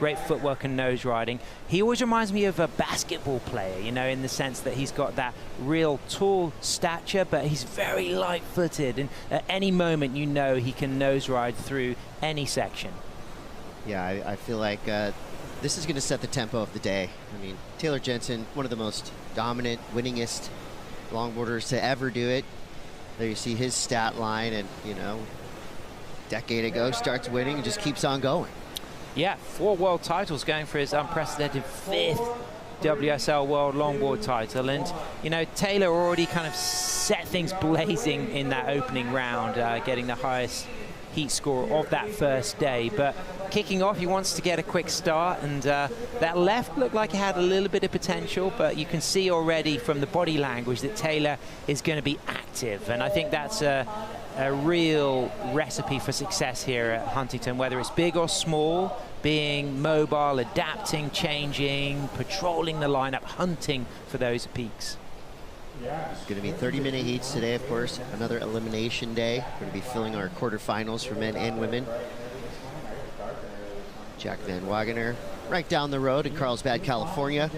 great footwork and nose riding. He always reminds me of a basketball player, you know, in the sense that he's got that real tall stature, but he's very light-footed, and at any moment you know he can nose ride through any section. Yeah, I feel like this is going to set the tempo of the day. I mean, Taylor Jensen, one of the most dominant, winningest longboarders to ever do it. There you see his stat line, and, you know, decade ago starts winning and just keeps on going. Yeah, 4 world titles, going for his unprecedented 5th WSL World Longboard title. And, you know, Taylor already kind of set things blazing in that opening round, getting the highest heat score of that first day. But kicking off, he wants to get a quick start, and that left looked like it had a little bit of potential, but you can see already from the body language that Taylor is going to be active, and I think that's a real recipe for success here at Huntington, whether it's big or small, being mobile, adapting, changing, patrolling the lineup, hunting for those peaks. It's going to be 30-minute heats today, of course. Another elimination day. We're going to be filling our quarterfinals for men and women. Jack Van Wagener, right down the road in Carlsbad, California.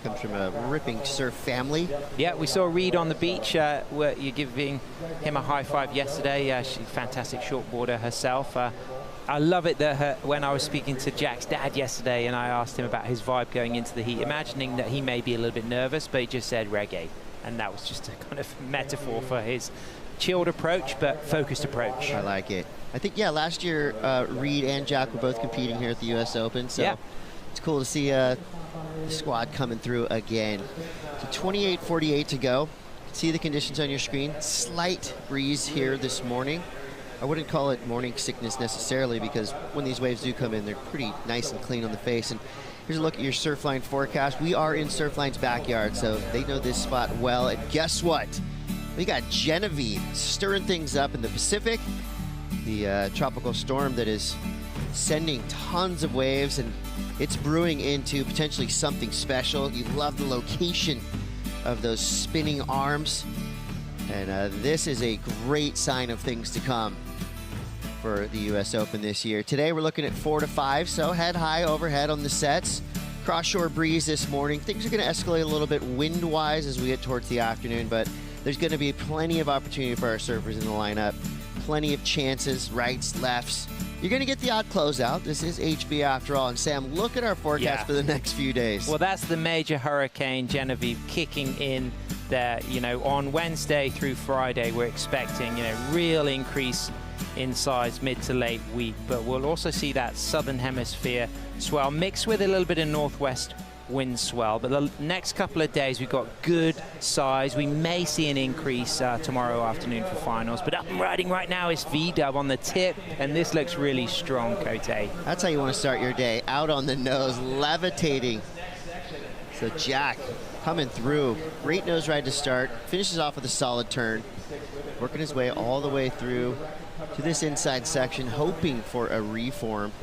Comes from a ripping surf family. Yeah, we saw Reed on the beach. Where you're giving him a high five yesterday. She's a fantastic shortboarder herself. I love it that when I was speaking to Jack's dad yesterday and I asked him about his vibe going into the heat, imagining that he may be a little bit nervous, but he just said reggae. And that was just a kind of metaphor for his chilled approach, but focused approach. I like it. I think, yeah, last year, Reed and Jack were both competing here at the U.S. Open, so it's cool to see the squad coming through again. So 28:48 to go. See the conditions on your screen. Slight breeze here this morning. I wouldn't call it morning sickness necessarily, because when these waves do come in, they're pretty nice and clean on the face. And here's a look at your Surfline forecast. We are in Surfline's backyard, so they know this spot well. And guess what? We got Genevieve stirring things up in the Pacific. The tropical storm that is sending tons of waves, and it's brewing into potentially something special. You love the location of those spinning arms. And this is a great sign of things to come for the U.S. Open this year. Today we're looking at 4 to 5, so head high overhead on the sets. Cross-shore breeze this morning. Things are going to escalate a little bit wind-wise as we get towards the afternoon, but there's going to be plenty of opportunity for our surfers in the lineup. Plenty of chances, rights, lefts. You're going to get the odd closeout. This is HB after all. And Sam, look at our forecast for the next few days. Well, that's the major hurricane, Genevieve, kicking in there. You know, on Wednesday through Friday, we're expecting, you know, real increase in size mid to late week. But we'll also see that southern hemisphere swell mixed with a little bit of northwest wind swell. But the next couple of days, we've got good size. We may see an increase tomorrow afternoon for finals. But up and riding right now is V-Dub on the tip, and this looks really strong, Cote. That's how you want to start your day, out on the nose, levitating. So Jack coming through, great nose ride to start, finishes off with a solid turn, working his way all the way through to this inside section, hoping for a reform.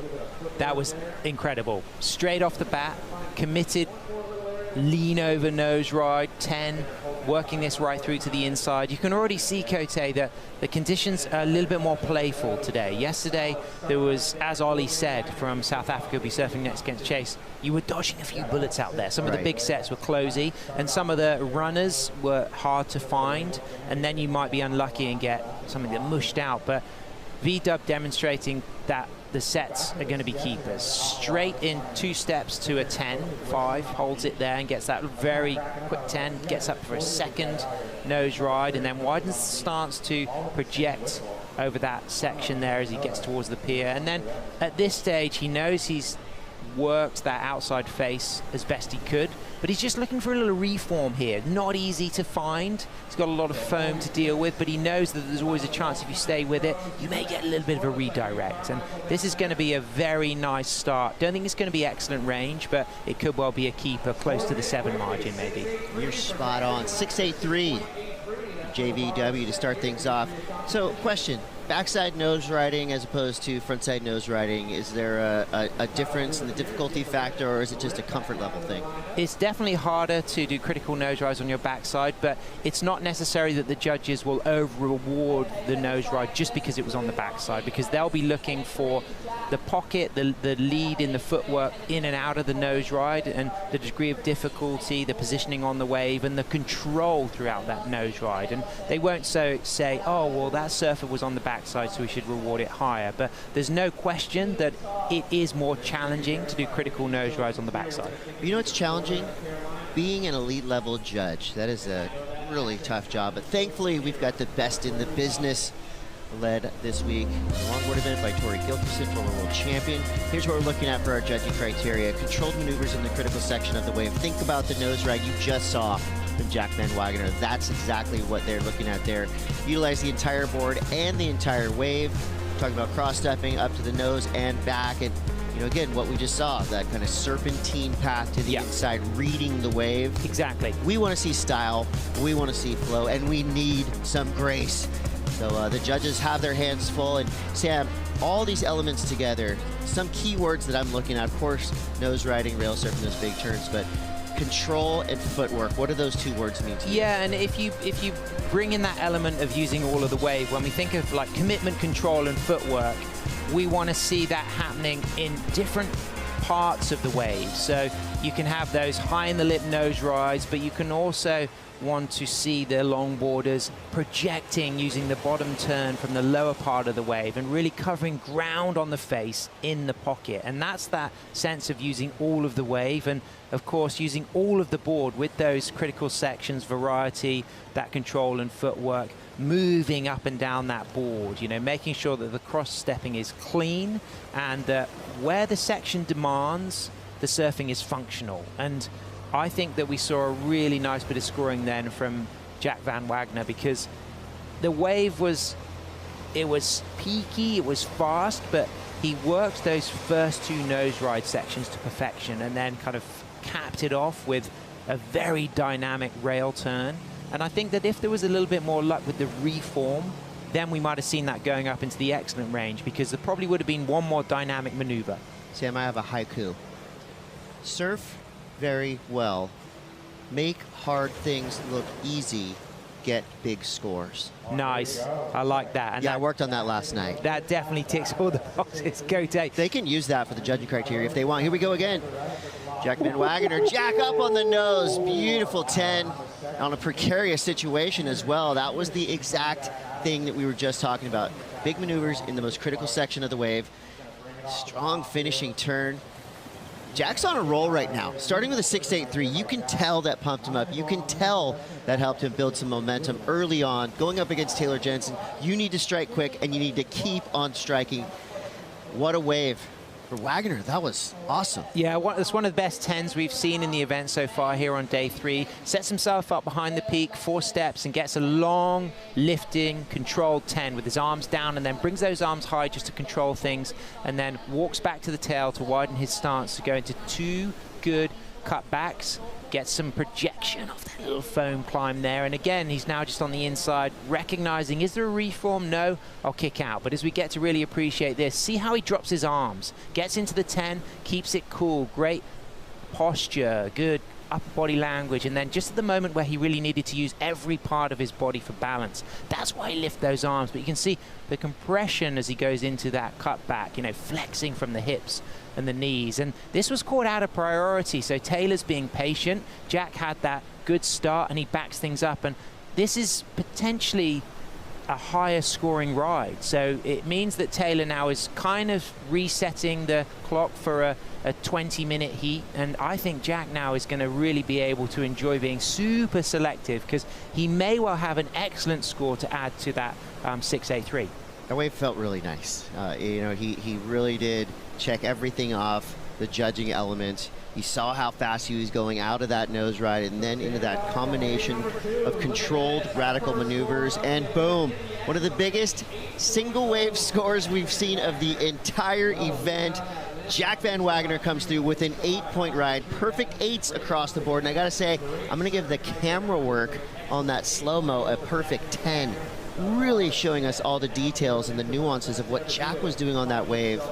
That was incredible. Straight off the bat, committed, lean over nose ride, 10, working this right through to the inside. You can already see, Cote, that the conditions are a little bit more playful today. Yesterday, there was, as Ollie said, from South Africa, be surfing next against Chase, you were dodging a few bullets out there. Some of the big sets were closey, and some of the runners were hard to find, and then you might be unlucky and get something that mushed out. But V-Dub demonstrating that the sets are going to be keepers. Straight in 2 steps to a 10, 5, holds it there and gets that very quick 10, gets up for a second nose ride, and then widens the stance to project over that section there as he gets towards the pier. And then at this stage, he knows he's worked that outside face as best he could, but he's just looking for a little reform here. Not easy to find. He's got a lot of foam to deal with, but he knows that there's always a chance if you stay with it, you may get a little bit of a redirect. And this is going to be a very nice start. Don't think it's going to be excellent range, but it could well be a keeper close to the 7 margin maybe. You're spot on. 683 JVW to start things off. So question, backside nose riding as opposed to frontside nose riding, is there a difference in the difficulty factor, or is it just a comfort level thing? It's definitely harder to do critical nose rides on your backside, but it's not necessary that the judges will over-reward the nose ride just because it was on the backside, because they'll be looking for the pocket, the lead in the footwork in and out of the nose ride, and the degree of difficulty, the positioning on the wave, and the control throughout that nose ride. And they won't say, oh, well, that surfer was on the backside, so we should reward it higher. But there's no question that it is more challenging to do critical nose rides on the backside. You know what's challenging? Being an elite level judge. That is a really tough job. But thankfully, we've got the best in the business led this week. The longboard event by Tori Gilkerson, former world champion. Here's what we're looking at for our judging criteria. Controlled maneuvers in the critical section of the wave. Think about the nose ride you just saw from Jack Van Wagener. That's exactly what they're looking at there. Utilize the entire board and the entire wave. Talking about cross-stepping up to the nose and back. And, you know, again, what we just saw, that kind of serpentine path to the inside, reading the wave. Exactly. We want to see style, we want to see flow, and we need some grace. So the judges have their hands full. And Sam, all these elements together, some key words that I'm looking at, of course, nose riding, rail surfing, those big turns, but control and footwork, what do those two words mean to you? Yeah, and if you bring in that element of using all of the wave, when we think of like commitment, control, and footwork, we want to see that happening in different parts of the wave. So you can have those high in the lip nose rides, but you can also want to see the longboarders projecting using the bottom turn from the lower part of the wave and really covering ground on the face in the pocket. And that's that sense of using all of the wave, and of course using all of the board with those critical sections, variety, that control and footwork, moving up and down that board, you know, making sure that the cross stepping is clean, and where the section demands, the surfing is functional. And I think that we saw a really nice bit of scoring then from Jack Van Wagener, because the wave was peaky, it was fast, but he worked those first two nose ride sections to perfection and then kind of capped it off with a very dynamic rail turn. And I think that if there was a little bit more luck with the reform, then we might have seen that going up into the excellent range, because there probably would have been one more dynamic maneuver. Sam, I have a haiku. Surf very well, make hard things look easy, get big scores. Nice, I like that. And yeah, I worked on that last night. That definitely ticks all the boxes. Go take. They can use that for the judging criteria if they want. Here we go again. Jack Van Wagener, jack up on the nose, beautiful 10 on a precarious situation as well. That was the exact thing that we were just talking about. Big maneuvers in the most critical section of the wave. Strong finishing turn. Jack's on a roll right now. Starting with a 6.83, you can tell that pumped him up. You can tell that helped him build some momentum early on. Going up against Taylor Jensen, you need to strike quick, and you need to keep on striking. What a wave for Wagener. That was awesome. Yeah, it's one of the best 10s we've seen in the event so far here on day 3. Sets himself up behind the peak, 4 steps, and gets a long, lifting, controlled 10 with his arms down, and then brings those arms high just to control things, and then walks back to the tail to widen his stance to go into 2 good cutbacks. Gets some projection off that little foam climb there, and again he's now just on the inside, recognizing, is there a reform? No, I'll kick out. But as we get to really appreciate this, see how he drops his arms, gets into the 10, keeps it cool, great posture, good upper body language, and then just at the moment where he really needed to use every part of his body for balance, that's why he lifted those arms. But you can see the compression as he goes into that cutback, you know, flexing from the hips and the knees. And this was caught out of priority, so Taylor's being patient. Jack had that good start and he backs things up, and this is potentially a higher scoring ride. So it means that Taylor now is kind of resetting the clock for a 20-minute heat, and I think Jack now is going to really be able to enjoy being super selective, because he may well have an excellent score to add to that 6.83. That wave felt really nice. You know, he really did check everything off, the judging element. He saw how fast he was going out of that nose ride and then into that combination of controlled radical maneuvers, and boom, one of the biggest single wave scores we've seen of the entire event. Jack Van Wagener comes through with an 8-point ride, perfect 8s across the board, and I gotta say, I'm gonna give the camera work on that slow-mo a perfect 10. really showing us all the details and the nuances of what Jack was doing on that wave.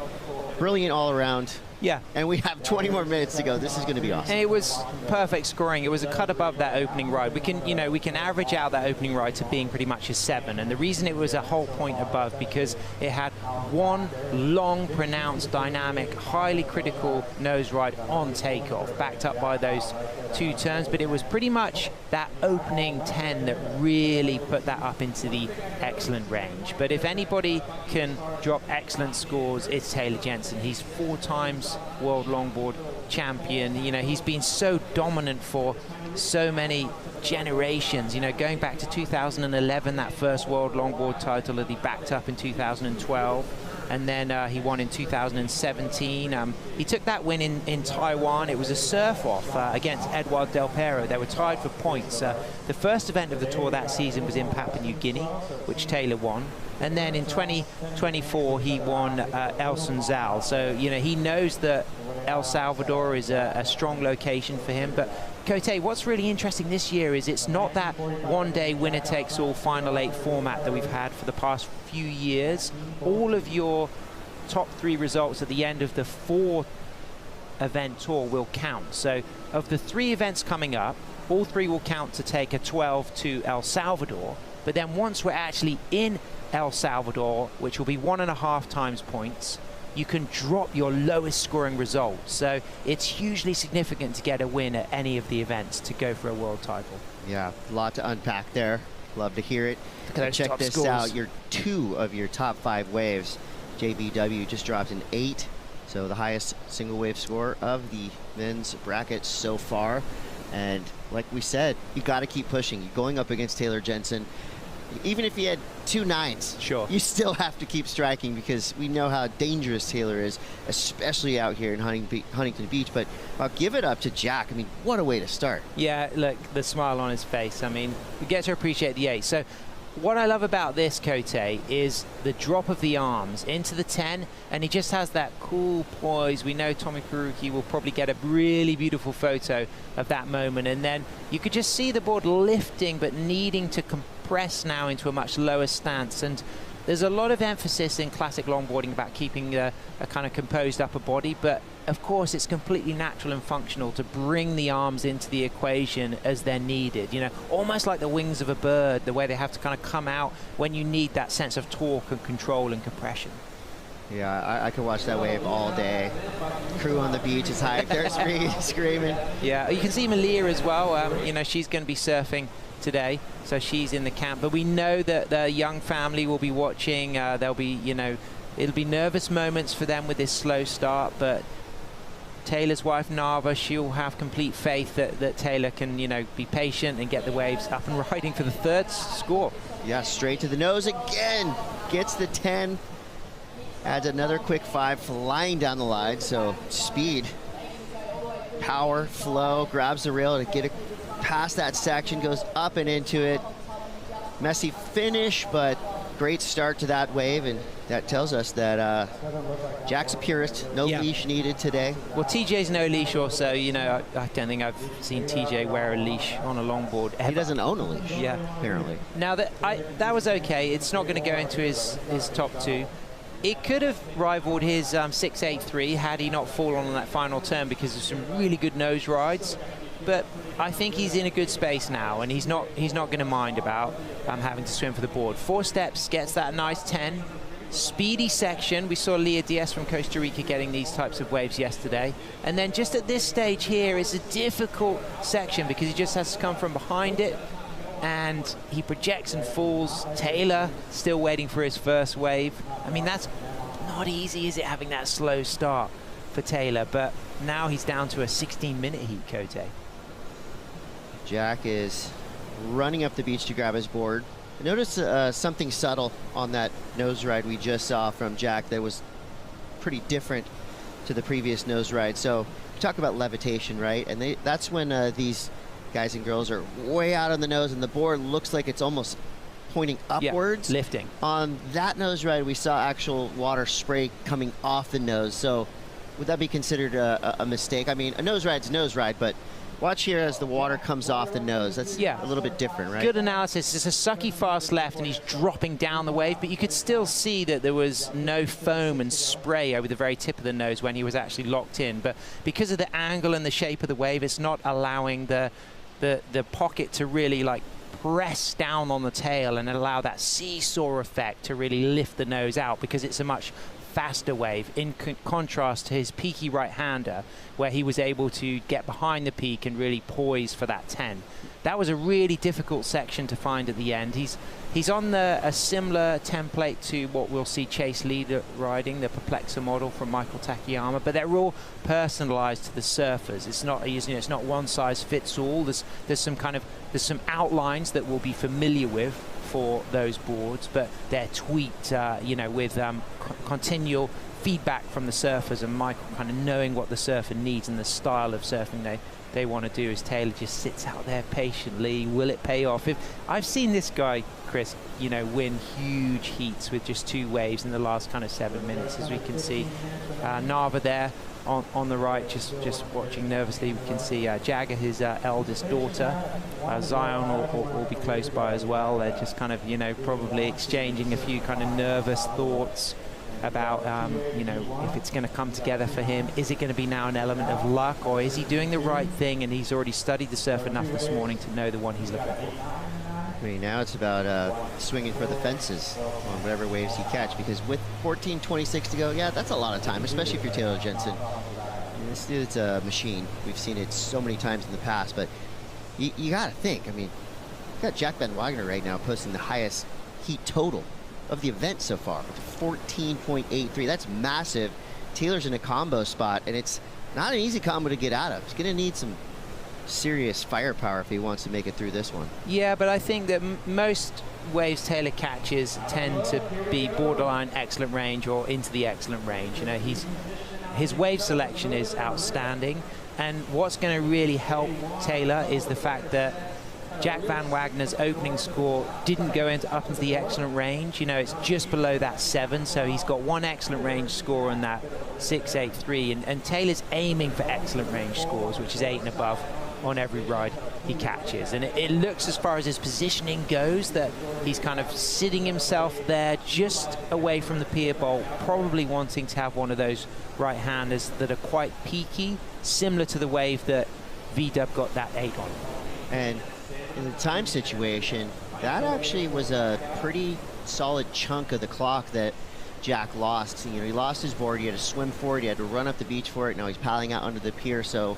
Brilliant all around. Yeah. And we have 20 more minutes to go. This is going to be awesome. And it was perfect scoring. It was a cut above that opening ride. We can average out that opening ride to being pretty much a 7. And the reason it was a whole point above because it had one long, pronounced, dynamic, highly critical nose ride on takeoff, backed up by those 2 turns. But it was pretty much that opening 10 that really put that up into the excellent range. But if anybody can drop excellent scores, it's Taylor Jensen. He's 4 times world longboard champion. He's been so dominant for so many generations. Going back to 2011, that first world longboard title that he backed up in 2012. And then he won in 2017. He took that win in Taiwan. It was a surf-off against Eduardo Del Pero. They were tied for points. The first event of the tour that season was in Papua New Guinea, which Taylor won. And then in 2024, he won El Sunzal. So, he knows that El Salvador is a strong location for him. But Cote, what's really interesting this year is it's not that one-day winner-takes-all Final 8 format that we've had for the past few years. All of your top 3 results at the end of the 4-event tour will count. So of the 3 events coming up, all 3 will count to take a 12 to El Salvador. But then once we're actually in El Salvador, which will be 1.5 times points, you can drop your lowest scoring result. So it's hugely significant to get a win at any of the events to go for a world title. Yeah, a lot to unpack there. Love to hear it. Check this out. Your 2 of your top 5 waves. JVW just dropped an 8, so the highest single wave score of the men's bracket so far. And like we said, you got to keep pushing. You're going up against Taylor Jensen. Even if you had 2 9s, sure, you still have to keep striking because we know how dangerous Taylor is, especially out here in Huntington Beach. But I'll give it up to Jack. I mean, what a way to start. Yeah, look, the smile on his face. I mean, we get to appreciate the 8. So what I love about this, Cote, is the drop of the arms into the 10, and he just has that cool poise. We know Tommy Perucci will probably get a really beautiful photo of that moment, and then you could just see the board lifting but needing to compress now into a much lower stance. And there's a lot of emphasis in classic longboarding about keeping a kind of composed upper body, but of course it's completely natural and functional to bring the arms into the equation as they're needed, almost like the wings of a bird, the way they have to kind of come out when you need that sense of torque and control and compression. Yeah, I could watch that wave all day. Crew on the beach is hyped. There's Reed screaming. Yeah, you can see Malia as well. She's going to be surfing today, so she's in the camp. But we know that the young family will be watching. There'll be, it'll be nervous moments for them with this slow start, but Taylor's wife, Nava, she'll have complete faith that Taylor can, be patient and get the waves up and riding for the 3rd score. Yeah, straight to the nose again. Gets the 10. Adds another quick 5, flying down the line. So speed, power, flow, grabs the rail to get it past that section, goes up and into it. Messy finish, but great start to that wave, and that tells us that Jack's a purist. No leash needed today. Well, TJ's no leash also. I don't think I've seen TJ wear a leash on a longboard ever. He doesn't own a leash, apparently. Now, that was okay. It's not going to go into his top 2. It could have rivaled his 683 had he not fallen on that final turn because of some really good nose rides. But I think he's in a good space now, and he's not going to mind about having to swim for the board. 4 steps, gets that nice 10. Speedy section. We saw Leah Diaz from Costa Rica getting these types of waves yesterday. And then just at this stage here, it's a difficult section because he just has to come from behind it, and he projects and falls. Taylor still waiting for his first wave. I mean, that's not easy, is it, having that slow start for Taylor? But now he's down to a 16-minute heat, Cote. Jack is running up the beach to grab his board. I noticed something subtle on that nose ride we just saw from Jack that was pretty different to the previous nose ride. So we talk about levitation, right? And that's when these guys and girls are way out on the nose and the board looks like it's almost pointing upwards. Yeah, lifting. On that nose ride, we saw actual water spray coming off the nose. So would that be considered a mistake? I mean, a nose ride's a nose ride, but watch here as the water comes off the nose. That's a little bit different, right? Good analysis. It's a sucky fast left, and he's dropping down the wave, but you could still see that there was no foam and spray over the very tip of the nose when he was actually locked in. But because of the angle and the shape of the wave, it's not allowing the pocket to really like press down on the tail and allow that seesaw effect to really lift the nose out, because it's a much faster wave in contrast to his peaky right-hander, where he was able to get behind the peak and really poise for that 10. That was a really difficult section to find at the end. He's on a similar template to what we'll see Chase Leader riding, the Perplexer model from Michael Takayama, but they're all personalized to the surfers. It's not, it's not one size fits all. There's some outlines that we'll be familiar with for those boards, but they're tweaked, with continual feedback from the surfers, and Michael kind of knowing what the surfer needs and the style of surfing they want to do. As Taylor just sits out there patiently. Will it pay off? I've seen this guy, Chris, win huge heats with just 2 waves in the last kind of 7 minutes, as we can see. Nava there on the right, just watching nervously. We can see Jagger, his eldest daughter. Zion will be close by as well. They're just kind of, probably exchanging a few kind of nervous thoughts about, if it's going to come together for him. Is it going to be now an element of luck, or is he doing the right thing and he's already studied the surf enough this morning to know the one he's looking for? I mean, now it's about swinging for the fences on whatever waves he catch, because with 14:26 to go, that's a lot of time, especially if you're Taylor Jensen. I mean, this dude's a machine. We've seen it so many times in the past, but you got to think. I mean, you got Jack Van Wagner right now posting the highest heat total of the event so far, 14.83. That's massive. Taylor's in a combo spot, and it's not an easy combo to get out of. He's going to need some serious firepower if he wants to make it through this one. Yeah, but I think that most waves Taylor catches tend to be borderline excellent range or into the excellent range. His wave selection is outstanding, and what's going to really help Taylor is the fact that Jack Van Wagner's opening score didn't go up into the excellent range. It's just below that 7, so he's got 1 excellent range score on that 6.83, and Taylor's aiming for excellent range scores, which is 8 and above on every ride he catches. And it looks, as far as his positioning goes, that he's kind of sitting himself there just away from the pier bowl, probably wanting to have one of those right-handers that are quite peaky, similar to the wave that V-Dub got that 8 on. And in the time situation, that actually was a pretty solid chunk of the clock that Jack lost. He lost his board, he had to swim for it, he had to run up the beach for it. Now he's paddling out under the pier, so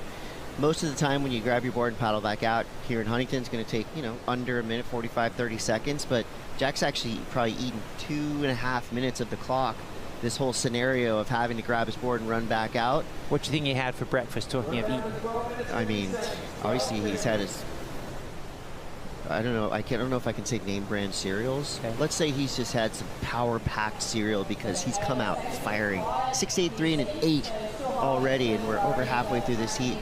most of the time when you grab your board and paddle back out here in Huntington, it's going to take, under a minute, 45, 30 seconds. But Jack's actually probably eaten 2.5 minutes of the clock, this whole scenario of having to grab his board and run back out. What do you think he had for breakfast, talking of eating? I mean, obviously he's had his, I don't know if I can say name brand cereals. Okay. Let's say he's just had some power-packed cereal, because he's come out firing 6.83 and an 8 already, and we're over halfway through this heat.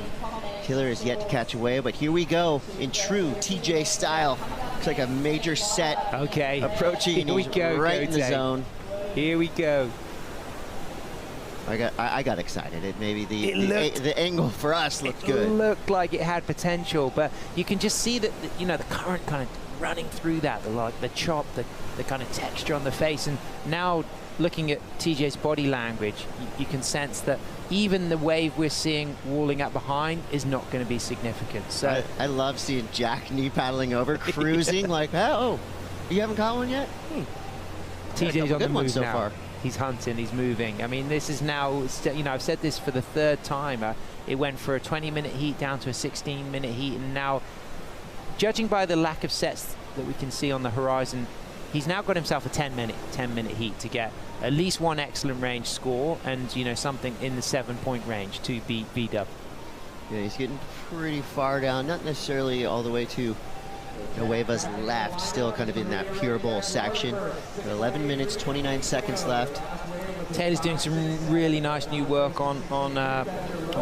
Taylor is yet to catch a wave, but here we go in true TJ style. It's like a major set approaching, and he's right in the zone. Here we go. I got excited. The angle for us looked good. It looked like it had potential, but you can just see that the current kind of running through that, the chop, the kind of texture on the face, and now looking at TJ's body language, you can sense that even the wave we're seeing walling up behind is not going to be significant. So I love seeing Jack knee paddling over, cruising like, oh, you haven't caught one yet? TJ's on the move so now. Far. He's hunting, he's moving. I mean, this is now, I've said this for the 3rd time. It went for a 20-minute heat down to a 16-minute heat, and now, judging by the lack of sets that we can see on the horizon, he's now got himself a 10-minute heat to get at least 1 excellent range score, and something in the 7-point range to beat V-Dub. Yeah, he's getting pretty far down, not necessarily all the way to Nueva's left, still kind of in that pure bowl section. 11 minutes, 29 seconds left. Taylor's doing some really nice new work on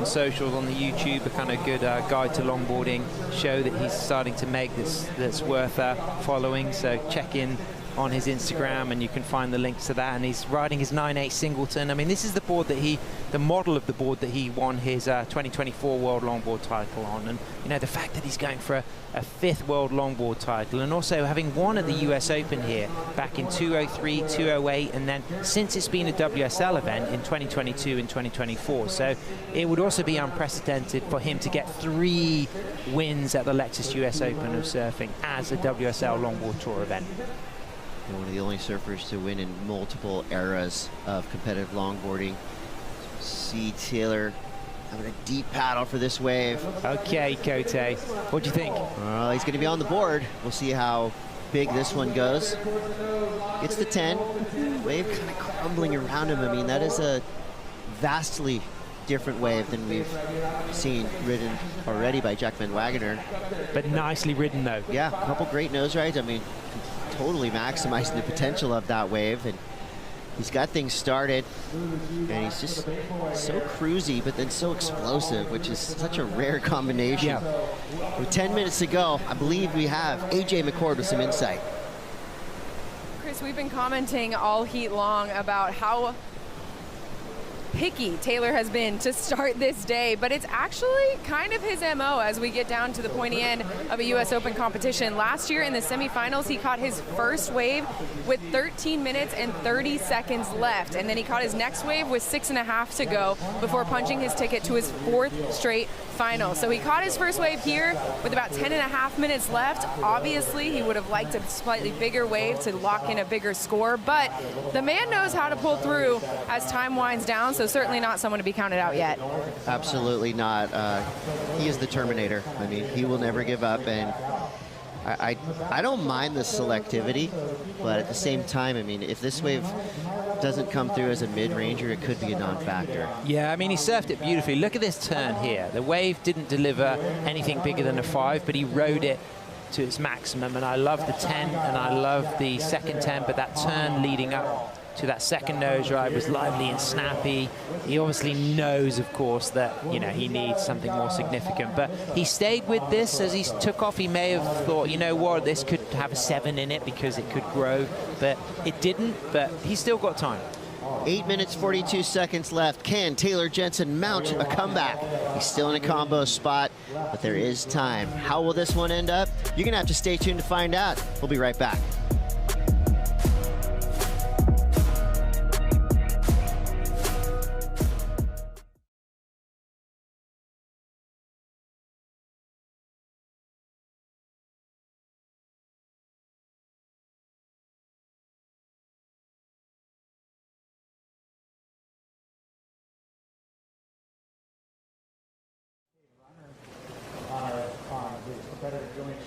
socials, on the YouTube, a kind of good guide to longboarding show that he's starting to make that's worth following. So check in on his Instagram and you can find the links to that. And he's riding his 9.8 Singleton. I mean, this is the board that he the model of the board that he won his 2024 World Longboard title on. And, you know, the fact that he's going for a 5th World Longboard title, and also having won at the US Open here back in 2003, 2008, and then since it's been a WSL event in 2022 and 2024. So it would also be unprecedented for him to get 3 wins at the Lexus US Open of surfing as a WSL Longboard Tour event. And one of the only surfers to win in multiple eras of competitive longboarding. See Taylor having a deep paddle for this wave. Okay, Cote, what do you think? He's going to be on the board. We'll see how big this one goes. Gets the 10. Wave kind of crumbling around him. I mean, that is a vastly different wave than we've seen ridden already by Jack Van Wagener. But nicely ridden, though. Yeah, a couple great nose rides. I mean, totally maximizing the potential of that wave. And he's got things started, and he's just so cruisy, but then so explosive, which is such a rare combination. Yeah. With 10 minutes to go, I believe we have AJ McCord with some insight. Chris, we've been commenting all heat long about how picky Taylor has been to start this day, but it's actually kind of his MO as we get down to the pointy end of a US Open competition. Last year in the semifinals, he caught his first wave with 13 minutes and 30 seconds left, and then he caught his next wave with 6.5 to go before punching his ticket to his 4th straight final. So he caught his first wave here with about 10.5 minutes left. Obviously, he would have liked a slightly bigger wave to lock in a bigger score, but the man knows how to pull through as time winds down, so certainly not someone to be counted out yet. Absolutely not. He is the Terminator. I mean, he will never give up, and I don't mind the selectivity, but at the same time, I mean, if this wave doesn't come through as a mid-ranger, it could be a non-factor. Yeah, I mean, he surfed it beautifully. Look at this turn here. The wave didn't deliver anything bigger than a 5, but he rode it to its maximum, and I love the 10, and I love the second 10, but that turn leading up to that second nose ride was lively and snappy. He obviously knows, of course, that, you know, he needs something more significant, but he stayed with this. As he took off, he may have thought, you know what, this could have a 7 in it because it could grow, but it didn't. But he's still got time. 8 minutes, 42 seconds left. Can Taylor Jensen mount a comeback? He's still in a combo spot, but there is time. How will this one end up? You're gonna have to stay tuned to find out. We'll be right back.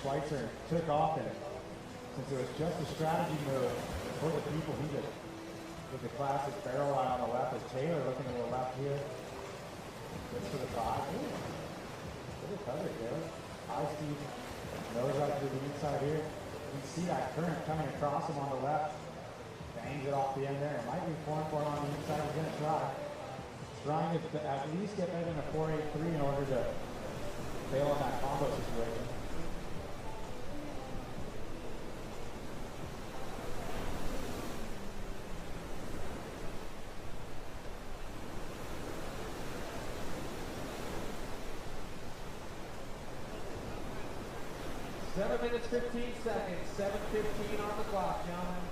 Schweitzer took off, and since it was just a strategy move for the people, he just with the classic barrel eye on the left, as Taylor looking to the left here. Gets for the 5. Good recovery, Taylor. High speed, nose right through the inside here. You can see that current coming across him on the left. Bangs it off the end there. It might be form for him on the inside. We're going to try. Trying to at least get better than a 4.83 in order to fail in that combo situation. 7 minutes, 15 seconds, 7:15 on the clock, gentlemen.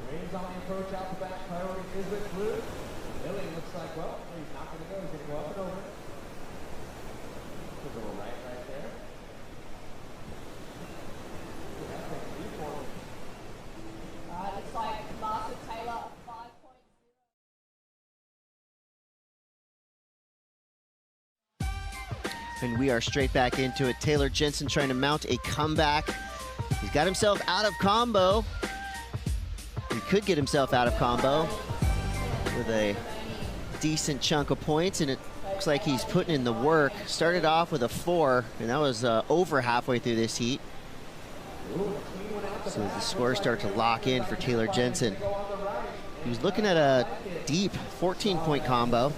Waves on the approach out the back, priority is with blue. Lily looks like, well, he's not going to go, he's going to go up and over. Took a little right there. Looks like Martha Taylor, 5.0. And we are straight back into it. Taylor Jensen trying to mount a comeback. He's got himself out of combo. He could get himself out of combo with a decent chunk of points, and it looks like he's putting in the work. Started off with a 4, and that was over halfway through this heat. So the scores start to lock in for Taylor Jensen. He was looking at a deep 14-point combo.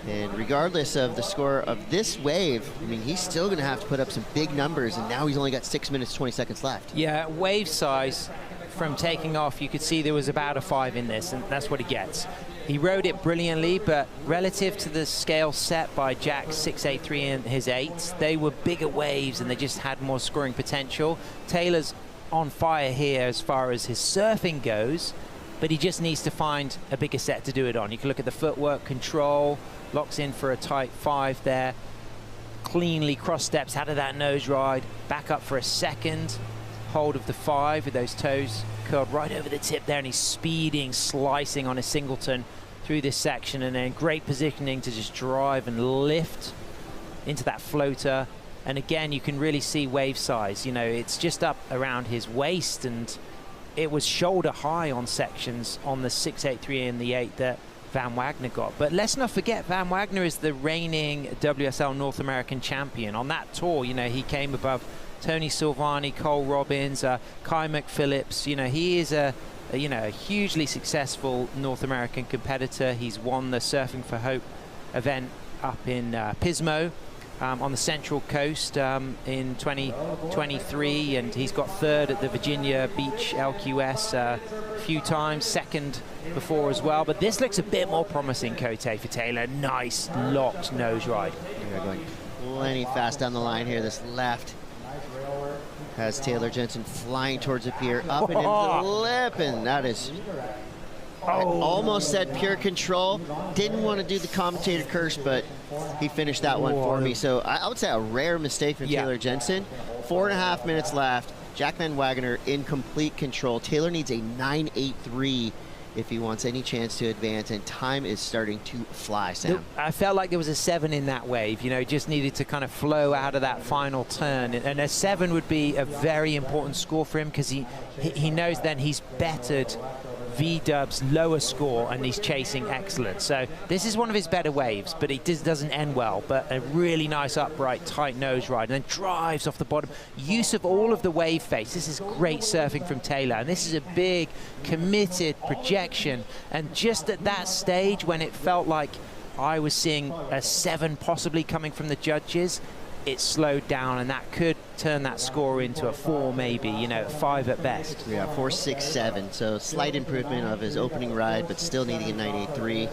And regardless of the score of this wave, I mean, he's still going to have to put up some big numbers, and now he's only got 6 minutes, 20 seconds left. Yeah, wave size from taking off, you could see there was about a 5 in this, and that's what he gets. He rode it brilliantly, but relative to the scale set by Jack's 683 and his 8s, they were bigger waves and they just had more scoring potential. Taylor's on fire here as far as his surfing goes, but he just needs to find a bigger set to do it on. You can look at the footwork, control, locks in for a tight 5 there, cleanly cross steps out of that nose ride, back up for a second, hold of the 5 with those toes curled right over the tip there, and he's speeding, slicing on a singleton through this section, and then great positioning to just drive and lift into that floater. And again, you can really see wave size. You know, it's just up around his waist, and it was shoulder high on sections on the 683 and the 8 that Van Wagner got. But let's not forget, Van Wagner is the reigning WSL North American champion. On that tour, you know, he came above Tony Silvani, Cole Robbins, Kai McPhillips. You know, he is a hugely successful North American competitor. He's won the Surfing for Hope event up in Pismo on the Central Coast in 2023, and he's got 3rd at the Virginia Beach LQS a few times, 2nd before as well. But this looks a bit more promising, Cote, for Taylor. Nice locked nose ride. We're going plenty fast down the line here. This left has Taylor Jensen flying towards the pier, up and into the lip, and that is, I almost said pure control. Didn't want to do the commentator curse, but he finished that one for me. So I would say a rare mistake from Taylor Jensen. 4.5 minutes left. Jack Van Wagner in complete control. Taylor needs a 9.83 if he wants any chance to advance, and time is starting to fly, Sam. I felt like there was a 7 in that wave. You know, just needed to kind of flow out of that final turn, and a 7 would be a very important score for him, because he knows then he's bettered V-Dub's lower score and he's chasing excellence. So this is one of his better waves, but it doesn't end well. But a really nice upright, tight nose ride, and then drives off the bottom. Use of all of the wave face. This is great surfing from Taylor, and this is a big, committed projection. And just at that stage, when it felt like I was seeing a 7 possibly coming from the judges, it slowed down, and that could turn that score into a 4, maybe, you know, 5 at best. Yeah, 4, 6, 7. So slight improvement of his opening ride, but still needing a 9.83.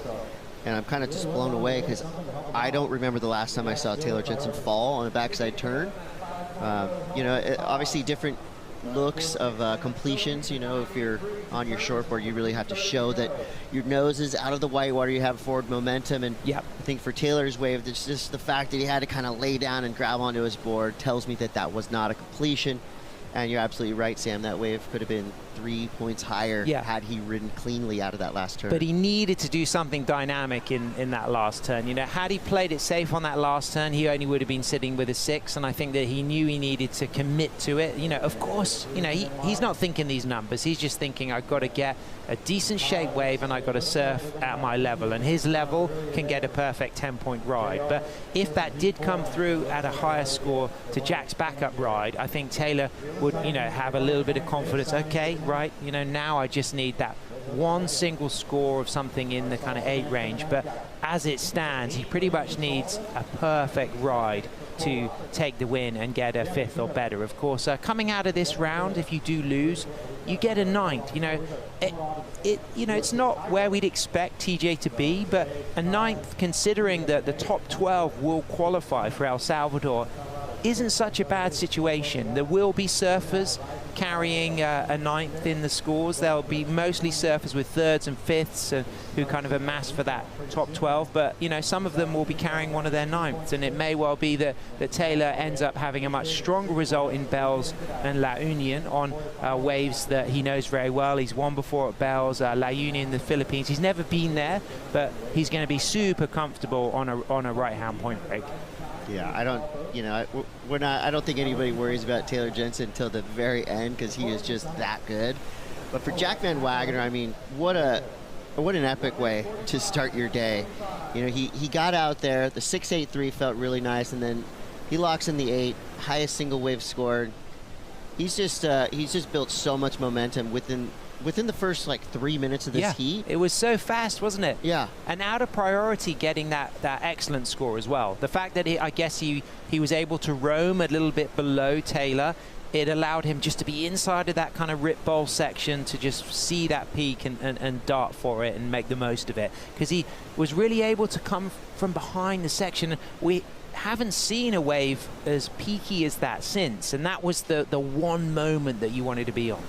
And I'm kind of just blown away, because I don't remember the last time I saw Taylor Jensen fall on a backside turn. You know, obviously different looks of completions. You know, if you're on your shortboard, you really have to show that your nose is out of the white water, you have forward momentum. And I think for Taylor's wave, it's just the fact that he had to kind of lay down and grab onto his board tells me that that was not a completion. And you're absolutely right, Sam. That wave could have been 3 points higher had he ridden cleanly out of that last turn. But he needed to do something dynamic in that last turn. You know, had he played it safe on that last turn, he only would have been sitting with a 6. And I think that he knew he needed to commit to it. You know, of course, you know, he's not thinking these numbers. He's just thinking, I've got to get a decent shape wave and I've got to surf at my level. And his level can get a perfect 10-point ride. But if that did come through at a higher score to Jack's backup ride, I think Taylor would, you know, have a little bit of confidence. Okay, right, you know, now I just need that one single score of something in the kind of 8 range. But as it stands, he pretty much needs a perfect ride to take the win and get a 5th or better. Of course, coming out of this round, if you do lose, you get a 9th. You know, you know, it's not where we'd expect TJ to be, but a 9th, considering that the top 12 will qualify for El Salvador, isn't such a bad situation. There will be surfers carrying a 9th in the scores. There'll be mostly surfers with 3rds and 5ths who kind of amass for that top 12, but you know, some of them will be carrying one of their 9ths, and it may well be that Taylor ends up having a much stronger result in Bells and La Union on waves that he knows very well. He's won before at Bells, La Union in the Philippines. He's never been there, but he's going to be super comfortable on a right-hand point break. Yeah, I don't, you know, I don't think anybody worries about Taylor Jensen until the very end, because he is just that good. But for Jack Van Wagner, I mean, what an epic way to start your day. You know, he got out there, the 6.83 felt really nice, and then he locks in the 8, highest single wave scored. He's just built so much momentum within within the first like 3 minutes of this heat. It was so fast, wasn't it? Yeah. And out of priority getting that excellent score as well. The fact that I guess he was able to roam a little bit below Taylor, it allowed him just to be inside of that kind of rip bowl section to just see that peak and dart for it and make the most of it. Because he was really able to come from behind the section. We haven't seen a wave as peaky as that since, and that was the one moment that you wanted to be on.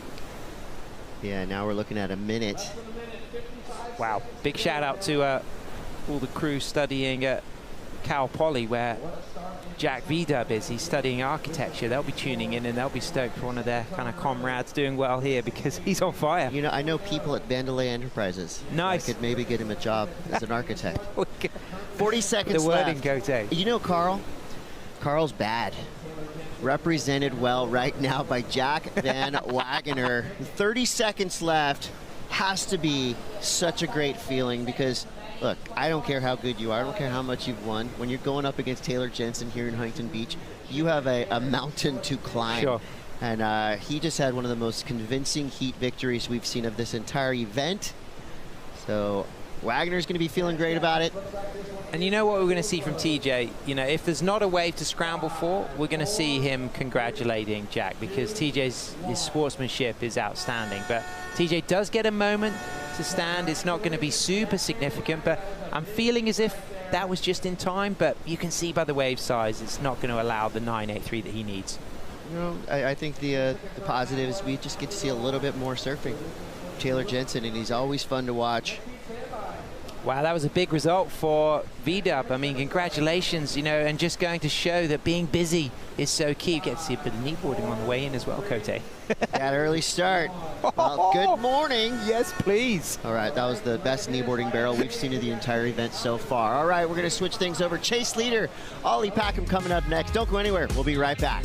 Yeah, now we're looking at a minute. Wow. Big shout out to all the crew studying at Cal Poly, where Jack V-Dub is. He's studying architecture. They'll be tuning in and they'll be stoked for one of their kind of comrades doing well here because he's on fire. You know, I know people at Bandolay Enterprises. Nice. I could maybe get him a job as an architect. 40 seconds the wording, left. Cote. You know Carl? Carl's bad. Represented well right now by Jack Van Wagener. 30 seconds left. Has to be such a great feeling because, look, I don't care how good you are. I don't care how much you've won. When you're going up against Taylor Jensen here in Huntington Beach, you have a mountain to climb. Sure. And he just had one of the most convincing heat victories we've seen of this entire event. So Wagner's going to be feeling great about it. And you know what we're going to see from TJ? You know, if there's not a wave to scramble for, we're going to see him congratulating Jack because TJ's his sportsmanship is outstanding. But TJ does get a moment to stand. It's not going to be super significant, but I'm feeling as if that was just in time. But you can see by the wave size, it's not going to allow the 983 that he needs. You know, I think the positive is we just get to see a little bit more surfing. Taylor Jensen, and he's always fun to watch. Wow, that was a big result for V-Dub. I mean, congratulations, you know, and just going to show that being busy is so key. You get to see a bit of kneeboarding on the way in as well, Cote. Got an early start. Well, good morning. Yes, please. All right, that was the best kneeboarding barrel we've seen of the entire event so far. All right, we're going to switch things over. Chase leader, Ollie Packham coming up next. Don't go anywhere. We'll be right back.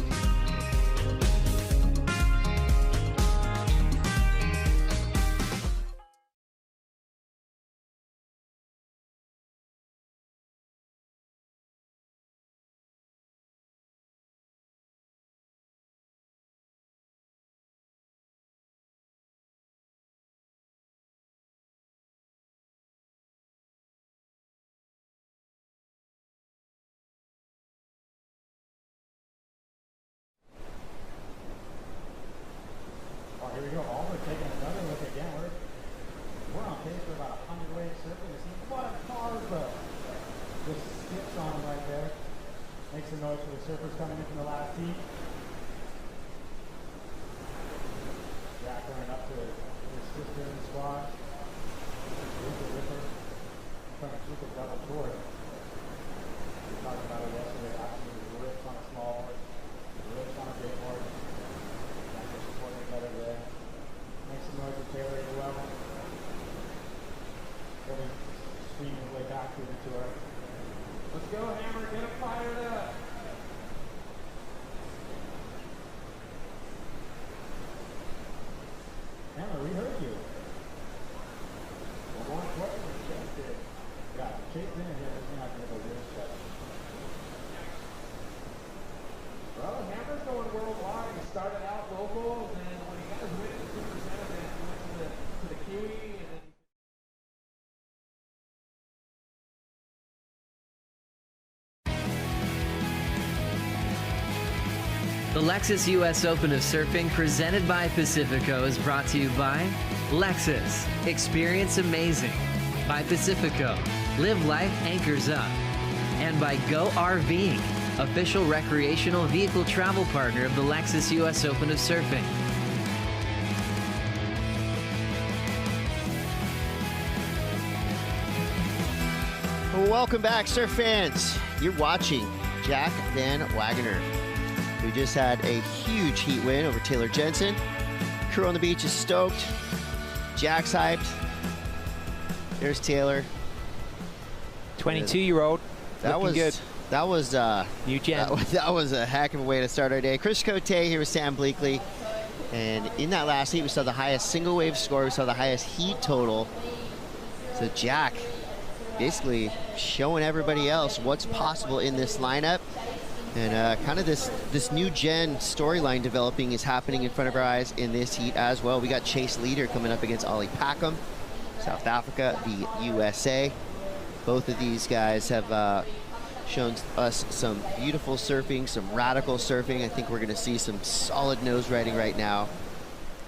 Here we go. Albert taking another look again. We're on pace for about 100 waves surfing. This is what a cars though. Just skips on him right there. Makes a noise for the surfers coming in from the last heat. Jack running up to his sister in the squad. Here's the ripper. Trying to keep a double short. We talked about it yesterday. Absolutely rips on a small board. Rips on a big board. Better there. Make some noise with Taylor as well. He'll be streaming his way back through the tour. Let's go, Hammer, get him fired up. Hammer, we heard you. One more question, Chase did. Yeah, Chase in here, we're not going to go real stretch. Well, Hammer's going worldwide. He started out local, and then when he got his win at the 2% event, he went to the Kiwi, and then The Lexus US Open of Surfing presented by Pacifico is brought to you by Lexus, experience amazing, by Pacifico, live life anchors up, and by Go RVing, official recreational vehicle travel partner of the Lexus US Open of Surfing. Welcome back, surf fans. You're watching Jack Van Wagener, who just had a huge heat win over Taylor Jensen. Crew on the beach is stoked. Jack's hyped. There's Taylor. 22-year-old. That was good. That was New gen. that was a heck of a way to start our day. Chris Cote here with Sam Bleakley, and in that last heat we saw the highest single wave score. We saw the highest heat total. So Jack basically showing everybody else what's possible in this lineup. And kind of this new gen storyline developing is happening in front of our eyes in this heat as well. We got Chase Leader coming up against Ollie Packham, South Africa, the USA. Both of these guys have shown us some beautiful surfing, some radical surfing. I think we're going to see some solid nose riding right now.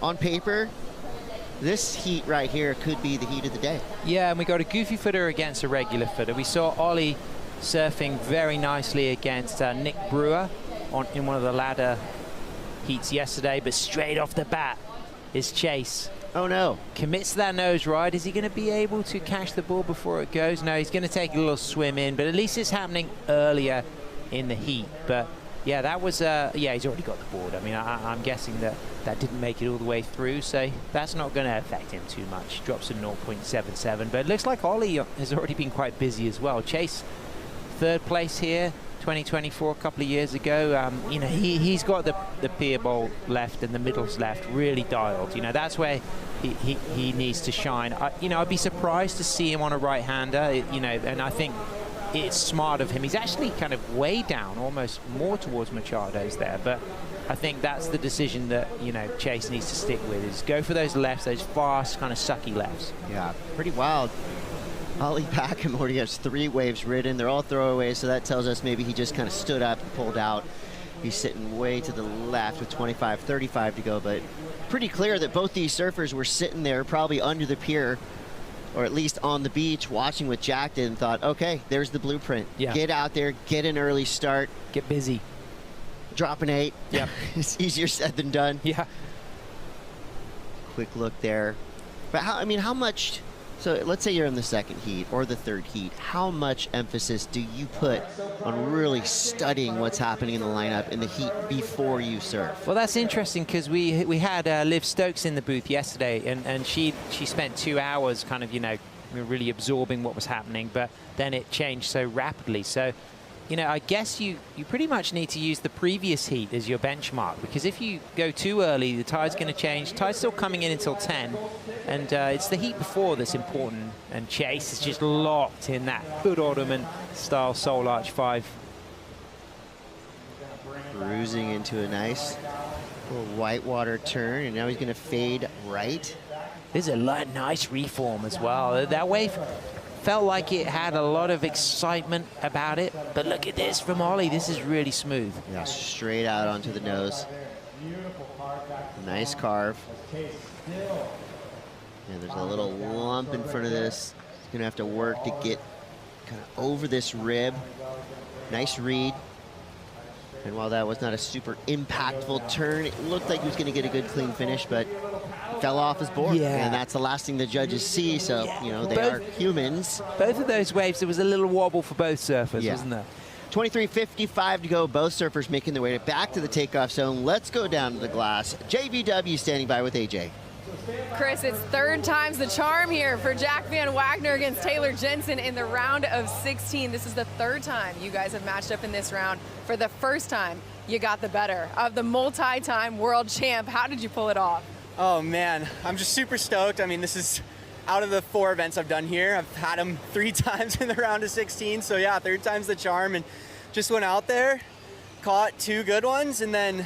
On paper, this heat right here could be the heat of the day. Yeah, and we got a goofy footer against a regular footer. We saw Ollie surfing very nicely against Nick Brewer in one of the ladder heats yesterday, but straight off the bat is Chase. Oh no. Commits to that nose ride. Is he going to be able to catch the ball before it goes? No, he's going to take a little swim in, but at least it's happening earlier in the heat. But yeah, that was, yeah, he's already got the board. I mean, I'm guessing that didn't make it all the way through, so that's not going to affect him too much. Drops to 0.77, but it looks like Ollie has already been quite busy as well. Chase, third place here, 2024, a couple of years ago. You know, he's got the pier bowl left and the middles left really dialed. You know, that's where he needs to shine. You know, I'd be surprised to see him on a right-hander, you know, and I think it's smart of him. He's actually kind of way down, almost more towards Machado's there, but I think that's the decision that, you know, Chase needs to stick with, is go for those lefts, those fast, kind of sucky lefts. Yeah, pretty wild. Ollie Packham already has 3 waves ridden. They're all throwaways, so that tells us maybe he just kind of stood up and pulled out. He's sitting way to the left with 25-35 to go, but pretty clear that both these surfers were sitting there probably under the pier, or at least on the beach, watching what Jack did and thought, okay, there's the blueprint. Yeah. Get out there, get an early start. Get busy. Drop an 8. Yeah. It's easier said than done. Yeah. Quick look there. But how much, so let's say you're in the second heat or the third heat, how much emphasis do you put on really studying what's happening in the lineup in the heat before you surf? Well, that's interesting, because we had Liv Stokes in the booth yesterday, and she spent 2 hours kind of, you know, really absorbing what was happening, but then it changed so rapidly. So, you know, I guess you pretty much need to use the previous heat as your benchmark, because if you go too early, the tide's going to change. Tide's still coming in until 10, and it's the heat before that's important. And Chase is just locked in that Hood Ottoman style Soul Arch 5. Cruising into a nice little whitewater turn, and now he's going to fade right. There's a nice reform as well. That wave felt like it had a lot of excitement about it, but look at this from Ollie. This is really smooth. Yeah, straight out onto the nose. Nice carve. And there's a little lump in front of this. He's gonna have to work to get kind of over this rib. Nice read. And while that was not a super impactful turn, it looked like he was gonna get a good clean finish, but fell off his board. Yeah. And that's the last thing the judges see, so, you know, they are humans. Both of those waves, there was a little wobble for both surfers, Yeah. wasn't there? 23:55 to go. Both surfers making their way back to the takeoff zone. Let's go down to the glass. JVW standing by with AJ. Chris, it's third time's the charm here for Jack Van Wagner against Taylor Jensen in the round of 16. This is the third time you guys have matched up in this round. For the first time, you got the better of the multi-time world champ. How did you pull it off? Oh man, I'm just super stoked. I mean, this is out of the 4 events I've done here. I've had them 3 times in the round of 16. So yeah, third time's the charm, and just went out there, caught 2 good ones, and then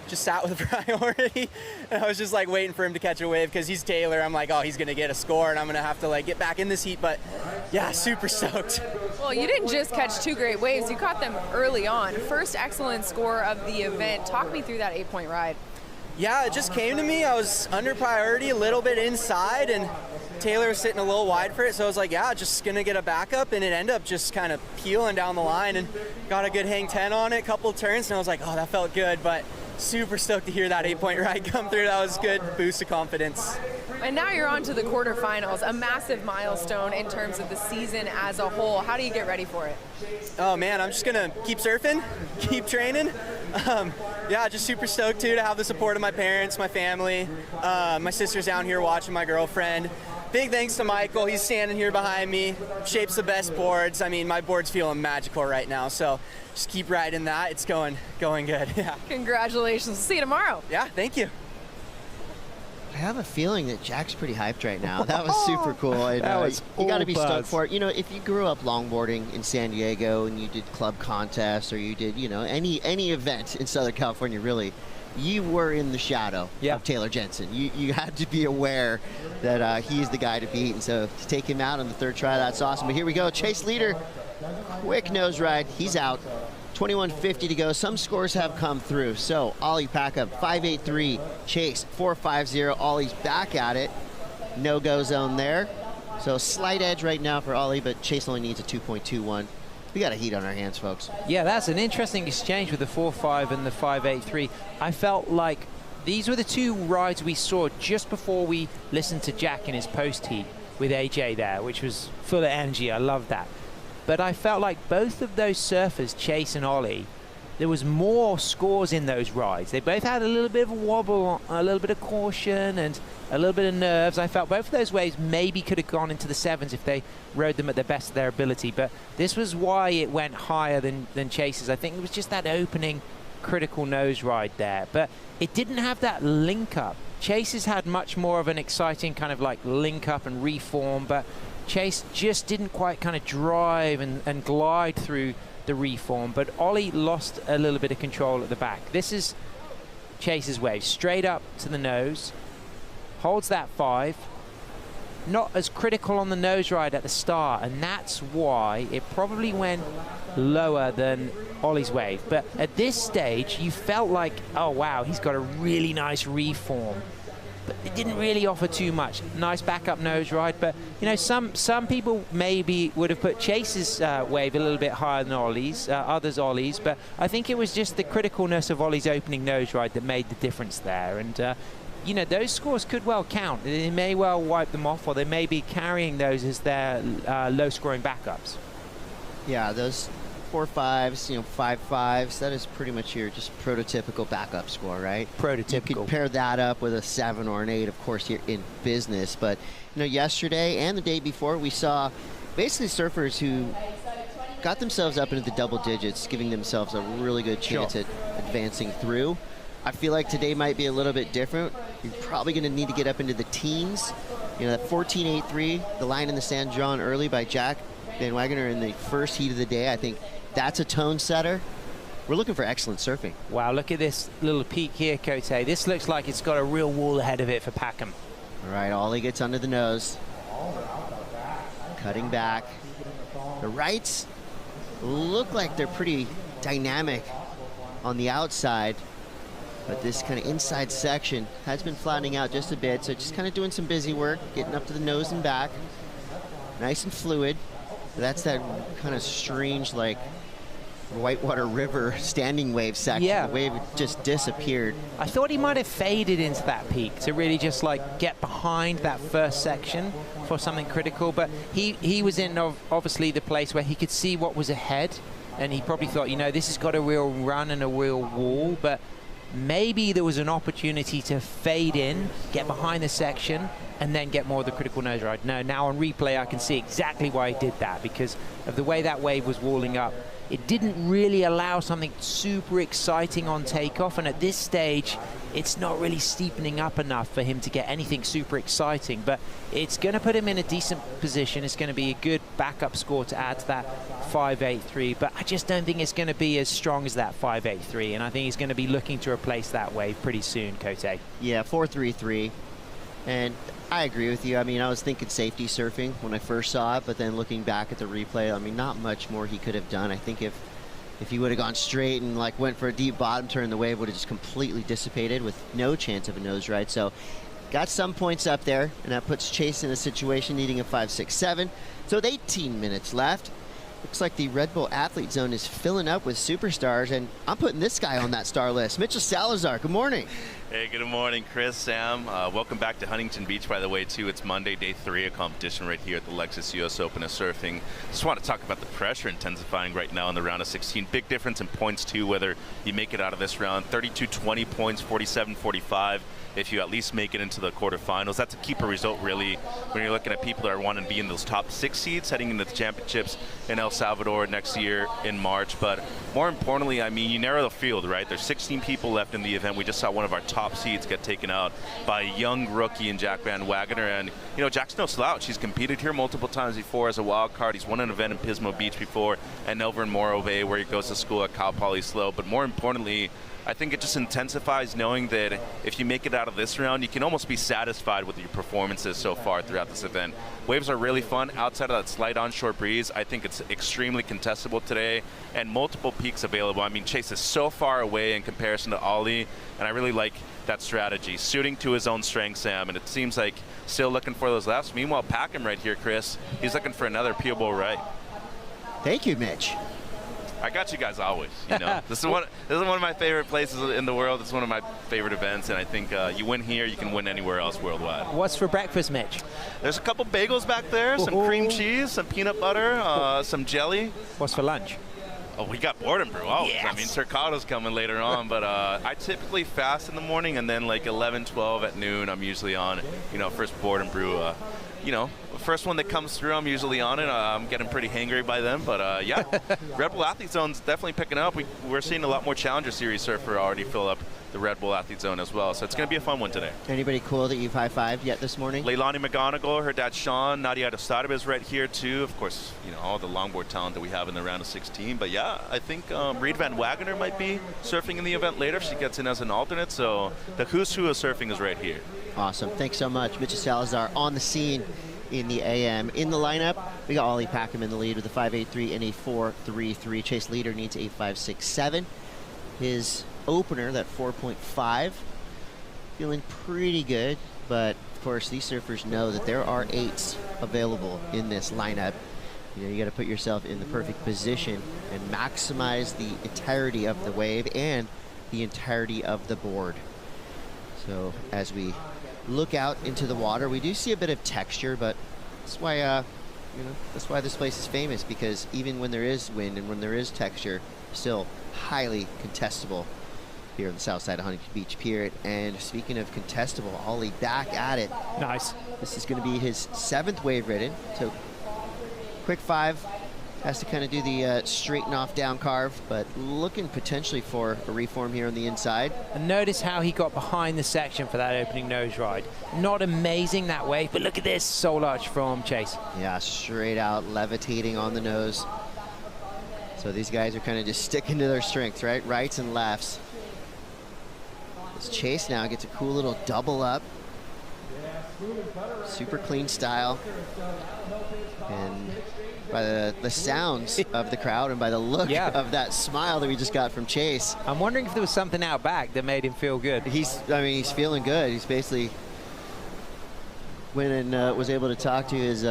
just sat with a priority. And I was just like waiting for him to catch a wave, because he's Taylor. I'm like, oh, he's gonna get a score, and I'm gonna have to like get back in this heat. But yeah, super stoked. Well, you didn't just catch 2 great waves, you caught them early on. First excellent score of the event. Talk me through that 8-point ride. Yeah, it just came to me. I was under priority, a little bit inside, and Taylor was sitting a little wide for it. So I was like, yeah, just gonna get a backup, and it ended up just kind of peeling down the line and got a good hang 10 on it, couple turns, and I was like, oh, that felt good. But super stoked to hear that 8-point ride come through. That was a good boost of confidence. And now you're on to the quarterfinals, a massive milestone in terms of the season as a whole. How do you get ready for it? Oh man, I'm just gonna keep surfing, keep training. Yeah, just super stoked too to have the support of my parents, my family. My sister's down here watching, my girlfriend. Big thanks to Michael, he's standing here behind me, shapes the best boards. I mean, my board's feeling magical right now, so just keep riding that. It's going good, yeah. Congratulations, see you tomorrow. Yeah, thank you. I have a feeling that Jack's pretty hyped right now. That was super cool. And, That was you got to be all stoked buzz. for it. You know, if you grew up longboarding in San Diego and you did club contests or you did, you know, any event in Southern California, really, you were in the shadow of Taylor Jensen. You had to be aware that he's the guy to beat. And so to take him out on the third try, that's awesome. But here we go. Chase leader, quick nose ride. He's out. 21:50 to go. Some scores have come through. So Ollie pack up 5.83, Chase 4.50. Ollie's back at it. No-go zone there. So slight edge right now for Ollie, but Chase only needs a 2.21. We got a heat on our hands, folks. Yeah, that's an interesting exchange with the 4.5 and the 5.83. I felt like these were the two rides we saw just before we listened to Jack in his post-heat with AJ there, which was full of energy. I love that. But I felt like both of those surfers, Chase and Ollie, there was more scores in those rides. They both had a little bit of a wobble, a little bit of caution, and a little bit of nerves. I felt both of those waves maybe could have gone into the 7s if they rode them at the best of their ability. But this was why it went higher than Chase's. I think it was just that opening critical nose ride there. But it didn't have that link up. Chase's had much more of an exciting kind of like link up and reform, but Chase just didn't quite kind of drive and glide through the reform, but Ollie lost a little bit of control at the back. This is Chase's wave, straight up to the nose, holds that 5, not as critical on the nose ride at the start, and that's why it probably went lower than Ollie's wave. But at this stage, you felt like, oh wow, he's got a really nice reform. But it didn't really offer too much. Nice backup nose ride, but you know, some people maybe would have put Chase's wave a little bit higher than Ollie's, others Ollie's, but I think it was just the criticalness of Ollie's opening nose ride that made the difference there. And you know, those scores could well count. They may well wipe them off, or they may be carrying those as their low-scoring backups. Yeah, those 4.5s, you know, 5.5s, that is pretty much your just prototypical backup score, right? Prototypical. You could pair that up with a 7 or an 8, of course, here in business. But, you know, yesterday and the day before, we saw basically surfers who got themselves up into the double digits, giving themselves a really good chance at advancing through. I feel like today might be a little bit different. You're probably going to need to get up into the teens. You know, that 14.83, the line in the sand drawn early by Jack Van Wagener in the first heat of the day, I think that's a tone setter. We're looking for excellent surfing. Wow, look at this little peak here, Cote. This looks like it's got a real wall ahead of it for Packham. All right, Ollie gets under the nose. Cutting back. The rights look like they're pretty dynamic on the outside, but this kind of inside section has been flattening out just a bit, so just kind of doing some busy work, getting up to the nose and back. Nice and fluid. That's that kind of strange, like, Whitewater River standing wave section. Yeah. The wave just disappeared. I thought he might have faded into that peak to really just like get behind that first section for something critical, but he was in obviously the place where he could see what was ahead, and he probably thought, you know, this has got a real run and a real wall, but maybe there was an opportunity to fade in, get behind the section, and then get more of the critical nose ride. No, now on replay I can see exactly why he did that, because of the way that wave was walling up. It didn't really allow something super exciting on takeoff, and at this stage it's not really steepening up enough for him to get anything super exciting, but it's going to put him in a decent position. It's going to be a good backup score to add to that 5.83, but I just don't think it's going to be as strong as that 5.83, and I think he's going to be looking to replace that wave pretty soon, Cote. Yeah, 4.33, and I agree with you. I mean, I was thinking safety surfing when I first saw it, but then looking back at the replay, I mean, not much more he could have done. I think if he would have gone straight and like went for a deep bottom turn, the wave would have just completely dissipated with no chance of a nose ride. So got some points up there, and that puts Chase in a situation needing a 5.67. So with 18 minutes left, looks like the Red Bull Athlete Zone is filling up with superstars, and I'm putting this guy on that star list. Mitchell Salazar, good morning. Hey, good morning, Chris, Sam. Welcome back to Huntington Beach, by the way, too. It's Monday, day 3 of competition right here at the Lexus US Open of Surfing. Just want to talk about the pressure intensifying right now in the round of 16. Big difference in points, too, whether you make it out of this round. 32-20 points, 47-45. If you at least make it into the quarterfinals, that's a keeper result, really, when you're looking at people that are wanting to be in those top 6 seeds heading into the championships in El Salvador next year in March. But more importantly, I mean, you narrow the field, right? There's 16 people left in the event. We just saw one of our top top seeds get taken out by a young rookie in Jack Van Wagoner. And, you know, Jack's no slouch. He's competed here multiple times before as a wild card. He's won an event in Pismo Beach before and over in Morro Bay, where he goes to school at Cal Poly Slow. But more importantly, I think it just intensifies knowing that if you make it out of this round, you can almost be satisfied with your performances so far throughout this event. Waves are really fun. Outside of that slight onshore breeze, I think it's extremely contestable today, and multiple peaks available. I mean, Chase is so far away in comparison to Ollie, and I really like that strategy. Suiting to his own strengths, Sam, and it seems like still looking for those lefts. Meanwhile, Packham right here, Chris, he's looking for another Peelable right. Thank you, Mitch. I got you guys always, you know. This is one of my favorite places in the world. It's one of my favorite events, and I think you win here, you can win anywhere else worldwide. What's for breakfast, Mitch? There's a couple bagels back there, some cream cheese, some peanut butter, some jelly. What's for lunch? Oh, we got board and brew. Oh, yes. I mean, Turcado's coming later on, but I typically fast in the morning, and then like 11, 12 at noon, I'm usually on, you know, first board and brew. You know, first one that comes through, I'm usually on it. I'm getting pretty hangry by then, but yeah, Red Bull Athlete Zone's definitely picking up. We're seeing a lot more Challenger Series surfer already fill up the Red Bull Athlete Zone as well, so it's going to be a fun one today. Anybody cool that you've high-fived yet this morning? Leilani McGonigal, her dad Sean, Nadia Dostadova is right here too. Of course, you know, all the longboard talent that we have in the round of 16. But yeah, I think Reed Van Wagoner might be surfing in the event later if she gets in as an alternate. So the who's who of surfing is right here. Awesome. Thanks so much. Mitch Salazar on the scene in the AM. In the lineup, we got Ollie Packham in the lead with a 5.83 and a 4.33. Chase Leader needs a 5.67. His opener, that 4.5, feeling pretty good, but of course these surfers know that there are 8s available in this lineup. You know, you got to put yourself in the perfect position and maximize the entirety of the wave and the entirety of the board. So as we look out into the water, we do see a bit of texture, but that's why you know, that's why this place is famous, because even when there is wind and when there is texture, still highly contestable here on the south side of Huntington Beach Pier. And speaking of contestable, Ollie back at it. Nice. This is going to be his 7th wave ridden, so quick 5. Has to kind of do the straighten off down carve, but looking potentially for a reform here on the inside. And notice how he got behind the section for that opening nose ride. Not amazing that way, but look at this soul arch from Chase. Yeah, straight out, levitating on the nose. So these guys are kind of just sticking to their strengths, right? Rights and lefts. This Chase now gets a cool little double up. Super clean style. And by the sounds of the crowd and by the look of that smile that we just got from Chase. I'm wondering if there was something out back that made him feel good. He's feeling good. He's basically went and was able to talk to his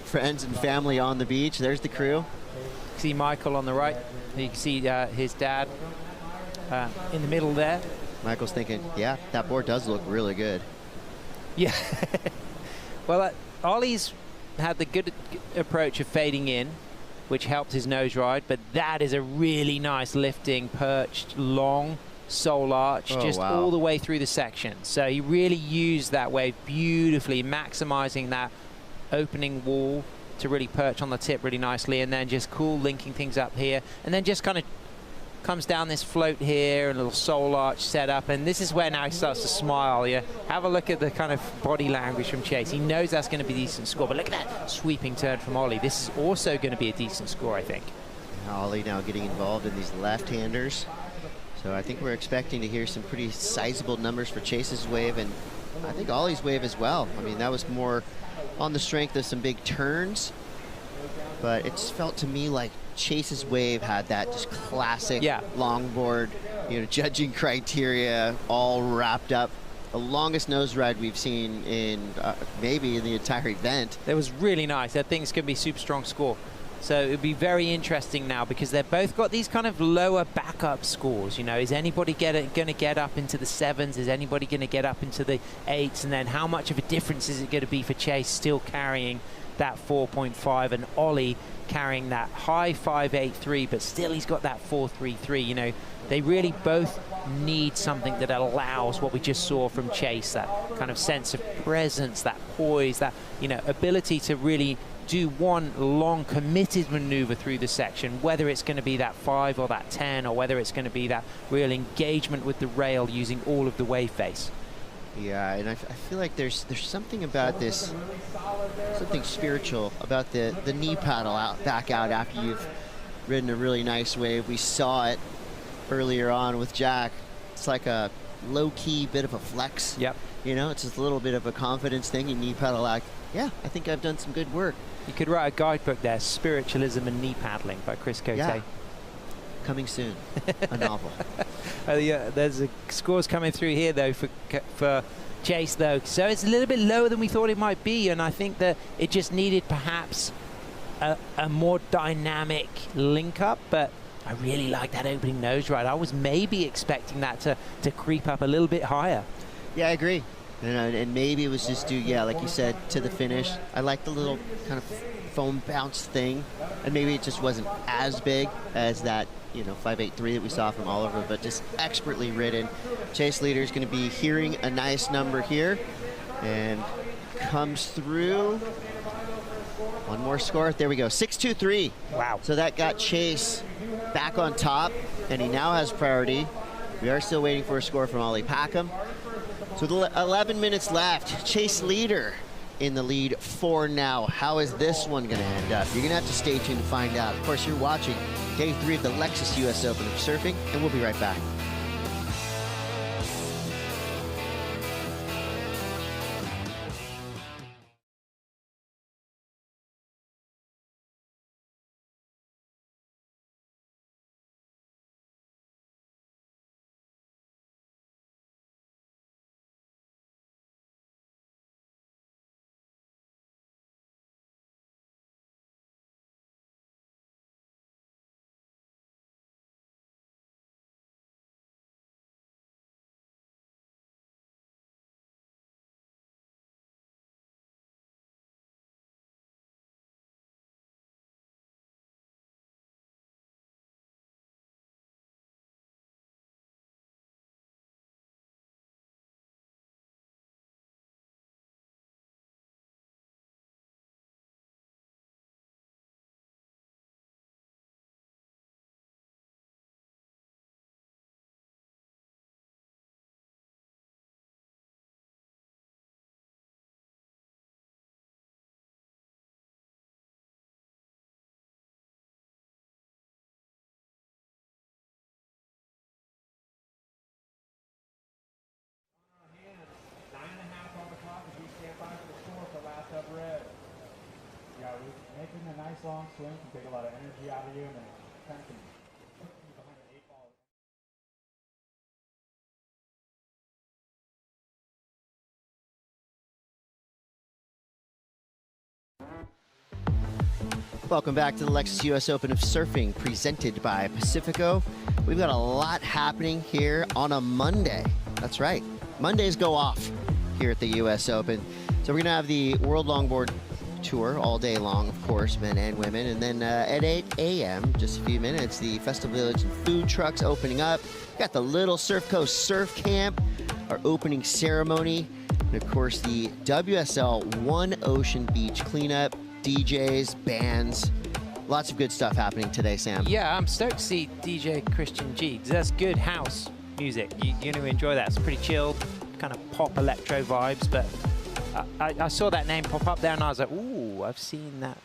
friends and family on the beach. There's the crew. See Michael on the right. You can see his dad in the middle there. Michael's thinking, yeah, that board does look really good. Yeah. Well, Ollie's had the good approach of fading in, which helped his nose ride, but that is a really nice lifting, perched, long soul arch, just all the way through the section. So he really used that wave beautifully, maximizing that opening wall to really perch on the tip really nicely, and then just cool linking things up here, and then just kind of comes down this float here, and a little soul arch set up, and this is where now he starts to smile. Yeah, have a look at the kind of body language from Chase. He knows that's going to be a decent score, but look at that sweeping turn from Ollie. This is also going to be a decent score, I think. Ollie now getting involved in these left-handers. So I think we're expecting to hear some pretty sizable numbers for Chase's wave, and I think Ollie's wave as well. I mean, that was more on the strength of some big turns, but it just felt to me like Chase's wave had that just classic longboard, you know, judging criteria all wrapped up. The longest nose ride we've seen in maybe in the entire event. That was really nice. I think it's going to be a super strong score. So it'll be very interesting now, because they've both got these kind of lower backup scores. You know, is anybody going to get up into the 7s? Is anybody going to get up into the 8s? And then how much of a difference is it going to be for Chase still carrying that 4.5 and Ollie carrying that high 5.83, but still he's got that 4.33. You know, they really both need something that allows what we just saw from Chase, that kind of sense of presence, that poise, that, you know, ability to really do one long committed maneuver through the section, whether it's going to be that 5 or that 10, or whether it's going to be that real engagement with the rail using all of the wave face. Yeah, and I feel like there's something about this, something spiritual about the knee paddle back out after you've ridden a really nice wave. We saw it earlier on with Jack. It's like a low-key bit of a flex. Yep. You know, it's just a little bit of a confidence thing. You knee paddle out. Yeah, I think I've done some good work. You could write a guidebook there, Spiritualism and Knee Paddling by Chris Cote. Yeah. Coming soon, a novel. Yeah, there's scores coming through here though for Chase though, so it's a little bit lower than we thought it might be, and I think that it just needed perhaps a more dynamic link up. But I really like that opening nose ride. I was maybe expecting that to creep up a little bit higher. Yeah, I agree. And maybe it was just due, yeah, like you said, to the finish. I like the little kind of foam bounce thing, and maybe it just wasn't as big as that, 583 that we saw from Oliver, but just expertly ridden. Chase leader is going to be hearing a nice number here, and comes through. One more score. There we go. 6.23. Wow. So that got Chase back on top, and he now has priority. We are still waiting for a score from Ollie Packham. So with 11 minutes left, Chase leader in the lead for now. How is this one going to end up? You're going to have to stay tuned to find out. Of course, you're watching Day 3 of the Lexus US Open of Surfing, and we'll be right back. Yeah, making a nice long swing can take a lot of energy out of you, and then kind of can put you behind an 8 ball. Welcome back to the Lexus US Open of Surfing, presented by Pacifico. We've got a lot happening here on a Monday. That's right. Mondays go off here at the US Open. So we're going to have the World Longboard Tour all day long, of course, men and women. And then at 8 a.m., just a few minutes, the Festival Village and food trucks opening up. Got the Little Surf Coast Surf Camp, our opening ceremony. And of course, the WSL One Ocean Beach cleanup, DJs, bands. Lots of good stuff happening today, Sam. Yeah, I'm stoked to see DJ Christian G. That's good house music. You're going to enjoy that. It's pretty chilled, kind of pop electro vibes, but I saw that name pop up there and I was like, ooh, I've seen that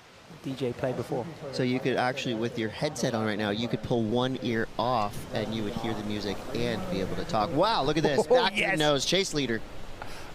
DJ play before. So you could actually, with your headset on right now, you could pull one ear off and you would hear the music and be able to talk. Wow, look at this. Back to the nose, Chase leader.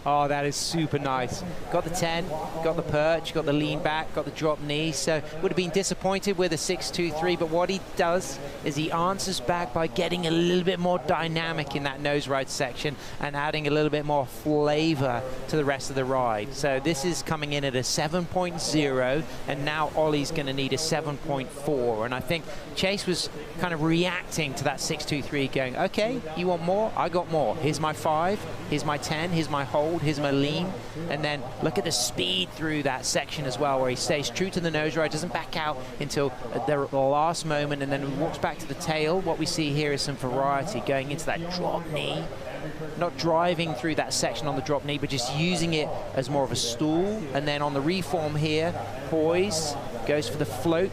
Oh, that is super nice. Got the 10, got the perch, got the lean back, got the drop knee. So would have been disappointed with a 6.23, but what he does is he answers back by getting a little bit more dynamic in that nose ride section and adding a little bit more flavor to the rest of the ride. So this is coming in at a 7.0, and now Ollie's going to need a 7.4. And I think Chase was kind of reacting to that 6.23, going, okay, you want more? I got more. Here's my 5, here's my 10, here's my hold, here's my lean, and then look at the speed through that section as well, where he stays true to the nose ride, doesn't back out until the last moment, and then walks back to the tail. What we see here is some variety going into that drop knee, not driving through that section on the drop knee, but just using it as more of a stool. And then on the reform here, poise, goes for the float.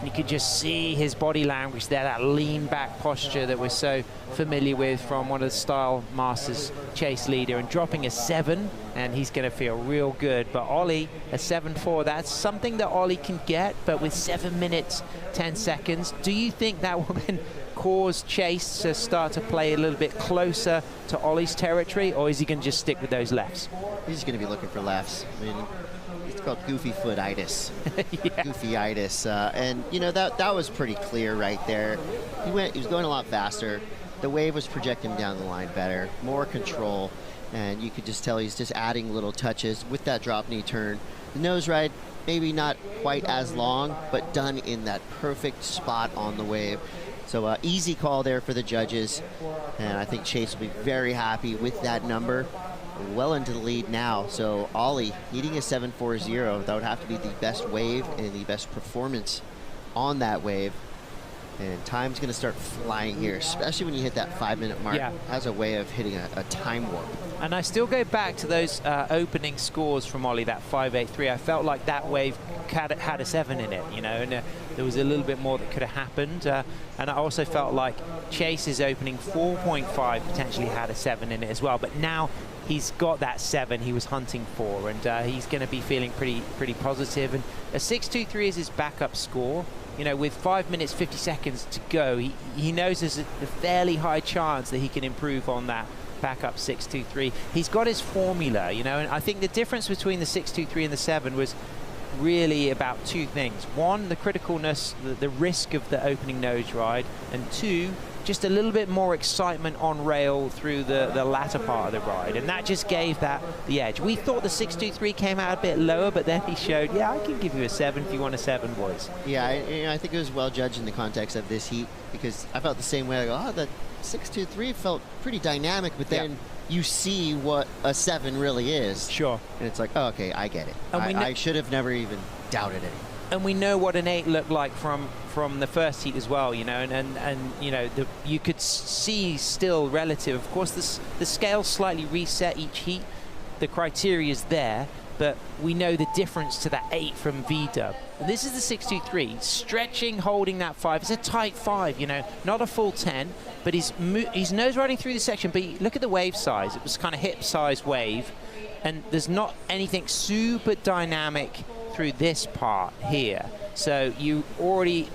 You could just see his body language there, that lean back posture that we're so familiar with from one of the Style Masters chase leader, and dropping a 7, and he's going to feel real good. But Ollie, a 7.4, that's something that Ollie can get, but with 7 minutes, 10 seconds, do you think that will then cause Chase to start to play a little bit closer to Ollie's territory, or is he going to just stick with those lefts? He's going to be looking for lefts. I mean, it's called goofy foot-itis. Yeah. Goofy-itis. And, you know, that was pretty clear right there. He was going a lot faster. The wave was projecting down the line better, more control, and you could just tell he's just adding little touches with that drop knee turn. The nose ride, maybe not quite as long, but done in that perfect spot on the wave. So easy call there for the judges, and I think Chase will be very happy with that number. Well into the lead now, so Ollie needing a 7.40. That would have to be the best wave and the best performance on that wave. And time's going to start flying here, especially when you hit that 5-minute mark. Yeah. Has a way of hitting a time warp. And I still go back to those opening scores from Ollie, that 5.83. I felt like that wave had a 7 in it, you know, and there was a little bit more that could have happened. And I also felt like Chase's opening 4.5 potentially had a 7 in it as well. But now he's got that 7 he was hunting for, and he's going to be feeling pretty positive. And a 6.23 is his backup score. You know, with 5 minutes 50 seconds to go, he knows there's a fairly high chance that he can improve on that backup 6.23. He's got his formula, you know, and I think the difference between the 6.23 and the 7 was really about 2 things. 1, the criticalness, the risk of the opening nose ride, and 2, just a little bit more excitement on rail through the latter part of the ride, and that just gave that the edge. We thought the 6.23 came out a bit lower, but then he showed, yeah, I can give you a 7 if you want a 7, boys. Yeah, I think it was well judged in the context of this heat, because I felt the same way. I go, oh, the 6.23 felt pretty dynamic, but then you see what a 7 really is. Sure. And it's like, oh, okay, I get it. And I should have never even doubted it. And we know what an 8 looked like from the first heat as well, you know, and you know, you could see still relative. Of course, the scale slightly reset each heat. The criteria is there, but we know the difference to that 8 from V-dub. This is the 6.23, stretching, holding that 5. It's a tight 5, you know, not a full 10, but he's nose riding through the section. But look at the wave size. It was kind of hip-sized wave, and there's not anything super dynamic through this part here. So you already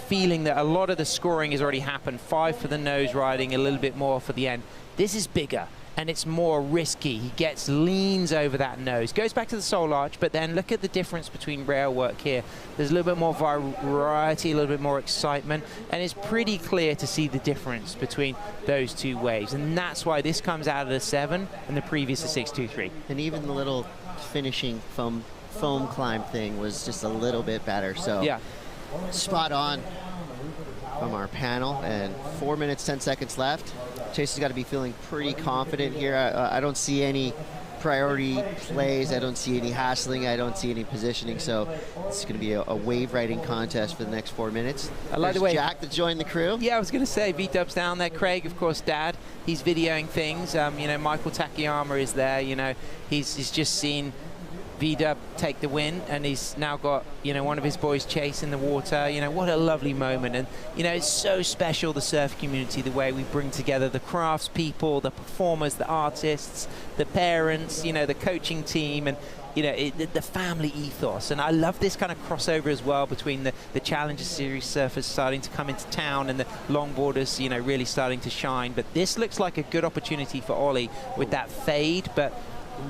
feeling that a lot of the scoring has already happened. 5 for the nose riding, a little bit more for the end. This is bigger and it's more risky. He leans over that nose, goes back to the sole arch, but then look at the difference between rail work here. There's a little bit more variety, a little bit more excitement, and it's pretty clear to see the difference between those 2 waves. And that's why this comes out of the 7 and the previous a 6.23. And even the little finishing foam climb thing was just a little bit better. So yeah, spot on from our panel, and 4 minutes 10 seconds left. Chase has got to be feeling pretty confident here. I don't see any priority plays, I don't see any hassling, I don't see any positioning, so it's going to be a wave riding contest for the next 4 minutes. I like the way Jack that joined the crew. Yeah, I was going to say V-dub's down there. Craig, of course, Dad, he's videoing things. You know, Michael Takayama is there. You know, he's just seen V-dub take the win, and he's now got, you know, one of his boys Chase in the water. You know, what a lovely moment. And, you know, it's so special, the surf community, the way we bring together the crafts people, the performers, the artists, the parents, you know, the coaching team, and, you know, the family ethos. And I love this kind of crossover as well between the Challenger Series surfers starting to come into town and the longboarders, you know, really starting to shine. But this looks like a good opportunity for Ollie with that fade, but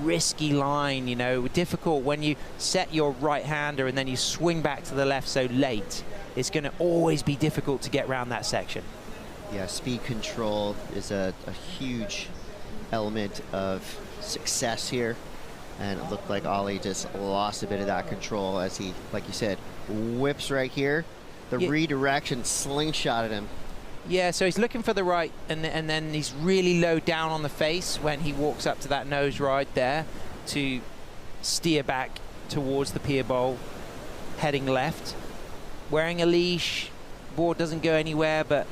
risky line, you know, difficult when you set your right-hander and then you swing back to the left so late. It's going to always be difficult to get around that section. Yeah, speed control is a huge element of success here, and it looked like Ollie just lost a bit of that control as he, like you said, whips right here. The redirection slingshotted him. Yeah, so he's looking for the right, and then he's really low down on the face when he walks up to that nose ride there to steer back towards the pier bowl, heading left. Wearing a leash, board doesn't go anywhere, but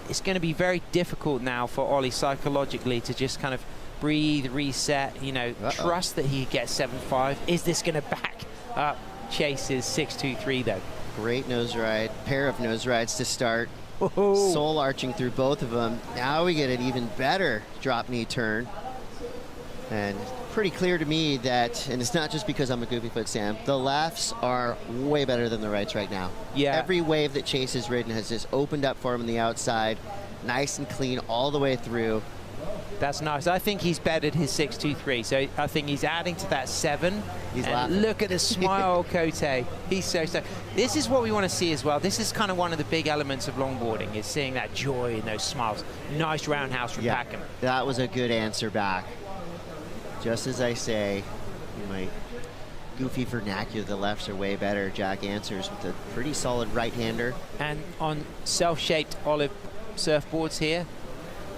it's going to be very difficult now for Ollie psychologically to just kind of breathe, reset, you know, trust that he gets 7.5. Is this going to back up Chase's 6.23 though? Great nose ride, pair of nose rides to start. Soul arching through both of them. Now we get an even better drop knee turn. And pretty clear to me that, and it's not just because I'm a goofy foot, Sam, the lefts are way better than the rights right now. Yeah. Every wave that Chase has ridden has just opened up for him on the outside, nice and clean all the way through. That's nice. I think he's bettered his 6.23, so I think he's adding to that 7. He's and laughing. Look at the smile, Cote. He's so. This is what we want to see as well. This is kind of one of the big elements of longboarding, is seeing that joy in those smiles. Nice roundhouse from Packham. That was a good answer back. Just as I say, in my goofy vernacular, the lefts are way better. Jack answers with a pretty solid right-hander. And on self-shaped olive surfboards here.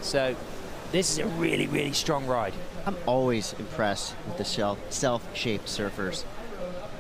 So this is a really, really strong ride. I'm always impressed with the self-shaped surfers.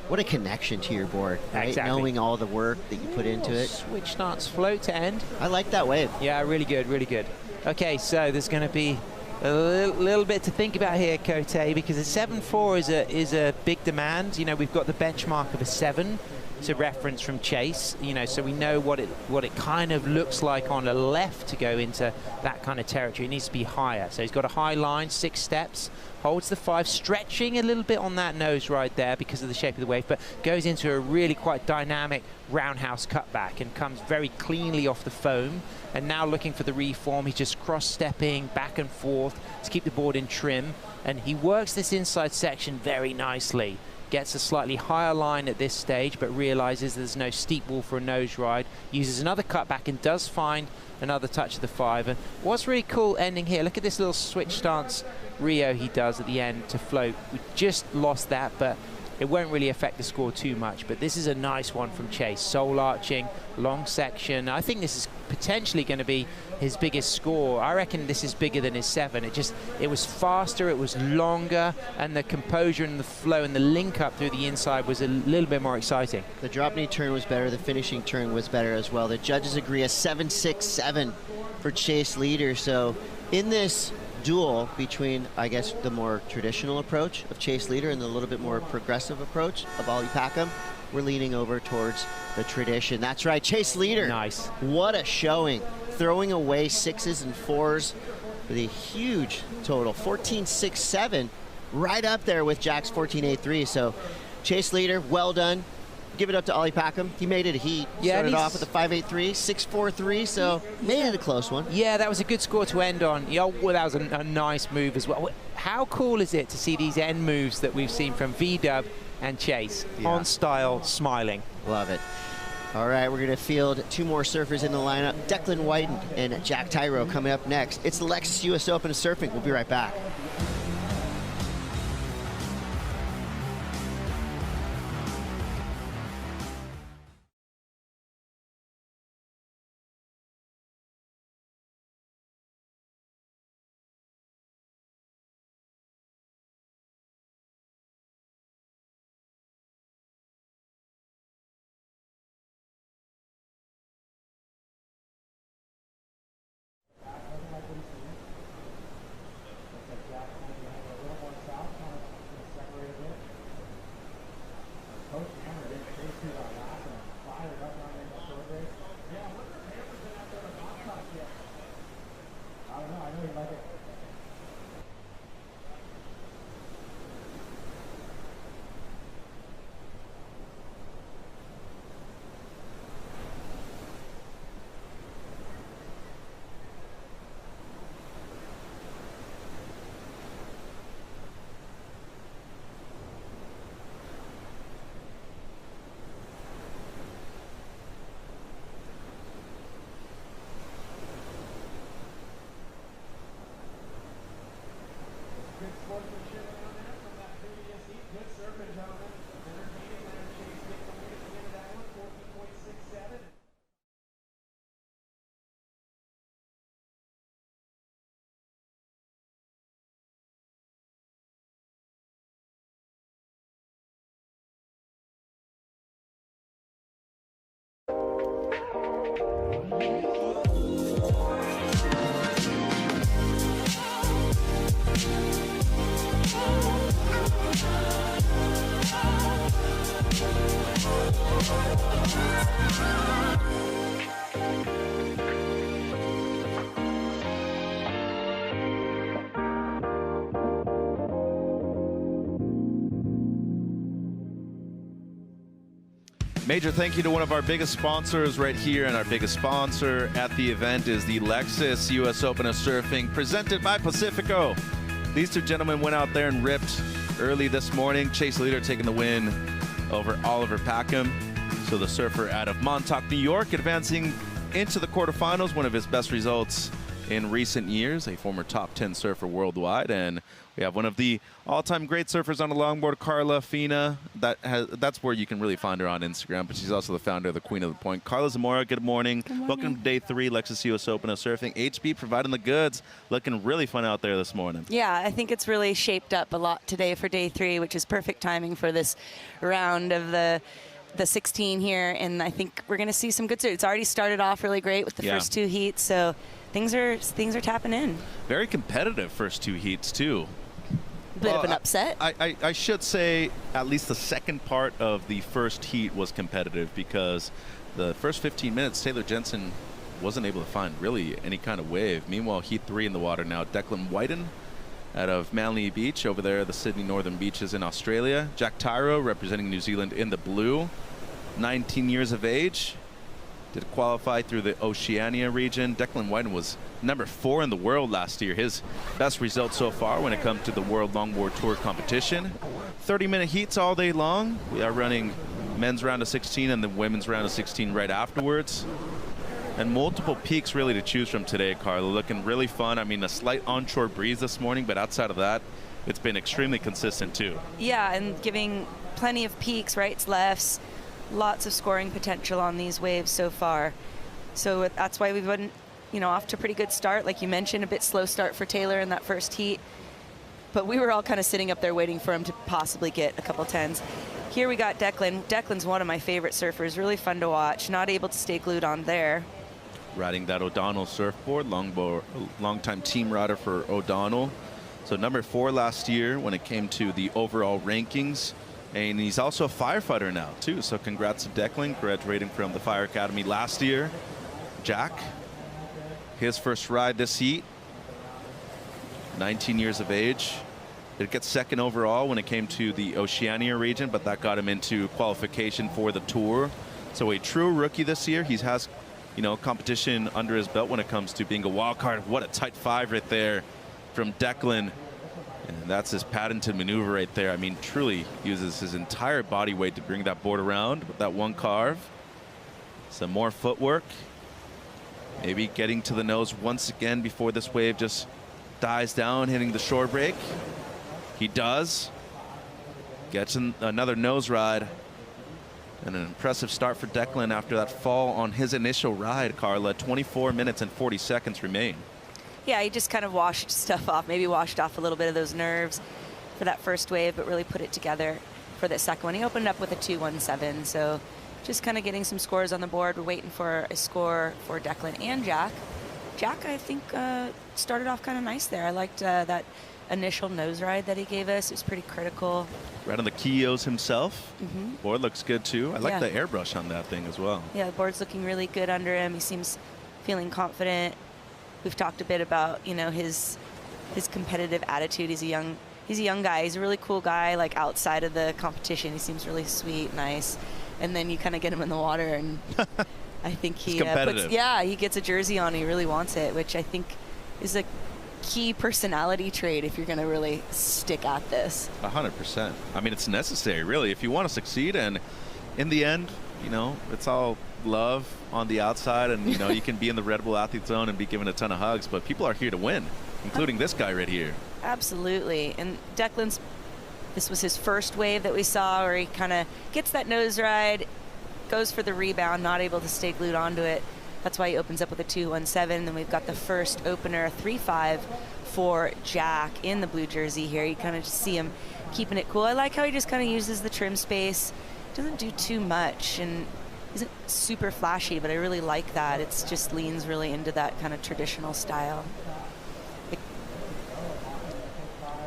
What a connection to your board, right? Exactly. Knowing all the work that you put into it. Switch stance float to end. I like that wave. Yeah, really good, really good. Okay, so there's going to be a little bit to think about here, Cote, because a 7.4 is a big demand. You know, we've got the benchmark of a 7 to reference from Chase, you know, so we know what it kind of looks like on the left to go into that kind of territory. It needs to be higher. So he's got a high line, 6 steps, holds the 5, stretching a little bit on that nose right there because of the shape of the wave, but goes into a really quite dynamic roundhouse cutback and comes very cleanly off the foam. And now looking for the reform, he's just cross-stepping back and forth to keep the board in trim. And he works this inside section very nicely. Gets a slightly higher line at this stage, but realizes there's no steep wall for a nose ride. Uses another cutback and does find another touch of the 5. And what's really cool ending here, look at this little switch stance Rio he does at the end to float. We just lost that, but it won't really affect the score too much. But this is a nice one from Chase. Soul arching, long section. I think this is potentially going to be his biggest score. I reckon this is bigger than his 7. It was faster, it was longer, and the composure and the flow and the link up through the inside was a little bit more exciting. The drop knee turn was better, the finishing turn was better as well. The judges agree a 7.67 for Chase leader. So in this duel between, I guess, the more traditional approach of Chase leader and the little bit more progressive approach of Ollie Packham, we're leaning over towards the tradition. That's right, Chase leader. Nice. What a showing. Throwing away 6s and 4s with a huge total, 14.67, right up there with Jack's 14.83. So Chase leader, well done. Give it up to Ollie Packham. He made it a heat. Yeah, started off with a 5.83, 6.43, so made it a close one. Yeah, that was a good score to end on. Yeah, well, that was a nice move as well. How cool is it to see these end moves that we've seen from V-Dub and Chase on style, smiling? Love it. All right, we're going to field 2 more surfers in the lineup. Declan Whiten and Jack Tyro coming up next. It's the Lexus US Open of Surfing. We'll be right back. Major thank you to one of our biggest sponsors right here, and our biggest sponsor at the event is the Lexus US Open of Surfing, presented by Pacifico. These two gentlemen went out there and ripped early this morning. Chase Leader taking the win over Oliver Packham. So the surfer out of Montauk, New York, advancing into the quarterfinals, one of his best results in recent years, a former top 10 surfer worldwide. And we have one of the all-time great surfers on the longboard, Carla Fina. That's where you can really find her on Instagram, but she's also the founder of the Queen of the Point. Carla Zamora, good morning. Good morning. Welcome to day 3, Lexus US Open of Surfing. HB providing the goods. Looking really fun out there this morning. Yeah, I think it's really shaped up a lot today for day 3, which is perfect timing for this round of the 16 here, and I think we're going to see some good surf. It's already started off really great with the first 2 heats, so things are tapping in. Very competitive first 2 heats too. Bit of an upset. I should say at least the second part of the first heat was competitive, because the first 15 minutes Taylor Jensen wasn't able to find really any kind of wave. Meanwhile, heat 3 in the water now. Declan Whiten out of Manly Beach over there, the Sydney Northern Beaches in Australia. Jack Tyro representing New Zealand in the blue, 19 years of age. Did qualify through the Oceania region. Declan Whiten was number 4 in the world last year. His best result so far when it comes to the World Longboard Tour competition. 30-minute heats all day long. We are running men's round of 16 and the women's round of 16 right afterwards. And multiple peaks really to choose from today, Carla. Looking really fun. I mean, a slight onshore breeze this morning, but outside of that, it's been extremely consistent too. Yeah, and giving plenty of peaks, rights, lefts, lots of scoring potential on these waves so far. So that's why we've been, off to a pretty good start. Like you mentioned, a bit slow start for Taylor in that first heat. But we were all kind of sitting up there waiting for him to possibly get a couple 10s. Here we got Declan. Declan's one of my favorite surfers, really fun to watch. Not able to stay glued on there. Riding that O'Donnell surfboard, longtime team rider for O'Donnell. So number 4 last year when it came to the overall rankings. And he's also a firefighter now, too. So congrats to Declan, graduating from the Fire Academy last year. Jack, his first ride this heat, 19 years of age. Did get second overall when it came to the Oceania region, but that got him into qualification for the tour. So a true rookie this year. He has, competition under his belt when it comes to being a wild card. What a tight 5 right there from Declan. And that's his patented maneuver right there. I mean, truly uses his entire body weight to bring that board around with that one carve. Some more footwork. Maybe getting to the nose once again before this wave just dies down, hitting the shore break. He does. Gets in another nose ride. And an impressive start for Declan after that fall on his initial ride, Carla. 24 minutes and 40 seconds remain. Yeah, he just kind of washed stuff off, maybe washed off a little bit of those nerves for that first wave, but really put it together for the second one. He opened up with a 2.17, so just kind of getting some scores on the board. We're waiting for a score for Declan and Jack. Jack, I think, started off kind of nice there. I liked that initial nose ride that he gave us. It was pretty critical. Right on the Keos himself. Board looks good, too. I like the airbrush on that thing as well. Yeah, the board's looking really good under him. He seems feeling confident. We've talked a bit about, his competitive attitude. He's a young guy. He's a really cool guy. Like outside of the competition, he seems really sweet, nice. And then you kind of get him in the water, and I think he he gets a jersey on. He really wants it, which I think is a key personality trait if you're going to really stick at this. 100%. I mean, it's necessary, really, if you want to succeed. And in the end, it's all love on the outside, and you can be in the Red Bull Athlete Zone and be given a ton of hugs, but people are here to win, including this guy right here. Absolutely. And this was his first wave that we saw where he kind of gets that nose ride, goes for the rebound, not able to stay glued onto it. That's why he opens up with a 2.17. Then we've got the first opener, a 3.5 for Jack in the blue jersey here. You kind of just see him keeping it cool. I like how he just kind of uses the trim space, doesn't do too much, and isn't super flashy, but I really like that. It's just leans really into that kind of traditional style.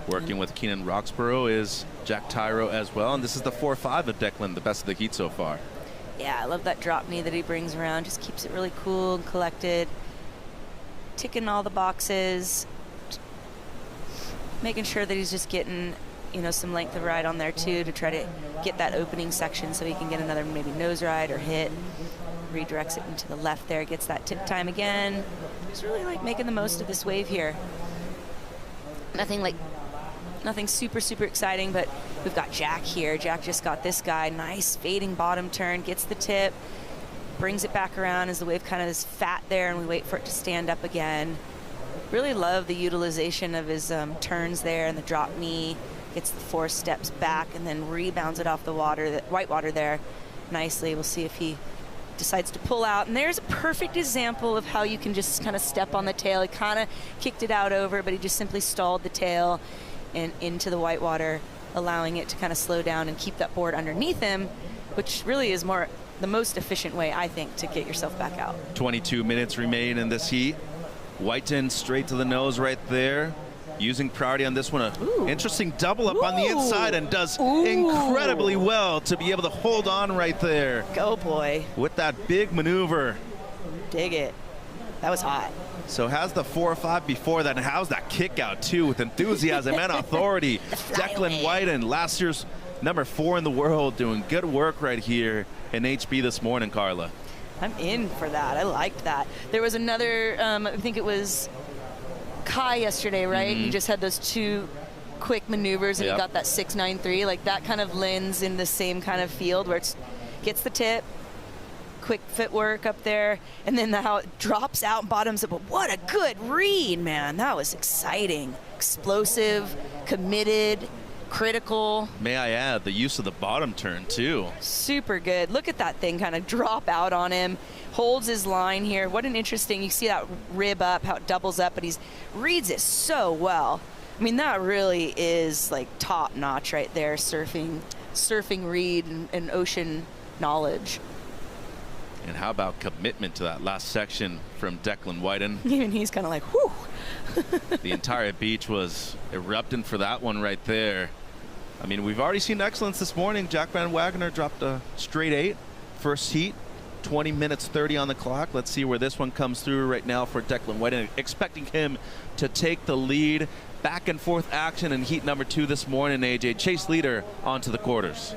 Working with Keenan Roxborough is Jack Tyro as well, and this is the 4.5 of Declan, the best of the heat so far. Yeah, I love that drop knee that he brings around. Just keeps it really cool and collected. Ticking all the boxes. Making sure that he's just getting, some length of ride on there too to try to get that opening section so he can get another maybe nose ride or hit. Redirects it into the left there, gets that tip time again. Just really like making the most of this wave here. Nothing super, super exciting, but we've got Jack here. Jack just got this guy. Nice fading bottom turn, gets the tip, brings it back around as the wave kind of is fat there, and we wait for it to stand up again. Really love the utilization of his turns there and the drop knee. Gets the 4 steps back and then rebounds it off the water, white water there nicely. We'll see if he decides to pull out. And there's a perfect example of how you can just kind of step on the tail. He kind of kicked it out over, but he just simply stalled the tail and into the white water, allowing it to kind of slow down and keep that board underneath him, which really is the most efficient way, I think, to get yourself back out. 22 minutes remain in this heat. Whiten straight to the nose right there. Using priority on this one. Interesting double up on the inside, and does incredibly well to be able to hold on right there. Go, boy. With that big maneuver. Dig it. That was hot. So has the 4.5 before that, and how's that kick out too with enthusiasm and authority. Declan Whiten, last year's number 4 in the world, doing good work right here in HB this morning, Carla. I'm in for that. I liked that. There was another, I think it was Kai yesterday, right? He just had those 2 quick maneuvers and he got that 6.93. Like that kind of lends in the same kind of field where it gets the tip, quick footwork up there, and then how it drops out and bottoms up. But what a good read, man. That was exciting. Explosive, committed, critical. May I add, the use of the bottom turn too. Super good. Look at that thing kind of drop out on him. Holds his line here. What an interesting, you see that rib up, how it doubles up, but he reads it so well. I mean, that really is like top notch right there, surfing read and ocean knowledge. And how about commitment to that last section from Declan Whiten? Even he's kind of like, whew. The entire beach was erupting for that one right there. I mean, we've already seen excellence this morning. Jack Van Wagner dropped a straight 8, first heat, 20 minutes 30 on the clock. Let's see where this one comes through right now for Declan Whiten. Expecting him to take the lead. Back and forth action in heat number 2 this morning, AJ. Chase leader onto the quarters.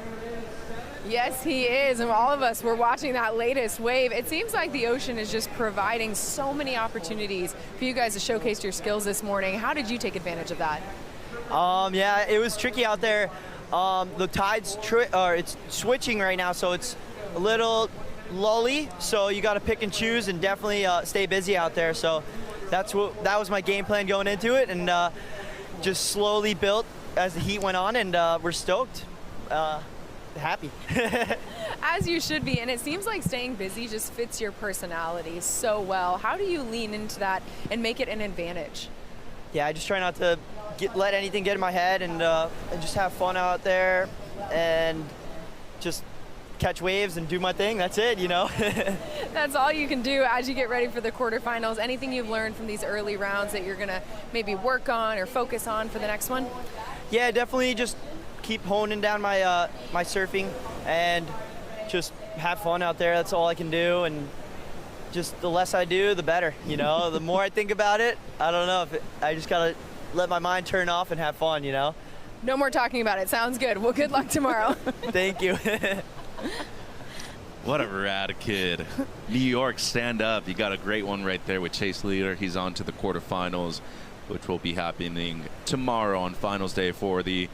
Yes, he is. And all of us, we're watching that latest wave. It seems like the ocean is just providing so many opportunities for you guys to showcase your skills this morning. How did you take advantage of that? Yeah, it was tricky out there. The tide's it's switching right now, so it's a little lully. So you got to pick and choose and definitely stay busy out there. So that was my game plan going into it, and just slowly built as the heat went on, and we're stoked. Happy. As you should be, and it seems like staying busy just fits your personality so well. How do you lean into that and make it an advantage? Yeah, I just try not to let anything get in my head, and just have fun out there and just catch waves and do my thing. That's it, That's all you can do as you get ready for the quarterfinals. Anything you've learned from these early rounds that you're gonna maybe work on or focus on for the next one? Yeah, definitely just keep honing down my my surfing and just have fun out there. That's all I can do, and just the less I do, the better. The more I think about it, I don't know, I just gotta let my mind turn off and have fun. No more talking about it. Sounds good. Well, good luck tomorrow. Thank you. What a rad kid. New York, stand up. You got a great one right there with Chase Leader. He's on to the quarterfinals, which will be happening tomorrow on finals day for the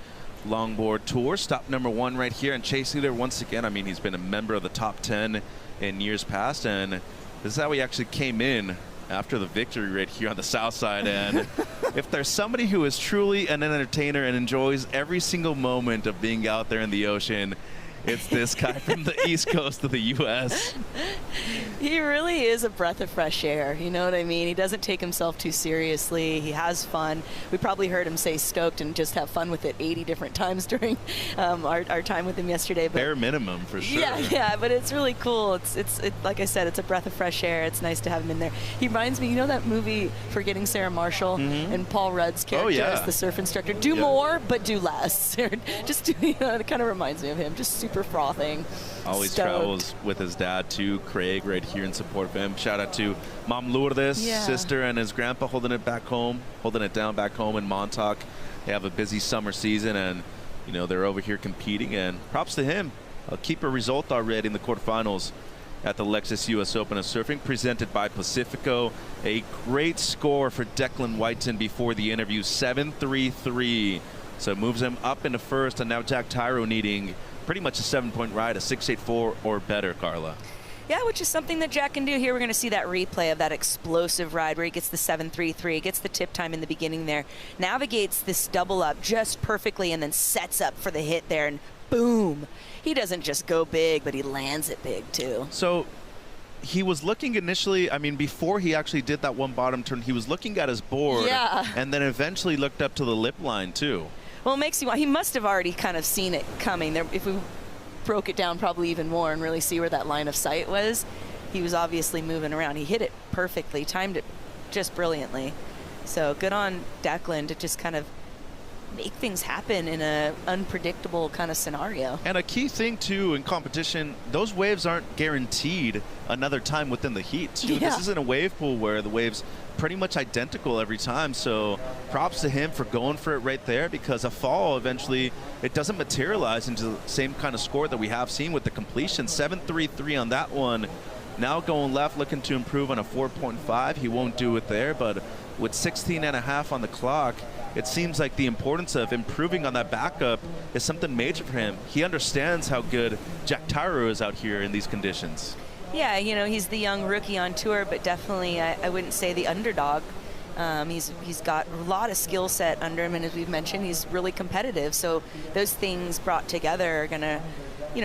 Longboard Tour. Stop number 1 right here. And Chase Leader, once again, I mean, he's been a member of the top 10 in years past, and this is how he actually came in after the victory right here on the south side. And if there's somebody who is truly an entertainer and enjoys every single moment of being out there in the ocean, it's this guy from the east coast of the U.S. He really is a breath of fresh air. You know what I mean? He doesn't take himself too seriously. He has fun. We probably heard him say stoked and just have fun with it 80 different times during our time with him yesterday. But bare minimum for sure. Yeah, but it's really cool. It's like I said, it's a breath of fresh air. It's nice to have him in there. He reminds me, you know that movie Forgetting Sarah Marshall and Paul Rudd's character as the surf instructor? Do more, but do less. Just do, it kind of reminds me of him. Just super frothing. Always stoked. Travels with his dad too, Craig, right here in support of him. Shout out to Mom Lourdes, sister, and his grandpa holding it down back home in Montauk. They have a busy summer season, and they're over here competing, and props to him. A keeper result already in the quarterfinals at the Lexus US Open of Surfing, presented by Pacifico. A great score for Declan Whiten before the interview, 7.33. So moves him up into first, and now Jack Tyro needing pretty much a 7-point ride, a 6.84 or better, Carla. Yeah, which is something that Jack can do. Here we're going to see that replay of that explosive ride where he gets the 7.33, gets the tip time in the beginning there, navigates this double up just perfectly, and then sets up for the hit there, and boom. He doesn't just go big, but he lands it big too. So he was looking initially, before he actually did that one bottom turn, he was looking at his board and then eventually looked up to the lip line too. Well, it makes you want, he must have already kind of seen it coming. There, if we broke it down probably even more and really see where that line of sight was, he was obviously moving around. He hit it perfectly, timed it just brilliantly. So good on Declan to just kind of make things happen in a unpredictable kind of scenario. And a key thing too in competition, those waves aren't guaranteed another time within the heat too. This isn't a wave pool where the waves pretty much identical every time, so props to him for going for it right there, because a fall eventually it doesn't materialize into the same kind of score that we have seen with the completion. 7.33 on that one. Now going left, looking to improve on a 4.5. He won't do it there, but with 16.5 on the clock, it seems like the importance of improving on that backup is something major for him. He understands how good Jack Tyro is out here in these conditions. Yeah, he's the young rookie on tour, but definitely I wouldn't say the underdog. He's got a lot of skill set under him, and as we've mentioned, he's really competitive. So those things brought together are going to,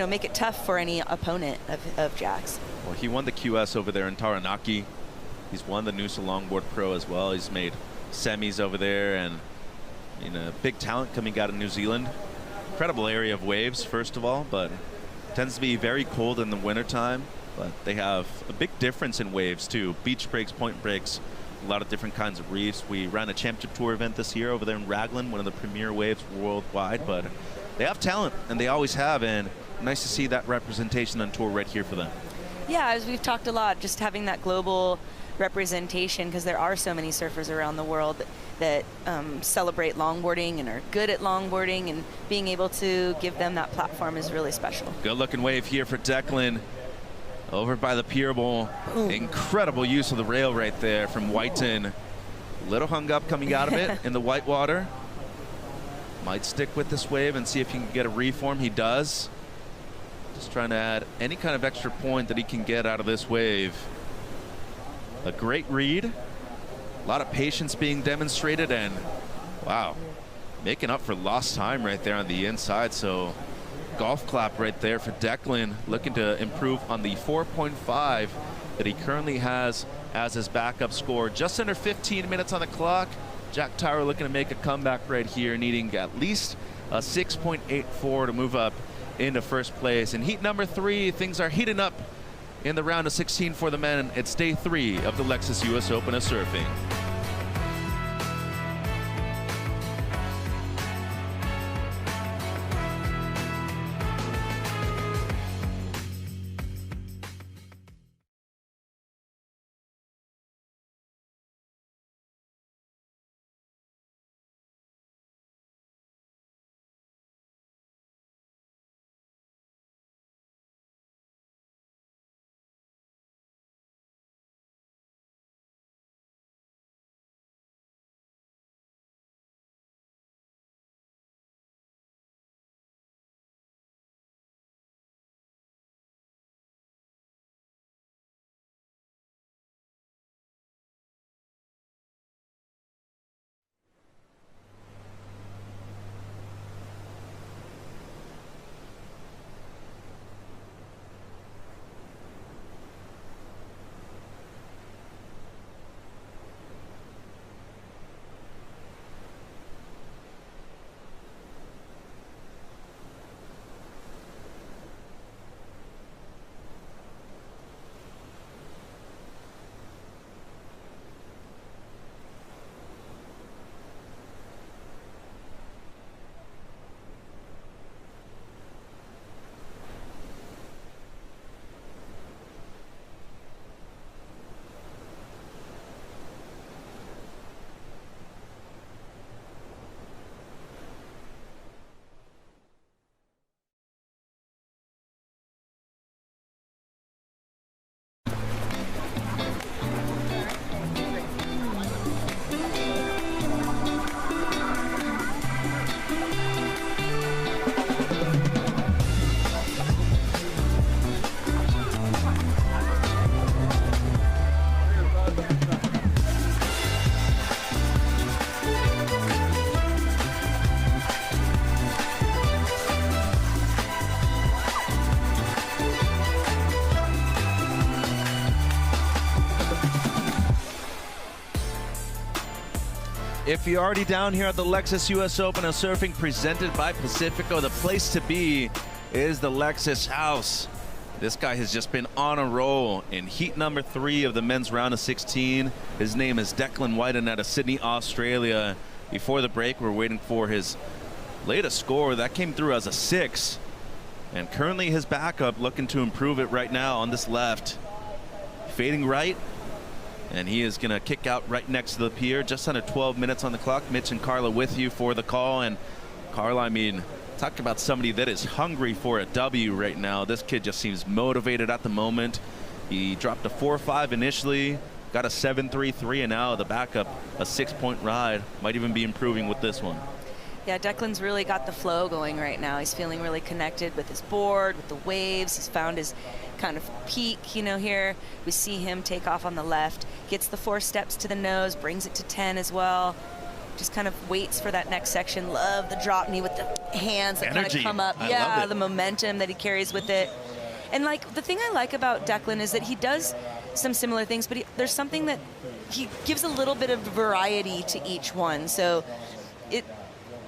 make it tough for any opponent of Jack's. Well, he won the QS over there in Taranaki. He's won the Noosa Longboard Pro as well. He's made semis over there, and big talent coming out of New Zealand. Incredible area of waves, first of all, but tends to be very cold in the wintertime. But they have a big difference in waves too. Beach breaks, point breaks, a lot of different kinds of reefs. We ran a championship tour event this year over there in Raglan, one of the premier waves worldwide. But they have talent, and they always have, and nice to see that representation on tour right here for them. Yeah, as we've talked a lot, just having that global representation, because there are so many surfers around the world that celebrate longboarding and are good at longboarding, and being able to give them that platform is really special. Good looking wave here for Declan over by the pier bowl. Incredible use of the rail right there from Whiten. Little hung up coming out of it in the white water. Might stick with this wave and see if he can get a reform. He does. Just trying to add any kind of extra point that he can get out of this wave. A great read. A lot of patience being demonstrated, and wow, making up for lost time right there on the inside. So golf clap right there for Declan, looking to improve on the 4.5 that he currently has as his backup score. Just under 15 minutes on the clock. Jack Tyro looking to make a comeback right here, needing at least a 6.84 to move up into first place. In heat number 3, things are heating up in the round of 16 for the men. It's day 3 of the Lexus US Open of Surfing. If you're already down here at the Lexus US Open of Surfing presented by Pacifico, the place to be is the Lexus house. This guy has just been on a roll in heat number 3 of the men's round of 16. His name is Declan Whiten out of Sydney, Australia. Before the break, we're waiting for his latest score. That came through as a 6. And currently his backup looking to improve it right now on this left. Fading right. And he is going to kick out right next to the pier. Just under 12 minutes on the clock. Mitch and Carla with you for the call. And Carla, I mean, talk about somebody that is hungry for a W right now. This kid just seems motivated at the moment. He dropped a 4.5 initially, got a 7.33, and now the backup, a 6-point ride. Might even be improving with this one. Yeah, Declan's really got the flow going right now. He's feeling really connected with his board, with the waves. He's found his kind of peak, you know, here. We see him take off on the left, gets the 4 steps to the nose, brings it to 10 as well. Just kind of waits for that next section. Love the drop knee with the hands that kind of come up. Yeah, the momentum that he carries with it. And like the thing I like about Declan is that he does some similar things, but there's something that he gives a little bit of variety to each one. So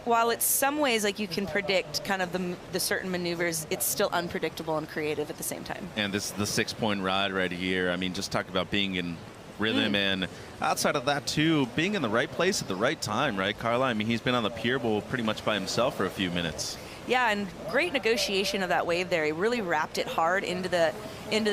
while it's some ways like you can predict kind of the certain maneuvers, it's still unpredictable and creative at the same time. And this is the 6-point ride right here. I mean, just talk about being in rhythm, and outside of that too, being in the right place at the right time, right, Carla? I mean, he's been on the pier bowl pretty much by himself for a few minutes. Yeah, and great negotiation of that wave there. He really wrapped it hard into the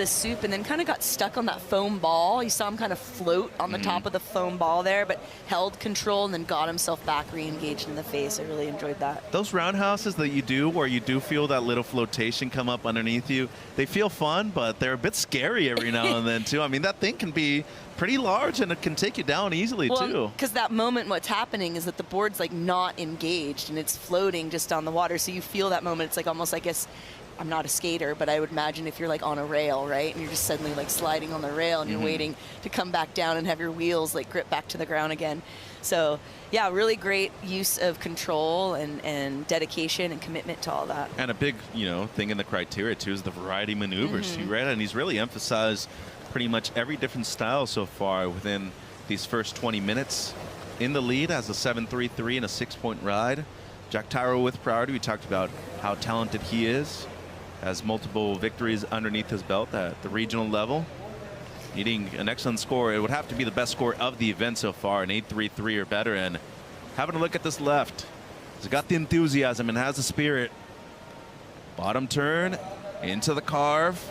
soup and then kind of got stuck on that foam ball. You saw him kind of float on the top of the foam ball there, but held control and then got himself back re-engaged in the face. I really enjoyed that. Those roundhouses that you do where you do feel that little flotation come up underneath you, they feel fun, but they're a bit scary every now and then too. I mean, that thing can be pretty large and it can take you down easily too. Because that moment, what's happening is that the board's like not engaged and it's floating just on the water. So you feel that moment. It's like almost, I guess, I'm not a skater, but I would imagine if you're like on a rail, right? And you're just suddenly like sliding on the rail and you're waiting to come back down and have your wheels like grip back to the ground again. So yeah, really great use of control and dedication and commitment to all that. And a big, thing in the criteria too is the variety maneuvers too, right? And he's really emphasized pretty much every different style so far within these first 20 minutes. In the lead as a 7.33 and a 6-point ride. Jack Tyro with priority. We talked about how talented he is. Has multiple victories underneath his belt at the regional level. Needing an excellent score. It would have to be the best score of the event so far, an 8.33 or better. And having a look at this left. He's got the enthusiasm and has the spirit. Bottom turn into the carve.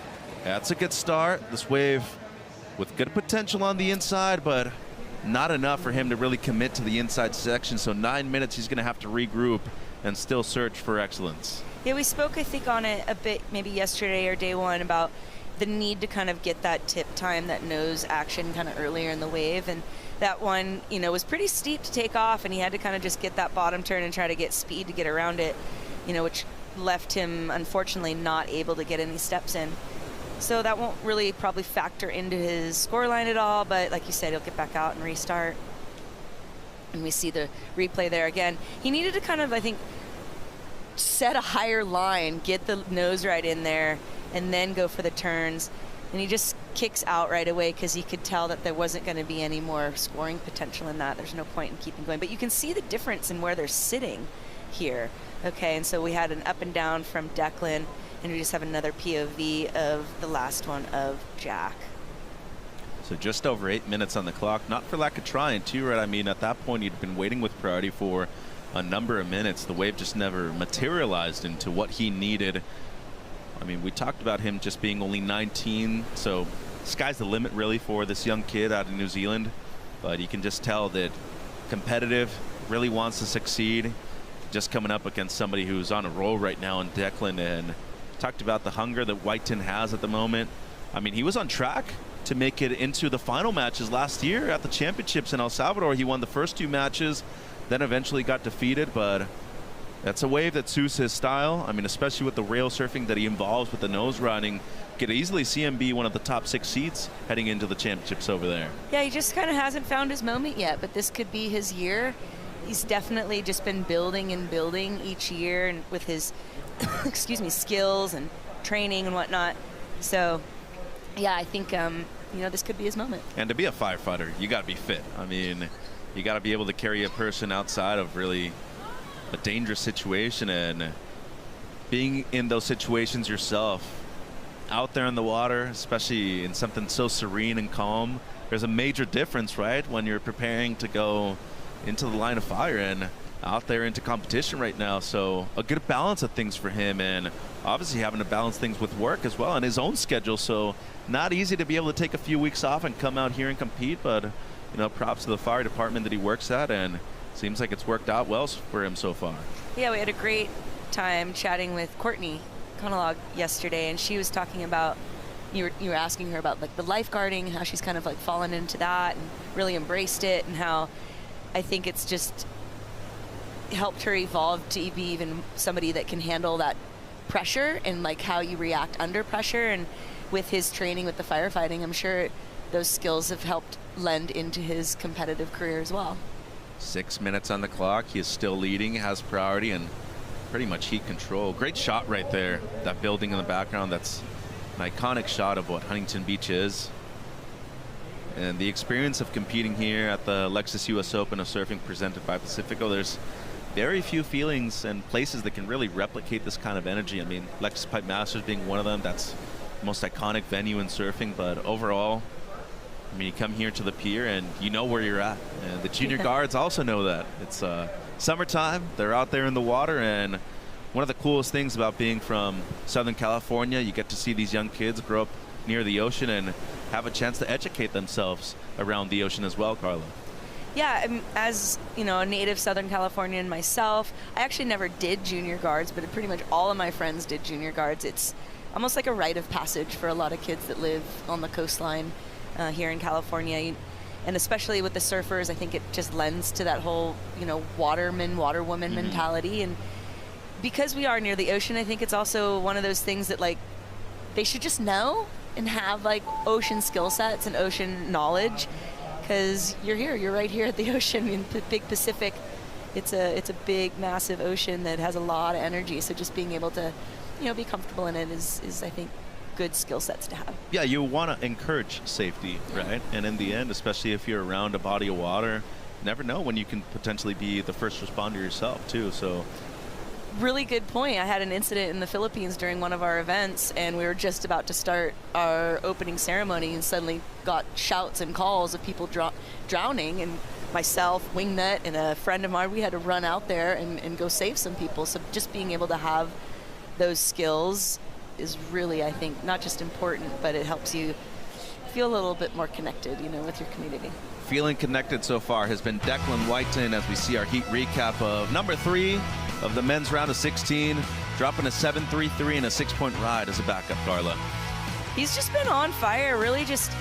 That's a good start. This wave with good potential on the inside, but not enough for him to really commit to the inside section. So 9 minutes, he's going to have to regroup and still search for excellence. Yeah, we spoke, I think, on it a bit maybe yesterday or day one about the need to kind of get that tip time, that nose action kind of earlier in the wave. And that one, was pretty steep to take off, and he had to kind of just get that bottom turn and try to get speed to get around it, which left him, unfortunately, not able to get any steps in. So that won't really probably factor into his scoreline at all, but like you said, he'll get back out and restart. And we see the replay there again. He needed to kind of, I think, set a higher line, get the nose right in there, and then go for the turns. And he just kicks out right away because he could tell that there wasn't going to be any more scoring potential in that. There's no point in keeping going. But you can see the difference in where they're sitting here. Okay, and so we had an up and down from Declan, and we just have another POV of the last one of Jack. So just over 8 minutes on the clock, not for lack of trying too, right? I mean, at that point, he'd been waiting with priority for a number of minutes. The wave just never materialized into what he needed. I mean, we talked about him just being only 19, so sky's the limit really for this young kid out of New Zealand. But you can just tell that competitive, really wants to succeed. Just coming up against somebody who's on a roll right now in Declan, and talked about the hunger that Whiten has at the moment. I mean, he was on track to make it into the final matches last year at the championships in El Salvador. He won the first 2 matches, then eventually got defeated, but that's a wave that suits his style. I mean, especially with the rail surfing that he involves with the nose riding. Could easily see him be one of the top 6 seeds heading into the championships over there. Yeah, he just kind of hasn't found his moment yet, but this could be his year. He's definitely just been building and building each year, and with his skills and training and whatnot. So yeah, I think this could be his moment. And to be a firefighter, you got to be fit. I mean, you got to be able to carry a person outside of really a dangerous situation, and being in those situations yourself, out there in the water, especially in something so serene and calm, there's a major difference, right, when you're preparing to go into the line of fire and out there into competition right now. So a good balance of things for him, and obviously having to balance things with work as well and his own schedule. So not easy to be able to take a few weeks off and come out here and compete, but you know, props to the fire department that he works at, and seems like it's worked out well for him so far. Yeah, we had a great time chatting with Courtney Conolog yesterday, and she was talking about, you were asking her about like the lifeguarding, how she's kind of like fallen into that and really embraced it, and how I think it's just helped her evolve to be even somebody that can handle that pressure and like how you react under pressure. And with his training with the firefighting, I'm sure those skills have helped lend into his competitive career as well. 6 minutes on the clock. He is still leading, has priority, and pretty much heat control. Great shot right there. That building in the background, that's an iconic shot of what Huntington Beach is. And the experience of competing here at the Lexus US Open of Surfing presented by Pacifico, there's very few feelings and places that can really replicate this kind of energy. I mean, Lexus Pipe Masters being one of them, that's the most iconic venue in surfing, but overall, I mean, you come here to the pier and you know where you're at. And the junior guards also know that. It's summertime, they're out there in the water, and one of the coolest things about being from Southern California, you get to see these young kids grow up near the ocean and have a chance to educate themselves around the ocean as well, Carla. Yeah, as you know, a native Southern Californian myself, I actually never did junior guards, but pretty much all of my friends did junior guards. It's almost like a rite of passage for a lot of kids that live on the coastline here in California. And especially with the surfers, I think it just lends to that whole, you know, waterman, waterwoman mentality. And because we are near the ocean, I think it's also one of those things that, like, they should just know and have, like, ocean skill sets and ocean knowledge. Because you're right here at the ocean in the big Pacific. It's a big, massive ocean that has a lot of energy. So just being able to, you know, be comfortable in it is I think, good skill sets to have. Yeah, you want to encourage safety, right? And in the end, especially if you're around a body of water, never know when you can potentially be the first responder yourself too. So really good point. I had an incident in the Philippines during one of our events, and we were just about to start our opening ceremony and suddenly got shouts and calls of people drowning, and myself, Wingnut, and a friend of mine, we had to run out there and go save some people. So just being able to have those skills is really, I think, not just important, but it helps you feel a little bit more connected, you know, with your community. Feeling connected so far has been Declan Whiten, as we see our heat recap of number 3 of the men's round of 16, dropping a 7.33 and a 6-point ride as a backup, Carla. He's just been on fire, really just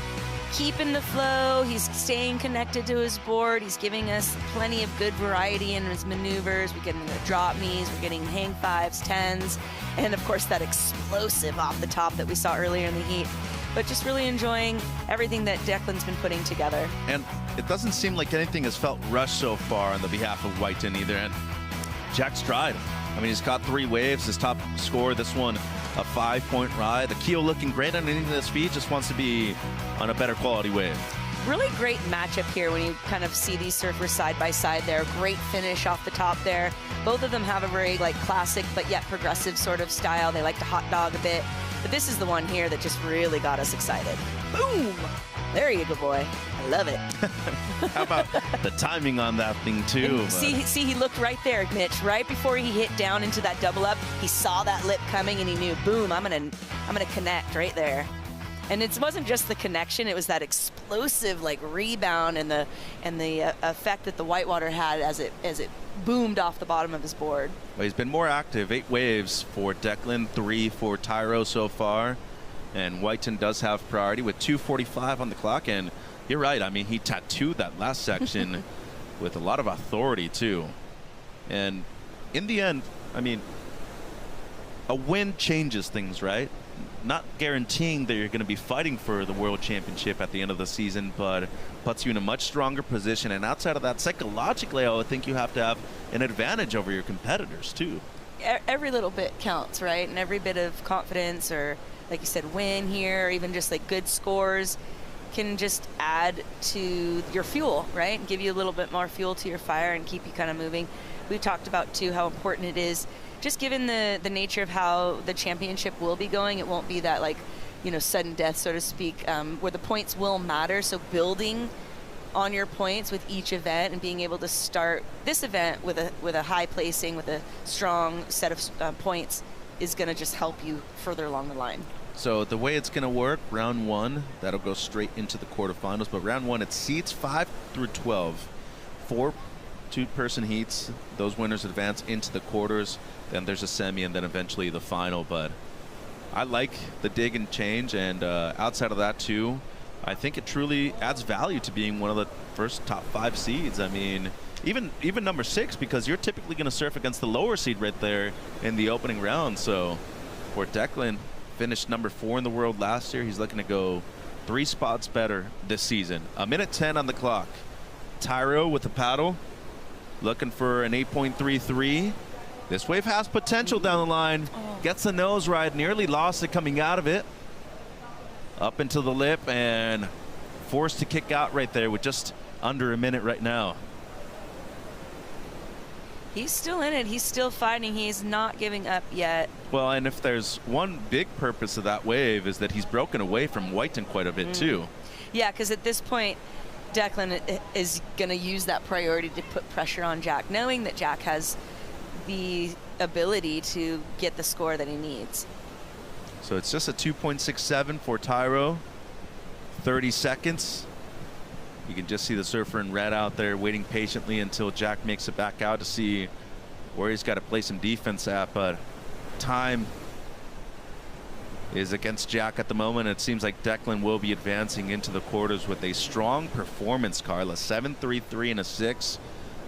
keeping the flow. He's staying connected to his board. He's giving us plenty of good variety in his maneuvers. We're getting the drop knees, we're getting hang 5s, 10s, and of course that explosive off the top that we saw earlier in the heat. But just really enjoying everything that Declan's been putting together. And it doesn't seem like anything has felt rushed so far on the behalf of Whiten either. And Jack Stride, I mean, he's got 3 waves. His top score, this one, a 5-point ride. The keel looking great underneath his feet, just wants to be on a better quality wave. Really great matchup here when you kind of see these surfers side by side there. Great finish off the top there. Both of them have a very like classic but yet progressive sort of style. They like to hot dog a bit. But this is the one here that just really got us excited. Boom! There you go, boy. I love it. How about the timing on that thing, too? See, he looked right there, Mitch. Right before he hit down into that double up, he saw that lip coming and he knew, boom, I'm gonna connect right there. And it wasn't just the connection; it was that explosive like rebound and the effect that the whitewater had as it boomed off the bottom of his board. Well, he's been more active. 8 waves for Declan, 3 for Tyro so far. And Whiten does have priority with 2:45 on the clock. And you're right. I mean, he tattooed that last section with a lot of authority, too. And in the end, I mean, a win changes things, right? Not guaranteeing that you're going to be fighting for the World Championship at the end of the season, but puts you in a much stronger position. And outside of that, psychologically, I would think you have to have an advantage over your competitors, too. Every little bit counts, right? And every bit of confidence or, like you said, win here, or even just like good scores can just add to your fuel, right? And give you a little bit more fuel to your fire and keep you kind of moving. We talked about, too, how important it is, just given the nature of how the championship will be going. It won't be that, like, you know, sudden death, so to speak, where the points will matter. So building on your points with each event and being able to start this event with a high placing, with a strong set of points is going to just help you further along the line. So the way it's going to work, round 1, that'll go straight into the quarterfinals. But round 1, it's seeds 5 through 12. 4 two-person heats. Those winners advance into the quarters. Then there's a semi, and then eventually the final. But I like the dig and change. And outside of that, too, I think it truly adds value to being one of the first top 5 seeds. I mean, even number 6, because you're typically going to surf against the lower seed right there in the opening round. So for Declan, finished number 4 in the world last year. He's looking to go 3 spots better this season. 1:10 on the clock. Tyro with the paddle, looking for an 8.33. This wave has potential down the line. Gets the nose ride, nearly lost it coming out of it. Up into the lip and forced to kick out right there with just under a minute right now. He's still in it. He's still fighting. He's not giving up yet. Well, and if there's one big purpose of that wave is that he's broken away from Whiten quite a bit too. Yeah, because at this point, Declan is going to use that priority to put pressure on Jack, knowing that Jack has the ability to get the score that he needs. So it's just a 2.67 for Tyro. 30 seconds. You can just see the surfer in red out there waiting patiently until Jack makes it back out to see where he's got to play some defense at. But time is against Jack at the moment. It seems like Declan will be advancing into the quarters with a strong performance, Carla. 7.33 and a 6.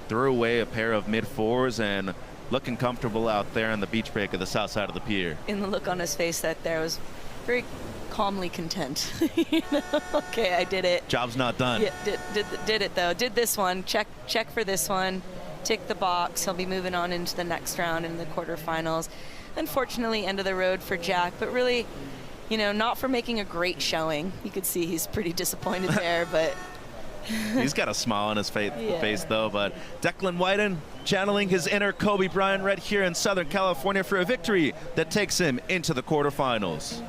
Threw away a pair of mid-4s and looking comfortable out there on the beach break of the south side of the pier. In the look on his face that there was very calmly content. You know? Okay, I did it. Job's not done. Yeah, did it though. Did this one. Check for this one. Tick the box. He'll be moving on into the next round in the quarterfinals. Unfortunately, end of the road for Jack, but really, you know, not for making a great showing. You could see he's pretty disappointed there, but he's got a smile on his face though. But Declan Whiten channeling his inner Kobe Bryant right here in Southern California for a victory that takes him into the quarterfinals.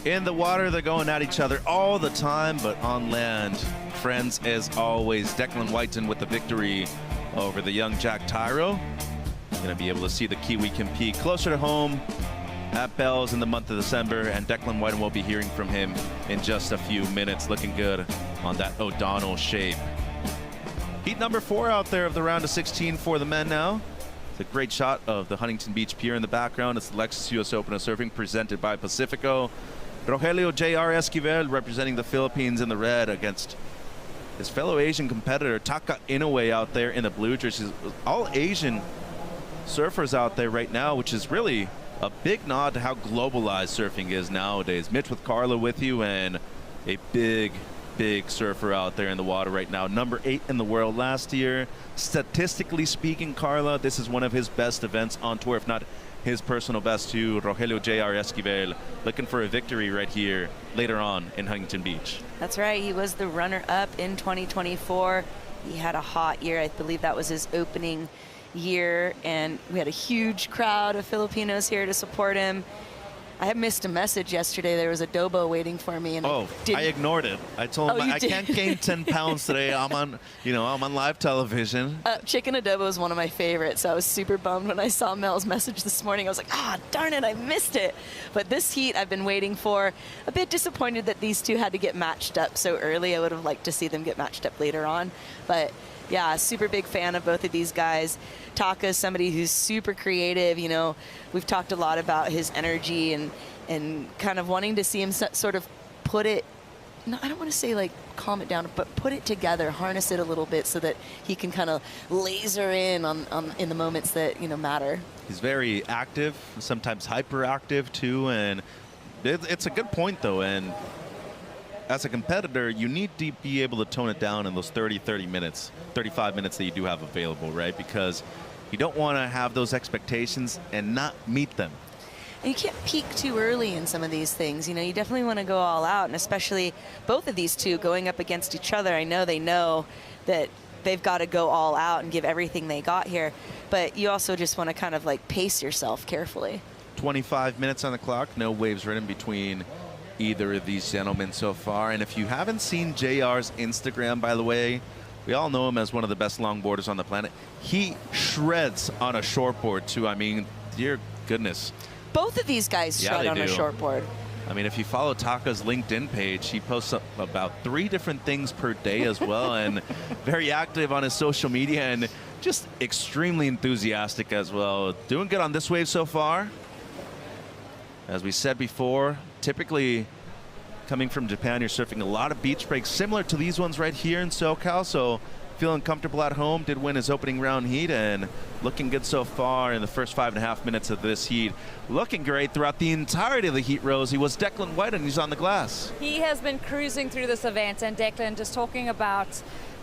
In the water, they're going at each other all the time, but on land, friends, as always. Declan Whiten with the victory over the young Jack Tyro. Going to be able to see the Kiwi compete closer to home at Bells in the month of December, and Declan Whiten will be hearing from him in just a few minutes. Looking good on that O'Donnell shape. Heat number 4 out there of the round of 16 for the men now. It's a great shot of the Huntington Beach Pier in the background. It's the Lexus US Open of Surfing presented by Pacifico. Rogelio J.R. Esquivel representing the Philippines in the red against his fellow Asian competitor Taka Inoue out there in the blue jerseys. All Asian surfers out there right now, which is really a big nod to how globalized surfing is nowadays. Mitch with Carla with you, and a big surfer out there in the water right now. Number 8 in the world last year. Statistically speaking, Carla, this is one of his best events on tour, if not his personal best too. Rogelio J.R. Esquivel looking for a victory right here later on in Huntington Beach. That's right. He was the runner-up in 2024. He had a hot year. I believe that was his opening year, and we had a huge crowd of Filipinos here to support him. I had missed a message yesterday. There was a dobo waiting for me, and I ignored it. I told him I can't gain 10 pounds today. I'm on live television. Chicken adobo is one of my favorites, so I was super bummed when I saw Mel's message this morning. I was like, darn it, I missed it. But this heat I've been waiting for. A bit disappointed that these two had to get matched up so early. I would have liked to see them get matched up later on, but yeah, super big fan of both of these guys. Taka is somebody who's super creative. You know, we've talked a lot about his energy and kind of wanting to see him sort of put it, no, I don't want to say like calm it down, but put it together, harness it a little bit so that he can kind of laser in on in the moments that, you know, matter. He's very active, sometimes hyperactive too, and it's a good point though. And as a competitor, you need to be able to tone it down in those 35 minutes that you do have available, right? Because you don't want to have those expectations and not meet them. And you can't peak too early in some of these things. You know, you definitely want to go all out, and especially both of these two going up against each other. I know they know that they've got to go all out and give everything they got here, but you also just want to kind of like pace yourself carefully. 25 minutes on the clock, no waves written between either of these gentlemen so far. And if you haven't seen JR's Instagram, by the way, we all know him as one of the best longboarders on the planet. He shreds on a shortboard too. I mean, dear goodness. Both of these guys shred on a shortboard. I mean, if you follow Taka's LinkedIn page, he posts up about 3 different things per day as well, and very active on his social media, and just extremely enthusiastic as well. Doing good on this wave so far. As we said before, typically coming from Japan, you're surfing a lot of beach breaks similar to these ones right here in SoCal, so feeling comfortable at home. Did win his opening round heat and looking good so far in the first 5.5 minutes of this heat. Looking great throughout the entirety of the heat, Rose. He was Declan White, and he's on the glass. He has been cruising through this event, and Declan, just talking about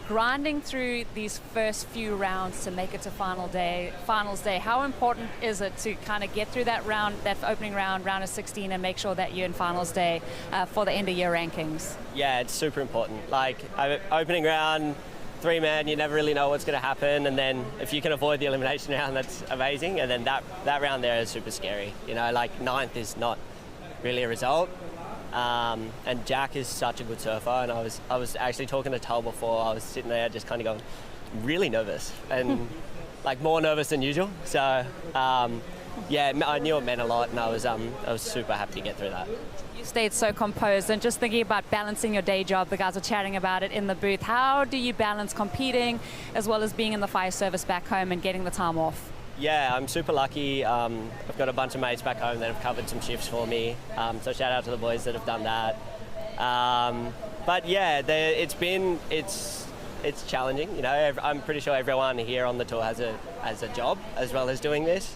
grinding through these first few rounds to make it to finals day. How important is it to kind of get through that round, that opening round of 16, and make sure that you're in finals day for the end of year rankings? Yeah, it's super important. Like opening round, 3-man, you never really know what's going to happen, and then if you can avoid the elimination round, that's amazing. And then that round there is super scary. You know, like 9th is not really a result. And Jack is such a good surfer, and I was actually talking to Tull before. I was sitting there just kind of going really nervous, and like more nervous than usual. So yeah, I knew it meant a lot, and I was super happy to get through that. You stayed so composed, and just thinking about balancing your day job, the guys are chatting about it in the booth. How do you balance competing as well as being in the fire service back home and getting the time off? Yeah, I'm super lucky. I've got a bunch of mates back home that have covered some shifts for me. So shout out to the boys that have done that. But yeah, it's challenging. You know, I'm pretty sure everyone here on the tour has a job as well as doing this.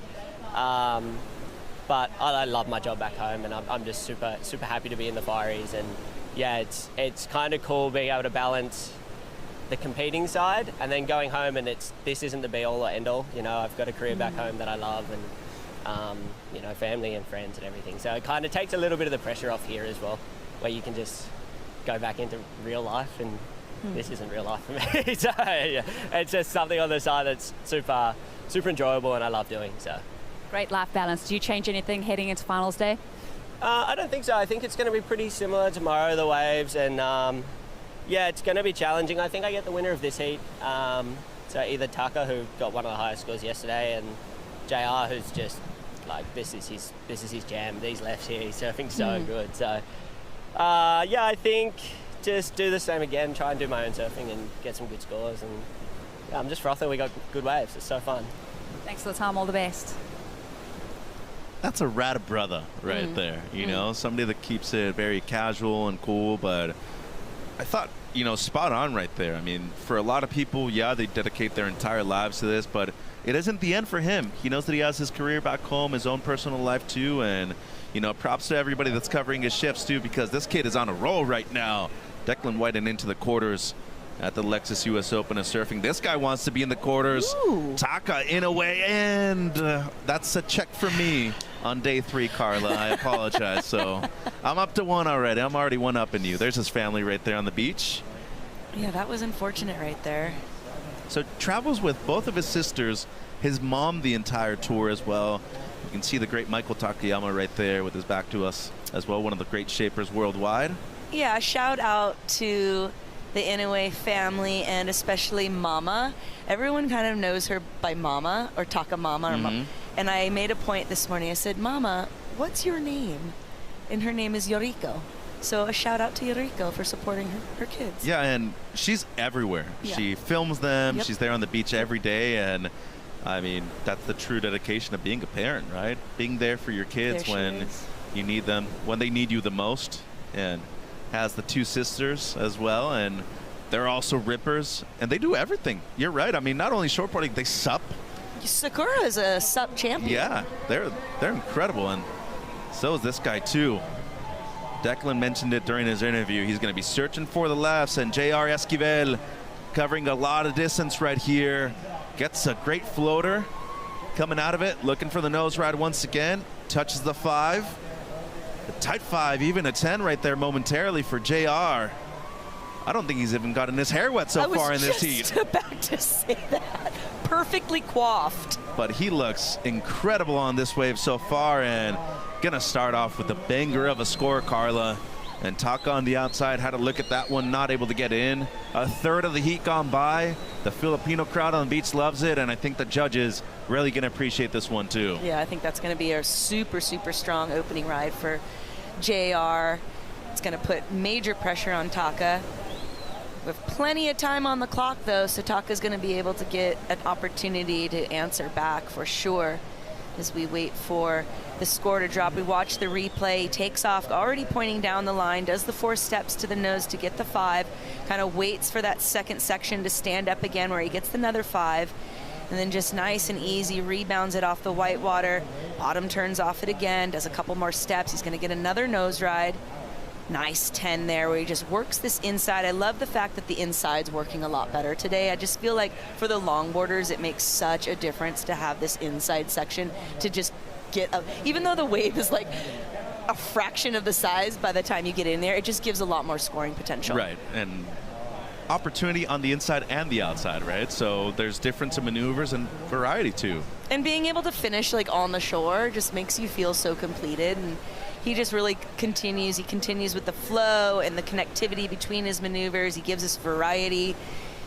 But I love my job back home, and I'm just super happy to be in the Fireys. And yeah, it's kind of cool being able to balance the competing side and then going home, and this isn't the be all or end all. You know, I've got a career back home that I love, and you know, family and friends and everything. So it kind of takes a little bit of the pressure off here as well, where you can just go back into real life, and this isn't real life for me. So yeah, it's just something on the side that's super enjoyable and I love doing. So great life balance. Do you change anything heading into finals day? I don't think so. I think it's going to be pretty similar tomorrow, the waves, and Yeah, it's going to be challenging. I think I get the winner of this heat. So either Tucker, who got one of the highest scores yesterday, and JR, who's just like this is his jam. These lefts here, he's surfing so good. So yeah, I think just do the same again. Try and do my own surfing and get some good scores. And yeah, I'm just frothing. We got good waves. It's so fun. Thanks for the time. All the best. That's a rad brother right there. You know, somebody that keeps it very casual and cool, but I thought, you know, spot on right there. I mean, for a lot of people, yeah, they dedicate their entire lives to this, but it isn't the end for him. He knows that he has his career back home, his own personal life too, and, you know, props to everybody that's covering his shifts too, because this kid is on a roll right now. Declan Whiten into the quarters at the Lexus US Open of Surfing. This guy wants to be in the quarters. Ooh. Taka in a way, and that's a check for me on day 3, Carla. I apologize. So I'm up to 1 already. I'm already 1 up in you. There's his family right there on the beach. Yeah, that was unfortunate right there. So travels with both of his sisters, his mom the entire tour as well. You can see the great Michael Takayama right there with his back to us as well, one of the great shapers worldwide. Yeah, shout out to the Inoue family and especially Mama. Everyone kind of knows her by Mama or Taka Mama. And I made a point this morning. I said, Mama, what's your name? And her name is Yoriko. So a shout out to Yoriko for supporting her kids. Yeah, and she's everywhere. Yeah. She films them. Yep. She's there on the beach every day. And, I mean, that's the true dedication of being a parent, right? Being there for your kids when you need them, when they need you the most. And has the 2 sisters as well. And they're also rippers. And they do everything. You're right. I mean, not only shortboarding, they sup. Sakura is a sup champion. Yeah, they're incredible. And so is this guy, too. Declan mentioned it during his interview. He's going to be searching for the lefts, and JR Esquivel covering a lot of distance right here. Gets a great floater coming out of it, looking for the nose ride once again. Touches the 5. A tight 5, even a 10 right there momentarily for JR. I don't think he's even gotten his hair wet so far in this heat. I was just about to say that. Perfectly coiffed. But he looks incredible on this wave so far, and gonna start off with a banger of a score, Carla. And Taka on the outside had a look at that one, not able to get in. A third of the heat gone by. The Filipino crowd on the beach loves it, and I think the judges really gonna appreciate this one too. Yeah, I think that's gonna be a super, super strong opening ride for JR. It's gonna put major pressure on Taka. We have plenty of time on the clock though, so Taka's gonna be able to get an opportunity to answer back for sure as we wait for the score to drop. We watch the replay. He takes off, already pointing down the line, does the 4 steps to the nose to get the 5, kind of waits for that second section to stand up again where he gets another 5, and then just nice and easy rebounds it off the white water. Bottom turns off it again, does a couple more steps. He's going to get another nose ride. Nice 10 there where he just works this inside. I love the fact that the inside's working a lot better today. I just feel like for the longboarders, it makes such a difference to have this inside section to just get up. Even though the wave is like a fraction of the size by the time you get in there, it just gives a lot more scoring potential. Right, and opportunity on the inside and the outside, right? So there's difference in maneuvers and variety too. And being able to finish like on the shore just makes you feel so completed. And he just really continues. He continues with the flow and the connectivity between his maneuvers. He gives us variety.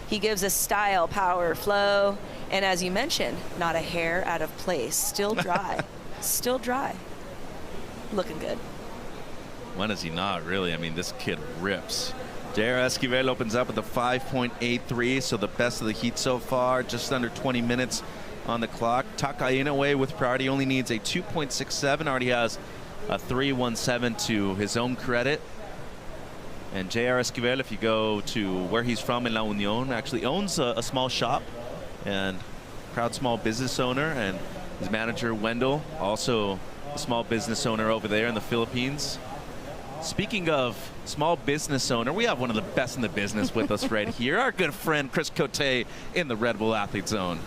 He gives us style, power, flow. And as you mentioned, not a hair out of place. Still dry. Still dry. Looking good. When is he not, really? I mean, this kid rips. JR Esquivel opens up with a 5.83, so the best of the heat so far, just under 20 minutes on the clock. Taka Inoue with priority only needs a 2.67, already has a 3.17 to his own credit. And JR Esquivel, if you go to where he's from in La Union, actually owns a small shop and proud small business owner, and his manager Wendell, also a small business owner over there in the Philippines. Speaking of small business owner, we have one of the best in the business with us right here, our good friend Chris Cote in the Red Bull Athlete Zone.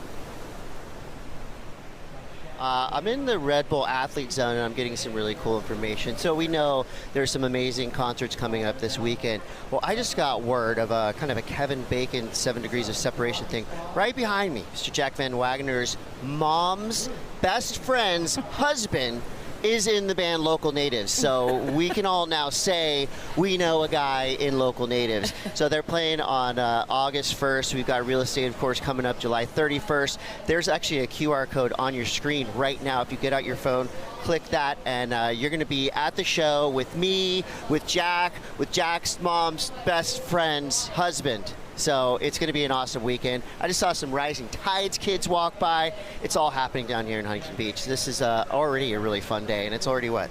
I'm in the Red Bull Athlete Zone, and I'm getting some really cool information. So we know there's some amazing concerts coming up this weekend. Well, I just got word of a kind of a Kevin Bacon 7 Degrees of Separation thing right behind me. Mr. Jack Van Wagner's mom's best friend's husband is in the band Local Natives, so we can all now say we know a guy in Local Natives. So they're playing on August 1st. We've got Real Estate, of course, coming up July 31st. There's actually a QR code on your screen right now. If you get out your phone, click that, and you're going to be at the show with me, with Jack, with Jack's mom's best friend's husband. So it's going to be an awesome weekend. I just saw some Rising Tides kids walk by. It's all happening down here in Huntington Beach. This is already a really fun day, and it's already what?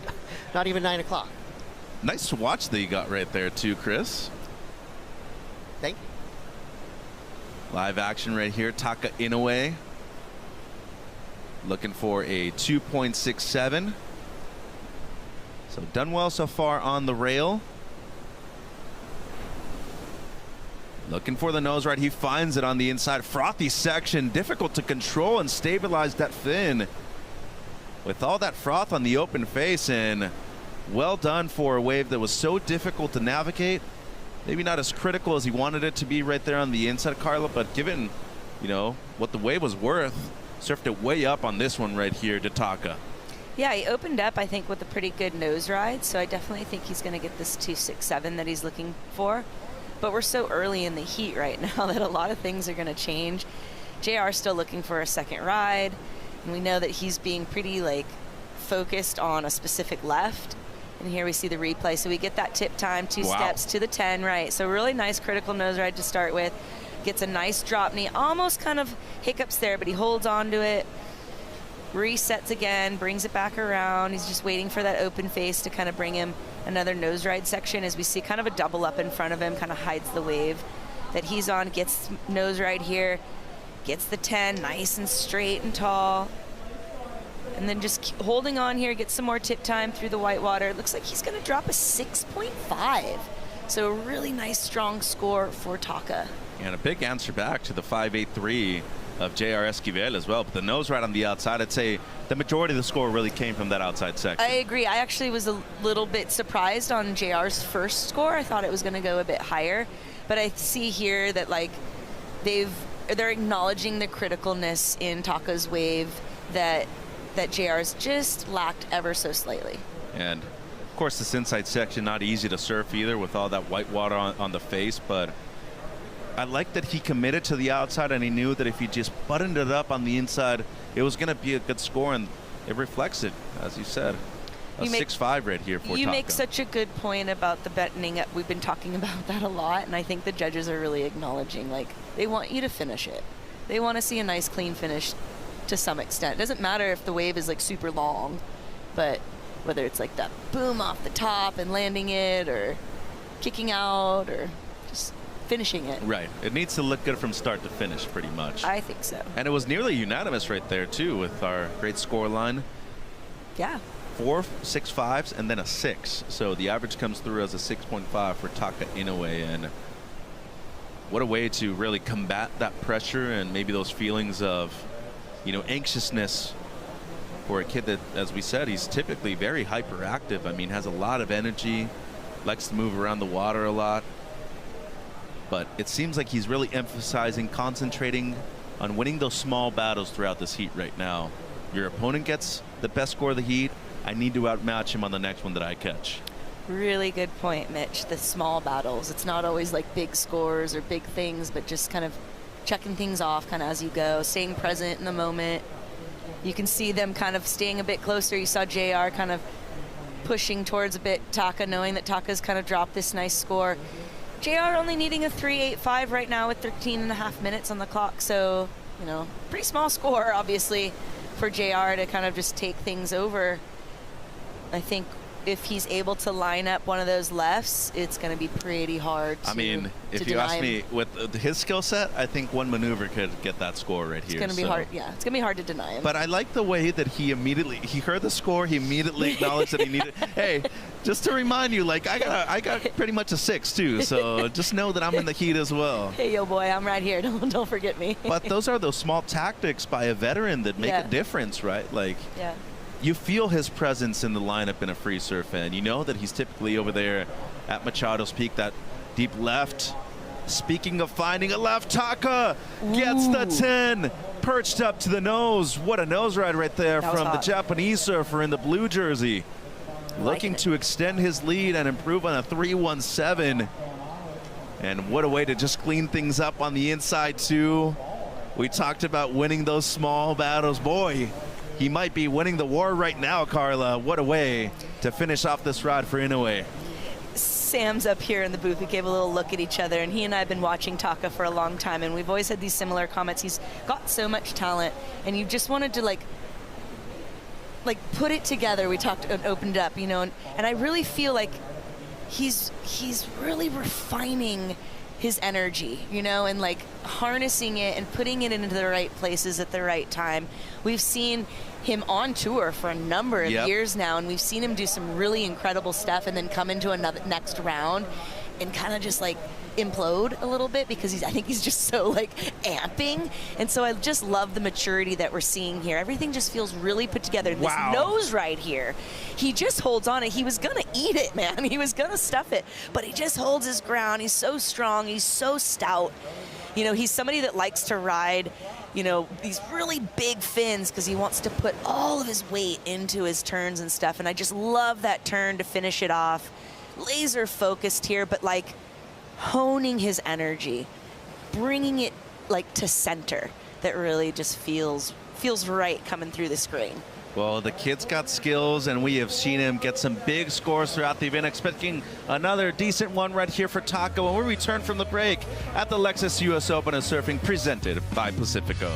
Not even 9 o'clock. Nice watch that you got right there too, Chris. Thank you. Live action right here. Taka Inoue looking for a 2.67. So done well so far on the rail. Looking for the nose ride. He finds it on the inside. Frothy section. Difficult to control and stabilize that fin. With all that froth on the open face, and well done for a wave that was so difficult to navigate. Maybe not as critical as he wanted it to be right there on the inside, Carla, but given, you know, what the wave was worth, surfed it way up on this one right here to Taka. Yeah, he opened up, I think, with a pretty good nose ride, so I definitely think he's going to get this 2.67 that he's looking for. But we're so early in the heat right now that a lot of things are going to change. JR's still looking for a second ride, and we know that he's being pretty, like, focused on a specific left. And here we see the replay. So we get that tip time, two steps to the 10, right? So really nice critical nose ride to start with. Gets a nice drop knee, almost kind of hiccups there, but he holds on to it. Resets again, brings it back around. He's just waiting for that open face to kind of bring him another nose ride section, as we see kind of a double up in front of him, kind of hides the wave that he's on. Gets nose ride here, gets the 10 nice and straight and tall, and then just holding on here, gets some more tip time through the white water. It looks like he's going to drop a 6.5, so a really nice strong score for Taka. And a big answer back to the 5.83 of J.R. Esquivel as well. But the nose right on the outside, I'd say the majority of the score really came from that outside section. I agree. I actually was a little bit surprised on JR's first score. I thought it was going to go a bit higher. But I see here that, like, they're acknowledging the criticalness in Taka's wave that JR's just lacked ever so slightly. And of course this inside section not easy to surf either with all that white water on the face, but I like that he committed to the outside, and he knew that if he just buttoned it up on the inside, it was going to be a good score, and it reflects it, as you said. A 6.5 right here for Taka. You make such a good point about the buttoning up. We've been talking about that a lot, and I think the judges are really acknowledging, like, they want you to finish it. They want to see a nice, clean finish to some extent. It doesn't matter if the wave is, like, super long, but whether it's like that boom off the top and landing it, or kicking out, or just finishing it. Right. It needs to look good from start to finish, pretty much. I think so. And it was nearly unanimous right there, too, with our great score line. Yeah. 4 6.5s and then a 6. So the average comes through as a 6.5 for Taka Inoue. And what a way to really combat that pressure and maybe those feelings of, you know, anxiousness for a kid that, as we said, he's typically very hyperactive. I mean, has a lot of energy, likes to move around the water a lot. But it seems like he's really emphasizing, concentrating on winning those small battles throughout this heat right now. Your opponent gets the best score of the heat. I need to outmatch him on the next one that I catch. Really good point, Mitch. The small battles. It's not always like big scores or big things, but just kind of checking things off kind of as you go, staying present in the moment. You can see them kind of staying a bit closer. You saw JR kind of pushing towards a bit Taka, knowing that Taka's kind of dropped this nice score. JR only needing a 3.85 right now with 13.5 minutes on the clock. So, you know, pretty small score, obviously, for JR to kind of just take things over. I think if he's able to line up one of those lefts, it's going to be pretty hard to, I mean, if you ask me, with his skill set, I think one maneuver could get that score right here. It's going to be hard. Yeah, it's going to be hard to deny him. But I like the way that he heard the score, he immediately acknowledged that he needed. Hey, just to remind you, like, I got pretty much a 6 too, so just know that I'm in the heat as well. Hey, yo, boy, I'm right here. Don't forget me. But those are those small tactics by a veteran that make a difference, right? Like, yeah. You feel his presence in the lineup in a free surf, and you know that he's typically over there at Machado's Peak, that deep left. Speaking of finding a left, Taka gets the 10. perched up to the nose. What a nose ride right there That was from the hot. Japanese surfer in the blue jersey. Looking to extend his lead and improve on a 3:17. And what a way to just clean things up on the inside too. We talked about winning those small battles. Boy, he might be winning the war right now, Carla. What a way to finish off this ride for Inoue. Sam's up here in the booth. We gave a little look at each other, and he and I have been watching Taka for a long time, and we've always had these similar comments. He's got so much talent, and you just wanted to like put it together. We talked and opened it up, you know, and I really feel like he's really refining his energy, you know, and like harnessing it and putting it into the right places at the right time. We've seen him on tour for a number of years now, and we've seen him do some really incredible stuff and then come into another next round and kind of just like implode a little bit because I think he's just so like amping. And so I just love the maturity that we're seeing here. Everything just feels really put together. This nose right here, he just holds on it. He was gonna eat it, man. He was gonna stuff it, but he just holds his ground. He's so strong. He's so stout. You know, he's somebody that likes to ride, you know, these really big fins because he wants to put all of his weight into his turns and stuff. And I just love that turn to finish it off. Laser focused here, but like honing his energy, bringing it like to center. That really just feels right coming through the screen. Well, the kid's got skills, and we have seen him get some big scores throughout the event. Expecting another decent one right here for Taco when we return from the break at the Lexus US Open of Surfing, presented by Pacifico.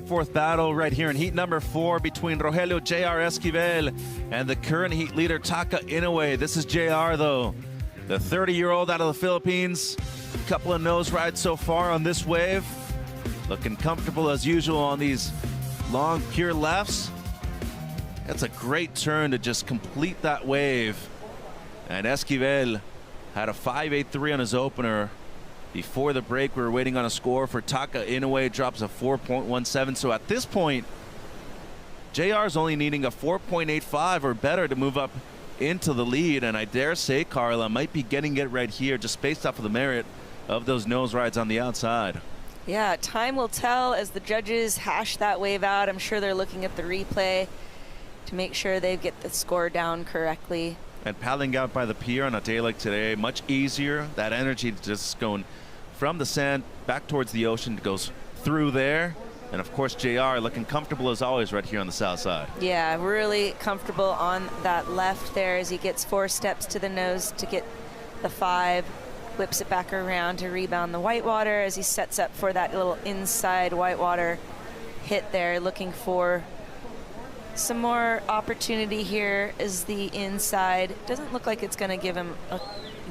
Fourth battle right here in heat number 4 between Rogelio J.R. Esquivel and the current heat leader Taka Inoue. This is J.R. though, the 30-year-old out of the Philippines. A couple of nose rides so far on this wave. Looking comfortable as usual on these long pure lefts. That's a great turn to just complete that wave. And Esquivel had a 5.83 on his opener. Before the break, we were waiting on a score for Taka Inoue. Drops a 4.17. So at this point, JR is only needing a 4.85 or better to move up into the lead. And I dare say Carla might be getting it right here just based off of the merit of those nose rides on the outside. Yeah, time will tell as the judges hash that wave out. I'm sure they're looking at the replay to make sure they get the score down correctly. And paddling out by the pier on a day like today, much easier. That energy just going from the sand back towards the ocean, goes through there. And of course, JR looking comfortable as always right here on the south side. Yeah, really comfortable on that left there as he gets 4 steps to the nose to get the 5. Whips it back around to rebound the whitewater as he sets up for that little inside whitewater hit there, looking for some more opportunity here as the inside. Doesn't look like it's going to give him a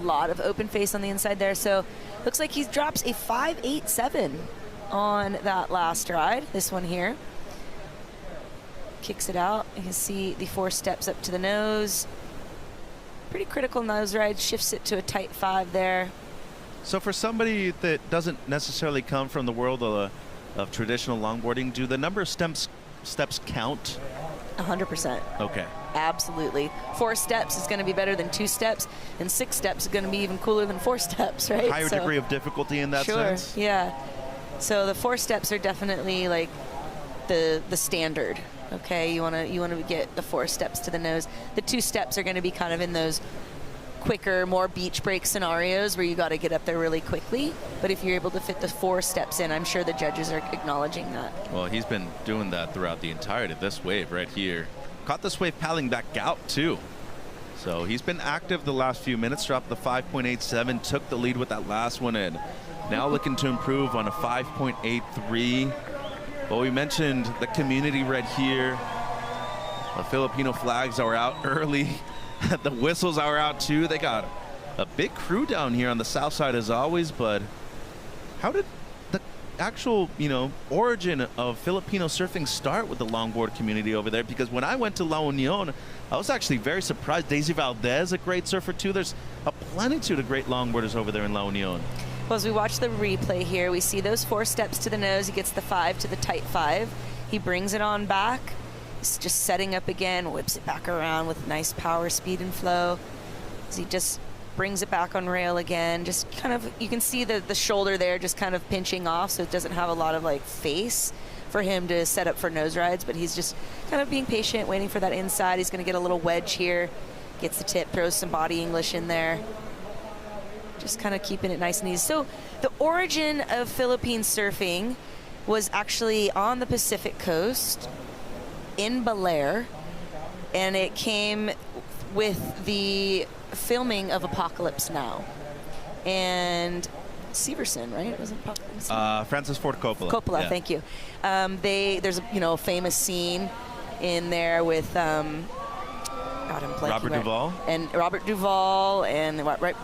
lot of open face on the inside there, so looks like he drops a 5.87 on that last ride, this one here. kicks it out. You can see the 4 steps up to the nose. Pretty critical nose ride, shifts it to a tight 5 there. So for somebody that doesn't necessarily come from the world of traditional longboarding, do the number of steps count? 100%. Okay. Absolutely. 4 steps is going to be better than 2 steps, and 6 steps is going to be even cooler than 4 steps, right? Higher degree of difficulty in that sense? Sure, yeah. So the 4 steps are definitely like the standard. Okay, you want to get the 4 steps to the nose. The 2 steps are going to be kind of in those quicker, more beach break scenarios where you got to get up there really quickly. But if you're able to fit the 4 steps in, I'm sure the judges are acknowledging that. Well, he's been doing that throughout the entirety of this wave right here. Caught this wave paddling back out too. So he's been active the last few minutes, dropped the 5.87, took the lead with that last one in. Now looking to improve on a 5.83. Well, we mentioned the community right here. The Filipino flags are out early. The whistles are out too. They got a big crew down here on the south side as always, but how did the actual, origin of Filipino surfing start with the longboard community over there? Because when I went to La Union, I was actually very surprised. Daisy Valdez, a great surfer too. There's a plenitude of great longboarders over there in La Union. Well, as we watch the replay here, we see those 4 steps to the nose. He gets the 5 to the tight 5. He brings it on back. He's just setting up again, whips it back around with nice power, speed, and flow. As he just brings it back on rail again. Just kind of, you can see the shoulder there just kind of pinching off, so it doesn't have a lot of like face for him to set up for nose rides, but he's just kind of being patient, waiting for that inside. He's going to get a little wedge here. Gets the tip, throws some body English in there. Just kind of keeping it nice and easy. So the origin of Philippine surfing was actually on the Pacific coast in Belair, and it came with the filming of Apocalypse Now. And Severson, right? It wasn't Apocalypse Now? Francis Ford Coppola. Coppola, yeah. Thank you. There's a famous scene in there with Robert Duvall. And Robert Duvall and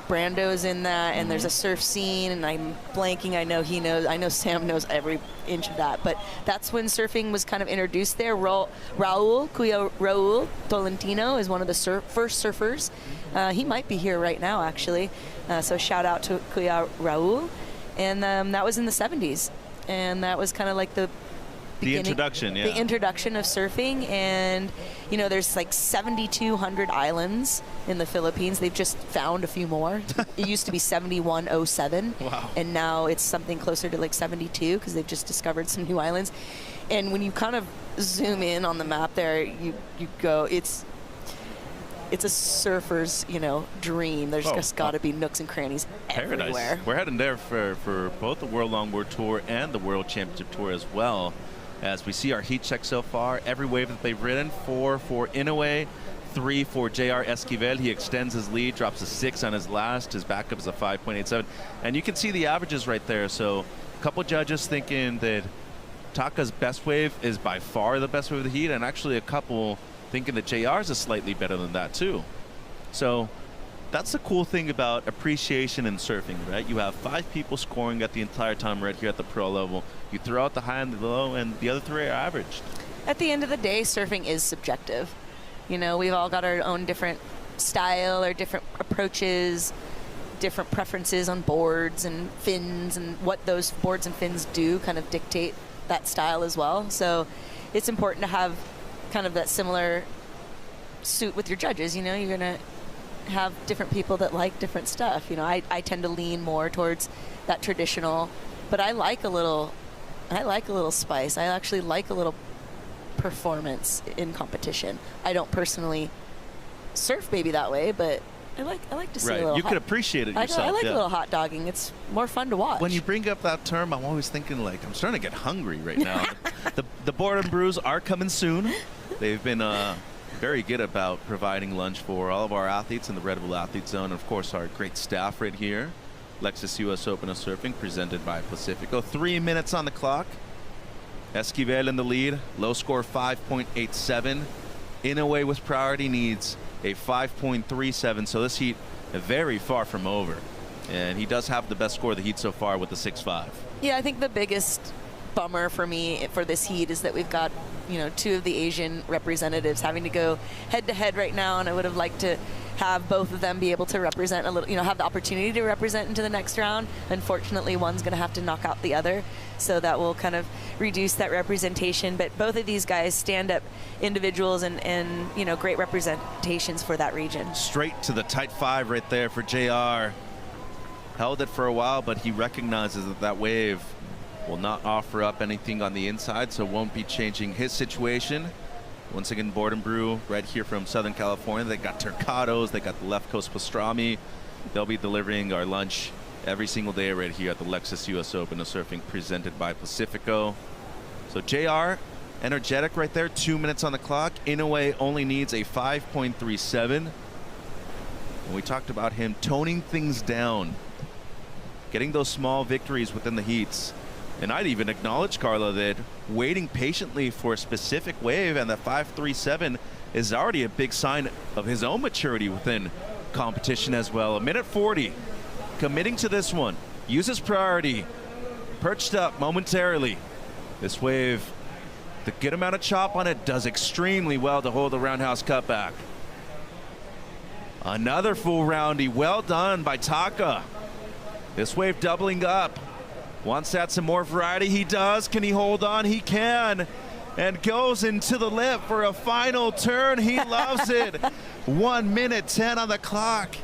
Brando's in that, and there's a surf scene, and I'm blanking. I know Sam knows every inch of that, but that's when surfing was kind of introduced there. Kuya Raul Tolentino is one of the first surfers. He might be here right now, actually. So shout out to Kuya Raul. And that was in the 70s, and that was kind of like the introduction, yeah. The introduction of surfing. And there's like 7,200 islands in the Philippines. They've just found a few more. It used to be 7,107. Wow. And now it's something closer to like 72 because they've just discovered some new islands. And when you kind of zoom in on the map there, you go, it's a surfer's, dream. There's just got to be nooks and crannies Paradise. Everywhere. We're heading there for both the World Longboard Tour and the World Championship Tour as well. As we see our heat check so far, every wave that they've ridden, 4 for Inoue, 3 for JR Esquivel. He extends his lead, drops a 6 on his last. His backup is a 5.87. And you can see the averages right there. So a couple judges thinking that Taka's best wave is by far the best wave of the heat, and actually a couple thinking that JR's is slightly better than that too. So that's the cool thing about appreciation in surfing, right? You have 5 people scoring at the entire time right here at the pro level. You throw out the high and the low, and the other 3 are averaged. At the end of the day, surfing is subjective. We've all got our own different style or different approaches, different preferences on boards and fins, and what those boards and fins do kind of dictate that style as well. So it's important to have kind of that similar suit with your judges. You're going to have different people that like different stuff. I tend to lean more towards that traditional, but I like a little spice. I actually like a little performance in competition. I don't personally surf maybe that way, but I like to see a little. You could appreciate it yourself. I like a little hot dogging. It's more fun to watch. When you bring up that term, I'm always thinking like I'm starting to get hungry right now. The Board and Brews are coming soon. They've been very good about providing lunch for all of our athletes in the Red Bull Athlete Zone, and of course our great staff right here. Lexus US Open of Surfing presented by Pacifico. 3 minutes on the clock. Esquivel in the lead. Low score 5.87. Inoue with priority needs a 5.37. So this heat very far from over. And he does have the best score of the heat so far with the 6.5. Yeah, I think the biggest bummer for me for this heat is that we've got, you know, 2 of the Asian representatives having to go head to head right now, and I would have liked to have both of them be able to represent a little, you know, have the opportunity to represent into the next round. Unfortunately, one's going to have to knock out the other, so that will kind of reduce that representation. But both of these guys stand-up individuals and you know, great representations for that region. Straight to the tight 5 right there for JR. Held it for a while, but he recognizes that that wave will not offer up anything on the inside, so won't be changing his situation. Once again, Board and Brew right here from Southern California. They got turcados, they got the left coast pastrami. They'll be delivering our lunch every single day right here at the Lexus US Open of Surfing, presented by Pacifico. So JR, energetic right there, 2 minutes on the clock. Inoue only needs a 5.37. And we talked about him toning things down, getting those small victories within the heats. And I'd even acknowledge, Carla, that waiting patiently for a specific wave and the 5.37 is already a big sign of his own maturity within competition as well. 1:40, committing to this one, uses priority, perched up momentarily. This wave, the good amount of chop on it, does extremely well to hold the roundhouse cutback. Another full roundy, well done by Taka. This wave doubling up. Wants that some more variety. He does. Can he hold on? He can. And goes into the lip for a final turn. He loves it. 1:10 on the clock.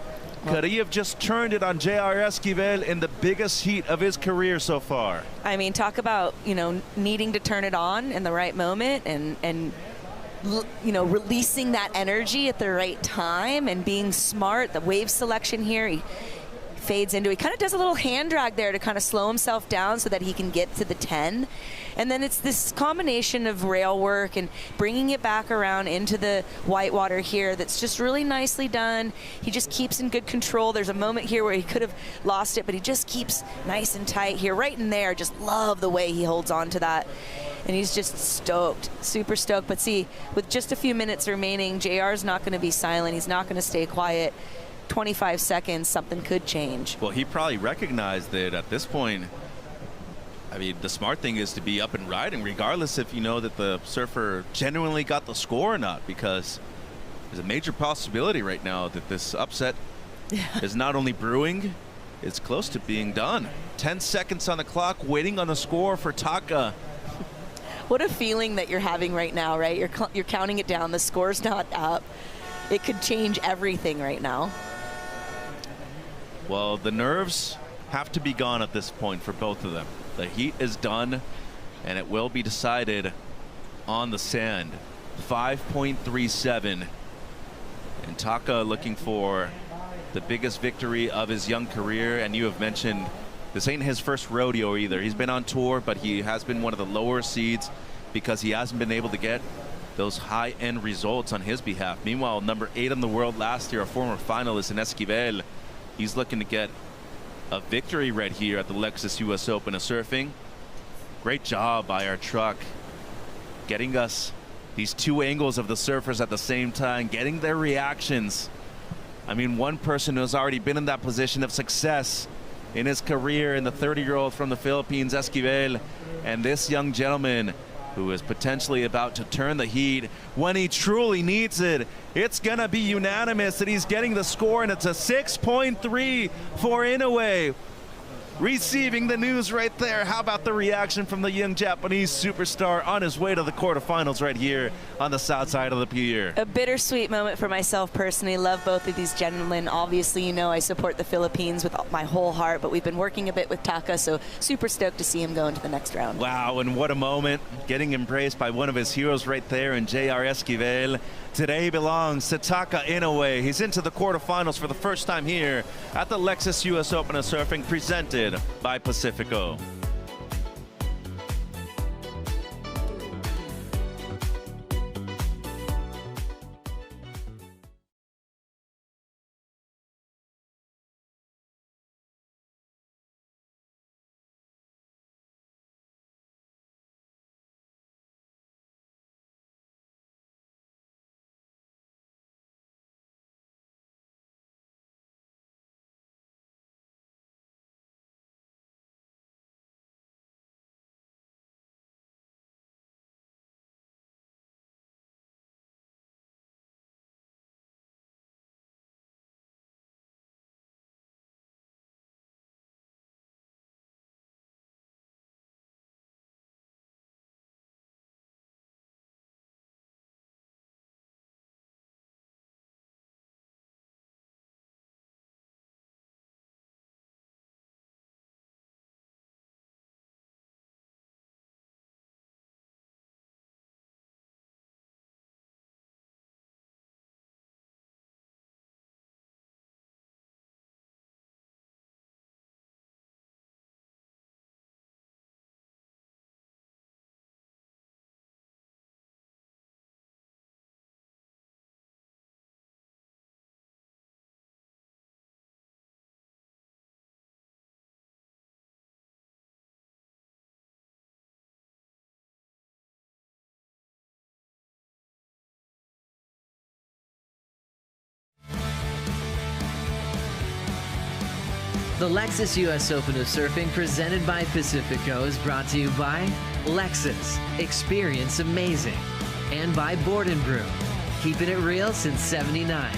Could he have just turned it on JR Esquivel in the biggest heat of his career so far? I mean, talk about, you know, needing to turn it on in the right moment and you know, releasing that energy at the right time and being smart. The wave selection here, he fades into it. He kind of does a little hand drag there to kind of slow himself down so that he can get to the 10. And then it's this combination of rail work and bringing it back around into the whitewater here that's just really nicely done. He just keeps in good control. There's a moment here where he could have lost it, but he just keeps nice and tight here, right in there. Just love the way he holds on to that. And he's just stoked, super stoked. But see, with just a few minutes remaining, JR's not going to be silent. He's not going to stay quiet. 25 seconds, something could change. Well, he probably recognized that at this point. I mean, the smart thing is to be up and riding, regardless if you know that the surfer genuinely got the score or not, because there's a major possibility right now that this upset is not only brewing, it's close to being done. 10 seconds on the clock, waiting on the score for Taka. What a feeling that you're having right now, right? You're counting it down. The score's not up. It could change everything right now. Well, the nerves have to be gone at this point for both of them. The heat is done, and it will be decided on the sand. 5.37. And Taka looking for the biggest victory of his young career. And you have mentioned this ain't his first rodeo either. He's been on tour, but he has been one of the lower seeds because he hasn't been able to get those high-end results on his behalf. Meanwhile, number 8 in the world last year, a former finalist in Esquivel, he's looking to get a victory right here at the Lexus US Open of Surfing. Great job by our truck getting us these two angles of the surfers at the same time, getting their reactions. I mean, one person who's already been in that position of success in his career, in the 30-year-old from the Philippines, Esquivel, and this young gentleman who is potentially about to turn the heat when he truly needs it. It's going to be unanimous that he's getting the score, and it's a 6.3 for Inoue. Receiving the news right there. How about the reaction from the young Japanese superstar on his way to the quarterfinals right here on the south side of the pier? A bittersweet moment for myself personally. Love both of these gentlemen. Obviously, you know, I support the Philippines with my whole heart, but we've been working a bit with Taka, so super stoked to see him go into the next round. Wow, and what a moment. Getting embraced by one of his heroes right there in JR Esquivel. Today belongs to Taka Inoue. He's into the quarterfinals for the first time here at the Lexus US Open of Surfing, presented by Pacifico. The Lexus US Open of Surfing presented by Pacifico is brought to you by Lexus. Experience amazing. And by Board & Brew. Keeping it real since '79.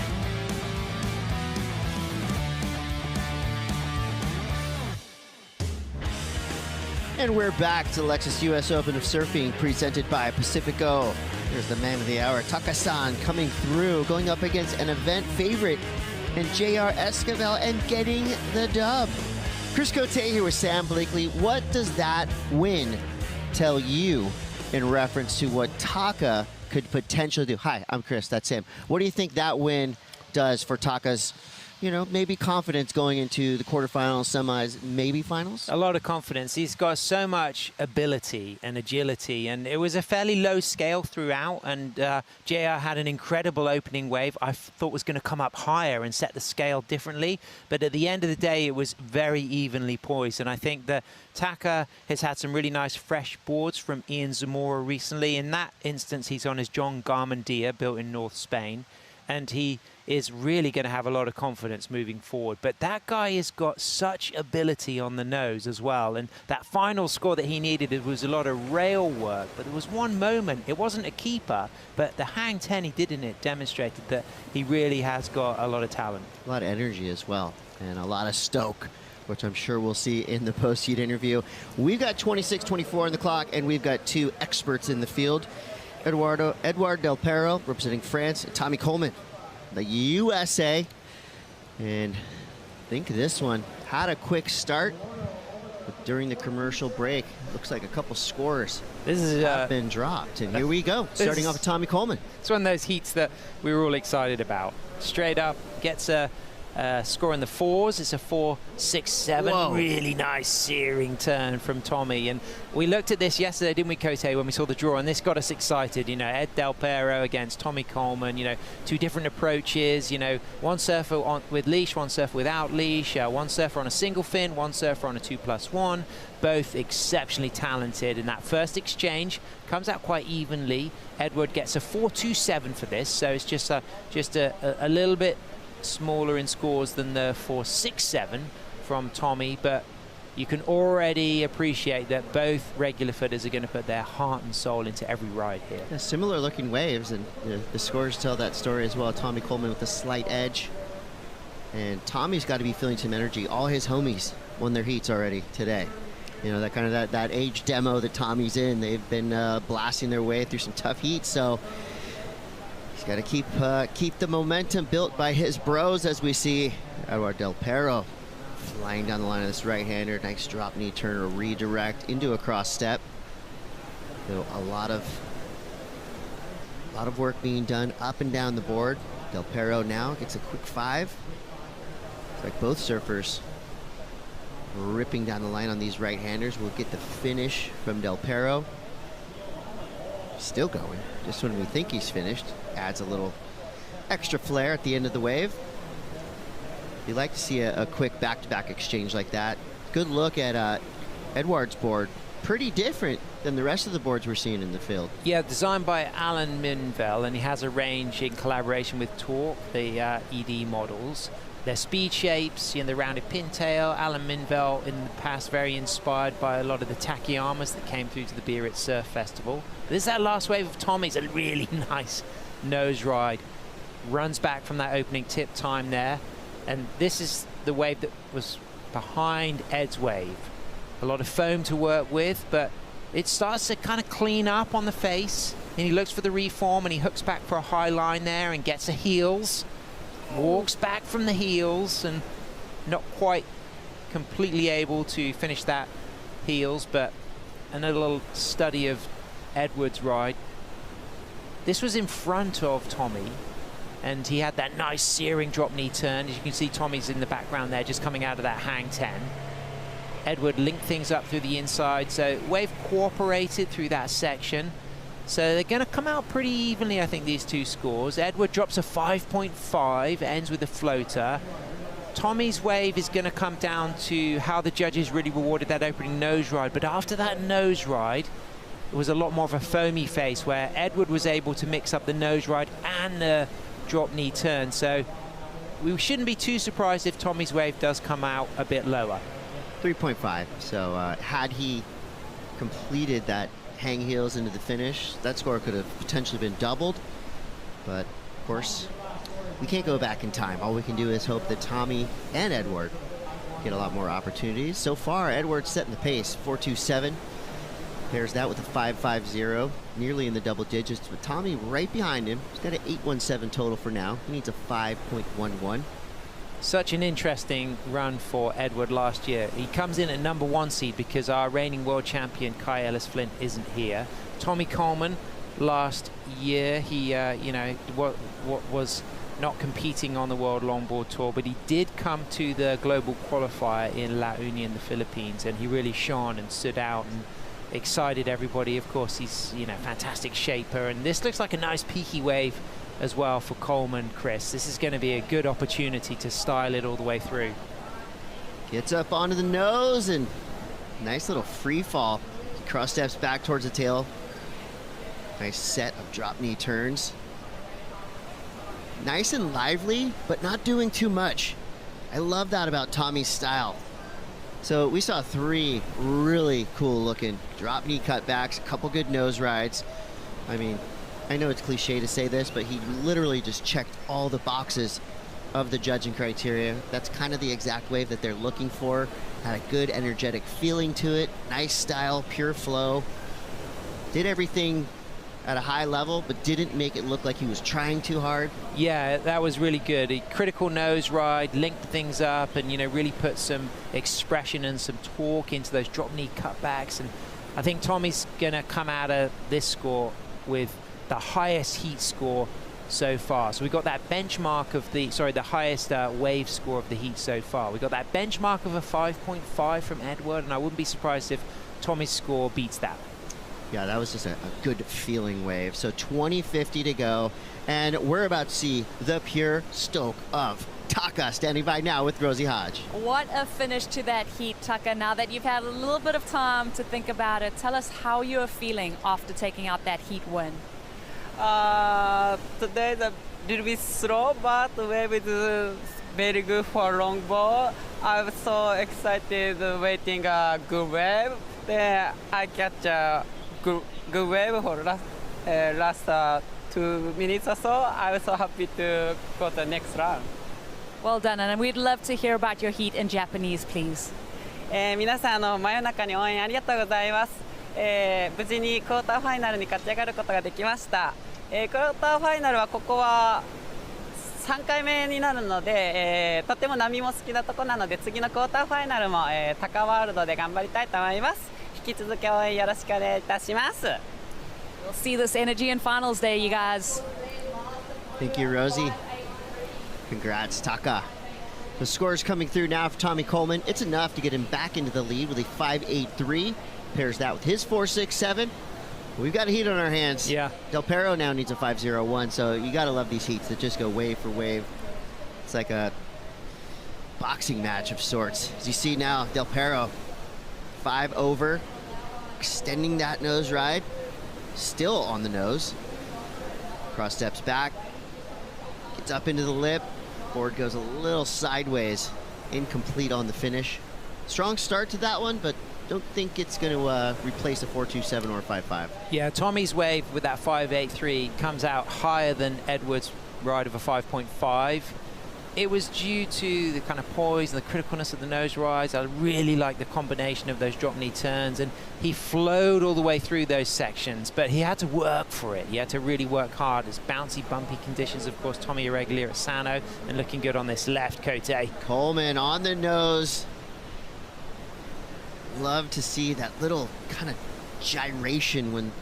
And we're back to Lexus US Open of Surfing presented by Pacifico. Here's the man of the hour, Taka-san, coming through, going up against an event favorite and JR Esquivel and getting the dub. Chris Cote here with Sam Blakely. What does that win tell you in reference to what Taka could potentially do? Hi, I'm Chris, that's Sam. What do you think that win does for Taka's, maybe confidence going into the quarterfinals, semis, maybe finals? A lot of confidence. He's got so much ability and agility, and it was a fairly low scale throughout, and JR had an incredible opening wave. I thought was going to come up higher and set the scale differently, but at the end of the day, it was very evenly poised, and I think that Taka has had some really nice fresh boards from Ian Zamora recently. In that instance, he's on his John Garmendia, built in North Spain, and he is really going to have a lot of confidence moving forward. But that guy has got such ability on the nose as well. And that final score that he needed, it was a lot of rail work. But there was one moment, it wasn't a keeper, but the hang 10 he did in it demonstrated that he really has got a lot of talent. A lot of energy as well, and a lot of stoke, which I'm sure we'll see in the post-heat interview. We've got 26-24 on the clock, and we've got two experts in the field. Edouard Del Perro, representing France, and Tommy Coleman, the USA. And I think this one had a quick start, but during the commercial break, looks like a couple scores have been dropped. And here we go, starting off with Tommy Coleman. It's one of those heats that we were all excited about. Straight up, gets a score in the fours. It's a 4.67. Whoa. Really nice searing turn from Tommy. And we looked at this yesterday, didn't we, Cote, when we saw the draw, and this got us excited. Ed Del Perro against Tommy Coleman. Two different approaches. One surfer with leash, one surfer without leash. One surfer on a single fin, one surfer on a 2+1. Both exceptionally talented. And that first exchange comes out quite evenly. Edward gets a 4.27 for this, so it's just a little bit smaller in scores than the 4.67 from Tommy, but you can already appreciate that both regular footers are going to put their heart and soul into every ride here. Yeah, similar looking waves, and the scores tell that story as well. Tommy Coleman with a slight edge, and Tommy's got to be feeling some energy. All his homies won their heats already today. That kind of that age demo that Tommy's in. They've been blasting their way through some tough heats, so he's got to keep the momentum built by his bros, as we see Edouard Del Perro flying down the line of this right-hander. Nice drop knee turn or redirect into a cross step. So a lot of work being done up and down the board. Del Perro now gets a quick 5. It's like both surfers ripping down the line on these right-handers. We'll get the finish from Del Perro. Still going, just when we think he's finished. Adds a little extra flair at the end of the wave. You like to see a quick back-to-back exchange like that. Good look at Edouard's board. Pretty different than the rest of the boards we're seeing in the field. Yeah, designed by Alan Minvel, and he has a range in collaboration with Torque, the ED models. Their speed shapes, the rounded pintail. Alan Minvel in the past very inspired by a lot of the Takiyamas that came through to the Biarritz Surf Festival. But this is that last wave of Tommy's, a really nice nose ride. Runs back from that opening tip time there. And this is the wave that was behind Ed's wave. A lot of foam to work with, but it starts to kind of clean up on the face. And he looks for the reform, and he hooks back for a high line there and gets a heels. Walks back from the heels, and not quite completely able to finish that heels, but another little study of Edward's ride. This was in front of Tommy, and he had that nice searing drop knee turn. As you can see, Tommy's in the background there, just coming out of that hang 10. Edward linked things up through the inside, so wave cooperated through that section. So they're going to come out pretty evenly, I think, these two scores. Edward drops a 5.5, ends with a floater. Tommy's wave is going to come down to how the judges really rewarded that opening nose ride. But after that nose ride, it was a lot more of a foamy face, where Edward was able to mix up the nose ride and the drop knee turn. So we shouldn't be too surprised if Tommy's wave does come out a bit lower. 3.5. So had he completed that hang heels into the finish, that score could have potentially been doubled. But of course, we can't go back in time. All we can do is hope that Tommy and Edward get a lot more opportunities. So far, Edward's setting the pace, 4.27. Pairs that with a 5.50, nearly in the double digits. But Tommy right behind him. He's got an 8.17 total for now. He needs a 5.11. Such an interesting run for Edward last year. He comes in at number 1 seed because our reigning world champion Kai Ellis-Flint isn't here. Tommy Coleman last year, he was not competing on the World Longboard Tour, but he did come to the global qualifier in La Union, the Philippines, and he really shone and stood out and excited everybody. Of course, he's fantastic shaper, and this looks like a nice peaky wave as well for Coleman. Chris, this is going to be a good opportunity to style it all the way through. Gets up onto the nose and nice little free fall. Cross steps back towards the tail. Nice set of drop knee turns. Nice and lively, but not doing too much. I love that about Tommy's style. So we saw 3 really cool looking drop knee cutbacks, a couple good nose rides. I mean, I know it's cliche to say this, but he literally just checked all the boxes of the judging criteria. That's kind of the exact wave that they're looking for. Had a good energetic feeling to it. Nice style, pure flow. Did everything at a high level, but didn't make it look like he was trying too hard. Yeah, that was really good. A critical nose ride, linked things up, and really put some expression and some torque into those drop knee cutbacks. And I think Tommy's gonna come out of this score with the highest heat score so far. So we got that benchmark of the highest wave score of the heat so far. We got that benchmark of a 5.5 from Edward, and I wouldn't be surprised if Tommy's score beats that. Yeah, that was just a good feeling wave. So 20.50 to go, and we're about to see the pure stoke of Taka standing by now with Rosie Hodge. What a finish to that heat, Taka. Now that you've had a little bit of time to think about it, tell us how you're feeling after taking out that heat win. Today the little bit slow, but wave is very good for longboard. I'm so excited waiting a good wave. Then I catch a good wave for last 2 minutes or so. I'm so happy to go to the next round. Well done, and we'd love to hear about your heat in Japanese, please. 皆さん真夜中に応援ありがとうございます。無事にクォーターファイナルに勝ち上がることができました。クォーターファイナルはここは3回目になるので、とても波も好きなところなので、次のクォーターファイナルも、タカワールドで頑張りたいと思います。引き続き応援よろしくお願いいたします。We'll see this energy in finals day, you guys. Thank you, Rosie. Congrats, Taka. The scores coming through now for Tommy Coleman. It's enough to get him back into the lead with a 5.83. Pairs that with his 4.67. We've got a heat on our hands. Yeah. Del Perro now needs a 5.01, so you got to love these heats that just go wave for wave. It's like a boxing match of sorts. As you see now, Del Perro, 5 over, extending that nose ride, still on the nose. Cross steps back, gets up into the lip, board goes a little sideways, incomplete on the finish. Strong start to that one, but don't think it's going to replace a 4.27 or a 5.5. Yeah, Tommy's wave with that 5.83 comes out higher than Edward's ride of a 5.5. It was due to the kind of poise and the criticalness of the nose rides. I really like the combination of those drop knee turns, and he flowed all the way through those sections, but he had to work for it. He had to really work hard. It's bouncy, bumpy conditions. Of course, Tommy irregular at Sano and looking good on this left, Cote. Coleman on the nose. Love to see that little kind of gyration when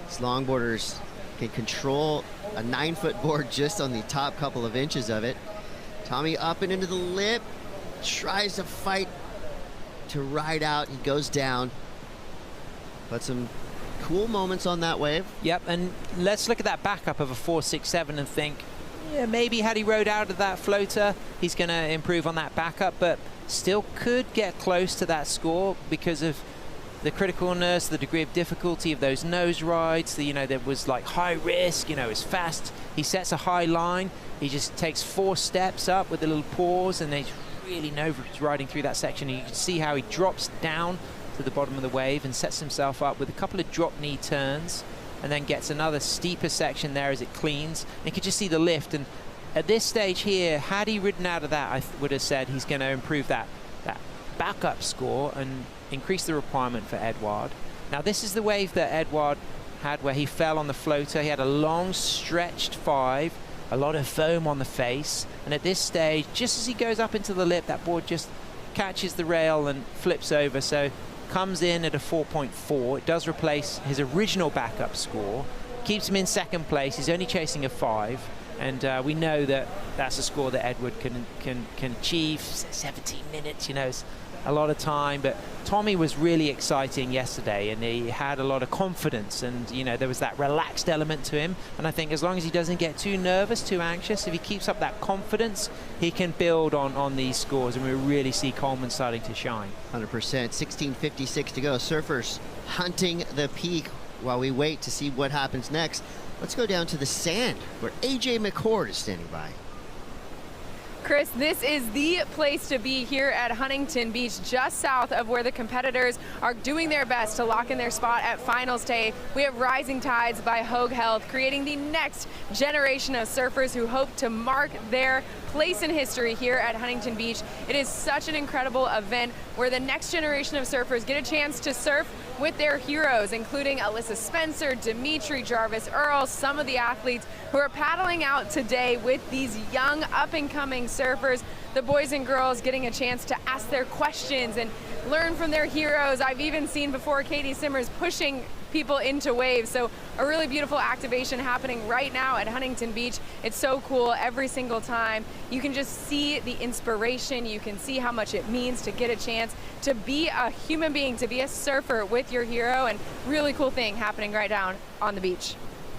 these longboarders can control a 9-foot board just on the top couple of inches of it. Tommy up and into the lip, tries to fight to ride out. He goes down. But some cool moments on that wave. Yep, and let's look at that backup of a 4.67 and think, yeah, maybe had he rode out of that floater, he's going to improve on that backup, but still could get close to that score because of the criticalness, the degree of difficulty of those nose rides. There was like high risk, it's fast. He sets a high line. He just takes 4 steps up with a little pause, and he's really nervous riding through that section. And you can see how he drops down to the bottom of the wave and sets himself up with a couple of drop knee turns, and then gets another steeper section there as it cleans. And you can just see the lift. And at this stage here, had he ridden out of that, I would have said he's going to improve that backup score and increase the requirement for Edouard. Now this is the wave that Edouard had where he fell on the floater. He had a long stretched 5, a lot of foam on the face, and at this stage, just as he goes up into the lip, that board just catches the rail and flips over, so comes in at a 4.4. It does replace his original backup score, keeps him in second place. He's only chasing a 5, and we know that that's a score that Edward can achieve. 17 minutes, it's a lot of time, but Tommy was really exciting yesterday, and he had a lot of confidence, and there was that relaxed element to him. And I think as long as he doesn't get too nervous, too anxious, if he keeps up that confidence, he can build on these scores, and we really see Coleman starting to shine. 100%. 16:56 to go. Surfers hunting the peak. While we wait to see what happens next, let's go down to the sand where AJ McCord is standing by. Chris, this is the place to be here at Huntington Beach, just south of where the competitors are doing their best to lock in their spot at finals day. We have Rising Tides by Hogue Health, creating the next generation of surfers who hope to mark their place in history here at Huntington Beach. It is such an incredible event where the next generation of surfers get a chance to surf with their heroes, including Alyssa Spencer, Dimitri, Jarvis Earl, some of the athletes who are paddling out today with these young up-and-coming surfers. The boys and girls getting a chance to ask their questions and learn from their heroes. I've even seen before Katie Simmers pushing people into waves. So a really beautiful activation happening right now at Huntington Beach. It's so cool every single time. You can just see the inspiration. You can see how much it means to get a chance to be a human being, to be a surfer with your hero, and really cool thing happening right down on the beach.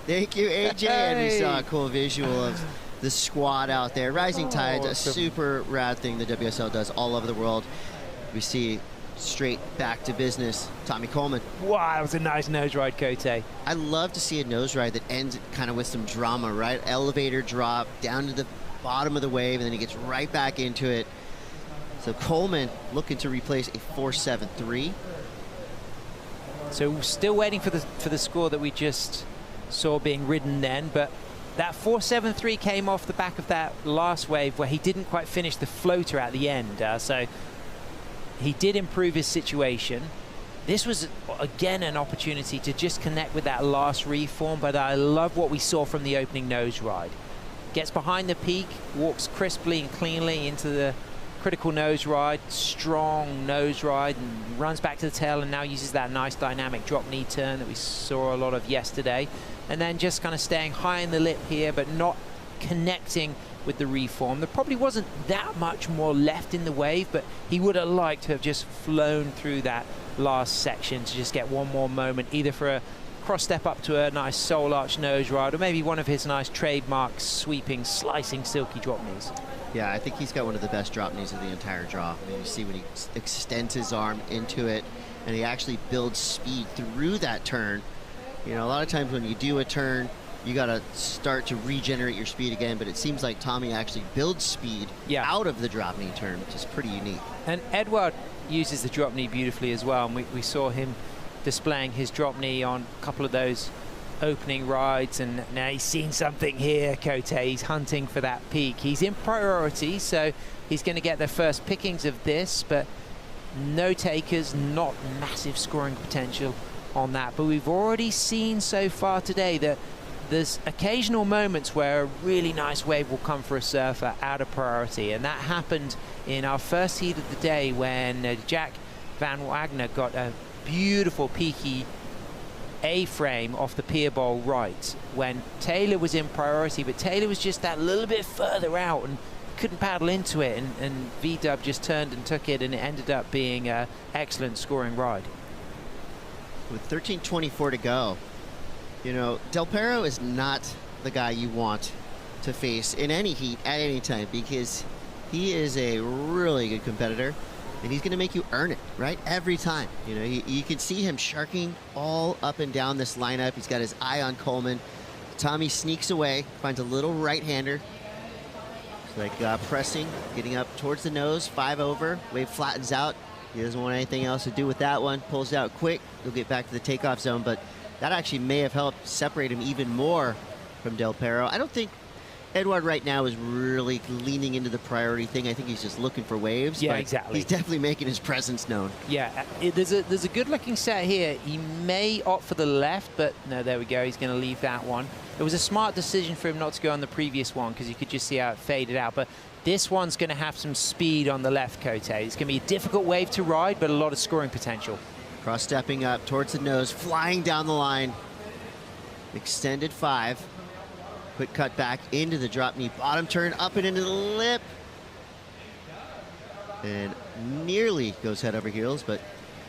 Thank you, AJ. And we saw a cool visual of the squad out there. Rising Tides, a super rad thing the WSL does all over the world. We see straight back to business. Tommy Coleman. Wow, that was a nice nose ride, Cote. I love to see a nose ride that ends kind of with some drama, right? Elevator drop down to the bottom of the wave, and then he gets right back into it. So Coleman looking to replace a 4.73. So still waiting for the score that we just saw being ridden then, but that 4.73 came off the back of that last wave where he didn't quite finish the floater at the end. So he did improve his situation. This was, again, an opportunity to just connect with that last reform, but I love what we saw from the opening nose ride. Gets behind the peak, walks crisply and cleanly into the critical nose ride, strong nose ride, and runs back to the tail, and now uses that nice dynamic drop knee turn that we saw a lot of yesterday. And then just kind of staying high in the lip here, but not connecting with the reform. There probably wasn't that much more left in the wave, but he would have liked to have just flown through that last section to just get one more moment, either for a cross step up to a nice soul arch nose ride, or maybe one of his nice trademark sweeping, slicing, silky drop knees. Yeah, I think he's got one of the best drop knees of the entire draw. I mean, you see when he extends his arm into it, and he actually builds speed through that turn. A lot of times when you do a turn, you got to start to regenerate your speed again, but it seems like Tommy actually builds speed out of the drop knee turn, which is pretty unique. And Edouard uses the drop knee beautifully as well, and we saw him displaying his drop knee on a couple of those opening rides, and now he's seen something here, Cote. He's hunting for that peak. He's in priority, so he's going to get the first pickings of this, but no takers, not massive scoring potential on that. But we've already seen so far today that there's occasional moments where a really nice wave will come for a surfer out of priority, and that happened in our first heat of the day when Jack Van Wagner got a beautiful peaky A-frame off the pier bowl right when Taylor was in priority, but Taylor was just that little bit further out and couldn't paddle into it, and V-Dub just turned and took it, and it ended up being an excellent scoring ride. With 13:24 to go, Del Perro is not the guy you want to face in any heat at any time, because he is a really good competitor. and he's going to make you earn it, right? Every time. You know, you can see him sharking all up and down this lineup. He's got his eye on Coleman. Tommy sneaks away, finds a little right-hander. It's like pressing, getting up towards the nose, 5 over. Wave flattens out. He doesn't want anything else to do with that one. Pulls out quick. He'll get back to the takeoff zone, but that actually may have helped separate him even more from Del Perro. I don't think Edouard right now is really leaning into the priority thing. I think he's just looking for waves. Yeah, but exactly. He's definitely making his presence known. Yeah, there's a good-looking set here. He may opt for the left, but no, there we go. He's going to leave that one. It was a smart decision for him not to go on the previous one because you could just see how it faded out. But this one's going to have some speed on the left, Cote. It's going to be a difficult wave to ride, but a lot of scoring potential. Cross-stepping up towards the nose, flying down the line. Extended 5. Quick cut back into the drop knee. Bottom turn up and into the lip. And nearly goes head over heels, but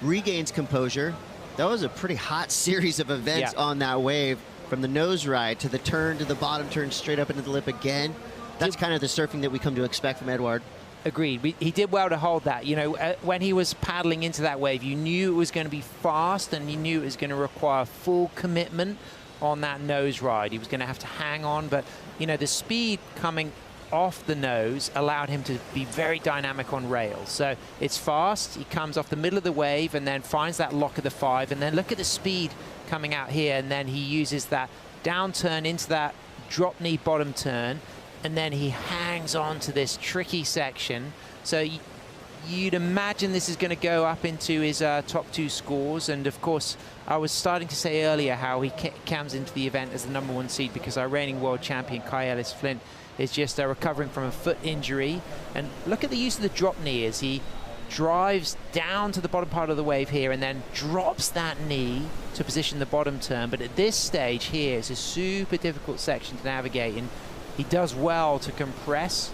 regains composure. That was a pretty hot series of events on that wave. From the nose ride to the turn to the bottom turn, straight up into the lip again. That's kind of the surfing that we come to expect from Edouard. Agreed. He did well to hold that. You know, when he was paddling into that wave, you knew it was going to be fast and you knew it was going to require full commitment on that nose ride. He was going to have to hang on, but, you know, the speed coming off the nose allowed him to be very dynamic on rails. So it's fast. He comes off the middle of the wave and then finds that lock of the 5. And then look at the speed coming out here. And then he uses that down turn into that drop knee bottom turn. And then he hangs on to this tricky section. So you'd imagine this is going to go up into his top 2 scores. And of course, I was starting to say earlier how he comes into the event as the #1 seed because our reigning world champion, Kai Ellis-Flint, is just recovering from a foot injury. And look at the use of the drop knee as he drives down to the bottom part of the wave here and then drops that knee to position the bottom turn. But at this stage here, it's a super difficult section to navigate, and he does well to compress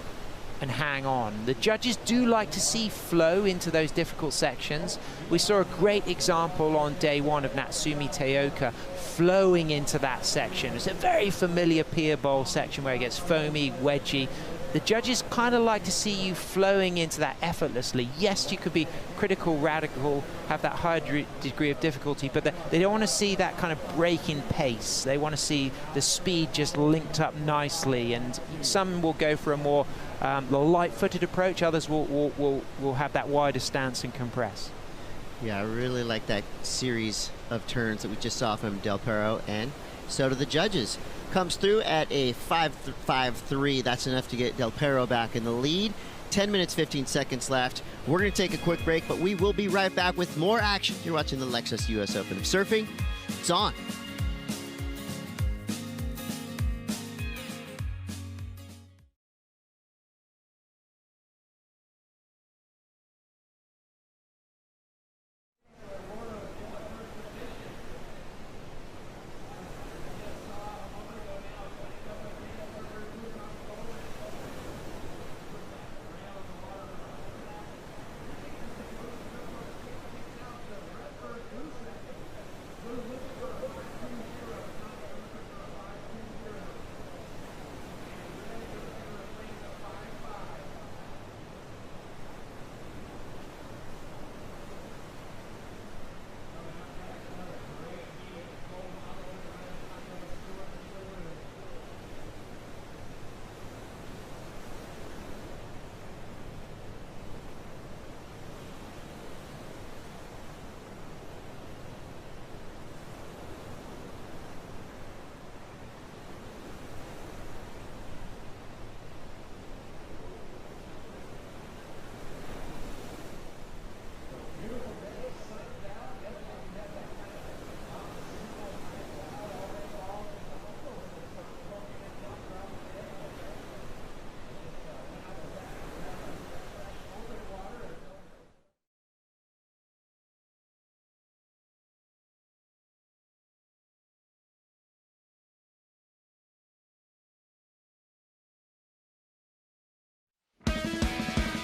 and hang on. The judges do like to see flow into those difficult sections. We saw a great example on day 1 of Natsumi Teoka flowing into that section. It's a very familiar pier bowl section where it gets foamy, wedgy. The judges kind of like to see you flowing into that effortlessly. Yes, you could be critical, radical, have that high degree of difficulty, but they don't want to see that kind of break in pace. They want to see the speed just linked up nicely, and some will go for a more light-footed approach. Others will have that wider stance and compress. Yeah, I really like that series of turns that we just saw from Del Perro, and so do the judges. Comes through at a 5.53. That's enough to get Del Perro back in the lead. 10 minutes, 15 seconds left. We're going to take a quick break, but we will be right back with more action. You're watching the Lexus US Open of Surfing. It's on.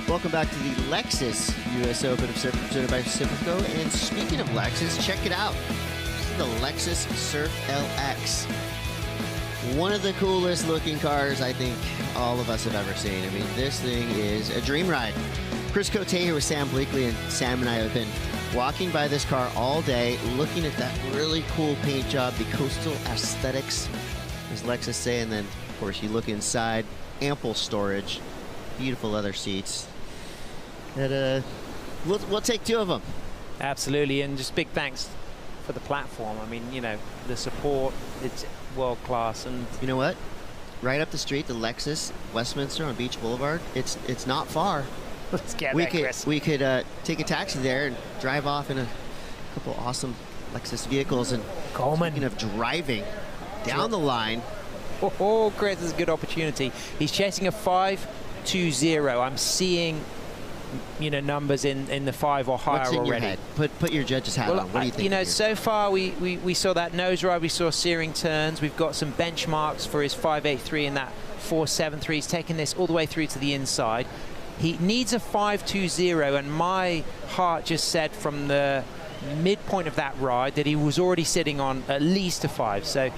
Welcome back to the Lexus US Open of Surfing presented by Pacifico. And speaking of Lexus, check it out. This is the Lexus Surf LX. One of the coolest looking cars I think all of us have ever seen. I mean, this thing is a dream ride. Chris Cote here with Sam Bleakley, and Sam and I have been walking by this car all day, looking at that really cool paint job, the coastal aesthetics, as Lexus say, and then, of course, you look inside, ample storage, beautiful leather seats. And, we'll take 2 of them. Absolutely, and just big thanks for the platform. I mean, the support, it's world class. And you know what? Right up the street, the Lexus Westminster on Beach Boulevard, it's not far. Let's get there, Chris. We could take a taxi there and drive off in a couple awesome Lexus vehicles. And Coleman, speaking of driving down the line. Oh, Chris, this is a good opportunity. He's chasing a 5.20. I'm seeing numbers in the 5 or higher already. What's in your head? Put your judge's hat on. What do you think? So far we saw that nose ride, we saw searing turns. We've got some benchmarks for his 5.83 and that 4.73. He's taking this all the way through to the inside. He needs a 5.20, and my heart just said from the midpoint of that ride that he was already sitting on at least a 5. So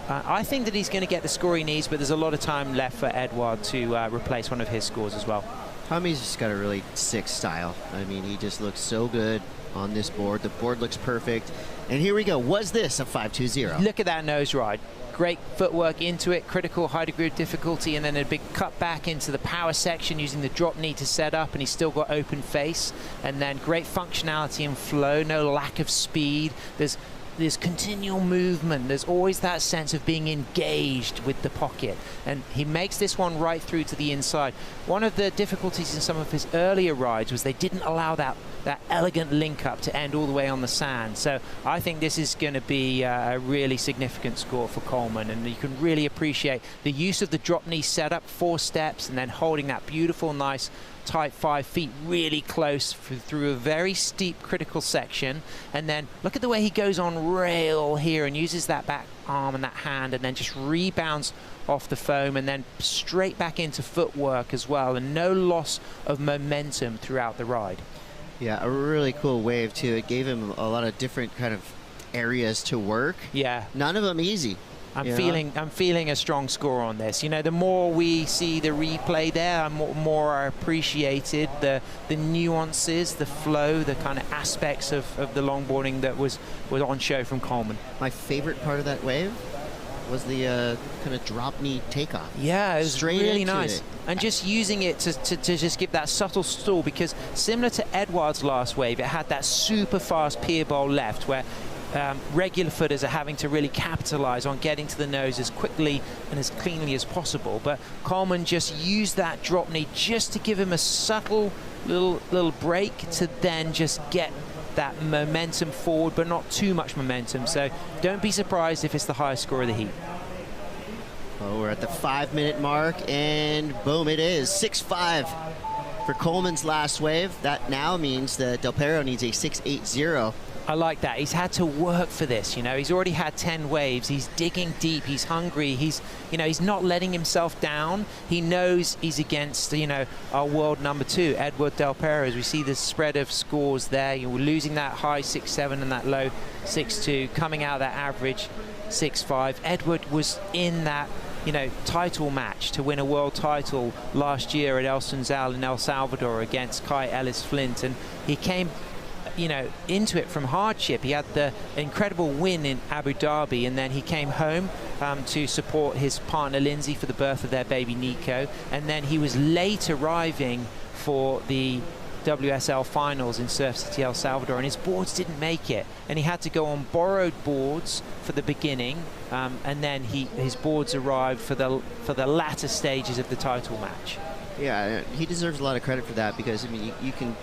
I think that he's going to get the score he needs, but there's a lot of time left for Edouard to replace one of his scores as well. Tommy's just got a really sick style. I mean, he just looks so good on this board. The board looks perfect. And here we go. Was this a 5.20? Look at that nose ride. Great footwork into it, critical high degree of difficulty, and then a big cut back into the power section using the drop knee to set up, and he's still got open face. And then great functionality and flow, no lack of speed. There's continual movement. There's always that sense of being engaged with the pocket. And he makes this one right through to the inside. One of the difficulties in some of his earlier rides was they didn't allow that elegant link up to end all the way on the sand. So I think this is going to be a really significant score for Coleman. And you can really appreciate the use of the drop knee setup, 4 steps, and then holding that beautiful, nice, tight 5 feet really close through a very steep critical section. And then look at the way he goes on rail here and uses that back arm and that hand, and then just rebounds off the foam and then straight back into footwork as well, and no loss of momentum throughout the ride. Yeah, a really cool wave too. It gave him a lot of different kind of areas to work. Yeah, none of them easy. I'm feeling a strong score on this. The more we see the replay there, more I appreciated the nuances, the flow, the kind of aspects of the longboarding that was on show from Coleman. My favorite part of that wave was the kind of drop knee takeoff. Yeah, it was straight really nice. And just using it to just give that subtle stall, because similar to Edouard's last wave, it had that super fast pier bowl left where regular footers are having to really capitalize on getting to the nose as quickly and as cleanly as possible. But Coleman just used that drop knee just to give him a subtle little break to then just get that momentum forward, but not too much momentum. So don't be surprised if it's the highest score of the heat. Well, we're at the 5-minute mark, and boom, it is 6.5 for Coleman's last wave. That now means that Del Perro needs a 6.80. I like that. He's had to work for this. He's already had 10 waves. He's digging deep. He's hungry. He's not letting himself down. He knows he's against, our world number 2, Edouard Del Perro. As we see the spread of scores there, we're losing that high 6.7 and that low 6.2, coming out that average 6.5. Edouard was in that, title match to win a world title last year at El Sunzal in El Salvador against Kai Ellis Flint, and he came into it from hardship. He had the incredible win in Abu Dhabi, and then he came home to support his partner Lindsay for the birth of their baby Nico, and then he was late arriving for the WSL finals in Surf City, El Salvador, and his boards didn't make it, and he had to go on borrowed boards for the beginning, and then his boards arrived for the latter stages of the title match. Yeah, he deserves a lot of credit for that, because you can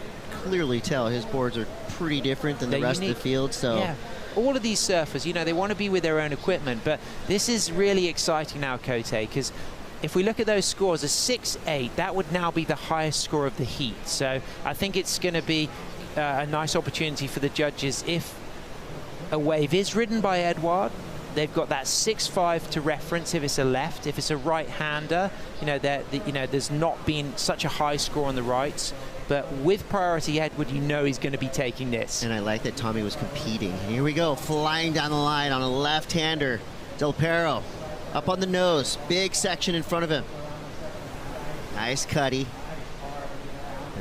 clearly tell his boards are pretty different than the rest of the field. So yeah, all of these surfers, they want to be with their own equipment, but this is really exciting now, Cote, because if we look at those scores, a 6.8, that would now be the highest score of the heat. So I think it's going to be a nice opportunity for the judges. If a wave is ridden by Edouard, they've got that 6.5 to reference if it's a left. If it's a right-hander, there's not been such a high score on the rights. But with priority Edouard, he's going to be taking this. And I like that Tommy was competing. Here we go, flying down the line on a left-hander. Del Perro up on the nose, big section in front of him. Nice cutty.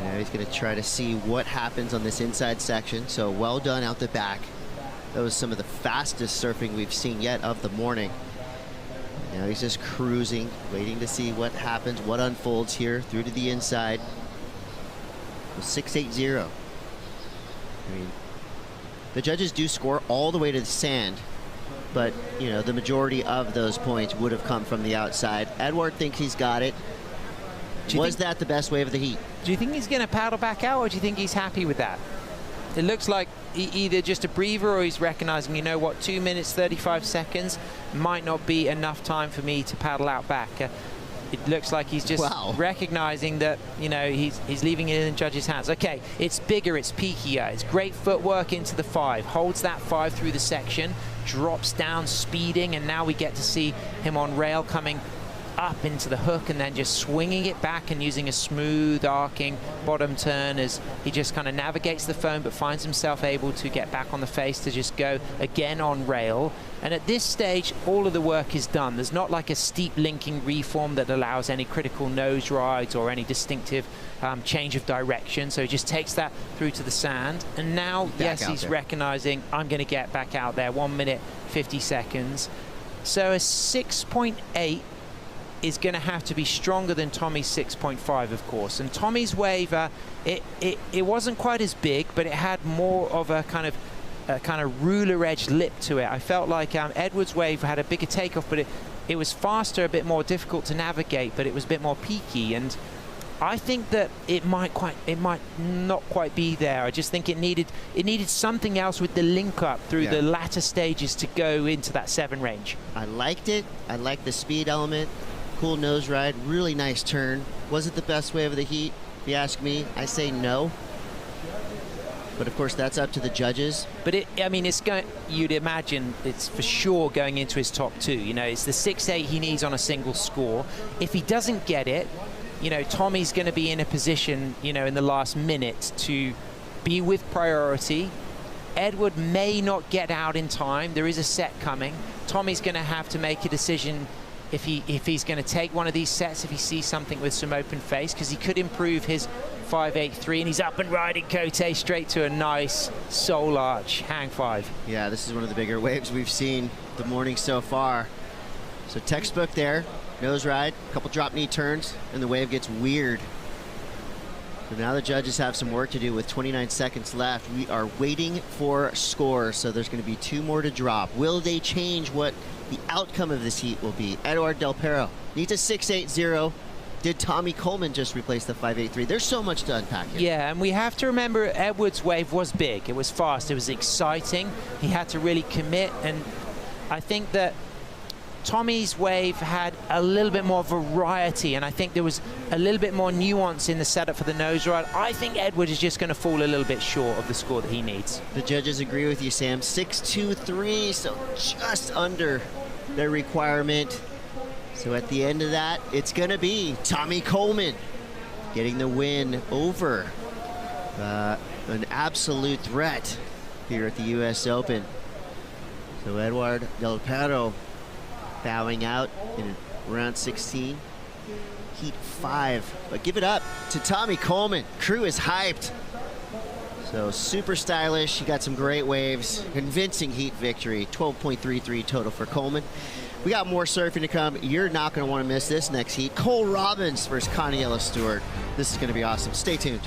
Now he's going to try to see what happens on this inside section. So well done out the back. That was some of the fastest surfing we've seen yet of the morning. Now he's just cruising, waiting to see what happens, what unfolds here through to the inside. 6.80. I mean, the judges do score all the way to the sand, but you know, the majority of those points would have come from the outside. Edward thinks he's got it. Was that the best wave of the heat? Do you think he's going to paddle back out, or do you think he's happy with that? It looks like either just a breather, or he's recognizing, you know what, 2 minutes 35 seconds might not be enough time for me to paddle out back. It looks like he's just recognizing that, you know, he's leaving it in the judges' hands. Okay, it's bigger, it's peakier, it's great footwork into the 5, holds that 5 through the section, drops down, speeding, and now we get to see him on rail coming up into the hook and then just swinging it back and using a smooth arcing bottom turn as he just kind of navigates the foam but finds himself able to get back on the face to just go again on rail. And at this stage, all of the work is done. There's not like a steep linking reform that allows any critical nose rides or any distinctive change of direction. So he just takes that through to the sand. And now, yes, he's recognizing, I'm going to get back out there. 1 minute, 50 seconds. So a 6.8 is going to have to be stronger than Tommy's 6.5, of course. And Tommy's wave, it wasn't quite as big, but it had more of a kind of ruler edge lip to it. I felt like Edward's wave had a bigger takeoff, but it was faster, a bit more difficult to navigate, but it was a bit more peaky. And I think that it might not quite be there. I just think it needed something else with the link up through the latter stages to go into that 7 range. I liked it. I liked the speed element. Cool nose ride, really nice turn. Was it the best wave of the heat? If you ask me, I say no. But of course, that's up to the judges. But I mean, it's going. You'd imagine it's for sure going into his top 2. You know, it's the 6.8 he needs on a single score. If he doesn't get it, you know, Tommy's going to be in a position, you know, in the last minute to be with priority. Edward may not get out in time. There is a set coming. Tommy's going to have to make a decision if he's going to take one of these sets, if he sees something with some open face, because he could improve his 5.83, and he's up and riding Cote straight to a nice soul arch hang 5. Yeah, this is one of the bigger waves we've seen the morning so far. So textbook there, nose ride, a couple drop knee turns, and the wave gets weird. So now the judges have some work to do with 29 seconds left. We are waiting for scores, so there's going to be 2 more to drop. Will they change what the outcome of this heat will be? Eduard Del Perro needs a 6.80. Did Tommy Coleman just replace the 5.83? There's so much to unpack here. Yeah, and we have to remember Edward's wave was big. It was fast. It was exciting. He had to really commit, and I think that Tommy's wave had a little bit more variety, and I think there was a little bit more nuance in the setup for the nose ride. I think Edward is just going to fall a little bit short of the score that he needs. The judges agree with you, Sam. 6.23, so just under their requirement. So at the end of that, it's going to be Tommy Coleman getting the win over an absolute threat here at the U.S. Open. So Eduard Del Perro bowing out in round 16, heat 5. But give it up to Tommy Coleman. Crew is hyped. So super stylish. He got some great waves. Convincing heat victory. 12.33 total for Coleman. We got more surfing to come. You're not going to want to miss this next heat. Cole Robbins versus Conniella Stewart. This is going to be awesome. Stay tuned.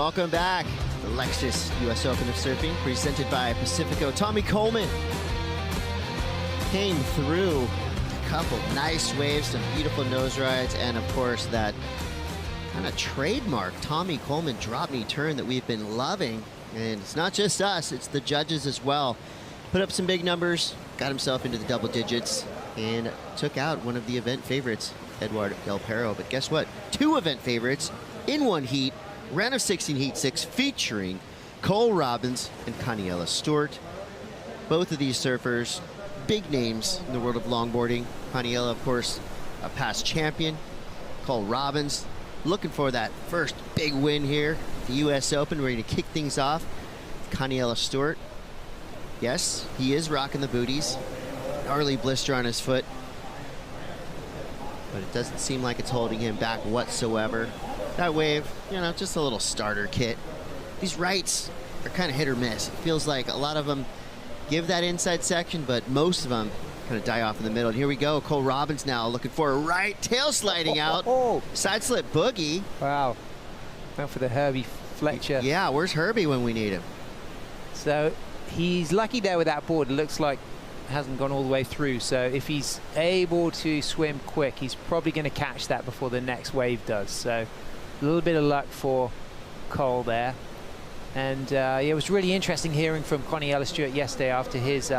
welcome back. The Lexus US Open of Surfing, presented by Pacifico. Tommy Coleman came through a couple nice waves, some beautiful nose rides, and of course that kind of trademark Tommy Coleman drop knee turn that we've been loving. And it's not just us, it's the judges as well. Put up some big numbers, got himself into the double digits, and took out one of the event favorites, Eduardo Del Perro. But guess what? 2 event favorites in one heat, round of 16 heat 6, featuring Cole Robbins and Kaniela Stewart. Both of these surfers, big names in the world of longboarding. Kaniela, of course, a past champion. Cole Robbins, looking for that first big win here, the US Open, ready to kick things off. Kaniela Stewart, yes, he is rocking the booties. Gnarly blister on his foot, but it doesn't seem like it's holding him back whatsoever. That wave, you know, just a little starter kit. These rights are kind of hit or miss. It feels like a lot of them give that inside section, but most of them kind of die off in the middle. And here we go, Cole Robbins now looking for a right tail sliding out. Side slip boogie. Wow. Went for the Herbie Fletcher. Yeah, where's Herbie when we need him? So he's lucky there with that board. It looks like it hasn't gone all the way through. So if he's able to swim quick, he's probably going to catch that before the next wave does. So a little bit of luck for Cole there. And yeah, it was really interesting hearing from Kaniela Stewart yesterday after his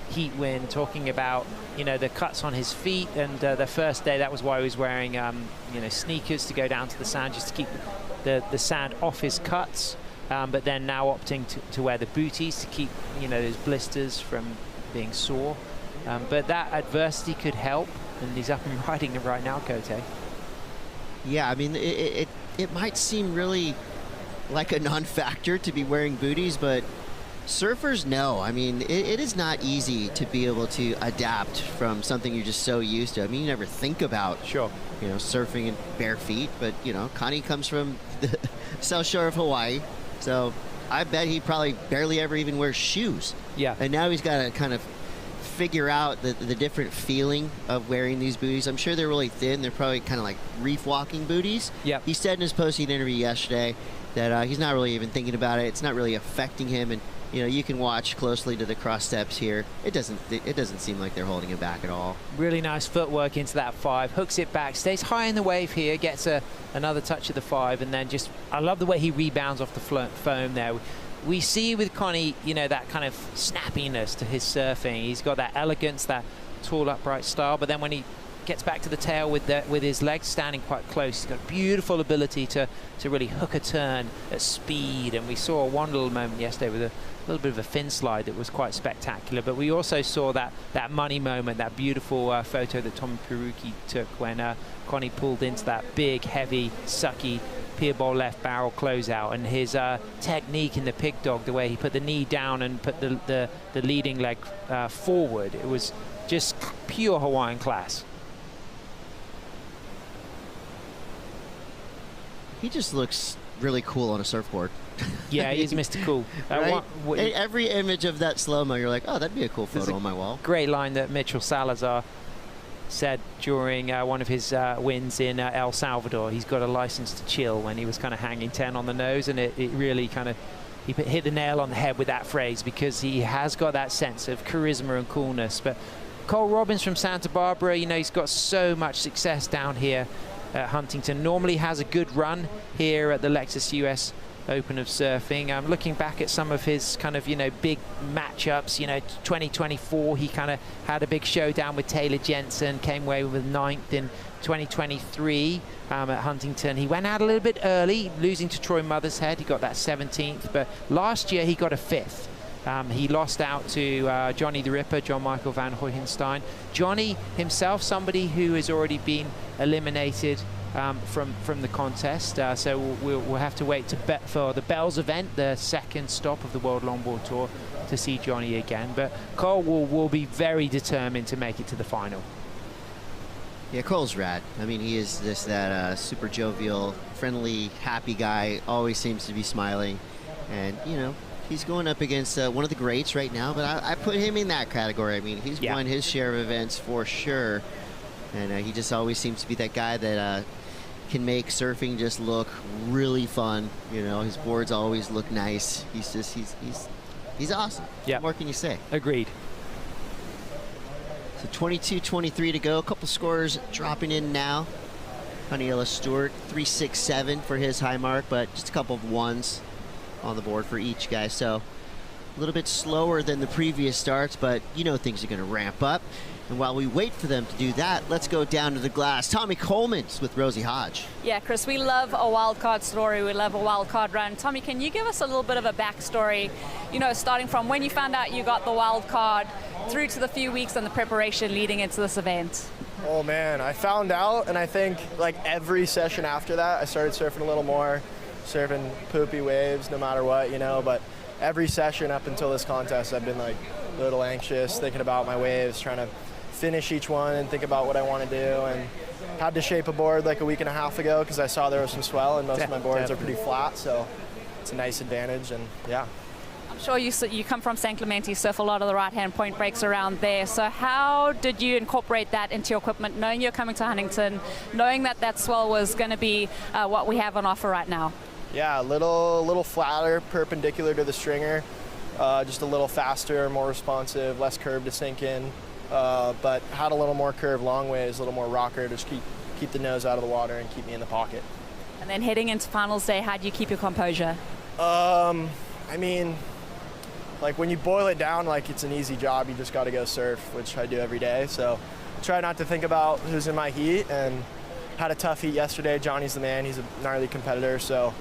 heat win, talking about, you know, the cuts on his feet. And the first day, that was why he was wearing, you know, sneakers to go down to the sand, just to keep the sand off his cuts. But then now opting to wear the booties to keep, you know, those blisters from being sore. But that adversity could help, and he's up and riding it right now, Cote. Yeah, I mean, it might seem really like a non-factor to be wearing booties, but surfers know. I mean, it is not easy to be able to adapt from something you're just so used to. I mean, you never think about, sure, you know, surfing in bare feet, but, you know, Connie comes from the South Shore of Hawaii, so I bet he probably barely ever even wears shoes. Yeah. And now he's got to kind of figure out the different feeling of wearing these booties. I'm sure they're really thin. They're probably kind of like reef walking booties. Yeah. He said in his post-heat interview yesterday that he's not really even thinking about it. It's not really affecting him, and you know, you can watch closely to the cross steps here. It doesn't seem like they're holding him back at all. Really nice footwork into that 5, hooks it back, stays high in the wave here, gets another touch of the 5, and then just, I love the way he rebounds off the foam there. We see with Connie, you know, that kind of snappiness to his surfing. He's got that elegance, that tall upright style, but then when he gets back to the tail with his legs standing quite close, he's got a beautiful ability to really hook a turn at speed. And we saw one little moment yesterday with a little bit of a fin slide that was quite spectacular, but we also saw that money moment, that beautiful photo that Tommy Perucci took when Connie pulled into that big, heavy, sucky pier bowl left barrel closeout, and his technique in the pig dog, the way he put the knee down and put the leading leg forward, it was just pure Hawaiian class. He just looks really cool on a surfboard. Yeah, he is Mr. Cool. Right? Every image of that slow-mo, you're like, oh, that'd be a cool photo on my wall. Great line that Mitchell Salazar said during one of his wins in El Salvador. He's got a license to chill, when he was kind of hanging 10 on the nose, and it really kind of, he hit the nail on the head with that phrase, because he has got that sense of charisma and coolness. But Cole Robbins from Santa Barbara, you know, he's got so much success down here at Huntington. Normally has a good run here at the Lexus US Open of Surfing. I'm looking back at some of his kind of, you know, big matchups. You know, 2024, he kind of had a big showdown with Taylor Jensen, came away with 9th in 2023 at Huntington. He went out a little bit early, losing to Troy Mothershead. He got that 17th, but last year he got a 5th. He lost out to Johnny the Ripper, John Michael Van Hoyenstein. Johnny himself, somebody who has already been eliminated from the contest. So we'll have to wait for the Bells event, the second stop of the World Longboard Tour, to see Johnny again. But Cole will be very determined to make it to the final. Yeah, Cole's rad. I mean, he is that super jovial, friendly, happy guy, always seems to be smiling. And, you know, he's going up against one of the greats right now, but I put him in that category. I mean, he's won his share of events for sure. And he just always seems to be that guy that can make surfing just look really fun. You know, his boards always look nice. He's awesome. Yeah. What more can you say? Agreed. So 22-23 to go. A couple scores dropping in now. Paniela Stewart, 3.67 for his high mark, but just a couple of ones on the board for each guy. So a little bit slower than the previous starts, but you know things are going to ramp up. And while we wait for them to do that, let's go down to the glass. Tommy Coleman's with Rosie Hodge. Yeah, Chris, we love a wild card story. We love a wild card run. Tommy, can you give us a little bit of a backstory, you know, starting from when you found out you got the wild card through to the few weeks and the preparation leading into this event? Oh man, I found out, and I think like every session after that, I started surfing a little more, surfing poopy waves no matter what, you know, but every session up until this contest, I've been like a little anxious, thinking about my waves, trying to finish each one and think about what I want to do, and had to shape a board like a week and a half ago because I saw there was some swell, and most of my boards are pretty flat, so it's a nice advantage, and yeah. I'm sure you come from San Clemente, surf a lot of the right-hand point breaks around there. So how did you incorporate that into your equipment, knowing you're coming to Huntington, knowing that that swell was going to be what we have on offer right now? Yeah, a little flatter, perpendicular to the stringer, just a little faster, more responsive, less curve to sink in, but had a little more curve long ways, a little more rocker to just keep the nose out of the water and keep me in the pocket. And then heading into finals day, how do you keep your composure? I mean, like when you boil it down, like it's an easy job. You just got to go surf, which I do every day. So try not to think about who's in my heat, and had a tough heat yesterday. Johnny's the man. He's a gnarly competitor. So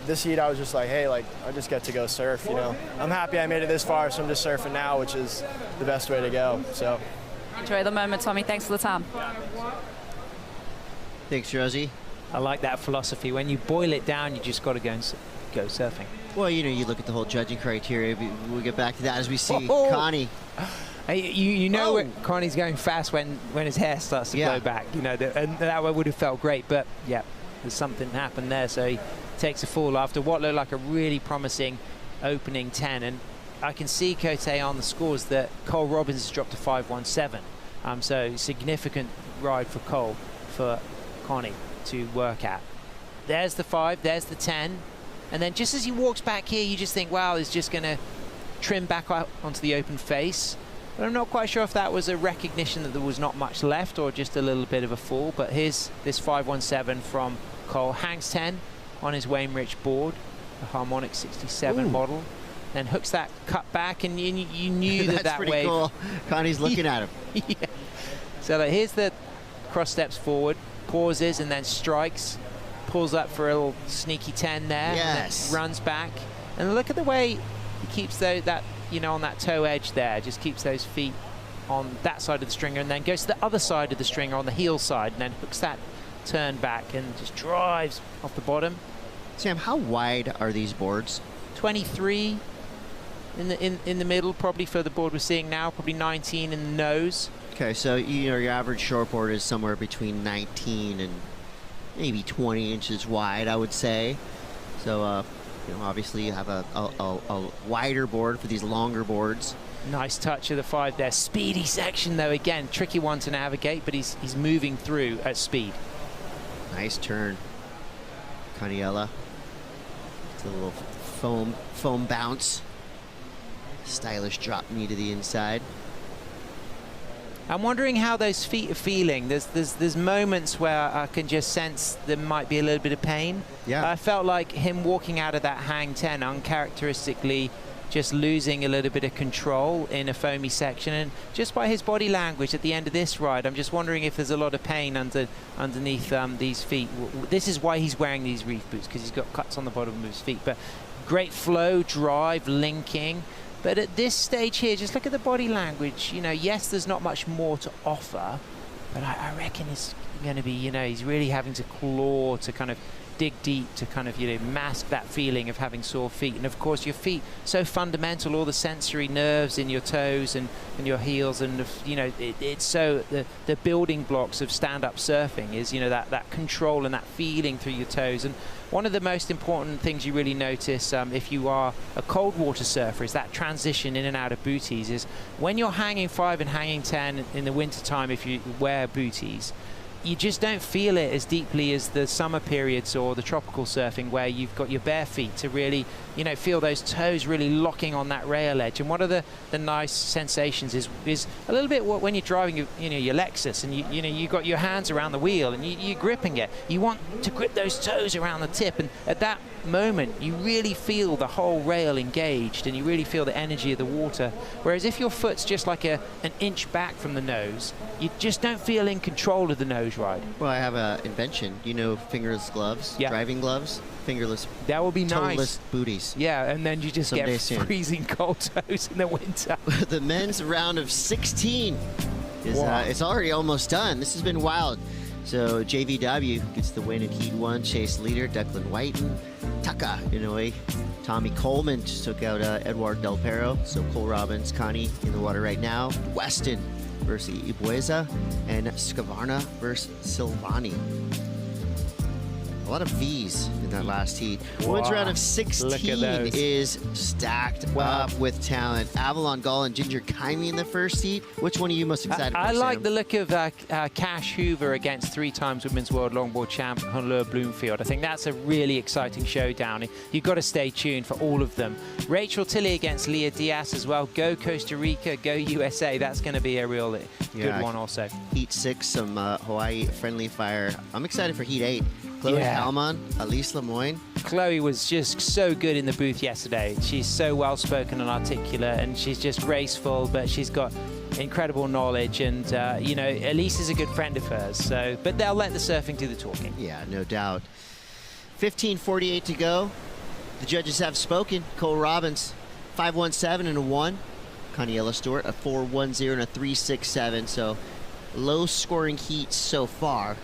this heat, I was just like, hey, like I just get to go surf, you know. I'm happy I made it this far, so I'm just surfing now, which is the best way to go. So enjoy the moment, Tommy. Thanks for the time. Thanks, Rosie. I like that philosophy. When you boil it down, you just got to go surfing. Well, you know, you look at the whole judging criteria. We'll get back to that as we see Connie. Hey, you know when Connie's going fast when his hair starts to blow back. You know, and that would have felt great. But, yeah, there's something happened there. So he takes a fall after what looked like a really promising opening 10. And I can see, Cote, on the scores that Cole Robbins has dropped to 5.17. So significant ride for Cole, for Connie to work at. There's the 5, there's the 10. And then just as he walks back here, you just think, wow, he's just going to trim back up onto the open face. But I'm not quite sure if that was a recognition that there was not much left or just a little bit of a fall. But here's this 5.17 from Cole. Hangs 10 on his Wainrich board, the Harmonic 67 model. Then hooks that cut back, and you knew that That's pretty wave. cool. Connie's looking at him. Yeah. So like, here's the cross steps forward, pauses, and then strikes. Pulls up for a little sneaky 10 there. Yes. And then runs back. And look at the way he keeps that, you know, on that toe edge there. Just keeps those feet on that side of the stringer, and then goes to the other side of the stringer on the heel side, and then hooks that turn back and just drives off the bottom. Sam, how wide are these boards? 23 in the middle, probably for the board we're seeing now. Probably 19 in the nose. Okay, so you know your average shortboard is somewhere between 19 and maybe 20 inches wide, I would say. So, you know, obviously you have a wider board for these longer boards. Nice touch of the 5 there. Speedy section, though. Again, tricky one to navigate, but he's moving through at speed. Nice turn. Caniella. It's a little foam bounce. Stylish drop knee to the inside. I'm wondering how those feet are feeling. There's moments where I can just sense there might be a little bit of pain. Yeah. I felt like him walking out of that hang 10 uncharacteristically just losing a little bit of control in a foamy section, and just by his body language at the end of this ride, I'm just wondering if there's a lot of pain underneath these feet. This is why he's wearing these reef boots, because he's got cuts on the bottom of his feet. But great flow, drive, linking. But at this stage here, just look at the body language. You know, yes, there's not much more to offer, but I reckon it's going to be, you know, he's really having to claw to kind of dig deep to kind of, you know, mask that feeling of having sore feet. And of course, your feet, so fundamental, all the sensory nerves in your toes and your heels, and, you know, it's so, the building blocks of stand-up surfing is, you know, that control and that feeling through your toes. And one of the most important things you really notice if you are a cold water surfer is that transition in and out of booties. Is when you're hanging 5 and hanging 10 in the winter time, if you wear booties, you just don't feel it as deeply as the summer periods or the tropical surfing, where you've got your bare feet to really, you know, feel those toes really locking on that rail edge. And one of the nice sensations is a little bit when you're driving, you know, your Lexus, and you got your hands around the wheel and you're gripping it. You want to grip those toes around the tip, and at that moment you really feel the whole rail engaged, and you really feel the energy of the water. Whereas if your foot's just like an inch back from the nose, you just don't feel in control of the nose ride. Well, I have an invention. You know, fingerless gloves, driving gloves, fingerless. That would be toeless nice. Booties. Yeah, and then you just Someday get soon. freezing cold toes in the winter. The men's round of 16 is Wow. it's already almost done. This has been wild. So JVW gets the win in Heat 1. Chase leader Declan Whiten, Taka Inoue, Tommy Coleman just took out Edward Del Perro. So Cole Robbins, Connie in the water right now. Weston versus Ibueza, and Scavarna versus Silvani. A lot of V's in that last heat. Women's round of 16 is stacked up with talent. Avalon Gall and Ginger Kaimi in the first heat. Which one are you most excited for, I like Sam? the look of Cash Hoover against 3-time Women's World Longboard champ Hunleur Bloomfield. I think that's a really exciting showdown. You've got to stay tuned for all of them. Rachel Tilley against Leah Diaz as well. Go Costa Rica, go USA. That's going to be a real good one also. Heat 6, some Hawaii friendly fire. I'm excited for Heat 8. Chloe Kalman, Elise Lemoyne. Chloe was just so good in the booth yesterday. She's so well-spoken and articulate, and she's just graceful, but she's got incredible knowledge, and you know, Elise is a good friend of hers. So, but they'll let the surfing do the talking. Yeah, no doubt. 15:48 to go. The judges have spoken. Cole Robbins, 5.17 and a 1. Connie Stewart, a 4.10 and a 3.67. So low-scoring heats so far.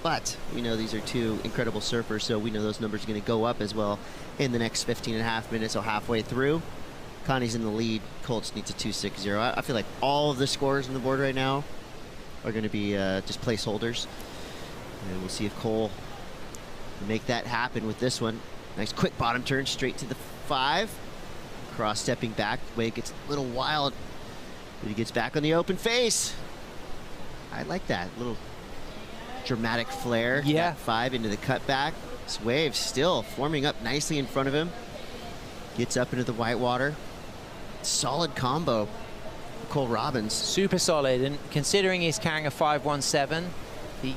But we know these are two incredible surfers, so we know those numbers are going to go up as well in the next 15 and a half minutes, so halfway through. Connie's in the lead. Colts needs a 2.60. I feel like all of the scores on the board right now are going to be just placeholders. And we'll see if Cole can make that happen with this one. Nice quick bottom turn straight to the 5. Cross-stepping back. Wave gets a little wild, but he gets back on the open face. I like that little dramatic flare. Yeah. 5 into the cutback. This wave still forming up nicely in front of him. Gets up into the white water. Solid combo. Cole Robbins. Super solid, and considering he's carrying a 5.17,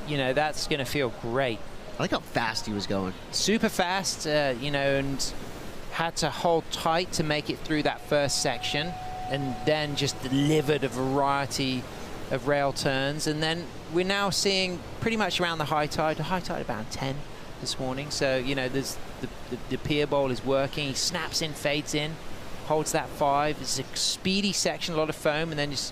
you know, that's going to feel great. I like how fast he was going. Super fast, you know, and had to hold tight to make it through that first section, and then just delivered a variety of rail turns. And then we're now seeing pretty much around the high tide about 10 this morning. So, you know, there's the pier bowl is working. He snaps in, fades in, holds that 5. It's a speedy section, a lot of foam, and then just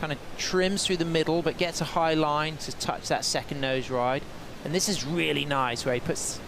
kind of trims through the middle, but gets a high line to touch that second nose ride. And this is really nice, where he puts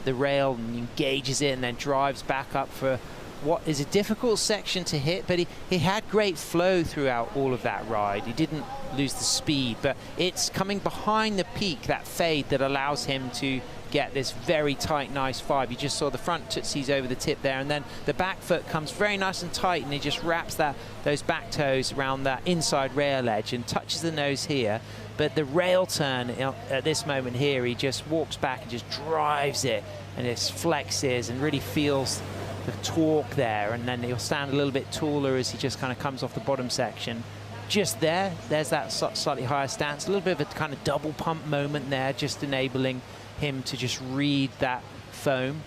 the rail and engages it and then drives back up for what is a difficult section to hit, but he had great flow throughout all of that ride. He didn't lose the speed, but it's coming behind the peak, that fade, that allows him to get this very tight, nice 5. You just saw the front tootsies over the tip there, and then the back foot comes very nice and tight, and he just wraps those back toes around that inside rail edge and touches the nose here. But the rail turn at this moment here, he just walks back and just drives it, and it flexes and really feels the torque there, and then he'll stand a little bit taller as he just kind of comes off the bottom section. Just there's that slightly higher stance, a little bit of a kind of double pump moment there, just enabling him to just read that foam.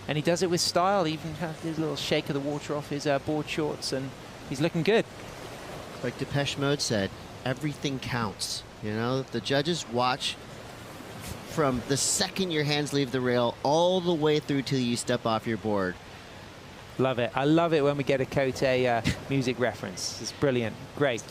And he does it with style. He even kind of did a little shake of the water off his board shorts, and he's looking good. Like Depeche Mode said, everything counts. You know, the judges watch from the second your hands leave the rail all the way through till you step off your board. Love it. I love it when we get a Cote music reference. It's brilliant. Great.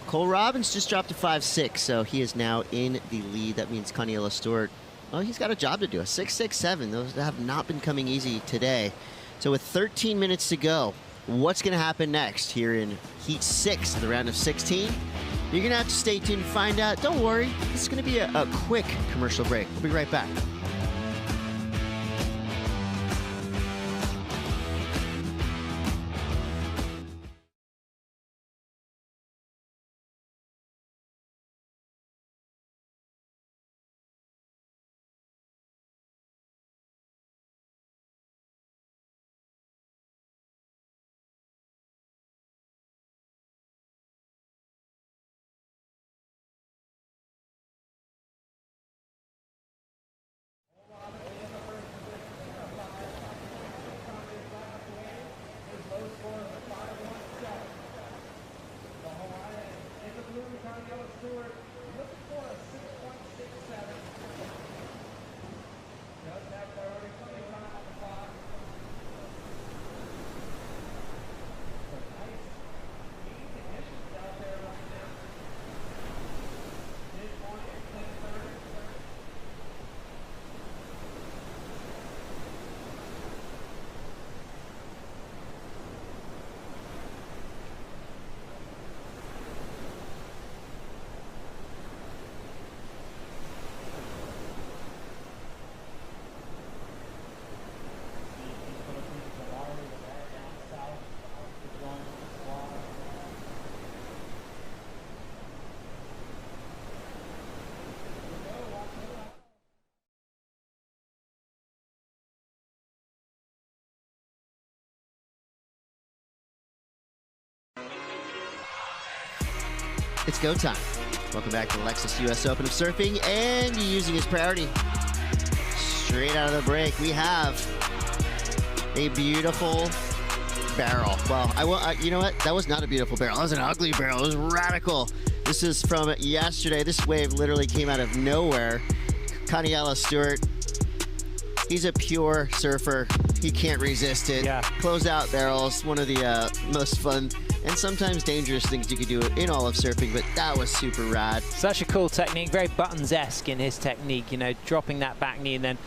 Cole Robbins just dropped to 5.6, so he is now in the lead. That means Connie Stewart, well, he's got a job to do. A 6.67. Those have not been coming easy today. So with 13 minutes to go, what's going to happen next here in Heat 6 of the round of 16? You're going to have to stay tuned to find out. Don't worry, this is going to be a quick commercial break. We'll be right back. It's go time. Welcome back to the Lexus US Open of Surfing, and you're using his priority. Straight out of the break, we have a beautiful barrel. Well, you know what? That was not a beautiful barrel. That was an ugly barrel. It was radical. This is from yesterday. This wave literally came out of nowhere. Kaniela Stewart, he's a pure surfer. He can't resist it. Yeah. Closeout barrels, one of the most fun and sometimes dangerous things you could do in all of surfing, but that was super rad. Such a cool technique, very Buttons-esque in his technique, you know, dropping that back knee and then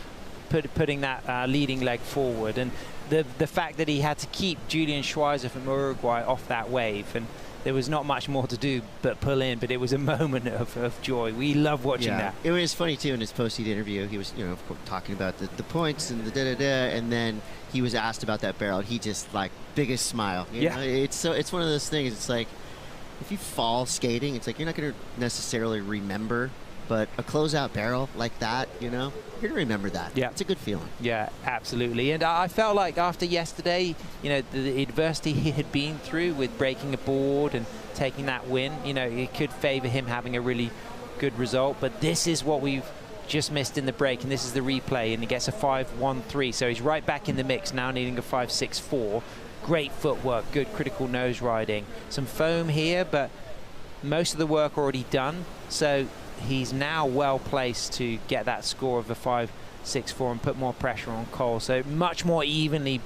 putting that leading leg forward. And the fact that he had to keep Julian Schweizer from Uruguay off that wave, and there was not much more to do but pull in, but it was a moment of joy. We love watching that. It was funny too in his post-heat interview. He was, you know, of course, talking about the points and the da-da-da, and then he was asked about that barrel. He just, like, biggest smile. You know? It's one of those things. It's like, if you fall skating, it's like you're not going to necessarily remember, but a closeout barrel like that, you know, you're going to remember that. Yeah. It's a good feeling. Yeah, absolutely. And I felt like after yesterday, you know, the adversity he had been through with breaking a board and taking that win, you know, it could favor him having a really good result. But this is what we've just missed in the break, and this is the replay, and he gets a 5.13. So he's right back in the mix now, needing a 5.64. Great footwork, good critical nose riding. Some foam here, but most of the work already done. So he's now well placed to get that score of a 5.64 and put more pressure on Cole. So much more evenly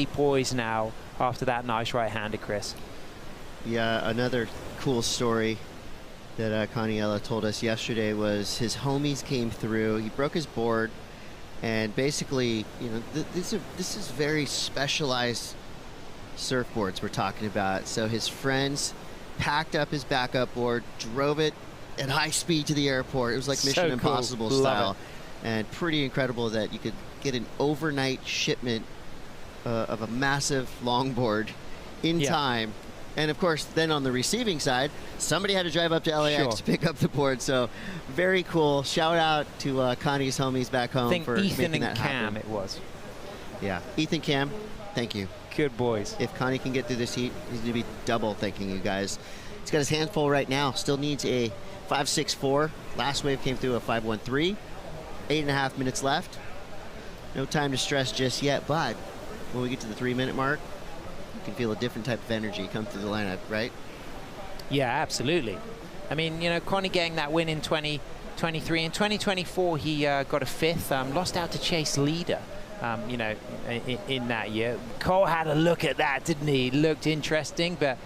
poised now after that nice right-hander, Chris. Yeah, another cool story that Kaniela told us yesterday was his homies came through. He broke his board, and basically, you know, this is very specialized surfboards we're talking about. So his friends packed up his backup board, drove it at high speed to the airport. It was like Mission Impossible style, and pretty incredible that you could get an overnight shipment of a massive longboard in time. And of course, then on the receiving side, somebody had to drive up to LAX to pick up the board. So very cool. Shout out to Connie's homies back home for Ethan making and that Cam happen. it was. Yeah, Ethan, Cam, thank you. Good boys. If Connie can get through this heat, he's going to be double thanking you guys. He's got his hand full right now. Still needs a 5.64. Last wave came through a 5.13. 8.5 minutes left. No time to stress just yet, but when we get to the 3-minute mark, you can feel a different type of energy come through the lineup, right? Yeah, absolutely. I mean, you know, Connie getting that win in 2023. In 2024, he got a 5th, lost out to Chase Leader, you know, in that year. Cole had a look at that, didn't he? Looked interesting, but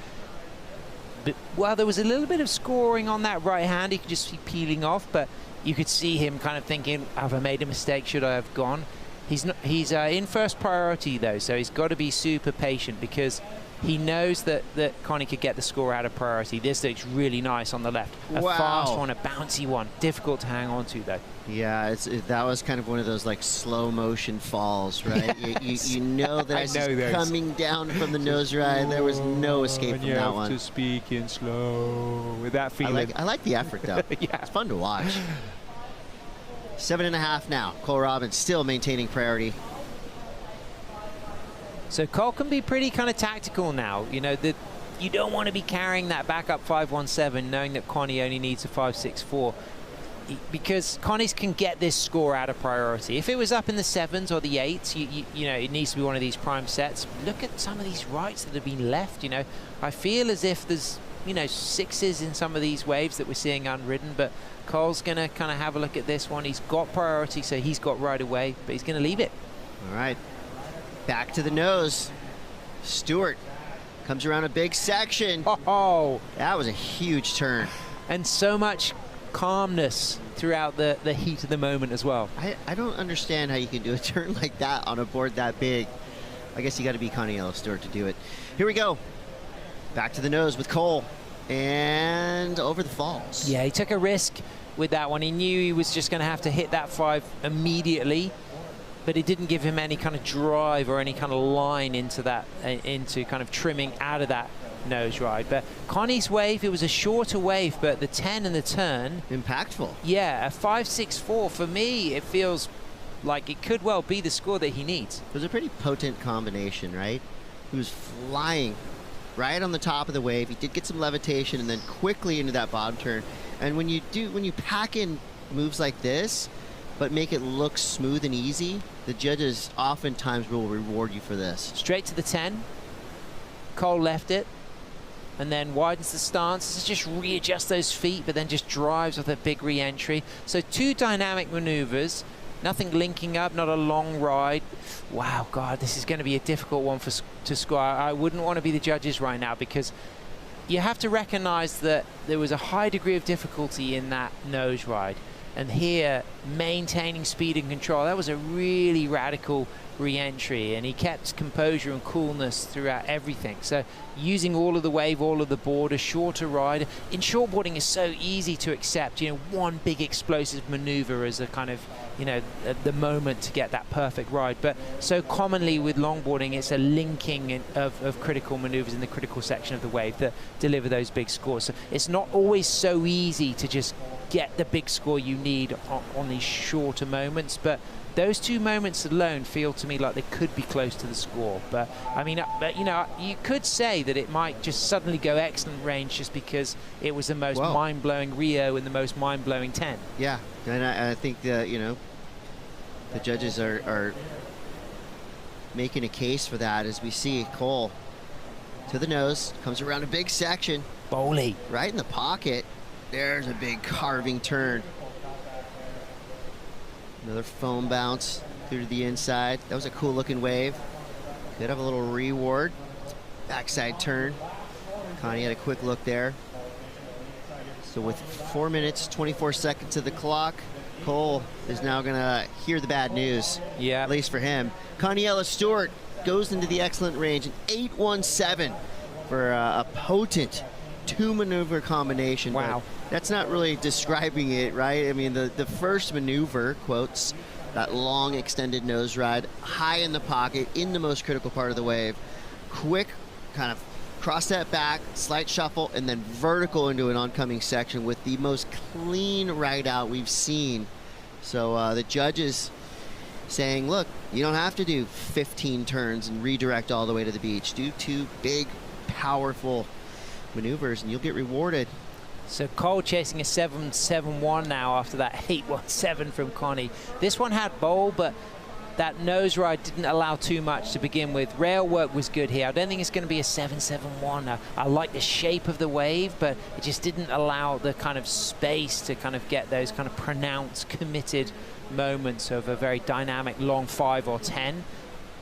well, there was a little bit of scoring on that right hand. He could just see peeling off, but you could see him kind of thinking, have I made a mistake? Should I have gone? He's in first priority, though, so he's got to be super patient because he knows that Connie could get the score out of priority. This looks really nice on the left. A fast one, a bouncy one. Difficult to hang on to, though. Yeah, that was kind of one of those like slow motion falls, right? you know that it's coming down from the nose ride. There was no escape from that one. You have to speak in slow with that feeling. I like the effort, though. Yeah. It's fun to watch. 7.5 now. Cole Robbins still maintaining priority. So Cole can be pretty kind of tactical now. You know, you don't want to be carrying that backup 5.17 knowing that Connie only needs a 5.64 because Connie's can get this score out of priority. If it was up in the 7s or the 8s, you know, it needs to be one of these prime sets. Look at some of these rights that have been left, you know. I feel as if there's you know, 6s in some of these waves that we're seeing unridden, but Cole's going to kind of have a look at this one. He's got priority, so he's got right away, but he's going to leave it. All right, back to the nose. Stewart comes around a big section. Oh, that was a huge turn. And so much calmness throughout the heat of the moment as well. I don't understand how you can do a turn like that on a board that big. I guess you got to be Connie Stewart to do it. Here we go. Back to the nose with Cole. And over the falls. Yeah, he took a risk with that one. He knew he was just going to have to hit that 5 immediately, but it didn't give him any kind of drive or any kind of line into that, into kind of trimming out of that nose ride. But Connie's wave, it was a shorter wave, but the 10 and the turn, impactful. Yeah, a 5.64 for me, it feels like it could well be the score that he needs. It was a pretty potent combination, right? He was flying right on the top of the wave. He did get some levitation and then quickly into that bottom turn. And when you pack in moves like this but make it look smooth and easy, the judges oftentimes will reward you for this. Straight to the 10. Cole left it and then widens the stance, just readjusts those feet, but then just drives with a big re-entry. So 2 dynamic maneuvers, nothing linking up, not a long ride. Wow, God, this is going to be a difficult one to score. I wouldn't want to be the judges right now, because you have to recognize that there was a high degree of difficulty in that nose ride. And here, maintaining speed and control, that was a really radical re-entry, and he kept composure and coolness throughout everything. So using all of the wave, all of the board, a shorter ride. In shortboarding, is so easy to accept, you know, one big explosive maneuver as a kind of, you know, the moment to get that perfect ride. But so commonly with longboarding, it's a linking of critical maneuvers in the critical section of the wave that deliver those big scores. So it's not always so easy to just get the big score you need on these shorter moments, but those 2 moments alone feel to me like they could be close to the score. But I mean, you know, you could say that it might just suddenly go excellent range just because it was the most mind-blowing Rio and the most mind-blowing 10. Yeah, and I think that, you know, the judges are making a case for that, as we see Cole to the nose, comes around a big section. Bowley. Right in the pocket. There's a big carving turn. Another foam bounce through to the inside. That was a cool looking wave. Could have a little reward. Backside turn. Connie had a quick look there. So with 4 minutes, 24 seconds to the clock, Cole is now gonna hear the bad news. Yeah. At least for him. Connie Stewart goes into the excellent range, an 8.17 for a potent 2 maneuver combination. Wow. But that's not really describing it, right? I mean, the first maneuver, quotes, that long extended nose ride, high in the pocket, in the most critical part of the wave, quick kind of cross that back, slight shuffle, and then vertical into an oncoming section with the most clean ride out we've seen. So the judges saying, look, you don't have to do 15 turns and redirect all the way to the beach. Do 2 big, powerful maneuvers and you'll get rewarded. So Cole chasing a 7.71 now after that 8.17 from Connie. This one had bowl, but that nose ride didn't allow too much to begin with. Rail work was good here. I don't think it's going to be a 7.71. I like the shape of the wave, but it just didn't allow the kind of space to kind of get those kind of pronounced, committed moments of a very dynamic long 5 or 10.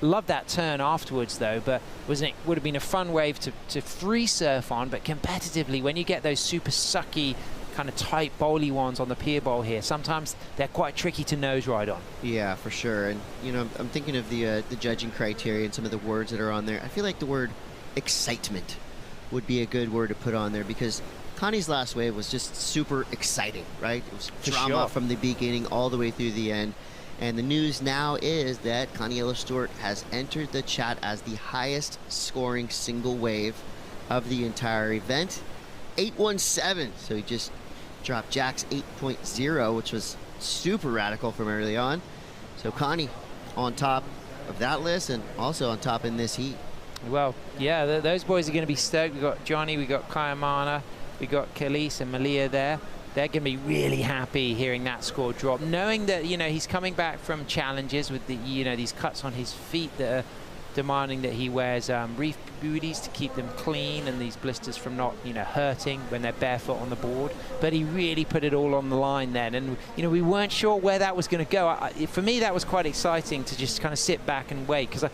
Love that turn afterwards though, but would have been a fun wave to free surf on, but competitively when you get those super sucky kind of tight bowly ones on the pier bowl here, sometimes they're quite tricky to nose ride on. Yeah, for sure. And you know, I'm thinking of the judging criteria and some of the words that are on there. I feel like the word excitement would be a good word to put on there, because Connie's last wave was just super exciting, right? It was drama from the beginning all the way through the end. And the news now is that Connie Stewart has entered the chat as the highest scoring single wave of the entire event. 8.17, so he just dropped Jack's 8.0, which was super radical from early on. So Connie on top of that list and also on top in this heat. Well, yeah, those boys are going to be stoked. We've got Johnny, we've got Kayamana, we've got Khalees and Malia there. They're going to be really happy hearing that score drop, knowing that, you know, he's coming back from challenges with the, you know, these cuts on his feet that are demanding that he wears reef booties to keep them clean and these blisters from not, hurting when they're barefoot on the board. But he really put it all on the line then. And, we weren't sure where that was going to go. For me, that was quite exciting to just kind of sit back and wait, because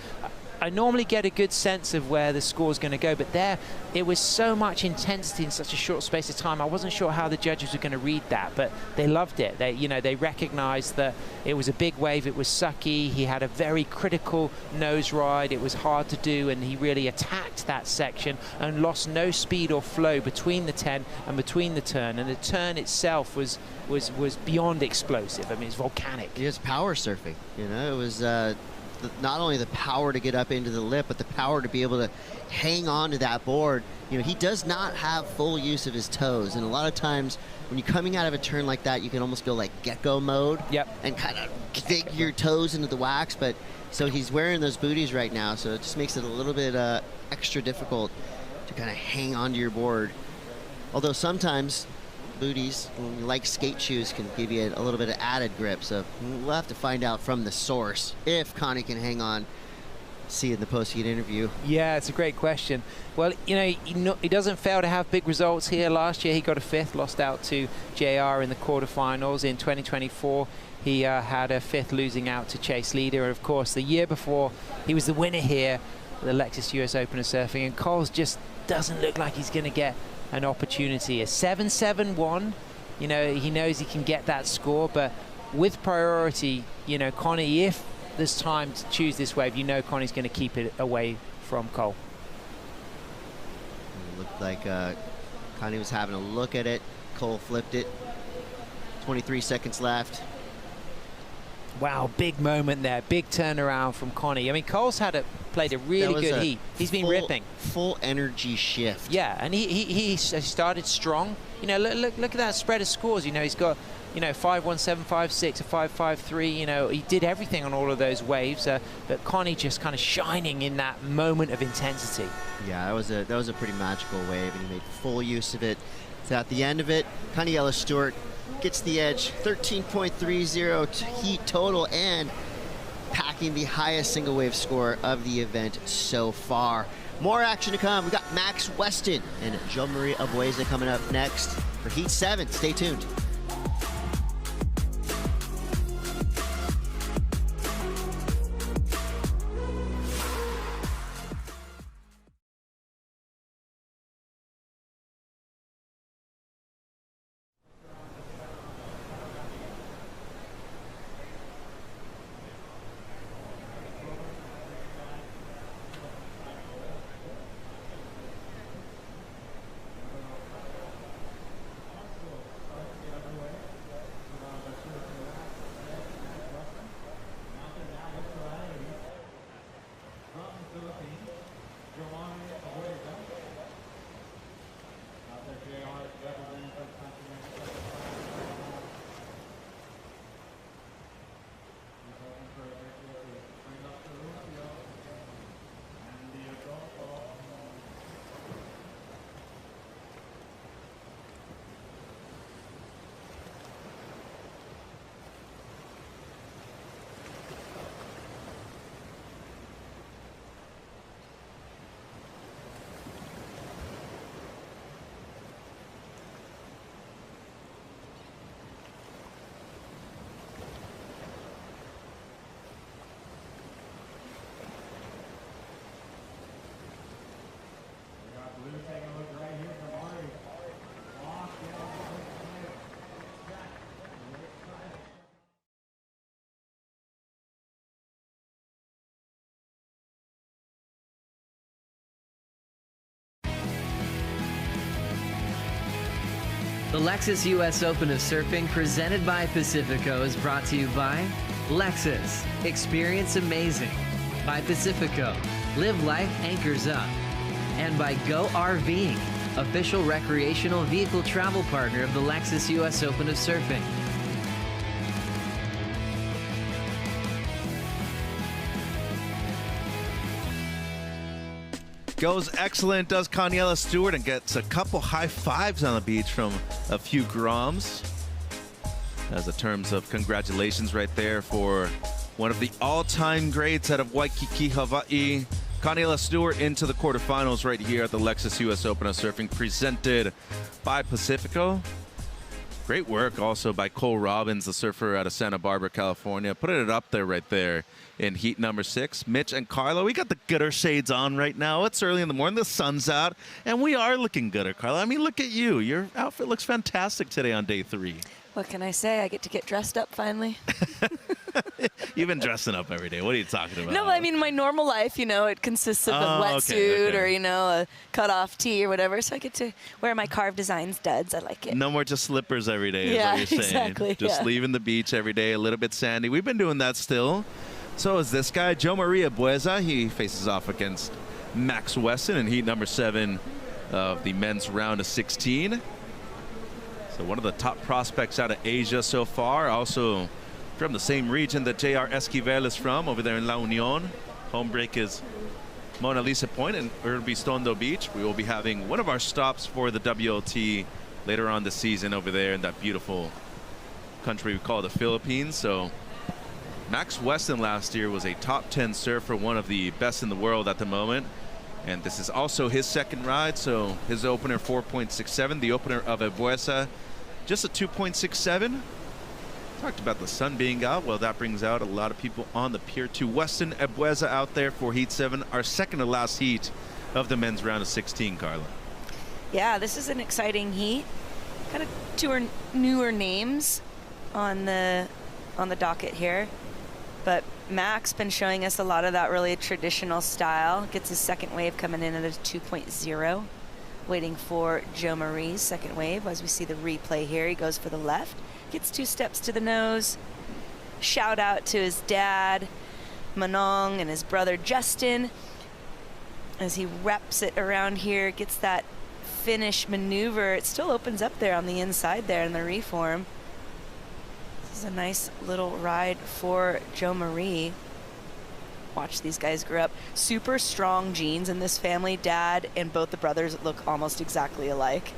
I normally get a good sense of where the score's going to go, but there it was so much intensity in such a short space of time. I wasn't sure how the judges were going to read that, but they loved it. They recognized that it was a big wave, it was sucky, he had a very critical nose ride, it was hard to do, and he really attacked that section and lost no speed or flow between the 10 and between the turn, and the turn itself was beyond explosive. I mean, it's volcanic. It was power surfing, it was not only the power to get up into the lip, but the power to be able to hang on to that board. He does not have full use of his toes, and a lot of times when you're coming out of a turn like that, you can almost go like gecko mode. Yep. And kind of dig your toes into the wax. But so he's wearing those booties right now, so it just makes it a little bit extra difficult to kind of hang onto your board. Although sometimes booties, like skate shoes, can give you a little bit of added grip. So we'll have to find out from the source if Connie can hang on. See in the post-heat interview. Yeah, it's a great question. Well, he doesn't fail to have big results here. Last year he got a 5th, lost out to JR in the quarterfinals. In 2024 he had a 5th, losing out to Chase Leader. And of course the year before he was the winner here at the Lexus US Open of Surfing, and Coles just doesn't look like he's going to get an opportunity. A 7-7-1, he knows he can get that score, but with priority, Connie, if there's time to choose this wave, Connie's going to keep it away from Cole. It looked like Connie was having a look at it. Cole flipped it. 23 seconds left. Wow, big moment there. Big turnaround from Connie. I mean, Cole's played a really good heat. He's been ripping. Full energy shift. Yeah, and he started strong. Look at that spread of scores. He's got 5-1, 7-5, 6, a 5-5-3. He did everything on all of those waves. But Connie just kind of shining in that moment of intensity. Yeah, that was a pretty magical wave, and he made full use of it. So at the end of it, Connie Stewart gets the edge, 13.30 heat total, and packing the highest single wave score of the event so far. More action to come. We got Max Weston and Jean-Marie Abueza coming up next for Heat 7. Stay tuned. The Lexus US Open of Surfing, presented by Pacifico, is brought to you by Lexus. Experience amazing. By Pacifico. Live life anchors up. And by Go RVing, official recreational vehicle travel partner of the Lexus US Open of Surfing. Goes excellent, does Caniella Stewart, and gets a couple high fives on the beach from a few Groms. As a terms of congratulations right there for one of the all-time greats out of Waikiki, Hawaii. Connie Stewart into the quarterfinals right here at the Lexus US Open of Surfing, presented by Pacifico. Great work also by Cole Robbins, the surfer out of Santa Barbara, California. Putting it up there right there in heat number 6. Mitch and Carla, we got the gooder shades on right now. It's early in the morning. The sun's out, and we are looking gooder, Carla. I mean, look at you. Your outfit looks fantastic today on day 3. What can I say? I get to get dressed up finally. You've been dressing up every day. What are you talking about? No, I mean, my normal life, it consists of a wetsuit or, a cut-off tee or whatever. So I get to wear my Carved Designs studs. I like it. No more just slippers every day is what you're saying. Exactly. Just leaving the beach every day, a little bit sandy. We've been doing that still. So is this guy, Joe Maria Bueza. He faces off against Max Weston in heat number 7 of the men's round of 16. So one of the top prospects out of Asia so far. Also from the same region that J.R. Esquivel is from, over there in La Union. Home break is Mona Lisa Point and Urbistondo Beach. We will be having one of our stops for the WLT later on this season over there in that beautiful country we call the Philippines. So Max Weston last year was a top 10 surfer, one of the best in the world at the moment. And this is also his second ride, so his opener 4.67, the opener of Ebuesa just a 2.67. Talked about the sun being out. Well, that brings out a lot of people on the pier too. Weston Ebuesa out there for heat 7, our second to last heat of the men's round of 16, Carla. Yeah, this is an exciting heat. Kind of 2 newer names on the docket here. But Max been showing us a lot of that really traditional style. Gets his second wave coming in at a 2.0. Waiting for Joe Marie's second wave. As we see the replay here, he goes for the left. Gets 2 steps to the nose. Shout out to his dad, Manong, and his brother, Justin. As he wraps it around here, gets that finish maneuver. It still opens up there on the inside there in the reform. This is a nice little ride for Joe Marie. Watch these guys grow up. Super strong genes in this family. Dad and both the brothers look almost exactly alike.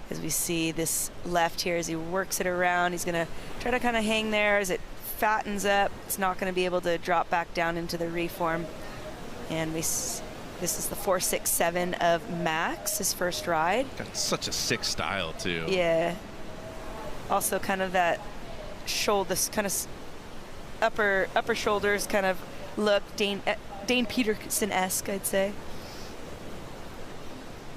As we see this left here, as he works it around, he's going to try to kind of hang there as it fattens up. It's not going to be able to drop back down into the reform. And this is the 4.67 of Max, his first ride. Got such a sick style too. Yeah. Also kind of that shoulder, this kind of upper shoulders kind of look, Dane Peterson-esque, I'd say.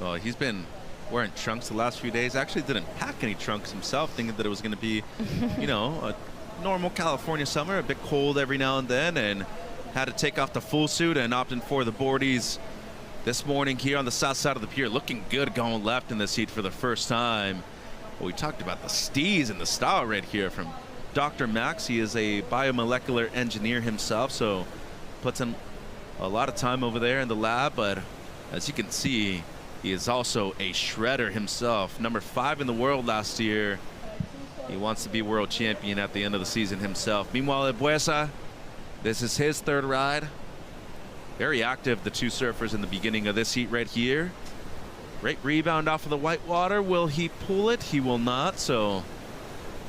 Well, he's been wearing trunks the last few days. Actually didn't pack any trunks himself, thinking that it was going to be, a normal California summer, a bit cold every now and then, and had to take off the full suit and opted for the boardies this morning here on the south side of the pier. Looking good going left in this heat for the first time. Well, we talked about the steez and the style right here from Dr. Max. He is a biomolecular engineer himself, so puts in a lot of time over there in the lab, but as you can see, he is also a shredder himself. Number 5 in the world last year. He wants to be world champion at the end of the season himself. Meanwhile, Ebuesa, this is his third ride. Very active, the 2 surfers in the beginning of this heat right here. Great rebound off of the white water. Will he pull it? He will not, so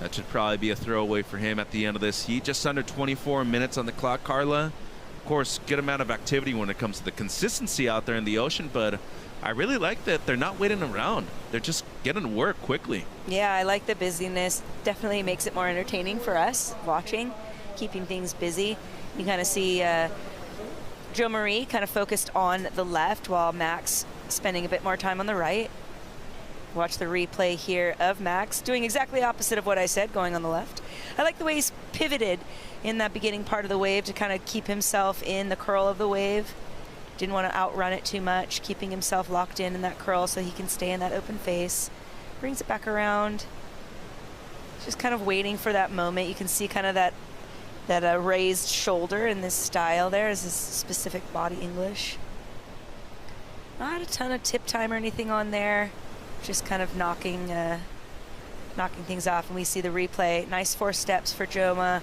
that should probably be a throwaway for him at the end of this heat. Just under 24 minutes on the clock, Carla. Of course, good amount of activity when it comes to the consistency out there in the ocean, but I really like that they're not waiting around. They're just getting to work quickly. Yeah, I like the busyness. Definitely makes it more entertaining for us watching, keeping things busy. You kind of see Joe Marie kind of focused on the left while Max spending a bit more time on the right. Watch the replay here of Max doing exactly opposite of what I said, going on the left. I like the way he's pivoted in that beginning part of the wave to kind of keep himself in the curl of the wave. Didn't want to outrun it too much, keeping himself locked in that curl so he can stay in that open face. Brings it back around. Just kind of waiting for that moment. You can see kind of that raised shoulder in this style there is this specific body English. Not a ton of tip time or anything on there. Just kind of knocking things off. And we see the replay. Nice 4 steps for Joma.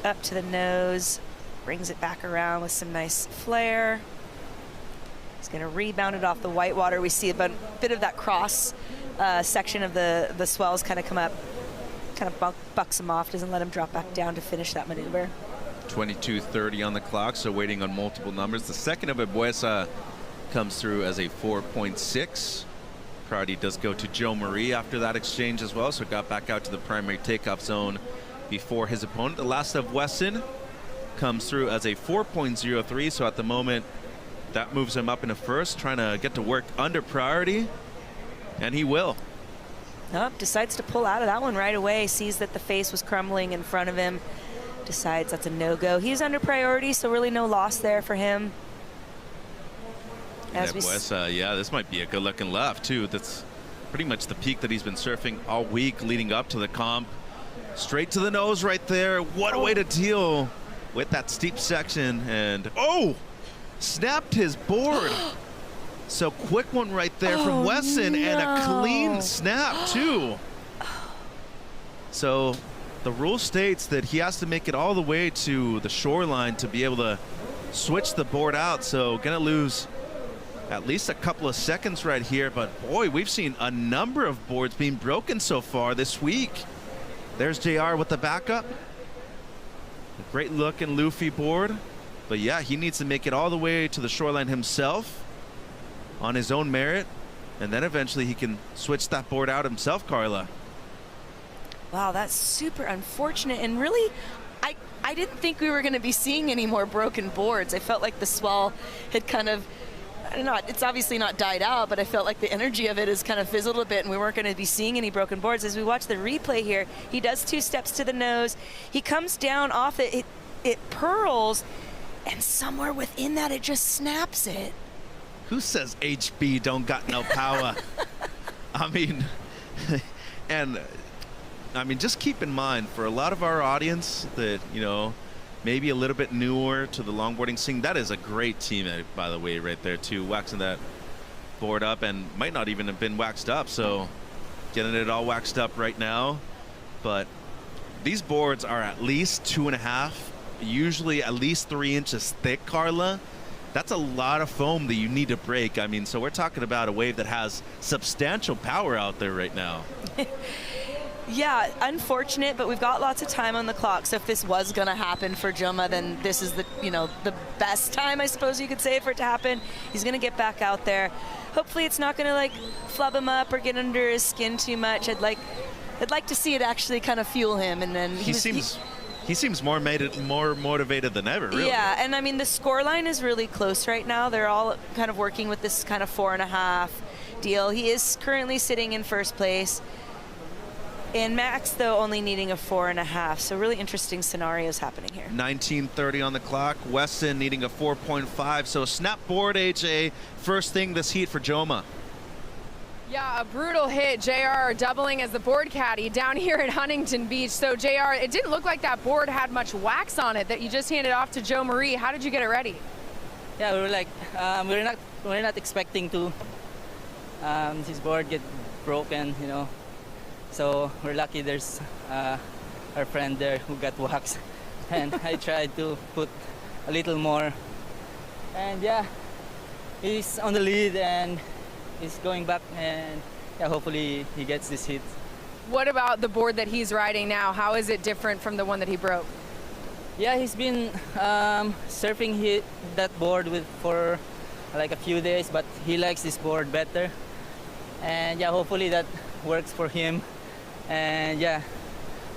Up to the nose. Brings it back around with some nice flare. He's going to rebound it off the white water. We see a bit of that cross section of the swells kind of come up kind of bucks him off, doesn't let him drop back down to finish that maneuver. 22:30 on the clock, so waiting on multiple numbers. The second of Ebuesa comes through as a 4.6. Priority does go to Joe Marie after that exchange as well, so got back out to the primary takeoff zone before his opponent. The last of Weston comes through as a 4.03, so at the moment that moves him up into first, trying to get to work under priority, and he will. Nope, decides to pull out of that one right away, sees that the face was crumbling in front of him, decides that's a no-go. He's under priority, so really no loss there for him. Yeah, this might be a good-looking left, too. That's pretty much the peak that he's been surfing all week leading up to the comp. Straight to the nose right there. What a way to deal with that steep section. And, snapped his board. So quick one right there from Wesson, and a clean snap, too. So the rule states that he has to make it all the way to the shoreline to be able to switch the board out. So going to lose at least a couple of seconds right here, but boy, we've seen a number of boards being broken so far this week. There's JR with the backup. A great looking Luffy board, but yeah, he needs to make it all the way to the shoreline himself on his own merit, and then eventually he can switch that board out himself, Carla. Wow, that's super unfortunate, and really, I didn't think we were going to be seeing any more broken boards. I felt like the swell had kind of, I don't know, it's obviously not died out, but I felt like the energy of it has kind of fizzled a bit, and we weren't going to be seeing any broken boards. As we watch the replay here, he does 2 steps to the nose. He comes down off it. It pearls, and somewhere within that, it just snaps it. Who says HB don't got no power? I mean, just keep in mind, for a lot of our audience that, maybe a little bit newer to the longboarding scene, that is a great teammate, by the way, right there, too, waxing that board up, and might not even have been waxed up, so getting it all waxed up right now. But these boards are at least 2.5, usually at least 3 inches thick, Carla. That's a lot of foam that you need to break. I mean, so we're talking about a wave that has substantial power out there right now. Yeah, unfortunate, but we've got lots of time on the clock. So if this was going to happen for Joma, then this is the best time, I suppose you could say, for it to happen. He's going to get back out there. Hopefully it's not going to flub him up or get under his skin too much. I'd like to see it actually kind of fuel him, and then he seems more motivated than ever, really. Yeah, and I mean the score line is really close right now. They're all kind of working with this kind of 4.5 deal. He is currently sitting in first place. And Max, though, only needing a 4.5, so really interesting scenarios happening here. 19:30 on the clock. Weston needing a 4.5, so snap board, AJ. First thing this heat for Joma. Yeah, a brutal hit. JR doubling as the board caddy down here at Huntington Beach. So JR, it didn't look like that board had much wax on it that you just handed off to Joe Marie. How did you get it ready? Yeah, we were like, we're not expecting to this board get broken, So we're lucky there's our friend there who got waxed, and I tried to put a little more, and yeah, he's on the lead and he's going back, and yeah, hopefully he gets this hit. What about the board that he's riding now? How is it different from the one that he broke? Yeah, he's been surfing that board for like a few days, but he likes this board better, and yeah, hopefully that works for him. And yeah,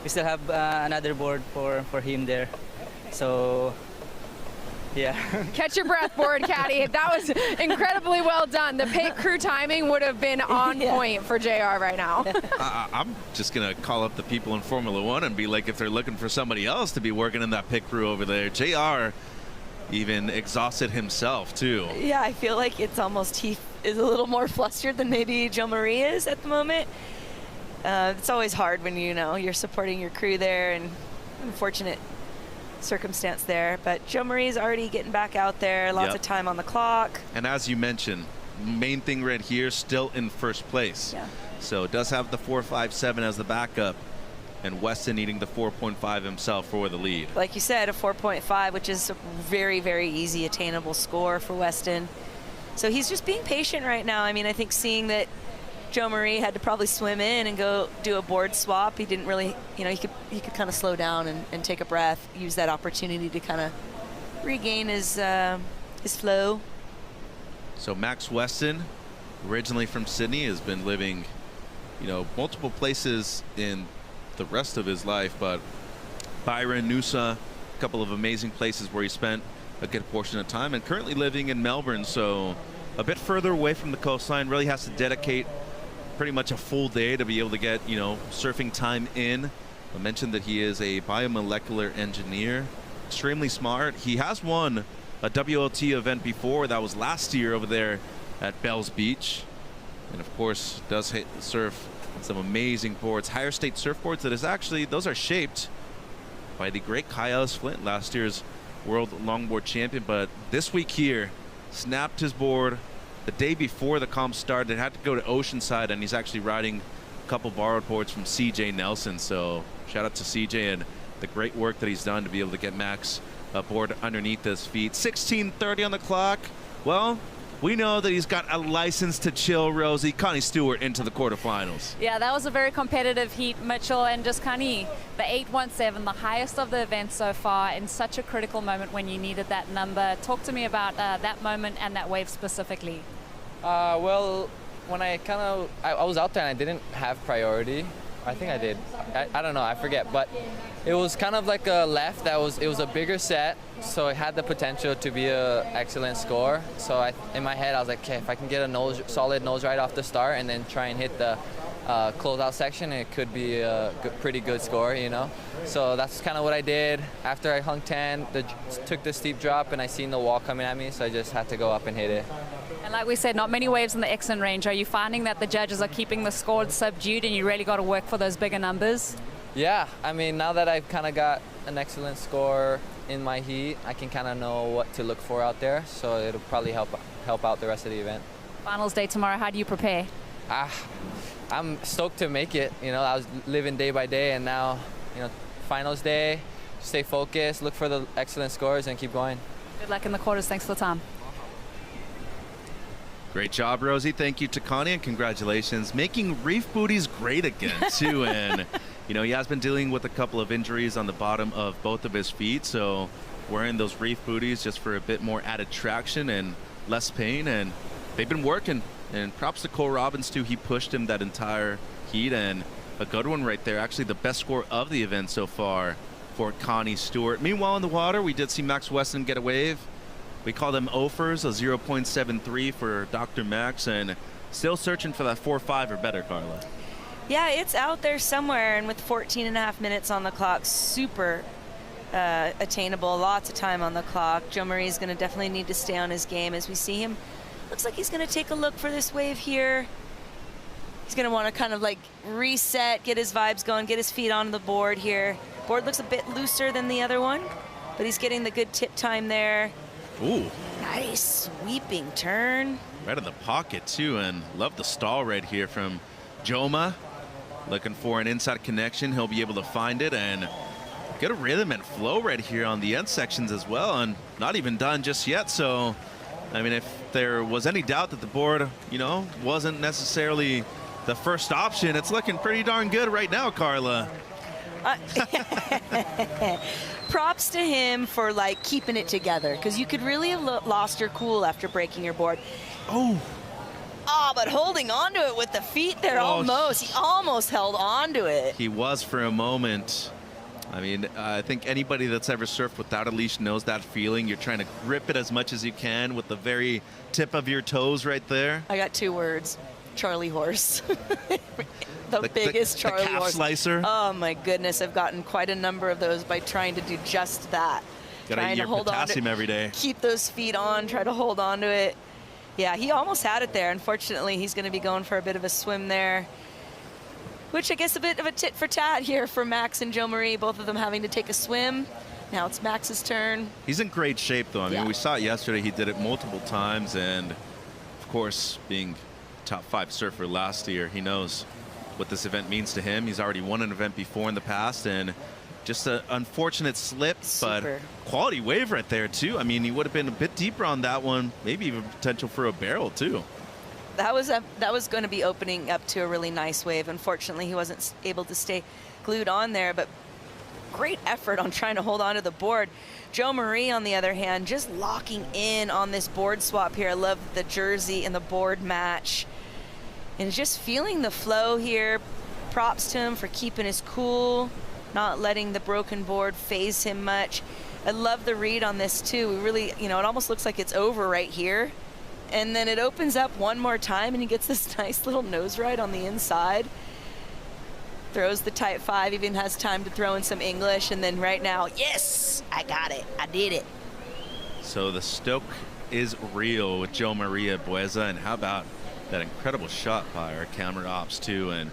we still have another board for him there. So yeah. Catch your breath, board caddy. That was incredibly well done. The pit crew timing would have been on point for JR right now. I'm just going to call up the people in Formula One and be like, if they're looking for somebody else to be working in that pit crew over there. JR even exhausted himself, too. Yeah, I feel like it's almost he is a little more flustered than maybe Joe Marie is at the moment. It's always hard when you're supporting your crew there, and unfortunate circumstance there. But Joe Marie's already getting back out there. Lots of time on the clock. And as you mentioned, main thing right here, still in first place. Yeah. So it does have the 4.57 as the backup, and Weston needing the 4.5 himself for the lead. Like you said, a 4.5, which is a very, very easy attainable score for Weston. So he's just being patient right now. I mean, I think seeing that Joe Marie had to probably swim in and go do a board swap. He didn't really, you know, he could kind of slow down and take a breath, use that opportunity to kind of regain his flow. So Max Weston, originally from Sydney, has been living, you know, multiple places in the rest of his life, but Byron, Noosa, a couple of amazing places where he spent a good portion of time, and currently living in Melbourne, so a bit further away from the coastline. Really has to dedicate pretty much a full day to be able to get, you know, surfing time in. I mentioned that he is a biomolecular engineer, extremely smart. He has won a WLT event before. That was last year over there at Bells Beach, and of course does surf some amazing boards, higher state surfboards that is actually, those are shaped by the great Kyle Flint, last year's world longboard champion. But this week here, snapped his board the day before the comp started, had to go to Oceanside, and he's actually riding a couple borrowed boards from CJ Nelson. So shout out to CJ and the great work that he's done to be able to get Max a board underneath his feet. 16:30 on the clock. Well, we know that he's got a license to chill, Rosie. Connie Stewart into the quarterfinals. Yeah, that was a very competitive heat, Mitchell, and just Connie, the 817, the highest of the event so far, in such a critical moment when you needed that number. Talk to me about that moment and that wave specifically. Well, when I was out there and I didn't have priority. I think I did. I don't know, I forget, but it was kind of like a left it was a bigger set, so it had the potential to be an excellent score. So in my head I was like, okay, if I can get a solid nose right off the start and then try and hit the closeout section, it could be a pretty good score, you know. So that's kind of what I did. After I hung 10, took the steep drop, and I seen the wall coming at me, so I just had to go up and hit it. And like we said, not many waves in the excellent range. Are you finding that the judges are keeping the score subdued and you really got to work for those bigger numbers? Yeah, I mean, now that I've kind of got an excellent score in my heat, I can kind of know what to look for out there, so it'll probably help out the rest of the event. Finals day tomorrow, how do you prepare? I'm stoked to make it. You know, I was living day by day, and now, you know, finals day, stay focused, look for the excellent scores, and keep going. Good luck in the quarters. Thanks for the time. Great job, Rosie. Thank you to Connie, and congratulations. Making reef booties great again, too. And, you know, he has been dealing with a couple of injuries on the bottom of both of his feet, so wearing those reef booties just for a bit more added traction and less pain, and they've been working. And props to Cole Robbins, too. He pushed him that entire heat, and a good one right there. Actually, the best score of the event so far for Connie Stewart. Meanwhile, in the water, we did see Max Weston get a wave. We call them offers, a 0.73 for Dr. Max, and still searching for that 4.5 or better, Carla. Yeah, it's out there somewhere, and with 14.5 minutes on the clock, super attainable. Lots of time on the clock. Joe Marie's going to definitely need to stay on his game as we see him. Looks like he's going to take a look for this wave here. He's going to want to kind of like reset, get his vibes going, get his feet on the board here. Board looks a bit looser than the other one, but he's getting the good tip time there. Ooh. Nice sweeping turn. Right in the pocket, too, and love the stall right here from Joma. Looking for an inside connection. He'll be able to find it and get a rhythm and flow right here on the end sections as well, and not even done just yet. So, I mean, if there was any doubt that the board, you know, wasn't necessarily the first option, it's looking pretty darn good right now, Carla. Props to him for like keeping it together, because you could really have lost your cool after breaking your board. Oh, but holding on to it with the feet there, almost. He almost held on to it. He was for a moment. I mean, I think anybody that's ever surfed without a leash knows that feeling. You're trying to grip it as much as you can with the very tip of your toes right there. I got 2 words. Charlie horse. the biggest Charlie the calf horse. Slicer. Oh my goodness, I've gotten quite a number of those by trying to do just that. Gotta eat your potassium every day. Keep those feet on, try to hold on to it. Yeah, he almost had it there. Unfortunately, he's going to be going for a bit of a swim there, which I guess a bit of a tit for tat here for Max and Joe Marie, both of them having to take a swim. Now it's Max's turn. He's in great shape, though. I mean, we saw it yesterday. He did it multiple times, and of course, being top 5 surfer last year, he knows what this event means to him. He's already won an event before in the past, and just an unfortunate slip, but quality wave right there, too. I mean, he would have been a bit deeper on that one, maybe even potential for a barrel, too. that was going to be opening up to a really nice wave. Unfortunately, he wasn't able to stay glued on there, but great effort on trying to hold on to the board. Joe Marie, on the other hand, just locking in on this board swap here. I love the jersey and the board match. And just feeling the flow here. Props to him for keeping his cool, not letting the broken board phase him much. I love the read on this too. We really, it almost looks like it's over right here. And then it opens up one more time and he gets this nice little nose ride on the inside. Throws the Type 5, even has time to throw in some English. And then right now, yes, I got it. I did it. So the stoke is real with Joe Maria Bueza. And how about that incredible shot by our camera ops too, and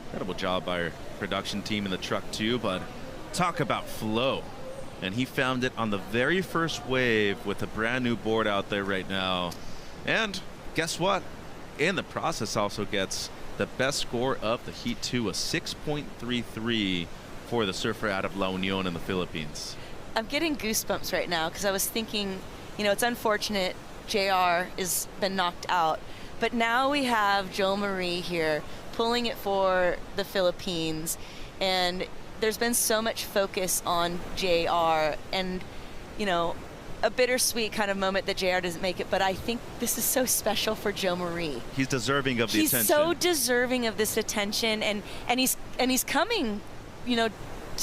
incredible job by our production team in the truck too. But talk about flow. And he found it on the very first wave with a brand new board out there right now. And guess what? In the process also gets the best score of the Heat 2, a 6.33 for the surfer out of La Union in the Philippines. I'm getting goosebumps right now because I was thinking, it's unfortunate JR has been knocked out. But now we have Joe Marie here pulling it for the Philippines. And there's been so much focus on JR and, a bittersweet kind of moment that JR doesn't make it, but I think this is so special for Joe Marie. He's deserving of the attention. He's so deserving of this attention, and he's coming, to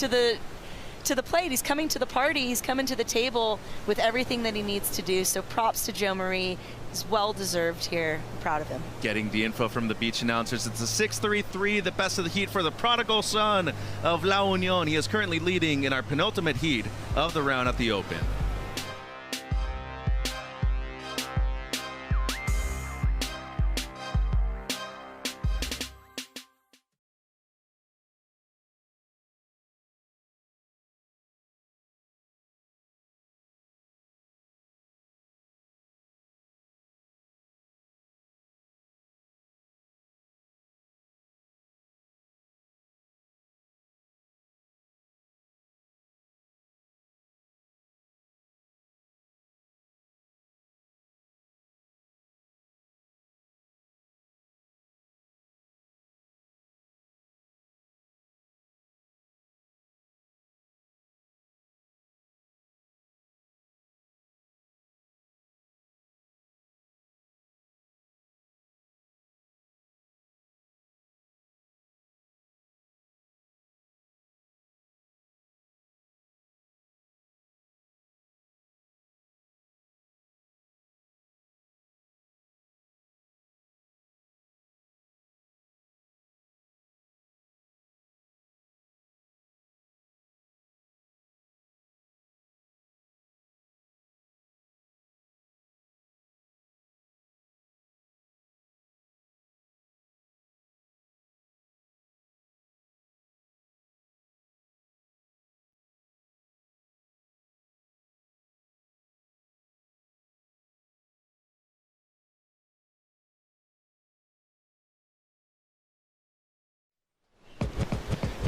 the plate. He's coming to the party. He's coming to the table with everything that he needs to do. So props to Joe Marie. He's well deserved here. I'm proud of him. Getting the info from the beach announcers. It's a 6.33, the best of the heat for the prodigal son of La Union. He is currently leading in our penultimate heat of the round at the Open.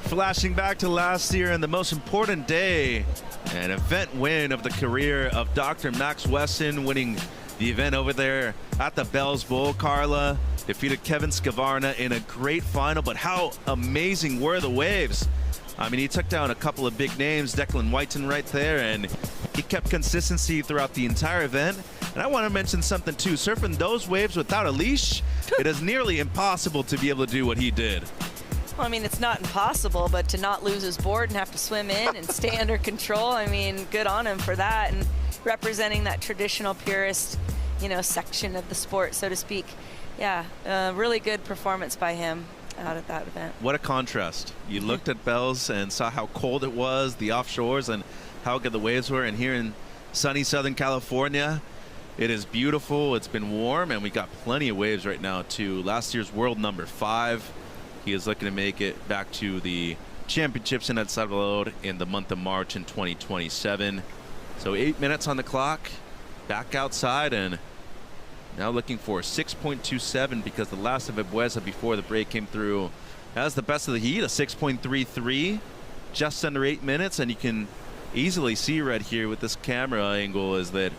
Flashing back to last year and the most important day, an event win of the career of Dr. Max Wesson, winning the event over there at the Bells Bowl. Carla defeated Kevin Scavarna in a great final, but how amazing were the waves? I mean, he took down a couple of big names, Declan Whiten right there, and he kept consistency throughout the entire event. And I want to mention something too, surfing those waves without a leash, it is nearly impossible to be able to do what he did. Well, I mean, it's not impossible, but to not lose his board and have to swim in and stay under control, I mean, good on him for that. And representing that traditional purist, section of the sport, so to speak. Yeah, really good performance by him out at that event. What a contrast. You looked at Bells and saw how cold it was, the offshores, and how good the waves were. And here in sunny Southern California, it is beautiful. It's been warm, and we got plenty of waves right now, too. Last year's world number 5. He is looking to make it back to the championships in El Salvador in the month of March in 2027. So 8 minutes on the clock, back outside, and now looking for 6.27 because the last of Bueza before the break came through as the best of the heat, a 6.33, just under 8 minutes. And you can easily see right here with this camera angle is that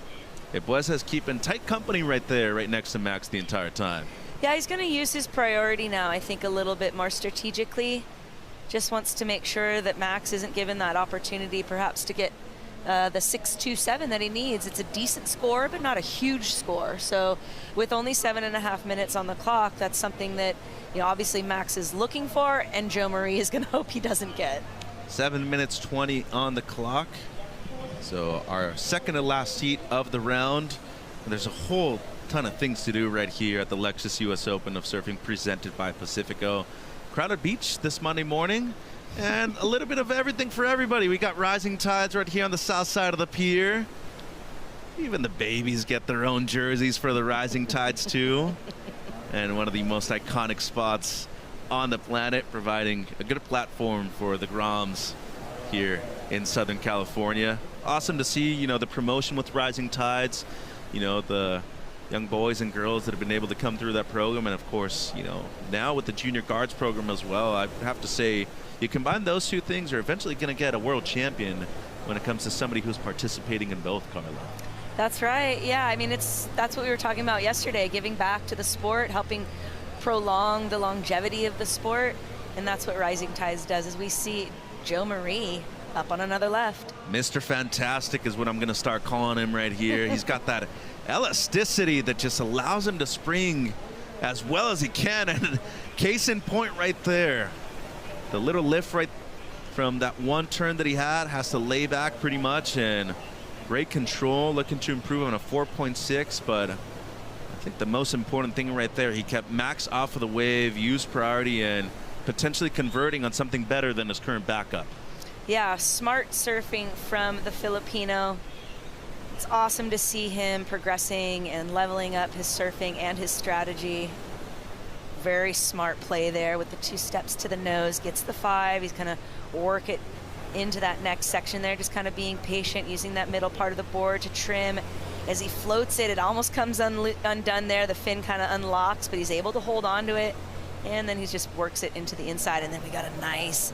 Bueza is keeping tight company right there, right next to Max the entire time. Yeah, he's going to use his priority now, I think, a little bit more strategically. Just wants to make sure that Max isn't given that opportunity perhaps to get the 6.27 that he needs. It's a decent score, but not a huge score. So with only 7.5 minutes on the clock, that's something that, you know, obviously Max is looking for, and Joe Marie is going to hope he doesn't get. 7 minutes 20 on the clock. So our second to last heat of the round. And there's a whole ton of things to do right here at the Lexus US Open of Surfing, presented by Pacifico. Crowded beach this Monday morning, and a little bit of everything for everybody. We got rising tides right here on the south side of the pier. Even the babies get their own jerseys for the rising tides too. And one of the most iconic spots on the planet, providing a good platform for the Groms here in Southern California. Awesome to see, you know, the promotion with rising tides, you know, the young boys and girls that have been able to come through that program, and of course, you know, now with the junior guards program as well. I have to say, you combine those two things, you're eventually going to get a world champion when it comes to somebody who's participating in both, Carla. That's right. Yeah, I mean, that's what we were talking about yesterday, giving back to the sport, helping prolong the longevity of the sport, and that's what Rising Tides does, as we see Joe Marie up on another left. Mr. Fantastic is what I'm going to start calling him right here. He's got that elasticity that just allows him to spring as well as he can, and case in point right there. The little lift right from that one turn that he had, has to lay back pretty much, and great control, looking to improve on a 4.6, but I think the most important thing right there, he kept Max off of the wave, used priority, and potentially converting on something better than his current backup. Yeah, smart surfing from the Filipino. It's awesome to see him progressing and leveling up his surfing and his strategy. Very smart play there with the 2 steps to the nose, gets the 5. He's going to work it into that next section there, just kind of being patient, using that middle part of the board to trim. As he floats it, it almost comes undone there. The fin kind of unlocks, but he's able to hold on to it. And then he just works it into the inside, and then we got a nice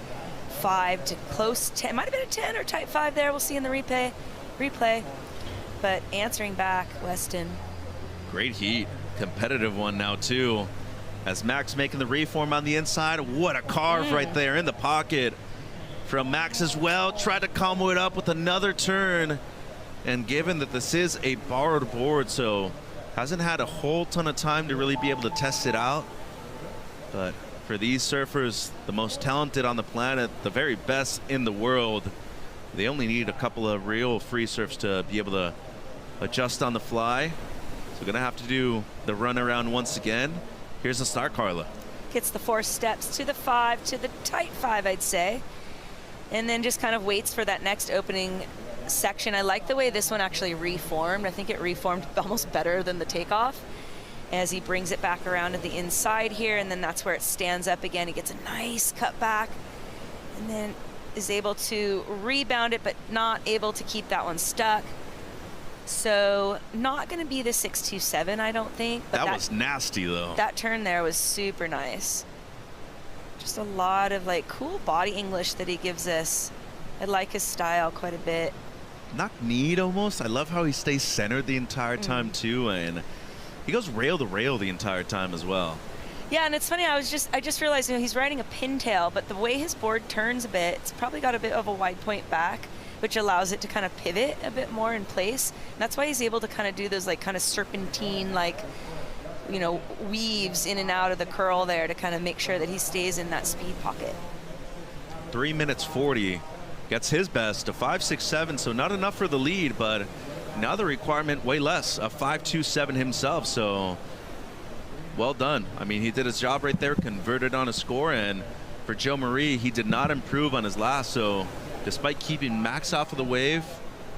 5 to close 10. Might have been a 10 or tight 5 there. We'll see in the replay. But answering back, Weston. Great heat. Competitive one now, too. As Max making the reform on the inside. What a carve right there in the pocket from Max as well. Tried to combo it up with another turn. And given that this is a borrowed board, so hasn't had a whole ton of time to really be able to test it out. But for these surfers, the most talented on the planet, the very best in the world, they only need a couple of real free surfs to be able to adjust on the fly. So we're going to have to do the run around once again. Here's the start, Carla. Gets the 4 steps to the 5, to the tight 5, I'd say. And then just kind of waits for that next opening section. I like the way this one actually reformed. I think it reformed almost better than the takeoff, as he brings it back around to the inside here, and then that's where it stands up again. He gets a nice cut back, and then is able to rebound it, but not able to keep that one stuck. So not going to be the 6.27, I don't think. But that was nasty, though. That turn there was super nice. Just a lot of like cool body English that he gives us. I like his style quite a bit. Knock-kneed almost. I love how he stays centered the entire time too, and he goes rail to rail the entire time as well. Yeah, and it's funny, I just realized, you know, he's riding a pintail, but the way his board turns a bit, it's probably got a bit of a wide point back, which allows it to kind of pivot a bit more in place. And that's why he's able to kind of do those like kind of serpentine, like, you know, weaves in and out of the curl there to kind of make sure that he stays in that speed pocket. 3 minutes 40 gets his best, a 5.67, so not enough for the lead, but now the requirement way less, a 5.27 himself. So well done. I mean, he did his job right there, converted on a score, and for Joe Marie, he did not improve on his last. So despite keeping Max off of the wave,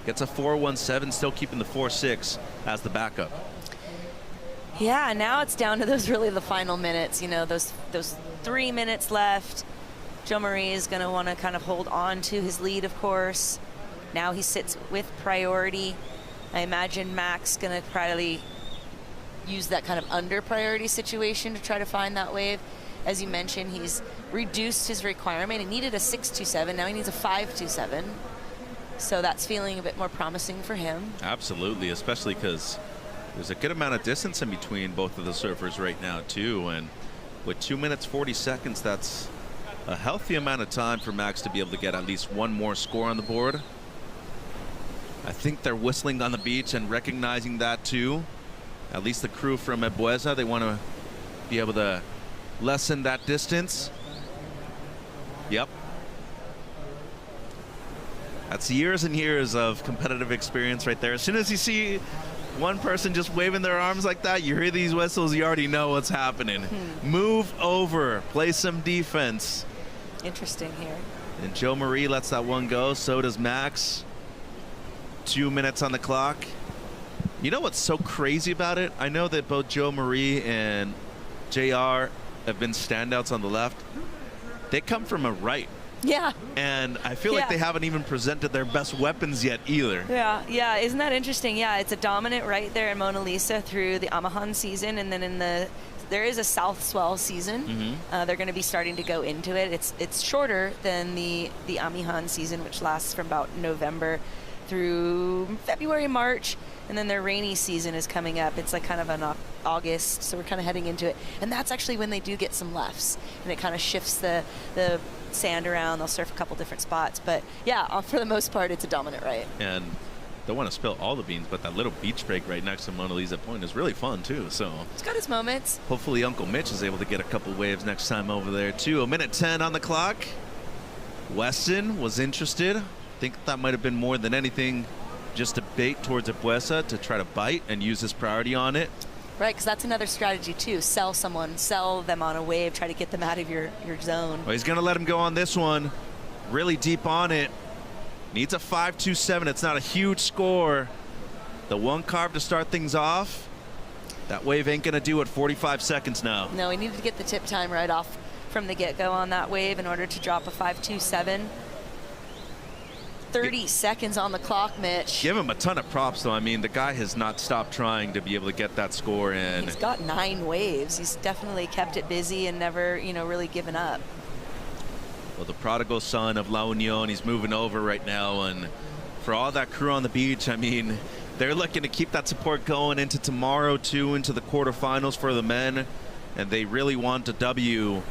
gets a 4.17, still keeping the 4.6 as the backup. Yeah, now it's down to those really the final minutes, you know, those 3 minutes left. Joe Marie is going to want to kind of hold on to his lead, of course. Now he sits with priority. I imagine Max going to probably use that kind of under priority situation to try to find that wave. As you mentioned, he's reduced his requirement. He needed a 6.27, now he needs a 5.27. So that's feeling a bit more promising for him. Absolutely, especially because There's a good amount of distance in between both of the surfers right now, too. And with 2 minutes, 40 seconds, that's a healthy amount of time for Max to be able to get at least one more score on the board. I think they're whistling on the beach and recognizing that, too. At least the crew from Ebueza, they want to be able to lessen that distance. Yep. That's years and years of competitive experience right there. As soon as you see one person just waving their arms like that, you hear these whistles, you already know what's happening. Move over, play some defense. Interesting here. And Joe Marie lets that one go, so does Max. 2 minutes on the clock. You know what's so crazy about it? I know that both Joe Marie and JR have been standouts on the left. They come from a right. Yeah. And I feel like they haven't even presented their best weapons yet either. Yeah. Isn't that interesting? Yeah, it's a dominant right there in Mona Lisa through the Amahan season, and then there is a South Swell season. They're going to be starting to go into it. It's shorter than the Amihan season, which lasts from about November through February, March, and then their rainy season is coming up. It's like kind of an August, so we're kind of heading into it. And that's actually when they do get some lefts, and it kind of shifts the sand around. They'll surf a couple different spots, but yeah, for the most part, it's a dominant right. And don't want to spill all the beans, but that little beach break right next to Mona Lisa Point is really fun too. So it's got its moments. Hopefully Uncle Mitch is able to get a couple waves next time over there too. 1:10 on the clock. Weston was interested. I think that might have been more than anything just a bait towards Ebueza to try to bite and use his priority on it. Right, because that's another strategy too. Sell them on a wave, try to get them out of your zone. Well, he's going to let him go on this one. Really deep on it. Needs a 5.27. It's not a huge score. The one carve to start things off. That wave ain't going to do it. 45 seconds now. No, he needed to get the tip time right off from the get-go on that wave in order to drop a 5.27. 30 seconds on the clock, Mitch. Give him a ton of props, though. I mean, the guy has not stopped trying to be able to get that score in. He's got 9 waves. He's definitely kept it busy and never, really given up. Well, the prodigal son of La Union, he's moving over right now. And for all that crew on the beach, I mean, they're looking to keep that support going into tomorrow, too, into the quarterfinals for the men. And they really want a W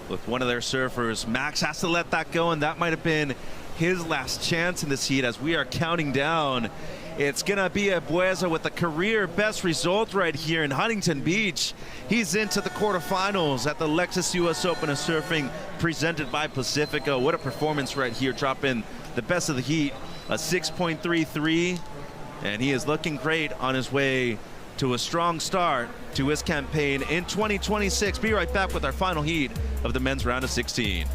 with one of their surfers. Max has to let that go, and that might have been his last chance in this heat as we are counting down. It's gonna be Ebueza with a career best result right here in Huntington Beach. He's into the quarterfinals at the Lexus US Open of Surfing presented by Pacifico. What a performance right here, dropping the best of the heat, a 6.33, and he is looking great on his way to a strong start to his campaign in 2026. Be right back with our final heat of the men's round of 16.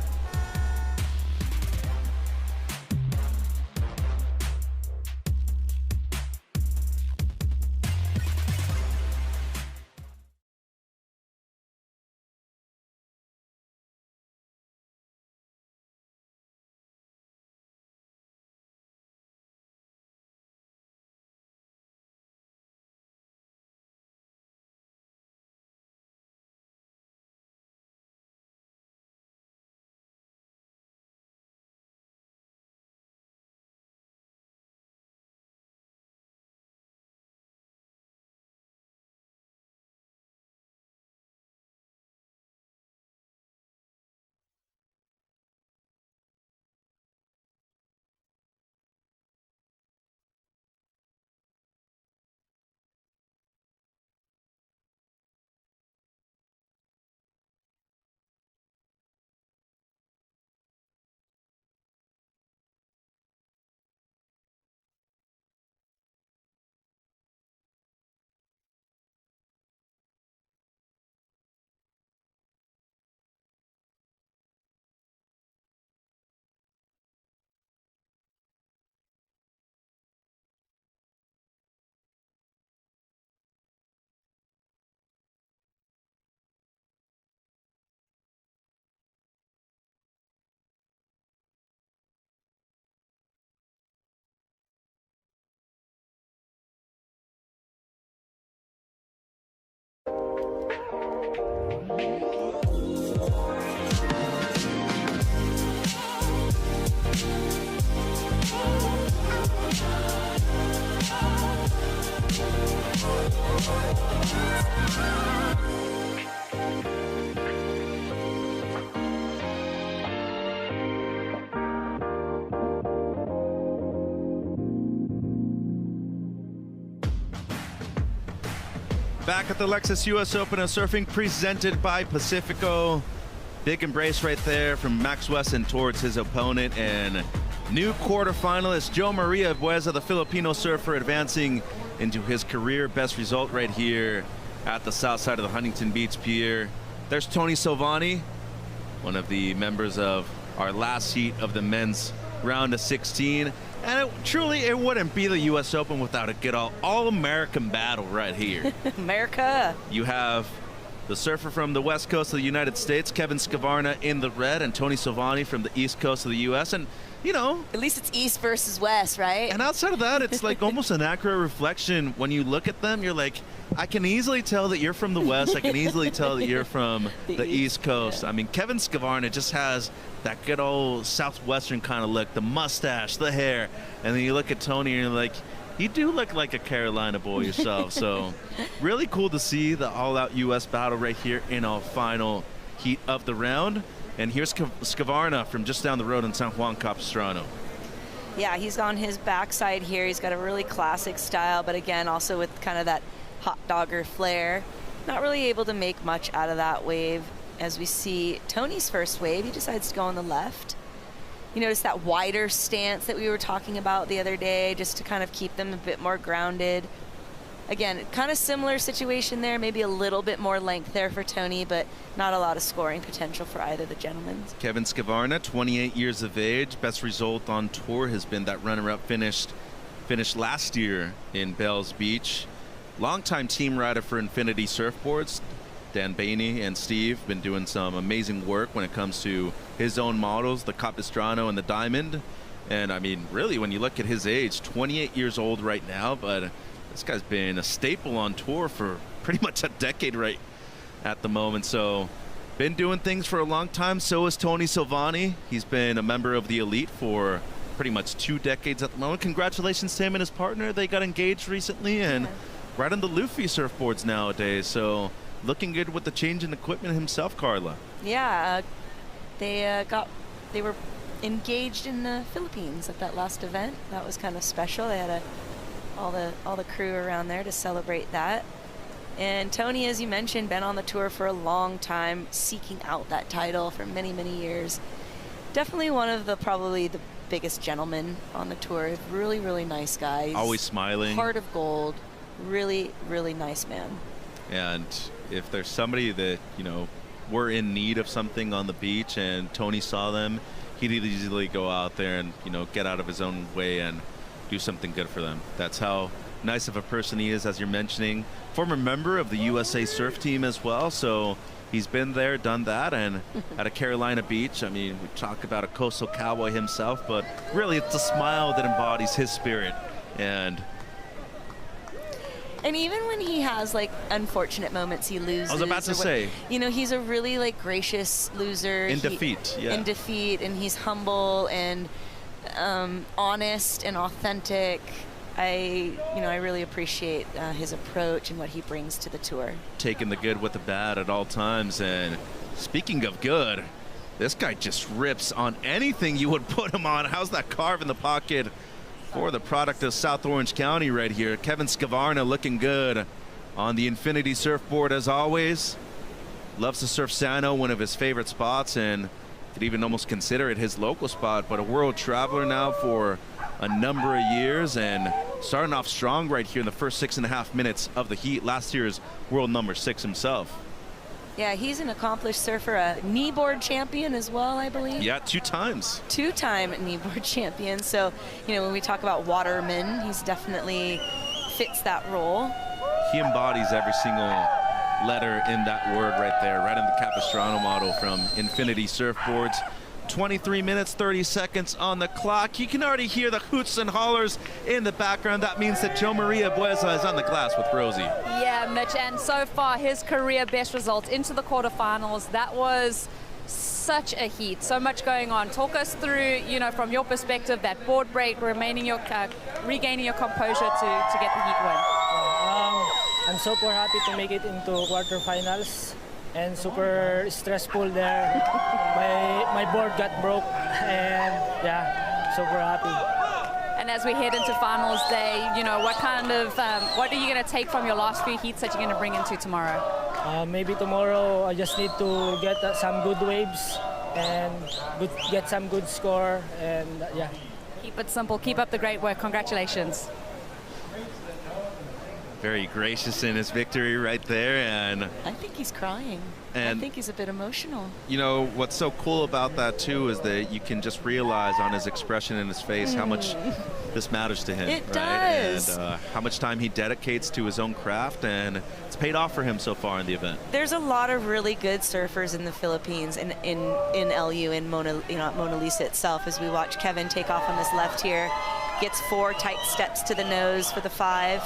Back at the Lexus US Open of Surfing, presented by Pacifico. Big embrace right there from Max Wesson towards his opponent, and new quarterfinalist Joe Maria Bueza, the Filipino surfer, advancing into his career best result right here at the south side of the Huntington Beach Pier. There's Tony Silvani, one of the members of our last heat of the men's round of 16. And it wouldn't be the U.S. Open without a good all-American battle right here. America. You have the surfer from the west coast of the United States, Kevin Skavarna, in the red, and Tony Silvani from the east coast of the U.S. And, you know, at least it's east versus west, right? And outside of that, it's like almost an accurate reflection. When you look at them, you're like, I can easily tell that you're from the west. I can easily tell that you're from the east coast. I mean, Kevin Skavarna just has that good old southwestern kind of look, the mustache, the hair. And then you look at Tony and you're like, you do look like a Carolina boy yourself. So really cool to see the all-out U.S. battle right here in our final heat of the round. And here's Skavarna from just down the road in San Juan Capistrano. Yeah, he's on his backside here. He's got a really classic style, but again, also with kind of that hot dogger flair. Not really able to make much out of that wave. As we see Tony's first wave, he decides to go on the left. You notice that wider stance that we were talking about the other day, just to kind of keep them a bit more grounded. Again, kind of similar situation there, maybe a little bit more length there for Tony, but not a lot of scoring potential for either of the gentlemen. Kevin Skavarna, 28 years of age. Best result on tour has been that runner-up finished last year in Bells Beach. Longtime team rider for Infinity Surfboards. Dan Bainey and Steve been doing some amazing work when it comes to his own models, the Capistrano and the Diamond. And I mean, really, when you look at his age, 28 years old right now, but this guy's been a staple on tour for pretty much a decade right at the moment. So been doing things for a long time. So is Tony Silvani. He's been a member of the elite for pretty much 2 decades at the moment. Congratulations to him and his partner. They got engaged recently and right on the Luffy surfboards nowadays. So looking good with the change in equipment himself, Carla. Yeah, they were engaged in the Philippines at that last event. That was kind of special. They had all the crew around there to celebrate that. And Tony, as you mentioned, been on the tour for a long time, seeking out that title for many, many years. Definitely one of probably the biggest gentlemen on the tour. Really, really nice guy. Always smiling. Heart of gold. Really, really nice man. And if there's somebody that, you know, were in need of something on the beach and Tony saw them, he'd easily go out there and, you know, get out of his own way and do something good for them. That's how nice of a person he is, as you're mentioning. Former member of the USA Surf Team as well, so he's been there, done that, and at a Carolina Beach, I mean, we talk about a coastal cowboy himself, but really it's a smile that embodies his spirit. And even when he has like unfortunate moments, he loses. I was about to say, you know, he's a really like gracious loser. In defeat, yeah. In defeat, and he's humble and honest and authentic. I really appreciate his approach and what he brings to the tour. Taking the good with the bad at all times. And speaking of good, this guy just rips on anything you would put him on. How's that carve in the pocket for the product of South Orange County right here? Kevin Skavarna looking good on the Infinity surfboard as always. Loves to surf Sano, one of his favorite spots, and could even almost consider it his local spot, but a world traveler now for a number of years and starting off strong right here in the first 6.5 minutes of the heat. Last year's world number 6 himself. Yeah, he's an accomplished surfer, a kneeboard champion as well, I believe. Yeah, 2 times. 2-time kneeboard champion. So, you know, when we talk about waterman, he's definitely fits that role. He embodies every single letter in that word right there, right in the Capistrano model from Infinity Surfboards. 23 minutes, 30 seconds on the clock. You can already hear the hoots and hollers in the background. That means that Joe Maria Bueza is on the glass with Rosie. Yeah, Mitch, and so far his career best result into the quarterfinals. That was such a heat, so much going on. Talk us through, you know, from your perspective, that board break, regaining your composure to get the heat win. I'm super happy to make it into quarterfinals. And super stressful there. My board got broke, and yeah, super happy. And as we head into finals day, you know, what are you going to take from your last few heats that you're going to bring into tomorrow? Maybe tomorrow I just need to get some good waves and get some good score, and yeah. Keep it simple. Keep up the great work. Congratulations. Very gracious in his victory right there, and I think he's crying. And I think he's a bit emotional. you know what's so cool about that too is that you can just realize on his expression in his face how much this matters to him. It right? does. And how much time he dedicates to his own craft, and it's paid off for him so far in the event. There's a lot of really good surfers in the Philippines, and in LU, in Mona Lisa itself. As we watch Kevin take off on this left here, gets 4 tight steps to the nose for the 5.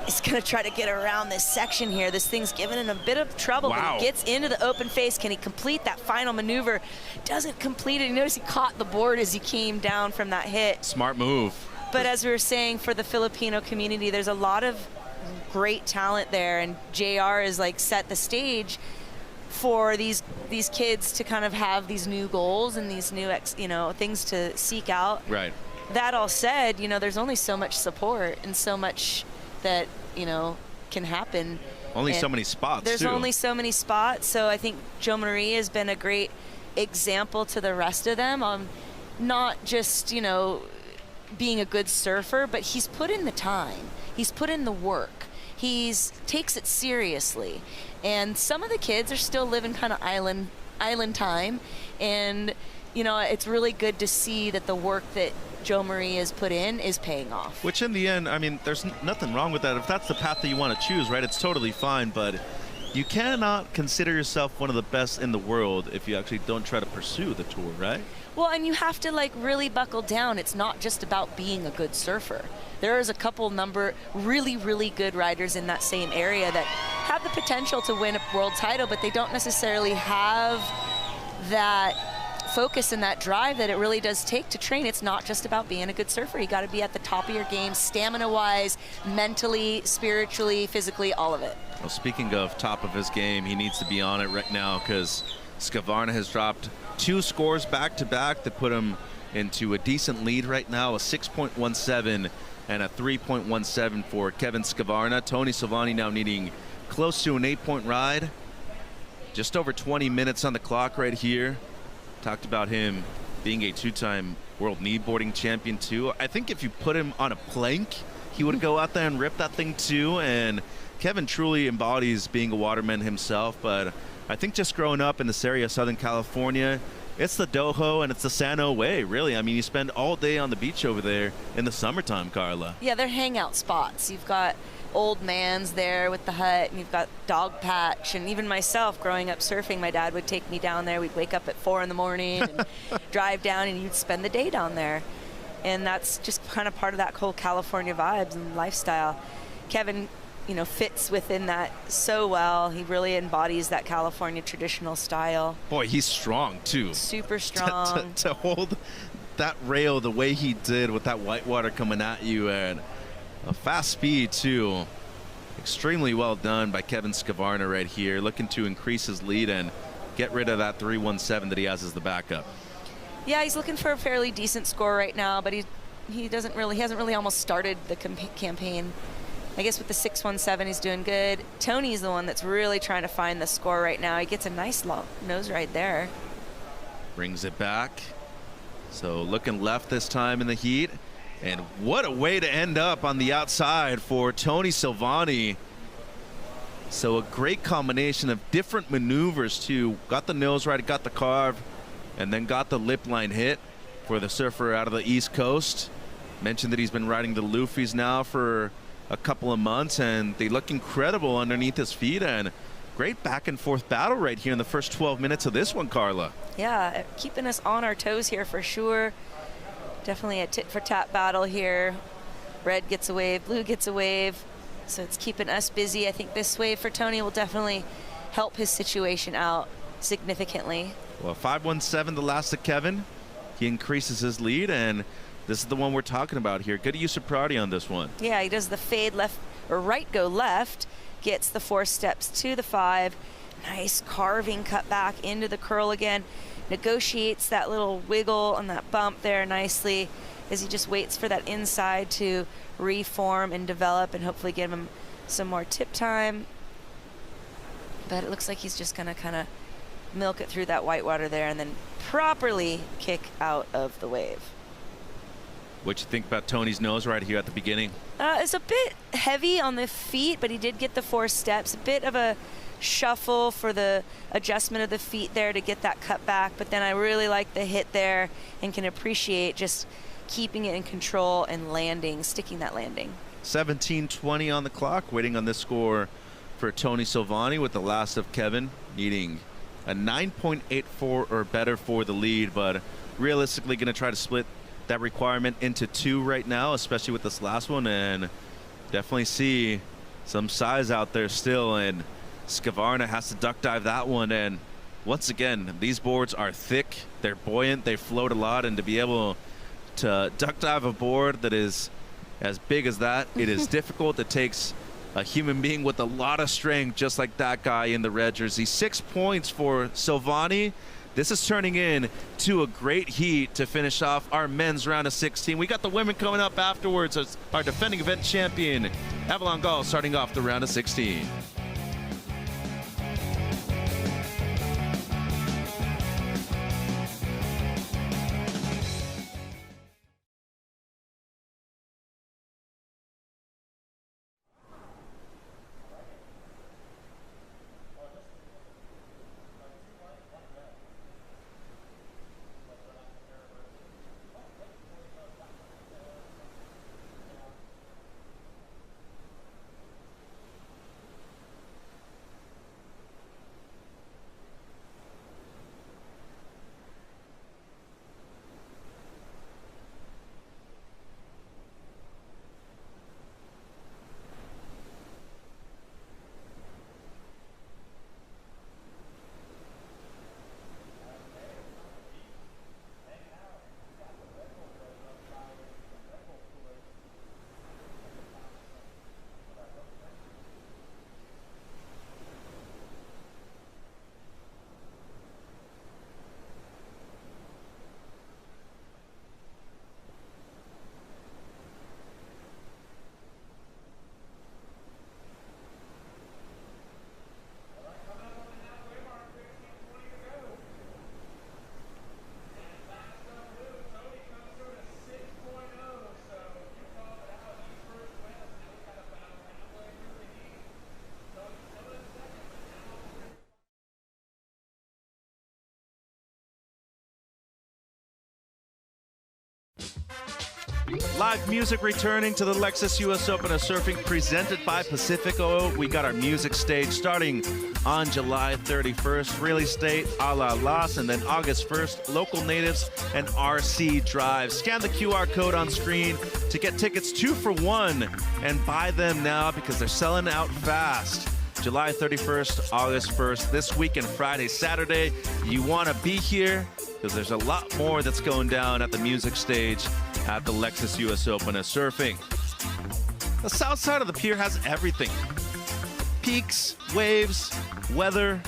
He's going to try to get around this section here. This thing's giving him a bit of trouble, but he gets into the open face. Can he complete that final maneuver? Doesn't complete it. You notice he caught the board as he came down from that hit. Smart move. But as we were saying, for the Filipino community, there's a lot of great talent there, and JR is like set the stage for these kids to kind of have these new goals and these new things to seek out. Right. That all said, you know, there's only so much support and so much that, you know, can happen. Only and so many spots, There's too. only so many spots. So I think Jo Marie has been a great example to the rest of them on not just, you know, being a good surfer, but he's put in the time. He's put in the work. He's takes it seriously. And some of the kids are still living kind of island time. And, you know, it's really good to see that the work that Jo Marie has put in is paying off. Which in the end, I mean, there's nothing wrong with that. If that's the path that you want to choose, right, it's totally fine. But you cannot consider yourself one of the best in the world if you actually don't try to pursue the tour, right? Well, and you have to like really buckle down. It's not just about being a good surfer. There is a couple really, really good riders in that same area that have the potential to win a world title, but they don't necessarily have that focus and that drive that it really does take to train. It's not just about being a good surfer. You got to be at the top of your game, stamina-wise, mentally, spiritually, physically, all of it. Well, speaking of top of his game, he needs to be on it right now because Skvarna has dropped 2 scores back-to-back that put him into a decent lead right now, a 6.17 and a 3.17 for Kevin Skvarna. Tony Silvani now needing close to an 8-point ride. Just over 20 minutes on the clock right here. Talked about him being a 2-time world kneeboarding champion too. I think if you put him on a plank, he would go out there and rip that thing too. And Kevin truly embodies being a waterman himself. But I think just growing up in this area of Southern California, it's the Doho and it's the Sano way, really. I mean, you spend all day on the beach over there in the summertime, Carla. Yeah, they're hangout spots. You've got Old Man's there with the hut, and you've got Dog Patch, and even myself growing up surfing, my dad would take me down there. We'd wake up at 4 in the morning and drive down, and you'd spend the day down there. And that's just kind of part of that whole California vibes and lifestyle. Kevin, you know, fits within that so well. He really embodies that California traditional style. Boy, he's strong too. Super strong. to hold that rail the way he did with that whitewater coming at you, and a fast speed too. Extremely well done by Kevin Skvarna right here, looking to increase his lead and get rid of that 3.17 that he has as the backup. Yeah, he's looking for a fairly decent score right now, but he hasn't really almost started the campaign. I guess with the 6.17 he's doing good. Tony's the one that's really trying to find the score right now. He gets a nice long nose ride there. Brings it back. So looking left this time in the heat. And what a way to end up on the outside for Tony Silvani. So a great combination of different maneuvers too. Got the nose right, got the carve, and then got the lip line hit for the surfer out of the East Coast. Mentioned that he's been riding the Luffy's now for a couple of months, and they look incredible underneath his feet. And great back and forth battle right here in the first 12 minutes of this one, Carla. Yeah, keeping us on our toes here for sure. Definitely a tit for tat battle here. Red gets a wave, blue gets a wave. So it's keeping us busy. I think this wave for Tony will definitely help his situation out significantly. Well, 5.17 the last of Kevin. He increases his lead, and this is the one we're talking about here. Good use of priority on this one. Yeah, he does the fade left or right go left, gets the 4 steps to the 5. Nice carving cut back into the curl again. Negotiates that little wiggle on that bump there nicely. as he just waits for that inside to reform and develop and hopefully give him some more tip time. But it looks like he's just going to kind of milk it through that whitewater there and then properly kick out of the wave. What you think about Tony's nose right here at the beginning? It's a bit heavy on the feet, but he did get the 4 steps. A bit of a shuffle for the adjustment of the feet there to get that cut back. But then I really like the hit there and can appreciate just keeping it in control and landing, sticking that landing. 17:20 on the clock, waiting on this score for Tony Silvani, with the last of Kevin needing a 9.84 or better for the lead, but realistically going to try to split that requirement into 2 right now, especially with this last one, and definitely see some size out there still, and Skvarna has to duck dive that one. And once again, these boards are thick, they're buoyant, they float a lot, and to be able to duck dive a board that is as big as that, it is difficult. It takes a human being with a lot of strength, just like that guy in the red jersey. 6 points for Silvani. This is turning in to a great heat to finish off our men's round of 16. We got the women coming up afterwards as our defending event champion, Avalon Gall, starting off the round of 16. Live music returning to the Lexus US Open of Surfing, presented by Pacifico. We got our music stage starting on July 31st, Real Estate a la Las, and then August 1st, Local Natives and RC Drive. Scan the QR code on screen to get tickets 2 for 1 and buy them now because they're selling out fast. July 31st, August 1st, this weekend, Friday, Saturday. You want to be here because there's a lot more that's going down at the music stage at the Lexus US Open of Surfing. The south side of the pier has everything. Peaks, waves, weather.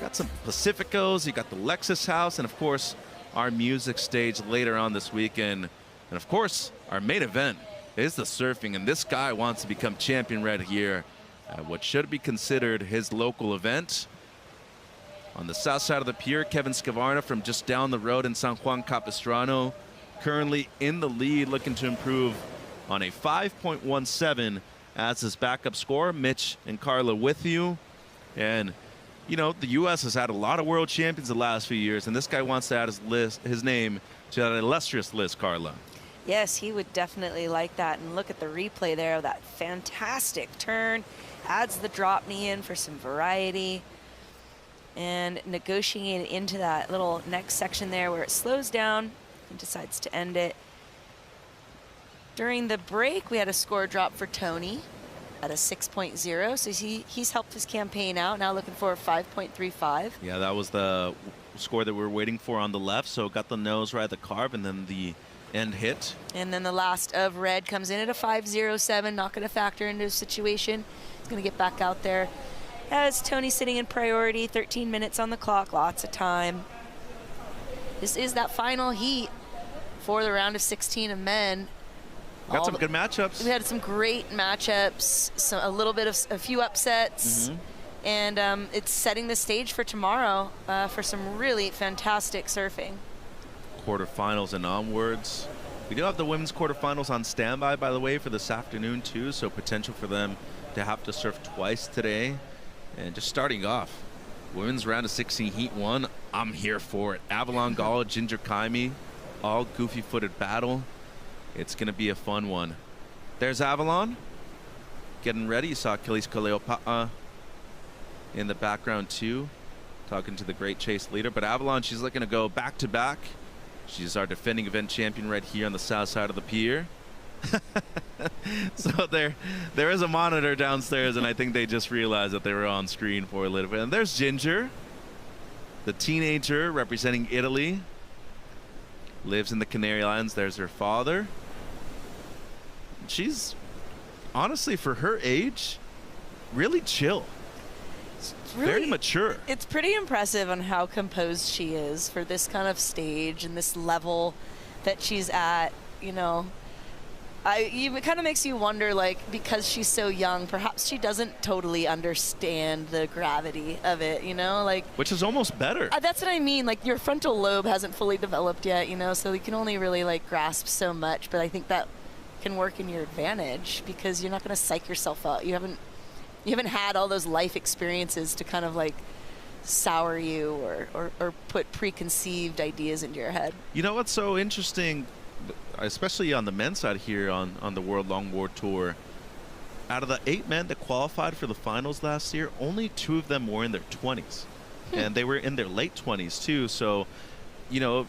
Got some Pacificos, you got the Lexus house, and of course, our music stage later on this weekend. And of course, our main event is the surfing, and this guy wants to become champion right here at what should be considered his local event. On the south side of the pier, Kevin Skvarna from just down the road in San Juan Capistrano, currently in the lead, looking to improve on a 5.17 as his backup score. Mitch and Carla with you. And, you know, the U.S. has had a lot of world champions the last few years, and this guy wants to add his name to that illustrious list, Carla. Yes, he would definitely like that. And look at the replay there of that fantastic turn. Adds the drop knee in for some variety. And negotiating into that little next section there where it slows down and decides to end it. During the break, we had a score drop for Tony at a 6.0. So he's helped his campaign out, now looking for a 5.35. Yeah, that was the score that we were waiting for on the left. So got the nose right at the carb and then the end hit. And then the last of red comes in at a 5.07, not going to factor into the situation. He's going to get back out there. As Tony sitting in priority, 13 minutes on the clock, lots of time. This is that final heat. for the round of 16 of men. Got some good matchups. We had some great matchups, a few upsets, and it's setting the stage for tomorrow for some really fantastic surfing. Quarterfinals and onwards. We do have the women's quarterfinals on standby, by the way, for this afternoon too, so potential for them to have to surf twice today. And just starting off, women's round of 16 heat 1, I'm here for it. Avalon Gala, Ginger Kaimi, all goofy-footed battle. It's going to be a fun one. There's Avalon getting ready. You saw Achilles Kaleopa'a in the background too, talking to the Great Chase leader. But Avalon, she's looking to go back-to-back. She's our defending event champion right here on the south side of the pier. So there is a monitor downstairs, and I think they just realized that they were on screen for a little bit. And there's Ginger, the teenager representing Italy. Lives in the Canary Islands. There's her father. She's, honestly, for her age, really chill. Very mature. It's pretty impressive on how composed she is for this kind of stage and this level that she's at. You know, it kind of makes you wonder, like, because she's so young, perhaps she doesn't totally understand the gravity of it, you know, like. Which is almost better. That's what I mean. Like, your frontal lobe hasn't fully developed yet, you know, so you can only really, like, grasp so much. But I think that can work in your advantage because you're not going to psych yourself out. You haven't had all those life experiences to kind of, like, sour you or put preconceived ideas into your head. You know what's so interesting, especially on the men's side here on the World Longboard Tour, out of the 8 men that qualified for the finals last year, only 2 of them were in their 20s. And they were in their late 20s too. So, you know,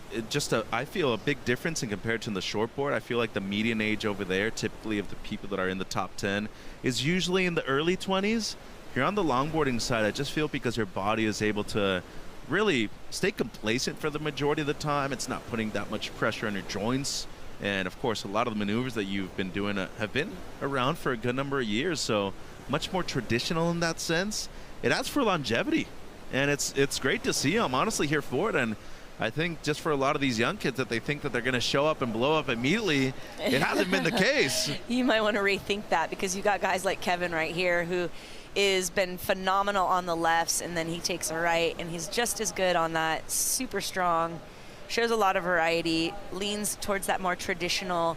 I feel a big difference in compared to the shortboard. I feel like the median age over there, typically of the people that are in the top 10, is usually in the early 20s. Here on the longboarding side, I just feel because your body is able to really stay complacent for the majority of the time. It's not putting that much pressure on your joints. And of course, a lot of the maneuvers that you've been doing have been around for a good number of years. So much more traditional in that sense. It adds for longevity. And it's great to see. I'm honestly here for it. And I think just for a lot of these young kids that they think that they're going to show up and blow up immediately, it hasn't been the case. You might want to rethink that because you got guys like Kevin right here who has been phenomenal on the lefts, and then he takes a right, and he's just as good on that. Super strong, shows a lot of variety, leans towards that more traditional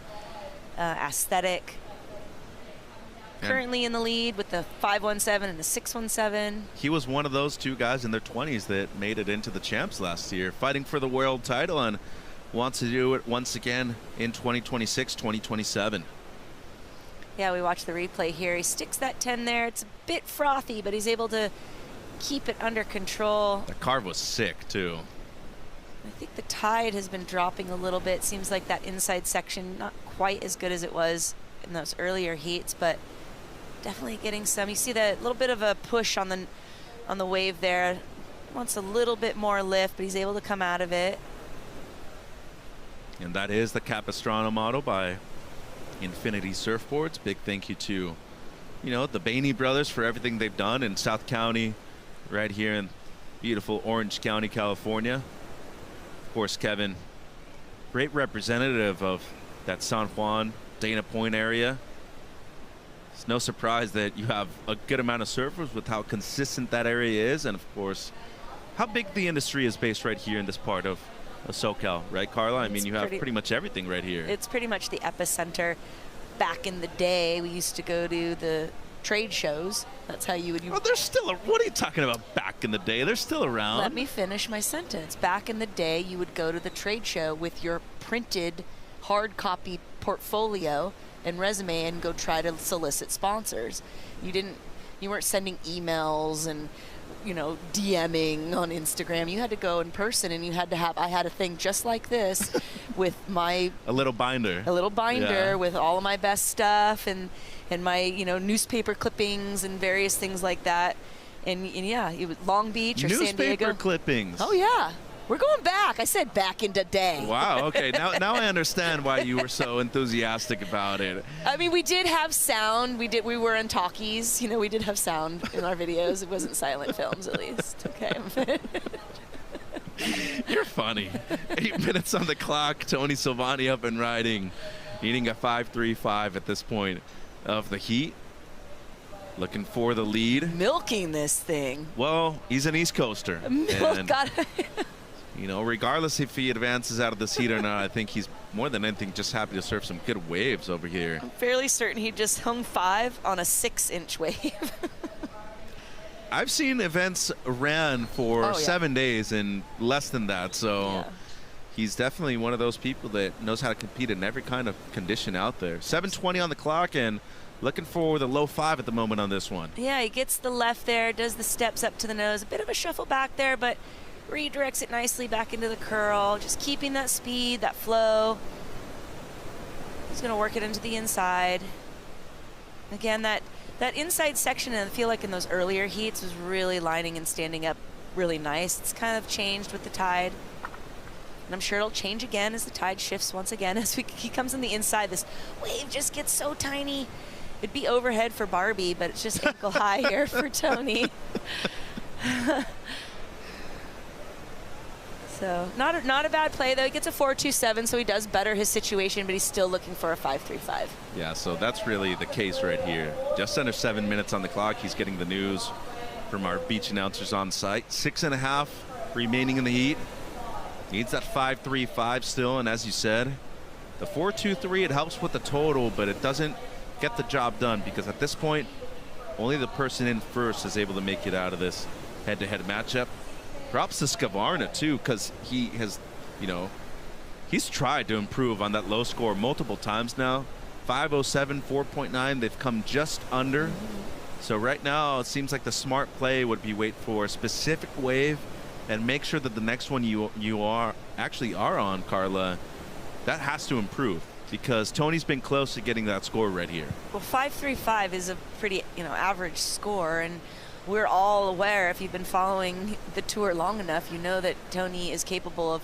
aesthetic. Currently in the lead with the 517 and the 617. He was one of those 2 guys in their 20s that made it into the champs last year, fighting for the world title, and wants to do it once again in 2026, 2027. Yeah, we watched the replay here. He sticks that 10 there. It's a bit frothy, but he's able to keep it under control. The carve was sick, too. I think the tide has been dropping a little bit. Seems like that inside section not quite as good as it was in those earlier heats, but definitely getting some. You see that little bit of a push on the wave there. Wants a little bit more lift, but he's able to come out of it. And that is the Capistrano model by Infinity Surfboards. Big thank you to, you know, the Bainey brothers for everything they've done in South County, right here in beautiful Orange County, California. Of course, Kevin, great representative of that San Juan, Dana Point area. It's no surprise that you have a good amount of surfers with how consistent that area is, and of course, how big the industry is based right here in this part of SoCal, right, Carla? I mean, you have pretty much everything right here. It's pretty much the epicenter. Back in the day, we used to go to the trade shows. That's how you would. Oh, they're still. What are you talking about? Back in the day, they're still around. Let me finish my sentence. Back in the day, you would go to the trade show with your printed, hard copy portfolio and resume and go try to solicit sponsors. You weren't sending emails and, you know, DMing on Instagram. You had to go in person, and I had a thing just like this with a little binder yeah, with all of my best stuff and my, you know, newspaper clippings and various things like that. And yeah, it was Long Beach or San Diego. Newspaper clippings. Oh yeah. We're going back. I said back in the day. Wow, okay. Now I understand why you were so enthusiastic about it. I mean, we did have sound. We were in talkies. You know, we did have sound in our videos. It wasn't silent films, at least. Okay. You're funny. 8 minutes on the clock. Tony Silvani up and riding. Needing a 5.35 at this point of the heat. Looking for the lead. Milking this thing. Well, he's an East Coaster. And, you know, regardless if he advances out of this heat or not, I think he's more than anything just happy to surf some good waves over here. I'm fairly certain he just hung 5 on a 6-inch wave. I've seen events ran for 7 days in less than that, so he's definitely one of those people that knows how to compete in every kind of condition out there. 7:20 on the clock and looking for the low 5 at the moment on this one. Yeah, he gets the left there, does the steps up to the nose. A bit of a shuffle back there, but redirects it nicely back into the curl. Just keeping that speed, that flow. He's going to work it into the inside. Again, that inside section, I feel like in those earlier heats, was really lining and standing up really nice. It's kind of changed with the tide. And I'm sure it'll change again as the tide shifts once again. As he comes on the inside, this wave just gets so tiny. It'd be overhead for Barbie, but it's just ankle high here for Tony. So not a bad play, though. He gets a 4.27, so he does better his situation, but he's still looking for a 5.35. Yeah, so that's really the case right here. Just under 7 minutes on the clock. He's getting the news from our beach announcers on site. 6.5 remaining in the heat. Needs that 5.35 still, and as you said, the 4.23, it helps with the total, but it doesn't get the job done because at this point, only the person in first is able to make it out of this head-to-head matchup. Props to Skvarna too, because he has, you know, he's tried to improve on that low score multiple times now. 5.07, 4.9, they've come just under. So right now, it seems like the smart play would be wait for a specific wave and make sure that the next one you are on, Carla, that has to improve because Tony's been close to getting that score right here. Well, 5.35 is a pretty, average score, and we're all aware, if you've been following the tour long enough, you know that Tony is capable of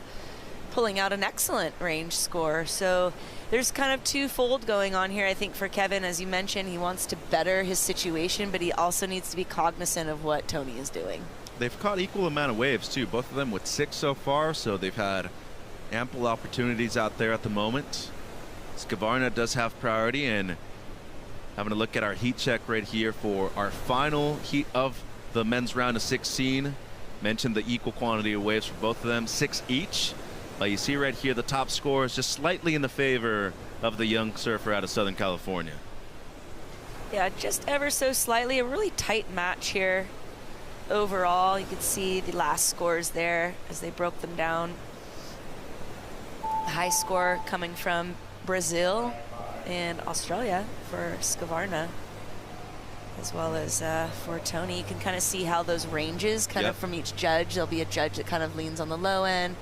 pulling out an excellent range score. So there's kind of twofold going on here, I think, for Kevin. As you mentioned, he wants to better his situation, but he also needs to be cognizant of what Tony is doing. They've caught equal amount of waves, too, both of them with 6 so far, so they've had ample opportunities out there at the moment. Skvarna does have priority, and having a look at our heat check right here for our final heat of the men's round of 16. Mentioned the equal quantity of waves for both of them, 6 each. But you see right here the top score is just slightly in the favor of the young surfer out of Southern California. Yeah, just ever so slightly. A really tight match here overall. You can see the last scores there as they broke them down. The high score coming from Brazil and Australia for Skvarna, as well as for Tony. You can kind of see how those ranges kind of from each judge. There'll be a judge that kind of leans on the low end,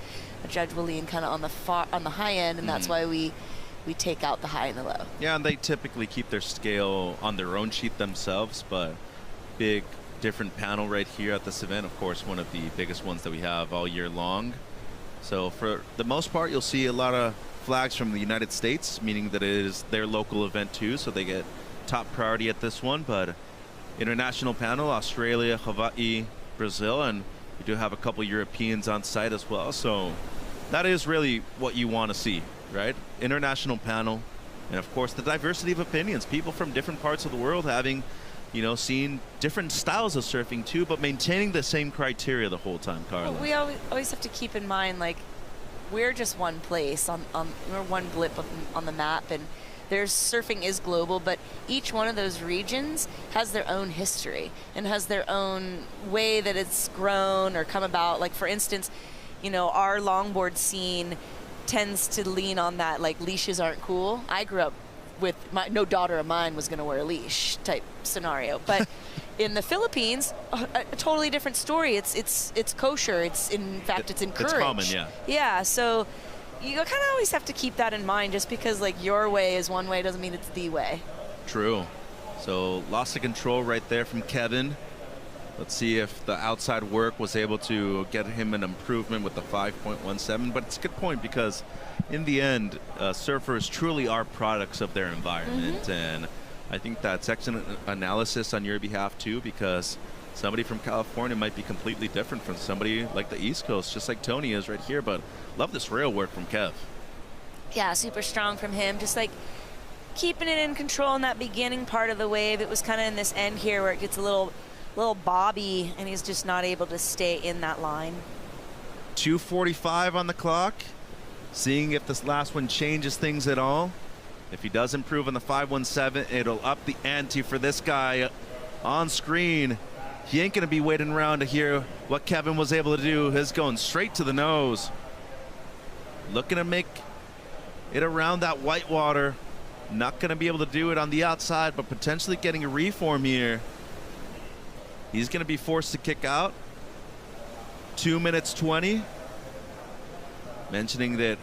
a judge will lean kind of on the high end, and that's why we take out the high and the low. Yeah, and they typically keep their scale on their own sheet themselves, but big different panel right here at this event. Of course, one of the biggest ones that we have all year long. So for the most part, you'll see a lot of flags from the United States, meaning that it is their local event too, so they get top priority at this one. But international panel, Australia, Hawaii, Brazil, and we do have a couple Europeans on site as well. So that is really what you want to see, right? International panel, and of course the diversity of opinions, people from different parts of the world having, seen different styles of surfing too, but maintaining the same criteria the whole time, Carla. Well, we always have to keep in mind, like, we're just one place we're one blip on the map, and surfing is global, but each one of those regions has their own history and has their own way that it's grown or come about. Like, for instance, our longboard scene tends to lean on that, like, leashes aren't cool. I grew up with no daughter of mine was going to wear a leash type scenario, but in the Philippines, a totally different story. It's kosher. It's encouraged. It's common, yeah. Yeah, so you kind of always have to keep that in mind. Just because, like, your way is one way doesn't mean it's the way. True. So loss of control right there from Kevin. Let's see if the outside work was able to get him an improvement with the 5.17. But it's a good point because in the end, surfers truly are products of their environment. And I think that's excellent analysis on your behalf too, because somebody from California might be completely different from somebody like the East Coast, just like Tony is right here. But love this rail work from Kev. Yeah, super strong from him. Just like keeping it in control in that beginning part of the wave. It was kind of in this end here where it gets a little bobby, and he's just not able to stay in that line. 2:45 on the clock. Seeing if this last one changes things at all. If he does improve on the 5:17, it'll up the ante for this guy on screen. He ain't going to be waiting around to hear what Kevin was able to do. He's going straight to the nose. Looking to make it around that white water. Not going to be able to do it on the outside, but potentially getting a reform here. He's going to be forced to kick out. 2 minutes 20. Mentioning that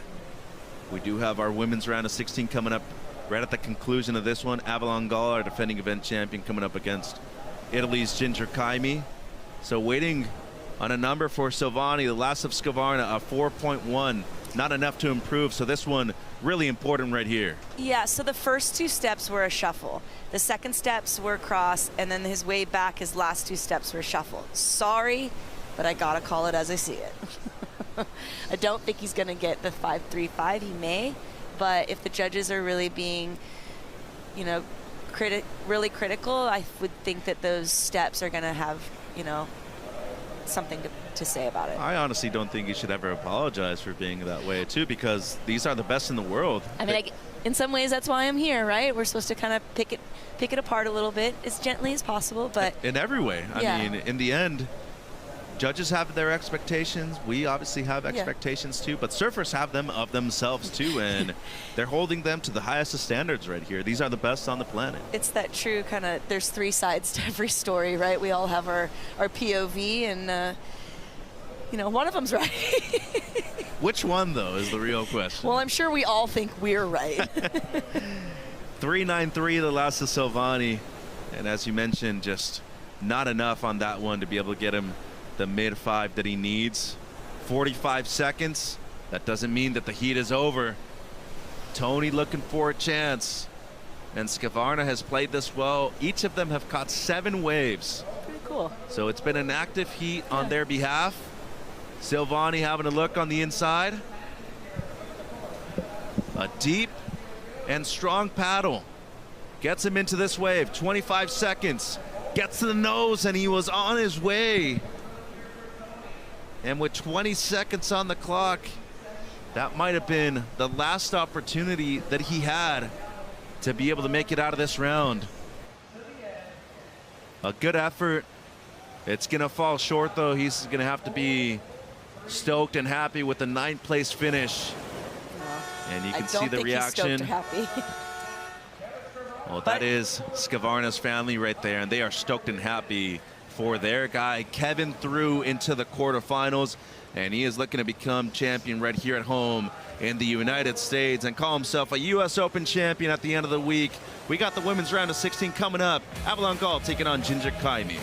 we do have our women's round of 16 coming up right at the conclusion of this one. Avalon Gall, our defending event champion, coming up against Italy's Ginger Kaimi. So waiting on a number for Silvani, the last of Scavarna, a 4.1. Not enough to improve, so this one really important right here. Yeah, so the first 2 steps were a shuffle. The second steps were cross, and then his way back, his last 2 steps were shuffle. Sorry, but I gotta call it as I see it. I don't think he's gonna get the 5.35. He may, but if the judges are really being, you know, really critical, I would think that those steps are gonna have, you know, something to say about it. I honestly don't think he should ever apologize for being that way too, because these are the best in the world. I mean, in some ways, that's why I'm here, right? We're supposed to kind of pick it apart a little bit as gently as possible, but in every way. Yeah. I mean, in the end, judges have their expectations. We obviously have expectations too, but surfers have them of themselves too, and they're holding them to the highest of standards right here. These are the best on the planet. it's that true kind of, there's 3 sides to every story, right? We all have our POV, and you know, one of them's right. Which one, though, is the real question. Well, I'm sure we all think we're right. 3.93, the last of Silvani, and as you mentioned, just not enough on that one to be able to get him the mid-5 that he needs. 45 seconds. That doesn't mean that the heat is over. Tony looking for a chance, and Scavarna has played this well. Each of them have caught 7 waves. Pretty cool. So it's been an active heat on their behalf. Silvani having a look on the inside. A deep and strong paddle gets him into this wave. 25 seconds. Gets to the nose, and he was on his way. And with 20 seconds on the clock, that might have been the last opportunity that he had to be able to make it out of this round. A good effort. It's going to fall short, though. He's going to have to be stoked and happy with the 9th place finish. And you can see the reaction. He's stoked and happy. Well, that is Scavarna's family right there, and they are stoked and happy for their guy. Kevin through into the quarterfinals, and he is looking to become champion right here at home in the United States and call himself a U.S. Open champion at the end of the week. We got the women's round of 16 coming up. Avalon Gall taking on Ginger Kaimi.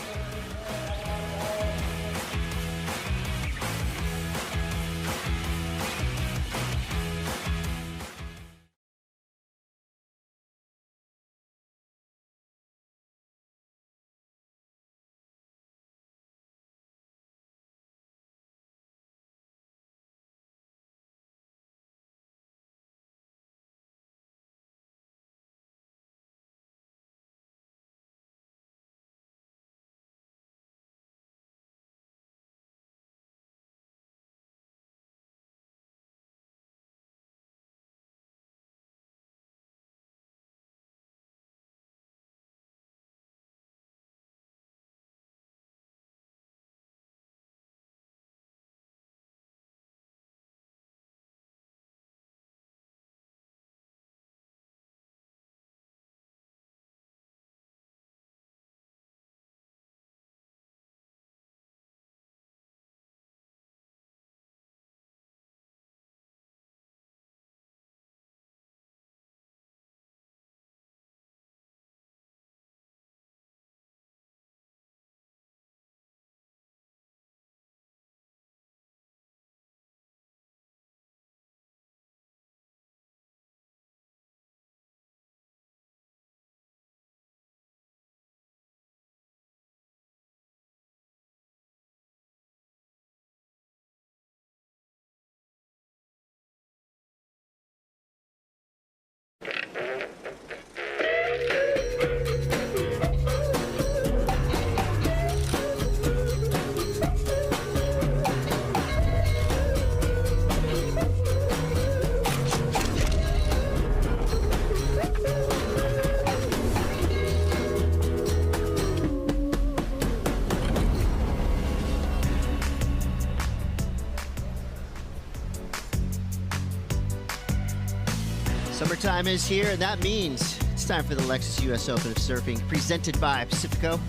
Summertime is here, and that means it's time for the Lexus US Open of Surfing, presented by Pacifico.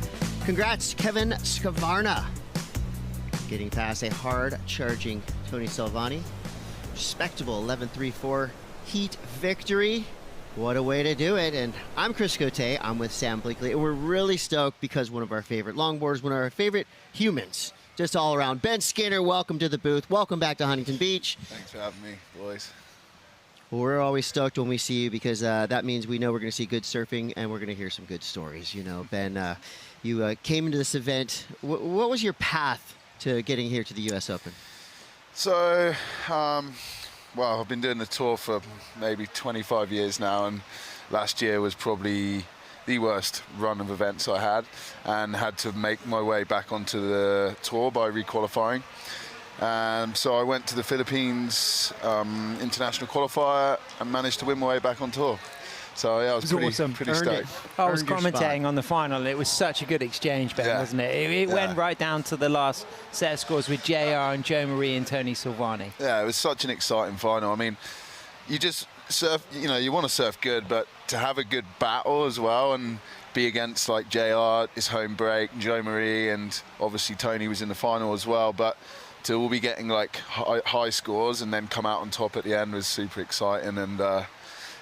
Congrats, Kevin Scavarna, getting past a hard-charging Tony Salvani. Respectable 11-3-4 heat victory. What a way to do it. And I'm Chris Cote. I'm with Sam Bleakley, and we're really stoked because one of our favorite longboarders, one of our favorite humans, just all around. Ben Skinner, welcome to the booth. Welcome back to Huntington Beach. Thanks for having me, boys. Well, we're always stoked when we see you because that means we know we're going to see good surfing and we're going to hear some good stories. You know, Ben, you came into this event. What was your path to getting here to the U.S. Open? So, well, I've been doing the tour for maybe 25 years now, and last year was probably the worst run of events I had to make my way back onto the tour by requalifying. So I went to the Philippines international qualifier and managed to win my way back on tour. So yeah, I was pretty stoked. I was commentating on the final, and it was such a good exchange, Ben, wasn't it? It went right down to the last set of scores with JR and Joe Marie and Tony Silvani. Yeah, it was such an exciting final. I mean, you just surf, you know, you want to surf good, but to have a good battle as well and be against like JR, his home break, Joe Marie, and obviously Tony was in the final as well, but to all be getting like high scores and then come out on top at the end was super exciting. And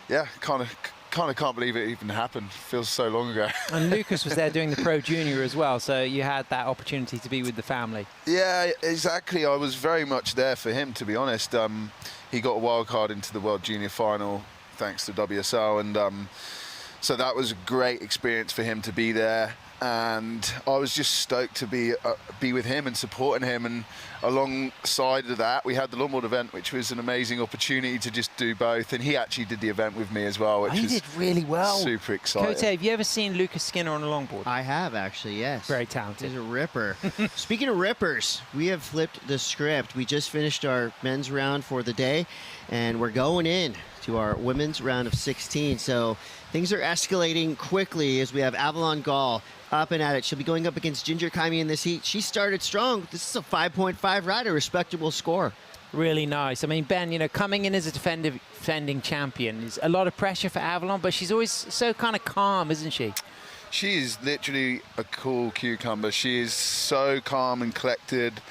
yeah, kind of can't believe it even happened. Feels so long ago. And Lucas was there doing the Pro Junior as well, so you had that opportunity to be with the family. Yeah, exactly. I was very much there for him, to be honest. He got a wild card into the World Junior final thanks to WSL, and so that was a great experience for him to be there. And I was just stoked to be with him and supporting him. And alongside of that, we had the Longboard event, which was an amazing opportunity to just do both. And he actually did the event with me as well, which he did really well. Super exciting. Cote, have you ever seen Lucas Skinner on a longboard? I have, actually, yes. Very talented. He's a ripper. Speaking of rippers, we have flipped the script. We just finished our men's round for the day, and we're going in to our women's round of 16. So things are escalating quickly as we have Avalon Gall up and at it. She'll be going up against Ginger Kaimi in this heat. She started strong. This is a 5.5 rider, respectable score. Really nice. I mean, Ben, you know, coming in as a defending champion is a lot of pressure for Avalon, but she's always so kind of calm, isn't she? She is literally a cool cucumber. She is so calm and collected.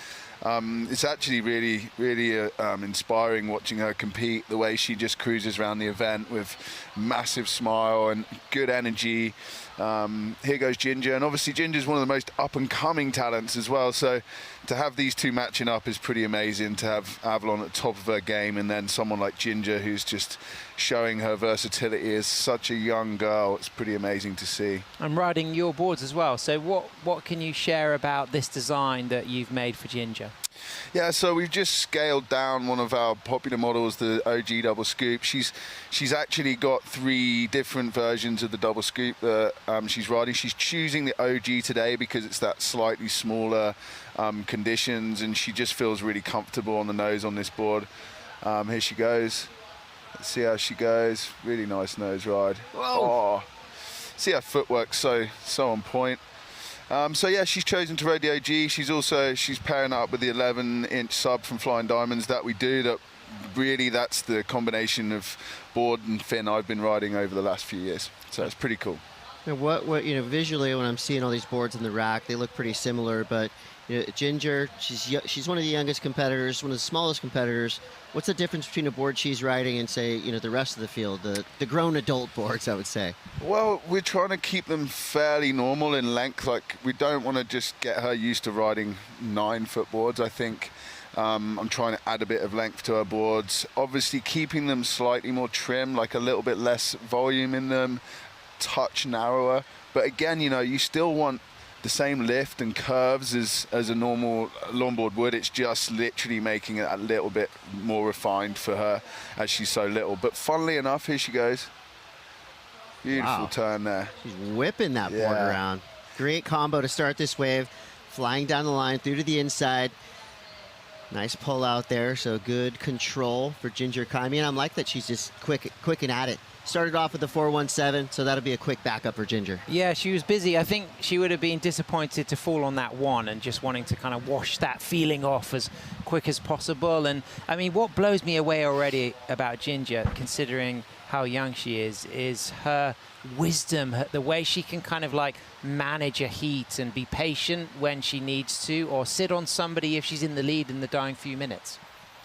It's actually really inspiring watching her compete, the way she just cruises around the event with massive smile and good energy. Here goes Ginger, and obviously Ginger's one of the most up-and-coming talents as well, so to have these two matching up is pretty amazing, to have Avalon at the top of her game and then someone like Ginger who's just showing her versatility as such a young girl. It's pretty amazing to see. I'm riding your boards as well, so what can you share about this design that you've made for Ginger? Yeah, so we've just scaled down one of our popular models, the OG double scoop. She's actually got 3 different versions of the double scoop that she's riding. She's choosing the OG today because it's that slightly smaller conditions, and she just feels really comfortable on the nose on this board. Here she goes. Let's see how she goes. Really nice nose ride. Whoa. Oh, see her footwork so on point. So yeah, she's chosen to ride the OG. She's pairing up with the 11-inch sub from Flying Diamonds that we do. That's the combination of board and fin I've been riding over the last few years. So it's pretty cool. And what you know, visually when I'm seeing all these boards in the rack, they look pretty similar. But you know, Ginger, she's one of the youngest competitors, one of the smallest competitors. What's the difference between a board she's riding and, say, you know, the rest of the field, the grown adult boards, I would say? Well, we're trying to keep them fairly normal in length. Like, we don't want to just get her used to riding 9-foot boards. I think I'm trying to add a bit of length to her boards. Obviously, keeping them slightly more trim, like a little bit less volume in them, touch narrower. But again, you know, you still want the same lift and curves as a normal longboard would. It's just literally making it a little bit more refined for her as she's so little. But funnily enough, here she goes. Beautiful turn there. She's whipping that board around. Great combo to start this wave. Flying down the line through to the inside. Nice pull out there, so good control for Ginger Kaimi. And I like that she's just quick and at it. Started off with the 417, so that'll be a quick backup for Ginger. Yeah, she was busy. I think she would have been disappointed to fall on that one and just wanting to kind of wash that feeling off as quick as possible. And I mean, what blows me away already about Ginger, considering how young she is her wisdom, the way she can kind of like manage a heat and be patient when she needs to, or sit on somebody if she's in the lead in the dying few minutes.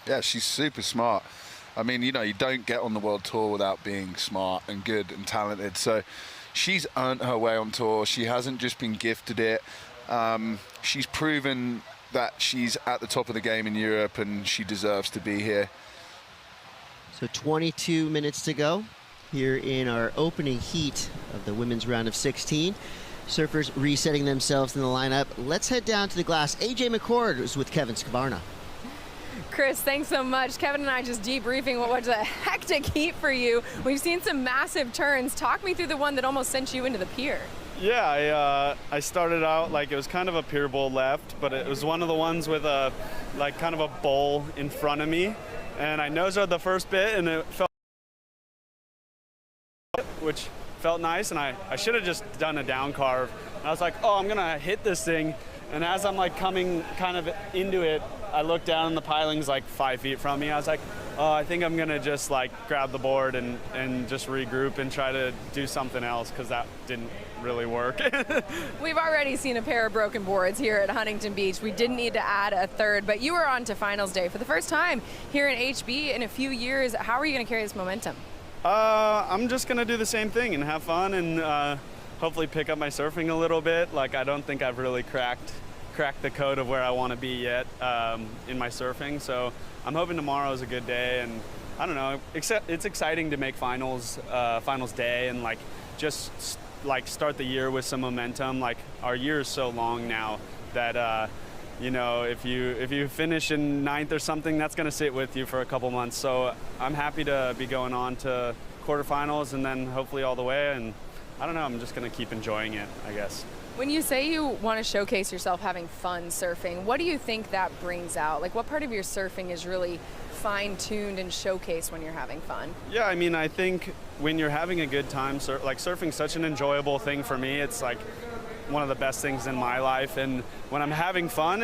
Yeah, she's super smart. I mean, you know, you don't get on the world tour without being smart and good and talented. So she's earned her way on tour. She hasn't just been gifted it. She's proven that she's at the top of the game in Europe and she deserves to be here. So 22 minutes to go here in our opening heat of the women's round of 16. Surfers resetting themselves in the lineup. Let's head down to the glass. AJ McCord is with Kevin Skvarna. Chris, thanks so much. Kevin and I just debriefing what was a hectic heat for you. We've seen some massive turns. Talk me through the one that almost sent you into the pier. Yeah, I started out like it was kind of a pier bowl left, but it was one of the ones with a like kind of a bowl in front of me, and I nosed the first bit and it felt, which felt nice, and I should have just done a down carve. And I was like, oh, I'm gonna hit this thing, and as I'm like coming kind of into it, I looked down and the piling's like 5 feet from me. I was like, oh, I think I'm gonna just like grab the board and just regroup and try to do something else, because that didn't really work. We've already seen a pair of broken boards here at Huntington Beach. We didn't need to add a third, but you were on to finals day for the first time here in HB in a few years. How are you gonna carry this momentum? I'm just gonna do the same thing and have fun and hopefully pick up my surfing a little bit. Like, I don't think I've really cracked the code of where I want to be yet in my surfing. So I'm hoping tomorrow is a good day, and I don't know. It's exciting to make finals day and like just like start the year with some momentum. Like, our year is so long now that you know, if you finish in 9th or something, that's going to sit with you for a couple months. So I'm happy to be going on to quarterfinals and then hopefully all the way. And I don't know, I'm just going to keep enjoying it, I guess. When you say you want to showcase yourself having fun surfing, what do you think that brings out? Like, what part of your surfing is really fine-tuned and showcased when you're having fun? Yeah, I mean, I think when you're having a good time, like surfing's such an enjoyable thing for me. It's like one of the best things in my life, and when I'm having fun,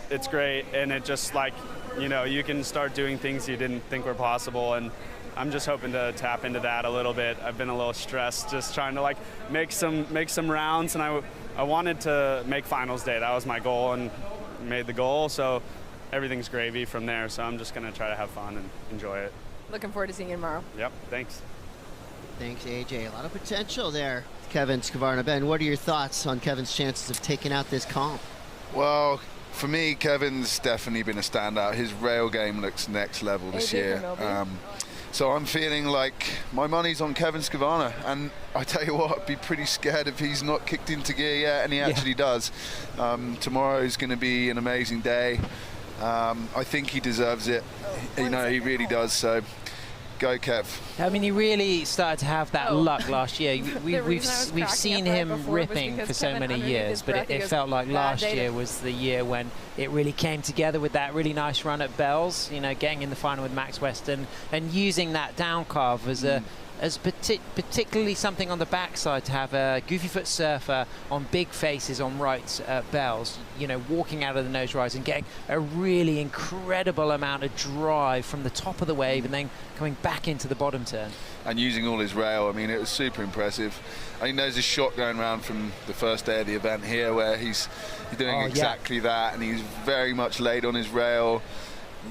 it's great, and it just like, you know, you can start doing things you didn't think were possible, and I'm just hoping to tap into that a little bit. I've been a little stressed just trying to like make some rounds, and I wanted to make finals day. That was my goal, and made the goal, so everything's gravy from there. So I'm just gonna try to have fun and enjoy it. Looking forward to seeing you tomorrow. Yep, thanks. Thanks, AJ. A lot of potential there. Kevin Skvarna. Ben, what are your thoughts on Kevin's chances of taking out this comp? Well, for me, Kevin's definitely been a standout. His rail game looks next level this year. So I'm feeling like my money's on Kevin Skvarna, and I tell you what, I'd be pretty scared if he's not kicked into gear yet, and he actually does. Tomorrow's going to be an amazing day. I think he deserves it. You know, he really does. So go, Kev. I mean, he really started to have that luck last year. We've seen him ripping for so many years, but it felt like last year was the year when it really came together with that really nice run at Bells, you know, getting in the final with Max Weston and using that down carve as particularly something on the backside to have a goofy foot surfer on big faces on rights at Bells, you know, walking out of the nose rise and getting a really incredible amount of drive from the top of the wave and then coming back into the bottom turn. And using all his rail, I mean, it was super impressive. I think there's a shot going around from the first day of the event here where he's doing exactly that, and he's very much laid on his rail,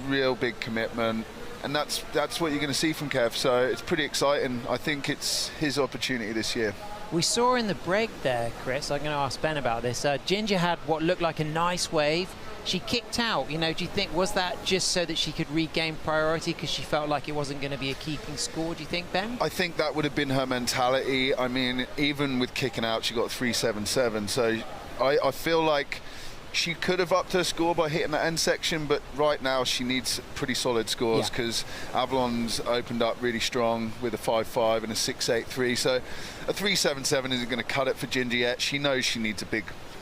real big commitment. And that's what you're going to see from Kev, so it's pretty exciting. I think it's his opportunity this year. We saw in the break there, Chris, I'm going to ask Ben about this, Ginger had what looked like a nice wave. She kicked out, you know, do you think, was that just so that she could regain priority because she felt like it wasn't going to be a keeping score, do you think, Ben? I think that would have been her mentality. I mean, even with kicking out, she got 377, so I feel like she could have upped her score by hitting that end section, but right now she needs pretty solid scores because Avalon's opened up really strong with a 5.5 and a 6.83. So a 3.77 isn't going to cut it for Ginger yet. She knows she needs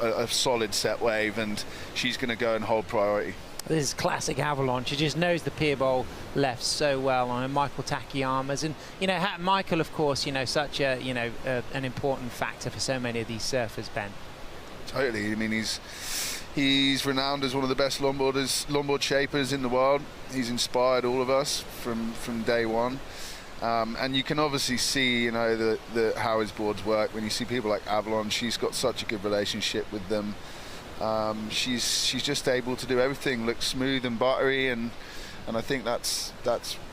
a solid set wave, and she's going to go and hold priority. This is classic Avalon. She just knows the pier bowl left so well on Michael Takiyamas, and you know, Michael, of course, you know, such a an important factor for so many of these surfers, Ben. Totally. I mean, He's renowned as one of the best longboard shapers in the world. He's inspired all of us from day one. And you can obviously see, you know, how his boards work. When you see people like Avalon, she's got such a good relationship with them. She's just able to do everything, look smooth and buttery, and I think that's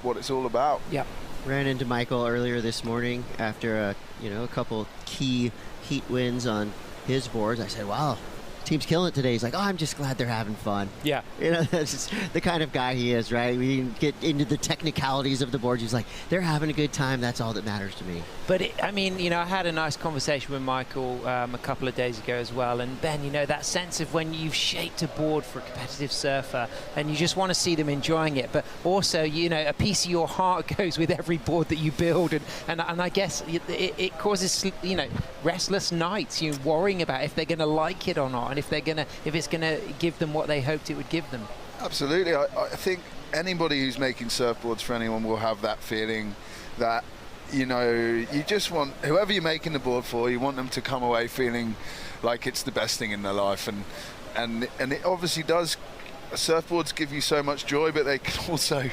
what it's all about. Yeah. Ran into Michael earlier this morning after a couple key heat wins on his boards. I said, wow, team's killing it today. He's like, oh, I'm just glad they're having fun. Yeah. You know, that's just the kind of guy he is, right? We didn't get into the technicalities of the boards. He's like, they're having a good time. That's all that matters to me. But, I mean, you know, I had a nice conversation with Michael a couple of days ago as well. And, Ben, you know, that sense of when you've shaped a board for a competitive surfer and you just want to see them enjoying it. But also, you know, a piece of your heart goes with every board that you build. And I guess it causes, you know, restless nights, you know, worrying about if they're going to like it or not. And if it's going to give them what they hoped it would give them. Absolutely. I think anybody who's making surfboards for anyone will have that feeling that, you know, you just want whoever you're making the board for, you want them to come away feeling like it's the best thing in their life. And it obviously does. Surfboards give you so much joy, but they can also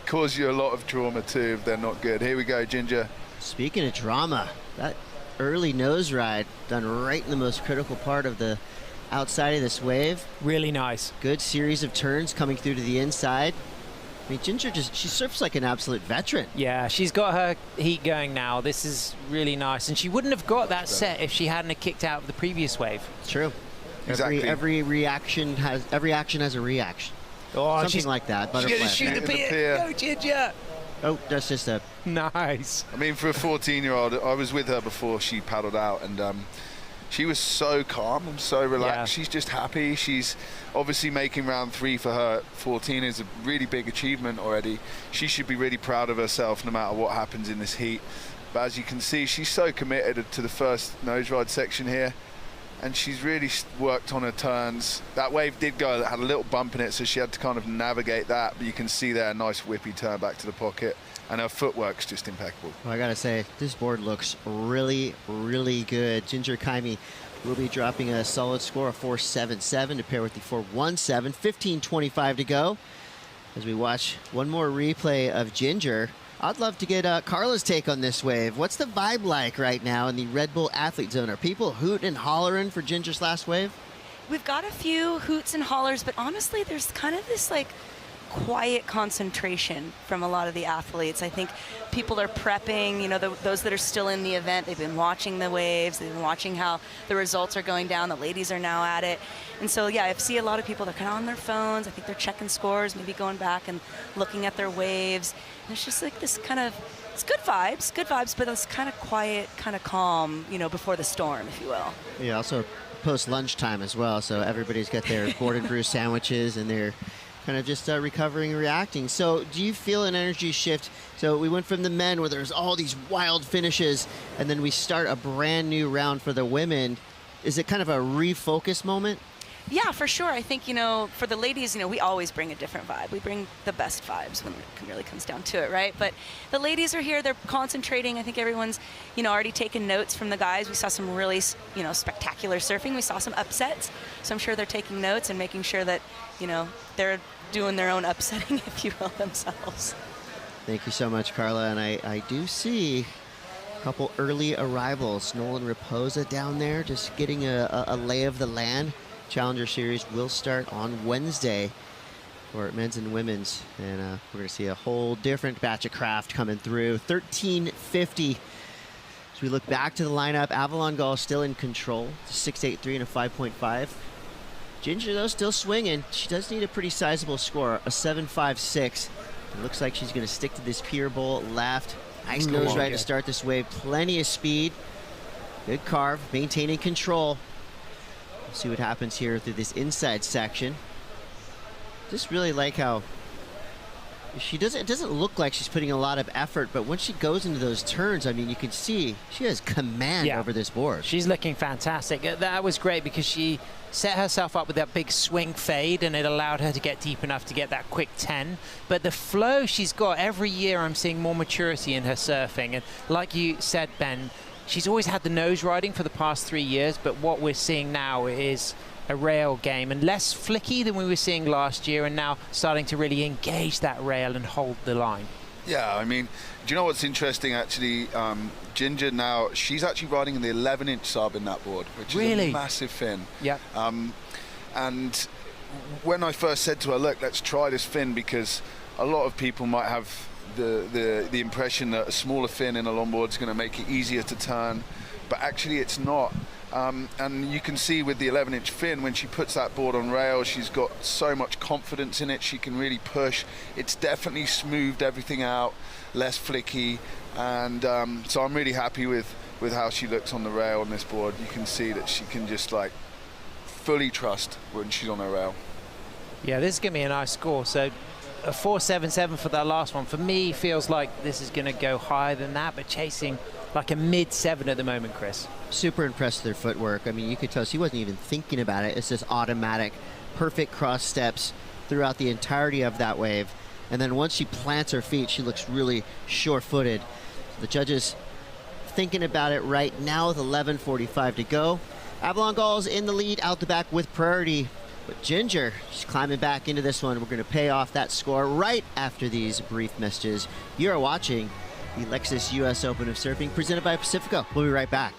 cause you a lot of trauma too if they're not good. Here we go, Ginger. Speaking of drama, that early nose ride done right in the most critical part of the outside of this wave. Really nice. Good series of turns coming through to the inside. I mean, Ginger she surfs like an absolute veteran. Yeah, she's got her heat going now. This is really nice. And she wouldn't have got that set if she hadn't have kicked out of the previous wave. It's true. Exactly. Every action has a reaction. Oh, something like that. She's going to shoot the pier. Go, Ginger. Oh, that's just a... Nice. I mean, for a 14-year-old, I was with her before she paddled out, and she was so calm and so relaxed. Yeah. She's just happy. She's obviously making round 3 for her. 14 is a really big achievement already. She should be really proud of herself no matter what happens in this heat. But as you can see, she's so committed to the first nose ride section here, and she's really worked on her turns. That wave did go, it had a little bump in it, so she had to kind of navigate that. But you can see there a nice whippy turn back to the pocket. And her footwork's just impeccable. Well, I gotta say, this board looks really, really good. Ginger Kaimi will be dropping a solid score of 4.77 to pair with the 4.17. 15:25 to go. As we watch one more replay of Ginger, I'd love to get Carla's take on this wave. What's the vibe like right now in the Red Bull Athlete Zone? Are people hooting and hollering for Ginger's last wave? We've got a few hoots and hollers, but honestly, there's kind of this like quiet concentration from a lot of the athletes. I think people are prepping, you know, those that are still in the event, they've been watching the waves, they've been watching how the results are going down, the ladies are now at it. And so, yeah, I see a lot of people, they're kind of on their phones, I think they're checking scores, maybe going back and looking at their waves. And it's just like this kind of, it's good vibes, but it's kind of quiet, kind of calm, you know, before the storm, if you will. Yeah, also post lunchtime as well, so everybody's got their board and brew sandwiches and they're kind of just recovering and reacting. So do you feel an energy shift? So we went from the men where there's all these wild finishes, and then we start a brand new round for the women. Is it kind of a refocus moment? Yeah, for sure. I think, you know, for the ladies, you know, we always bring a different vibe. We bring the best vibes when it really comes down to it, right? But the ladies are here. They're concentrating. I think everyone's, you know, already taken notes from the guys. We saw some really, you know, spectacular surfing. We saw some upsets. So I'm sure they're taking notes and making sure that, you know, they're doing their own upsetting, if you will, themselves. Thank you so much, Carla. And I do see a couple early arrivals. Nolan Raposa down there just getting a lay of the land. Challenger Series will start on Wednesday for men's and women's, and we're going to see a whole different batch of craft coming through. 13:50. As we look back to the lineup, Avalon Gall still in control. It's a 6.83 and a 5.5. Ginger, though, still swinging. She does need a pretty sizable score, a 7.56. It looks like she's going to stick to this pier bowl left. Nice nose ride to start this wave. Plenty of speed. Good carve, maintaining control. See what happens here through this inside section. Just really like how it doesn't look like she's putting a lot of effort, but when she goes into those turns, I mean, you can see she has command over this board. She's looking fantastic. That was great because she set herself up with that big swing fade, and it allowed her to get deep enough to get that quick 10. But the flow she's got, every year I'm seeing more maturity in her surfing. And like you said, Ben, she's always had the nose riding for the past 3 years, but what we're seeing now is a rail game and less flicky than we were seeing last year, and now starting to really engage that rail and hold the line. Yeah, I mean, do you know what's interesting actually? Ginger now, she's actually riding in the 11-inch sub in that board, which is a massive fin. Yeah. And when I first said to her, look, let's try this fin, because a lot of people might have the impression that a smaller fin in a longboard is going to make it easier to turn, but actually it's not. And you can see with the 11-inch fin, when she puts that board on rail, she's got so much confidence in it. She can really push. It's definitely smoothed everything out, less flicky. And so I'm really happy with how she looks on the rail on this board. You can see that she can just like fully trust when she's on her rail. Yeah, this is going to be a nice score. So a 4.77 for that last one. For me, feels like this is going to go higher than that, but chasing like a mid-7 at the moment, Chris. Super impressed with their footwork. I mean, you could tell she wasn't even thinking about it. It's just automatic, perfect cross steps throughout the entirety of that wave. And then once she plants her feet, she looks really sure-footed. The judges thinking about it right now with 11:45 to go. Avalon Gall's in the lead out the back with priority. But Ginger, she's climbing back into this one. We're going to pay off that score right after these brief messages. You are watching the Lexus US Open of Surfing presented by Pacifico. We'll be right back.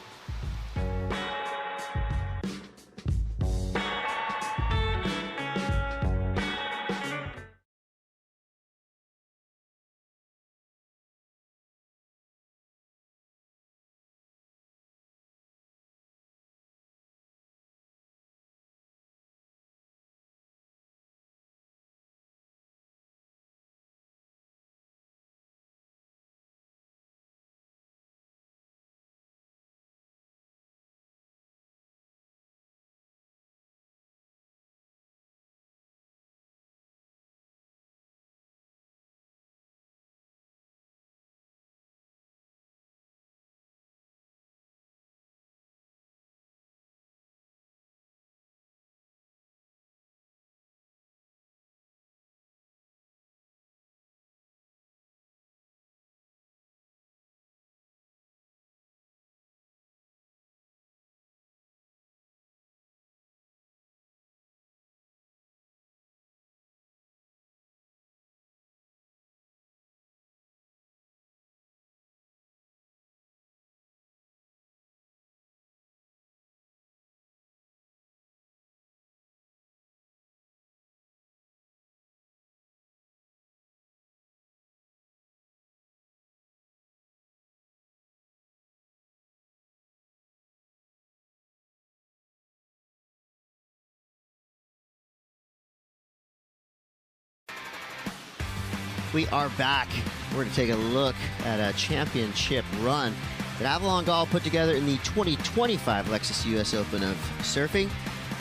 We are back. We're going to take a look at a championship run that Avalon Gall put together in the 2025 Lexus US Open of Surfing.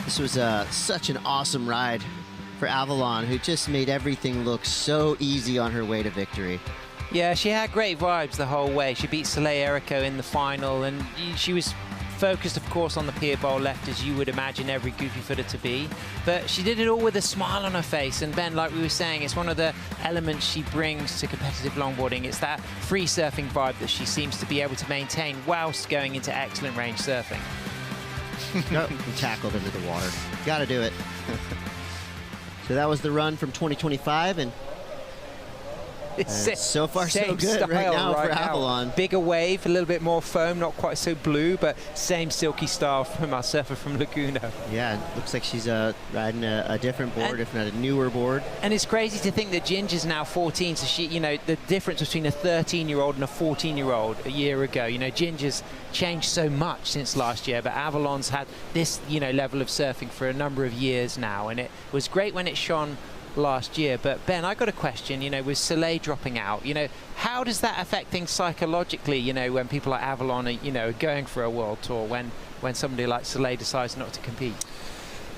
This was such an awesome ride for Avalon, who just made everything look so easy on her way to victory. Yeah, she had great vibes the whole way. She beat Soleil Erico in the final, and she was focused, of course, on the pier bowl left, as you would imagine every goofy footer to be. But she did it all with a smile on her face. And Ben, like we were saying, it's one of the elements she brings to competitive longboarding. It's that free surfing vibe that she seems to be able to maintain whilst going into excellent range surfing. Tackled into the water. Got to do it. So that was the run from 2025, and so far so good right now for Avalon. Bigger wave, a little bit more foam, not quite so blue, but same silky style from our surfer from Laguna. Yeah, looks like she's riding a different board, if not a newer board. And it's crazy to think that Ginger's now 14, so she, you know, the difference between a 13-year-old and a 14-year-old a year ago. You know, Ginger's changed so much since last year, but Avalon's had this, you know, level of surfing for a number of years now, and it was great when it shone last year. But Ben, I got a question, you know, with Soleil dropping out, you know, how does that affect things psychologically, you know, when people like Avalon are, you know, going for a world tour, when somebody like Soleil decides not to compete?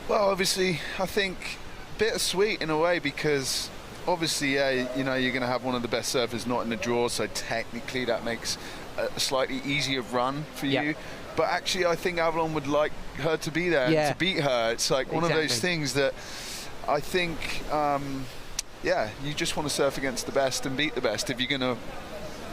Well, obviously, I think bittersweet in a way, because obviously, yeah, you know, you're going to have one of the best surfers not in the draw, so technically that makes a slightly easier run for you. But actually, I think Avalon would like her to be there and to beat her. It's like one of those things that I think, yeah, you just want to surf against the best and beat the best if you're going to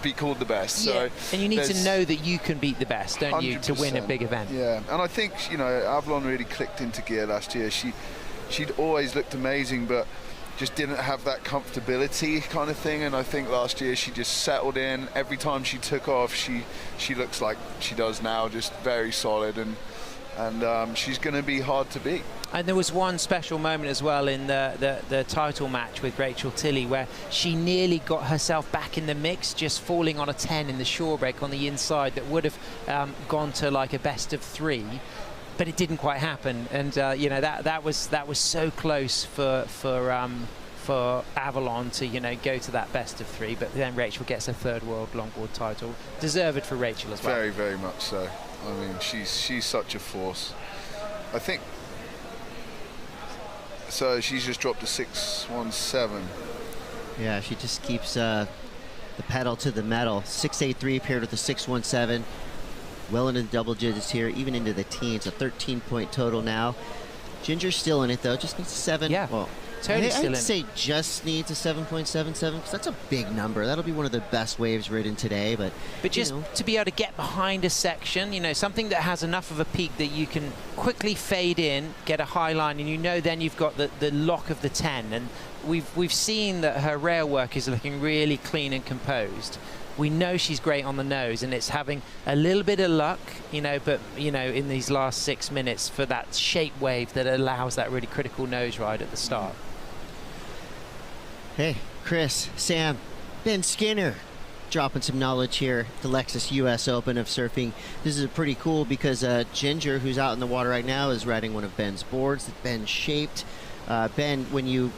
be called the best. Yeah. So and you need to know that you can beat the best, don't you, to win a big event? Yeah, and I think, you know, Avalon really clicked into gear last year. She'd always looked amazing, but just didn't have that comfortability kind of thing. And I think last year she just settled in. Every time she took off, she looks like she does now, just very solid, and she's going to be hard to beat. And there was one special moment as well in the title match with Rachel Tilley where she nearly got herself back in the mix, just falling on a 10 in the shore break on the inside that would have gone to like a best of 3, but it didn't quite happen. And you know, that was so close for Avalon to, you know, go to that best of 3. But then Rachel gets her 3rd world longboard title, deserved for Rachel as well. Very, very much so. I mean, she's such a force. I think. So she's just dropped a 6.17. Yeah, she just keeps the pedal to the metal. 6.83 paired with a 6.17. Well into the double digits here, even into the teens. A 13-point total now. Ginger's still in it, though. Just needs a 7. Yeah, well, Tony's still in. I'd say just needs a 7.77, because that's a big number. That'll be one of the best waves ridden today. But just to be able to get behind a section, you know, something that has enough of a peak that you can quickly fade in, get a high line, and you know then you've got the lock of the 10. And we've seen that her rail work is looking really clean and composed. We know she's great on the nose, and it's having a little bit of luck, you know, but, you know, in these last 6 minutes for that shape wave that allows that really critical nose ride at the start. Hey, Chris, Sam, Ben Skinner dropping some knowledge here at the Lexus US Open of surfing. This is pretty cool because Ginger, who's out in the water right now, is riding one of Ben's boards that Ben shaped. Ben, when you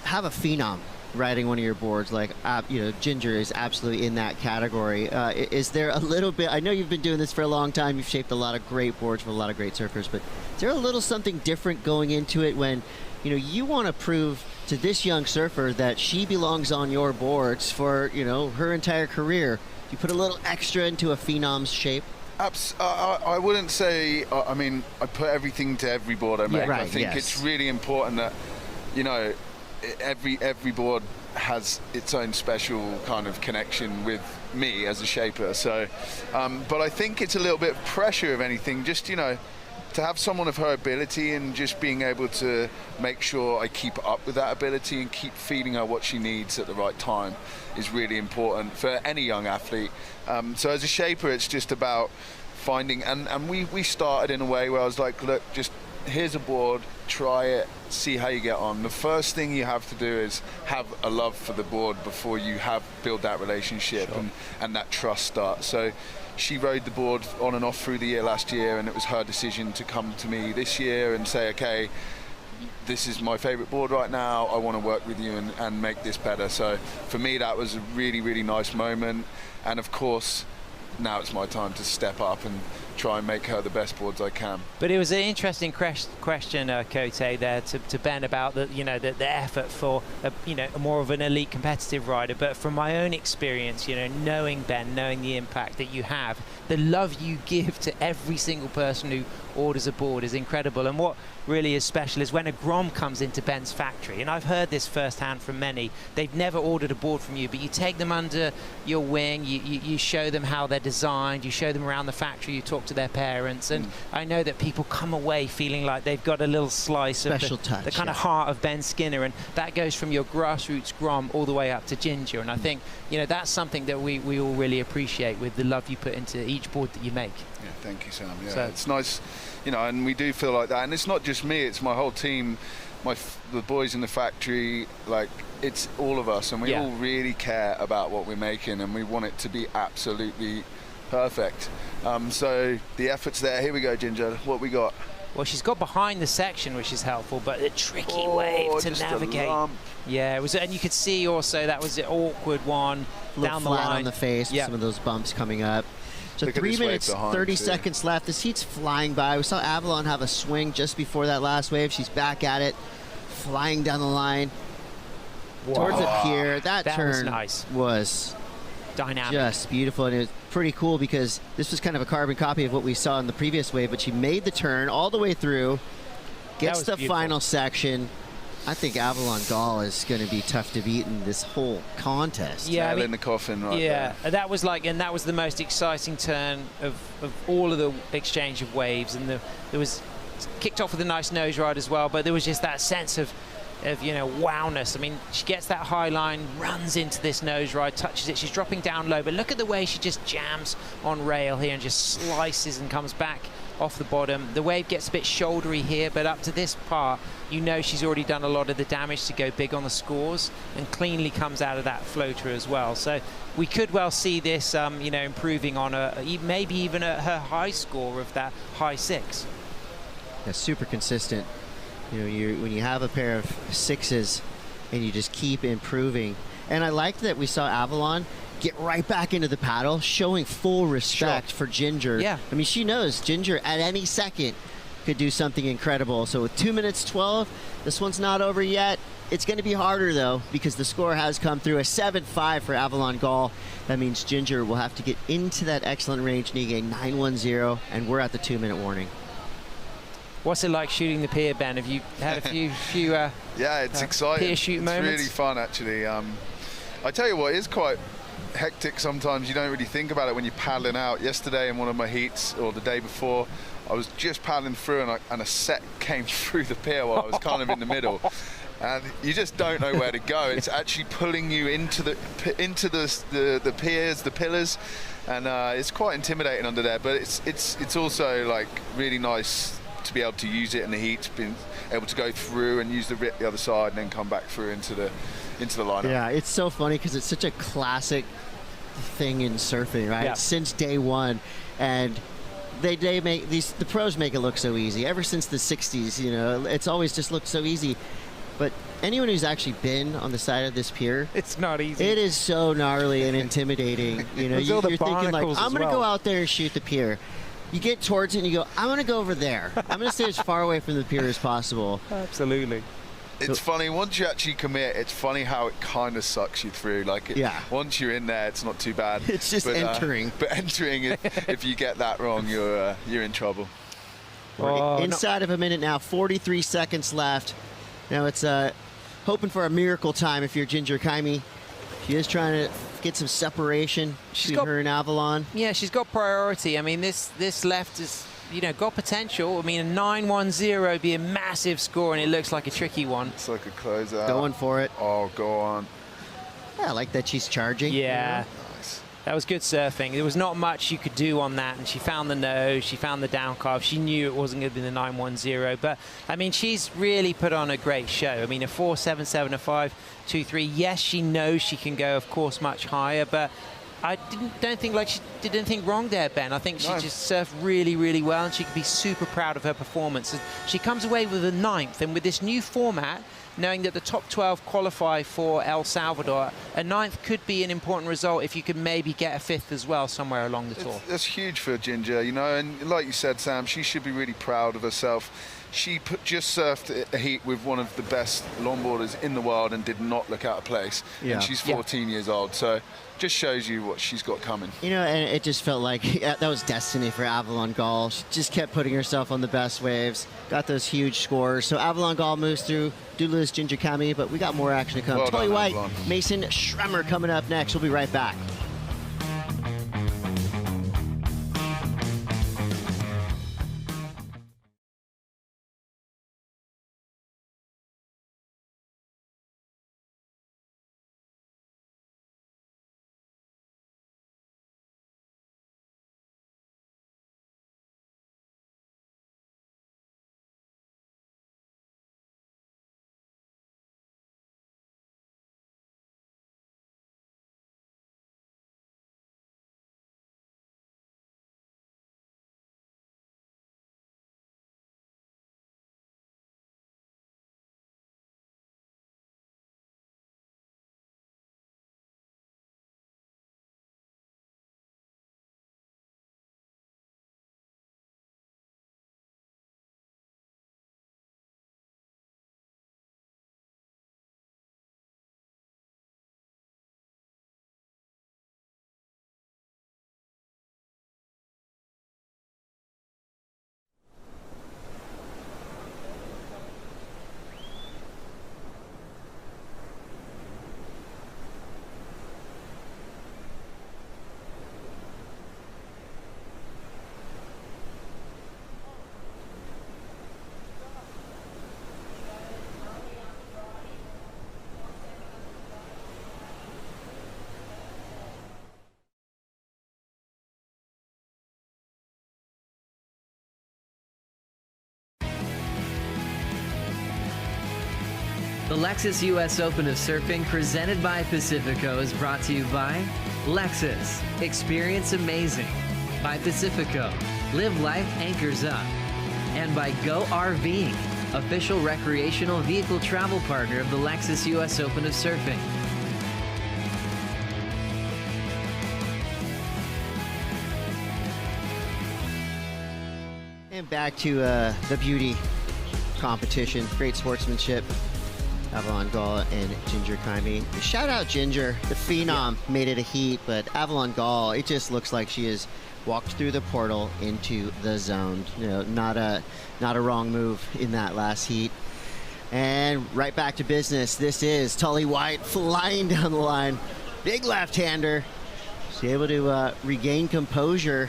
have a phenom riding one of your boards, like, you know, Ginger is absolutely in that category. Is there a little bit, I know you've been doing this for a long time, you've shaped a lot of great boards for a lot of great surfers, but is there a little something different going into it when, you know, you want to prove to this young surfer that she belongs on your boards for, you know, her entire career? You put a little extra into a phenom's shape? I wouldn't say, I mean, I put everything to every board I make. Yeah, right, I think it's really important that, you know, every board has its own special kind of connection with me as a shaper. So, but I think it's a little bit of pressure of anything, just, you know, to have someone of her ability and just being able to make sure I keep up with that ability and keep feeding her what she needs at the right time is really important for any young athlete. So as a shaper, it's just about finding, and we started in a way where I was like, look, just here's a board, try it, see how you get on. The first thing you have to do is have a love for the board before you build that relationship. Sure. and that trust starts. So she rode the board on and off through the year last year, and it was her decision to come to me this year and say, okay, this is my favorite board right now, I want to work with you and make this better. So for me, that was a really, really nice moment. And of course, now it's my time to step up and try and make her the best boards I can. But it was an interesting question, Cote, there to Ben about the effort for a more of an elite competitive rider. But from my own experience, you know, knowing Ben, knowing the impact that you have, the love you give to every single person who orders a board is incredible. And what really is special is when a Grom comes into Ben's factory, and I've heard this firsthand from many, they've never ordered a board from you, but you take them under your wing, you show them how they're designed, you show them around the factory, you talk to their parents, and I know that people come away feeling like they've got a little slice of the kind of heart of Ben Skinner, and that goes from your grassroots Grom all the way up to Ginger. And I think, you know, that's something that we all really appreciate with the love you put into each board that you make. Yeah, thank you, Sam. Yeah, so it's nice, you know, and we do feel like that, and it's not just me, it's my whole team, the boys in the factory, like, it's all of us, and we all really care about what we're making, and we want it to be absolutely perfect. So the effort's there. Here we go, Ginger. What we got? Well, she's got behind the section, which is helpful, but a tricky wave to navigate. Yeah, it was, and you could see also that was an awkward one down the line on the face with some of those bumps coming up. So 3 minutes, 30 seconds left. This heat's flying by. We saw Avalon have a swing just before that last wave. She's back at it, flying down the line towards the pier. That turn was dynamic, just beautiful, and it was pretty cool because this was kind of a carbon copy of what we saw in the previous wave, but she made the turn all the way through, gets the final section, I think Avalon Gall is going to be tough to beat in this whole contest. Yeah, nail in the coffin right there. That was that was the most exciting turn of all of the exchange of waves, and there was kicked off with a nice nose ride as well, but there was just that sense of wowness. I mean, she gets that high line, runs into this nose ride, touches it, she's dropping down low, but look at the way she just jams on rail here and just slices and comes back off the bottom. The wave gets a bit shouldery here, but up to this part, she's already done a lot of the damage to go big on the scores and cleanly comes out of that floater as well. So we could well see this, improving on maybe even her high score of that high 6. Yeah, super consistent. When you have a pair of 6s and you just keep improving. And I like that we saw Avalon get right back into the paddle, showing full respect for Ginger. Yeah. I mean, she knows Ginger at any second could do something incredible. So with 2 minutes 12, this one's not over yet. It's going to be harder, though, because the score has come through, a 7-5 for Avalon Gall. That means Ginger will have to get into that excellent range, needing a 910, and we're at the 2-minute warning. What's it like shooting the pier, Ben? Have you had a few yeah, it's exciting. Pier shoot moments? It's really fun, actually. I tell you what, it is quite hectic sometimes. You don't really think about it when you're paddling out. Yesterday in one of my heats, or the day before, I was just paddling through and a set came through the pier while I was kind of in the middle. And you just don't know where to go. It's actually pulling you into the piers, the pillars, and it's quite intimidating under there. But it's also like really nice to be able to use it in the heat, being able to go through and use the rip the other side and then come back through into the lineup. Yeah, it's so funny because it's such a classic thing in surfing, right? Yeah. Since day one, and they make the pros make it look so easy. Ever since the 60s, it's always just looked so easy. But anyone who's actually been on the side of this pier, it's not easy. It is so gnarly and intimidating. You're thinking like, I'm going to go out there and shoot the pier. You get towards it and you go, I'm going to go over there. I'm going to stay as far away from the pier as possible. Absolutely. It's funny, once you actually commit, it's funny how it kind of sucks you through. Once you're in there, it's not too bad. It's just entering. But entering, if you get that wrong, you're in trouble. We're inside of a minute now, 43 seconds left. Now it's hoping for a miracle time if you're Ginger Kaimi. She is trying to get some separation between her and Avalon. Yeah, she's got priority. I mean, this left is, got potential. I mean, a 910 would be a massive score, and it looks like a tricky one. It's like a closeout. Going for it. Oh, go on. Yeah, I like that she's charging. Yeah. Nice. That was good surfing. There was not much you could do on that, and she found the nose, she found the down carve. She knew it wasn't going to be the 910, but I mean, she's really put on a great show. I mean, a 4.77, a 5.23. Yes, she knows she can go, of course, much higher, but I don't think she did anything wrong there, Ben. I think she just surfed really, really well, and she could be super proud of her performance. And she comes away with a 9th, and with this new format, knowing that the top 12 qualify for El Salvador, a 9th could be an important result if you could maybe get a 5th as well somewhere along the tour. That's huge for Ginger, and like you said, Sam, she should be really proud of herself. She just surfed a heat with one of the best longboarders in the world and did not look out of place. Yeah. And she's 14 years old, so just shows you what she's got coming. And it just felt like that was destiny for Avalon Gall. She just kept putting herself on the best waves, got those huge scores. So Avalon Gall moves through. Do lose Ginger Kaimi, but we got more action to come. Well Tully done, White, Avalon. Mason Schremmer coming up next. We'll be right back. Lexus US Open of Surfing, presented by Pacifico, is brought to you by Lexus. Experience amazing. By Pacifico. Live life anchors up. And by Go RVing, official recreational vehicle travel partner of the Lexus US Open of Surfing. And back to the beauty competition. Great sportsmanship. Avalon Gall and Ginger Kaimi. Shout out Ginger, the phenom, made it a heat, but Avalon Gall, it just looks like she has walked through the portal into the zone. You know, not a wrong move in that last heat. And right back to business. This is Tully White flying down the line. Big left-hander. She's able to regain composure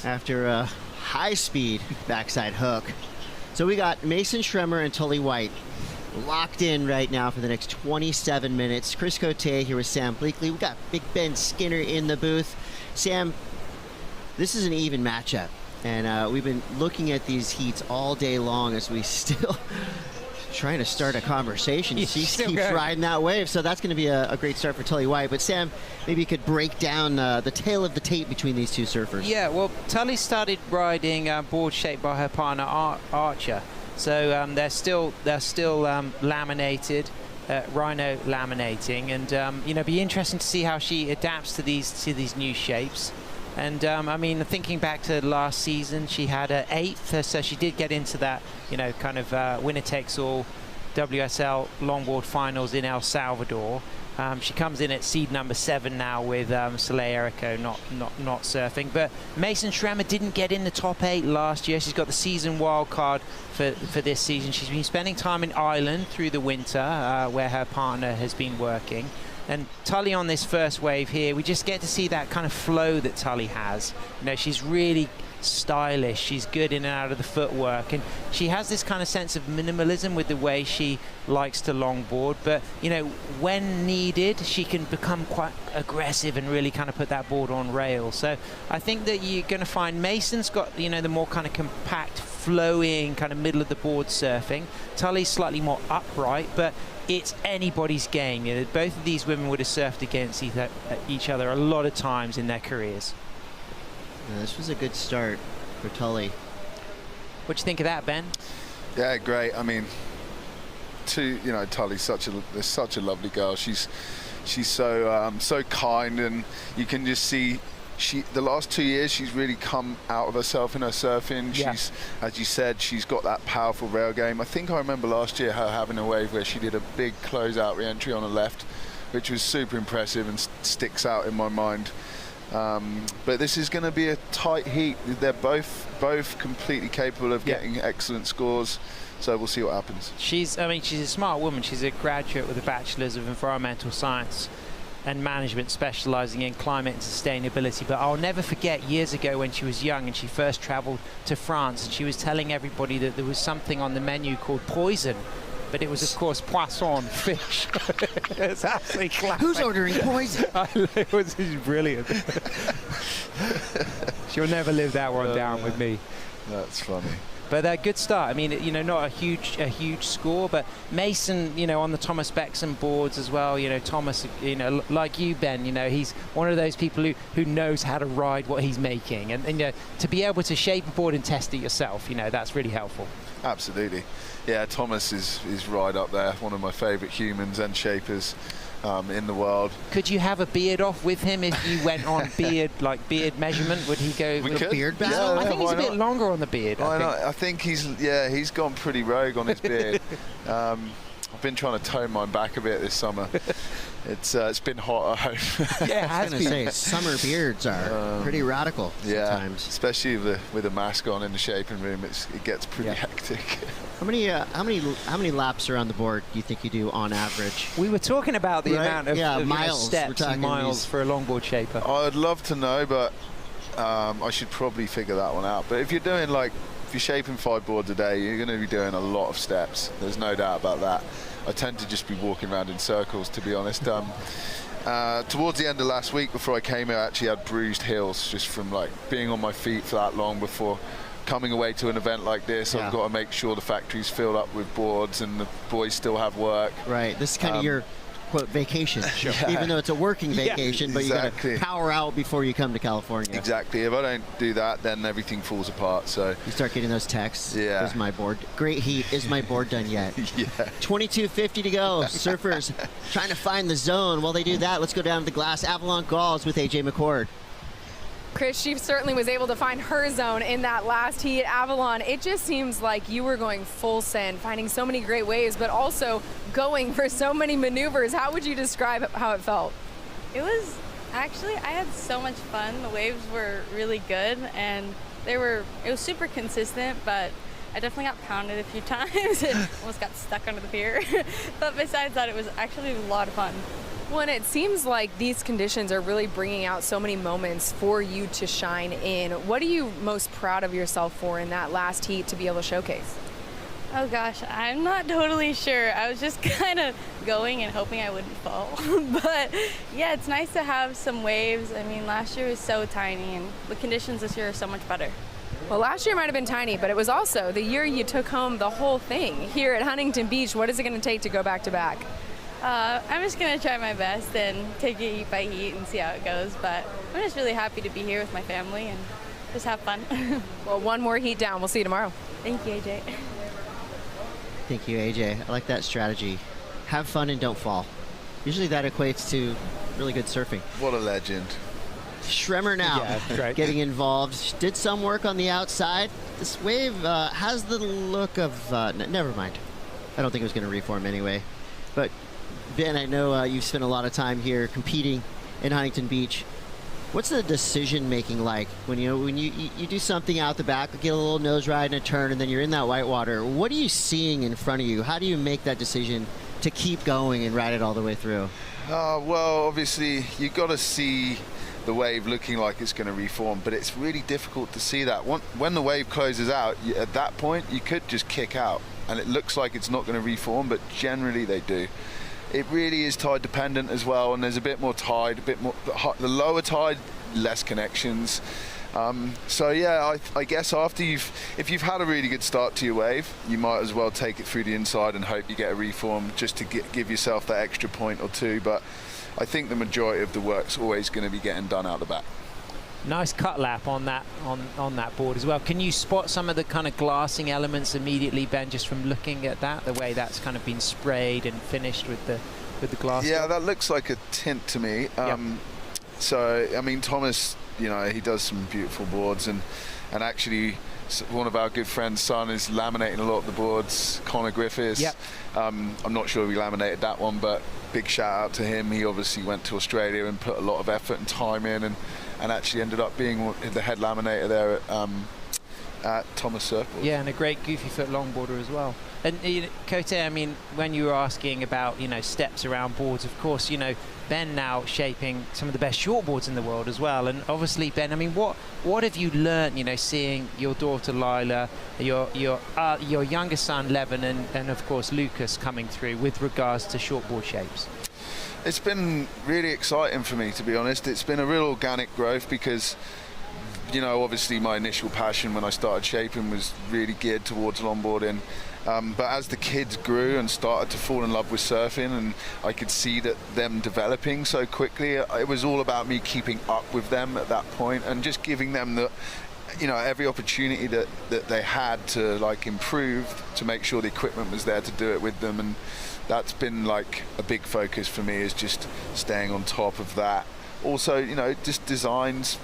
after a high-speed backside hook. So we got Mason Schremer and Tully White locked in right now for the next 27 minutes. Chris Cote here with Sam Bleakley. We got Big Ben Skinner in the booth. Sam, this is an even matchup, and we've been looking at these heats all day long as we still trying to start a conversation. She keeps riding that wave, so that's going to be a great start for Tully White. But Sam, maybe you could break down the tale of the tape between these two surfers. Yeah, well, Tully started riding board shaped by her partner Archer, so they're still laminated, rhino laminating, and you know, be interesting to see how she adapts to these new shapes. And I mean, thinking back to last season, she had an 8th, so she did get into that, you know, kind of winner takes all WSL longboard finals in El Salvador. She comes in at seed number 7 now with Soleil Erico not surfing. But Mason Schremer didn't get in the top 8 last year. She's got the season wild card for this season. She's been spending time in Ireland through the winter, where her partner has been working. And Tully on this first wave here, we just get to see that kind of flow that Tully has. You know, she's really stylish, she's good in and out of the footwork, and she has this kind of sense of minimalism with the way she likes to longboard, but you know, when needed she can become quite aggressive and really kind of put that board on rail. So I think that you're going to find Mason's got, you know, the more kind of compact flowing kind of middle of the board surfing. Tully's slightly more upright, but it's anybody's game. You know, both of these women would have surfed against each other a lot of times in their careers. This was a good start for Tully. What do you think of that, Ben? Yeah, great. I mean, Tully's such a lovely girl. She's so kind, and you can just see the last 2 years she's really come out of herself in her surfing. Yeah. She's, as you said, she's got that powerful rail game. I think I remember last year her having a wave where she did a big closeout re-entry on the left, which was super impressive and sticks out in my mind. But this is going to be a tight heat. They're both completely capable of getting excellent scores, so we'll see what happens. She's a smart woman. She's a graduate with a Bachelor's of Environmental Science and Management, specializing in climate and sustainability. But I'll never forget years ago when she was young and she first traveled to France, and she was telling everybody that there was something on the menu called poison. But it was, of course, poisson, fish. It's absolutely classic. Who's ordering poison? It was brilliant. She'll never live that one down with me. That's funny. But a good start. I mean, you know, not a huge score, but Mason, you know, on the Thomas Bexon boards as well. You know, Thomas, you know, like you, Ben, you know, he's one of those people who knows how to ride what he's making, and you know, to be able to shape a board and test it yourself, you know, that's really helpful. Absolutely. Yeah, Thomas is right up there, one of my favorite humans and shapers in the world. Could you have a beard off with him if you went on beard meashement? Would he go with a beard battle? I think he's a bit longer on the beard. I think he's gone pretty rogue on his beard. I've been trying to tone mine back a bit this summer. It's been hot at home. Yeah, I was going to say, summer beards are pretty radical sometimes. Especially with a mask on in the shaping room, it gets pretty hectic. How many laps around the board do you think you do on average? We were talking about the amount of miles, steps and miles for a longboard shaper. I'd love to know, but I should probably figure that one out. But if you're doing if you're shaping 5 boards a day, you're going to be doing a lot of steps. There's no doubt about that. I tend to just be walking around in circles, to be honest. Towards the end of last week, before I came here, I actually had bruised heels just from being on my feet for that long before coming away to an event like this, I've got to make sure the factory's filled up with boards and the boys still have work. Right. This is kind of your quote vacation, even though it's a working vacation, but you got to power out before you come to California. Exactly. If I don't do that, then everything falls apart. So you start getting those texts. Yeah. Is my board great heat? Is my board done yet? 22:50 to go. Surfers trying to find the zone. While they do that, let's go down to the glass. Avalon Galls with AJ McCord. Chris, she certainly was able to find her zone in that last heat. Avalon, it just seems like you were going full send, finding so many great waves, but also going for so many maneuvers. How would you describe how it felt? It was actually, I had so much fun. The waves were really good, and it was super consistent, but I definitely got pounded a few times and almost got stuck under the pier. But besides that, it was actually a lot of fun. Well, and it seems like these conditions are really bringing out so many moments for you to shine in. What are you most proud of yourself for in that last heat to be able to showcase? Oh gosh, I'm not totally sure. I was just kind of going and hoping I wouldn't fall. But yeah, it's nice to have some waves. I mean, last year was so tiny, and the conditions this year are so much better. Well, last year might have been tiny, but it was also the year you took home the whole thing. Here at Huntington Beach, what is it going to take to go back to back? I'm just going to try my best and take it heat by heat and see how it goes. But I'm just really happy to be here with my family and just have fun. Well, one more heat down. We'll see you tomorrow. Thank you, AJ. Thank you, AJ. I like that strategy. Have fun and don't fall. Usually that equates to really good surfing. What a legend. Schremmer now getting involved. Did some work on the outside. This wave has the look of... never mind. I don't think it was going to reform anyway. But Ben, I know you've spent a lot of time here competing in Huntington Beach. What's the decision making like when you do something out the back, get a little nose ride and a turn, and then you're in that whitewater? What are you seeing in front of you? How do you make that decision to keep going and ride it all the way through? Well, obviously you got to see the wave looking like it's going to reform, but it's really difficult to see that. When the wave closes out, at that point you could just kick out, and it looks like it's not going to reform, but generally they do. It really is tide dependent as well, and there's a bit more tide, a bit more the lower tide, less connections. So yeah, I guess if you've had a really good start to your wave, you might as well take it through the inside and hope you get a reform just to give yourself that extra point or two. But I think the majority of the work's always going to be getting done out the back. Nice cut lap on that board as well. Can you spot some of the kind of glassing elements immediately, Ben, just from looking at that, the way that's kind of been sprayed and finished with the glass? Yeah, that looks like a tint to me. So I mean, Thomas, he does some beautiful boards, and actually one of our good friends' son is laminating a lot of the boards, Connor Griffiths. I'm not sure we laminated that one, but big shout out to him. He obviously went to Australia and put a lot of effort and time in, and actually ended up being the head laminator there at Thomas Surfboard. Yeah, and a great goofy foot longboarder as well. And Cote, I mean, when you were asking about steps around boards, of course, Ben now shaping some of the best shortboards in the world as well. And obviously, Ben, I mean, what have you learned, seeing your daughter Lila, your younger son Levin, and of course Lucas coming through with regards to shortboard shapes? It's been really exciting for me, to be honest. It's been a real organic growth because, obviously my initial passion when I started shaping was really geared towards longboarding. But as the kids grew and started to fall in love with surfing, and I could see that them developing so quickly, it was all about me keeping up with them at that point and just giving them the, every opportunity that they had to improve, to make sure the equipment was there to do it with them. And that's been a big focus for me, is just staying on top of that. Also, just designs,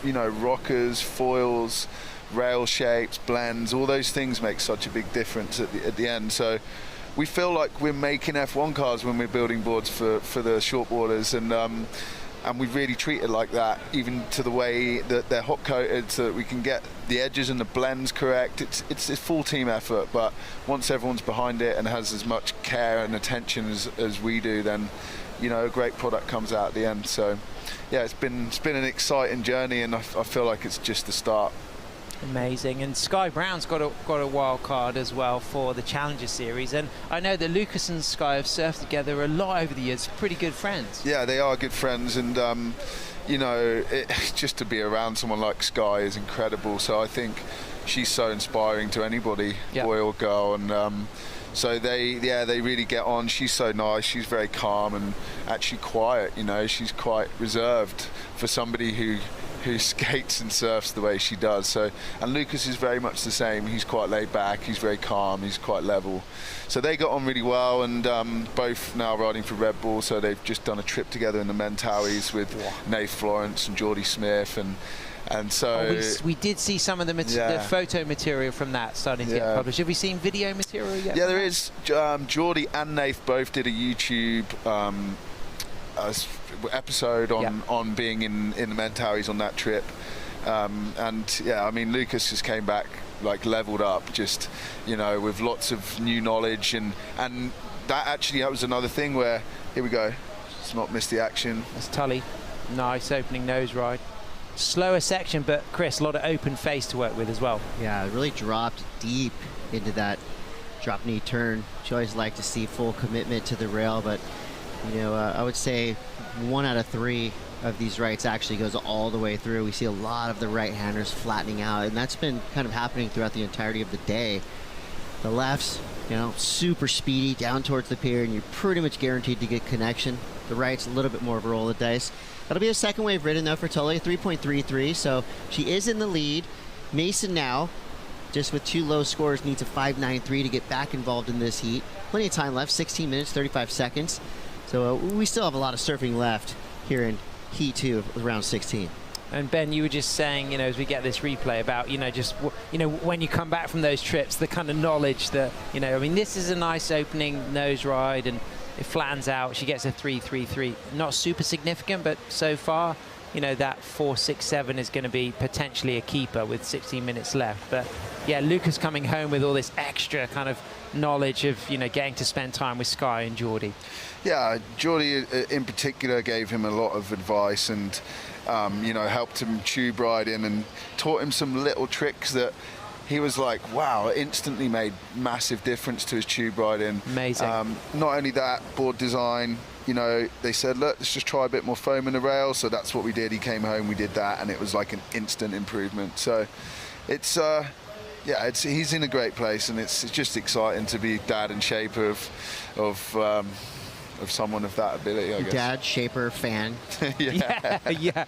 rockers, foils, rail shapes, blends, all those things make such a big difference at the end. So we feel like we're making F1 cars when we're building boards for the shortboarders, and we really treat it like that, even to the way that they're hot coated so that we can get the edges and the blends correct. It's a full team effort, but once everyone's behind it and has as much care and attention as we do, then a great product comes out at the end. So yeah, it's been an exciting journey, and I feel like it's just the start. Amazing. And Sky Brown's got a wild card as well for the Challenger Series, and I know that Lucas and Sky have surfed together a lot over the years. Pretty good friends. Yeah, they are good friends, and just to be around someone like Sky is incredible. So I think she's so inspiring to anybody, boy or girl, and so they really get on. She's so nice. She's very calm and actually quiet. You know, she's quite reserved for somebody who skates and surfs the way she does. So, and Lucas is very much the same. He's quite laid back. He's very calm. He's quite level. So they got on really well, and both now riding for Red Bull. So they've just done a trip together in the Mentawais with Nath Florence and Geordie Smith, and so we did see some of the photo material from that starting to get published. Have we seen video material yet? Yeah, there is. Geordie and Nath both did a YouTube episode on being in the Mentawais on that trip, and yeah, I mean, Lucas just came back like leveled up, just, you know, with lots of new knowledge, and that was another thing where, here we go, let's not miss the action. That's Tully, nice opening nose ride. Slower section, but Chris, a lot of open face to work with as well. Yeah, it really dropped deep into that drop knee turn. She always liked to see full commitment to the rail, but you know, I would say 1 out of 3 of these rights actually goes all the way through. We see a lot of the right-handers flattening out, and that's been kind of happening throughout the entirety of the day. The lefts, you know, super speedy down towards the pier, and you're pretty much guaranteed to get connection. The right's a little bit more of a roll of the dice. That'll be a second wave ridden though for Tully, 3.33, so she is in the lead. Mason now, just with 2 low scores, needs a 5.93 to get back involved in this heat. Plenty of time left, 16 minutes, 35 seconds. So we still have a lot of surfing left here in Heat 2 of round 16. And Ben, you were just saying, you know, as we get this replay about, you know, just, you know, when you come back from those trips, the kind of knowledge that, you know, I mean, this is a nice opening nose ride and it flattens out. She gets a 3.33. Not super significant, but so far, you know, that 4.67 is going to be potentially a keeper with 16 minutes left. But yeah, Lucas coming home with all this extra kind of knowledge of, you know, getting to spend time with Sky and Geordie. Yeah, Geordie in particular gave him a lot of advice and, you know, helped him tube riding and taught him some little tricks that he was like, wow, instantly made massive difference to his tube riding. Amazing. Not only that, board design, you know, they said, look, let's just try a bit more foam in the rail. So that's what we did. He came home, we did that, and it was like an instant improvement. So it's, yeah, he's in a great place, and it's just exciting to be dad and shaper of someone of that ability, I guess. Dad, shaper, fan. yeah,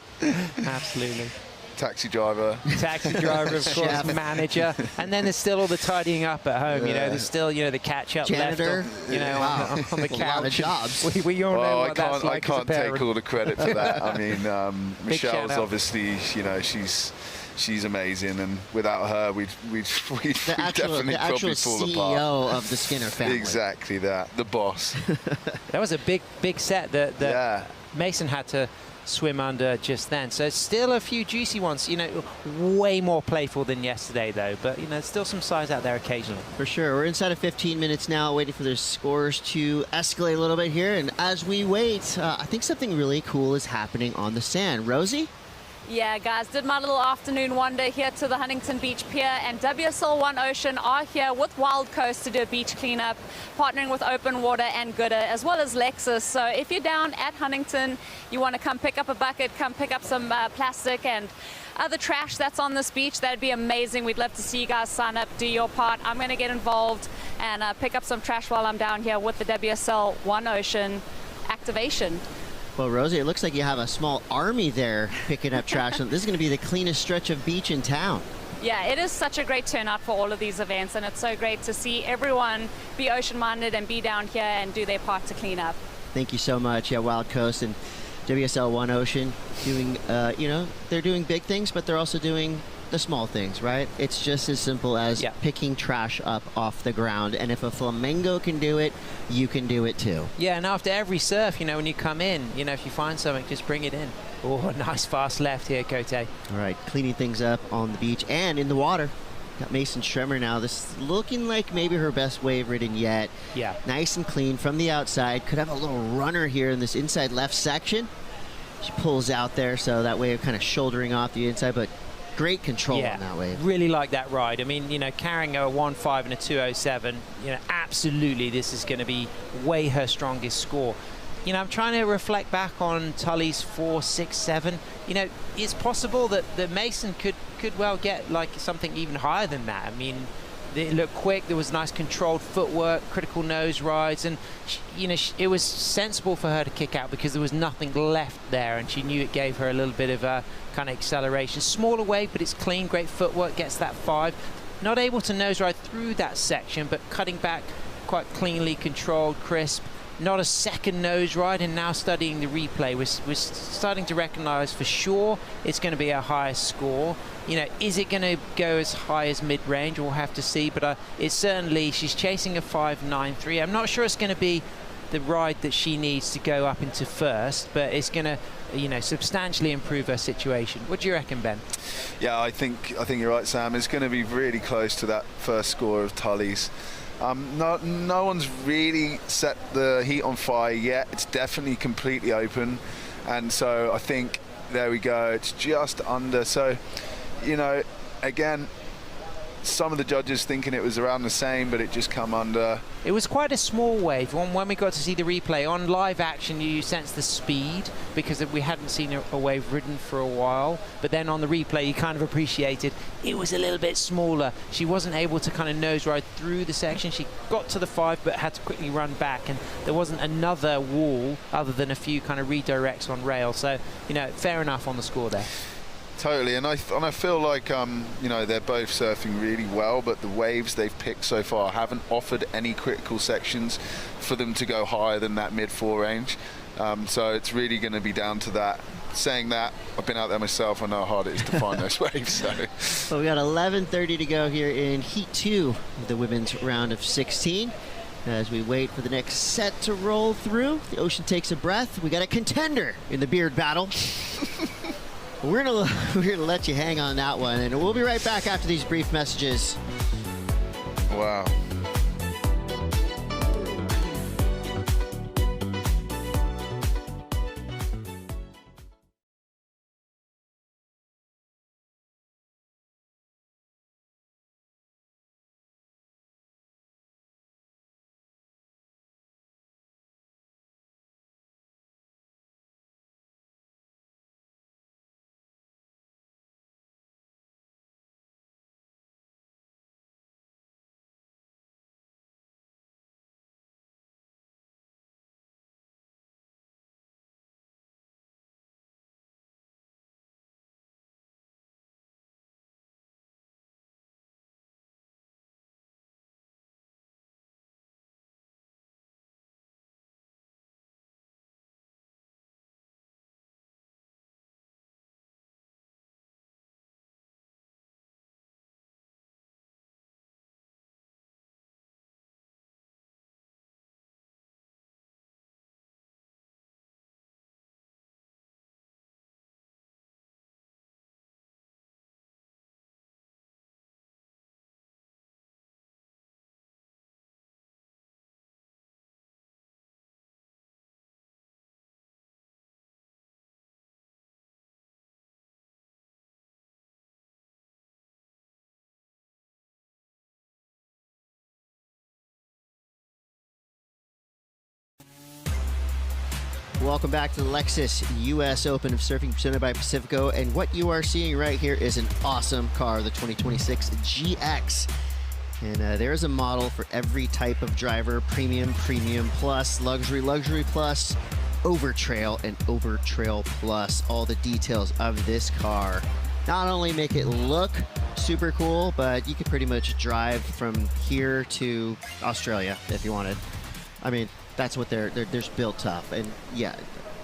absolutely. Taxi driver. Taxi driver, of course, Chef. Manager. And then there's still all the tidying up at home, you know, there's still, you know, the catch-up Janitor. left on, you know, Wow. on the A couch. lot of jobs. We all know what that's like I as a can't parent. take all the credit for that. I mean, Big shout Michelle's out. obviously, you know, she's amazing, and without her, we'd definitely The actual probably fall CEO apart. of the Skinner family. Exactly that, the boss. That was a big set that Mason had to swim under just then. So still a few juicy ones, you know, way more playful than yesterday though, but you know, still some size out there occasionally. For sure. We're inside of 15 minutes now, waiting for their scores to escalate a little bit here. And as we wait, I think something really cool is happening on the sand. Rosie? Yeah, guys, did my little afternoon wander here to the Huntington Beach Pier, and WSL One Ocean are here with Wild Coast to do a beach cleanup, partnering with Open Water and Gooder, as well as Lexus. So if you're down at Huntington, you want to come pick up a bucket, come pick up some plastic and other trash that's on this beach, that'd be amazing. We'd love to see you guys sign up, do your part. I'm going to get involved and pick up some trash while I'm down here with the WSL One Ocean activation. Well, Rosie, it looks like you have a small army there picking up trash. This is going to be the cleanest stretch of beach in town. Yeah, it is such a great turnout for all of these events, and it's so great to see everyone be ocean-minded and be down here and do their part to clean up. Thank you so much. Yeah, Wild Coast and WSL One Ocean doing, you know, they're doing big things, but they're also doing the small things, right? It's just as simple as picking trash up off the ground. And if a flamingo can do it, you can do it too. Yeah, and after every surf, you know, when you come in, you know, if you find something, just bring it in. Oh, nice fast left here, Cote. All right, cleaning things up on the beach and in the water. Got Mason Schremer now. This looking like maybe her best wave ridden yet. Yeah. Nice and clean from the outside. Could have a little runner here in this inside left section. She pulls out there, so that wave kind of shouldering off the inside, but great control on that wave. Really like that ride. I mean, you know, carrying a 1.5 and a 2.07, you know, absolutely this is going to be way her strongest score. you know, I'm trying to reflect back on Tully's 4, 6, 7. You know, it's possible that Mason could well get like something even higher than that. I mean, it looked quick. There was nice controlled footwork, critical nose rides, and you know, it was sensible for her to kick out because there was nothing left there, and she knew it gave her a little bit of a kind of acceleration. Smaller wave, but it's clean, great footwork, gets that 5. Not able to nose ride through that section, but cutting back quite cleanly, controlled, crisp. Not a second nose ride, and now studying the replay, we're starting to recognize for sure it's going to be a higher score. You know, is it going to go as high as mid-range? We'll have to see, but it's certainly, she's chasing a 5.93. I'm not sure it's going to be the ride that she needs to go up into first, but it's going to, you know, substantially improve her situation. What do you reckon, Ben? Yeah, I think you're right, Sam. It's going to be really close to that first score of Tully's. No one's really set the heat on fire yet. It's definitely completely open, and so I think there we go. It's just under. So, you know, again, some of the judges thinking it was around the same, but it just come under. It was quite a small wave. When we got to see the replay on live action, you sense the speed because we hadn't seen a wave ridden for a while. But then on the replay, you kind of appreciated it was a little bit smaller. She wasn't able to kind of nose ride through the section. She got to the 5, but had to quickly run back, and there wasn't another wall other than a few kind of redirects on rail. So, you know, fair enough on the score there. Totally, and I feel like you know, they're both surfing really well, but the waves they've picked so far haven't offered any critical sections for them to go higher than that mid-4 range. So it's really going to be down to that. Saying that, I've been out there myself. I know how hard it is to find those waves. So. Well, we got 11:30 to go here in Heat 2 of the women's round of 16. As we wait for the next set to roll through, the ocean takes a breath. We got a contender in the beard battle. We're gonna let you hang on that one, and we'll be right back after these brief messages. Wow. Welcome back to the Lexus US Open of Surfing presented by Pacifico, and what you are seeing right here is an awesome car, the 2026 GX. And there's a model for every type of driver: premium, premium plus, luxury, luxury plus, over trail, and over trail plus. All the details of this car not only make it look super cool, but you could pretty much drive from here to Australia if you wanted. I mean, that's what they're built tough. And yeah,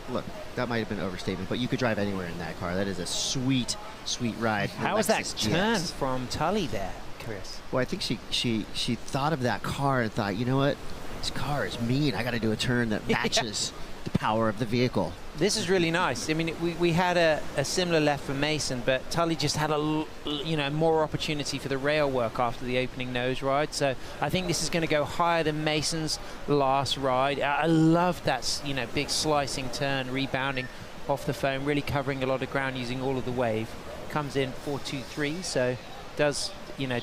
look, that might have been an overstatement, but you could drive anywhere in that car. That is a sweet, sweet ride. How was that turn from Tully there, Chris? Well, I think she thought of that car and thought, you know what, this car is mean. I got to do a turn that matches the power of the vehicle. This is really nice. I mean, we had a similar left for Mason, but Tully just had more opportunity for the rail work after the opening nose ride. So I think this is going to go higher than Mason's last ride. I love that, big slicing turn, rebounding off the foam, really covering a lot of ground using all of the wave. Comes in 4.23, so does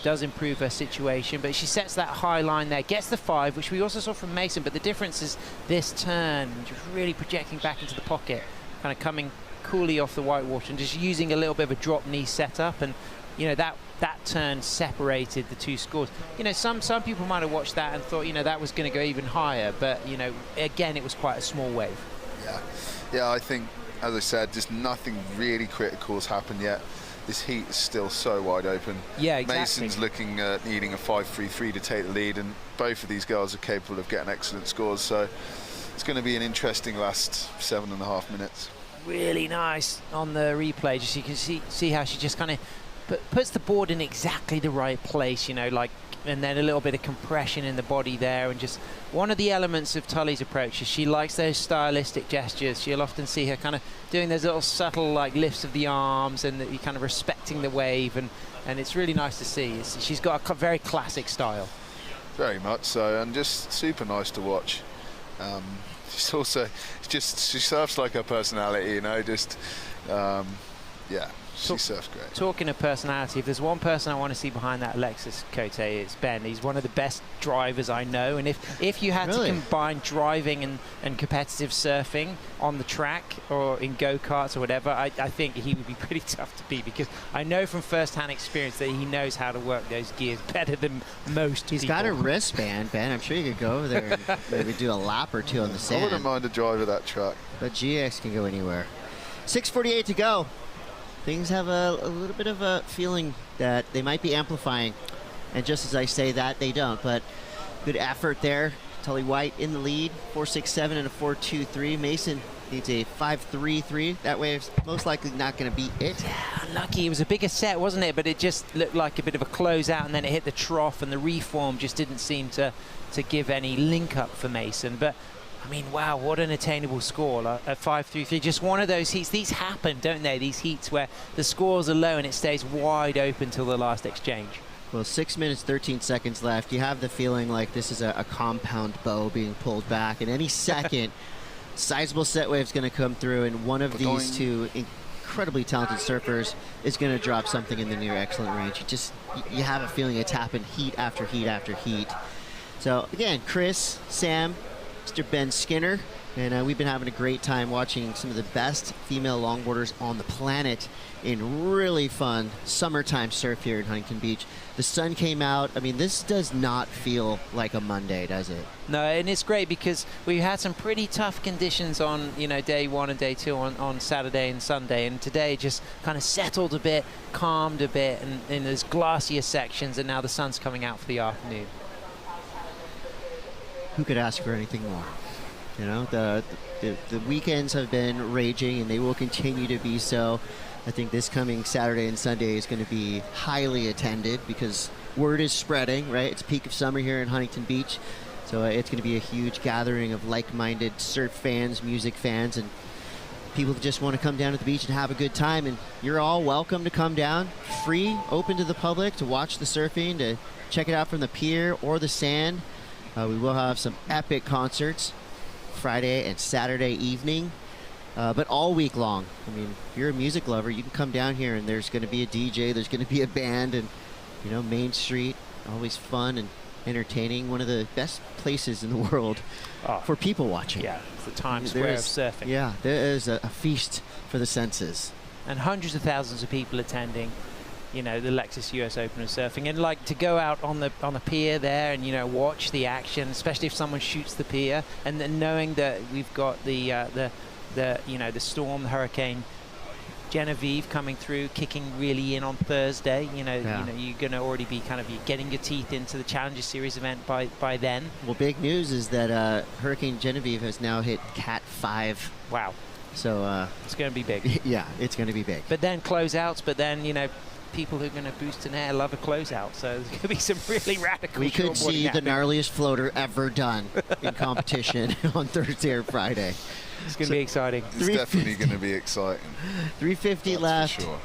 does improve her situation. But she sets that high line there, gets the 5, which we also saw from Mason. But the difference is this turn, just really projecting back into the pocket, kind of coming coolly off the whitewater and just using a little bit of a drop knee setup. And that turn separated the two scores. Some people might have watched that and thought, that was going to go even higher. But, again, it was quite a small wave. Yeah, I think, as I said, just nothing really critical has happened yet. This heat is still so wide open. Yeah, exactly. Mason's looking at needing a 5.33 to take the lead, and both of these girls are capable of getting excellent scores. So it's going to be an interesting last 7.5 minutes. Really nice on the replay. Just you can see how she just kind of puts the board in exactly the right place, and then a little bit of compression in the body there. And just one of the elements of Tully's approach is she likes those stylistic gestures. You'll often see her kind of doing those little subtle lifts of the arms, and you kind of respecting the wave, and it's really nice to see. She's got a very classic style. Very much so, and just super nice to watch. She's also she surfs like her personality, she surfs great. Talking of personality, if there's one person I want to see behind that Lexus Cote, it's Ben. He's one of the best drivers I know, and if you had to combine driving and competitive surfing on the track or in go-karts or whatever, I think he would be pretty tough to beat, because I know from first-hand experience that he knows how to work those gears better than most He's people. got a wristband, Ben. I'm sure you could go over there and maybe do a lap or two on the sand. I wouldn't mind a drive of that track. But GX can go anywhere. 6:48 to go. Things have a little bit of a feeling that they might be amplifying. And just as I say that, they don't. But good effort there. Tully White in the lead, 4.67 and a 4.23. Mason needs a 5.33. That way it's most likely not going to beat it. Yeah, unlucky. It was a bigger set, wasn't it? But it just looked like a bit of a closeout, and then it hit the trough, and the reform just didn't seem to give any link up for Mason. But I mean, wow, what an attainable score at 5.33. Just one of those heats. These happen, don't they? These heats where the scores are low and it stays wide open till the last exchange. Well, 6 minutes, 13 seconds left. You have the feeling like this is a compound bow being pulled back. And any second, sizable set wave's going to come through, and one of these two incredibly talented surfers is going to drop something in the near excellent range. You have a feeling it's happened heat after heat after heat. So, again, Chris, Sam, Mr. Ben Skinner, and we've been having a great time watching some of the best female longboarders on the planet in really fun summertime surf here in Huntington Beach. The sun came out. I mean, this does not feel like a Monday, does it? No, and it's great because we had some pretty tough conditions on, day 1 and day 2 on Saturday and Sunday, and today just kind of settled a bit, calmed a bit, and there's glacier sections, and now the sun's coming out for the afternoon. Who could ask for anything more? The weekends have been raging, and they will continue to be so. I think this coming Saturday and Sunday is going to be highly attended because word is spreading, right? It's peak of summer here in Huntington Beach. So it's going to be a huge gathering of like-minded surf fans, music fans, and people that just want to come down to the beach and have a good time. And you're all welcome to come down. Free, open to the public to watch the surfing, to check it out from the pier or the sand. We will have some epic concerts Friday and Saturday evening, but all week long. I mean, if you're a music lover, you can come down here and there's going to be a DJ, there's going to be a band, and, Main Street, always fun and entertaining. One of the best places in the world for people watching. Yeah, it's the Times Square of surfing. Yeah, there is a feast for the senses. And hundreds of thousands of people attending. The Lexus US Open of surfing, and to go out on the pier there and watch the action, especially if someone shoots the pier, and then knowing that we've got the storm, the hurricane Genevieve coming through, kicking really in on Thursday. You're going to already be kind of getting your teeth into the Challenger Series event by then. Well, big news is that Hurricane Genevieve has now hit Cat 5. Wow. So it's going to be big. Yeah, it's going to be big. But then closeouts. But then people who are going to boost in air love a closeout, so there's going to be some really radical. We could see the gnarliest floater ever done in competition on Thursday or Friday. It's going to be exciting. It's definitely going to be exciting. 3:50 left. For sure.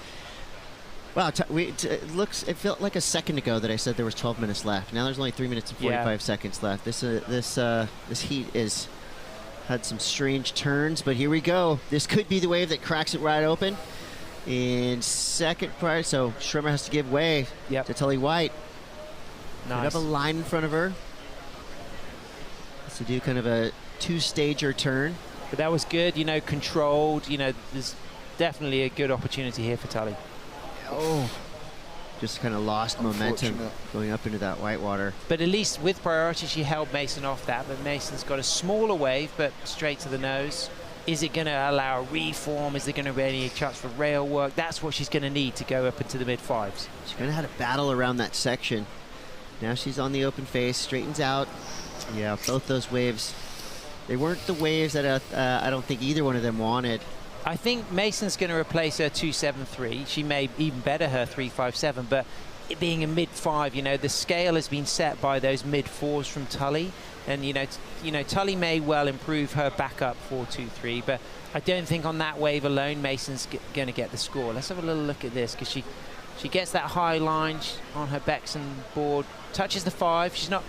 Wow, it felt like a second ago that I said there was 12 minutes left. Now there's only 3 minutes and 45 seconds left. This heat is had some strange turns, but here we go. This could be the wave that cracks it right open. in second prize. So Schwimmer has to give way to Tully White. Nice. Put up a line in front of her. To do kind of a two-stager turn. But that was good, you know, controlled. You know, there's definitely a good opportunity here for Tully. Oh, just kind of lost momentum going up into that whitewater. But at least with priority, she held Mason off that. But Mason's got a smaller wave, but straight to the nose. Is it going to allow a reform? Is there going to be any chance for rail work? That's what she's going to need to go up into the mid-fives. She's going to have to battle around that section. Now she's on the open face, straightens out. Yeah, both those waves, they weren't the waves that I don't think either one of them wanted. I think Mason's going to replace her 2.73. She may even better her 3.57, but it being a mid-5, you know, the scale has been set by those mid-4s from Tully. And, you know, Tully may well improve her back up 4.23, but I don't think on that wave alone Mason's going to get the score. Let's have a little look at this, because she gets that high line on her Bexon board, touches the 5. She's not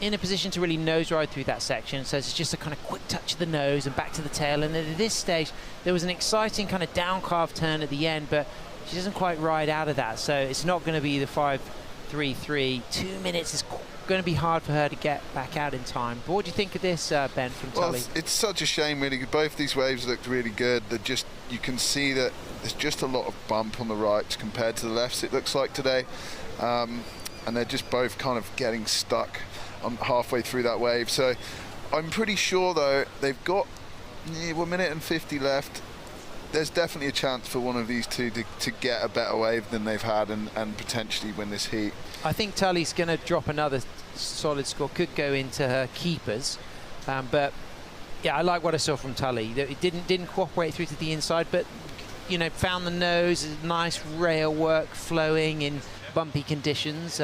in a position to really nose ride through that section, so it's just a kind of quick touch of the nose and back to the tail. And at this stage there was an exciting kind of down carve turn at the end, but she doesn't quite ride out of that, so it's not going to be the 5.33. 2 minutes is going to be hard for her to get back out in time. But what do you think of this, Ben, from Tully? It's such a shame, really. Both these waves looked really good. They're just, you can see that there's just a lot of bump on the right compared to the lefts, it looks like today, and they're just both kind of getting stuck halfway through that wave. So I'm pretty sure, though, they've got 1 minute and 50 left. There's definitely a chance for one of these two to get a better wave than they've had and potentially win this heat. I think Tully's going to drop another solid score, could go into her keepers, but yeah, I like what I saw from Tully. It didn't cooperate through to the inside, but you know, found the nose, nice rail work flowing in bumpy conditions.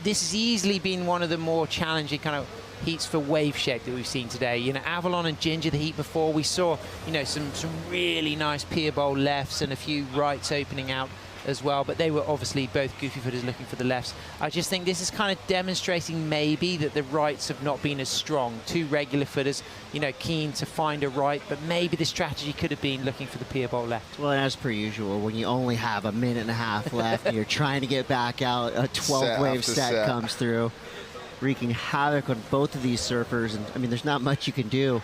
This has easily been one of the more challenging kind of heats for wave shape that we've seen today. You know, Avalon and Ginger, the heat before, we saw, you know, some really nice pier bowl lefts and a few rights opening out as well, but they were obviously both goofy footers looking for the lefts. I just think this is kind of demonstrating maybe that the rights have not been as strong. Two regular footers, you know, keen to find a right, but maybe the strategy could have been looking for the pier bowl left. Well, as per usual, when you only have a minute and a half left and you're trying to get back out, a 12-wave set comes through, wreaking havoc on both of these surfers. And I mean, there's not much you can do.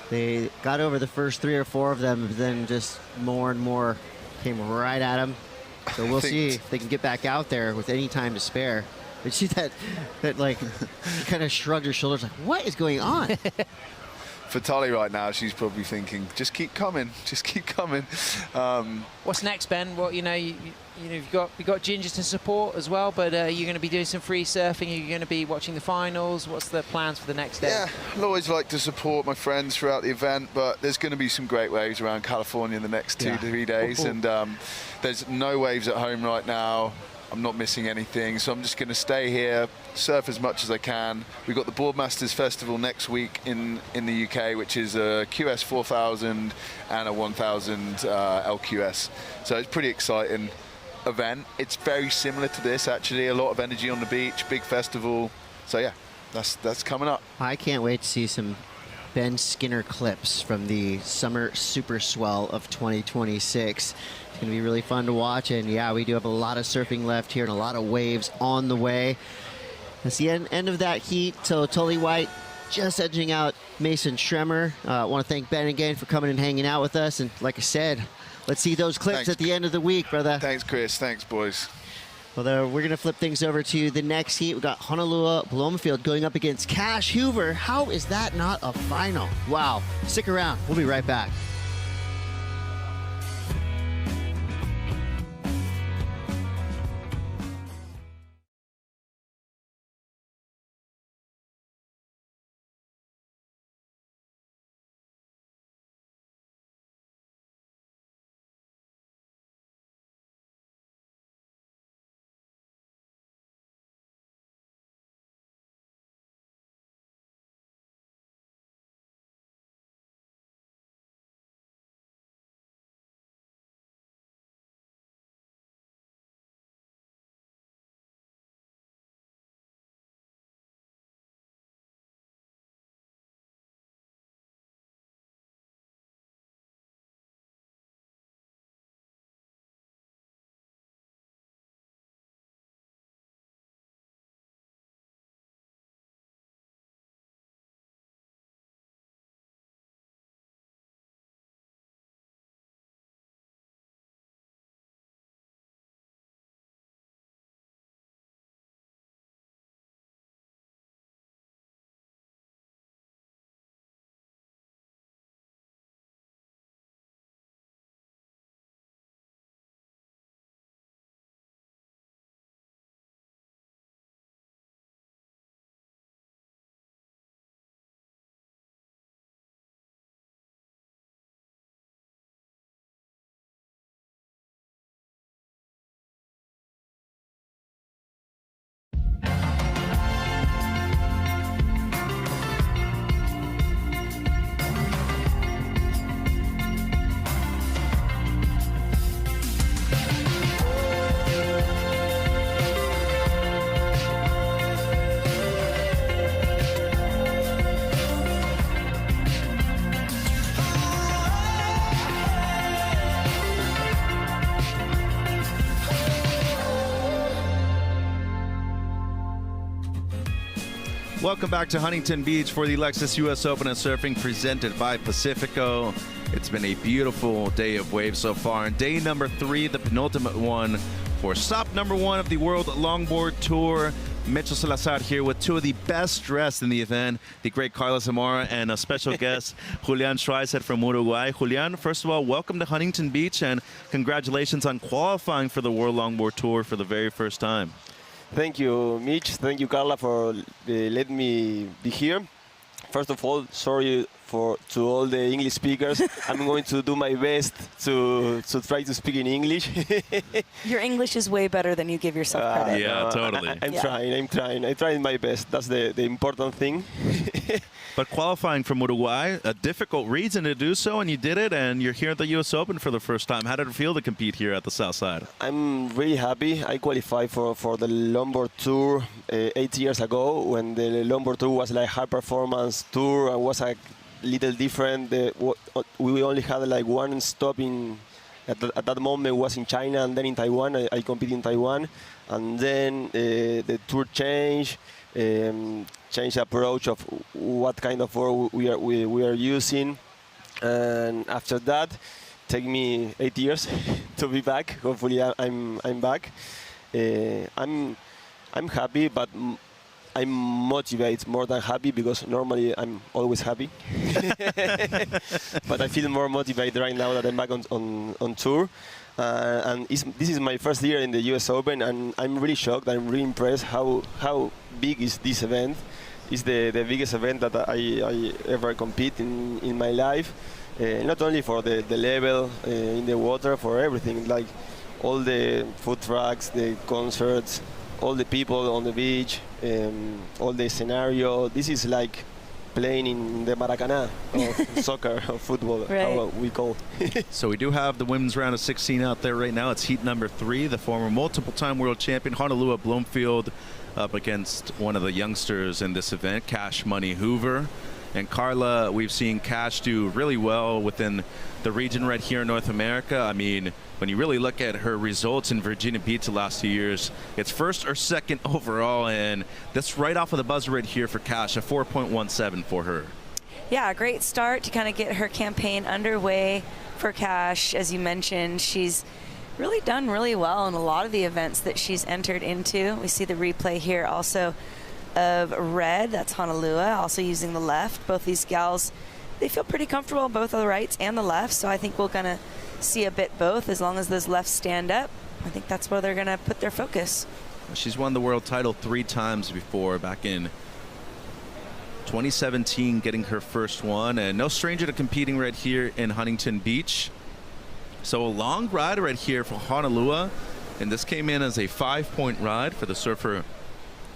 They got over the first 3 or 4 of them, but then just more and more came right at them. So we'll see if they can get back out there with any time to spare. But see that like, kind of shrugged her shoulders like, what is going on? For Tully right now, she's probably thinking, just keep coming, just keep coming. What's next, Ben? Well, you know, you've got Ginger to support as well, but you're going to be doing some free surfing. You're going to be watching the finals. What's the plans for the next day? Yeah, I'll always like to support my friends throughout the event, but there's going to be some great waves around California in the next 2 to 3 days, and there's no waves at home right now. I'm not missing anything, so I'm just going to stay here, surf as much as I can. We've got the Boardmasters Festival next week in the UK, which is a QS 4000 and a 1000 LQS. So it's pretty exciting event. It's very similar to this, actually. A lot of energy on the beach, big festival. So yeah, that's coming up. I can't wait to see some Ben Skinner clips from the Summer Super Swell of 2026. It's going to be really fun to watch, and yeah, we do have a lot of surfing left here and a lot of waves on the way. That's the end of that heat. So Tully White just edging out Mason Schwimmer. I want to thank Ben again for coming and hanging out with us, and like I said, let's see those clips at the end of the week, brother. Thanks, Chris. Thanks, boys. Well, we're going to flip things over to the next heat. We've got Honolulu Bloomfield going up against Cash Hoover. How is that not a final? Wow. Stick around. We'll be right back. Welcome back to Huntington Beach for the Lexus US Open of Surfing presented by Pacifico. It's been a beautiful day of waves so far. And day number 3, the penultimate one for stop number 1 of the World Longboard Tour. Mitchell Salazar here with 2 of the best dressed in the event, the great Carla Zamora and a special guest, Julian Schreiset from Uruguay. Julian, first of all, welcome to Huntington Beach and congratulations on qualifying for the World Longboard Tour for the very first time. Thank you, Mitch. Thank you, Carla, for letting me be here. First of all, sorry to all the English speakers. I'm going to do my best to try to speak in English. Your English is way better than you give yourself credit. Yeah, totally. I'm trying. I'm trying my best. That's the important thing. But qualifying from Uruguay, a difficult region to do so, and you did it, and you're here at the U.S. Open for the first time. How did it feel to compete here at the South Side? I'm really happy. I qualified for the Longboard Tour 8 years ago, when the Longboard Tour was like high performance tour and was a little different. We only had like one stop at that moment was in China and then in Taiwan. I competed in Taiwan, and then the tour changed. Change approach of what kind of board we are using, and after that, take me 8 years to be back. Hopefully, I'm back. I'm happy, but I'm motivated more than happy, because normally I'm always happy. But I feel more motivated right now that I'm back on tour. And this is my first year in the US Open, and I'm really shocked. I'm really impressed how big is this event. It's the biggest event that I ever compete in my life. Not only for the level in the water, for everything, like all the food trucks, the concerts, all the people on the beach, all the scenario. This is like playing in the Maracanã of soccer or football, right. How we call. So we do have the women's round of 16 out there right now. It's heat number 3. The former multiple-time world champion Honolulu Bloomfield up against one of the youngsters in this event, Cash Money Hoover. And Carla, we've seen Cash do really well within the region right here in North America. I mean, when you really look at her results in Virginia Beach the last 2 years, it's first or second overall, and that's right off of the buzzer right here for Cash, a 4.17 for her. Yeah, a great start to kind of get her campaign underway for Cash. As you mentioned, she's really done really well in a lot of the events that she's entered into. We see the replay here also of red, that's Honolulu, also using the left. Both these gals, they feel pretty comfortable on both of the rights and the left, so I think we're going to see a bit both. As long as those lefts stand up, I think that's where they're going to put their focus. She's won the world title 3 times before, back in 2017 getting her first one, and no stranger to competing right here in Huntington Beach. So a long ride right here for Honolulu, and this came in as a 5-point ride for the surfer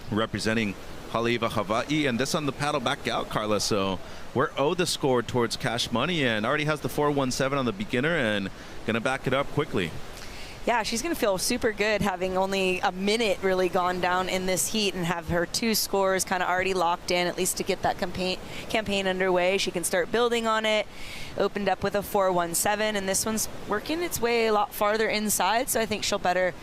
representing Haleiwa, Hawaii, and this on the paddle back out, Carla. So we're owed the score towards Cash Money, and already has the 4.17 on the beginner and gonna back it up quickly. Yeah, she's going to feel super good having only a minute really gone down in this heat and have her 2 scores kind of already locked in, at least to get that campaign underway. She can start building on it. Opened up with a 4.17, and this one's working its way a lot farther inside, so I think she'll better,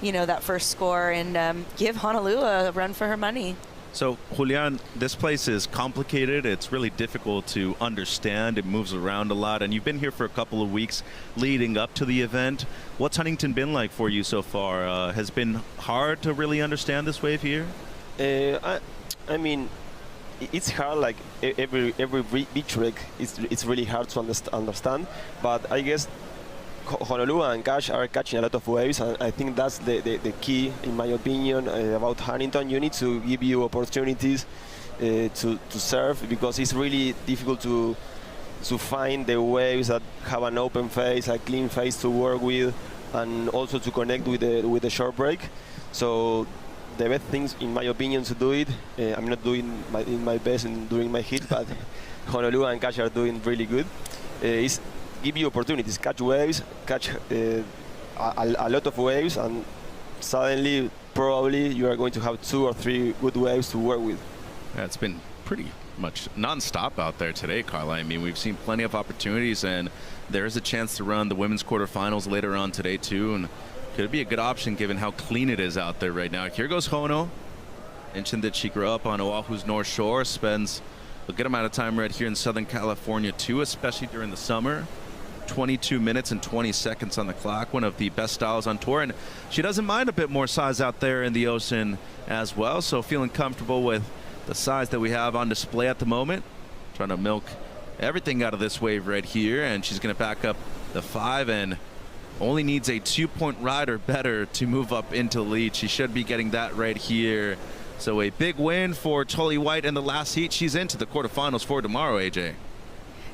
that first score and give Honolulu a run for her money. So, Julian, this place is complicated. It's really difficult to understand. It moves around a lot, and you've been here for a couple of weeks leading up to the event. What's Huntington been like for you so far? Has it been hard to really understand this wave here? I mean, it's hard. Like every beach wreck, it's really hard to understand. But I guess Honolulu and Cash are catching a lot of waves, and I think that's the key, in my opinion, about Huntington. You need to give you opportunities to surf, because it's really difficult to find the waves that have an open face, a clean face to work with, and also to connect with the short break. So the best things, in my opinion, to do it. I'm not doing my best in doing my hit, but Honolulu and Cash are doing really good. Is give you opportunities, catch waves, catch a lot of waves, and suddenly probably you are going to have 2 or 3 good waves to work with. Yeah, it's been pretty much non-stop out there today, Carla. I mean, we've seen plenty of opportunities, and there is a chance to run the women's quarterfinals later on today, too. And could it be a good option given how clean it is out there right now? Here goes Hono. Mentioned that she grew up on Oahu's North Shore, spends a good amount of time right here in Southern California too, especially during the summer. 22 minutes and 20 seconds on the clock, one of the best styles on tour, and she doesn't mind a bit more size out there in the ocean as well, so feeling comfortable with the size that we have on display at the moment. Trying to milk everything out of this wave right here, and she's going to back up the 5 and only needs a 2-point ride or better to move up into the lead. She should be getting that right here. So a big win for Tully White in the last heat. She's into the quarterfinals for tomorrow, AJ.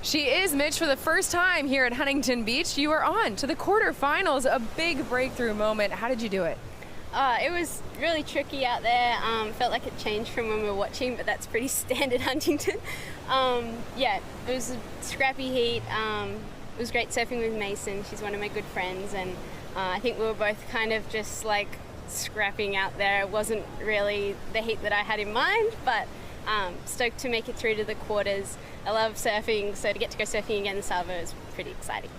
She is, Mitch, for the first time here at Huntington Beach. You are on to the quarterfinals, a big breakthrough moment. How did you do it? It was really tricky out there. Felt like it changed from when we were watching, but that's pretty standard Huntington. Yeah, it was a scrappy heat. It was great surfing with Mason. She's one of my good friends, and I think we were both kind of just like scrapping out there. It wasn't really the heat that I had in mind, but stoked to make it through to the quarters. I love surfing, so to get to go surfing again in Savo is pretty exciting.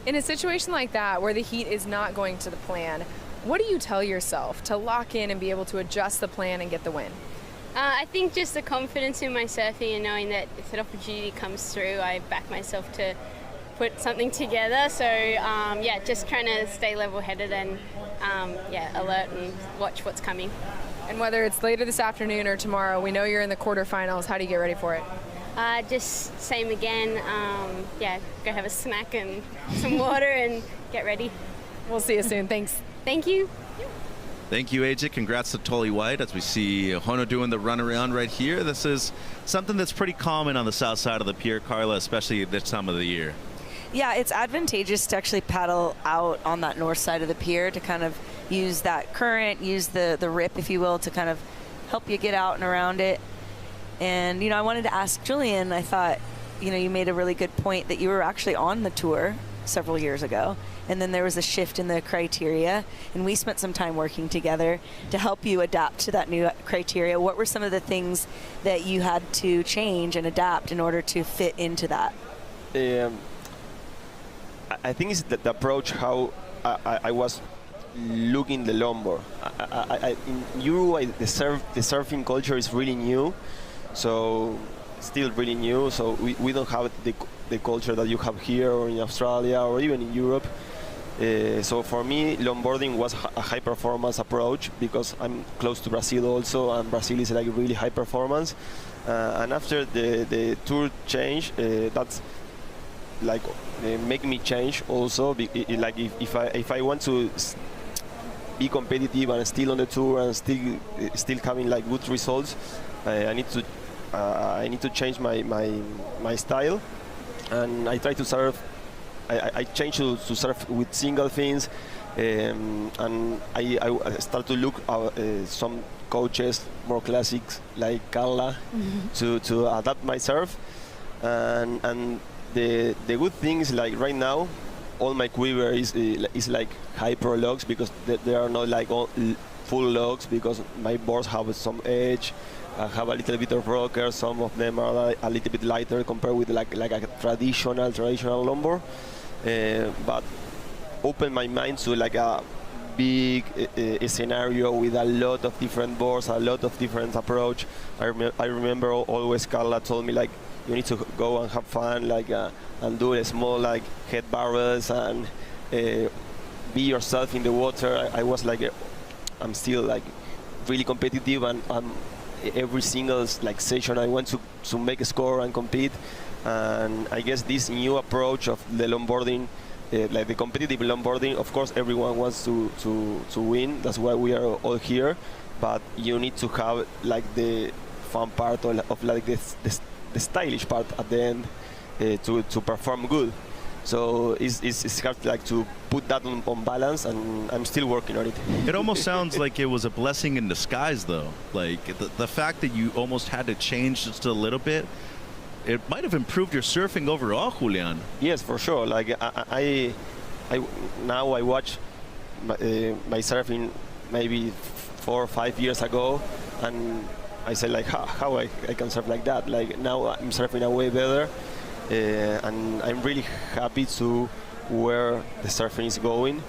In a situation like that, where the heat is not going to the plan, what do you tell yourself to lock in and be able to adjust the plan and get the win? I think just the confidence in my surfing and knowing that if an opportunity comes through, I back myself to put something together. So yeah, just trying to stay level-headed and yeah, alert and watch what's coming. And whether it's later this afternoon or tomorrow, we know you're in the quarterfinals. How do you get ready for it? Just same again. Yeah, go have a snack and some water and get ready. We'll see you soon. Thanks. Thank you. Thank you, AJ. Congrats to Tully White. As we see Hono doing the runaround right here, this is something that's pretty common on the south side of the pier, Carla, especially this time of the year. Yeah, it's advantageous to actually paddle out on that north side of the pier to kind of use that current, use the rip, if you will, to kind of help you get out and around it. And, you know, I wanted to ask Julian, I thought, you know, you made a really good point that you were actually on the tour several years ago, and then there was a shift in the criteria, and we spent some time working together to help you adapt to that new criteria. What were some of the things that you had to change and adapt in order to fit into that? I think it's the approach how I was looking the longboard. In Uruguay, the surfing culture is really new, so still really new. So we don't have the culture that you have here or in Australia or even in Europe. So for me, longboarding was a high performance approach because I'm close to Brazil also, and Brazil is like really high performance. And after the tour change, that's like make me change also. Like if I want to be competitive and still on the tour and still having like good results, I need to change my style, and I try to surf. I change to surf with single fins, and I start to look at some coaches more classics like Carla to adapt my surf, and the good thing is like right now all my quiver is like hyper logs because they are not like all full logs because my boards have some edge. I have a little bit of rocker. Some of them are a little bit lighter compared with like a traditional longboard. But open my mind to like a big scenario with a lot of different boards, a lot of different approach. I remember always Carla told me like you need to go and have fun, like and do a small like head barrels and be yourself in the water. I was like I'm still like really competitive, and every single like session I want to make a score and compete. And I guess this new approach of the longboarding, like the competitive longboarding, of course everyone wants to win. That's why we are all here. But you need to have like the fun part of like the stylish part at the end to perform good. So it's hard like to put that on balance, and I'm still working on it. It almost sounds like it was a blessing in disguise, though. Like the fact that you almost had to change just a little bit, it might have improved your surfing overall, Julian. Yes, for sure. Like I now I watch my surfing maybe 4 or 5 years ago, and I said like how I can surf like that. Like now I'm surfing a way better. And I'm really happy to where the surfing is going.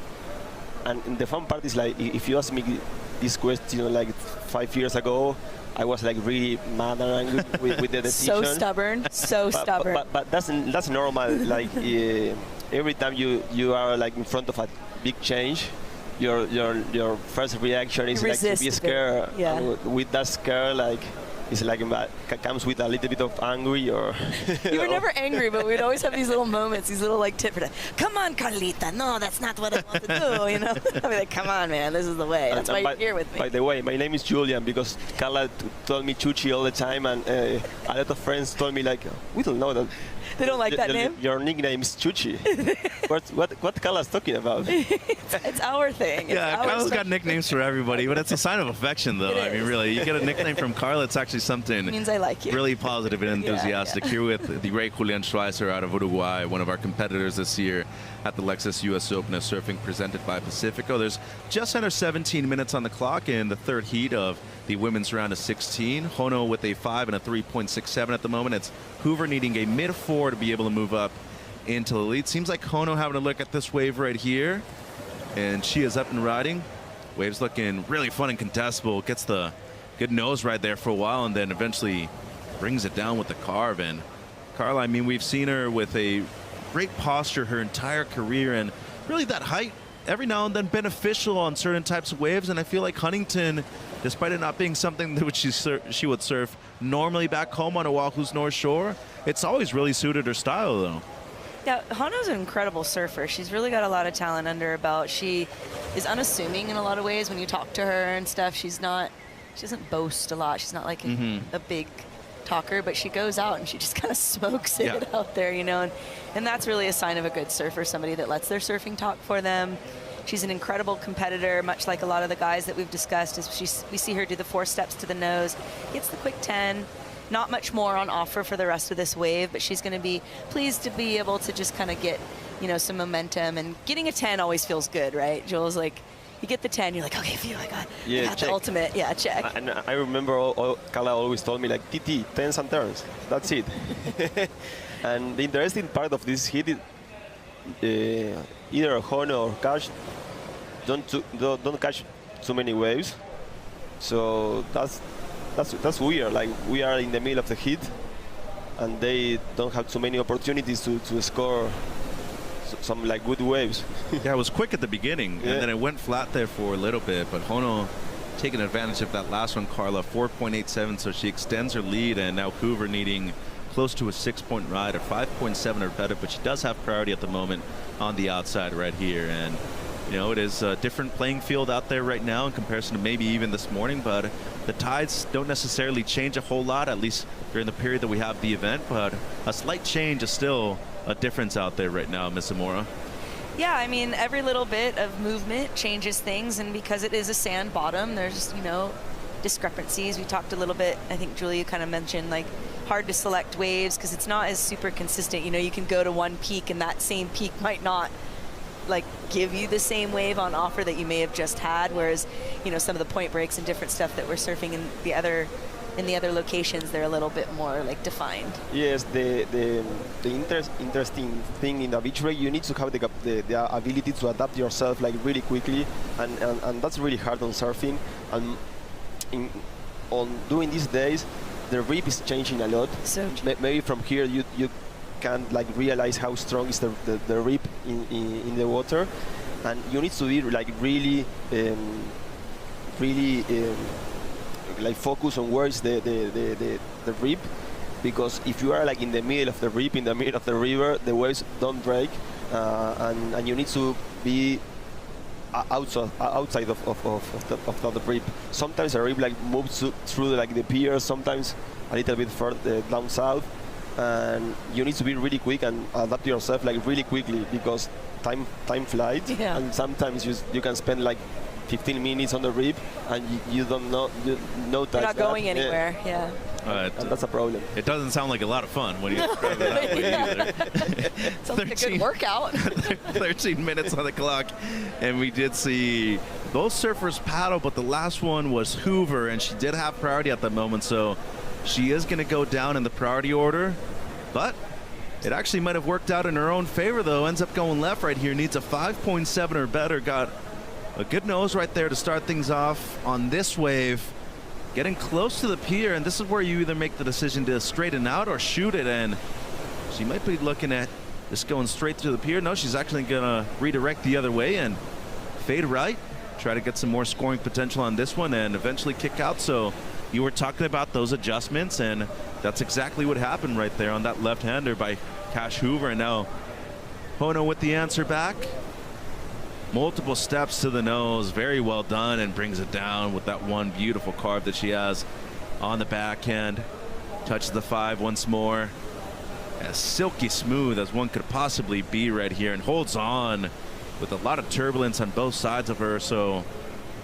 And the fun part is like, if you ask me this question like 5 years ago, I was like really mad and angry with the decision. So stubborn, stubborn. But that's normal. Like every time you are like in front of a big change, your first reaction is like to be scared. Yeah. And with that scare, like it's like comes with a little bit of angry or. You were never angry, but we'd always have these little moments, these little like tit for tat. Come on, Carlita. No, that's not what I want to do. You know, I'd be like, come on, man, this is the way. That's why you're here with me. By the way, my name is Julian because Carla told me Chuchi all the time, and a lot of friends told me like, we don't know that. They don't like that name? Your nickname is Chuchi. what Carla's talking about? It's our thing. Carla's got nicknames for everybody, but it's a sign of affection, though. I mean, really, you get a nickname from Carla, it's actually something it means I like you. Really positive and enthusiastic. Here with the great Julian Schweizer out of Uruguay, one of our competitors this year at the Lexus US Open of Surfing presented by Pacifico. There's just under 17 minutes on the clock in the third heat of the women's round of 16. Hono with a 5 and a 3.67 at the moment. It's Hoover needing a mid-4 to be able to move up into the lead. Seems like Hono having a look at this wave right here, and she is up and riding. Wave's looking really fun and contestable. Gets the good nose right there for a while, and then eventually brings it down with the carve. And Carla, I mean, we've seen her with a great posture her entire career, and really that height every now and then beneficial on certain types of waves. And I feel like Huntington, despite it not being something that she would surf normally back home on Oahu's North Shore, it's always really suited her style, though. Yeah, Hono's an incredible surfer. She's really got a lot of talent under her belt. She is unassuming in a lot of ways when you talk to her and stuff. She doesn't boast a lot. She's not like a big talker, but she goes out and she just kind of smokes it out there, you know, and that's really a sign of a good surfer, somebody that lets their surfing talk for them. She's an incredible competitor, much like a lot of the guys that we've discussed. We see her do the 4 steps to the nose, gets the quick 10. Not much more on offer for the rest of this wave, but she's going to be pleased to be able to just kind of get, you know, some momentum. And getting a 10 always feels good, right? Joel's like, you get the 10, you're like, okay, phew, I got the ultimate, check. And I remember Carla always told me, like, TT, 10s and turns, that's it. And the interesting part of this hit is either Hono or Cash don't catch too many waves. So that's weird. Like, we are in the middle of the heat, and they don't have too many opportunities to score some like good waves. Yeah, it was quick at the beginning, and then it went flat there for a little bit. But Hono taking advantage of that last one, Carla, 4.87, so she extends her lead, and now Hoover needing close to a 6-point ride or 5.7 or better, but she does have priority at the moment on the outside right here. And you know, it is a different playing field out there right now in comparison to maybe even this morning, but the tides don't necessarily change a whole lot, at least during the period that we have the event, but a slight change is still a difference out there right now, Miss Amora. Yeah, I mean, every little bit of movement changes things, and because it is a sand bottom, there's, you know, discrepancies. We talked a little bit, I think Julia kind of mentioned, like, hard to select waves because it's not as super consistent. You know, you can go to one peak and that same peak might not like give you the same wave on offer that you may have just had, whereas, you know, some of the point breaks and different stuff that we're surfing in the other locations, they're a little bit more like defined. Yes, the interesting thing in the beach break, you need to have the ability to adapt yourself like really quickly, and that's really hard on surfing. And on doing these days, the rip is changing a lot. So maybe from here you can't like realize how strong is the rip in the water, and you need to be like really like focus on where is the rip, because if you are like in the middle of the rip, in the middle of the river, the waves don't break, and you need to be outside of the rip. Sometimes the rip like moves through like the pier, sometimes a little bit further down south, and you need to be really quick and adapt yourself like really quickly, because time flies, and sometimes you can spend like 15 minutes on the rip and you don't know you're not going anywhere. And that's a problem. It doesn't sound like a lot of fun when you describe it that way either. Sounds like a good workout. 13 minutes on the clock, and we did see both surfers paddle, but the last one was Hoover, and she did have priority at the moment, so she is going to go down in the priority order. But it actually might have worked out in her own favor, though. Ends up going left right here, needs a 5.7 or better. Got a good nose right there to start things off on this wave. getting close to the pier, and this is where you either make the decision to straighten out or shoot it, and she might be looking at just going straight through the pier. No, she's actually going to redirect the other way and fade right, try to get some more scoring potential on this one, and eventually kick out. So you were talking about those adjustments, and that's exactly what happened right there on that left-hander by Cash Hoover. And now Hono with the answer back. Multiple steps to the nose, very well done, and brings it down with that one beautiful carve that she has on the backhand. Touches the 5 once more. As silky smooth as one could possibly be right here, and holds on with a lot of turbulence on both sides of her. So,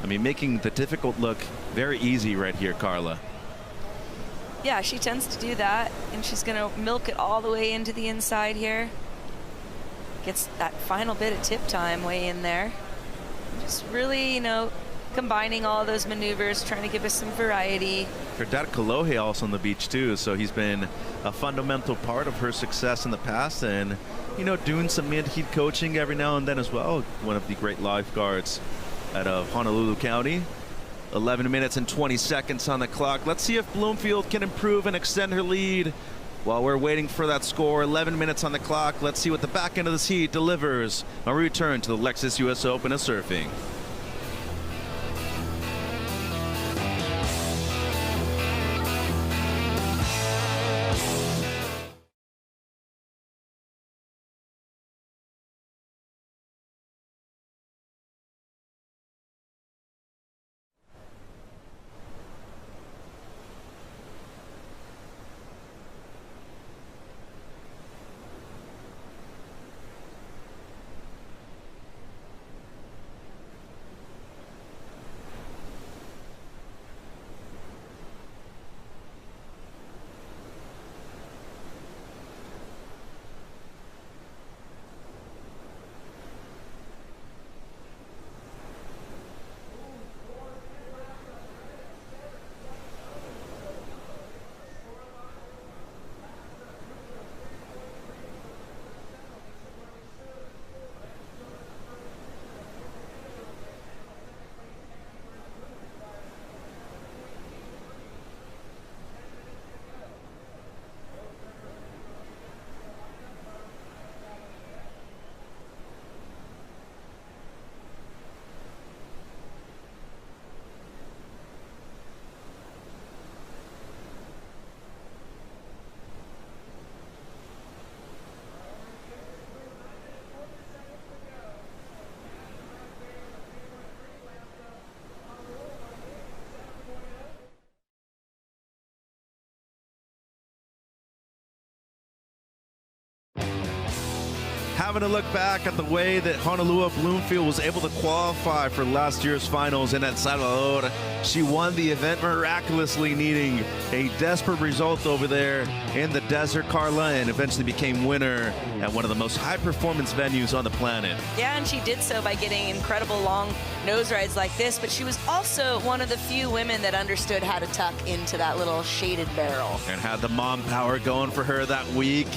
I mean, making the difficult look very easy right here, Carla. Yeah, she tends to do that, and she's going to milk it all the way into the inside here. Gets that final bit of tip time way in there. Just really, you know, combining all those maneuvers, trying to give us some variety. Her dad Kalohe also on the beach too, so he's been a fundamental part of her success in the past, and you know, doing some mid-heat coaching every now and then as well. One of the great lifeguards out of Honolulu County. 11 minutes and 20 seconds on the clock. Let's see if Bloomfield can improve and extend her lead. While we're waiting for that score, 11 minutes on the clock. Let's see what the back end of this heat delivers. I'll return to the Lexus US Open of Surfing. Having a look back at the way that Honolulu Bloomfield was able to qualify for last year's finals in El Salvador. She won the event miraculously, needing a desperate result over there in the desert, Carla, and eventually became winner at one of the most high-performance venues on the planet. Yeah, and she did so by getting incredible long nose rides like this, but she was also one of the few women that understood how to tuck into that little shaded barrel. And had the mom power going for her that week.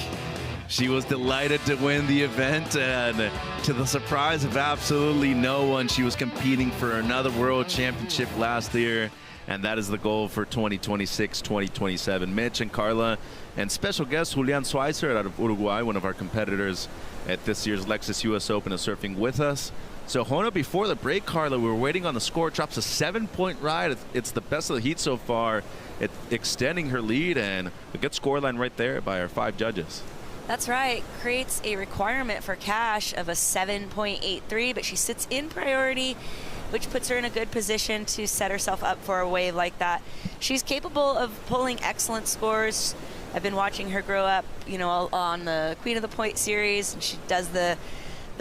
She was delighted to win the event, and to the surprise of absolutely no one, she was competing for another world championship last year, and that is the goal for 2026-2027. Mitch and Carla, and special guest Julian Schweitzer out of Uruguay, one of our competitors at this year's Lexus US Open of Surfing with us. So Hono, before the break, Carla, we were waiting on the score. It drops a 7-point ride. It's the best of the heat so far. It's extending her lead, and a good scoreline right there by our 5 judges. That's right. Creates a requirement for Cash of a 7.83, but she sits in priority, which puts her in a good position to set herself up for a wave like that. She's capable of pulling excellent scores. I've been watching her grow up, you know, on the Queen of the Point series, and she does the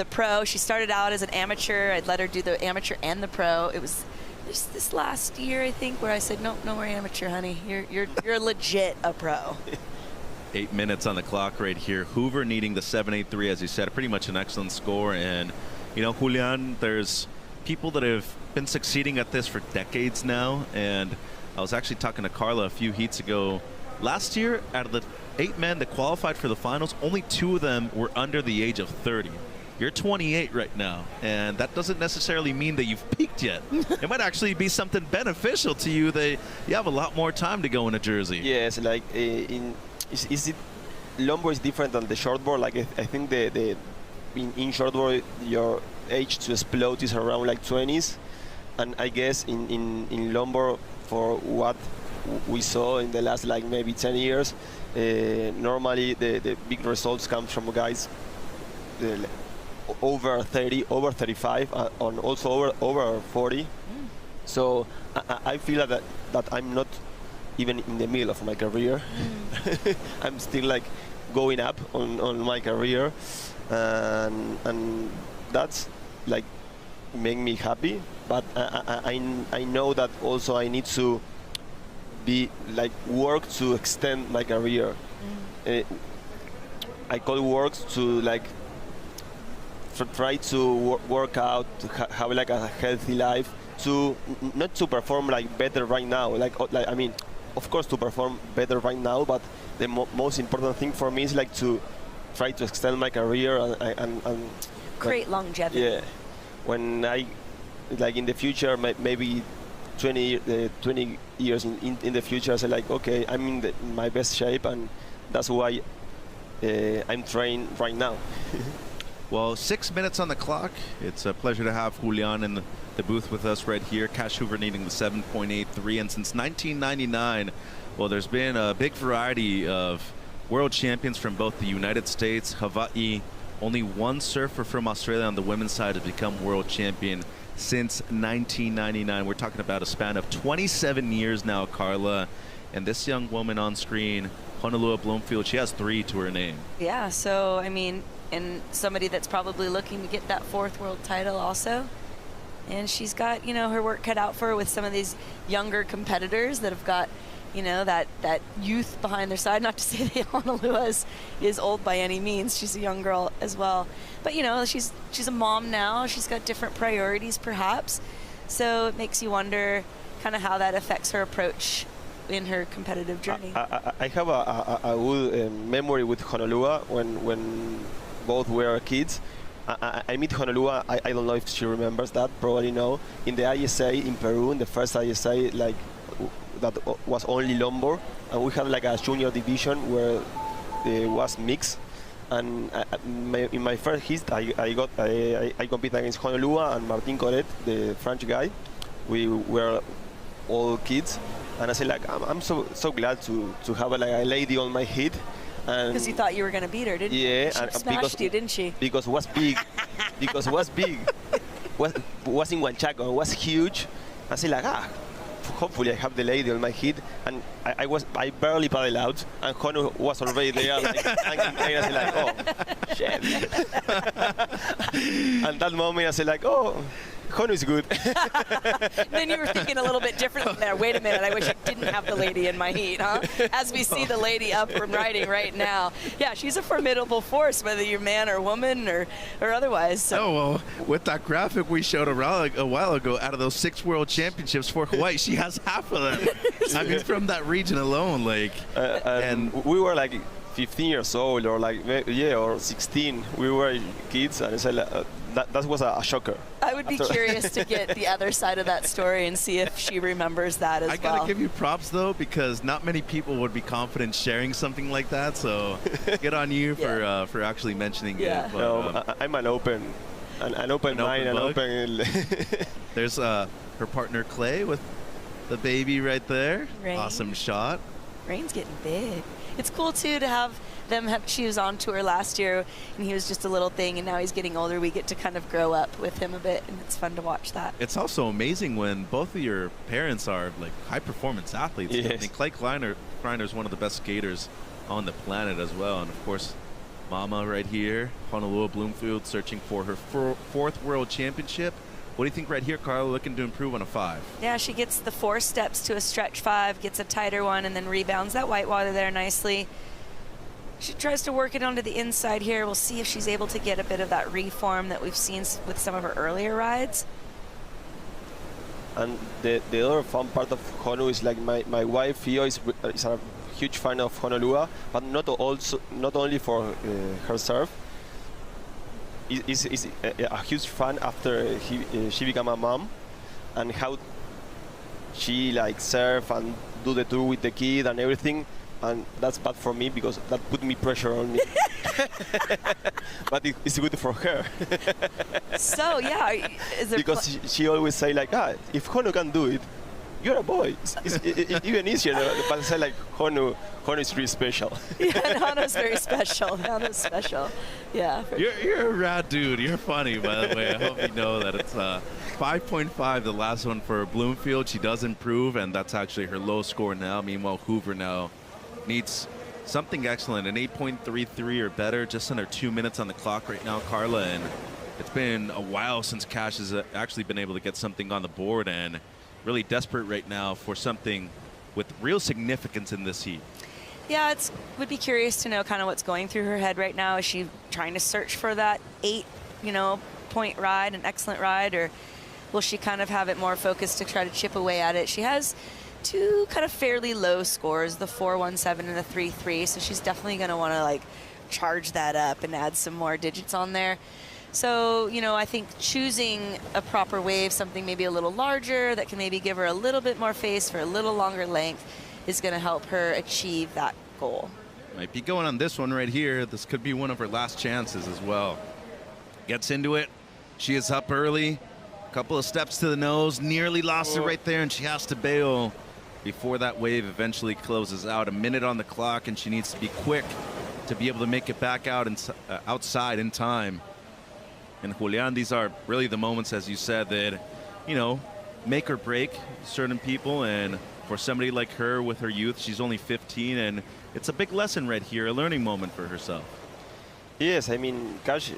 pro. She started out as an amateur. I'd let her do the amateur and the pro. It was just this last year, I think, where I said, no more amateur, honey. You're legit a pro. 8 minutes on the clock right here. Hoover needing the 7.83, as you said, pretty much an excellent score. And, you know, Julian, there's people that have been succeeding at this for decades now. And I was actually talking to Carla a few heats ago. Last year, out of the 8 men that qualified for the finals, only 2 of them were under the age of 30. You're 28 right now, and that doesn't necessarily mean that you've peaked yet. It might actually be something beneficial to you that you have a lot more time to go in a jersey. Yes, like is it longboard is different than the shortboard? Like I think in shortboard your age to explode is around like 20s, and I guess in longboard, for what we saw in the last like maybe 10 years, normally the big results come from guys over 30, over 35, and also over 40. So I feel that I'm not even in the middle of my career. I'm still like going up on my career, and that's like make me happy. But I know that also I need to be like work to extend my career. I call work to like try to work out, to have like a healthy life, to not to perform like better right now. Like I mean, of course to perform better right now, but the most important thing for me is like to try to extend my career and create longevity. Yeah, when I like in the future, maybe 20 years in the future, I say like, okay, I'm in my best shape, and that's why I'm training right now. Well, 6 minutes on the clock. It's a pleasure to have Julian in the booth with us right here. Cash Hoover needing the 7.83, and since 1999, well, there's been a big variety of world champions from both the United States, Hawaii. Only one surfer from Australia on the women's side has become world champion since 1999. We're talking about a span of 27 years now, Carla. And this young woman on screen, Honolulu Bloomfield, she has 3 to her name. Yeah, so, I mean, and somebody that's probably looking to get that 4th world title also. And she's got, you know, her work cut out for her with some of these younger competitors that have got, you know, that youth behind their side. Not to say that Honolulu is old by any means. She's a young girl as well. But, you know, she's a mom now. She's got different priorities, perhaps. So it makes you wonder kind of how that affects her approach in her competitive journey. I have a good memory with Honolulu when both were kids. I meet Honolulu, I don't know if she remembers that, probably no. In the ISA in Peru, in the first ISA, like that was only longboard, and we had like a junior division where it was mixed. And in my first hit, I competed against Honolulu and Martin Collet, the French guy. We were all kids, and I said like I'm so glad to have like a lady on my hit. Because you thought you were going to beat her, didn't you? Yeah, she smashed you, didn't she? Because it was big. Because it was big. Was in Huanchaco. It was huge. I said like, hopefully I have the lady on my hit. And I barely paddled out, and Honu was already there. Like, and I said like, oh, shit. And that moment I said like, oh, Honu is good. Then you were thinking a little bit differently there. Wait a minute, I wish I didn't have the lady in my heat, huh? As we see the lady up and riding right now. Yeah, she's a formidable force, whether you're man or woman or otherwise. So. Oh, well, with that graphic we showed a while ago, out of those 6 world championships for Hawaii, she has half of them. I mean, from that region alone, like. And we were like 15 years old, or like, yeah, or 16. We were kids, and it's like, that was a shocker. I would be curious to get the other side of that story and see if she remembers that as well. I gotta give you props though, because not many people would be confident sharing something like that. So good on you for actually mentioning it. But, no, I'm an open mind, and open. There's her partner Clay with the baby right there. Rain. Awesome shot. Rain's getting big. It's cool too to have them she was on tour last year and he was just a little thing, and now he's getting older. We get to kind of grow up with him a bit, and it's fun to watch that. It's also amazing when both of your parents are like high performance athletes. Yes. I think Clay Kleiner is one of the best skaters on the planet as well. And of course, Mama right here, Honolulu Bloomfield, searching for her 4th world championship. What do you think right here, Carla, looking to improve on a 5? Yeah, she gets the 4 steps to a stretch 5, gets a tighter one, and then rebounds that whitewater there nicely. She tries to work it onto the inside here. We'll see if she's able to get a bit of that reform that we've seen with some of her earlier rides. And the other fun part of Honu is like my wife, Fio, is a huge fan of Honolulu, but not only for her surf. is a huge fan after she became a mom, and how she like surf and do the tour with the kid and everything. And that's bad for me because that put me pressure on me. But it's good for her. So yeah, is there because she always say like, if Honu can do it, you're a boy. It's even easier. But I say like, Honu is really special. Yeah, Hano's very special. Hano's special. Yeah. You're a rad dude. You're funny, by the way. I hope you know that it's 5.5, the last one for Bloomfield. She does improve, and that's actually her low score now. Meanwhile, Hoover now needs something excellent, an 8.33 or better, just under 2 minutes on the clock right now, Carla. And it's been a while since Cash has actually been able to get something on the board, and really desperate right now for something with real significance in this heat. Yeah, would be curious to know kind of what's going through her head right now. Is she trying to search for that 8, point ride, an excellent ride, or will she kind of have it more focused to try to chip away at it? She has 2 kind of fairly low scores, the 4.17 and the 3.3, so she's definitely going to want to like charge that up and add some more digits on there. So, I think choosing a proper wave, something maybe a little larger that can maybe give her a little bit more face for a little longer length, is going to help her achieve that goal. Might be going on this one right here. This could be one of her last chances as well. Gets into it. She is up early. A couple of steps to the nose. Nearly lost it right there, and she has to bail before that wave eventually closes out. A minute on the clock, and she needs to be quick to be able to make it back out and outside in time. And Julian, these are really the moments, as you said, that, make or break certain people. And for somebody like her with her youth, she's only 15, and it's a big lesson right here, a learning moment for herself. Yes, I mean, Cash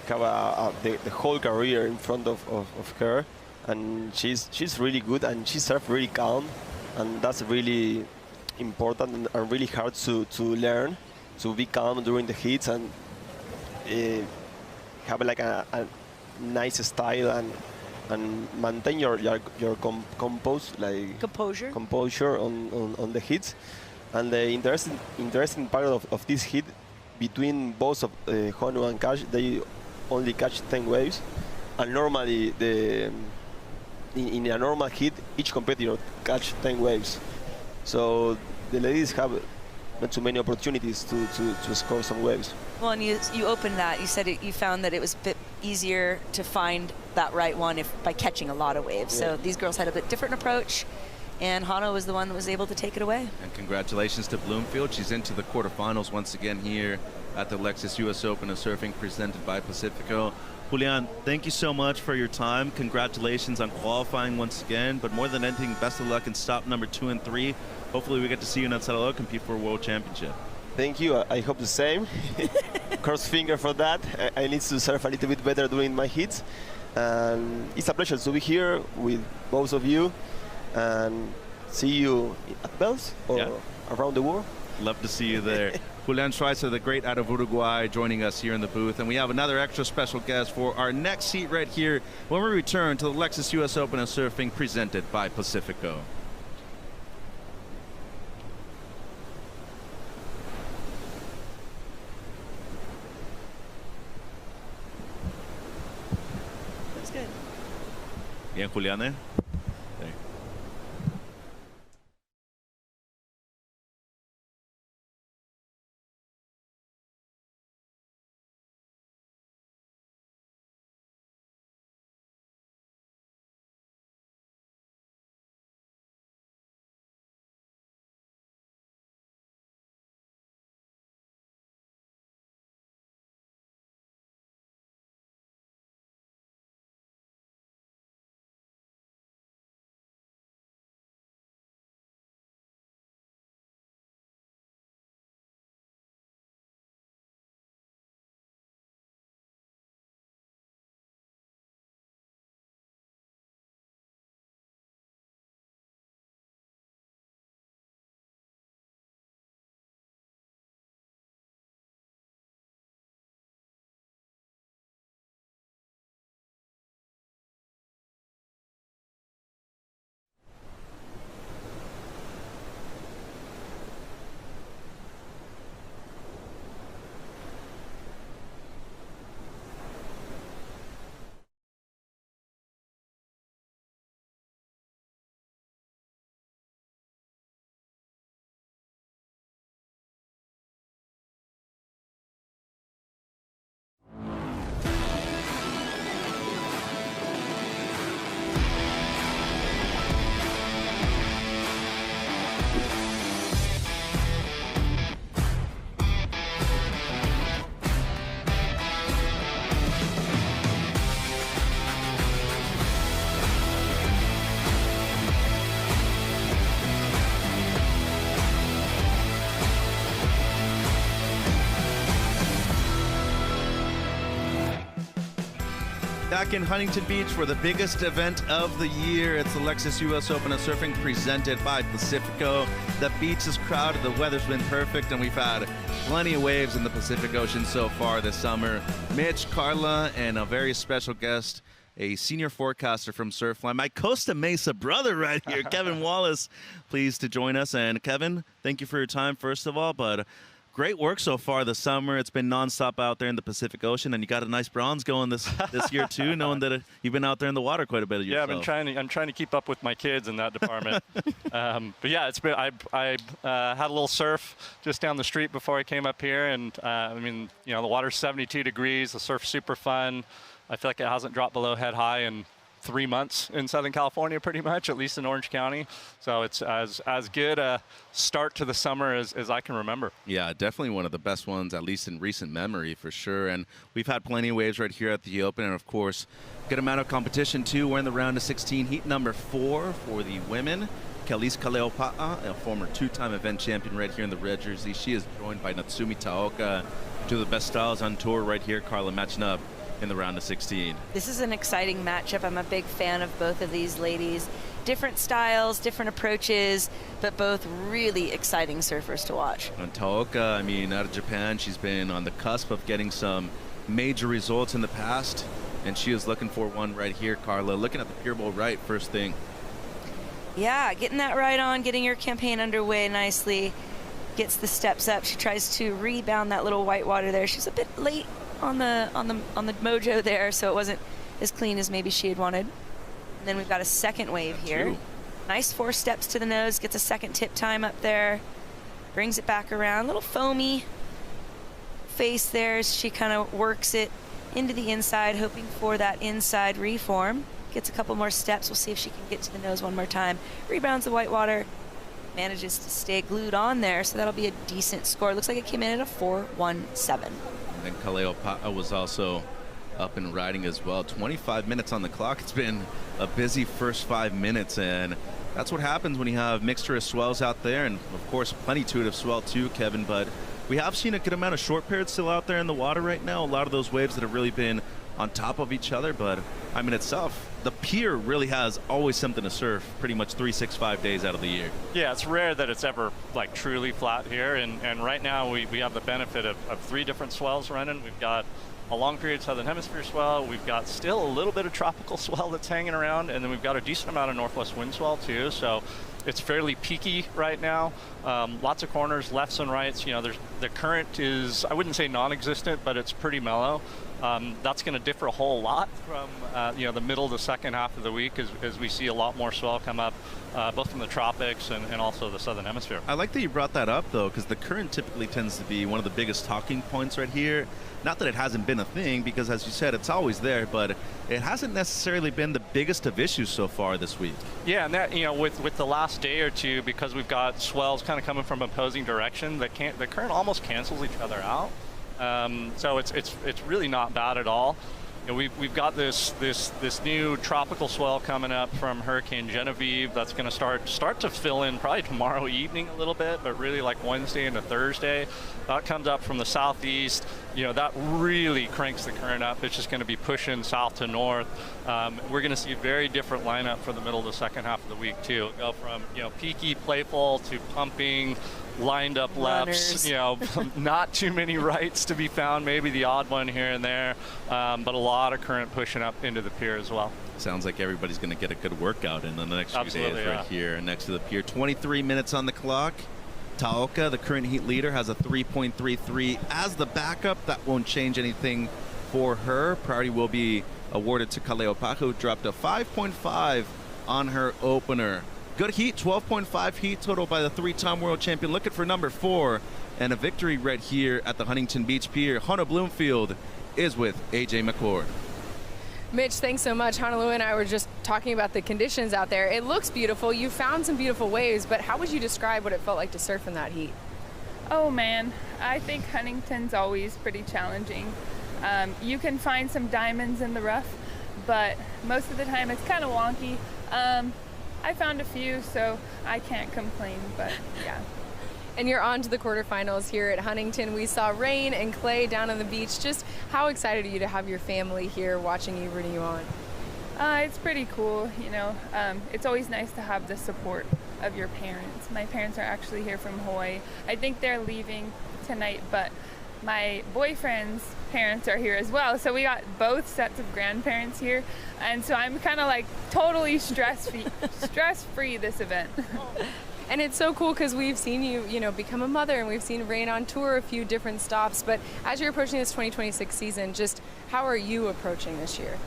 have the whole career in front of her, and she's really good, and she serves really calm, and that's really important and really hard to learn, to be calm during the heats and have like a nice style and maintain your composure on the hits. And the interesting part of this hit between both of Honu and Cash, they only catch 10 waves, and normally in a normal hit each competitor catch 10 waves. So the ladies have not too many opportunities to score some waves. Well, and you opened that. You said you found that it was a bit easier to find that right one by catching a lot of waves. Yeah. So these girls had a bit different approach, and Hano was the one that was able to take it away. And congratulations to Bloomfield. She's into the quarterfinals once again here at the Lexus US Open of Surfing presented by Pacifico. Julian, thank you so much for your time. Congratulations on qualifying once again, but more than anything, best of luck in stop number 2 and 3. Hopefully we get to see you in El Salvador compete for a world championship. Thank you. I hope the same. Cross finger for that. I need to surf a little bit better during my hits. And it's a pleasure to be here with both of you and see you at Bells or around the world. Love to see you there. Julian Schweitzer, the great out of Uruguay, joining us here in the booth. And we have another extra special guest for our next seat right here when we return to the Lexus US Open of Surfing presented by Pacifico. That's good. Bien, Julian, eh? back in Huntington Beach for the biggest event of the year. It's the Lexus US Open of Surfing presented by Pacifico. The beach is crowded, the weather's been perfect, and we've had plenty of waves in the Pacific Ocean so far this summer. Mitch, Carla, and a very special guest, a senior forecaster from Surfline, my Costa Mesa brother right here, Kevin Wallace, pleased to join us. And Kevin, thank you for your time, first of all, but great work so far this summer. It's been nonstop out there in the Pacific Ocean, and you got a nice bronze going this year too, knowing that you've been out there in the water quite a bit yourself. Yeah, I'm trying to keep up with my kids in that department. But yeah, it's been I had a little surf just down the street before I came up here, and I mean, you know, the water's 72 degrees, the surf's super fun. I feel like it hasn't dropped below head high in 3 months in Southern California, pretty much, at least in Orange County. So it's as good a start to the summer as I can remember. Yeah, definitely one of the best ones, at least in recent memory, for sure. And we've had plenty of waves right here at the Open, and of course, good amount of competition too. We're in the round of 16, heat number 4 for the women. Kelis Kaleopa'a, a former 2-time event champion right here in the red jersey. She is joined by Natsumi Taoka, two of the best styles on tour right here. Carla, matching up in the round of 16. This is an exciting matchup. I'm a big fan of both of these ladies. Different styles, different approaches, but both really exciting surfers to watch. And Taoka, I mean, out of Japan, she's been on the cusp of getting some major results in the past, and she is looking for one right here. Carla, looking at the Pure Bowl right first thing. Yeah, getting that right on, getting her campaign underway nicely. Gets the steps up. She tries to rebound that little white water there. She's a bit late on the mojo there, so it wasn't as clean as maybe she had wanted. And then we've got a second wave here. Nice 4 steps to the nose, gets a second tip time up there, brings it back around. Little foamy face there as she kind of works it into the inside, hoping for that inside reform. Gets a couple more steps. We'll see if she can get to the nose one more time. Rebounds the white water, manages to stay glued on there, so that'll be a decent score. Looks like it came in at a 4.17. And Kaleopa'a was also up and riding as well. 25 minutes on the clock. It's been a busy first 5 minutes, and that's what happens when you have mixture of swells out there, and of course plenitude of swell too, Kevin. But we have seen a good amount of short pairs still out there in the water right now. A lot of those waves that have really been on top of each other, but I mean itself, the pier really has always something to surf pretty much 365 days out of the year. Yeah, it's rare that it's ever like truly flat here, and right now we have the benefit of 3 different swells running. We've got a long period Southern Hemisphere swell, we've got still a little bit of tropical swell that's hanging around, and then we've got a decent amount of northwest wind swell too, so it's fairly peaky right now. Lots of corners, lefts and rights. You know, the current is, I wouldn't say non-existent, but it's pretty mellow. That's going to differ a whole lot from you know, the middle to second half of the week as we see a lot more swell come up, both from the tropics and also the southern hemisphere. I like that you brought that up though, because the current typically tends to be one of the biggest talking points right here. Not that it hasn't been a thing, because as you said, it's always there, but it hasn't necessarily been the biggest of issues so far this week. Yeah, and that, you know, with the last day or two, because we've got swells kind of coming from opposing direction, the current almost cancels each other out. So it's really not bad at all. You know, we've got this new tropical swell coming up from Hurricane Genevieve that's going to start to fill in probably tomorrow evening a little bit, but really like Wednesday into Thursday. That comes up from the southeast. You know, that really cranks the current up. It's just going to be pushing south to north. We're going to see a very different lineup for the middle to second half of the week too. It'll go from, you know, peaky, playful to pumping, lined up lefts, you know, not too many rights to be found, maybe the odd one here and there, but a lot of current pushing up into the pier as well. Sounds like everybody's going to get a good workout in the next few days right here next to the pier. 23 minutes on the clock. Taoka, the current heat leader, has a 3.33 as the backup. That won't change anything for her. Priority will be awarded to Kaleopa'a, who dropped a 5.5 on her opener. Good heat, 12.5 heat total by the 3-time world champion. Looking for number 4 and a victory right here at the Huntington Beach Pier. Hannah Bloomfield is with AJ McCord. Mitch, thanks so much. Honolulu and I were just talking about the conditions out there. It looks beautiful. You found some beautiful waves, but how would you describe what it felt like to surf in that heat? Oh man, I think Huntington's always pretty challenging. You can find some diamonds in the rough, but most of the time it's kind of wonky. I found a few, so I can't complain, but yeah. And you're on to the quarterfinals here at Huntington. We saw rain and clay down on the beach. Just how excited are you to have your family here watching you, rooting you on? It's pretty cool, you know. It's always nice to have the support of your parents. My parents are actually here from Hawaii. I think they're leaving tonight, but my boyfriend's parents are here as well. So we got both sets of grandparents here. And so I'm kind of like totally stress-free this event. And it's so cool because we've seen you, you know, become a mother, and we've seen Rain on tour a few different stops. But as you're approaching this 2026 season, just how are you approaching this year?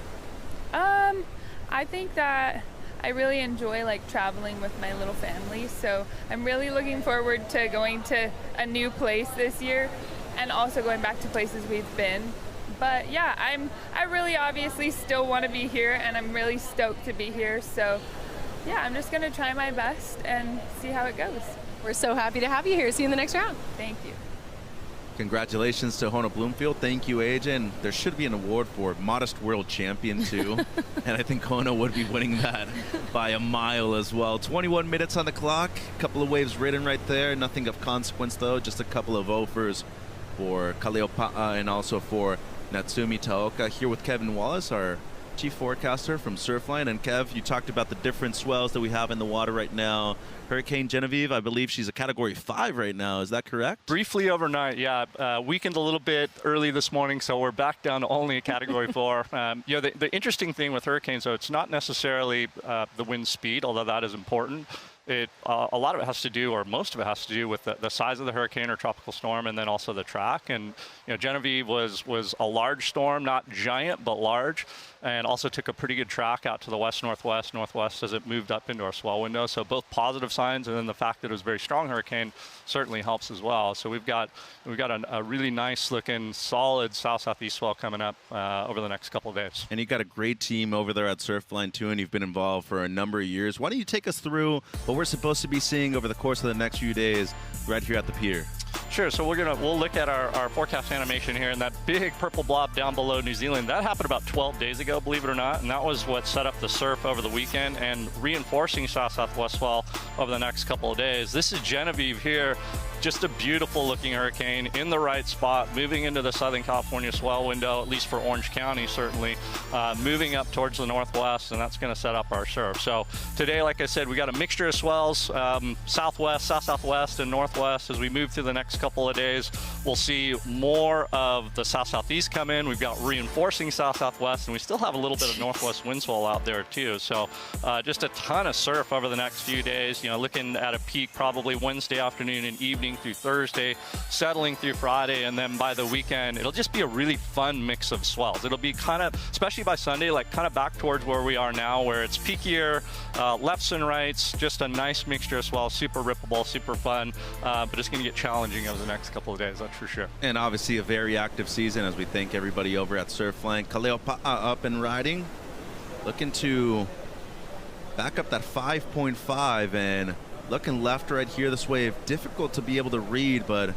I think that I really enjoy like traveling with my little family. So I'm really looking forward to going to a new place this year and also going back to places we've been. But yeah, I really obviously still want to be here, and I'm really stoked to be here. So yeah, I'm just going to try my best and see how it goes. We're so happy to have you here. See you in the next round. Thank you. Congratulations to Hona Bloomfield. Thank you, AJ. And there should be an award for Modest World Champion, too. And I think Hona would be winning that by a mile as well. 21 minutes on the clock. A couple of waves ridden right there. Nothing of consequence, though. Just a couple of offers for Kaleopa'a and also for Natsumi Taoka. Here with Kevin Wallace, our chief forecaster from Surfline. And Kev, you talked about the different swells that we have in the water right now. Hurricane Genevieve, I believe she's a Category 5 right now. Is that correct? Briefly overnight, yeah. Weakened a little bit early this morning, so we're back down to only a Category 4. You know, the interesting thing with hurricanes, though, it's not necessarily the wind speed, although that is important. A lot of it has to do, or most of it has to do, with the size of the hurricane or tropical storm, and then also the track. And you know, Genevieve was a large storm, not giant, but large, and also took a pretty good track out to the northwest as it moved up into our swell window. So both positive signs, and then the fact that it was a very strong hurricane certainly helps as well. So we've got a really nice looking, solid south-southeast swell coming up over the next couple of days. And you've got a great team over there at Surfline too, and you've been involved for a number of years. Why don't you take us through what we're supposed to be seeing over the course of the next few days right here at the pier? Sure. So we'll look at our forecast animation here, and that big purple blob down below New Zealand, that happened about 12 days ago, believe it or not, and that was what set up the surf over the weekend and reinforcing south-southwest swell over the next couple of days. This is Genevieve here. Just a beautiful looking hurricane in the right spot, moving into the Southern California swell window, at least for Orange County, certainly, moving up towards the northwest, and that's going to set up our surf. So today, like I said, we got a mixture of swells, southwest, south-southwest, and northwest. As we move through the next couple of days, we'll see more of the south-southeast come in. We've got reinforcing south-southwest, and we still have a little bit of northwest wind swell out there too. So just a ton of surf over the next few days. You know, looking at a peak probably Wednesday afternoon and evening through Thursday, settling through Friday, and then by the weekend, it'll just be a really fun mix of swells. It'll be kind of, especially by Sunday, like kind of back towards where we are now, where it's peakier, lefts and rights, just a nice mixture of swells, super rippable, super fun, but it's going to get challenging over the next couple of days, that's for sure. And obviously a very active season as we thank everybody over at Surfline. Kaleopa'a up and riding, looking to back up that 5.5 and looking left right here this wave. Difficult to be able to read, but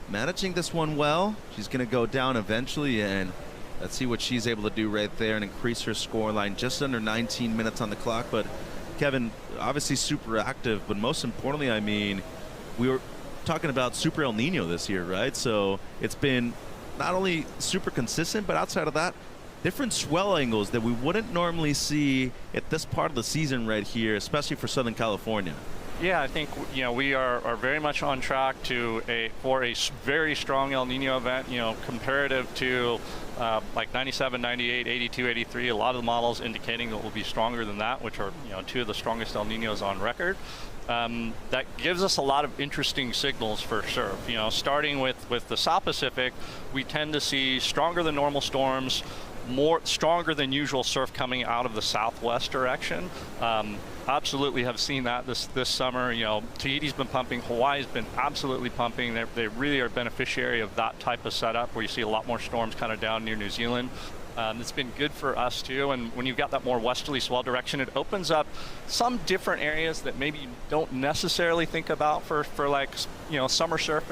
managing this one well. She's going to go down eventually, and let's see what she's able to do right there and increase her score line. Just under 19 minutes on the clock. But Kevin, obviously super active, but most importantly, I mean, we were talking about Super El Nino this year, right? So it's been not only super consistent, but outside of that, different swell angles that we wouldn't normally see at this part of the season right here, especially for Southern California. Yeah, I think, you know, we are very much on track for a very strong El Nino event, you know, comparative to like 97, 98, 82, 83, a lot of the models indicating that we'll be stronger than that, which are, you know, two of the strongest El Ninos on record. That gives us a lot of interesting signals for surf. You know, starting with the South Pacific, we tend to see stronger than normal storms, stronger than usual surf coming out of the southwest direction. Absolutely have seen that this summer. You know, Tahiti's been pumping, Hawaii's been absolutely pumping. They really are a beneficiary of that type of setup where you see a lot more storms kind of down near New Zealand. It's been good for us too, and when you've got that more westerly swell direction, it opens up some different areas that maybe you don't necessarily think about for like, you know, summer surf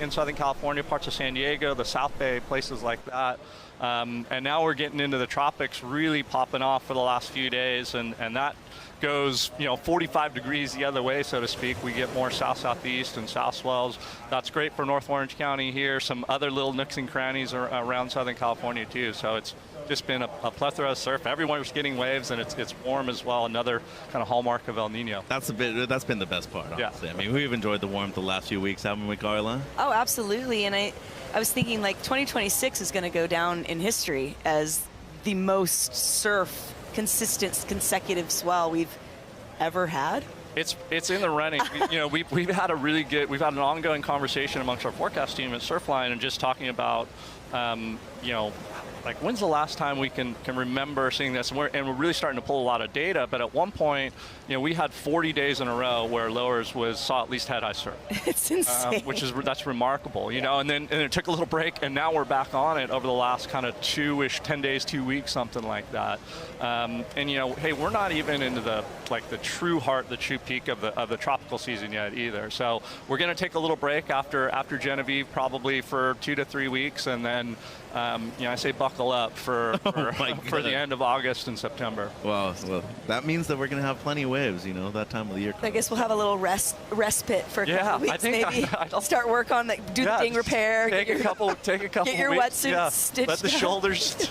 in Southern California, parts of San Diego, the South Bay, places like that. And now we're getting into the tropics really popping off for the last few days, and that goes, 45 degrees the other way, so to speak. We get more south-southeast and south swells. That's great for North Orange County here. Some other little nooks and crannies around Southern California too. So it's just been a plethora of surf. Everyone's getting waves, and it's warm as well. Another kind of hallmark of El Nino. That's been the best part, honestly. Yeah. I mean, we've enjoyed the warmth the last few weeks, haven't we, Carla? Oh, absolutely. And I was thinking, like, 2026 is going to go down in history as the most surf consistent consecutive swell we've ever had. It's in the running. We've had an ongoing conversation amongst our forecast team at Surfline, and just talking about like, when's the last time we can remember seeing this? And we're really starting to pull a lot of data. But at one point, we had 40 days in a row where lowers saw at least head-high surf. It's insane. That's remarkable, and then it took a little break, and now we're back on it over the last kind of 10 days, 2 weeks, something like that. Hey, we're not even into the true heart, the true peak of the tropical season yet either. So we're going to take a little break after Genevieve, probably for 2 to 3 weeks, and then I say buckle up for the end of August and September. Well, that means that we're going to have plenty of waves, that time of the year. I guess we'll have a little respite for a couple weeks, maybe. Do the ding repair. Take a couple get your weeks. wetsuits stitched. Let the shoulders,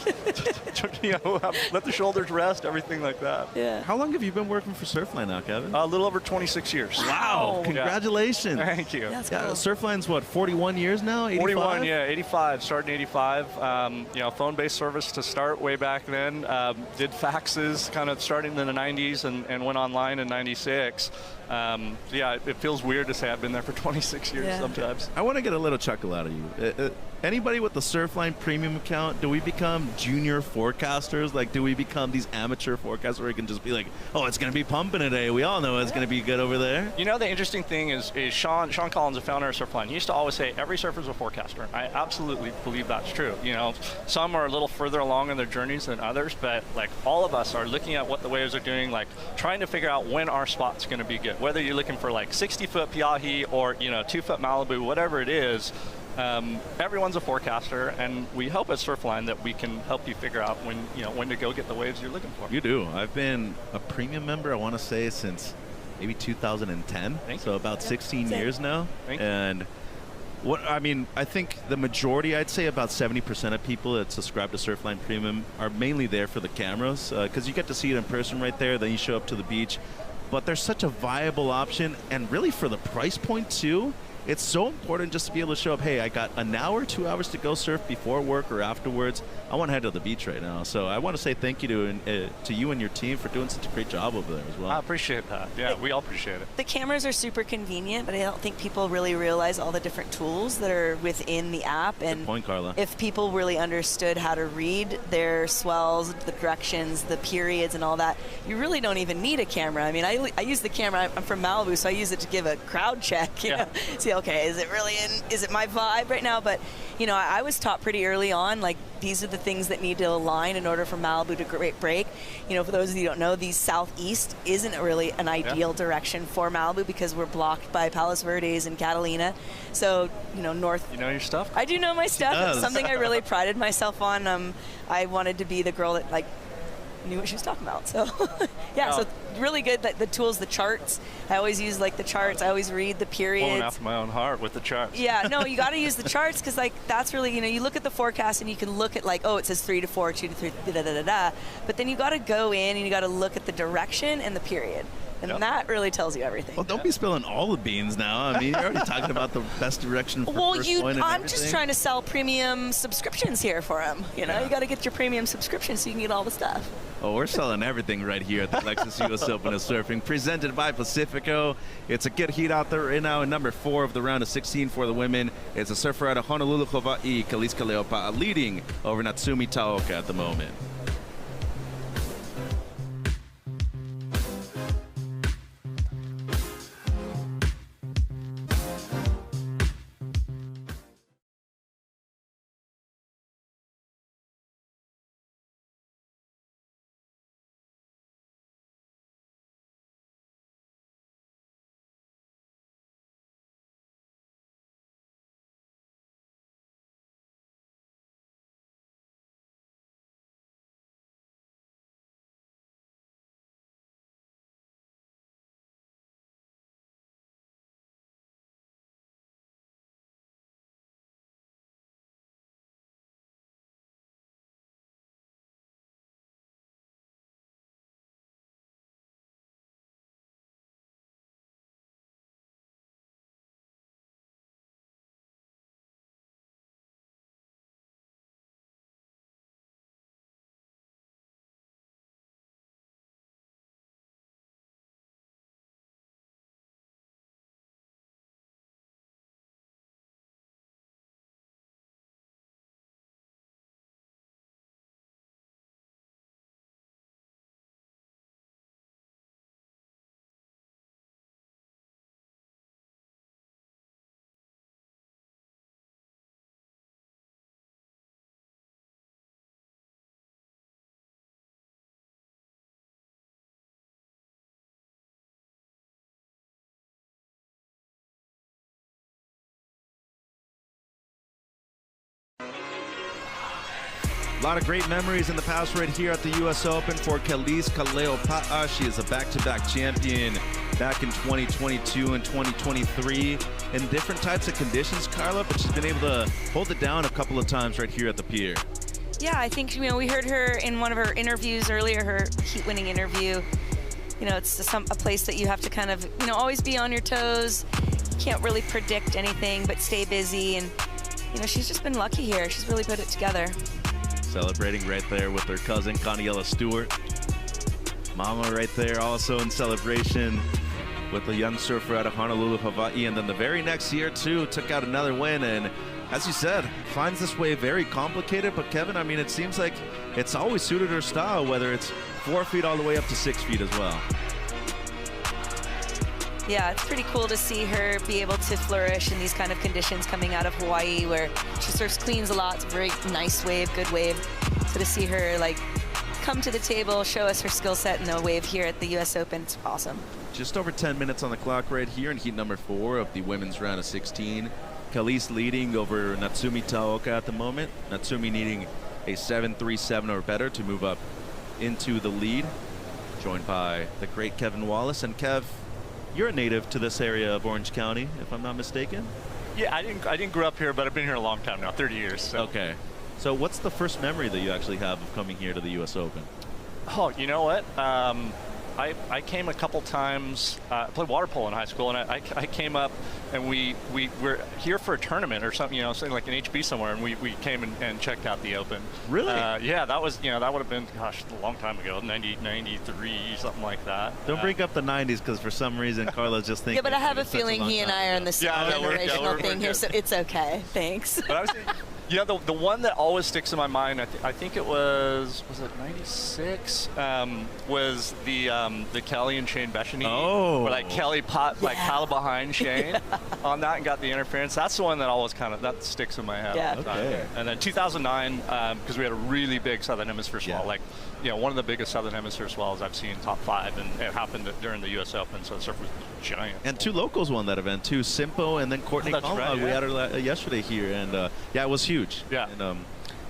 let the shoulders rest, everything like that. Yeah. How long have you been working for Surfline now, Kevin? A little over 26 years. Wow! Congratulations. Yeah. Thank you. That's cool. Surfline's what, 41 years now? 85? 41, yeah, 85. Started in 85. Phone-based service to start way back then. Did faxes kind of starting in the 90s and went online in 96. It feels weird to say I've been there for 26 years sometimes. I want to get a little chuckle out of you. Anybody with the Surfline premium account, do we become junior forecasters? Like, do we become these amateur forecasters where we can just be like, oh, it's going to be pumping today. We all know it's going to be good over there. The interesting thing is Sean Collins, the founder of Surfline, he used to always say every surfer's a forecaster. I absolutely believe that's true. Some are a little further along in their journeys than others, but like all of us are looking at what the waves are doing, like trying to figure out when our spot's going to be good. Whether you're looking for like 60-foot Piahi or 2-foot Malibu, whatever it is, everyone's a forecaster, and we hope at Surfline that we can help you figure out when to go get the waves you're looking for. You do. I've been a premium member, I want to say, since maybe 2010. So about 16 years now. And I think the majority, I'd say about 70% of people that subscribe to Surfline Premium are mainly there for the cameras, because you get to see it in person right there, then you show up to the beach. But they're such a viable option, and really for the price point too. It's so important just to be able to show up, hey, I got an hour, 2 hours to go surf before work or afterwards. I want to head to the beach right now. So I want to say thank you to you and your team for doing such a great job over there as well. I appreciate that. Yeah, we all appreciate it. The cameras are super convenient, but I don't think people really realize all the different tools that are within the app. And good point, Carla. If people really understood how to read their swells, the directions, the periods, and all that, you really don't even need a camera. I mean, I use the camera. I'm from Malibu, so I use it to give a crowd check. You know, see, okay, is it my vibe right now? But I was taught pretty early on, like, these are the things that need to align in order for Malibu to break. For those of you who don't know, the southeast isn't really an ideal direction for Malibu because we're blocked by Palos Verdes and Catalina. So, north. You know your stuff? I do know my stuff. It's something I really prided myself on. I wanted to be the girl that, like, knew what she was talking about. So, so really good. The tools, the charts. I always use the charts. I always read the periods. Blowing after my own heart with the charts. Yeah, no, you got to use the charts because that's really, you look at the forecast and you can look at it says 3 to 4, 2 to 3, but then you got to go in and you got to look at the direction and the period. And that really tells you everything. Well, don't be spilling all the beans now. I mean, you're already talking about the best direction for first point and I'm everything. just trying to sell premium subscriptions here for them. You got to get your premium subscription so you can get all the stuff. Oh, we're selling everything right here at the Lexus US Open of Surfing, presented by Pacifico. It's a good heat out there right now in number 4 of the round of 16 for the women. It's a surfer out of Honolulu, Hawaii, Kaliska Leopa, leading over Natsumi Taoka at the moment. A lot of great memories in the past right here at the U.S. Open for Kelise Kaleo-Pa'a. She is a back-to-back champion back in 2022 and 2023 in different types of conditions, Carla, but she's been able to hold it down a couple of times right here at the pier. Yeah, I think, we heard her in one of her interviews earlier, her heat-winning interview. It's a place that you have to kind of, always be on your toes. Can't really predict anything, but stay busy. And, she's just been lucky here. She's really put it together. Celebrating right there with her cousin, Coniella Stewart. Mama right there also in celebration with a young surfer out of Honolulu, Hawaii. And then the very next year, too, took out another win. And as you said, finds this wave very complicated. But, Kevin, I mean, it seems like it's always suited her style, whether it's 4 feet all the way up to 6 feet as well. Yeah, it's pretty cool to see her be able to flourish in these kind of conditions coming out of Hawaii, where she surfs cleans a lot. It's a very nice wave, good wave. So to see her come to the table, show us her skill set in the wave here at the U.S. Open, it's awesome. Just over 10 minutes on the clock right here in heat number 4 of the women's round of 16. Kelise leading over Natsumi Taoka at the moment. Natsumi needing a 7.37 or better to move up into the lead, joined by the great Kevin Wallace. And Kev, you're a native to this area of Orange County, if I'm not mistaken. Yeah, I didn't grow up here, but I've been here a long time now, 30 years. So. Okay. So what's the first memory that you actually have of coming here to the U.S. Open? Oh, you know what? I came a couple times. I played water polo in high school, and I came up, and we were here for a tournament or something, something like an HB somewhere, and we came and checked out the Open. Really? Yeah, that was, that would have been, gosh, a long time ago, 93, something like that. Don't bring up the 90s, because for some reason Carla's just thinking. Yeah, but I have a feeling he and I are in the same generational thing here, so it's okay. Thanks. But I was the one that always sticks in my mind, I think it was it 96? Was the Kelly and Shane Beshany. Oh. Where Kelly paddled behind Shane on that and got the interference. That's the one that always that sticks in my head. Yeah. All the time. Okay. And then 2009, because we had a really big Southern Hemisphere swell, one of the biggest Southern Hemisphere swells I've seen, top 5, and it happened during the U.S. Open, so the surf was giant. And 2 locals won that event too, Simpo and then Courtney Kalma. Right, We had her yesterday here, and it was huge. Yeah. And,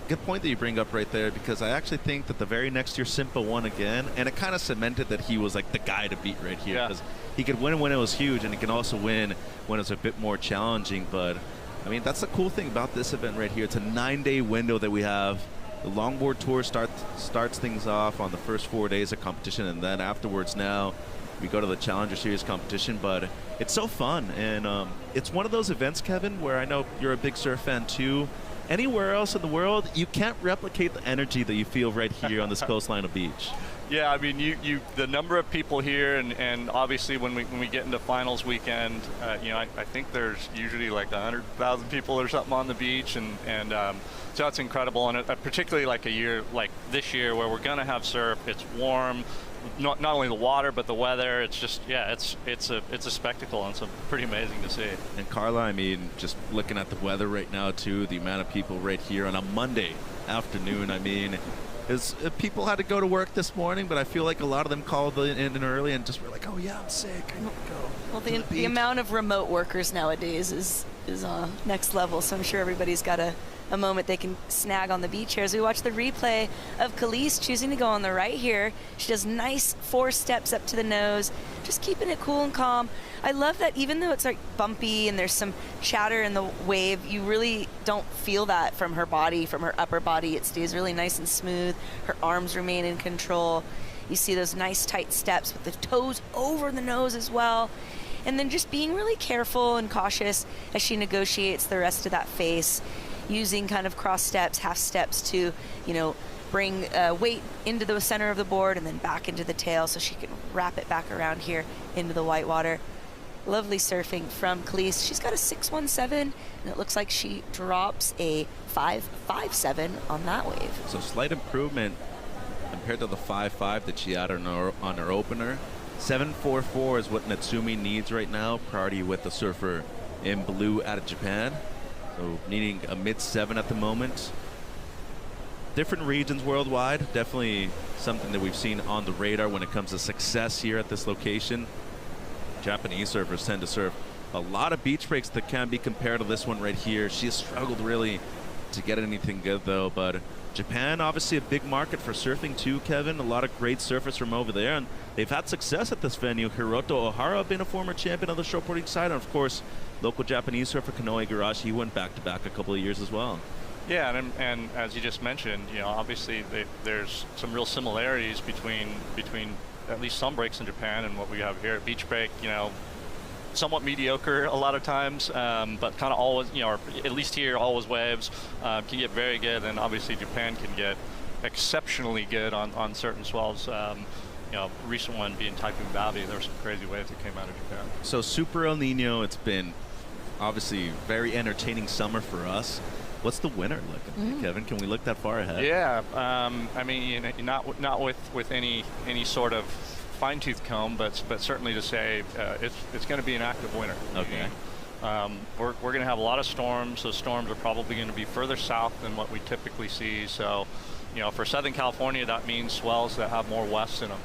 good point that you bring up right there, because I actually think that the very next year Simpo won again, and it kind of cemented that he was the guy to beat right here, because he could win when it was huge, and he can also win when it's a bit more challenging. But I mean, that's the cool thing about this event right here. It's a 9-day window that we have. The Longboard Tour starts things off on the first 4 days of competition, and then afterwards now we go to the Challenger Series competition. But it's so fun, and it's one of those events, Kevin, where I know you're a big surf fan too. Anywhere else in the world, you can't replicate the energy that you feel right here on this coastline of beach. Yeah, I mean, the number of people here, and obviously when we get into finals weekend, I think there's usually 100,000 people or something on the beach, and so it's incredible. And particularly a year like this year, where we're gonna have surf, it's warm. Not only the water, but the weather. It's just, it's a spectacle, and it's pretty amazing to see. And Carla, I mean, just looking at the weather right now too, the amount of people right here on a Monday afternoon. I mean, people had to go to work this morning, but I feel like a lot of them called in early and just were like, "Oh yeah, I'm sick. I need to go." Well, the amount of remote workers nowadays is next level. So I'm sure everybody's got a moment they can snag on the beach here. As we watch the replay of Kelise choosing to go on the right here, she does nice 4 steps up to the nose, just keeping it cool and calm. I love that even though it's bumpy and there's some chatter in the wave, you really don't feel that from her body, from her upper body. It stays really nice and smooth. Her arms remain in control. You see those nice tight steps with the toes over the nose as well. And then just being really careful and cautious as she negotiates the rest of that face, using kind of cross steps, half steps to, bring weight into the center of the board and then back into the tail so she can wrap it back around here into the whitewater. Lovely surfing from Kelise. She's got a 6.17, and it looks like she drops a 5.57 on that wave. So slight improvement compared to the 5.5 that she had on her opener. 7.44 is what Natsumi needs right now, priority with the surfer in blue out of Japan. So needing a mid-7 at the moment. Different regions worldwide, definitely something that we've seen on the radar when it comes to success here at this location. Japanese surfers tend to surf a lot of beach breaks that can be compared to this one right here. She has struggled really to get anything good though, but Japan, obviously a big market for surfing too, Kevin. A lot of great surfers from over there, and they've had success at this venue. Hiroto Ohara being a former champion of the shortboarding side, and of course, local Japanese surfer Kanoe Igarashi, he went back-to-back a couple of years as well. Yeah, and as you just mentioned, obviously there's some real similarities between at least some breaks in Japan and what we have here. Beach break, somewhat mediocre a lot of times, but kind of always, or at least here, always waves, can get very good, and obviously Japan can get exceptionally good on certain swells. Recent one being Typhoon Babi, there were some crazy waves that came out of Japan. So Super El Nino, it's been obviously very entertaining summer for us. What's the winner looking like, Kevin? Can we look that far ahead? Yeah, not with any sort of fine-tooth comb, but certainly to say it's going to be an active winter. Okay. We're going to have a lot of storms. Those storms are probably going to be further south than what we typically see. So, for Southern California, that means swells that have more west in them,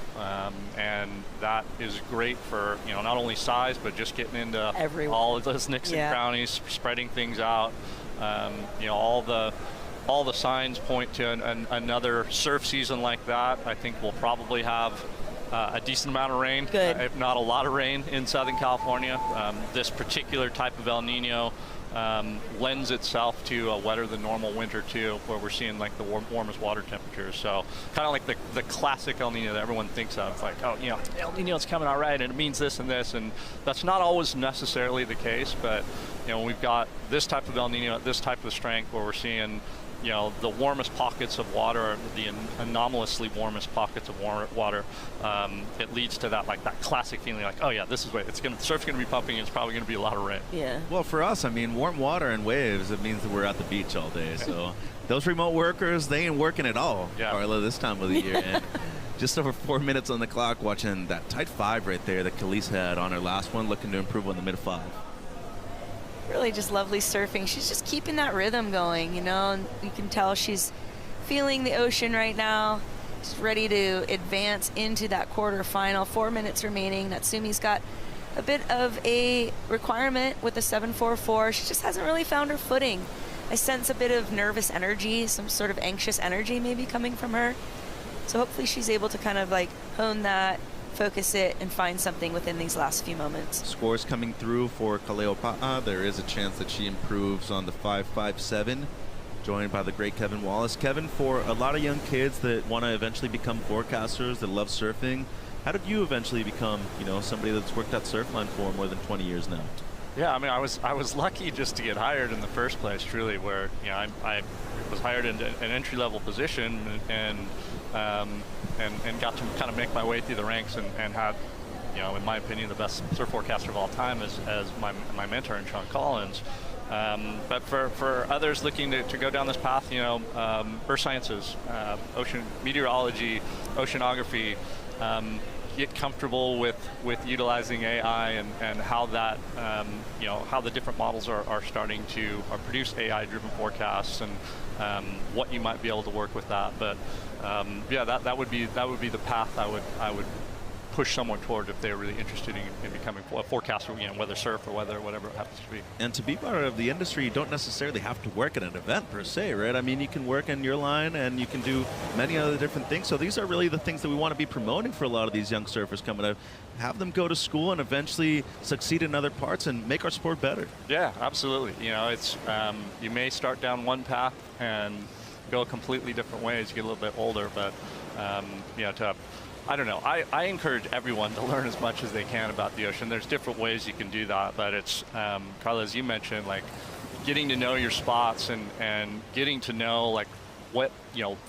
and that is great for not only size but just getting into all of those nicks and crownies, spreading things out. All the signs point to another surf season like that. I think we'll probably have a decent amount of rain, if not a lot of rain, in Southern California. This particular type of El Nino lends itself to a wetter than normal winter too, where we're seeing like the warmest water temperatures. So kind of like the classic El Nino that everyone thinks of. It's like, El Nino's coming out right, and it means this and this, and that's not always necessarily the case. But when we've got this type of El Nino at this type of strength, where we're seeing the warmest pockets of water, the anomalously warmest pockets of water, it leads to that classic feeling like, oh yeah, this is what the surf's going to be pumping, and it's probably going to be a lot of rain. Yeah. Well, for us, warm water and waves, it means that we're at the beach all day. So those remote workers, they ain't working at all, Carla, this time of the year. And just over 4 minutes on the clock, watching that tight 5 right there that Khalees had on her last one, looking to improve on the mid-5. Really just lovely surfing. She's just keeping that rhythm going, and you can tell she's feeling the ocean right now. She's ready to advance into that quarterfinal. 4 minutes remaining. Natsumi's got a bit of a requirement with the 744. She just hasn't really found her footing. I sense a bit of nervous energy, some sort of anxious energy maybe coming from her. So hopefully she's able to kind of hone that, focus it, and find something within these last few moments. Scores coming through for Kaleopa'a. There is a chance that she improves on the 5.57, joined by the great Kevin Wallace. Kevin, for a lot of young kids that want to eventually become forecasters, that love surfing, how did you eventually become, somebody that's worked at Surfline for more than 20 years now? Yeah, I was lucky just to get hired in the first place, truly, where I was hired in an entry-level position and got to kind of make my way through the ranks and had, in my opinion, the best surf forecaster of all time as my mentor in Sean Collins. But for others looking to go down this path, earth sciences, ocean meteorology, oceanography, get comfortable with utilizing AI and how that, how the different models are starting to produce AI-driven forecasts and what you might be able to work with that. But that would be the path I would push someone toward if they're really interested in becoming a forecaster, whether surf or whether whatever it happens to be. And to be part of the industry, you don't necessarily have to work at an event per se, right? You can work in your line and you can do many other different things. So these are really the things that we want to be promoting for a lot of these young surfers coming up. Have them go to school and eventually succeed in other parts and make our sport better. Yeah, absolutely. It's you may start down one path and go a completely different way as you get a little bit older, but I don't know. I encourage everyone to learn as much as they can about the ocean. There's different ways you can do that, but it's, Carla, as you mentioned, getting to know your spots and getting to know what,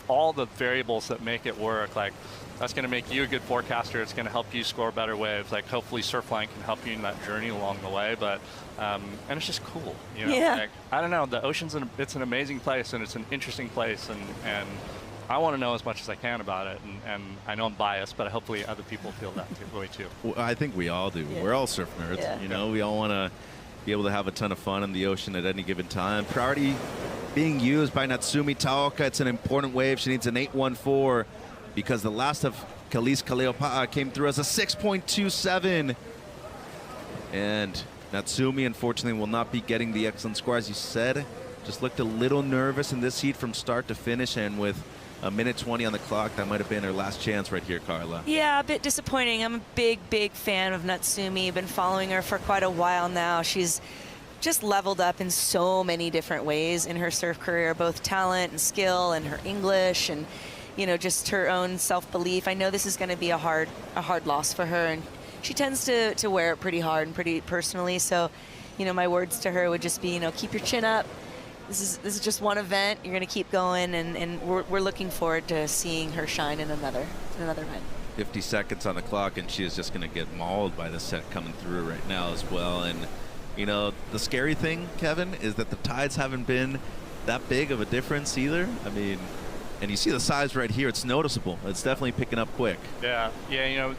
all the variables that make it work. That's going to make you a good forecaster. It's going to help you score better waves. Hopefully Surfline can help you in that journey along the way. But and it's just cool. Yeah. I don't know. The ocean's it's an amazing place and it's an interesting place and I want to know as much as I can about it, and I know I'm biased, but hopefully other people feel that way too. Well, I think we all do. Yeah. We're all surf nerds. Yeah. We all want to be able to have a ton of fun in the ocean at any given time. Priority being used by Natsumi Taoka. It's an important wave. She needs an 8.14 because the last of Khalees Kaleopa'a came through as a 6.27. And Natsumi, unfortunately, will not be getting the excellent score. As you said, Just looked a little nervous in this heat from start to finish, and with a minute 20 on the clock, that might have been her last chance right here, Carla. Yeah, a bit disappointing. I'm a big fan of Natsumi. Been following her for quite a while now. She's just leveled up in so many different ways in her surf career, both talent and skill and her English and, you know, just her own self-belief. I know this is going to be a hard loss for her, and she tends to wear it pretty hard and pretty personally. So, you know, my words to her would just be, you know, keep your chin up. This is just one event. You're going to keep going, and we're looking forward to seeing her shine in another event. 50 seconds on the clock, and she is just going to get mauled by the set coming through right now as well. And, you know, the scary thing, Kevin, is that the tides haven't been that big of a difference either. I mean, and you see the size right here. It's noticeable. It's definitely picking up quick. Yeah, you know,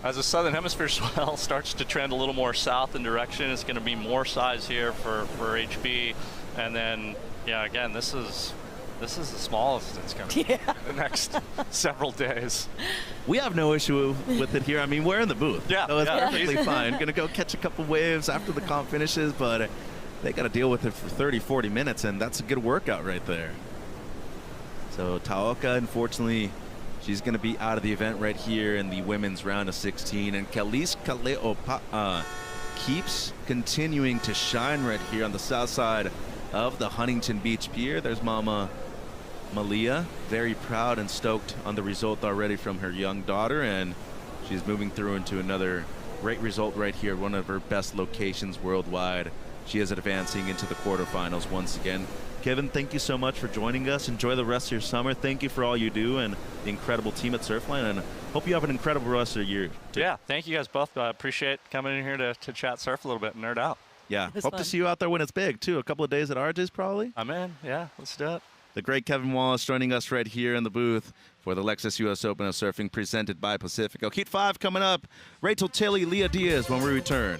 as the southern hemisphere swell starts to trend a little more south in direction, it's going to be more size here for HB. And then, yeah, again, this is the smallest it's going to be the next several days. We have no issue with it here. I mean, we're in the booth. Yeah. So it's perfectly fine. Going to go catch a couple waves after the comp finishes, but they got to deal with it for 30, 40 minutes, and that's a good workout right there. So Taoka, unfortunately, she's going to be out of the event right here in the women's round of 16. And Kalis Kaleopa'a keeps continuing to shine right here on the south side of the Huntington Beach Pier. There's Mama Malia, very proud and stoked on the result already from her young daughter, and she's moving through into another great result right here, one of her best locations worldwide. She is advancing into the quarterfinals once again. Kevin, thank you so much for joining us. Enjoy the rest of your summer. Thank you for all you do and the incredible team at Surfline, and hope you have an incredible rest of your year. Yeah, thank you guys both. I appreciate coming in here to chat surf a little bit and nerd out. Yeah, hope to see you out there when it's big, too. A couple of days at RJ's, probably. I'm in. Yeah, let's do it. The great Kevin Wallace joining us right here in the booth for the Lexus US Open of Surfing presented by Pacifico. Heat 5 coming up. Rachel Tilley, Leah Diaz when we return.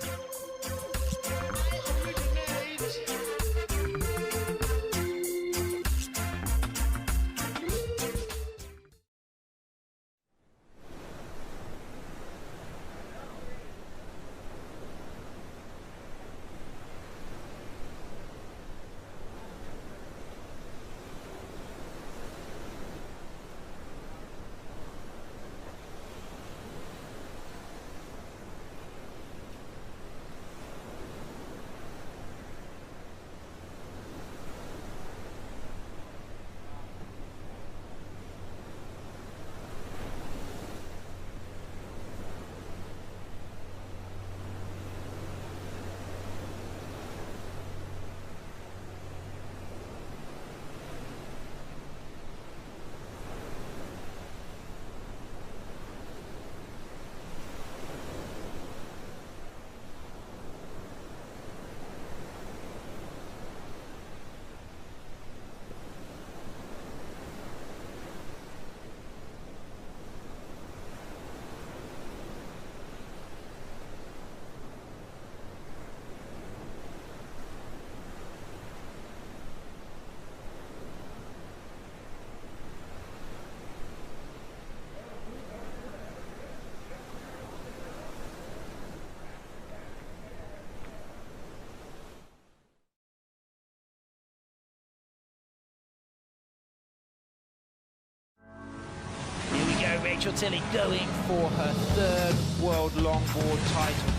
Rachel Tilley going for her third world longboard title,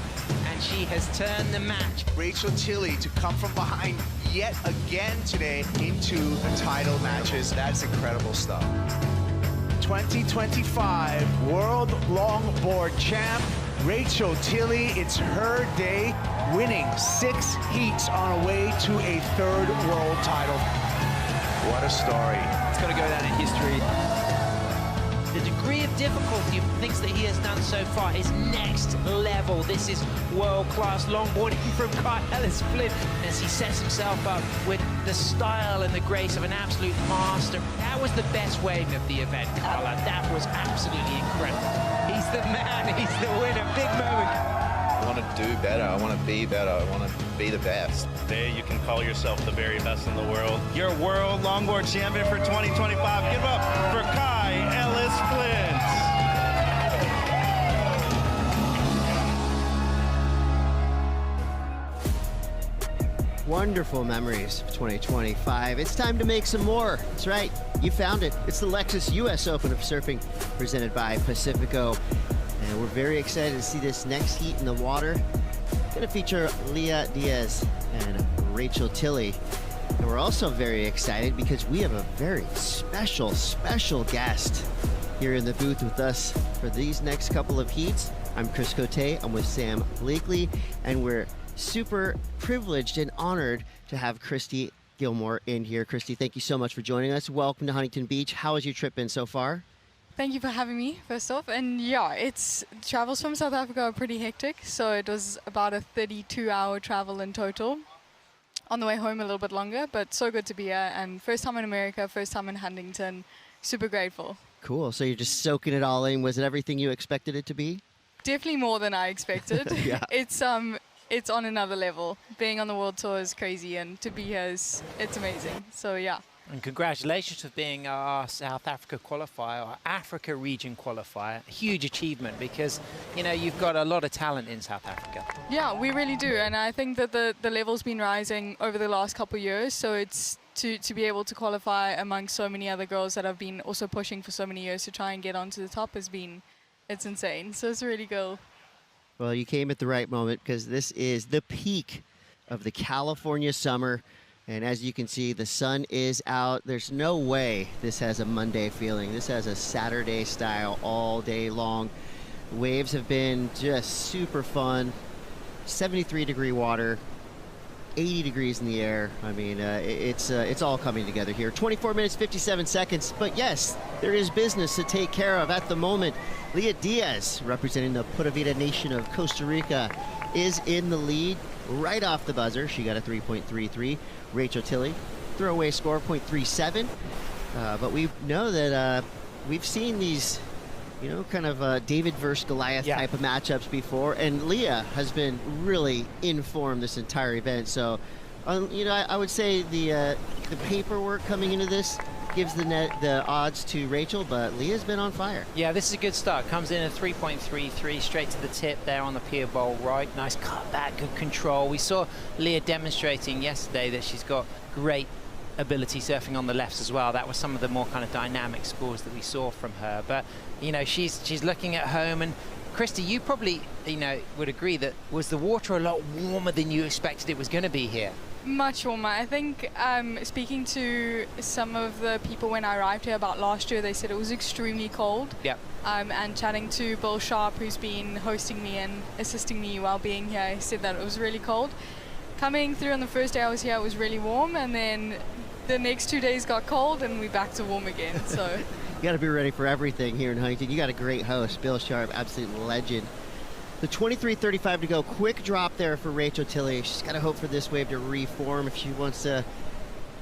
and she has turned the match. Rachel Tilley to come from behind yet again today into the title matches. That's incredible stuff. 2025 World Longboard Champ, Rachel Tilley. It's her day, winning 6 heats on her way to a third world title. What a story. It's going to go down in history. The degree of difficulty of things that he has done so far is next level. This is world-class longboarding from Kyle Ellis Flynn as he sets himself up with the style and the grace of an absolute master. That was the best wave of the event, Carla. That was absolutely incredible. He's the man, he's the winner. Big moment. I want to do better. I want to be better. I want to be the best. Today you can call yourself the very best in the world. Your world longboard champion for 2025. Give up for Kai Ellis Flint. wonderful memories of 2025. It's time to make some more. That's right, you found it. It's the Lexus US Open of Surfing presented by Pacifico. And we're very excited to see this next heat in the water. It's going to feature Leah Diaz and Rachel Tilley. And we're also very excited because we have a very special guest here in the booth with us for these next couple of heats. I'm Chris Cote, I'm with Sam Blakely, and we're super privileged and honored to have Christy Gilmore in here. Christy, thank you so much for joining us. Welcome to Huntington Beach. How has your trip been so far? Thank you for having me, first off. And yeah, travels from South Africa are pretty hectic, so it was about a 32-hour travel in total. On the way home a little bit longer, but so good to be here. And first time in America, first time in Huntington. Super grateful. Cool. So you're just soaking it all in. Was it everything you expected it to be? Definitely more than I expected. Yeah. It's on another level. Being on the world tour is crazy, and to be here it's amazing. So yeah. And congratulations for being our South Africa qualifier, our Africa region qualifier. A huge achievement because, you know, you've got a lot of talent in South Africa. Yeah, we really do. And I think that the level's been rising over the last couple of years. So it's to be able to qualify among so many other girls that have been also pushing for so many years to try and get onto the top it's insane. So it's really cool. Well, you came at the right moment because this is the peak of the California summer. And as you can see, the sun is out. There's no way this has a Monday feeling. This has a Saturday style all day long. Waves have been just super fun. 73-degree water, 80 degrees in the air. I mean, it's all coming together here. 24 minutes, 57 seconds. But yes, there is business to take care of at the moment. Leah Diaz, representing the Pura Vida Nation of Costa Rica, is in the lead right off the buzzer. She got a 3.33. Rachel Tilley, throwaway score, 0.37. But we know that we've seen these, you know, kind of David versus Goliath type of matchups before, and Leah has been really in form this entire event. So, you know, I would say the paperwork coming into this gives the odds to Rachel, but Leah's been on fire. Yeah, this is a good start. Comes in at 3.33, straight to the tip there on the pier bowl right. Nice cutback, good control. We saw Leah demonstrating yesterday that she's got great ability surfing on the lefts as well. That was some of the more kind of dynamic scores that we saw from her. But, you know, she's looking at home. And Christy, you probably, you know, would agree that was the water a lot warmer than you expected it was going to be here? Much warmer. I think speaking to some of the people when I arrived here about last year, they said it was extremely cold. Yep. And chatting to Bill Sharp, who's been hosting me and assisting me while being here, he said that it was really cold. Coming through on the first day I was here, it was really warm, and then the next 2 days got cold, and we're back to warm again. So you got to be ready for everything here in Huntington. You got a great host, Bill Sharp, absolute legend. The 23:35 to go. Quick drop there for Rachel Tilley. She's got to hope for this wave to reform if she wants to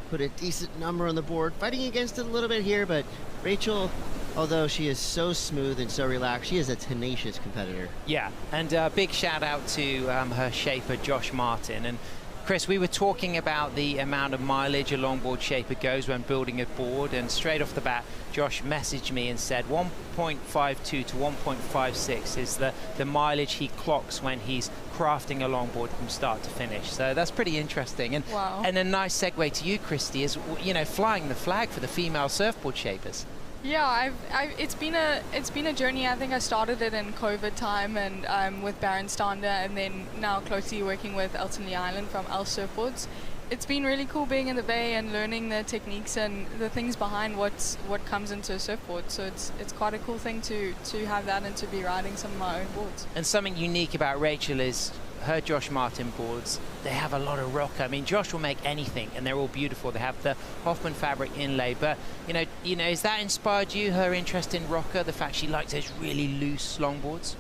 put a decent number on the board. Fighting against it a little bit here, but Rachel, although she is so smooth and so relaxed, she is a tenacious competitor. Yeah, and big shout out to her shaper, Josh Martin. And Chris, we were talking about the amount of mileage a longboard shaper goes when building a board, and straight off the bat, Josh messaged me and said 1.52 to 1.56 is the mileage he clocks when he's crafting a longboard from start to finish. So that's pretty interesting. And, wow. And a nice segue to you, Christy, is, you know, flying the flag for the female surfboard shapers. Yeah, it's been a journey. I think I started it in COVID time and with Baron Stander, and then now closely working with Elton Lee Island from El Surfboards. It's been really cool being in the Bay and learning the techniques and the things behind what comes into a surfboard. So it's quite a cool thing to have that and to be riding some of my own boards. And something unique about Rachel is her Josh Martin boards, they have a lot of rock. I mean, Josh will make anything, and they're all beautiful. They have the Hoffman fabric inlay, but you know, has that inspired you? Her interest in rocker, the fact she likes those really loose longboards.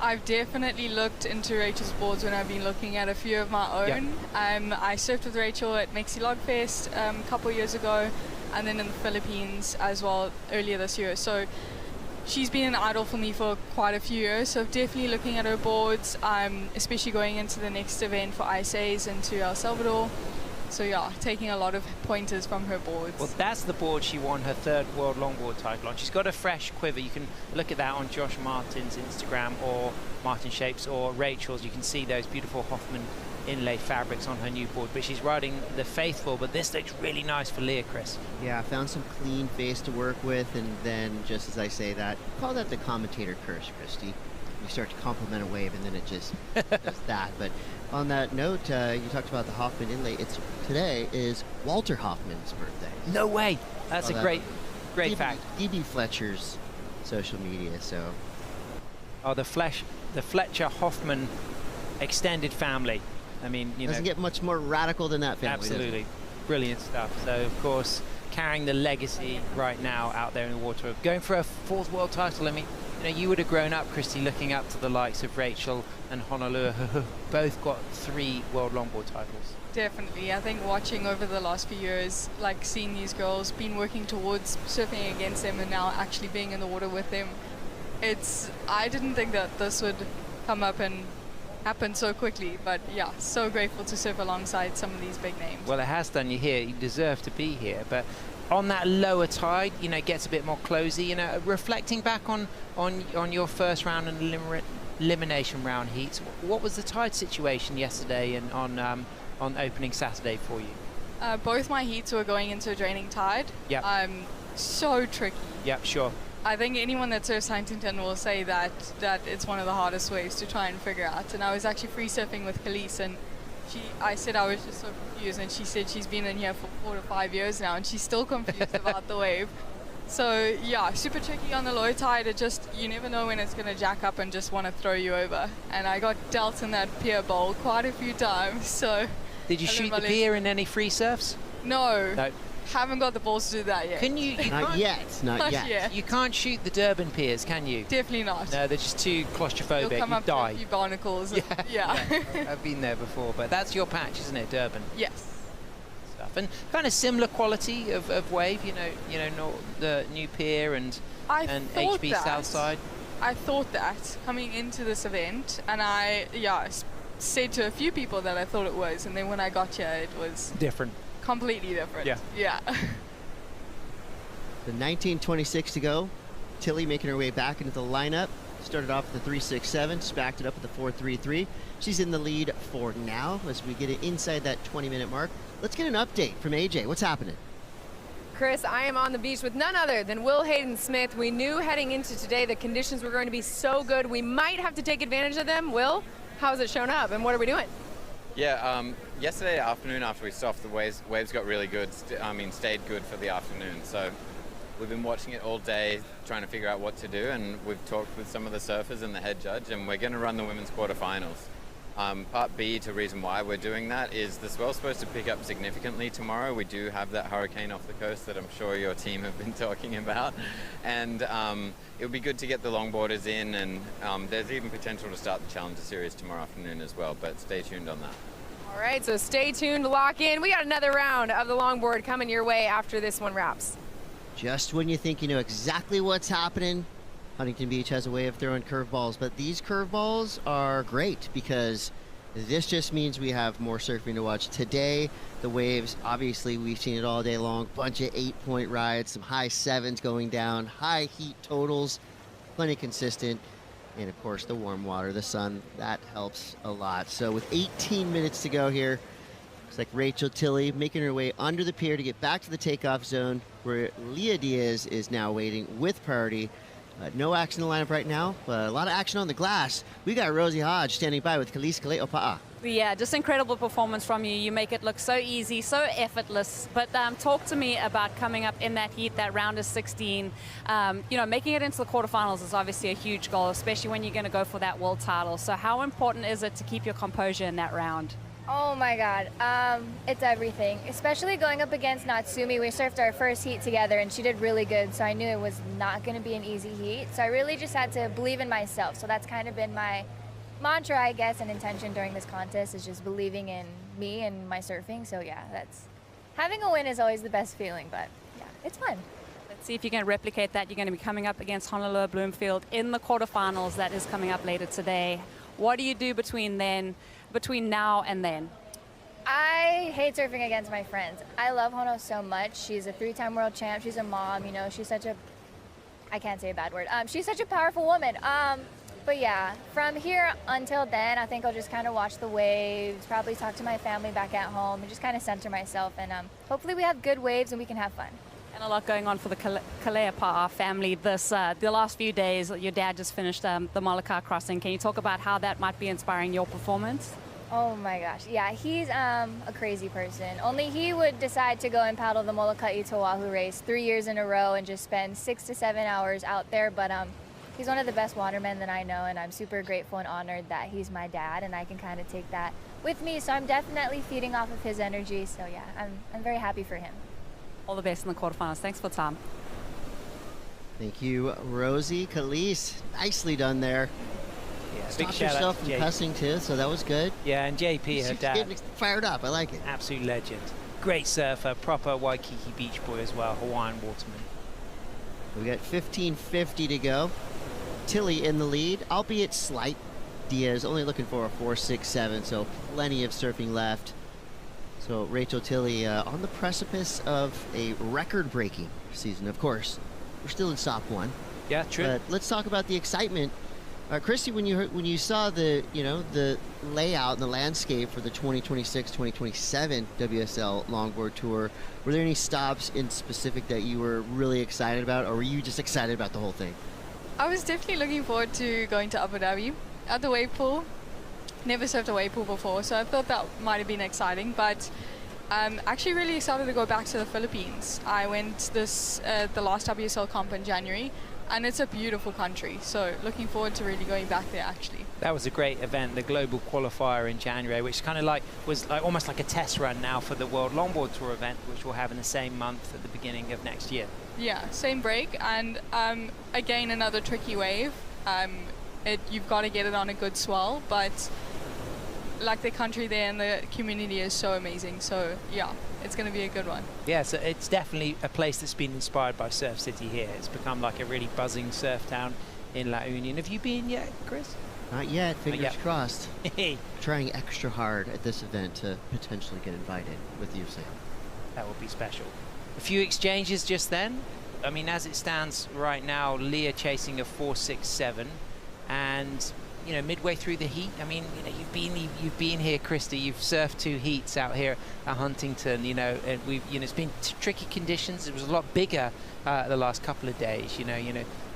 I've definitely looked into Rachel's boards when I've been looking at a few of my own. Yep. I surfed with Rachel at Mexi Log Fest a couple of years ago, and then in the Philippines as well earlier this year. So she's been an idol for me for quite a few years, so definitely looking at her boards, especially going into the next event for ISAs into El Salvador. So yeah, taking a lot of pointers from her boards. Well, that's the board she won her third World Longboard title on. She's got a fresh quiver. You can look at that on Josh Martin's Instagram or Martin Shapes or Rachel's. You can see those beautiful Hoffman inlay fabrics on her new board, but she's riding the Faithful. But this looks really nice for Leah, Chris. Yeah, I found some clean face to work with, and then just as I say that, call that the commentator curse, Christy. You start to compliment a wave, and then it just does that. But on that note, you talked about the Hoffman inlay. Today is Walter Hoffman's birthday. No way. That's a great fact. DB Fletcher's social media. So, the Fletcher Hoffman extended family. I mean, doesn't get much more radical than that family. Absolutely, brilliant stuff. So, of course, carrying the legacy right now out there in the water, going for a 4th world title. I mean, you would have grown up, Christy, looking up to the likes of Rachel and Honolulu, who both got 3 world longboard titles. Definitely. I think watching over the last few years, like seeing these girls, been working towards surfing against them and now actually being in the water with them, I didn't think that this would come up and happen so quickly, but yeah, so grateful to surf alongside some of these big names. Well, it has done you here. You deserve to be here, but on that lower tide, it gets a bit more closey. Reflecting back on your first round and elimination round heats, what was the tide situation yesterday and on opening Saturday for you? Both my heats were going into a draining tide. Yeah. So tricky. Yep, sure. I think anyone that surfs Huntington will say that it's one of the hardest waves to try and figure out. And I was actually free surfing with Khalees, and I said I was just so confused, and she said she's been in here for 4 to 5 years now, and she's still confused about the wave. So yeah, super tricky on the low tide. You never know when it's going to jack up and just want to throw you over. And I got dealt in that pier bowl quite a few times. So did you shoot the pier in any free surfs? No. Haven't got the balls to do that yet. Can you? Not yet. You can't shoot the Durban piers, can you? Definitely not. No, they're just too claustrophobic. You'll come you up die. with a few barnacles. Yeah. I've been there before, but that's your patch, isn't it, Durban? Yes. Stuff and kind of similar quality of wave. Not the new pier and HB Southside. I thought that coming into this event, and I said to a few people that I thought it was, and then when I got here, it was different. Completely different. Yeah. The 19:26 to go. Tilly making her way back into the lineup. Started off with the 3.67, spacked it up with the 4.33. She's in the lead for now as we get it inside that 20-minute mark. Let's get an update from AJ. What's happening? Chris, I am on the beach with none other than Will Hayden-Smith. We knew heading into today the conditions were going to be so good. We might have to take advantage of them. Will, how's it shown up and what are we doing? Yeah, yesterday afternoon after we stopped, the waves got really good. Stayed good for the afternoon. So we've been watching it all day, trying to figure out what to do, and we've talked with some of the surfers and the head judge, and we're going to run the women's quarterfinals. Part B to reason why we're doing that is the swell's supposed to pick up significantly tomorrow. We do have that hurricane off the coast that I'm sure your team have been talking about, and it would be good to get the longboarders in, and there's even potential to start the Challenger Series tomorrow afternoon as well, but stay tuned on that. All right, so stay tuned, lock in. We got another round of the longboard coming your way after this one wraps. Just when you think you know exactly what's happening, Huntington Beach has a way of throwing curveballs, but these curveballs are great because this just means we have more surfing to watch. Today, the waves, obviously we've seen it all day long, bunch of 8-point rides, some high 7s going down, high heat totals, plenty consistent, and of course the warm water, the sun, that helps a lot. So with 18 minutes to go here, looks like Rachel Tilley making her way under the pier to get back to the takeoff zone where Leah Diaz is now waiting with priority. No action in the lineup right now, but a lot of action on the glass. We got Rosie Hodge standing by with Khalees Kale'opa'a. Yeah, just incredible performance from you. You make it look so easy, so effortless. But talk to me about coming up in that heat, that round of 16. Making it into the quarterfinals is obviously a huge goal, especially when you're going to go for that world title. So how important is it to keep your composure in that round? Oh my God, it's everything. Especially going up against Natsumi. We surfed our first heat together and she did really good, so I knew it was not going to be an easy heat. So I really just had to believe in myself. So that's kind of been my mantra, I guess, and intention during this contest is just believing in me and my surfing. So yeah, having a win is always the best feeling, but yeah, it's fun. Let's see if you can replicate that. You're going to be coming up against Honolulu Bloomfield in the quarterfinals. That is coming up later today. What do you do between now and then? I hate surfing against my friends. I love Hono so much. She's a 3-time world champ. She's a mom, she's such a, I can't say a bad word. She's such a powerful woman. But yeah, from here until then, I think I'll just kind of watch the waves, probably talk to my family back at home, and just kind of center myself. And hopefully we have good waves and we can have fun. And a lot going on for the Kaleapa family this the last few days. Your dad just finished the Molokai crossing. Can you talk about how that might be inspiring your performance? Oh my gosh, yeah, he's a crazy person. Only he would decide to go and paddle the Molokai to Oahu race 3 years in a row and just spend 6 to 7 hours out there. But he's one of the best watermen that I know, and I'm super grateful and honored that he's my dad, and I can kind of take that with me. So I'm definitely feeding off of his energy. So yeah, I'm very happy for him. All the best in the quarterfinals. Thanks for the time. Thank you, Rosie. Khalees, nicely done there. Yeah, big Stopped shout herself out to from JP. cussing too, so that was good. Yeah, and JP, her She's dad. getting fired up. I like it. Absolute legend. Great surfer, proper Waikiki beach boy as well, Hawaiian waterman. We got 15:50 to go. Tilly in the lead, albeit slight. Diaz only looking for a 4.67, so plenty of surfing left. So Rachel Tilly on the precipice of a record-breaking season. Of course, we're still in SOP 1. Yeah, true. But let's talk about the excitement. Christy, when you saw the the layout and the landscape for the 2026-2027 WSL Longboard Tour, were there any stops in specific that you were really excited about, or were you just excited about the whole thing? I was definitely looking forward to going to Abu Dhabi at the wave pool. Never surfed a wave pool before, so I thought that might have been exciting, but I'm actually really excited to go back to the Philippines. I went the last WSL comp in January, and it's a beautiful country, so looking forward to really going back there actually. That was a great event, the global qualifier in January, which kind of was almost like a test run now for the World Longboard Tour event, which we'll have in the same month at the beginning of next year. Yeah, same break, and again another tricky wave. You've got to get it on a good swell, but like the country there and the community is so amazing, so yeah, it's going to be a good one. Yeah, so it's definitely a place that's been inspired by Surf City here. It's become like a really buzzing surf town in La Union. Have you been yet, Chris? Not yet, fingers yet. crossed. Trying extra hard at this event to potentially get invited with you, Sam. That would be special. A few exchanges just then. I mean, as it stands right now, Leah chasing a 4.67, and midway through the heat. I mean, you've been here, Christy. You've surfed 2 heats out here at Huntington. And it's been tricky conditions. It was a lot bigger the last couple of days.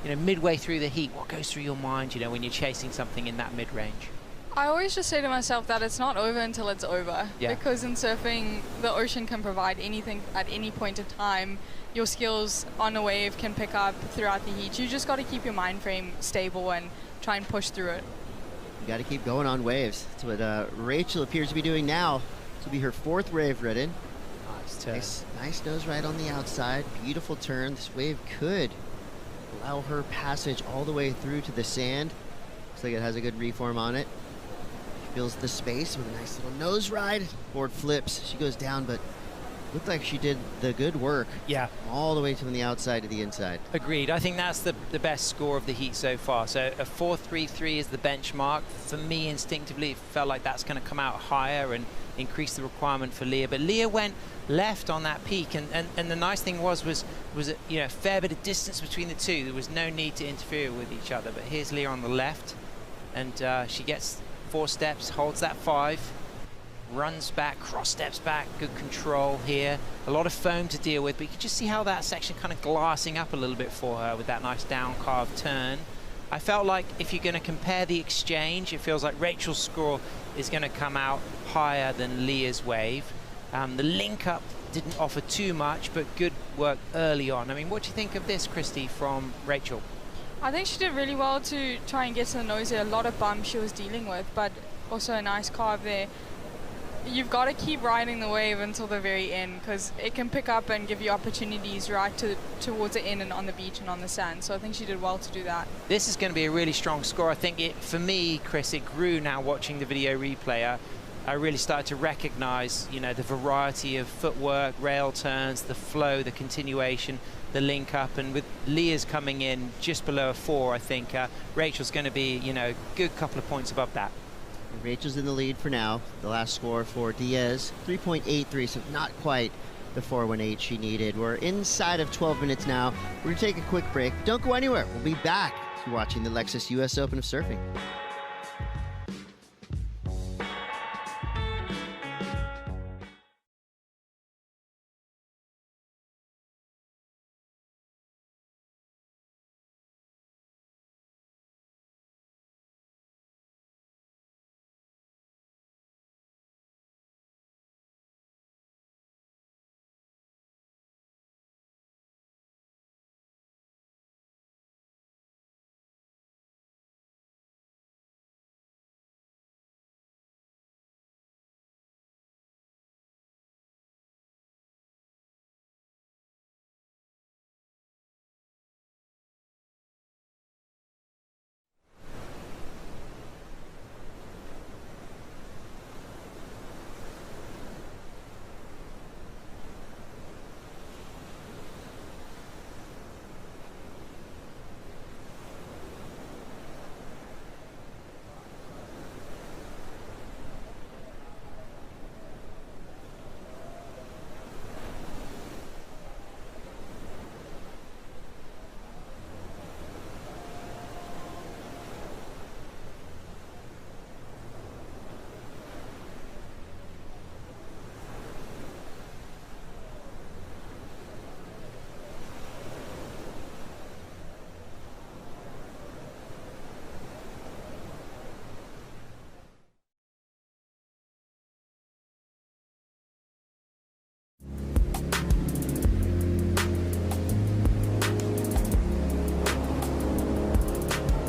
Midway through the heat, what goes through your mind? When you're chasing something in that mid-range. I always just say to myself that it's not over until it's over. Yeah. Because in surfing, the ocean can provide anything at any point of time. Your skills on a wave can pick up throughout the heat. You just got to keep your mind frame stable and try and push through it. You got to keep going on waves. That's what Rachel appears to be doing now. This will be her 4th wave ridden. Nice turn. Nice nose right on the outside. Beautiful turn. This wave could allow her passage all the way through to the sand. Looks like it has a good reform on it. She feels the space with a nice little nose ride. Board flips. She goes down, but looked like she did the good work. Yeah. All the way from the outside to the inside. Agreed. I think that's the best score of the heat so far. So a 4.33 is the benchmark. For me, instinctively, it felt like that's going to come out higher and increase the requirement for Leah. But Leah went left on that peak, and the nice thing was a fair bit of distance between the two. There was no need to interfere with each other. But here's Leah on the left, and she gets 4 steps, holds that 5. Runs back, cross steps back, good control here. A lot of foam to deal with, but you can just see how that section kind of glassing up a little bit for her with that nice down carved turn. I felt like if you're going to compare the exchange, it feels like Rachel's score is going to come out higher than Leah's wave. The link up didn't offer too much, but good work early on. I mean, what do you think of this, Christy, from Rachel? I think she did really well to try and get to the nose there. A lot of bumps she was dealing with, but also a nice carve there. You've got to keep riding the wave until the very end, because it can pick up and give you opportunities right towards the end and on the beach and on the sand. So I think she did well to do that. This is going to be a really strong score. I think for me, Chris, it grew now watching the video replay. I really started to recognize, the variety of footwork, rail turns, the flow, the continuation, the link up, and with Leah's coming in just below a 4, I think Rachel's going to be, a good couple of points above that. Rachel's in the lead for now. The last score for Diaz, 3.83, so not quite the 4.18 she needed. We're inside of 12 minutes now. We're going to take a quick break. Don't go anywhere. We'll be back You're watching the Lexus US Open of Surfing.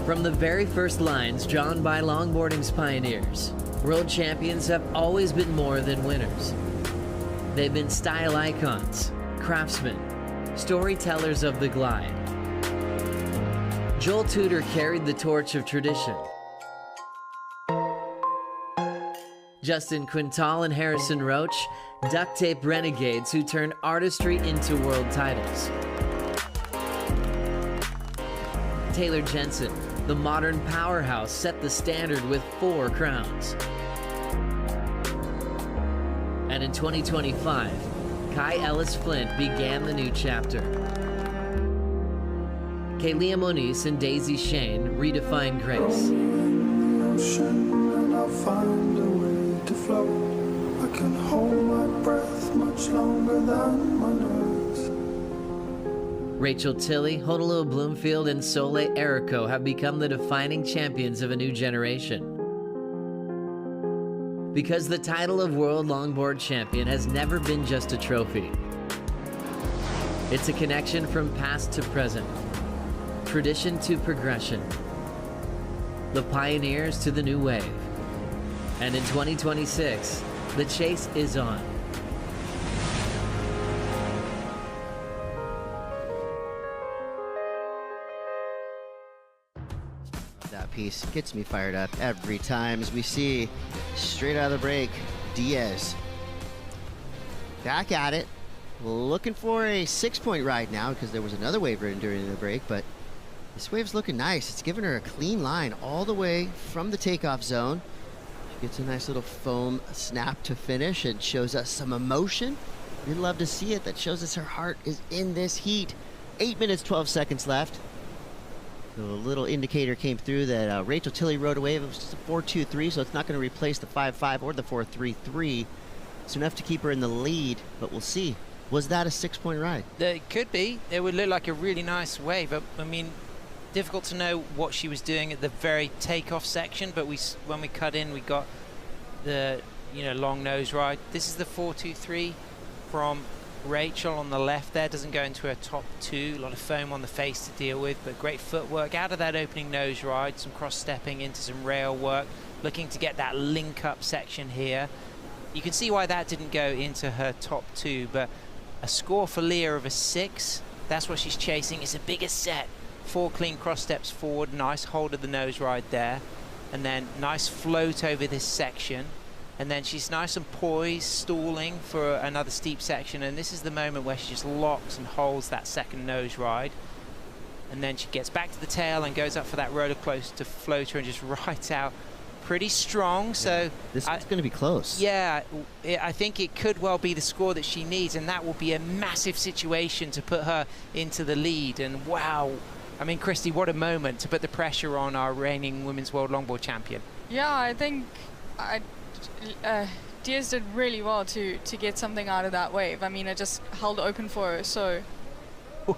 From the very first lines drawn by longboarding's pioneers, world champions have always been more than winners. They've been style icons, craftsmen, storytellers of the glide. Joel Tudor carried the torch of tradition. Justin Quintal and Harrison Roach, duct tape renegades who turned artistry into world titles. Taylor Jensen, the modern powerhouse, set the standard with 4 crowns. And in 2025, Kai Ellis Flint began the new chapter. Kaylia Moniz and Daisy Shane redefined grace. I can hold my breath much longer than my nerves. Rachel Tilley, Honolulu Bloomfield, and Soleil Erico have become the defining champions of a new generation. Because the title of World Longboard Champion has never been just a trophy. It's a connection from past to present, tradition to progression, the pioneers to the new wave. And in 2026, the chase is on. That piece gets me fired up every time as we see straight out of the break, Diaz back at it, looking for a 6-point ride now because there was another wave ridden during the break, but this wave's looking nice. It's giving her a clean line all the way from the takeoff zone. She gets a nice little foam snap to finish and shows us some emotion. We'd love to see it. That shows us her heart is in this heat. 8 minutes, 12 seconds left. So a little indicator came through that Rachel Tilley rode a wave. It was just a 4.23, so it's not going to replace the 5.5 or the 4.33. It's enough to keep her in the lead, but we'll see. Was that a 6-point ride? It could be. It would look like a really nice wave. I mean, difficult to know what she was doing at the very takeoff section, but when we cut in, we got the long nose ride. This is the 4.23 from Rachel on the left there. Doesn't go into her top 2. A lot of foam on the face to deal with, but great footwork out of that opening nose ride. Some cross stepping into some rail work, looking to get that link up section here. You can see why that didn't go into her top 2, but a score for Leah of a 6. That's what she's chasing. It's a bigger set. 4 clean cross steps forward, nice hold of the nose ride there, and then nice float over this section, and then she's nice and poised, stalling for another steep section, and this is the moment where she just locks and holds that second nose ride, and then she gets back to the tail and goes up for that roller coaster floater and just rides out pretty strong. So this is going to be close. Yeah, I think it could well be the score that she needs, and that will be a massive situation to put her into the lead. And wow, I mean, Christy, what a moment to put the pressure on our reigning women's world longboard champion. Yeah, I think Diaz did really well to get something out of that wave. I mean, it just held open for her, so...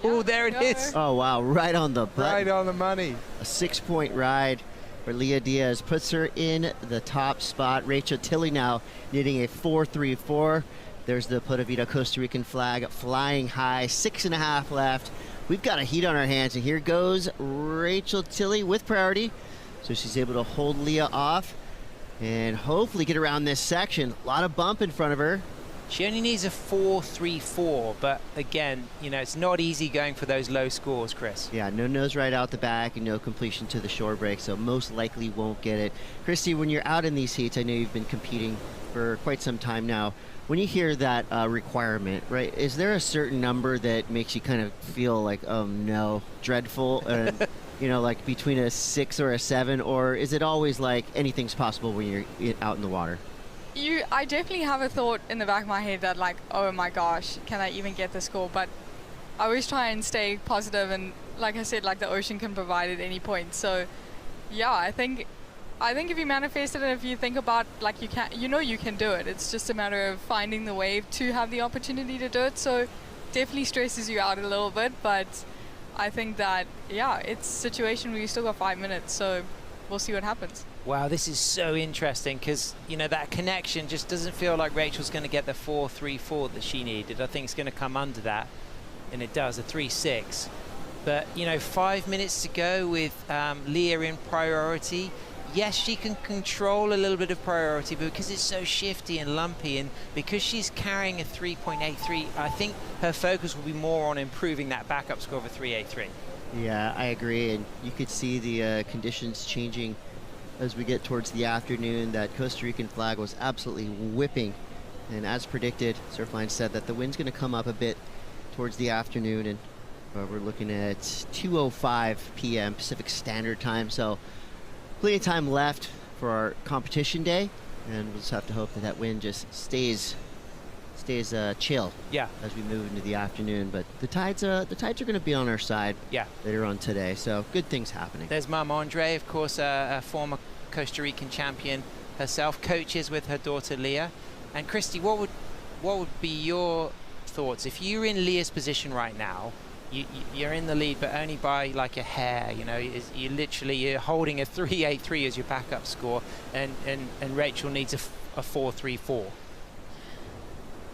Oh, there it is. Oh, wow, right on the button. Right on the money. A 6-point ride for Leah Diaz puts her in the top spot. Rachel Tilley now needing a 4.34. There's the Pura Vida Costa Rican flag flying high. 6.5 left. We've got a heat on our hands, and here goes Rachel Tilley with priority. So she's able to hold Leah off and hopefully get around this section. A lot of bump in front of her. She only needs a 4.34, but again, you know, it's not easy going for those low scores, Chris. Yeah, no nose right out the back and no completion to the shore break, so most likely won't get it. Christy, when you're out in these heats, I know you've been competing for quite some time now. When you hear that requirement, right, is there a certain number that makes you kind of feel like, oh no, dreadful, you know, like between a 6 or a 7, or is it always like anything's possible when you're out in the water? I definitely have a thought in the back of my head that like, oh my gosh, can I even get the score? But I always try and stay positive, and like I said, like the ocean can provide at any point. So yeah, I think if you manifest it and if you think about like you can do it. It's just a matter of finding the wave to have the opportunity to do it. So definitely stresses you out a little bit, but I think that, yeah, it's a situation where you still got 5 minutes, so we'll see what happens. Wow, this is so interesting because, you know, that connection just doesn't feel like Rachel's going to get the 4.34 that she needed. I think it's going to come under that, and it does, a 3.6. But, you know, 5 minutes to go with Leah in priority. Yes, she can control a little bit of priority, but because it's so shifty and lumpy, and because she's carrying a 3.83, I think her focus will be more on improving that backup score of a 3.83. Yeah, I agree, and you could see the conditions changing as we get towards the afternoon. That Costa Rican flag was absolutely whipping, and as predicted, Surfline said that the wind's going to come up a bit towards the afternoon, and we're looking at 2:05 p.m. Pacific Standard Time, so plenty of time left for our competition day, and we'll just have to hope that that wind just stays chill, yeah, as we move into the afternoon. But the tides are going to be on our side, yeah, later on today, so good things happening. There's Mom Andre, of course, a former Costa Rican champion herself, coaches with her daughter Leah. And Christy, what would be your thoughts if you were in Leah's position right now? You're in the lead, but only by like a hair. You know, you're holding a 3.83 as your backup score, and Rachel needs a 4.34.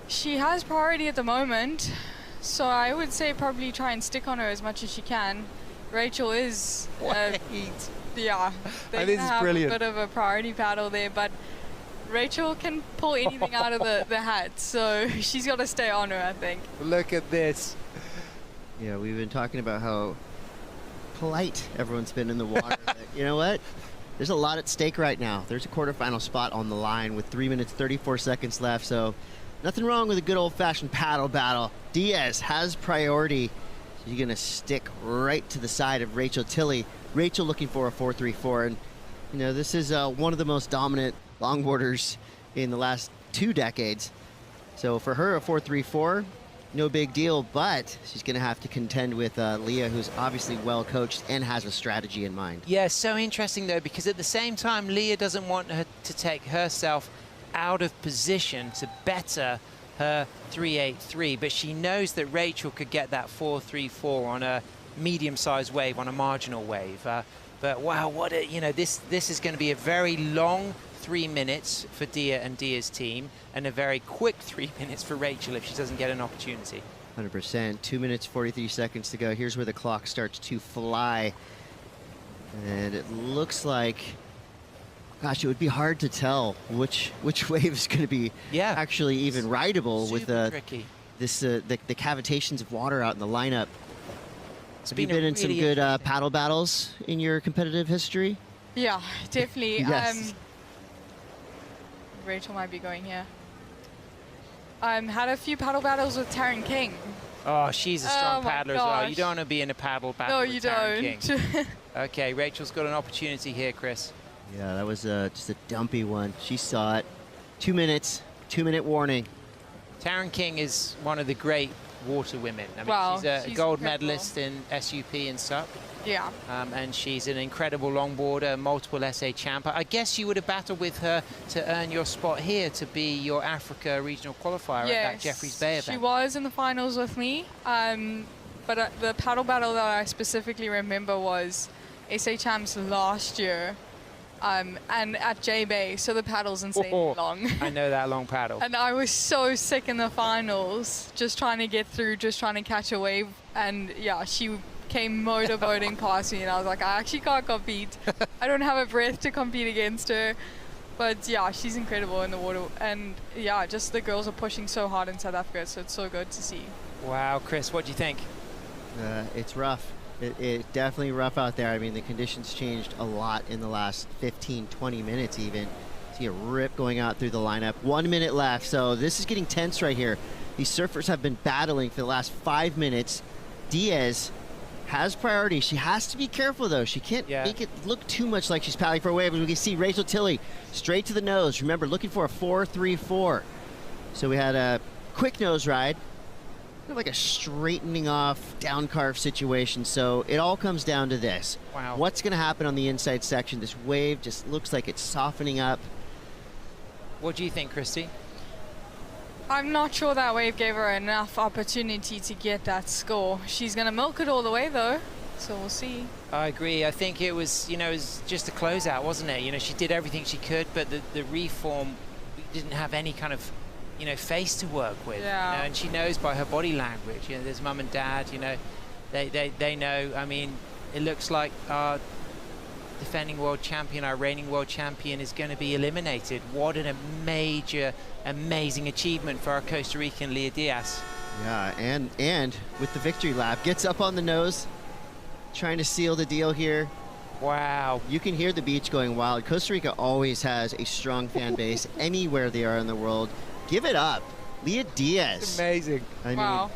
She has priority at the moment, so I would say probably try and stick on her as much as she can. Rachel is, yeah, they have brilliant. A bit of a priority battle there, but Rachel can pull anything out of the hat, so she's got to stay on her, I think. Look at this. Yeah, we've been talking about how polite everyone's been in the water. You know what? There's a lot at stake right now. There's a quarterfinal spot on the line with 3 minutes, 34 seconds left, so nothing wrong with a good old-fashioned paddle battle. Diaz has priority. She's going to stick right to the side of Rachel Tilley. Rachel looking for a 4.34, and you know, this is one of the most dominant longboarders in the last 2 decades. So for her, a 4.34, no big deal, but she's going to have to contend with Leah, who's obviously well coached and has a strategy in mind. Yeah, so interesting though, because at the same time, Leah doesn't want her to take herself out of position to better her 3.83, but she knows that Rachel could get that 4.34 on a medium-sized wave, on a marginal wave. But wow, what a, you know, this is going to be a very long 3 minutes for Dia and Dia's team, and a very quick 3 minutes for Rachel if she doesn't get an opportunity. 100%. 2 minutes, 43 seconds to go. Here's where the clock starts to fly. And it looks like, gosh, it would be hard to tell which wave is going to be actually even rideable with the cavitations of water out in the lineup. Have you been in some good paddle battles in your competitive history? Yeah, definitely. Yes. Rachel might be going here. Had a few paddle battles with Taryn King. Oh, she's a strong paddler as well. You don't want to be in a paddle battle with Taryn King. Okay, Rachel's got an opportunity here, Chris. Yeah, that was just a dumpy one. She saw it. 2 minutes, 2 minute warning. Taryn King is one of the great water women. I mean, she's a gold medalist in SUP and SUP. Yeah. And she's an incredible longboarder, multiple SA champ. I guess you would have battled with her to earn your spot here to be your Africa regional qualifier at that Jeffreys Bay event. She was in the finals with me. But the paddle battle that I specifically remember was SA champs last year. And at J Bay, so the paddle's insanely long. I know that long paddle. And I was so sick in the finals, just trying to get through, just trying to catch a wave. And yeah, she came motorboating past me, and I was like, I actually can't compete. I don't have a breath to compete against her. But yeah, she's incredible in the water. And yeah, just the girls are pushing so hard in South Africa, so it's so good to see. Wow, Chris, what do you think? It's rough. It's definitely rough out there. I mean, the conditions changed a lot in the last 15, 20 minutes even. See a rip going out through the lineup. 1 minute left, so this is getting tense right here. These surfers have been battling for the last 5 minutes. Diaz has priority. She has to be careful, though. She can't make it look too much like she's paddling for a wave. And we can see Rachel Tilley straight to the nose. Remember, looking for a 4.34. So we had a quick nose ride. Like a straightening off, down carve situation. So it all comes down to this. Wow. What's going to happen on the inside section? This wave just looks like it's softening up. What do you think, Christy? I'm not sure that wave gave her enough opportunity to get that score. She's going to milk it all the way, though. So we'll see. I agree. I think it was, it was just a closeout, wasn't it? She did everything she could, but the reform didn't have any kind of face to work with. Yeah. And she knows by her body language. There's mum and dad. They know. I mean, it looks like our defending world champion, our reigning world champion, is going to be eliminated. What a major, amazing achievement for our Costa Rican Leah Diaz. Yeah, and with the victory lap, gets up on the nose, trying to seal the deal here. Wow. You can hear the beach going wild. Costa Rica always has a strong fan base anywhere they are in the world. Give it up, Leah Diaz. It's amazing. I mean,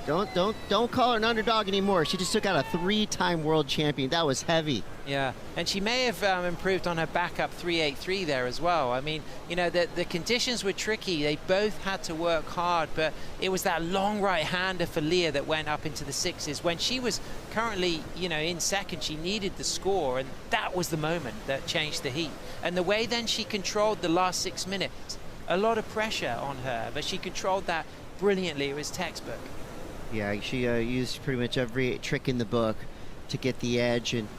don't call her an underdog anymore. She just took out a 3-time world champion. That was heavy. Yeah, and she may have improved on her backup 3.83 there as well. I mean, the conditions were tricky. They both had to work hard, but it was that long right-hander for Leah that went up into the sixes. When she was currently, in second, she needed the score, and that was the moment that changed the heat. And the way then she controlled the last 6 minutes, a lot of pressure on her, but she controlled that brilliantly. It was textbook. Yeah, she used pretty much every trick in the book to get the edge, and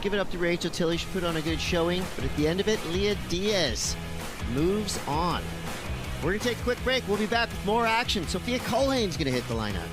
give it up to Rachel Tilley. She put on a good showing, but at the end of it, Leah Diaz moves on. We're gonna take a quick break. We'll be back with more action. Sophia Culhane's gonna hit the lineup.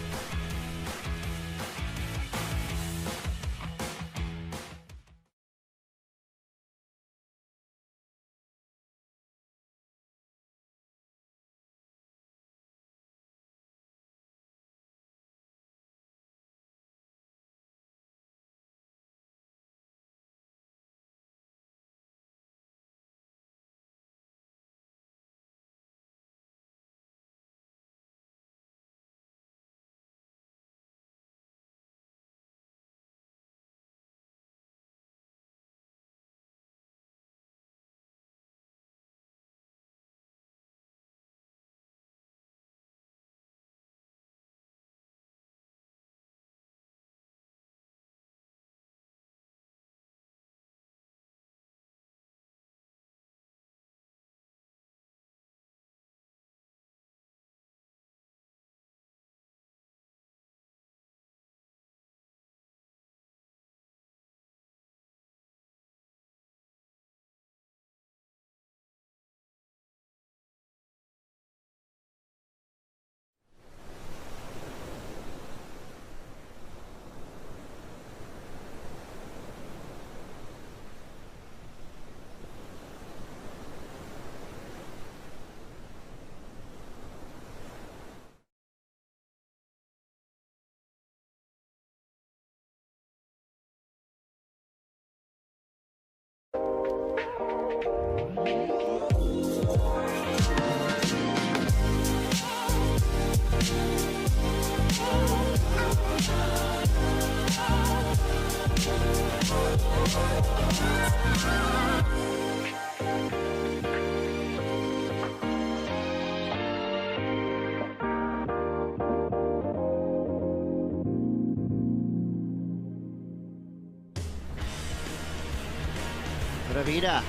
Vida.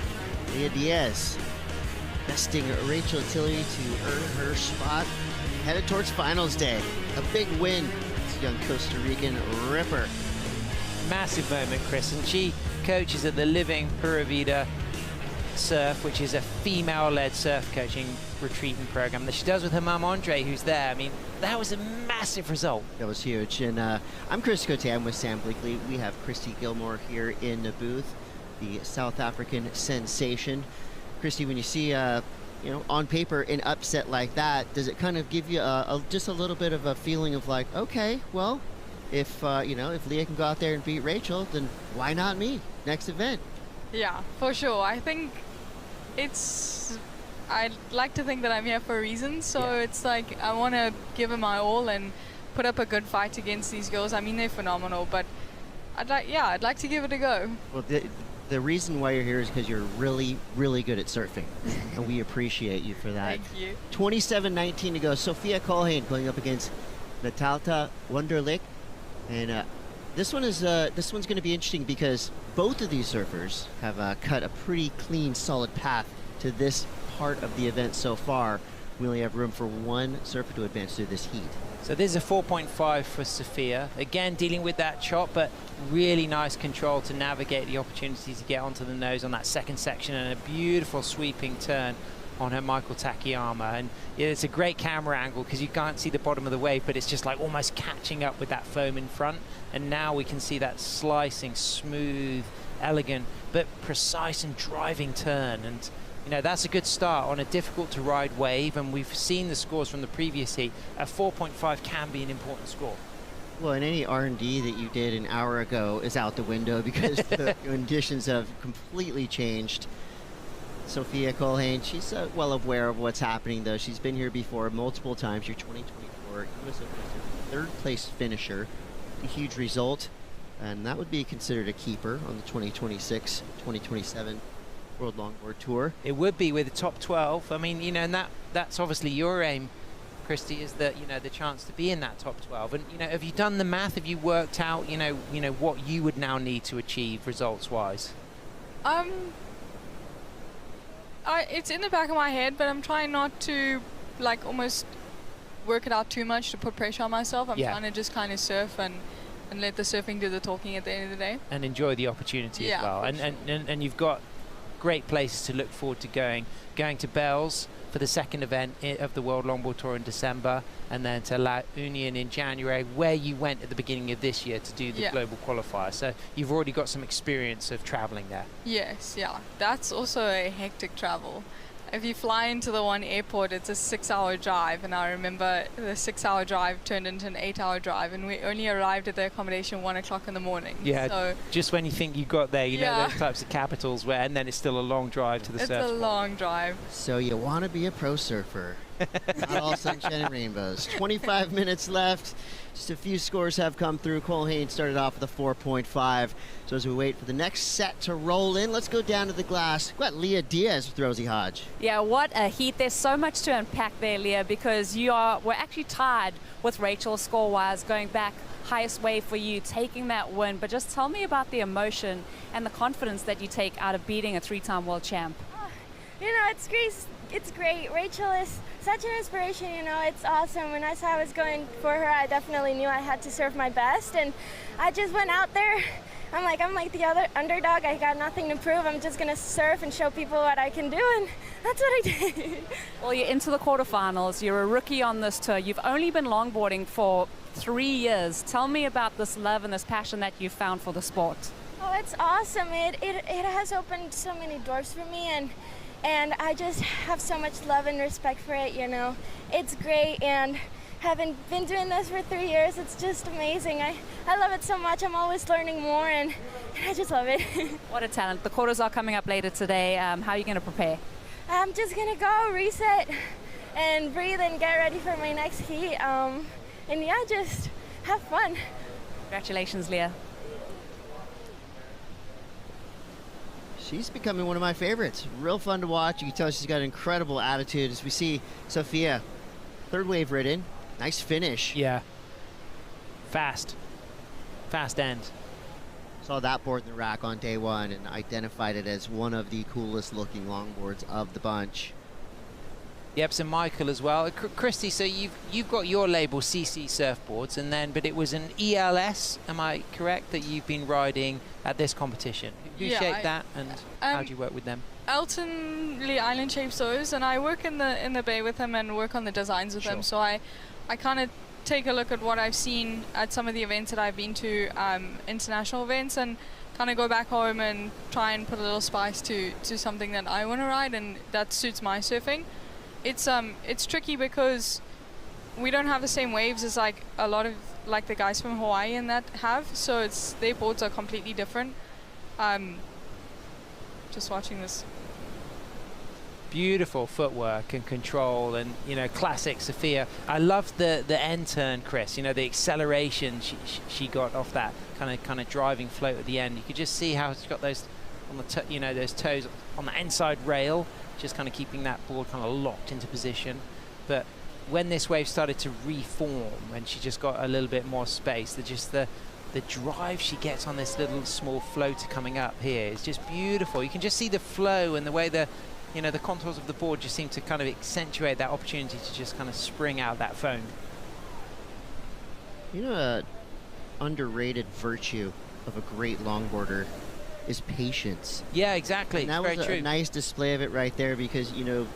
Leah Diaz besting Rachel Tilley to earn her spot headed towards finals day. A big win. This young Costa Rican ripper. Massive moment, Chris, and she coaches at the Living Pura Vida Surf, which is a female-led surf coaching retreating program that she does with her mum Andre, who's there. I mean, that was a massive result. That was huge. And I'm Chris Cote. I'm with Sam Bleakley. We have Christy Gilmore here in the booth, the South African sensation. Christy, when you see on paper an upset like that, does it kind of give you just a little bit of a feeling of like, okay, well, if Leah can go out there and beat Rachel, then why not me? Next event. Yeah, for sure. I think I'd like to think that I'm here for a reason, so it's like I want to give it my all and put up a good fight against these girls. I mean, they're phenomenal, but I'd like to give it a go. Well, the reason why you're here is because you're really, really good at surfing, and we appreciate you for that. Thank you. 27:19 to go. Sophia Colhane going up against Natalta Wunderlich, and this one's going to be interesting because both of these surfers have cut a pretty clean, solid path to this part of the event so far. We only have room for one surfer to advance through this heat. So there's a 4.5 for Sophia. Again, dealing with that chop, but really nice control to navigate the opportunity to get onto the nose on that second section, and a beautiful sweeping turn on her Michael Takayama. And it's a great camera angle because you can't see the bottom of the wave, but it's just like almost catching up with that foam in front. And now we can see that slicing, smooth, elegant, but precise and driving turn. And that's a good start on a difficult to ride wave, and we've seen the scores from the previous heat. A 4.5 can be an important score. Well, and any R&D that you did an hour ago is out the window because the conditions have completely changed. Sophia Colhane, she's well aware of what's happening, though. She's been here before multiple times. Your 2024 US third place finisher, a huge result, and that would be considered a keeper on the 2026-2027 World Longboard Tour. It would be with the top 12. I mean, and that's obviously your aim, Christy, is that the chance to be in that top 12. And have you done the math? Have you worked out what you would now need to achieve results-wise? It's in the back of my head, but I'm trying not to almost work it out too much to put pressure on myself. I'm trying to just kind of surf and let the surfing do the talking at the end of the day. And enjoy the opportunity as well. And you've got great places to look forward to going to Bells for the second event of the World Longboard Tour in December, and then to La Union in January, where you went at the beginning of this year to do the global qualifier. So you've already got some experience of traveling there. Yes, yeah. That's also a hectic travel. If you fly into the one airport, it's a 6-hour drive, and I remember the 6-hour drive turned into an 8-hour drive, and we only arrived at the accommodation 1 o'clock in the morning. Yeah, so just when you think you got there, know those types of capitals and then it's still a long drive to the surf spot. It's a long drive. So you want to be a pro surfer. Not all sunshine and rainbows. 25 minutes left. Just a few scores have come through. Colhane started off with a 4.5. So as we wait for the next set to roll in, let's go down to the glass. We've got Leah Diaz with Rosie Hodge. Yeah, what a heat. There's so much to unpack there, Leah, because we're actually tied with Rachel score-wise, going back highest wave for you, taking that win. But just tell me about the emotion and the confidence that you take out of beating a 3-time world champ. It's great. Rachel is such an inspiration, it's awesome. When I saw I was going for her, I definitely knew I had to surf my best, and I just went out there. I'm like the other underdog. I got nothing to prove. I'm just going to surf and show people what I can do, and that's what I did. Well, you're into the quarterfinals. You're a rookie on this tour. You've only been longboarding for 3 years. Tell me about this love and this passion that you found for the sport. Oh, it's awesome. It has opened so many doors for me, and I just have so much love and respect for it, It's great, and having been doing this for 3 years, it's just amazing. I love it so much. I'm always learning more, and I just love it. What a talent. The quarters are coming up later today. How are you going to prepare? I'm just going to go reset and breathe and get ready for my next heat. Just have fun. Congratulations, Leah. She's becoming one of my favorites. Real fun to watch. You can tell she's got an incredible attitude. As we see Sophia, third wave ridden. Nice finish. Yeah. Fast end. saw that board in the rack on day one and identified it as one of the coolest looking longboards of the bunch. Yep, so Michael as well. Christy, so you've got your label CC surfboards, and then but it was an ELS, am I correct, that you've been riding at this competition? Who shaped that, and how do you work with them? Elton Lee Island shapes those, and I work in the bay with him and work on the designs with them. So I kind of take a look at what I've seen at some of the events that I've been to, international events, and kind of go back home and try and put a little spice to something that I want to ride and that suits my surfing. It's tricky because we don't have the same waves as like a lot of like the guys from Hawaii and that have, so their boards are completely different. Just watching this. Beautiful footwork and control, and classic Sophia. I love the end turn, Chris. The acceleration she got off that kind of driving float at the end. You could just see how she's got those on the those toes on the inside rail, just kind of keeping that board kind of locked into position. But when this wave started to reform and she just got a little bit more space, the drive she gets on this little small floater coming up here is just beautiful. You can just see the flow and the way the contours of the board just seem to kind of accentuate that opportunity to just kind of spring out that foam. Underrated virtue of a great longboarder is patience. Yeah, exactly. And that was a nice display of it right there, because you're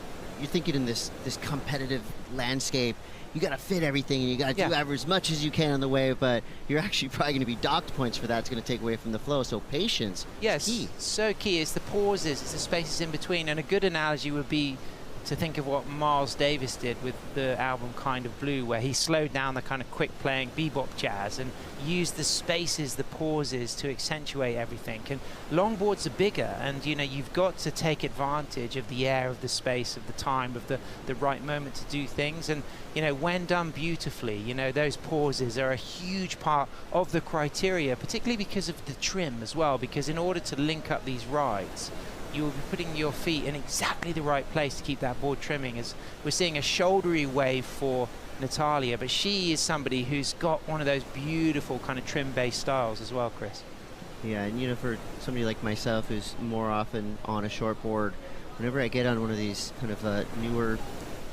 thinking in this competitive landscape, you got to fit everything and you got to do as much as you can on the wave, but you're actually probably going to be docked points for that. It's going to take away from the flow. So patience is key. So key. It's the pauses, it's the spaces in between. And a good analogy would be to think of what Miles Davis did with the album Kind of Blue, where he slowed down the kind of quick playing bebop jazz and used the spaces, the pauses to accentuate everything. And longboards are bigger, and you've got to take advantage of the air, of the space, of the time, of the right moment to do things. And when done beautifully, those pauses are a huge part of the criteria, particularly because of the trim as well, because in order to link up these rides, you'll be putting your feet in exactly the right place to keep that board trimming. As we're seeing a shouldery wave for Natalia, but she is somebody who's got one of those beautiful kind of trim-based styles as well, Chris. Yeah, and for somebody like myself who's more often on a short board, whenever I get on one of these kind of newer,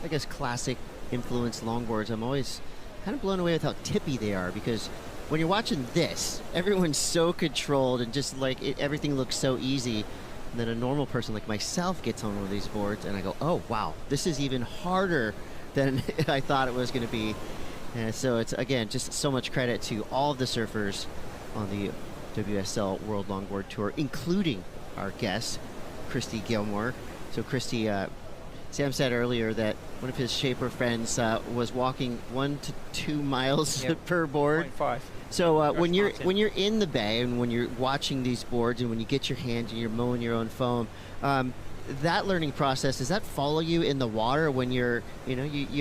I guess classic influenced longboards, I'm always kind of blown away with how tippy they are, because when you're watching this, everyone's so controlled and just like everything looks so easy. And then a normal person like myself gets on one of these boards and I go, oh, wow, this is even harder than I thought it was going to be. And so it's, again, just so much credit to all of the surfers on the WSL World Longboard Tour, including our guest, Christy Gilmore. So Christy, Sam said earlier that one of his shaper friends was walking 1 to 2 miles per board. 0.5. So when you're in the bay and when you're watching these boards and when you get your hands and you're mowing your own foam, that learning process, does that follow you in the water when you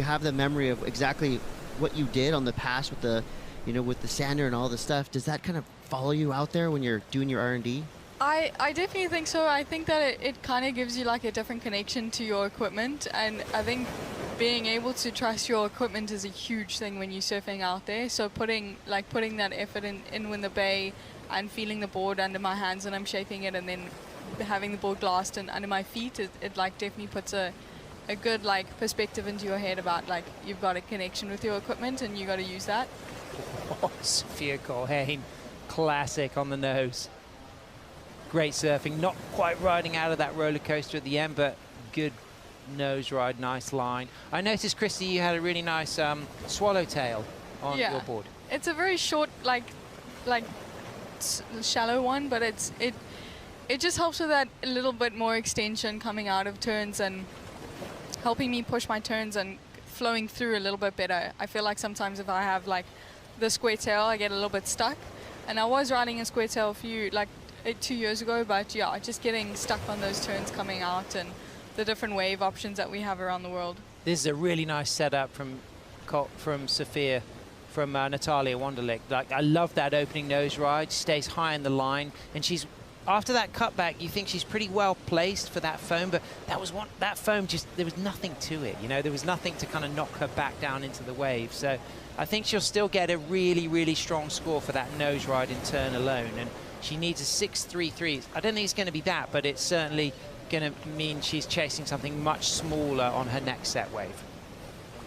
have the memory of exactly what you did on the pass with the with the sander and all the stuff? Does that kind of follow you out there when you're doing your R&D? I definitely think so. I think that it kind of gives you like a different connection to your equipment, and I think being able to trust your equipment is a huge thing when you're surfing out there. So putting that effort in the bay and feeling the board under my hands when I'm shaping it, and then having the board glassed and under my feet, it like definitely puts a good like perspective into your head about like you've got a connection with your equipment and you got to use that. Oh, Sophia Colhane, classic on the nose. Great surfing, not quite riding out of that roller coaster at the end, but good nose ride, nice line. I noticed, Christy, you had a really nice swallowtail on your board. It's a very short, like shallow one, but it just helps with that a little bit more extension coming out of turns and helping me push my turns and flowing through a little bit better. I feel like sometimes if I have like the square tail, I get a little bit stuck. And I was riding a square tail 2 years ago, but yeah, just getting stuck on those turns coming out and the different wave options that we have around the world. This is a really nice setup from Sophia, from Natalia Wonderlich. Like, I love that opening nose ride. She stays high in the line, and she's after that cutback. You think she's pretty well placed for that foam, but that foam there was nothing to it. There was nothing to kind of knock her back down into the wave. So I think she'll still get a really, really strong score for that nose ride in turn alone. And She needs a 6.33. I don't think it's going to be that, but it's certainly going to mean she's chasing something much smaller on her next set wave.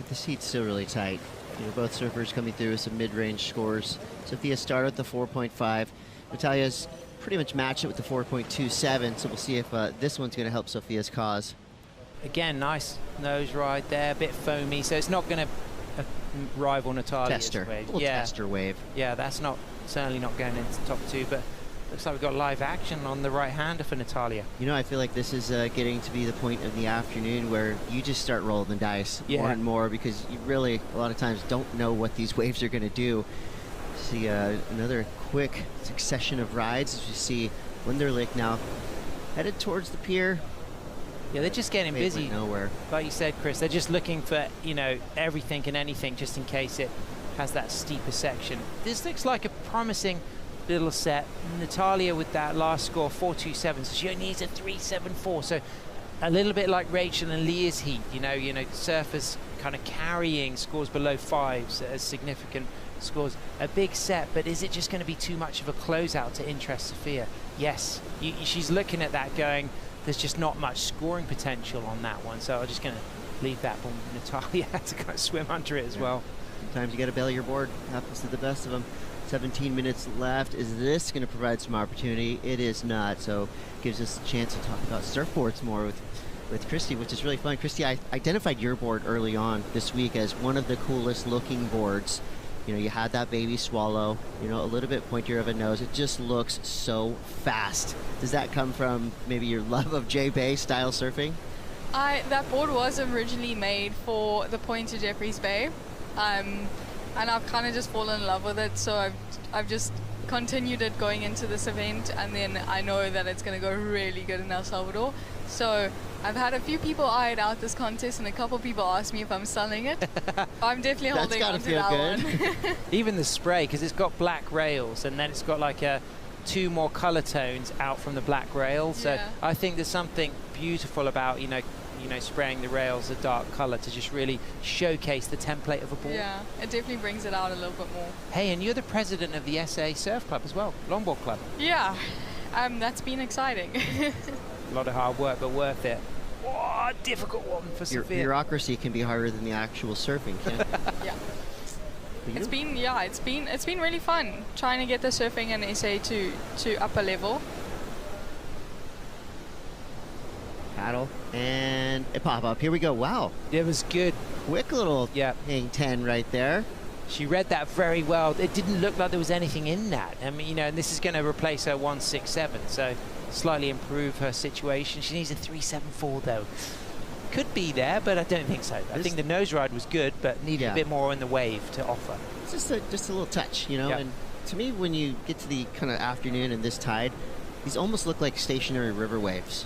This heat's still really tight. You know, both surfers coming through with some mid-range scores. Sophia started at the 4.5. Natalia's pretty much matched it with the 4.27, so we'll see if this one's going to help Sophia's cause. Again, nice nose ride there, a bit foamy, so it's not going to rival Natalia's Tester, wave. little tester wave. Yeah, that's certainly not going into the top 2, but looks like we've got live action on the right-hander for Natalia. You know, I feel like this is getting to be the point of the afternoon where you just start rolling the dice more and more, because you really, a lot of times, don't know what these waves are going to do. See another quick succession of rides as you see Winderlick now headed towards the pier. Yeah, they're just getting busy. Nowhere. Like you said, Chris, they're just looking for, you know, everything and anything just in case it has that steeper section. This looks like a promising little set. Natalia with that last score, 4.27, so she only needs a 3.74. So a little bit like Rachel and Leah's heat, you know, surfers kind of carrying scores below 5s as significant scores. A big set, but is it just going to be too much of a closeout to interest Sophia? Yes, she's looking at that going, there's just not much scoring potential on that one, so I'm just going to leave that one. Natalia had to kind of swim under it as well. Sometimes you got to bail your board. Happens to the best of them. 17 minutes left. Is this going to provide some opportunity? It is not, so gives us a chance to talk about surfboards more with Christy, which is really fun. Christy, I identified your board early on this week as one of the coolest looking boards. You know, you had that baby swallow, you know, a little bit pointier of a nose. It just looks so fast. Does that come from maybe your love of J-Bay style surfing? That board was originally made for the point to Jeffreys Bay, and I've kind of just fallen in love with it, so I've just continued it going into this event, and then I know that it's going to go really good in El Salvador. So I've had a few people eye it out this contest, and a couple people asked me if I'm selling it. I'm definitely holding on to that one. Even the spray, because it's got black rails, and then it's got like two more color tones out from the black rails. So I think there's something beautiful about, you know, spraying the rails a dark color to just really showcase the template of a board. Yeah, it definitely brings it out a little bit more. Hey, and you're the president of the SA Surf Club as well, Longboard Club. Yeah, that's been exciting. A lot of hard work, but worth it. Oh, difficult one for Sophia. Bureaucracy can be harder than the actual surfing, can't it? Yeah. It's been really fun trying to get the surfing in SA to upper level. Paddle and a pop up. Here we go. Wow. It was good. Quick little hang 10 right there. She read that very well. It didn't look like there was anything in that. I mean, you know, and this is going to replace her 1.67, so slightly improve her situation. She needs a 3.74 though. Could be there, but I don't think so. I think the nose ride was good, but needed a bit more in the wave to offer. It's just a little touch, you know. And to me, when you get to the kind of afternoon and this tide, these almost look like stationary river waves.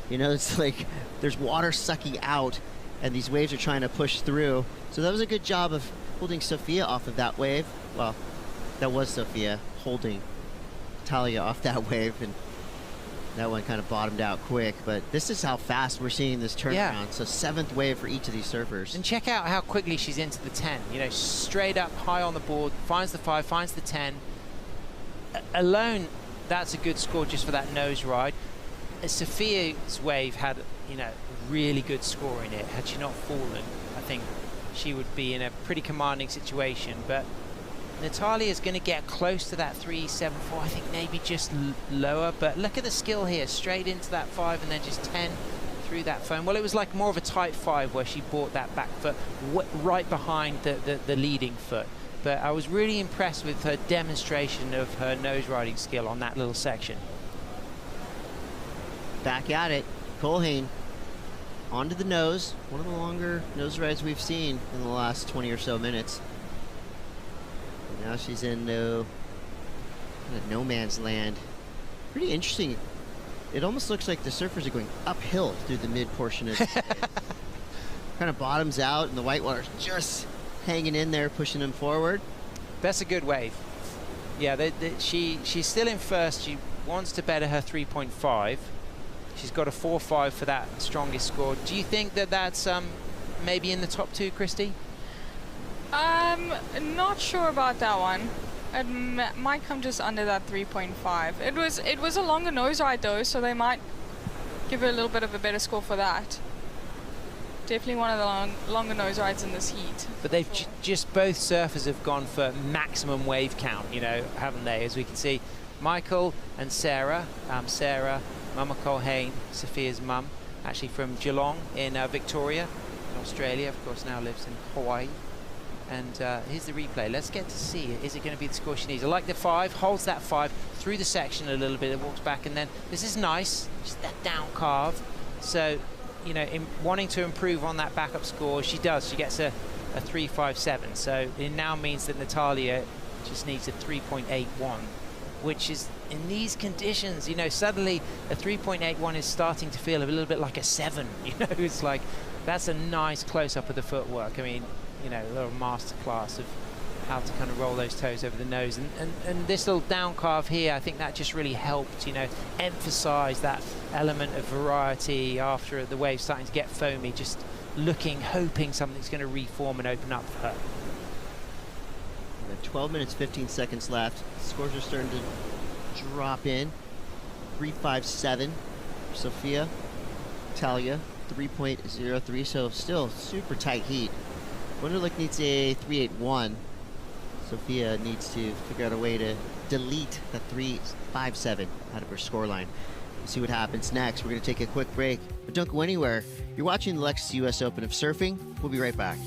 You know, it's like there's water sucking out, and these waves are trying to push through. So that was a good job of holding Sophia off of that wave. Well, that was Sophia holding Talia off that wave, and that one kind of bottomed out quick. But this is how fast we're seeing this turnaround. So 7th wave for each of these surfers. And check out how quickly she's into the 10. You know, straight up high on the board, finds the 5, finds the 10. Alone, that's a good score just for that nose ride. Sophia's wave had, you know, really good score in it. Had she not fallen, I think she would be in a pretty commanding situation. But Natalia is going to get close to that 3.74. I think maybe just lower. But look at the skill here, straight into that 5 and then just 10 through that foam. Well, it was like more of a tight 5 where she brought that back foot right behind the leading foot. But I was really impressed with her demonstration of her nose riding skill on that little section. Back at it, Colhane onto the nose. One of the longer nose rides we've seen in the last 20 or so minutes. And now she's in kind of no man's land. Pretty interesting. It almost looks like the surfers are going uphill through the mid portion of the kind of bottoms out, and the whitewater's just hanging in there, pushing them forward. That's a good wave. Yeah, she's still in first. She wants to better her 3.5. She's got a 4.5 for that strongest score. Do you think that that's maybe in the top 2, Christy? Not sure about that one. It might come just under that 3.5. It was a longer nose ride though, so they might give her a little bit of a better score for that. Definitely one of the longer nose rides in this heat. But they've just both surfers have gone for maximum wave count, you know, haven't they? As we can see, Michael and Sarah. Sarah, Mama Colhane, Sophia's mum, actually from Geelong in Victoria, in Australia. Of course, now lives in Hawaii. And here's the replay. Let's get to see it. Is it going to be the score she needs? I like the 5, holds that 5 through the section a little bit, it walks back, and then this is nice, just that down carve. So, you know, in wanting to improve on that backup score, she does. She gets a 3.57. So it now means that Natalia just needs a 3.81, which is, in these conditions, you know, suddenly a 3.81 is starting to feel a little bit like a 7. You know, it's like, that's a nice close-up of the footwork. I mean, you know, a little master class of how to kind of roll those toes over the nose. And this little down carve here, I think that just really helped, you know, emphasize that element of variety after the wave starting to get foamy, just looking, hoping something's going to reform and open up for her. 12 minutes, 15 seconds left. Scores are starting to drop in. 3.57 for Sophia. Talia, 3.03, so still super tight heat. Wonderlic needs a 3.81. Sophia needs to figure out a way to delete the 3.57 out of her scoreline. We'll see what happens next. We're going to take a quick break, but don't go anywhere. You're watching the Lexus US Open of Surfing. We'll be right back.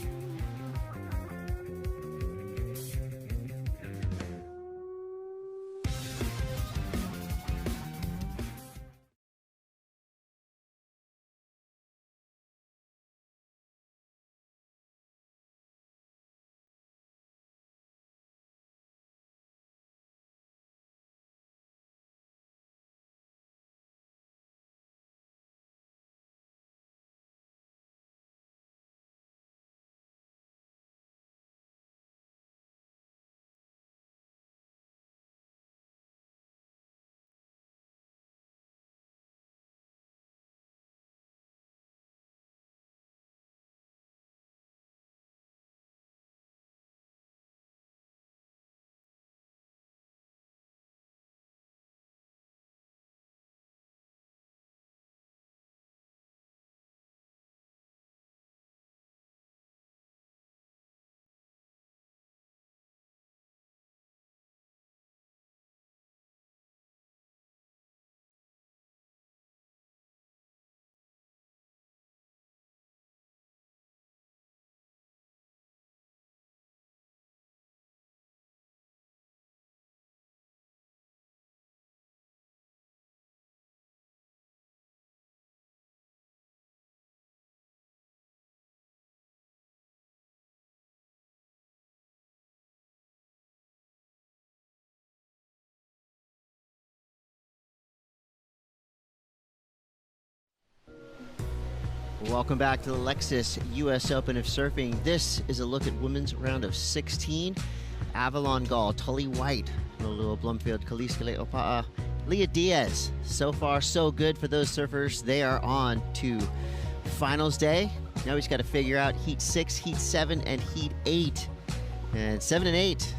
Welcome back to the Lexus US Open of Surfing. This is a look at women's round of 16. Avalon Gall, Tully White, Lulu Blumfield, Kaliskale Opa'a, Leah Diaz. So far, so good for those surfers. They are on to finals day. Now we just got to figure out Heat 6, Heat 7, and Heat 8. And 7 and 8,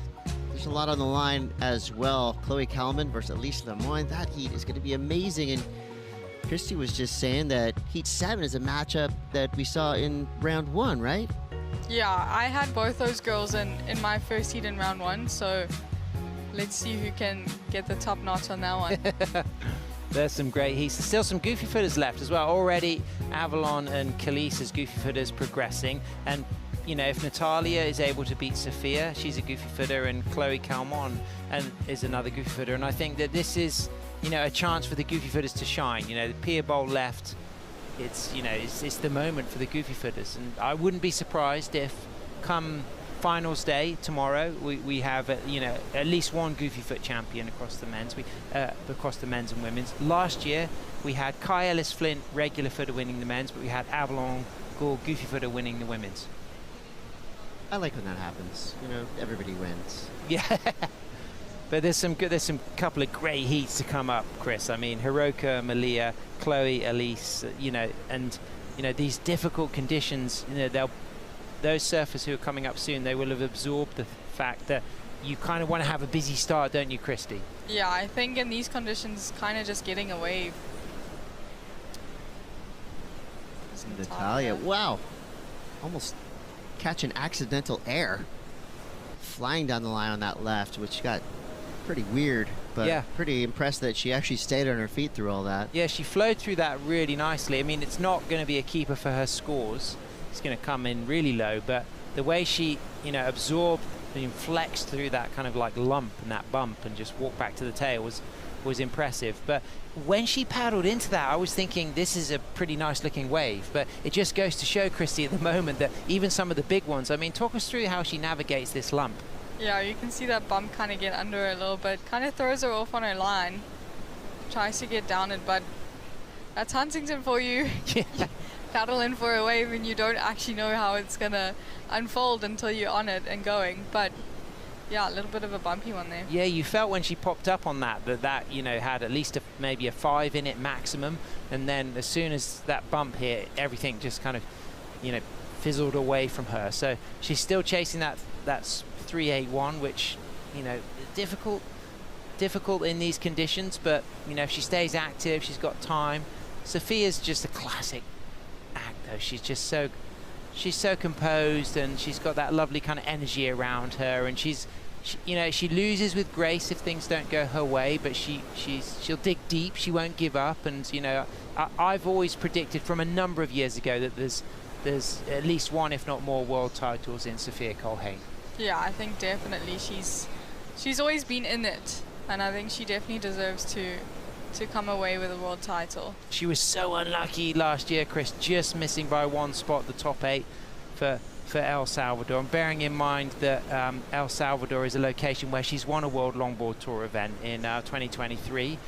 there's a lot on the line as well. Chloe Kalman versus Elise Lemoyne. That heat is going to be amazing. And Christy was just saying that Heat 7 is a matchup that we saw in round 1, right? Yeah, I had both those girls in my first heat in round 1, so let's see who can get the top notch on that one. There's some great heats. There's still some goofy footers left as well. Already Avalon and Khalees goofy footers progressing. And, you know, if Natalia is able to beat Sophia, she's a goofy footer, and Chloe Kalman is another goofy footer. And I think that this is, you know, a chance for the goofy footers to shine. You know, the Pier Bowl left. It's, you know, it's the moment for the goofy footers. And I wouldn't be surprised if come finals day tomorrow we have you know, at least one goofy foot champion across the men's and women's. Last year we had Kai Ellis Flint regular footer winning the men's, but we had Avalon Gall goofy footer winning the women's. I like when that happens. You know, everybody wins. Yeah. But there's some couple of great heats to come up, Chris. I mean, Hiroka, Malia, Chloe, Elise, you know, and, you know, these difficult conditions, you know, those surfers who are coming up soon, they will have absorbed the fact that, you kind of want to have a busy start, don't you, Christy? Yeah, I think in these conditions, kind of just getting a wave. Natalia, wow. Almost catching accidental air. Flying down the line on that left, which got pretty weird, but yeah, pretty impressed that she actually stayed on her feet through all that. Yeah, she flowed through that really nicely. I mean, it's not going to be a keeper for her scores. It's going to come in really low, but the way she, you know, absorbed and flexed through that kind of like lump and that bump and just walked back to the tail was impressive. But when she paddled into that, I was thinking this is a pretty nice looking wave, but it just goes to show, Christy, at the moment that even some of the big ones, I mean, talk us through how she navigates this lump. Yeah, you can see that bump kind of get under her a little bit, kind of throws her off on her line, tries to get down it, but that's Huntington for you. Yeah. Paddle in for a wave and you don't actually know how it's gonna unfold until you're on it and going. But yeah, a little bit of a bumpy one there. Yeah, you felt when she popped up on that you know, had at least maybe a 5 in it maximum, and then as soon as that bump hit, everything just kind of, you know, fizzled away from her. So she's still chasing that 381, which, you know, difficult in these conditions, but you know, if she stays active, she's got time. Sophia's just a classic act though. She's so composed, and she's got that lovely kind of energy around her, and she you know, she loses with grace if things don't go her way, but she'll dig deep, she won't give up. And you know, I've always predicted from a number of years ago that there's at least one, if not more, world titles in Sophia Colhane. Yeah, I think definitely she's always been in it, and I think she definitely deserves to come away with a world title. She was so unlucky last year, Chris, just missing by 1 spot the top 8 for El Salvador. And bearing in mind that El Salvador is a location where she's won a World Longboard Tour event in 2023,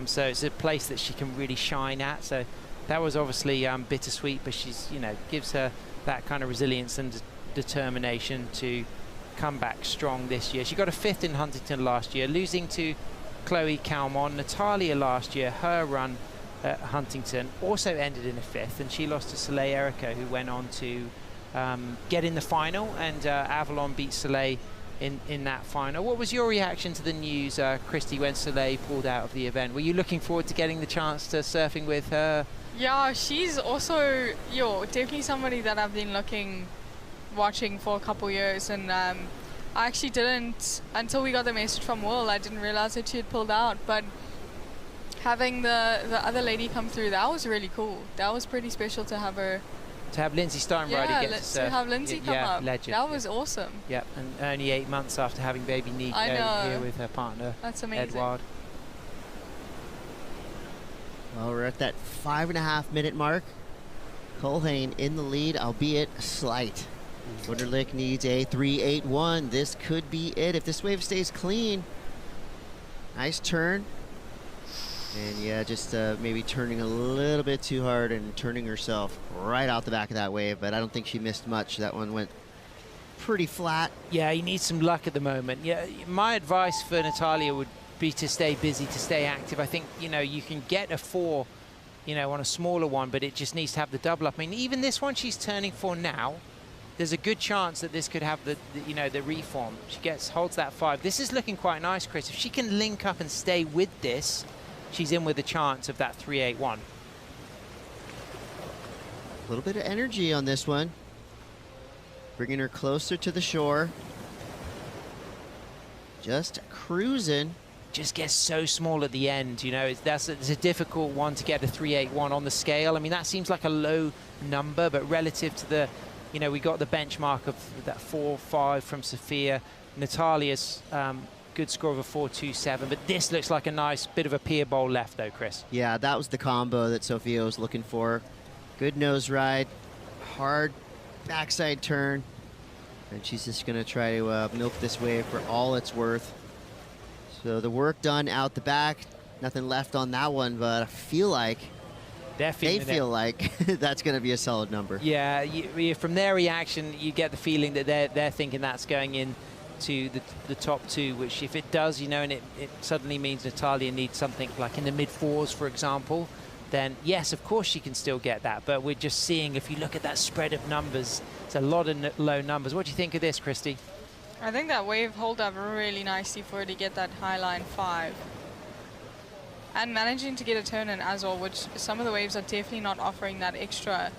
so it's a place that she can really shine at. So that was obviously bittersweet, but she's, you know, gives her that kind of resilience and determination to come back strong this year. She got a 5th in Huntington last year, losing to Chloe Calmon. Natalia last year, her run at Huntington also ended in a 5th, and she lost to Soleil Erica, who went on to get in the final, and Avalon beat Soleil in that final. What was your reaction to the news, Christy, when Soleil pulled out of the event? Were you looking forward to getting the chance to surfing with her? Yeah, she's also definitely somebody that I've been watching for a couple years, and I actually didn't, until we got the message from Will, I didn't realize that she had pulled out. But having the other lady come through, that was really cool. That was pretty special to have her. To have Lindsay Steinrider get to have Lindsay come up. Legend. That was awesome. Yep, and only 8 months after having baby Nico here with her partner, that's amazing. Edward. Well, we're at that 5.5 minute mark. Colhane in the lead, albeit slight. Wunderlich needs a 381. This could be it if this wave stays clean. Nice turn. And yeah, just maybe turning a little bit too hard and turning herself right out the back of that wave, but I don't think she missed much. That one went pretty flat. Yeah, you need some luck at the moment. Yeah, my advice for Natalia would be to stay busy, to stay active. I think, you know, you can get a 4, you know, on a smaller one, but it just needs to have the double up. I mean, even this one she's turning for now, there's a good chance that this could have the you know, the reform. She holds that 5. This is looking quite nice, Chris. If she can link up and stay with this, she's in with a chance of that 381. A little bit of energy on this one, bringing her closer to the shore. Just cruising. Just gets so small at the end, you know. It's a difficult one to get a 381 on the scale. I mean, that seems like a low number, but relative to the, you know, we got the benchmark of that 4.5 from Sophia. Natalia's good score of a 4.27, but this looks like a nice bit of a pier bowl left though, Chris. Yeah, that was the combo that Sophia was looking for. Good nose ride, hard backside turn, and she's just gonna try to milk this wave for all it's worth. So the work done out the back, nothing left on that one, but I feel like they feel like that's going to be a solid number. Yeah, from their reaction, you get the feeling that they're thinking that's going in to the top 2, which if it does, you know, and it suddenly means Natalia needs something like in the mid-4s, for example, then yes, of course she can still get that. But we're just seeing, if you look at that spread of numbers, it's a lot of low numbers. What do you think of this, Christy? I think that wave held up really nicely for her to get that high line 5. And managing to get a turn in as well, which some of the waves are definitely not offering that extra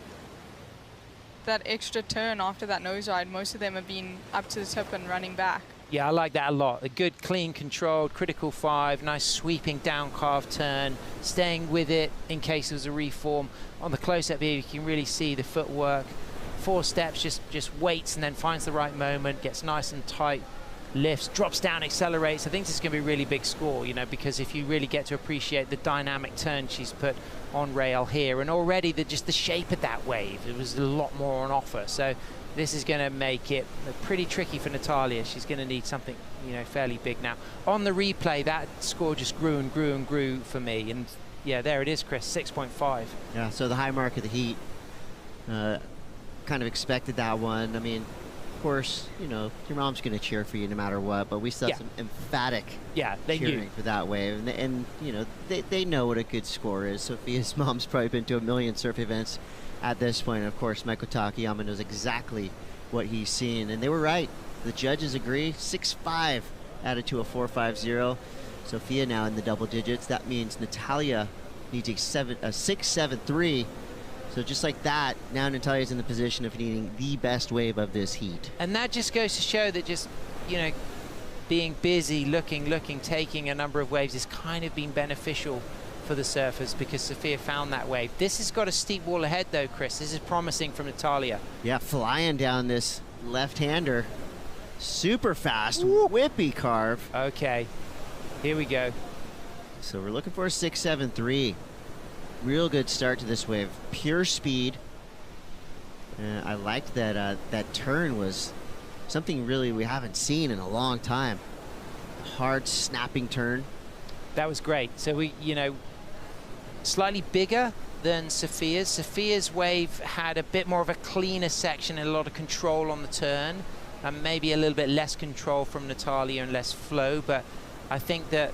turn after that nose ride. Most of them have been up to the tip and running back. Yeah, I like that a lot. A good, clean, controlled, critical 5, nice sweeping down carve turn, staying with it in case there's a reform. On the close-up here, you can really see the footwork. 4 steps, just waits and then finds the right moment, gets nice and tight, lifts, drops down, accelerates. I think this is going to be a really big score, you know, because if you really get to appreciate the dynamic turn she's put on rail here, and already just the shape of that wave, it was a lot more on offer. So this is going to make it pretty tricky for Natalia. She's going to need something, you know, fairly big now. On the replay, that score just grew and grew and grew for me. And yeah, there it is, Chris, 6.5. Yeah, so the high mark of the heat, kind of expected that one. I mean, of course, you know, your mom's going to cheer for you no matter what, but we saw some emphatic cheering for that wave. And you know, they know what a good score is. Sophia's mom's probably been to a million surf events at this point. Of course, Michael Takayama knows exactly what he's seen, and they were right. The judges agree. 6.5 added to a 4.50. Sophia now in the double digits. That means Natalia needs a 6.73. So just like that, now Natalia's in the position of needing the best wave of this heat. And that just goes to show that just, you know, being busy, looking, taking a number of waves has kind of been beneficial for the surfers, because Sophia found that wave. This has got a steep wall ahead though, Chris. This is promising from Natalia. Yeah, flying down this left-hander. Super fast, whippy carve. Okay, here we go. So we're looking for a 6.73. Real good start to this wave. Pure speed. I liked that that turn was something really we haven't seen in a long time. Hard snapping turn. That was great. So we, you know, slightly bigger than Sophia's. Sophia's wave had a bit more of a cleaner section and a lot of control on the turn, and maybe a little bit less control from Natalia and less flow, but I think that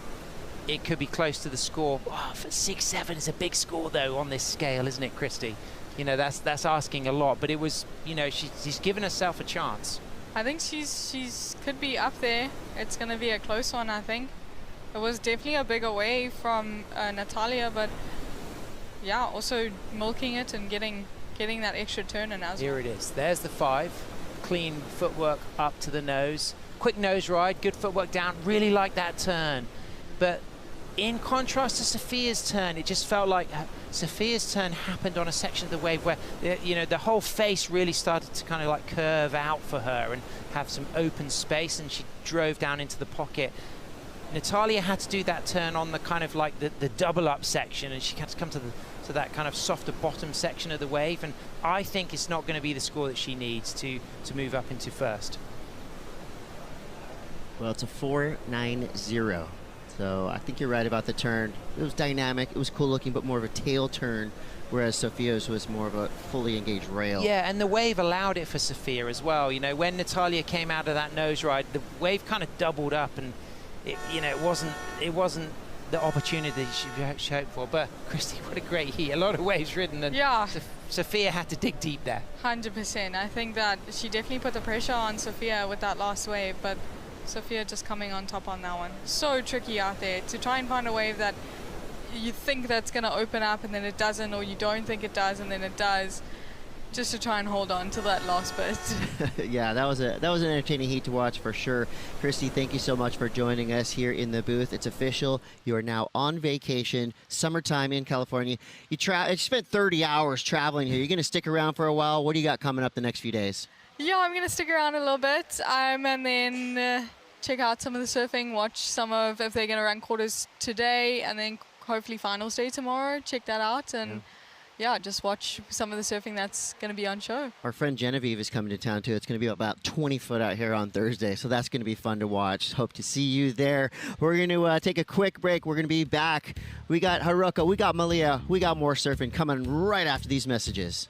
it could be close to the score. Oh, for 6.7 is a big score though on this scale, isn't it, Christy? You know, that's asking a lot, but it was, you know, she's given herself a chance. I think she's could be up there. It's going to be a close one, I think. It was definitely a bigger wave from Natalia, but yeah, also milking it and getting that extra turn in as well. Here it is. There's the 5. Clean footwork up to the nose. Quick nose ride, good footwork down. Really like that turn. But in contrast to Sophia's turn, it just felt like Sophia's turn happened on a section of the wave where, you know, the whole face really started to kind of like curve out for her and have some open space, and she drove down into the pocket. Natalia had to do that turn on the kind of like the double up section, and she had to come to that kind of softer bottom section of the wave, and I think it's not going to be the score that she needs to move up into first. Well, it's a 4.90. So I think you're right about the turn. It was dynamic, it was cool looking, but more of a tail turn, whereas Sophia's was more of a fully engaged rail. Yeah, and the wave allowed it for Sophia as well. You know, when Natalia came out of that nose ride, the wave kind of doubled up, and it, you know, it wasn't the opportunity she hoped for. But Christy, what a great heat! A lot of waves ridden, and yeah, Sophia had to dig deep there. 100%. I think that she definitely put the pressure on Sophia with that last wave, but Sophia just coming on top on that one. So tricky out there to try and find a wave that you think that's going to open up and then it doesn't, or you don't think it does and then it does, just to try and hold on to that last bit. Yeah, that was an entertaining heat to watch for sure. Christy, thank you so much for joining us here in the booth. It's official. You are now on vacation, summertime in California. You spent 30 hours traveling here. You're going to stick around for a while. What do you got coming up the next few days? Yeah, I'm going to stick around a little bit and then check out some of the surfing, watch some of if they're going to run quarters today, and then hopefully finals day tomorrow. Check that out, and yeah, just watch some of the surfing that's going to be on show. Our friend Genevieve is coming to town too. It's going to be about 20 foot out here on Thursday, so that's going to be fun to watch. Hope to see you there. We're going to take a quick break. We're going to be back. We got Haruka, we got Malia, we got more surfing coming right after these messages.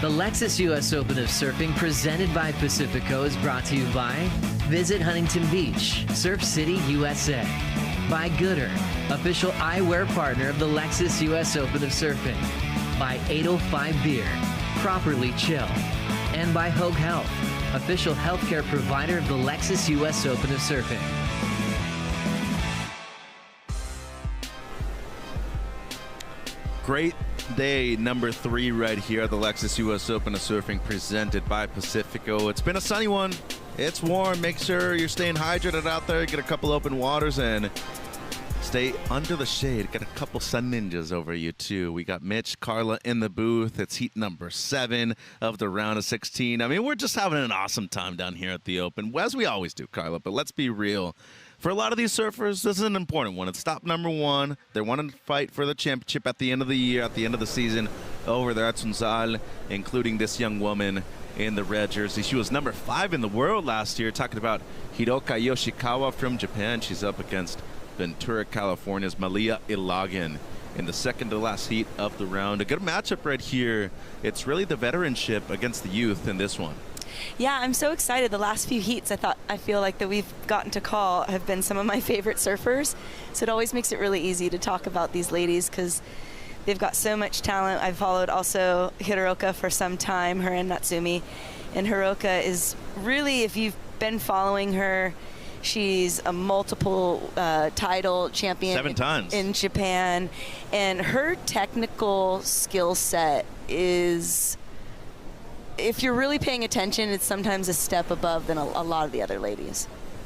The Lexus US Open of Surfing presented by Pacifico is brought to you by Visit Huntington Beach, Surf City, USA. By Gooder, official eyewear partner of the Lexus US Open of Surfing. By 805 Beer, properly chill. And by Hogue Health, official healthcare provider of the Lexus US Open of Surfing. Great day number 3 right here at the Lexus US Open of Surfing presented by Pacifico. It's been a sunny one. It's warm. Make sure you're staying hydrated out there. Get a couple open waters and stay under the shade. Got a couple sun ninjas over you too. We got Mitch, Carla in the booth. It's heat number 7 of the round of 16. I mean, we're just having an awesome time down here at the Open, as we always do, Carla. But let's be real. For a lot of these surfers, this is an important one. It's stop number 1. They want to fight for the championship at the end of the year, at the end of the season, over there at Sunsal, including this young woman in the red jersey. She was number 5 in the world last year, talking about Hiroka Yoshikawa from Japan. She's up against Ventura, California's Malia Ilagan in the second to last heat of the round. A good matchup right here. It's really the veteranship against the youth in this one. Yeah, I'm so excited. The last few heats I feel like that we've gotten to call have been some of my favorite surfers. So it always makes it really easy to talk about these ladies because they've got so much talent. I've followed also Hiroka for some time, her and Natsumi. And Hiroka is really, if you've been following her, she's a multiple title champion 7 times in Japan. And her technical skill set is, if you're really paying attention, it's sometimes a step above than a lot of the other ladies.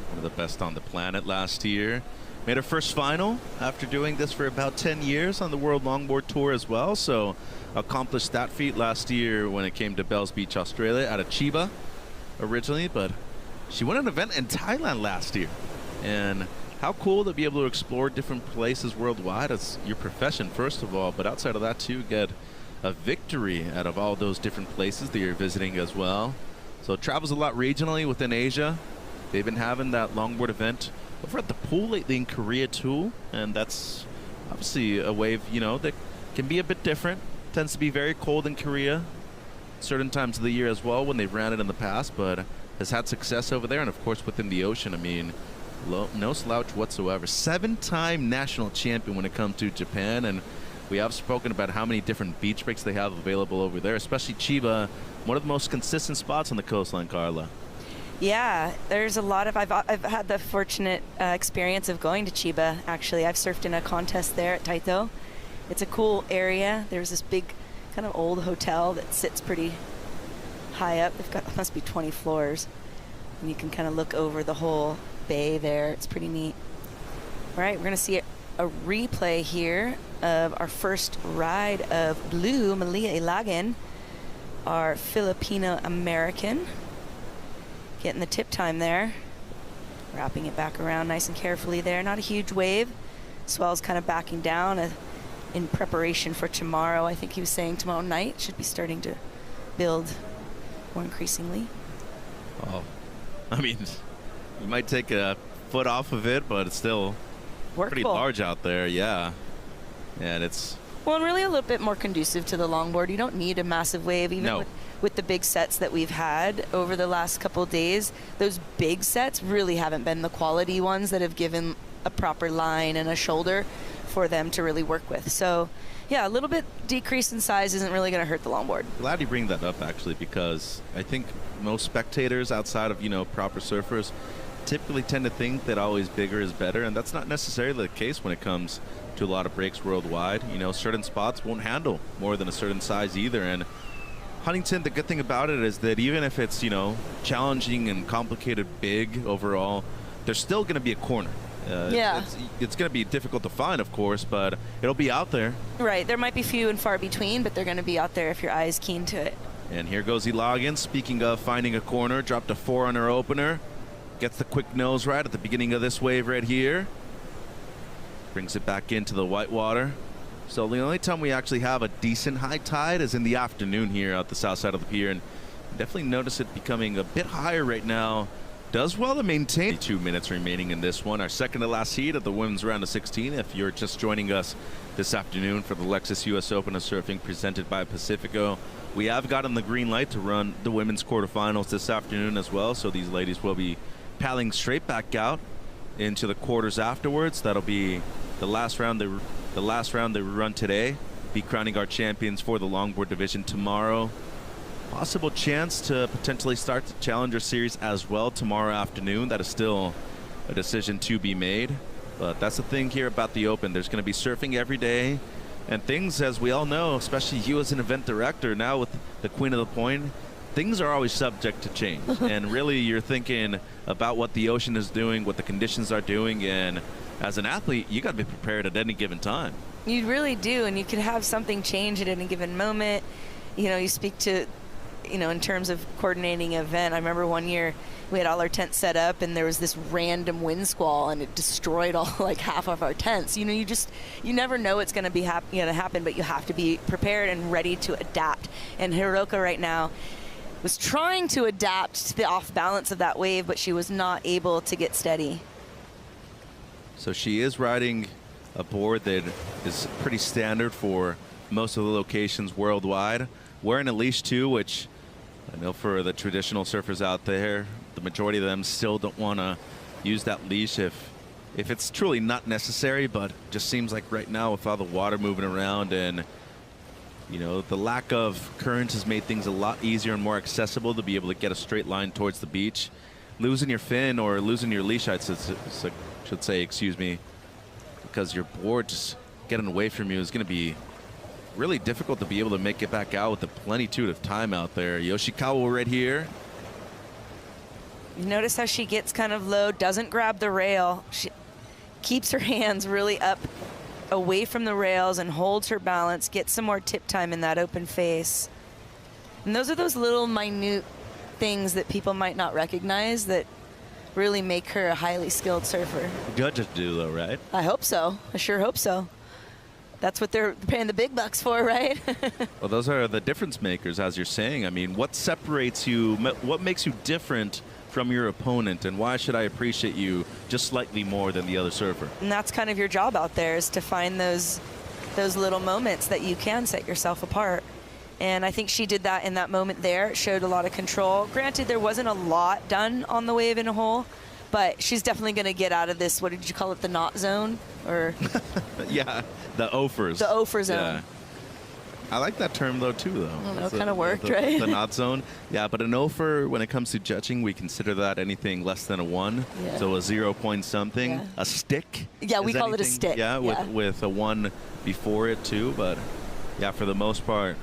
One of the best on the planet last year. Made her first final after doing this for about 10 years on the World Longboard Tour as well. So accomplished that feat last year when it came to Bells Beach, Australia, out of Chiba originally. But she won an event in Thailand last year. And how cool to be able to explore different places worldwide. It's your profession, first of all. But outside of that, too, get a victory out of all those different places that you're visiting as well. So it travels a lot regionally within Asia. They've been having that longboard event over at the pool lately in Korea too, and that's obviously a wave, you know, that can be a bit different. Tends to be very cold in Korea certain times of the year as well when they've ran it in the past, but has had success over there, and of course within the ocean. I mean, no slouch whatsoever. 7-time national champion when it comes to Japan, and we have spoken about how many different beach breaks they have available over there, especially Chiba, one of the most consistent spots on the coastline, Carla. Yeah, there's a lot of, I've had the fortunate experience of going to Chiba, actually. I've surfed in a contest there at Taito. It's a cool area. There's this big kind of old hotel that sits pretty high up. They've got, must be 20 floors. And you can kind of look over the whole bay there. It's pretty neat. All right, we're going to see a replay here of our first ride of Blue Malia Ilagan, our Filipino-American. Getting the tip time there. Wrapping it back around nice and carefully there. Not a huge wave. Swell's kind of backing down in preparation for tomorrow. I think he was saying tomorrow night should be starting to build more increasingly. Oh, I mean, you might take a foot off of it, but it's still pretty large out there. Yeah. And it's... Well, and really a little bit more conducive to the longboard. You don't need a massive wave, even with the big sets that we've had over the last couple of days. Those big sets really haven't been the quality ones that have given a proper line and a shoulder for them to really work with. So, yeah, a little bit decrease in size isn't really going to hurt the longboard. Glad you bring that up, actually, because I think most spectators outside of, you know, proper surfers typically tend to think that always bigger is better, and that's not necessarily the case when it comes to a lot of breaks worldwide. You know, certain spots won't handle more than a certain size either, and Huntington, the good thing about it is that even if it's, you know, challenging and complicated big overall, there's still going to be a corner. It's going to be difficult to find, of course, but it'll be out there. Right. There might be few and far between, but they're going to be out there if your eye is keen to it. And here goes Ilagan. Speaking of finding a corner, dropped a 4 on her opener. Gets the quick nose right at the beginning of this wave right here. Brings it back into the whitewater. So the only time we actually have a decent high tide is in the afternoon here at the south side of the pier, and definitely notice it becoming a bit higher right now does well to maintain. 2 minutes remaining in this one. Our second to last heat of the women's round of 16. If you're just joining us this afternoon for the Lexus US Open of Surfing presented by Pacifico, we have gotten the green light to run the women's quarterfinals this afternoon as well. So these ladies will be paddling straight back out into the quarters afterwards. That'll be the last round they run today. Be crowning our champions for the longboard division tomorrow. Possible chance to potentially start the Challenger Series as well tomorrow afternoon. That is still a decision to be made. But that's the thing here about the Open. There's going to be surfing every day. And things, as we all know, especially you as an event director, now with the Queen of the Point, things are always subject to change. And really, you're thinking about what the ocean is doing, what the conditions are doing. And as an athlete, you got to be prepared at any given time. You really do. And you could have something change at any given moment. You know, you speak to, you know, in terms of coordinating an event. I remember one year we had all our tents set up and there was this random wind squall and it destroyed all like half of our tents. You know, you never know what's going to be happen, but you have to be prepared and ready to adapt. And Hiroka right now was trying to adapt to the off balance of that wave, but she was not able to get steady. So she is riding a board that is pretty standard for most of the locations worldwide. Wearing a leash too, which I know for the traditional surfers out there, the majority of them still don't want to use that leash if it's truly not necessary, but just seems like right now with all the water moving around and, you know, the lack of current has made things a lot easier and more accessible to be able to get a straight line towards the beach. Losing your fin or losing your leash, I should say, excuse me, because your board just getting away from you is going to be really difficult to be able to make it back out with the plenitude of time out there. Yoshikawa right here. You notice how she gets kind of low, doesn't grab the rail. She keeps her hands really up away from the rails and holds her balance, gets some more tip time in that open face. And those are those little minute things that people might not recognize that really make her a highly skilled surfer. Judges do though, right? I hope so. I sure hope so. That's what they're paying the big bucks for, right? Well, those are the difference makers, as you're saying. I mean, what separates you, what makes you different from your opponent, and why should I appreciate you just slightly more than the other surfer? And that's kind of your job out there, is to find those little moments that you can set yourself apart. And I think she did that in that moment there. It showed a lot of control. Granted, there wasn't a lot done on the wave in a hole, but she's definitely going to get out of this, what did you call it, the knot zone? Or yeah, the offers. The offer zone. Yeah. I like that term though too, though. I don't know, it kind of worked, right? The knot zone. Yeah, but an offer, when it comes to judging, we consider that anything less than a 1. Yeah. So a 0 point something. Yeah. A stick. Yeah, we call it a anything- stick. Yeah, Yeah. with a 1 before it too. But yeah, for the most part,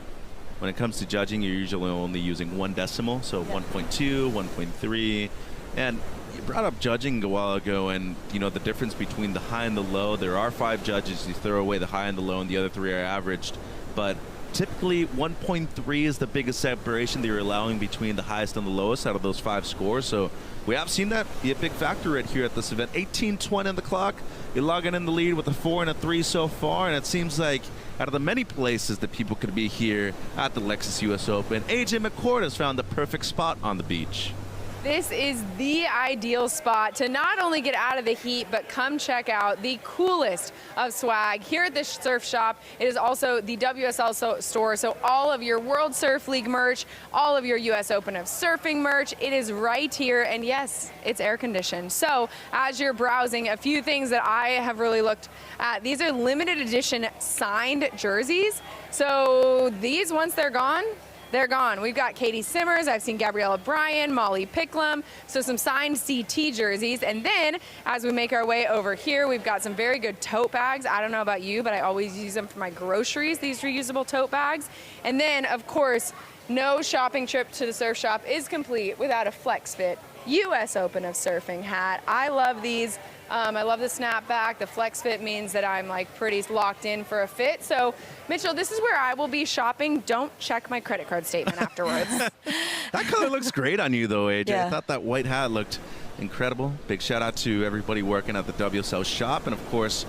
when it comes to judging, you're usually only using 1 decimal. So 1.2, 1.3. And you brought up judging a while ago, and you know the difference between the high and the low. There are 5 judges. You throw away the high and the low, and the other 3 are averaged. But typically 1.3 is the biggest separation that you're allowing between the highest and the lowest out of those 5 scores. So we have seen that be a big factor right here at this event. 18:20 on the clock. You're logging in the lead with a 4 and a 3 so far, and it seems like out of the many places that people could be here at the Lexus US Open, AJ McCord has found the perfect spot on the beach. This is the ideal spot to not only get out of the heat, but come check out the coolest of swag here at the surf shop. It is also the WSL store, so all of your World Surf League merch, all of your US Open of Surfing merch, it is right here, and yes, it's air conditioned. So as you're browsing, a few things that I have really looked at, these are limited edition signed jerseys. So these, once they're gone, they're gone. We've got Katie Simmers, I've seen Gabriella Bryan, Molly Picklum, so some signed CT jerseys. And then as we make our way over here, we've got some very good tote bags. I don't know about you, but I always use them for my groceries, these reusable tote bags. And then, of course, no shopping trip to the surf shop is complete without a Flex Fit US Open of Surfing hat. I love these. I love the snapback. The Flex Fit means that I'm like pretty locked in for a fit. So Mitchell, this is where I will be shopping. Don't check my credit card statement afterwards. That color looks great on you though, AJ. Yeah. I thought that white hat looked incredible. Big shout out to everybody working at the WSL shop. And of course,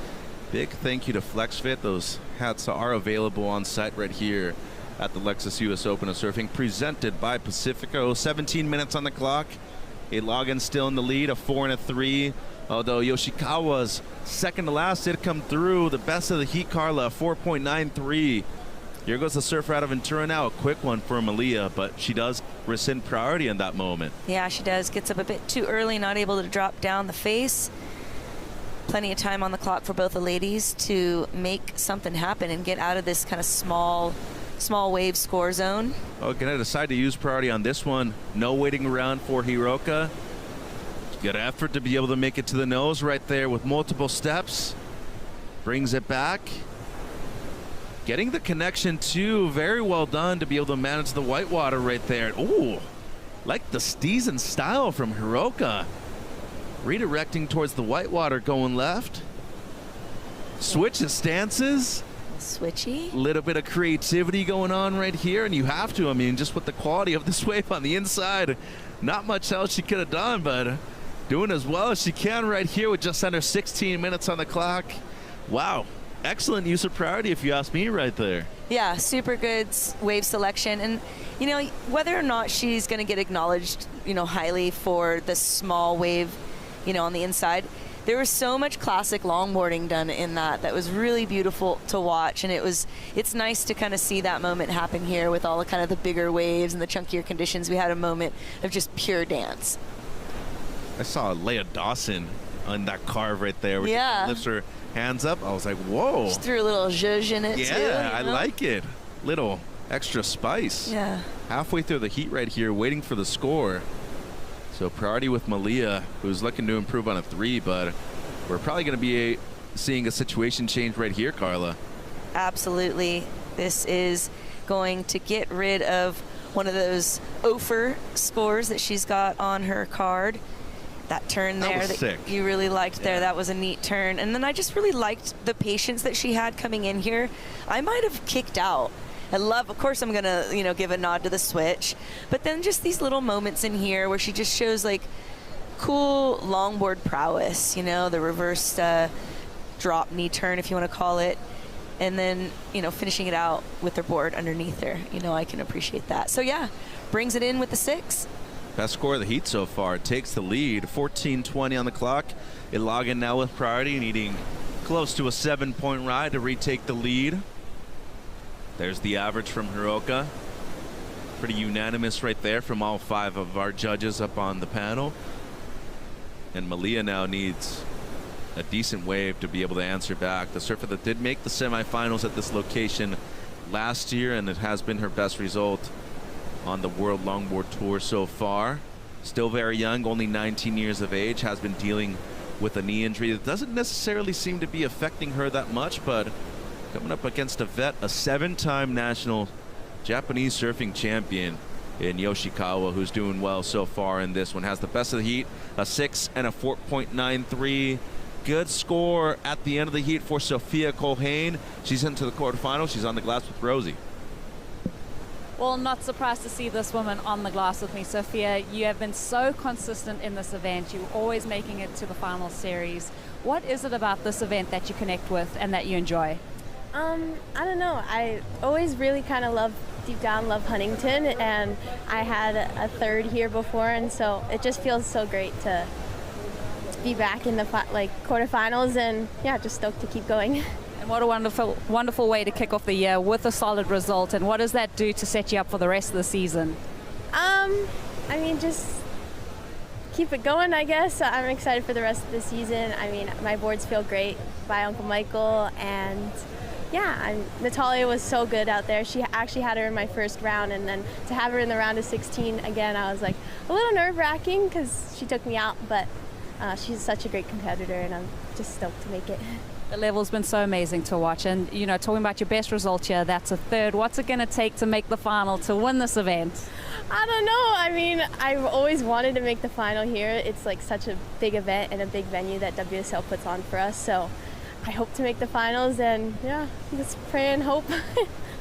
big thank you to FlexFit. Those hats are available on site right here at the Lexus US Open of Surfing, presented by Pacifico. 17 minutes on the clock Ilagan still in the lead, a 4 and a 3. Although Yoshikawa's second to last did come through. The best of the heat, Carla, 4.93. Here goes the surfer out of Ventura now. A quick one for Malia, but she does rescind priority in that moment. Yeah, she does. Gets up a bit too early, not able to drop down the face. Plenty of time on the clock for both the ladies to make something happen and get out of this kind of small wave score zone. Oh, gonna decide to use priority on this one. No waiting around for Hiroka. Good effort to be able to make it to the nose right there with multiple steps. Brings it back. Getting the connection too. Very well done to be able to manage the whitewater right there. Ooh, like the Steezen style from Hiroka. Redirecting towards the whitewater, going left. Switch of stances. Switchy. Little bit of creativity going on right here, and you have to. I mean, just with the quality of this wave on the inside, not much else she could have done, but doing as well as she can right here with just under 16 minutes on the clock. Wow. Excellent use of priority, if you ask me, right there. Yeah, super good wave selection. And, you know, whether or not she's going to get acknowledged, you know, highly for the small wave, you know, on the inside, there was so much classic longboarding done in that was really beautiful to watch. And it's nice to kind of see that moment happen here with all the kind of the bigger waves and the chunkier conditions. We had a moment of just pure dance. I saw Leah Dawson on that carve right there where yeah. she lifts her hands up. I was like, whoa. She threw a little zhuzh in it too. Yeah, I you know? like it. Little extra spice. Yeah. Halfway through the heat right here, waiting for the score. So priority with Malia, who's looking to improve on a 3, but we're probably going to be seeing a situation change right here, Carla. Absolutely. This is going to get rid of one of those Ophir scores that she's got on her card. That turn there that you really liked there, that was a neat turn. And then I just really liked the patience that she had coming in here. I might have kicked out. Of course I'm gonna, you know, give a nod to the switch, but then just these little moments in here where she just shows like cool longboard prowess, you know, the reverse drop knee turn, if you want to call it, and then, you know, finishing it out with her board underneath her. You know, I can appreciate that. So yeah, brings it in with the 6. Best score of the heat so far. Takes the lead. 14:20 on the clock. Ilagan now with priority, needing close to a 7-point ride to retake the lead. There's the average from Hiroka. Pretty unanimous right there from all 5 of our judges up on the panel. And Malia now needs a decent wave to be able to answer back. The surfer that did make the semifinals at this location last year, and it has been her best result on the World Longboard Tour so far. Still very young, only 19 years of age, has been dealing with a knee injury that doesn't necessarily seem to be affecting her that much, but coming up against a vet, a 7-time national Japanese surfing champion in Yoshikawa, who's doing well so far in this one. Has the best of the heat, a 6 and a 4.93. Good score at the end of the heat for Sophia Colhane. She's into the quarterfinals. She's on the glass with Rosie. Well, not surprised to see this woman on the glass with me. Sophia, you have been so consistent in this event. You're always making it to the final series. What is it about this event that you connect with and that you enjoy? I don't know. I always really kind of deep down love Huntington, and I had a 3rd here before, and so it just feels so great to be back in the quarterfinals, and yeah, just stoked to keep going. And what a wonderful, wonderful way to kick off the year with a solid result. And what does that do to set you up for the rest of the season? I mean, just keep it going, I guess. I'm excited for the rest of the season. I mean, my boards feel great by Uncle Michael, and yeah, Natalia was so good out there. She actually had her in my first round, and then to have her in the round of 16 again, I was like a little nerve-wracking because she took me out, but she's such a great competitor, and I'm just stoked to make it. The level's been so amazing to watch, and you know, talking about your best result here, that's a 3rd. What's it going to take to make the final to win this event? I don't know. I mean, I've always wanted to make the final here. It's like such a big event and a big venue that WSL puts on for us, so I hope to make the finals, and yeah, just pray and hope.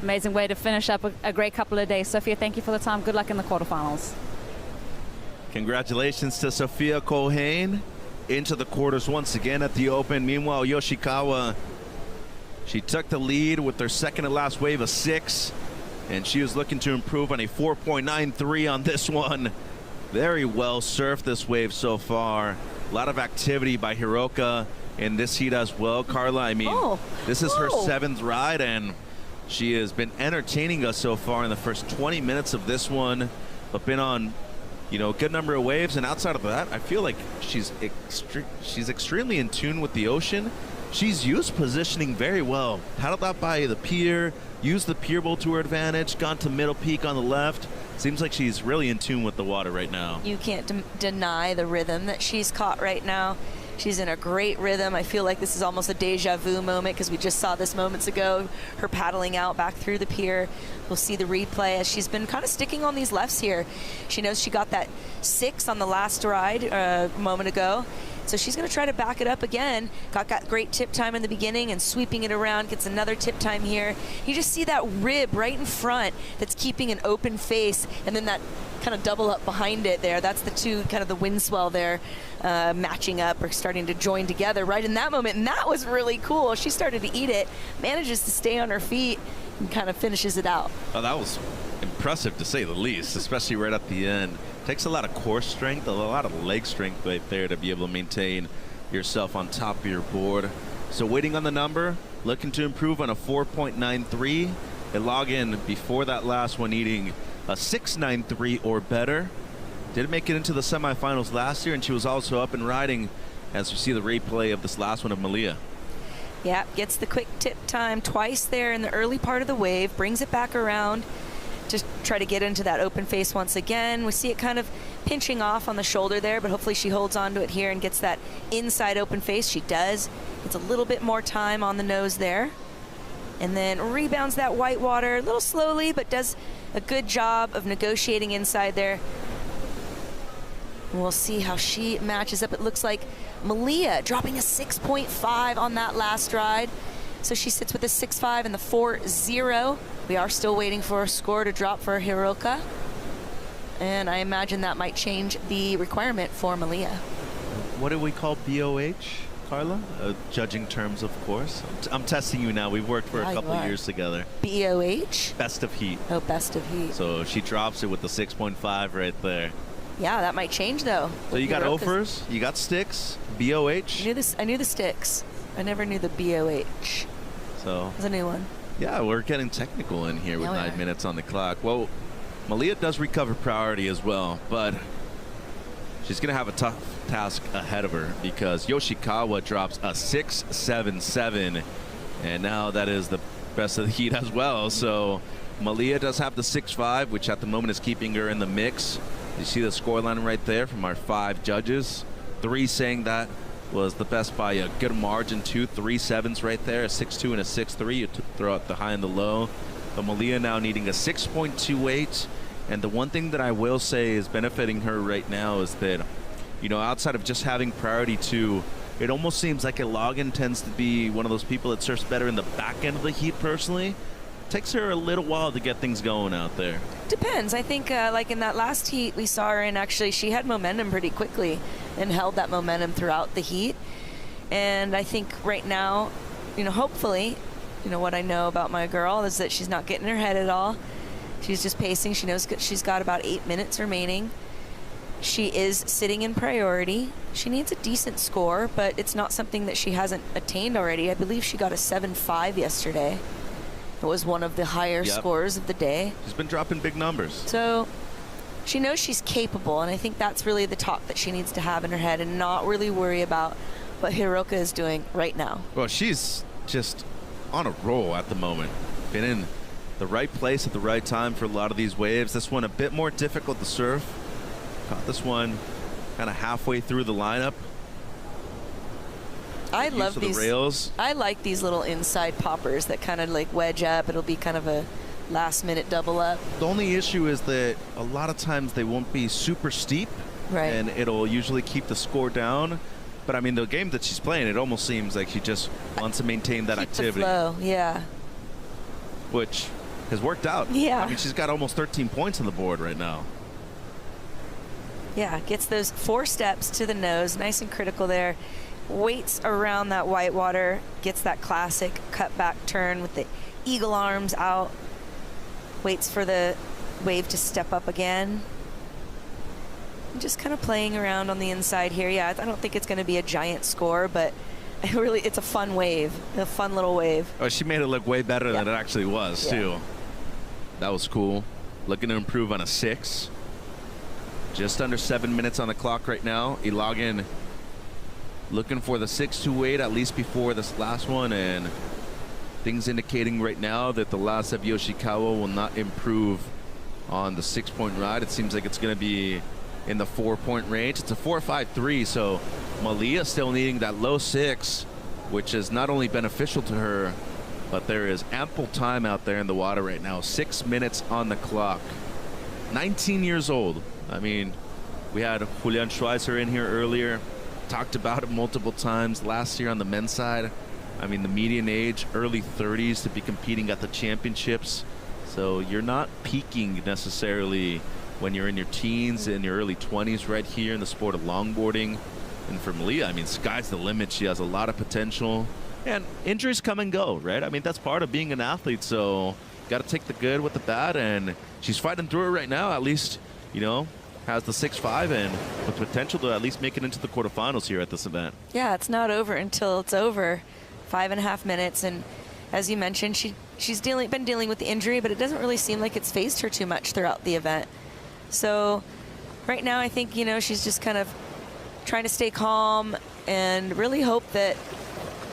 Amazing way to finish up a great couple of days. Sophia, thank you for the time. Good luck in the quarterfinals. Congratulations to Sophia Colhane. Into the quarters once again at the Open. Meanwhile, Yoshikawa, she took the lead with their second to last wave, a 6, and she was looking to improve on a 4.93 on this one. Very well surfed this wave so far. A lot of activity by Hiroka in this heat as well. Carla, I mean, this is her 7th ride, and she has been entertaining us so far in the first 20 minutes of this one, but been on, you know, a good number of waves. And outside of that, I feel like she's extremely in tune with the ocean. She's used positioning very well. Paddled out by the pier, used the pier bowl to her advantage, gone to middle peak on the left. Seems like she's really in tune with the water right now. You can't deny the rhythm that she's caught right now. She's in a great rhythm. I feel like this is almost a deja vu moment because we just saw this moments ago, her paddling out back through the pier. We'll see the replay as she's been kind of sticking on these lefts here. She knows she got that 6 on the last ride a moment ago. So she's going to try to back it up again. Got great tip time in the beginning and sweeping it around, gets another tip time here. You just see that rib right in front that's keeping an open face, and then that kind of double up behind it there. That's the two, kind of the wind swell there matching up or starting to join together right in that moment. And that was really cool. She started to eat it, manages to stay on her feet, and kind of finishes it out. Oh, that was impressive to say the least, especially right at the end. Takes a lot of core strength, a lot of leg strength right there to be able to maintain yourself on top of your board. So waiting on the number, looking to improve on a 4.93. They log in before that last one eating a 6.93 or better. Did make it into the semifinals last year, and she was also up and riding as we see the replay of this last one of Malia. Yeah, gets the quick tip time twice there in the early part of the wave, brings it back around to try to get into that open face once again. We see it kind of pinching off on the shoulder there, but hopefully she holds on to it here and gets that inside open face. She does. It's a little bit more time on the nose there. And then rebounds that white water a little slowly, but does a good job of negotiating inside there. And we'll see how she matches up. It looks like Malia dropping a 6.5 on that last ride. So she sits with a 6.5 and the 4.0. We are still waiting for a score to drop for Hiroka. And I imagine that might change the requirement for Malia. What do we call BOH, Carla? Judging terms, of course. I'm testing you now. We've worked for a couple years together. BOH? Best of heat. Oh, best of heat. So she drops it with the 6.5 right there. Yeah, that might change though. So you got offers, you got sticks, BOH. I knew the sticks. I never knew the BOH. So it's a new one. Yeah, we're getting technical in here with 9 minutes on the clock. Well, Malia does recover priority as well, but she's going to have a tough task ahead of her because Yoshikawa drops a 6.77, and now that is the best of the heat as well. So Malia does have the 6.5, which at the moment is keeping her in the mix. You see the scoreline right there from our 5 judges. 3 saying that was the best by a good margin. 2 3.7s right there, a 6.2 and a 6.3. You throw out the high and the low. But Malia now needing a 6.28. And the one thing that I will say is benefiting her right now is that, you know, outside of just having priority 2, it almost seems like Logan tends to be one of those people that surfs better in the back end of the heat personally. Takes her a little while to get things going out there. Depends. I think like in that last heat we saw her in, actually she had momentum pretty quickly and held that momentum throughout the heat. And I think right now, you know, hopefully, you know, what I know about my girl is that she's not getting her head at all. She's just pacing. She knows she's got about 8 minutes remaining. She is sitting in priority. She needs a decent score, but it's not something that she hasn't attained already. I believe she got a 7.5 yesterday. It was one of the higher scores of the day. She's been dropping big numbers. So she knows she's capable, and I think that's really the talk that she needs to have in her head and not really worry about what Hiroka is doing right now. Well, she's just on a roll at the moment. Been in the right place at the right time for a lot of these waves. This one a bit more difficult to surf. Caught this one kind of halfway through the lineup. I love these rails. I like these little inside poppers that kind of like wedge up. It'll be kind of a last minute double up. The only issue is that a lot of times they won't be super steep, right? And it'll usually keep the score down. But I mean, the game that she's playing, it almost seems like she just wants to maintain that activity. The flow, yeah. Which has worked out. Yeah. I mean, she's got almost 13 points on the board right now. Yeah, gets those 4 steps to the nose, nice and critical there. Waits around that white water, gets that classic cut back turn with the eagle arms out. Waits for the wave to step up again. Just kind of playing around on the inside here. Yeah, I don't think it's going to be a giant score, but it's a fun wave, a fun little wave. Oh, she made it look way better than it actually was, too. That was cool. Looking to improve on a 6. Just under 7 minutes on the clock right now. Ilagan looking for the 6.28 at least before this last one, and things indicating right now that the last of Yoshikawa will not improve on the 6-point ride. It seems like it's going to be in the 4-point range. It's a 4.53, so Malia still needing that low 6, which is not only beneficial to her, but there is ample time out there in the water right now. 6 minutes on the clock. 19 years old. I mean, we had Julian Schweizer in here earlier, talked about it multiple times. Last year on the men's side, I mean, the median age, early 30s to be competing at the championships. So you're not peaking necessarily when you're in your teens and your early 20s right here in the sport of longboarding. And for Malia, I mean, sky's the limit. She has a lot of potential. And injuries come and go, right? I mean, that's part of being an athlete. So got to take the good with the bad. And she's fighting through it right now, at least, you know, has the 6.5 and with potential to at least make it into the quarterfinals here at this event. Yeah, it's not over until it's over. 5.5 minutes. And as you mentioned, she's been dealing with the injury, but it doesn't really seem like it's phased her too much throughout the event. So right now I think, you know, she's just kind of trying to stay calm and really hope that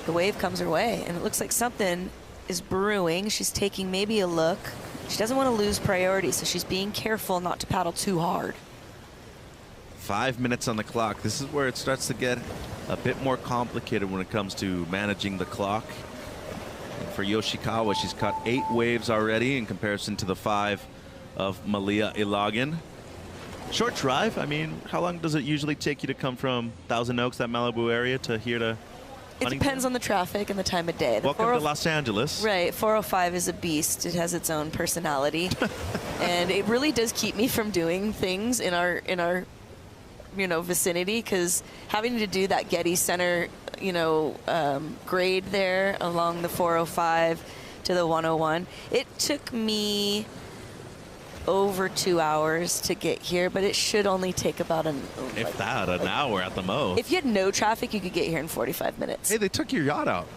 the wave comes her way. And it looks like something is brewing. She's taking maybe a look. She doesn't want to lose priority, so she's being careful not to paddle too hard. 5 minutes on the clock. This is where it starts to get a bit more complicated when it comes to managing the clock. And for Yoshikawa, she's caught 8 waves already in comparison to the 5 of Malia Ilagan. Short drive. I mean, how long does it usually take you to come from Thousand Oaks, that Malibu area, to here to Huntington? It depends on the traffic and the time of day. Welcome to Los Angeles. Right. 405 is a beast. It has its own personality. And it really does keep me from doing things in our you know, vicinity, because having to do that Getty Center, you know, grade there along the 405 to the 101, it took me over 2 hours to get here, but it should only take about an hour at the most. If you had no traffic, you could get here in 45 minutes. Hey, they took your yacht out.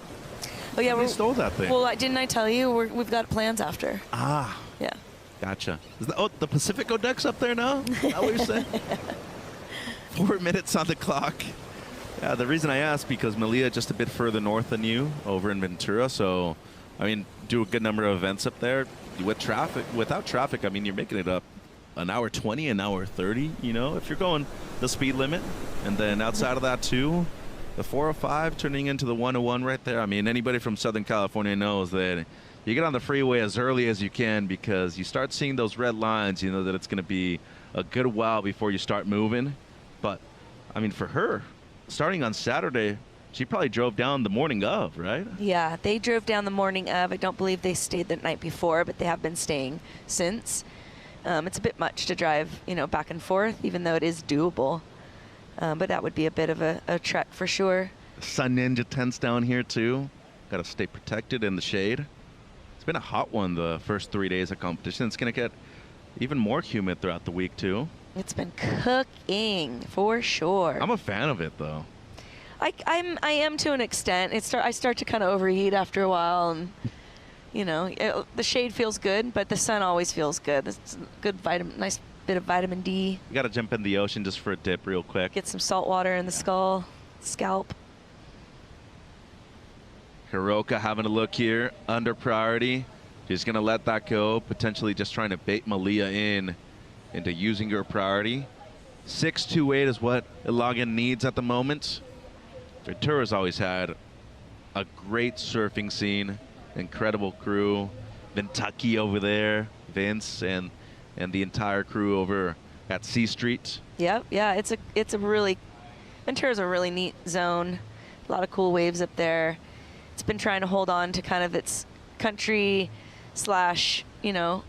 Oh yeah, they stole that thing. Well, didn't I tell you we've got plans after? Ah. Yeah. Gotcha. The Pacifico deck's up there now? Is that what you're saying? 4 minutes on the clock. Yeah, the reason I asked, because Malia just a bit further north than you, over in Ventura. So, I mean, do a good number of events up there with traffic. Without traffic, I mean, you're making it up an hour 20, an hour 30. You know, if you're going the speed limit, and then outside of that too, the 405 turning into the 101 right there. I mean, anybody from Southern California knows that you get on the freeway as early as you can, because you start seeing those red lines. You know that it's going to be a good while before you start moving. But, I mean, for her, starting on Saturday, she probably drove down the morning of, right? Yeah, they drove down the morning of. I don't believe they stayed the night before, but they have been staying since. It's a bit much to drive, you know, back and forth, even though it is doable. But that would be a bit of a trek for sure. Sun Ninja tents down here, too. Got to stay protected in the shade. It's been a hot one the first 3 days of competition. It's going to get even more humid throughout the week, too. It's been cooking for sure. I'm a fan of it, though. I am to an extent. I start to kind of overheat after a while, and you know, the shade feels good, but the sun always feels good. It's good nice bit of vitamin D. You got to jump in the ocean just for a dip, real quick. Get some salt water in the scalp. Hiroka having a look here, under priority. She's gonna let that go, potentially just trying to bait Malia into using her priority. 6.28 is what Ilagan needs at the moment. Ventura's always had a great surfing scene, incredible crew. Kentucky over there, Vince and the entire crew over at C Street. Yep, yeah, it's a really, Ventura's a really neat zone. A lot of cool waves up there. It's been trying to hold on to kind of its country / you know,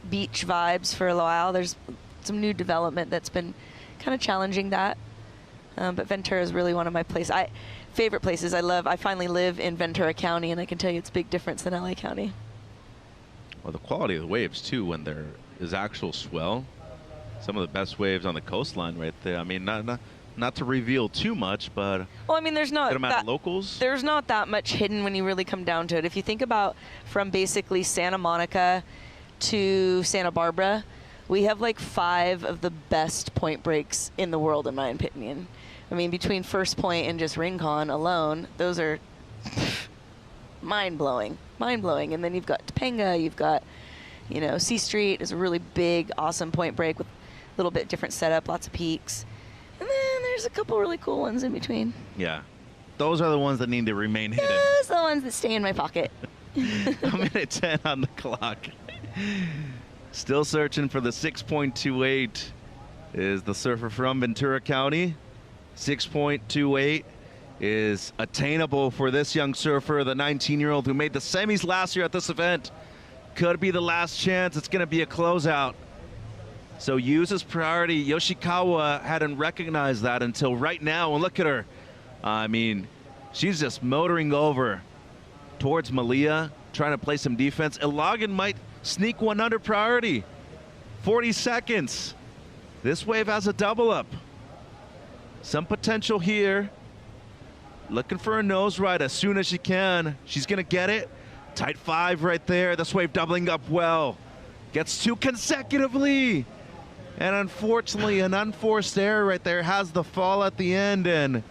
beach vibes for a while. There's some new development that's been kind of challenging that. But Ventura is really one of my favorite places. I finally live in Ventura County, and I can tell you it's a big difference than LA County. Well, the quality of the waves too, when there is actual swell, Some of the best waves on the coastline right there. I mean, not to reveal too much, but well, I mean, there's not good amount that, of locals. There's not that much hidden when you really come down to it. If you think about from basically Santa Monica to Santa Barbara, we have like 5 of the best point breaks in the world, in my opinion. I mean, between First Point and just Rincon alone, those are mind-blowing. And then you've got Topanga, you've got, you know, C Street is a really big, awesome point break with a little bit different setup, lots of peaks. And then there's a couple really cool ones in between. Yeah. Those are the ones that need to remain hidden. Those are the ones that stay in my pocket. A minute 10 on the clock. Still searching for the 6.28 is the surfer from Ventura County. 6.28 is attainable for this young surfer, the 19-year-old who made the semis last year at this event. Could be the last chance. It's going to be a closeout. So use his priority. Yoshikawa hadn't recognized that until right now. And look at her. I mean, she's just motoring over towards Malia, trying to play some defense. Ilagan might sneak one under priority. 40 seconds. This wave has a double up. Some potential here. Looking for a nose ride as soon as she can. She's going to get it. Tight 5 right there. This wave doubling up well. Gets 2 consecutively. And unfortunately, an unforced error right there has the fall at the end. And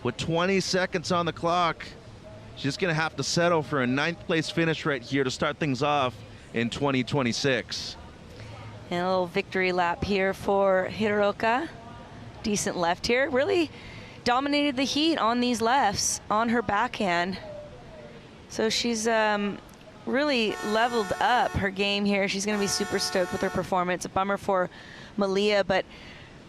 with 20 seconds on the clock, she's going to have to settle for a 9th place finish right here to start things off in 2026. And a little victory lap here for Hiroka. Decent left here. Really dominated the heat on these lefts on her backhand. So she's really leveled up her game here. She's going to be super stoked with her performance. A bummer for Malia, but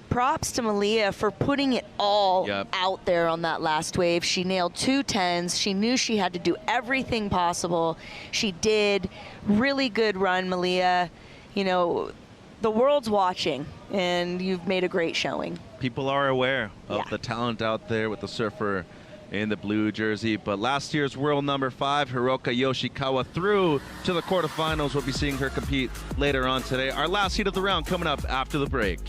props to Malia for putting it all out there on that last wave. She nailed 2 10s. She knew she had to do everything possible. She did. Really good run, Malia. You know, the world's watching, and you've made a great showing. People are aware of the talent out there with the surfer in the blue jersey. But last year's world number 5, Hiroka Yoshikawa, through to the quarterfinals. We'll be seeing her compete later on today. Our last heat of the round coming up after the break.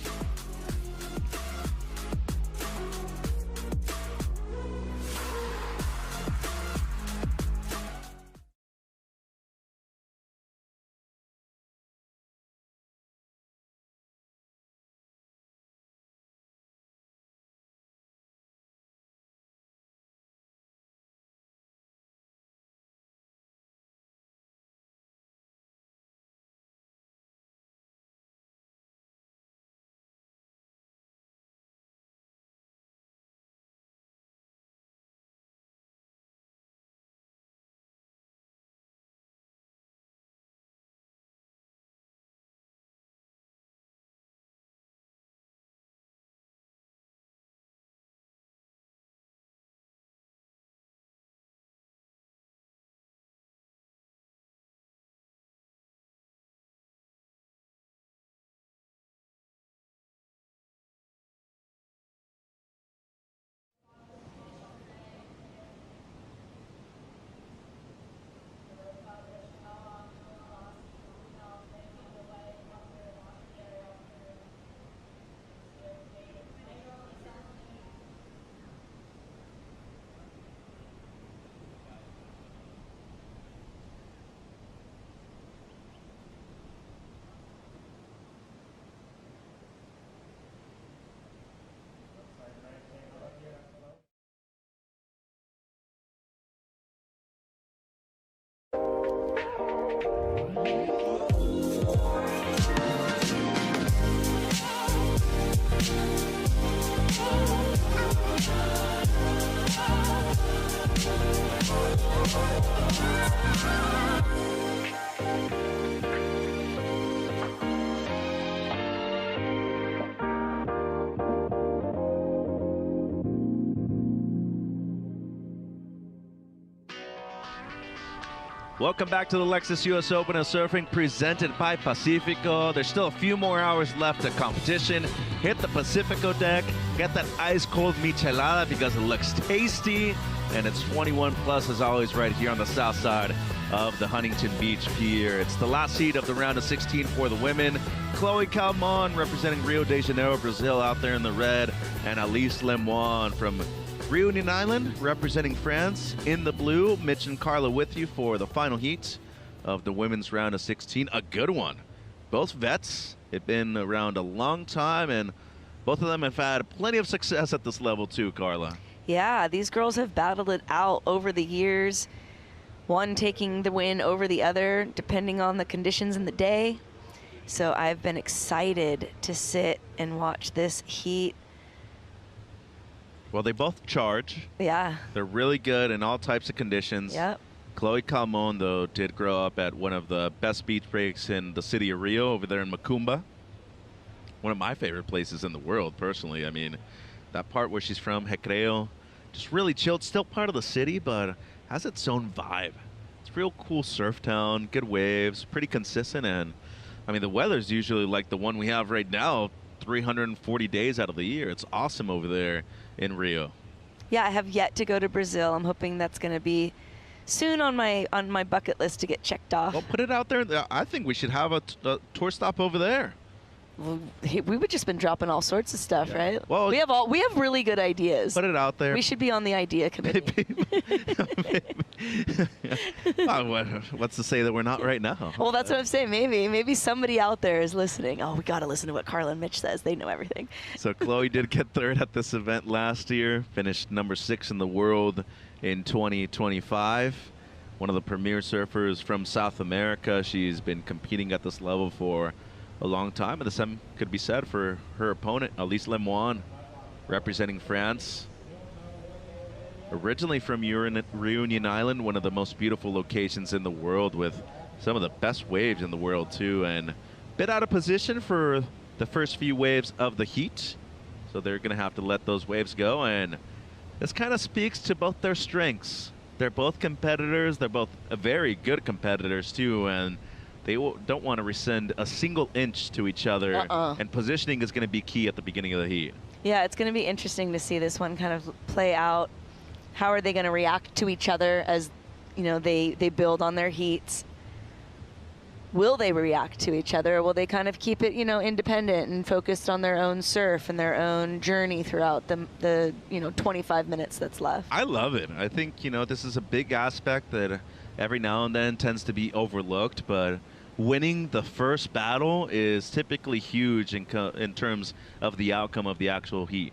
Welcome back to the Lexus US Open of Surfing, presented by Pacifico. There's still a few more hours left of competition. Hit the Pacifico deck, get that ice-cold michelada because it looks tasty, and it's 21 plus as always right here on the south side of the Huntington Beach Pier. It's the last heat of the round of 16 for the women. Chloe Calmon representing Rio de Janeiro, Brazil, out there in the red, and Alice Lemoine from Reunion Island representing France in the blue. Mitch and Carla with you for the final heat of the women's round of 16. A good one. Both vets. They've been around a long time, and both of them have had plenty of success at this level too, Carla. Yeah, these girls have battled it out over the years, one taking the win over the other depending on the conditions in the day. So I've been excited to sit and watch this heat. Well, they both charge. Yeah. They're really good in all types of conditions. Yep. Chloe Calmon, though, did grow up at one of the best beach breaks in the city of Rio over there in Macumba. One of my favorite places in the world, personally. I mean, that part where she's from, Recreo, just really chilled. Still part of the city, but has its own vibe. It's a real cool surf town, good waves, pretty consistent. And, I mean, the weather's usually like the one we have right now, 340 days out of the year. It's awesome over there in Rio. Yeah, I have yet to go to Brazil. I'm hoping that's going to be soon on my bucket list to get checked off. Well, put it out there. I think we should have a tour stop over there. Well, we would just been dropping all sorts of stuff, right? Well, we have really good ideas. Put it out there. We should be on the idea committee. What's to say that we're not right now? Well, that's what I'm saying. Maybe somebody out there is listening. Oh, we got to listen to what Carla and Mitch says. They know everything. So Chloe did get third at this event last year, finished number 6 in the world in 2025. One of the premier surfers from South America. She's been competing at this level for a long time, and the same could be said for her opponent, Alice Lemoine, representing France. Originally from Reunion Island, one of the most beautiful locations in the world with some of the best waves in the world too, and a bit out of position for the first few waves of the heat. So they're going to have to let those waves go, and this kind of speaks to both their strengths. They're both competitors. They're both very good competitors too, and they don't want to rescind a single inch to each other, and positioning is going to be key at the beginning of the heat. Yeah, it's going to be interesting to see this one kind of play out. How are they going to react to each other as, you know, they build on their heats? Will they react to each other, or will they kind of keep it, you know, independent and focused on their own surf and their own journey throughout the 25 minutes that's left? I love it. I think, you know, this is a big aspect that every now and then tends to be overlooked, but winning the first battle is typically huge in terms of the outcome of the actual heat.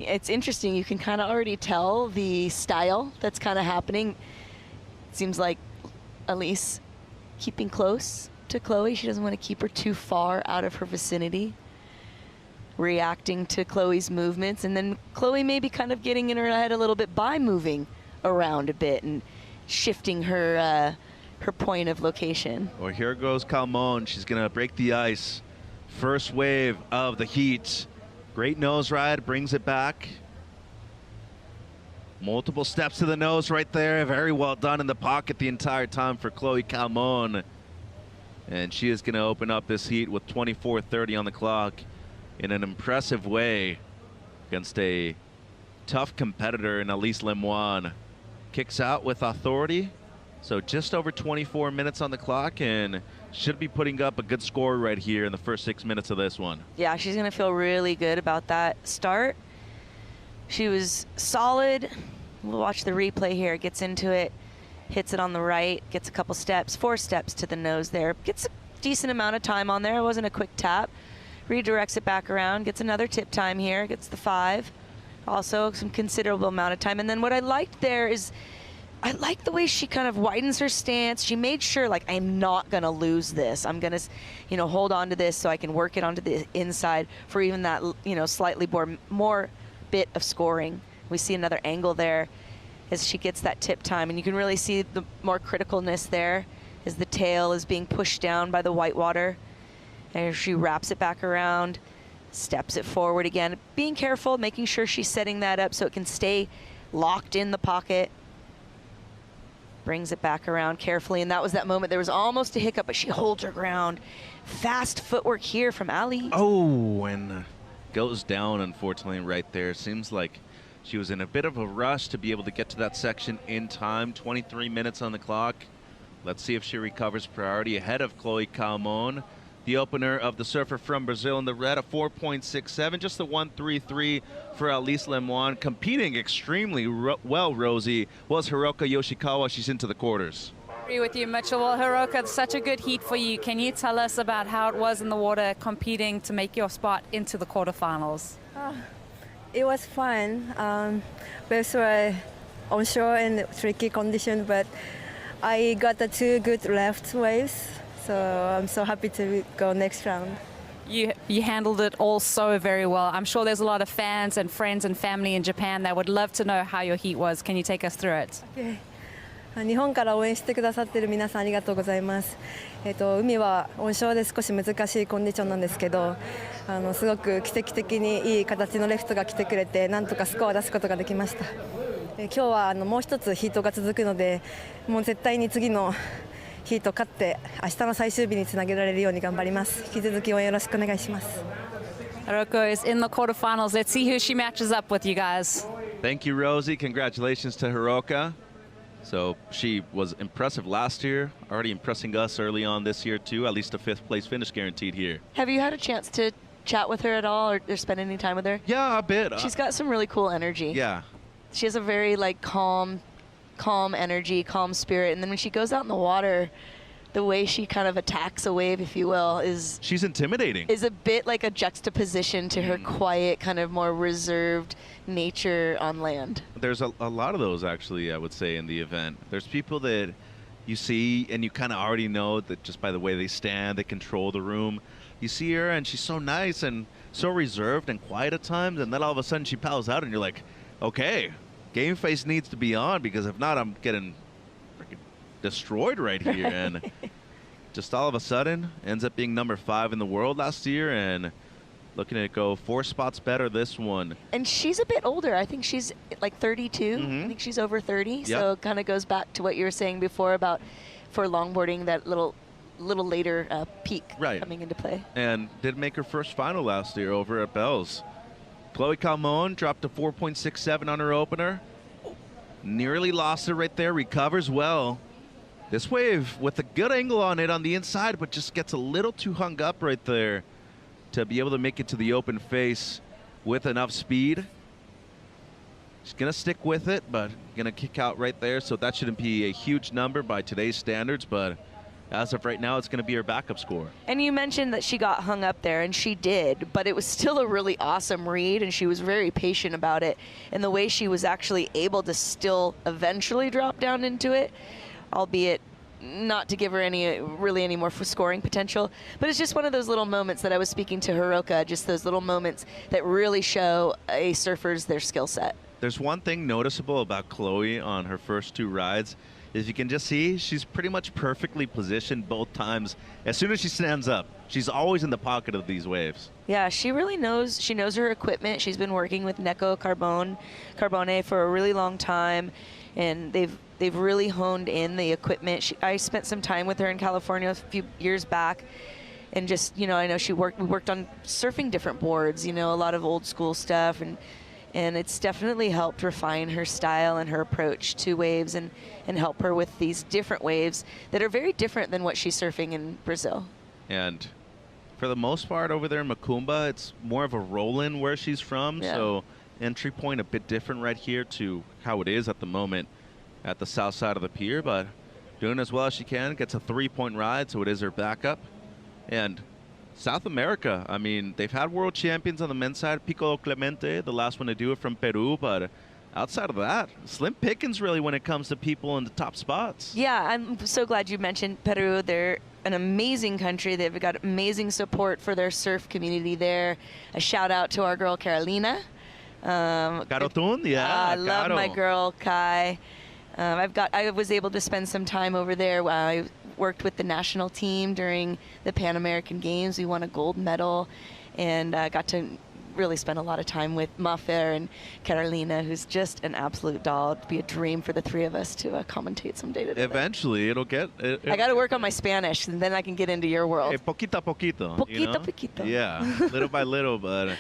It's interesting. You can kind of already tell the style that's kind of happening. It seems like Alice keeping close to Chloe. She doesn't want to keep her too far out of her vicinity, reacting to Chloe's movements, and then Chloe maybe kind of getting in her head a little bit by moving around a bit and shifting her point of location. Well, here goes Calmon. She's going to break the ice. First wave of the heat. Great nose ride, brings it back. Multiple steps to the nose right there. Very well done in the pocket the entire time for Chloe Calmon. And she is going to open up this heat with 24:30 on the clock in an impressive way against a tough competitor in Alice Lemoine. Kicks out with authority. So just over 24 minutes on the clock, and should be putting up a good score right here in the first 6 minutes of this one. Yeah, she's going to feel really good about that start. She was solid. We'll watch the replay here. Gets into it, hits it on the right, gets a couple steps, 4 steps to the nose there. Gets a decent amount of time on there. It wasn't a quick tap. Redirects it back around, gets another tip time here, gets the 5. Also some considerable amount of time. And then what I liked there is I like the way she kind of widens her stance. She made sure, like, I'm not going to lose this. I'm going to, hold on to this so I can work it onto the inside for even that, slightly more bit of scoring. We see another angle there as she gets that tip time. And you can really see the more criticalness there as the tail is being pushed down by the whitewater. And she wraps it back around, steps it forward again. Being careful, making sure she's setting that up so it can stay locked in the pocket. Brings it back around carefully, and that was that moment. There was almost a hiccup, but she holds her ground. Fast footwork here from Ali. Oh, and goes down, unfortunately, right there. Seems like She was in a bit of a rush to be able to get to that section in time. 23 minutes on the clock. Let's see if she recovers priority ahead of Chloe Calmon. The opener of the surfer from Brazil in the red, a 4.67, just a 1.33 for Alice Lemoine. Competing extremely well, Rosie, was Hiroka Yoshikawa. She's into the quarters. Agree with you, Mitchell. Well, Hiroka, it's such a good heat for you. Can you tell us about how it was in the water competing to make your spot into the quarterfinals? It was fun. Waves were onshore in tricky conditions, but I got the 2 good left waves, so I'm so happy to go next round. You handled it all so very well. I'm sure there's a lot of fans and friends and family in Japan that would love to know how your heat was. Can you take us through it? Okay. 日本から応援してくださっている皆さんありがとうございます。海はonshoreで少し難しいコンディションなんですけど、すごく奇跡的にいい形のレフトが来てくれて、なんとかスコアを出すことができました。今日はもう一つヒートが続くので、もう絶対に次のヒート勝って明日の最終日につなげられるように頑張ります。引き続き応援よろしくお願いします。Hiroko is in the quarterfinals. Let's see who she matches up with, you guys. Thank you, Rosie. Congratulations to Hiroka. So she was impressive last year, already impressing us early on this year too. At least a 5th place finish guaranteed here. Have you had a chance to chat with her at all or spend any time with her? Yeah, a bit. She's got some really cool energy. Yeah. She has a very calm energy, calm spirit. And then when she goes out in the water, the way she kind of attacks a wave, if you will, is... She's intimidating. Is a bit like a juxtaposition to her quiet, kind of more reserved nature on land. There's a lot of those, actually, I would say, in the event. There's people that you see and you kind of already know that just by the way they stand, they control the room. You see her and she's so nice and so reserved and quiet at times, and then all of a sudden she pals out and you're like, okay, game face needs to be on, because if not, I'm getting freaking destroyed right here. And just all of a sudden ends up being number 5 in the world last year and looking at go 4 spots better this one. And she's a bit older. I think she's like 32. I think she's over 30. Yep. So it kind of goes back to what you were saying before about for longboarding, that little later peak coming into play. And did make her first final last year over at Bell's. Chloe Calmon dropped a 4.67 on her opener. Nearly lost it right there, recovers well. This wave with a good angle on it on the inside, but just gets a little too hung up right there to be able to make it to the open face with enough speed. She's going to stick with it, but going to kick out right there, so that shouldn't be a huge number by today's standards, but as of right now, it's going to be her backup score. And you mentioned that she got hung up there, and she did, but it was still a really awesome read, and she was very patient about it. And the way she was actually able to still eventually drop down into it, albeit not to give her any more scoring potential, but it's just one of those little moments that I was speaking to Hiroka, just those little moments that really show a surfer's their skill set. There's one thing noticeable about Chloe on her first 2 rides, is you can just see she's pretty much perfectly positioned both times. As soon as she stands up, she's always in the pocket of these waves. Yeah, she really knows. She knows her equipment. She's been working with Neko Carbone for a really long time, and they've really honed in the equipment. I spent some time with her in California a few years back, and just, I know we worked on surfing different boards, a lot of old school stuff, and it's definitely helped refine her style and her approach to waves and help her with these different waves that are very different than what she's surfing in Brazil. And for the most part over there in Macumba, it's more of a roll-in where she's from, so entry point a bit different right here to how it is at the moment at the south side of the pier, but doing as well as she can, gets a 3-point ride, so it is her backup. And South America, I mean, they've had world champions on the men's side, Piccolo Clemente, the last one to do it from Peru, but outside of that, slim pickings really when it comes to people in the top spots. Yeah, I'm so glad you mentioned Peru. They're an amazing country. They've got amazing support for their surf community there. A shout out to our girl Carolina. Carotun, yeah. I love my girl Kai. I was able to spend some time over there while I worked with the national team during the Pan American Games. We won a gold medal and got to really spent a lot of time with Mafer and Carolina, who's just an absolute doll. It'd be a dream for the three of us to commentate someday together. Eventually, it'll get. I got to work on my Spanish, and then I can get into your world. Poquito a poquito. Poquito, poquito. Yeah, little by little, but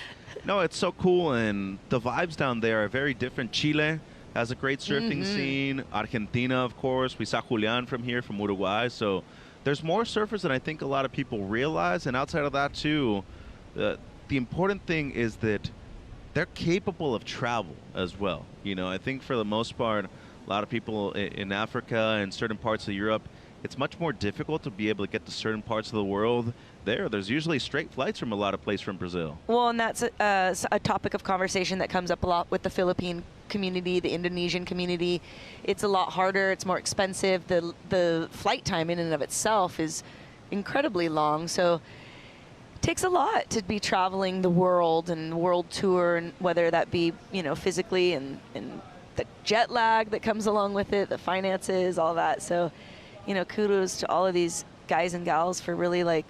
no, it's so cool, and the vibes down there are very different. Chile has a great surfing scene. Argentina, of course. We saw Julian from here, from Uruguay. So there's more surfers than I think a lot of people realize. And outside of that, too, the important thing is that they're capable of travel as well. I think for the most part, a lot of people in Africa and certain parts of Europe, it's much more difficult to be able to get to certain parts of the world. There's usually straight flights from a lot of places from Brazil. Well, and that's a topic of conversation that comes up a lot with the Philippine community, the Indonesian community. It's a lot harder. It's more expensive. The flight time in and of itself is incredibly long. So it takes a lot to be traveling the world and world tour, and whether that be, physically and the jet lag that comes along with it, the finances, all that. So, kudos to all of these guys and gals for really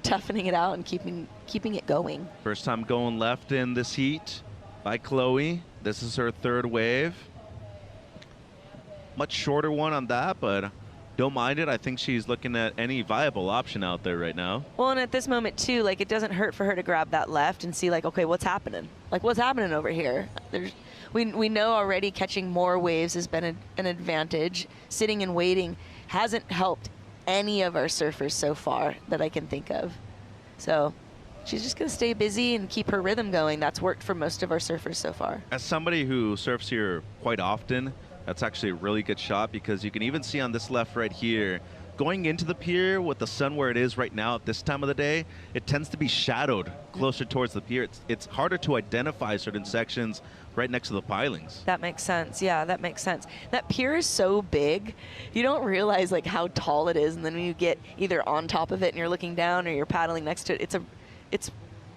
toughening it out and keeping it going. First time going left in this heat by Chloe. This is her third wave. Much shorter one on that, but don't mind it. I think she's looking at any viable option out there right now. Well, and at this moment too, it doesn't hurt for her to grab that left and see okay, what's happening? What's happening over here? We know already catching more waves has been an advantage. Sitting and waiting hasn't helped any of our surfers so far that I can think of. So she's just going to stay busy and keep her rhythm going. That's worked for most of our surfers so far. As somebody who surfs here quite often, that's actually a really good shot, because you can even see on this left right here, going into the pier with the sun where it is right now at this time of the day, it tends to be shadowed closer towards the pier. It's harder to identify certain sections right next to the pilings. That makes sense. Yeah, that makes sense. That pier is so big, you don't realize how tall it is, and then when you get either on top of it and you're looking down or you're paddling next to it, it's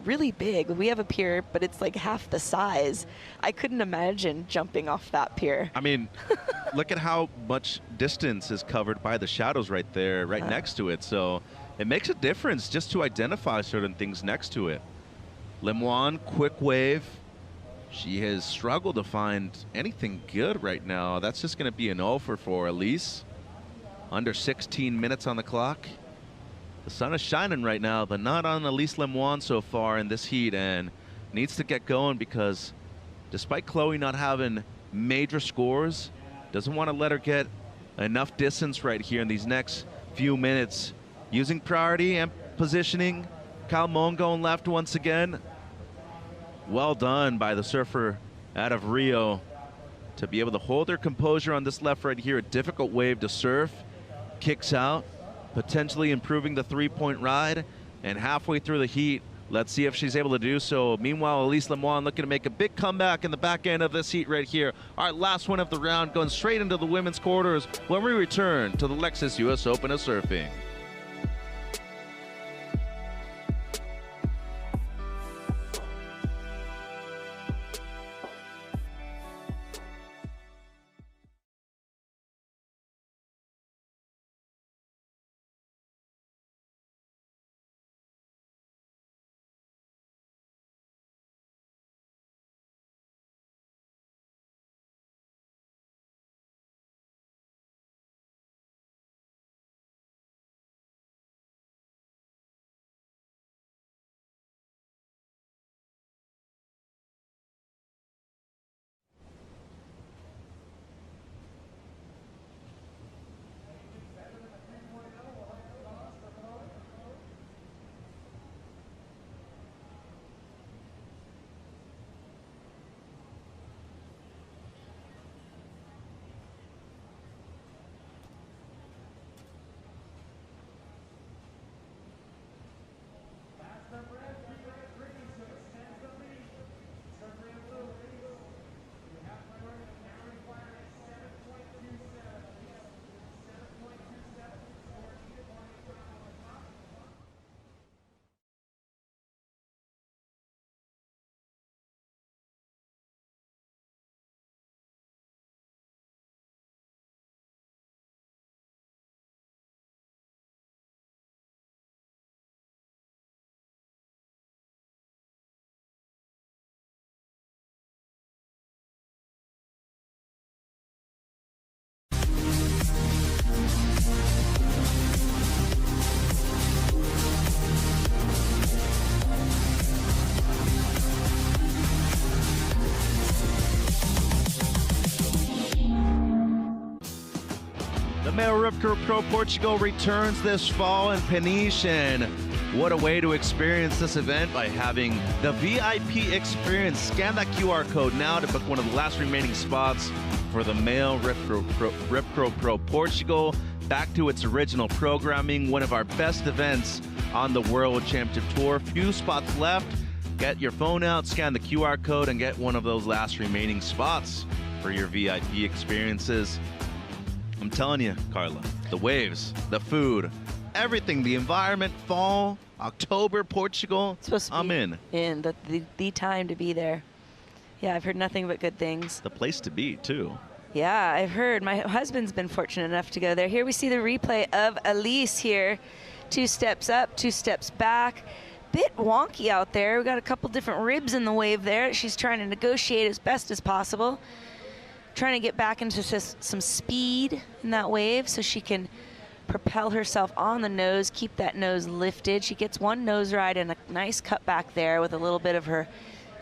really big. We have a pier, but it's half the size. I couldn't imagine jumping off that pier. I mean, look at how much distance is covered by the shadows right there, right next to it. So it makes a difference just to identify certain things next to it. Lemoine, quick wave. She has struggled to find anything good right now. That's just going to be an offer for Elise. Under 16 minutes on the clock. The sun is shining right now, but not on Elise Lemoine so far in this heat, and needs to get going, because despite Chloe not having major scores, doesn't want to let her get enough distance right here in these next few minutes. Using priority and positioning. Calmon going left once again. Well done by the surfer out of Rio to be able to hold their composure on this left right here. A difficult wave to surf. Kicks out, potentially improving the three-point ride. And halfway through the heat, let's see if she's able to do so. Meanwhile, Elise Lemoine looking to make a big comeback in the back end of this heat right here. All right, last one of the round, going straight into the women's quarters when we return to the Lexus US Open of Surfing. Rip Pro Portugal returns this fall in Peniche, and what a way to experience this event by having the VIP experience. Scan that QR code now to book one of the last remaining spots for the male Rip Pro Portugal. Back to its original programming, one of our best events on the World Championship Tour. Few spots left. Get your phone out, scan the QR code, and get one of those last remaining spots for your VIP experiences. I'm telling you, Carla, the waves, the food, everything, the environment, fall, October, Portugal, I'm in. The time to be there. Yeah, I've heard nothing but good things. The place to be, too. Yeah, I've heard. My husband's been fortunate enough to go there. Here we see the replay of Elise here. 2 steps up, 2 steps back. Bit wonky out there. We've got a couple different ribs in the wave there. She's trying to negotiate as best as possible. Trying to get back into some speed in that wave so she can propel herself on the nose, keep that nose lifted. She gets one nose ride and a nice cut back there with a little bit of her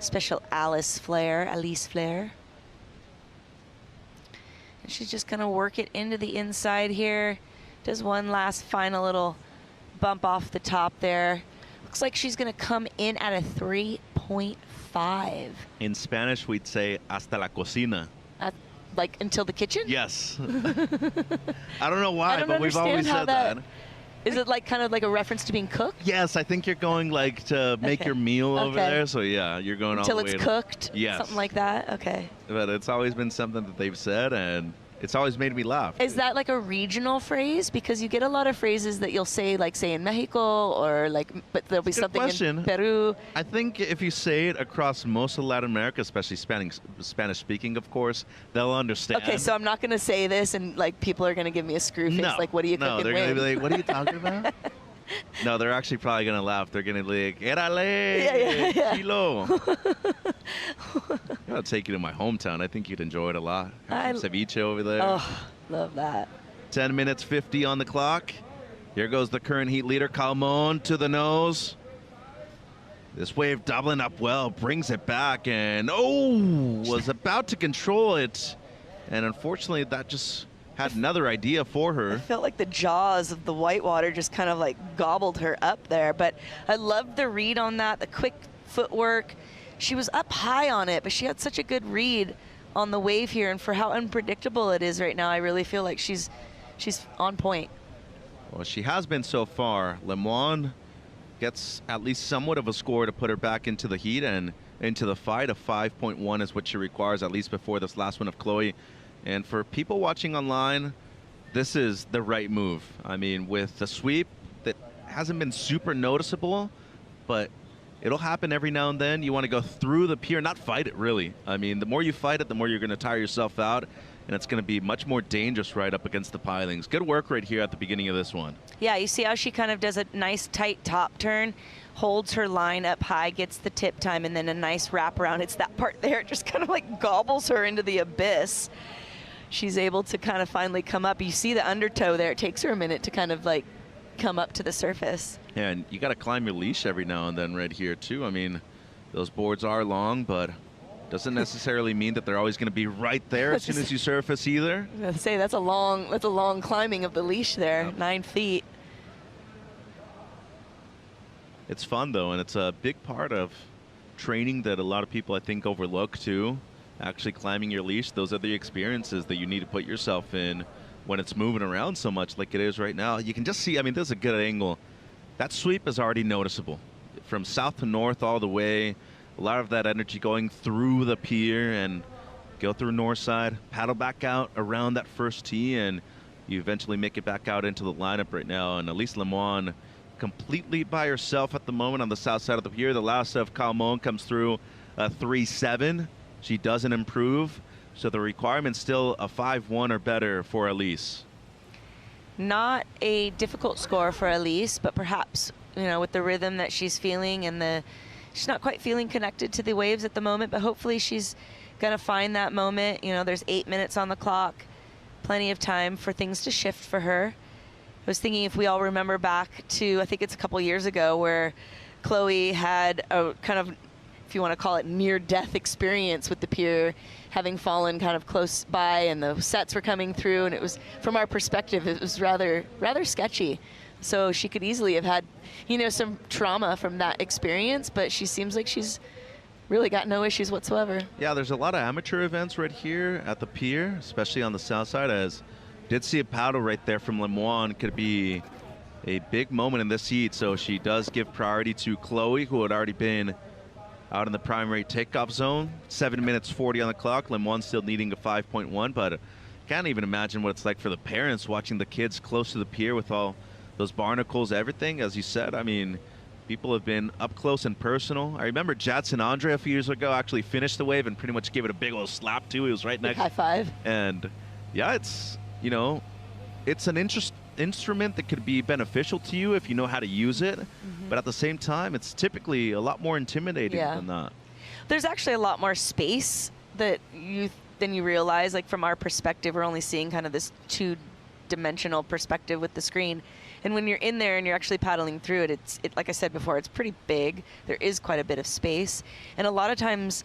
special Elise flair. And she's just gonna work it into the inside here. Does one last final little bump off the top there. Looks like she's gonna come in at a 3.5. In Spanish, we'd say hasta la cocina. Like until the kitchen? Yes. I don't know why, but we've always said that. Is it like kind of like a reference to being cooked? Yes, I think you're going like to make your meal over there. So yeah, you're going until all the way it's cooked. Yes. Something like that. Okay. But it's always been something that they've said, and it's always made me laugh. Is that like a regional phrase? Because you get a lot of phrases that you'll say, like say in Mexico, or like, but there'll be something in Peru. I think if you say it across most of Latin America, especially Spanish speaking, of course, they'll understand. Okay, so I'm not going to say this, and like people are going to give me a screw face. Like, what are you cooking? No, they're going to be like, what are you talking about? No, they're actually probably going to laugh. They're going to be like, érale, chilo. I'll take you to my hometown. I think you'd enjoy it a lot. Have some ceviche over there. Oh, love that. 10 minutes 50 on the clock. Here goes the current heat leader, Calmon, to the nose. This wave doubling up well, brings it back, and was about to control it. And unfortunately, that just had another idea for her. I felt like the jaws of the whitewater just kind of like gobbled her up there. But I loved the read on that, the quick footwork. She was up high on it, but she had such a good read on the wave here. And for how unpredictable it is right now, I really feel like she's on point. Well, she has been so far. Lemoine gets at least somewhat of a score to put her back into the heat and into the fight. A 5.1 is what she requires, at least before this last one of Chloe. And for people watching online, this is the right move. I mean, with the sweep that hasn't been super noticeable, but it'll happen every now and then. You want to go through the pier, not fight it, really. I mean, the more you fight it, the more you're going to tire yourself out, and it's going to be much more dangerous right up against the pilings. Good work right here at the beginning of this one. Yeah, you see how she kind of does a nice tight top turn, holds her line up high, gets the tip time, and then a nice wrap around. It's that part there, it just kind of like gobbles her into the abyss. She's able to kind of finally come up. You see the undertow there. It takes her a minute to kind of like come up to the surface. Yeah, and you got to climb your leash every now and then right here too. I mean, those boards are long, but doesn't necessarily mean that they're always going to be right there as soon as you surface either. I was going to say, that's a long climbing of the leash there, yep. 9 feet. It's fun though, and it's a big part of training that a lot of people I think overlook too. Actually climbing your leash, those are the experiences that you need to put yourself in when it's moving around so much like it is right now. You can just see, I mean, this is a good angle. That sweep is already noticeable. From south to north all the way, a lot of that energy going through the pier, and go through north side, paddle back out around that first tee, and you eventually make it back out into the lineup right now. And Elise Lemoine completely by herself at the moment on the south side of the pier. The last of Calmon comes through a 3.7. She doesn't improve, so the requirement's still a 5.1 or better for Elise. Not a difficult score for Elise, but perhaps, you know, with the rhythm that she's feeling and she's not quite feeling connected to the waves at the moment, but hopefully she's going to find that moment. You know, there's 8 minutes on the clock, plenty of time for things to shift for her. I was thinking if we all remember back to, I think it's a couple years ago, where Chloe had a kind of, if you want to call it, near-death experience with the pier. having fallen kind of close by, and the sets were coming through, and it was, from our perspective, it was rather sketchy. So she could easily have had, some trauma from that experience, but she seems like she's really got no issues whatsoever. Yeah, there's a lot of amateur events right here at the pier, especially on the south side, as did see a paddle right there from Lemoine. Could be a big moment in this heat, so she does give priority to Chloe, who had already been out in the primary takeoff zone. 7 minutes 40 on the clock. Lemoine still needing a 5.1, but can't even imagine what it's like for the parents watching the kids close to the pier with all those barnacles, everything. As you said, I mean, people have been up close and personal. I remember Jadson Andre a few years ago actually finished the wave and pretty much gave it a big old slap too. He was right next. High five. And yeah, it's, it's an instrument that could be beneficial to you if you know how to use it. But at the same time, it's typically a lot more intimidating than that. There's actually a lot more space than you realize. Like, from our perspective, we're only seeing kind of this two-dimensional perspective with the screen. And when you're in there and you're actually paddling through it, it's like I said before, it's pretty big. There is quite a bit of space. And a lot of times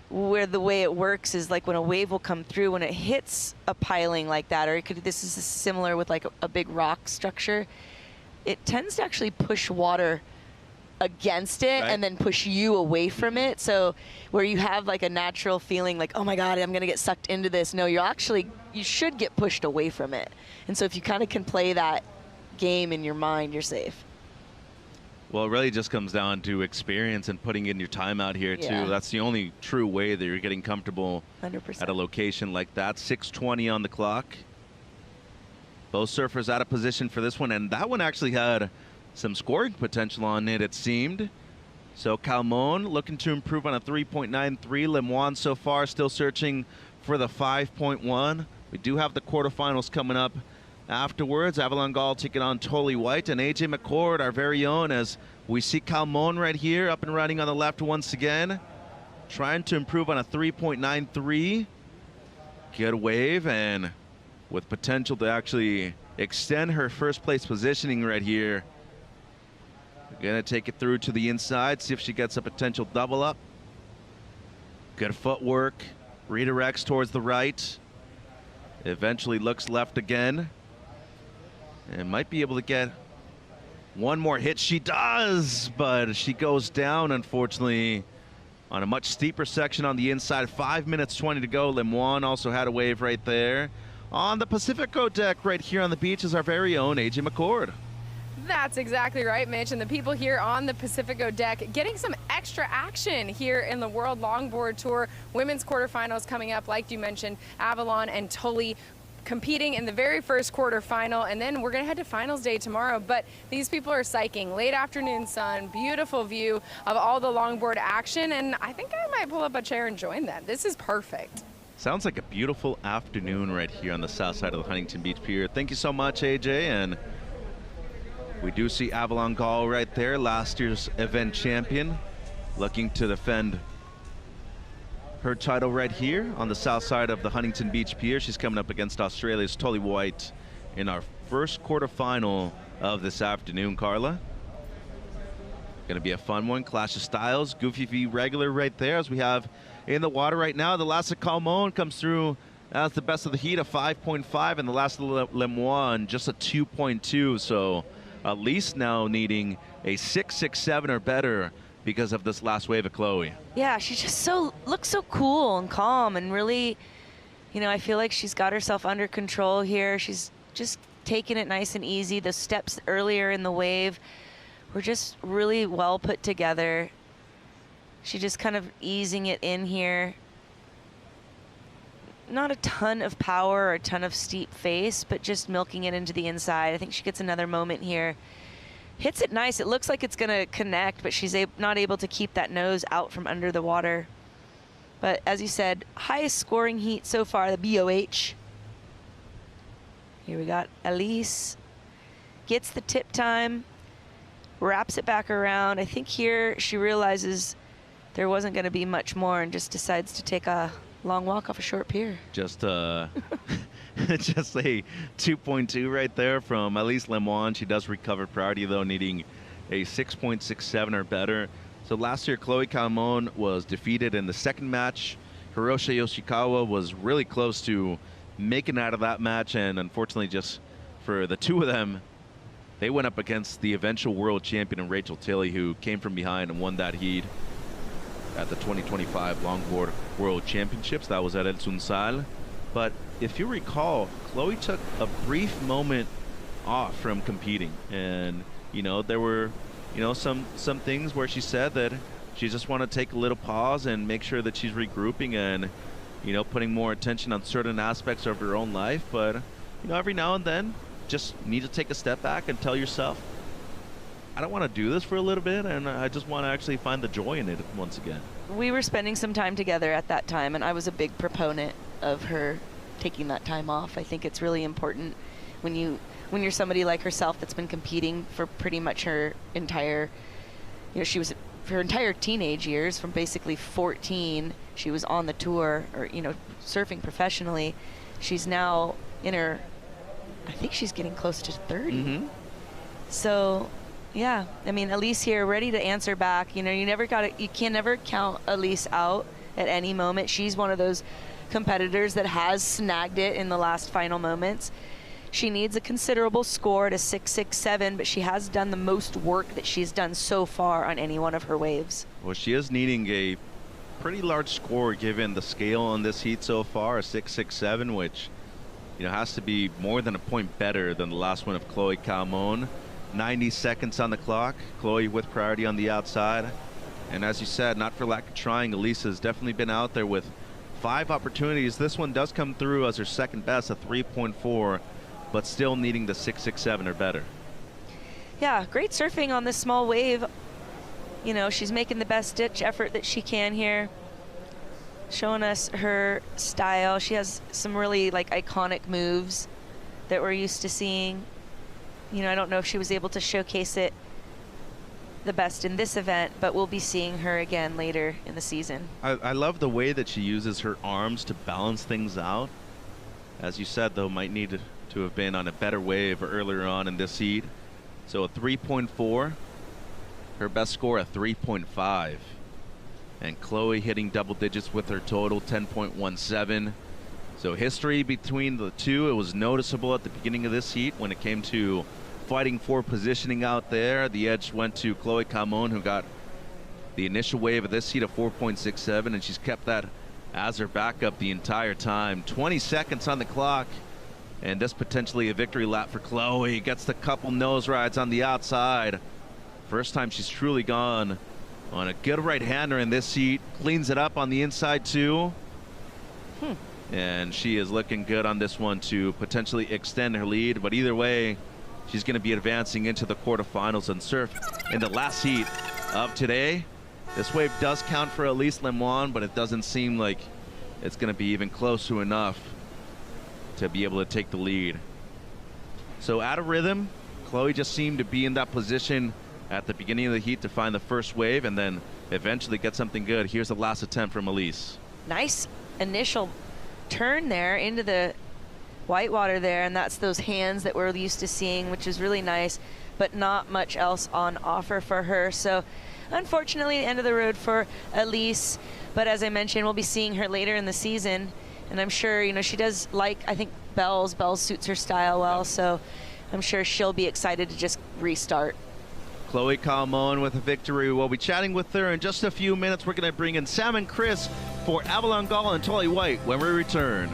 where the way it works is like when a wave will come through, when it hits a piling like that, or this is similar with like a big rock structure, it tends to actually push water against it and then push you away from it. So where you have like a natural feeling like, oh my God, I'm going to get sucked into this. No, you should get pushed away from it. And so if you kind of can play that game in your mind, you're safe. Well, it really just comes down to experience and putting in your time out here, too. That's the only true way that you're getting comfortable 100%. At a location like that. 6:20 on the clock. Both surfers out of position for this one, and that one actually had some scoring potential on it, it seemed. So Calmon looking to improve on a 3.93. Lemoine so far still searching for the 5.1. We do have the quarterfinals coming up afterwards. Avalon Gall taking on Tolly White and AJ McCord, our very own, as we see Calmon right here up and running on the left once again, trying to improve on a 3.93. Good wave, and with potential to actually extend her first place positioning right here. Gonna take it through to the inside, see if she gets a potential double up. Good footwork, redirects towards the right, eventually looks left again, and might be able to get one more hit. She does, but she goes down, unfortunately, on a much steeper section on the inside. 5 minutes 20 to go. Lemoine also had a wave right there. On the Pacifico deck right here on the beach is our very own AJ McCord. That's exactly right, Mitch. And the people here on the Pacifico deck getting some extra action here in the World Longboard Tour. Women's quarterfinals coming up, like you mentioned, Avalon and Tully competing in the very first quarterfinal, and then we're gonna head to finals day tomorrow. But these people are psyching. Late afternoon sun, beautiful view of all the longboard action, and I think I might pull up a chair and join them. This is perfect. Sounds like a beautiful afternoon right here on the south side of the Huntington Beach Pier. Thank you so much, AJ. And we do see Avalon Gall right there, last year's event champion, looking to defend her title right here on the south side of the Huntington Beach Pier. She's coming up against Australia's Tolly White in our first quarterfinal of this afternoon, Carla. Gonna be a fun one. Clash of Styles, Goofy V regular right there as we have in the water right now. The last of Calmon comes through as the best of the heat, a 5.5, and the last of Lemoine just a 2.2. So at least now needing a 6.67 or better because of this last wave of Chloe. Yeah, she just looks so cool and calm, and really, I feel like she's got herself under control here. She's just taking it nice and easy. The steps earlier in the wave were just really well put together. She just kind of easing it in here. Not a ton of power or a ton of steep face, but just milking it into the inside. I think she gets another moment here. Hits it nice. It looks like it's going to connect, but she's not able to keep that nose out from under the water. But as you said, highest scoring heat so far, the BOH. Here we got Elise. Gets the tip time, wraps it back around. I think here she realizes there wasn't going to be much more and just decides to take a long walk off a short pier. Just just a 2.2 right there from Elise Lemoine. She does recover priority, though, needing a 6.67 or better. So last year, Chloe Calmon was defeated in the second match. Her Hiroshi Yoshikawa was really close to making it out of that match, and unfortunately just for the two of them, they went up against the eventual world champion Rachel Tilley, who came from behind and won that heat at the 2025 Longboard World Championships. That was at El Sunsal. But if you recall, Chloe took a brief moment off from competing, and there were some things where she said that she just wanted to take a little pause and make sure that she's regrouping and putting more attention on certain aspects of her own life. But every now and then just need to take a step back and tell yourself, I don't want to do this for a little bit, and I just want to actually find the joy in it once again. We were spending some time together at that time, and I was a big proponent of her taking that time off. I think it's really important when you're somebody like herself that's been competing for pretty much her entire, her entire teenage years, from basically 14, she was on the tour, or surfing professionally. She's now in her, I think she's getting close to 30. Mm-hmm. So, yeah, I mean, Elise here, ready to answer back. You can never count Elise out at any moment. She's one of those competitors that has snagged it in the last final moments. She needs a considerable score at a 6.67, but she has done the most work that she's done so far on any one of her waves. Well, she is needing a pretty large score given the scale on this heat so far, a 6.67, which has to be more than a point better than the last one of Chloe Calmon. 90 seconds on the clock. Chloe with priority on the outside. And as you said, not for lack of trying, Elise has definitely been out there with 5 opportunities. This one does come through as her second best, a 3.4, but still needing the 6.67 or better. Yeah, great surfing on this small wave. She's making the best ditch effort that she can here, showing us her style. She has some really iconic moves that we're used to seeing. I don't know if she was able to showcase it the best in this event, but we'll be seeing her again later in the season. I love the way that she uses her arms to balance things out. As you said, though, might need to have been on a better wave earlier on in this heat. So a 3.4, her best score a 3.5. And Chloe hitting double digits with her total, 10.17. So history between the two, it was noticeable at the beginning of this heat when it came to fighting for positioning out there. The edge went to Chloe Calmon, who got the initial wave of this heat of 4.67, and she's kept that as her backup the entire time. 20 seconds on the clock, and this potentially a victory lap for Chloe. Gets the couple nose rides on the outside. First time she's truly gone on a good right-hander in this heat. Cleans it up on the inside too. And she is looking good on this one to potentially extend her lead. But either way, she's going to be advancing into the quarterfinals and surf in the last heat of today. This wave does count for Elise Lemoine, but it doesn't seem like it's going to be even close to enough to be able to take the lead. So out of rhythm, Chloe just seemed to be in that position at the beginning of the heat to find the first wave and then eventually get something good. Here's the last attempt from Elise. Nice initial turn there into the whitewater there, and that's those hands that we're used to seeing, which is really nice, but not much else on offer for her. So unfortunately, end of the road for Elise, but as I mentioned, we'll be seeing her later in the season, and I'm sure she does I think bells suits her style well, so I'm sure she'll be excited to just restart. Chloe Calmon with a victory. We'll be chatting with her in just a few minutes. We're going to bring in Sam and Chris for Avalon Gall and Tully White when we return.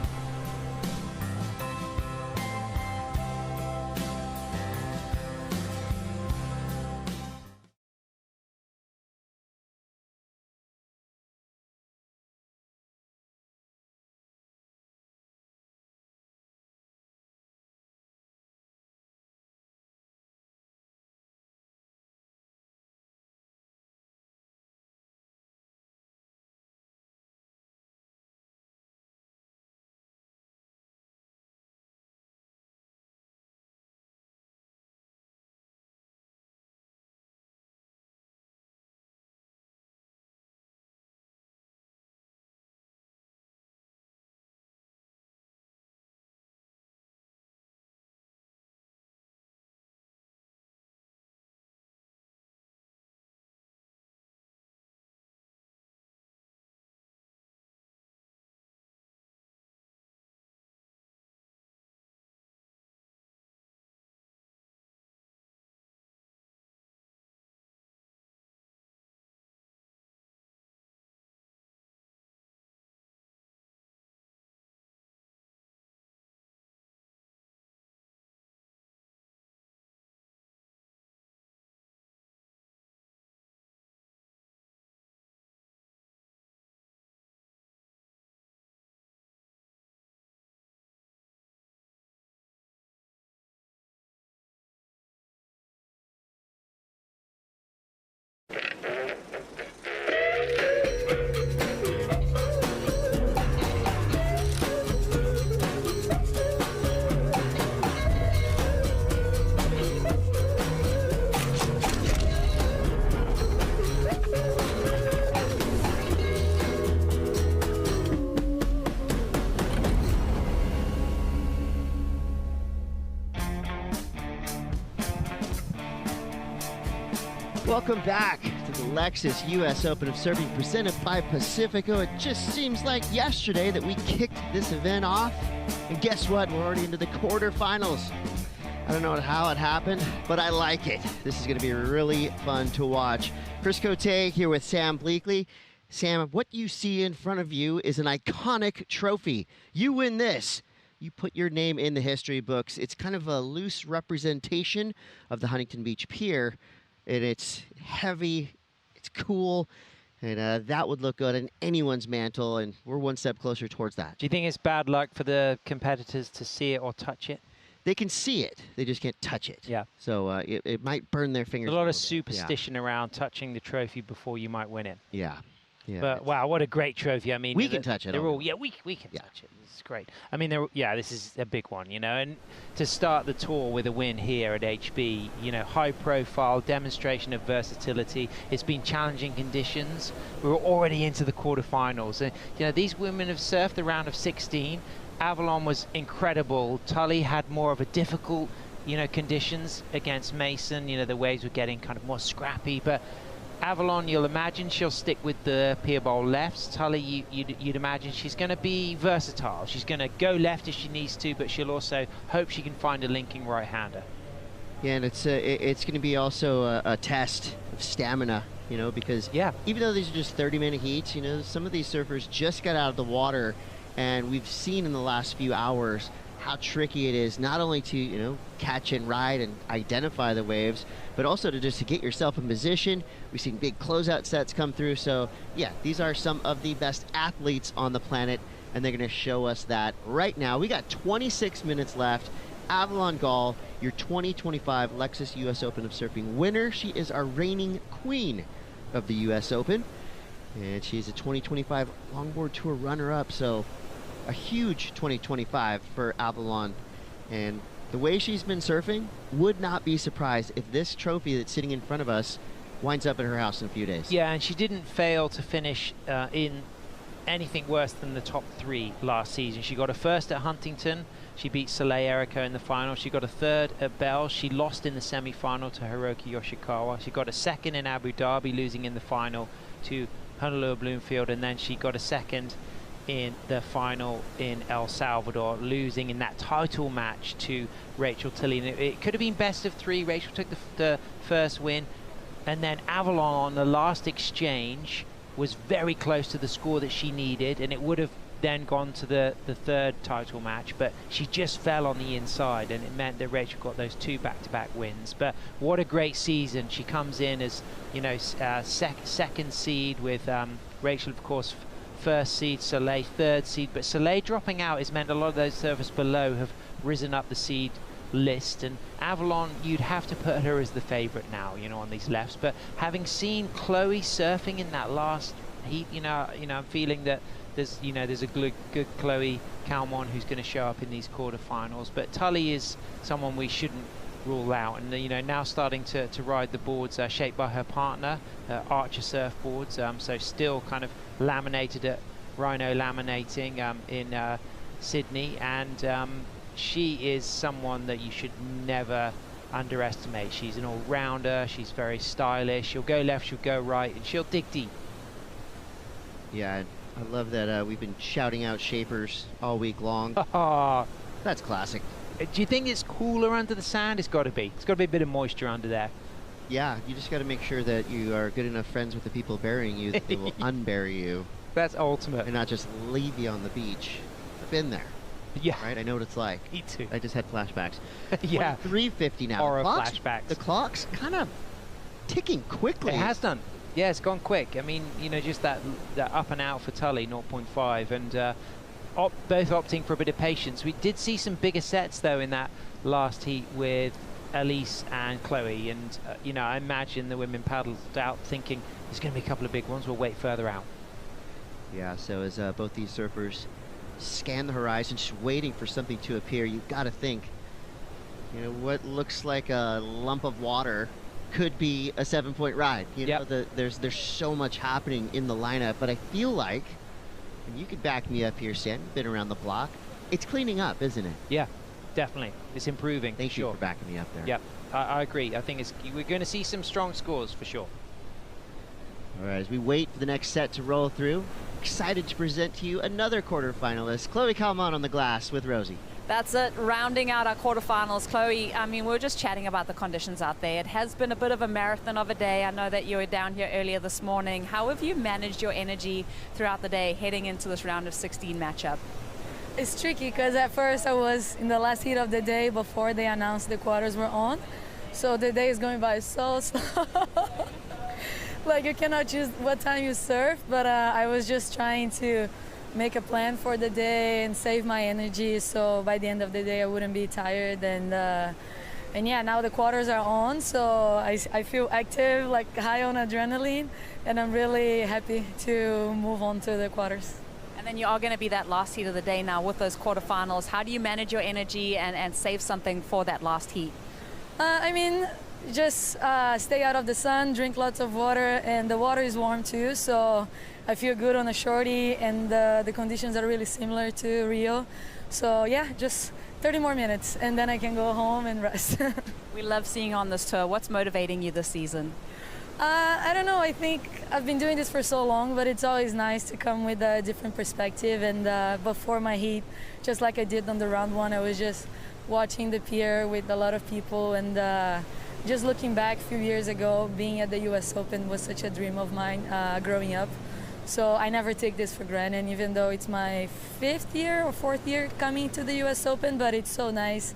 Welcome back to the Lexus US Open of Surfing presented by Pacifico. It just seems like yesterday that we kicked this event off. And guess what? We're already into the quarterfinals. I don't know how it happened, but I like it. This is going to be really fun to watch. Chris Cote here with Sam Bleakley. Sam, what you see in front of you is an iconic trophy. You win this, you put your name in the history books. It's kind of a loose representation of the Huntington Beach Pier, and it's heavy, it's cool, and that would look good on anyone's mantle, and we're one step closer towards that. Do you think it's bad luck for the competitors to see it or touch it? They can see it, they just can't touch it. Yeah. So it might burn their fingers. A lot of bit. superstition around touching the trophy before you might win it. Yeah. Yeah. But wow, what a great trophy! I mean, we can touch it. They're all, we can touch it. It's great. I mean, this is a big one, you know. And to start the tour with a win here at HB, you know, high-profile demonstration of versatility. It's been challenging conditions. We're already into the quarterfinals, and you know, these women have surfed the round of 16. Avalon was incredible. Tully had more of a difficult, you know, conditions against Mason. You know, the waves were getting kind of more scrappy, but Avalon, you'll imagine she'll stick with the pier bowl lefts. Tully, you'd imagine she's going to be versatile. She's going to go left if she needs to, but she'll also hope she can find a linking right-hander. Yeah, and it's going to be also a test of stamina, you know, because even though these are just 30-minute heats, you know, some of these surfers just got out of the water, and we've seen in the last few hours how tricky it is not only to, you know, catch and ride and identify the waves, but also to get yourself in position. We've seen big closeout sets come through. So yeah, these are some of the best athletes on the planet, and they're going to show us that right now. We got 26 minutes left. Avalon Gall, your 2025 Lexus US Open of Surfing winner. She is our reigning queen of the US Open, and she's a 2025 Longboard Tour runner-up. So a huge 2025 for Avalon, and the way she's been surfing, would not be surprised if this trophy that's sitting in front of us winds up in her house in a few days. Yeah, and she didn't fail to finish in anything worse than the top 3 last season. She got a first at Huntington. She beat Soleil Erica in the final. She got a third at Bell. She lost in the semi-final to Hiroki Yoshikawa. She got a second in Abu Dhabi, losing in the final to Honolulu Bloomfield, and then she got a second in the final in El Salvador, losing in that title match to Rachel Tilley. And it could have been best of 3. Rachel took the first win, and then Avalon on the last exchange was very close to the score that she needed, and it would have then gone to the third title match, but she just fell on the inside, and it meant that Rachel got those 2 back-to-back wins. But what a great season. She comes in as, you know, second seed with Rachel, of course, first seed, Soleil third seed, but Soleil dropping out has meant a lot of those surfers below have risen up the seed list, and Avalon, you'd have to put her as the favorite now, you know, on these lefts. But having seen Chloe surfing in that last heat, you know, I'm feeling that there's a good Chloe Calmon who's going to show up in these quarterfinals. But Tully is someone we shouldn't rule out, and you know, now starting to ride the boards shaped by her partner, Archer surfboards, so still kind of laminated at Rhino Laminating in Sydney, and she is someone that you should never underestimate. She's an all-rounder, she's very stylish, she'll go left, she'll go right, and she'll dig deep. Yeah, I love that we've been shouting out shapers all week long. That's classic. Do you think it's cooler under the sand? It's got to be. It's got to be a bit of moisture under there. Yeah, you just got to make sure that you are good enough friends with the people burying you that they will unbury you. That's ultimate. And not just leave you on the beach. I've been there. Yeah. Right? I know what it's like. Me too. I just had flashbacks. Yeah. 3:50 now. Or flashbacks. The clock's kind of ticking quickly. It has done. Yeah, it's gone quick. I mean, you know, just that up and out for Tully, 0.5, and both opting for a bit of patience. We did see some bigger sets, though, in that last heat with Elise and Chloe, and you know, I imagine the women paddled out thinking there's going to be a couple of big ones, we'll wait further out. Yeah, so as both these surfers scan the horizon, just waiting for something to appear, you've got to think, you know, what looks like a lump of water could be a 7-point ride. You know, there's so much happening in the lineup, but I feel like, and you could back me up here, Sam, you've been around the block, it's cleaning up, isn't it? Yeah, definitely. It's improving. Thank you for backing me up there. Yep. I agree. I think we're going to see some strong scores for sure. All right, as we wait for the next set to roll through, excited to present to you another quarterfinalist, Chloe Calmon on the glass with Rosie. That's it, rounding out our quarterfinals. Chloe, I mean, we were just chatting about the conditions out there. It has been a bit of a marathon of a day. I know that you were down here earlier this morning. How have you managed your energy throughout the day heading into this round of 16 matchup? It's tricky because at first I was in the last heat of the day before they announced the quarters were on. So the day is going by so slow. Like you cannot choose what time you surf, but I was just trying to make a plan for the day and save my energy so by the end of the day I wouldn't be tired. And yeah, now the quarters are on, so I feel active, like high on adrenaline, and I'm really happy to move on to the quarters. And then you are going to be that last heat of the day now with those quarterfinals. How do you manage your energy and save something for that last heat? I mean, just stay out of the sun, drink lots of water, and the water is warm too, so I feel good on a shorty, and the conditions are really similar to Rio. So yeah, just 30 more minutes, and then I can go home and rest. We love seeing you on this tour. What's motivating you this season? I don't know, I think I've been doing this for so long, but it's always nice to come with a different perspective. And before my heat, just like I did on the round one, I was just watching the pier with a lot of people, and just looking back a few years ago, being at the US Open was such a dream of mine growing up. So I never take this for granted, even though it's my 5th year or 4th year coming to the US Open, but it's so nice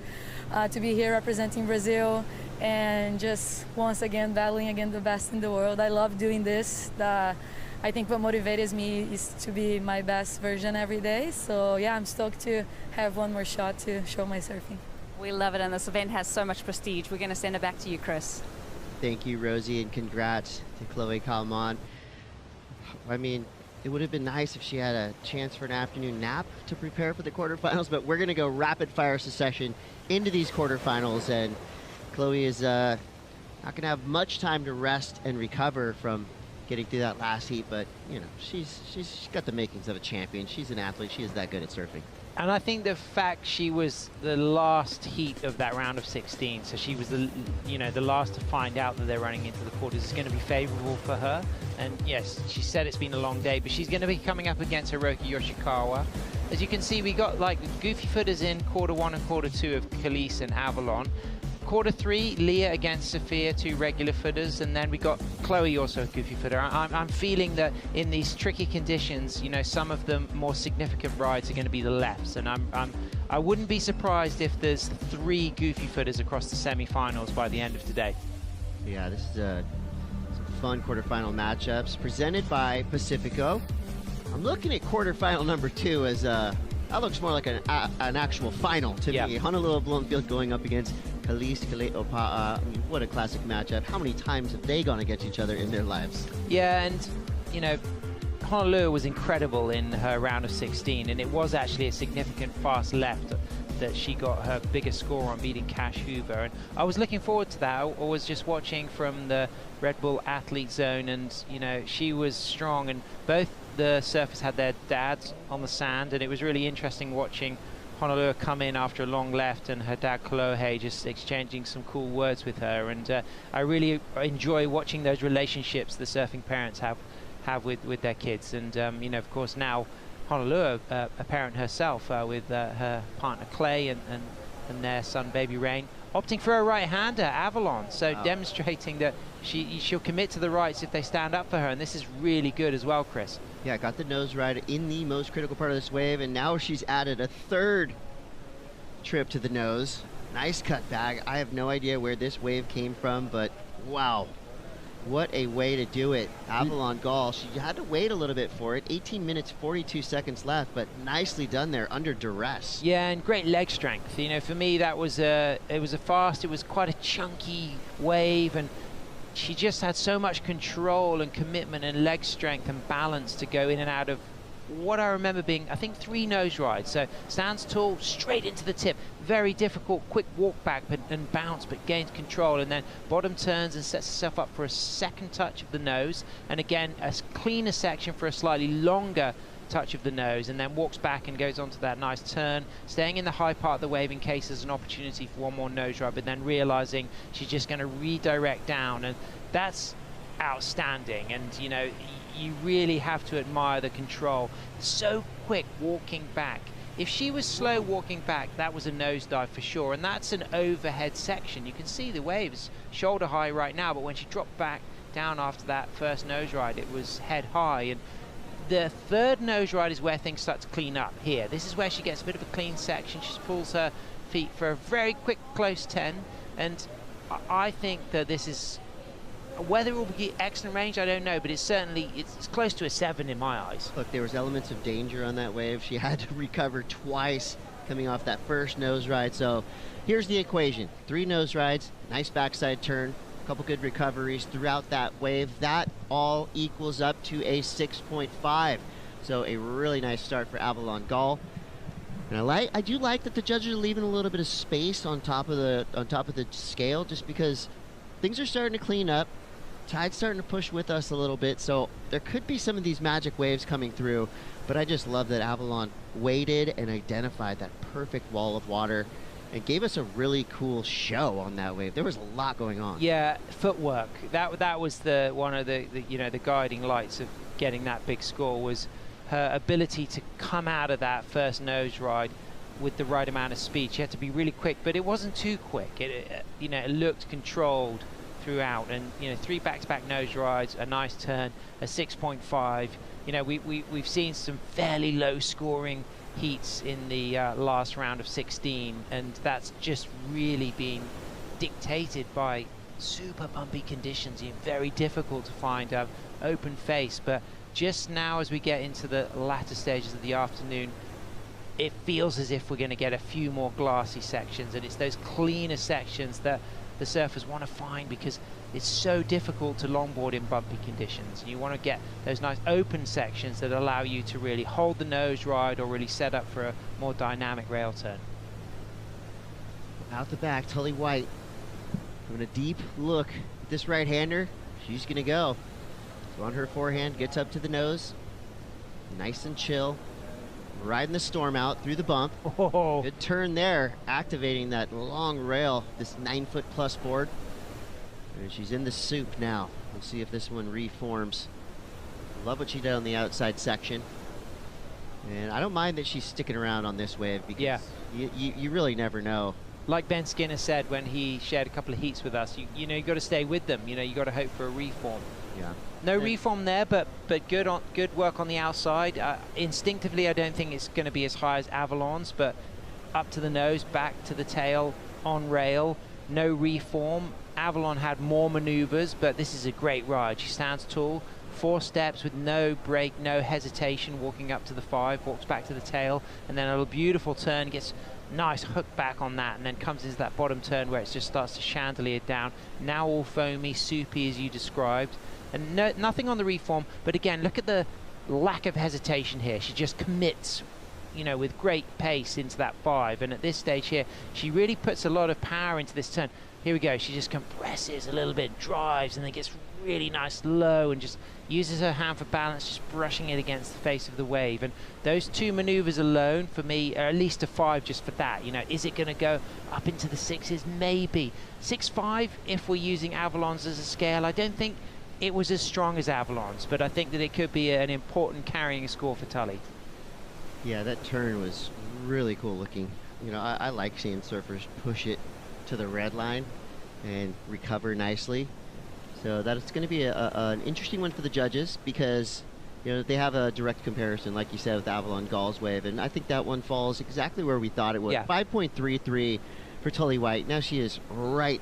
to be here representing Brazil and just once again battling against the best in the world. I love doing this. I think what motivates me is to be my best version every day. So yeah, I'm stoked to have one more shot to show my surfing. We love it, and this event has so much prestige. We're going to send it back to you, Chris. Thank you, Rosie, and congrats to Chloe Calmon. I mean, it would have been nice if she had a chance for an afternoon nap to prepare for the quarterfinals, but we're going to go rapid fire succession into these quarterfinals, and Chloe is not going to have much time to rest and recover from getting through that last heat, but you know, she's got the makings of a champion. She's an athlete. She is that good at surfing. And I think the fact she was the last heat of that round of 16, so she was the last to find out that they're running into the quarters, is going to be favorable for her. And yes, she said it's been a long day, but she's going to be coming up against Hiroki Yoshikawa. As you can see, we got like goofy footers in quarter 1 and quarter 2 of Khalees and Avalon. Quarter 3, Leah against Sophia, 2 regular footers, and then we got Chloe also a goofy footer. I'm feeling that in these tricky conditions, you know, some of the more significant rides are going to be the lefts, and I wouldn't be surprised if there's 3 goofy footers across the semi-finals by the end of today. Yeah, this is some fun quarterfinal matchups presented by Pacifico. I'm looking at quarterfinal number 2 as that looks more like an actual final to me. Honolulu Bloomfield going up against Khalees Kale'opa'a. I mean, what a classic matchup. How many times have they gone against each other in their lives? Yeah, and you know, Honolulu was incredible in her round of 16, and it was actually a significant fast left that she got her biggest score on, beating Cash Hoover. And I was looking forward to that. I was just watching from the Red Bull Athlete Zone, and you know, she was strong, and both the surfers had their dads on the sand, and it was really interesting watching Honolulu come in after a long left, and her dad Kolohe just exchanging some cool words with her. And I really enjoy watching those relationships the surfing parents have with their kids. And you know, of course, now Honolulu, a parent herself with her partner Clay and their son baby Rain, opting for a right-hander, Avalon, so demonstrating that she'll commit to the rights if they stand up for her, and this is really good as well, Chris. Yeah, got the nose ride in the most critical part of this wave, and now she's added a 3rd trip to the nose. Nice cut back. I have no idea where this wave came from, but wow, what a way to do it. Avalon Gall, she had to wait a little bit for it. 18 minutes, 42 seconds left, but nicely done there under duress. Yeah, and great leg strength. You know, for me, that was it was quite a chunky wave, and she just had so much control and commitment and leg strength and balance to go in and out of what I remember being, I think, 3 nose rides. So stands tall, straight into the tip. Very difficult, quick walk back and bounce, but gains control. And then bottom turns and sets herself up for a 2nd touch of the nose. And again, a cleaner section for a slightly longer touch of the nose, and then walks back and goes onto that nice turn, staying in the high part of the wave in case there's an opportunity for one more nose ride, but then realizing she's just going to redirect down, and that's outstanding. And you know, you really have to admire the control. So quick walking back. If she was slow walking back, that was a nosedive for sure, and that's an overhead section. You can see the waves shoulder high right now, but when she dropped back down after that first nose ride, it was head high. And the third nose ride is where things start to clean up here. This is where she gets a bit of a clean section. She pulls her feet for a very quick close 10, and I think that this is, whether it will be excellent range, I don't know, but it's certainly, it's close to a 7 in my eyes. Look, there was elements of danger on that wave. She had to recover twice coming off that first nose ride. So here's the equation. 3 nose rides, nice backside turn, a couple good recoveries throughout that wave. That all equals up to a 6.5. So a really nice start for Avalon Gall. And I do like that the judges are leaving a little bit of space on top of the scale, just because things are starting to clean up. Tide's starting to push with us a little bit, so there could be some of these magic waves coming through, but I just love that Avalon waited and identified that perfect wall of water and gave us a really cool show on that wave. There was a lot going on. Yeah, footwork. That was one of the you know, the guiding lights of getting that big score, was her ability to come out of that first nose ride with the right amount of speed. She had to be really quick, but it wasn't too quick. You know, it looked controlled throughout, and you know, 3 back-to-back nose rides, a nice turn, a 6.5. You know, we've seen some fairly low scoring heats in the last round of 16, and that's just really been dictated by super bumpy conditions. Very difficult to find open face, but just now as we get into the latter stages of the afternoon, it feels as if we're going to get a few more glassy sections, and it's those cleaner sections that the surfers want to find, because it's so difficult to longboard in bumpy conditions. You want to get those nice open sections that allow you to really hold the nose ride or really set up for a more dynamic rail turn. Out the back, Tully White having a deep look at this right-hander. She's going to go. So on her forehand, gets up to the nose, nice and chill, riding the storm out through the bump. Oh. Good turn there, activating that long rail, this 9-foot-plus board. And she's in the soup now. We'll see if this one reforms. Love what she did on the outside section. And I don't mind that she's sticking around on this wave, because you really never know. Like Ben Skinner said when he shared a couple of heats with us, you know, you got to stay with them. You know, you got to hope for a reform. Yeah. No reform there, but good work on the outside. Instinctively, I don't think it's going to be as high as Avalon's, but up to the nose, back to the tail, on rail, no reform. Avalon had more maneuvers, but this is a great ride. She stands tall, 4 steps with no break, no hesitation, walking up to the 5, walks back to the tail, and then a beautiful turn, gets nice hook back on that, and then comes into that bottom turn where it just starts to chandelier down. Now all foamy, soupy as you described. And nothing on the reform, but again, look at the lack of hesitation here. She just commits, you know, with great pace into that 5. And at this stage here, she really puts a lot of power into this turn. Here we go. She just compresses a little bit, drives, and then gets really nice low and just uses her hand for balance, just brushing it against the face of the wave. And those 2 maneuvers alone, for me, are at least a 5 just for that. You know, is it going to go up into the 6s? Maybe. 6.5 if we're using Avalon's as a scale. I don't think it was as strong as Avalon's, but I think that it could be an important carrying score for Tully. Yeah, that turn was really cool looking. You know, I like seeing surfers push it to the red line and recover nicely. So that's going to be an interesting one for the judges, because you know, they have a direct comparison, like you said, with Avalon Gall's wave, and I think that one falls exactly where we thought it would. Yeah. 5.33 for Tully White. Now she is right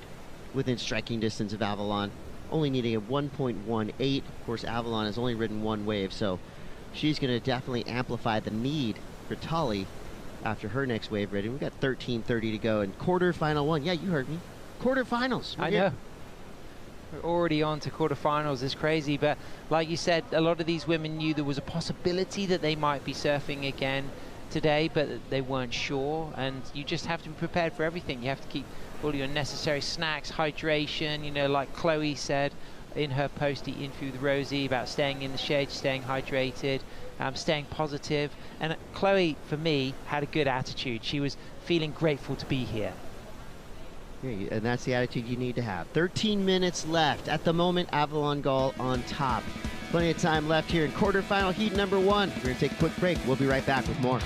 within striking distance of Avalon, only needing a 1.18. Of course, Avalon has only ridden 1 wave, so she's going to definitely amplify the need for Tully after her next wave rating. We've got 13:30 to go, and quarterfinal 1. Yeah, you heard me. Quarterfinals. I know. We're already on to quarterfinals. It's crazy, but like you said, a lot of these women knew there was a possibility that they might be surfing again today, but they weren't sure, and you just have to be prepared for everything. You have to keep all your necessary snacks, hydration, you know, like Chloe said, in her post-heat interview with Rosie about staying in the shade, staying hydrated, staying positive. And Chloe, for me, had a good attitude. She was feeling grateful to be here. Yeah, and that's the attitude you need to have. 13 minutes left. At the moment, Avalon Gall on top. Plenty of time left here in quarterfinal heat number 1. We're going to take a quick break. We'll be right back with more.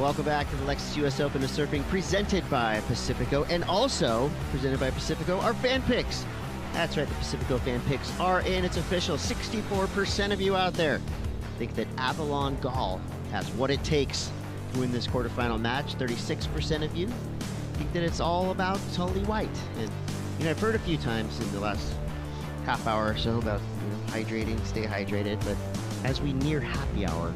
Welcome back to the Lexus US Open of Surfing, presented by Pacifico, and also presented by Pacifico, our fan picks. That's right, the Pacifico fan picks are in. It's official. 64% of you out there think that Avalon Gall has what it takes to win this quarterfinal match. 36% of you think that it's all about Tully White. And you know, I've heard a few times in the last half hour or so about hydrating, stay hydrated, but as we near happy hour,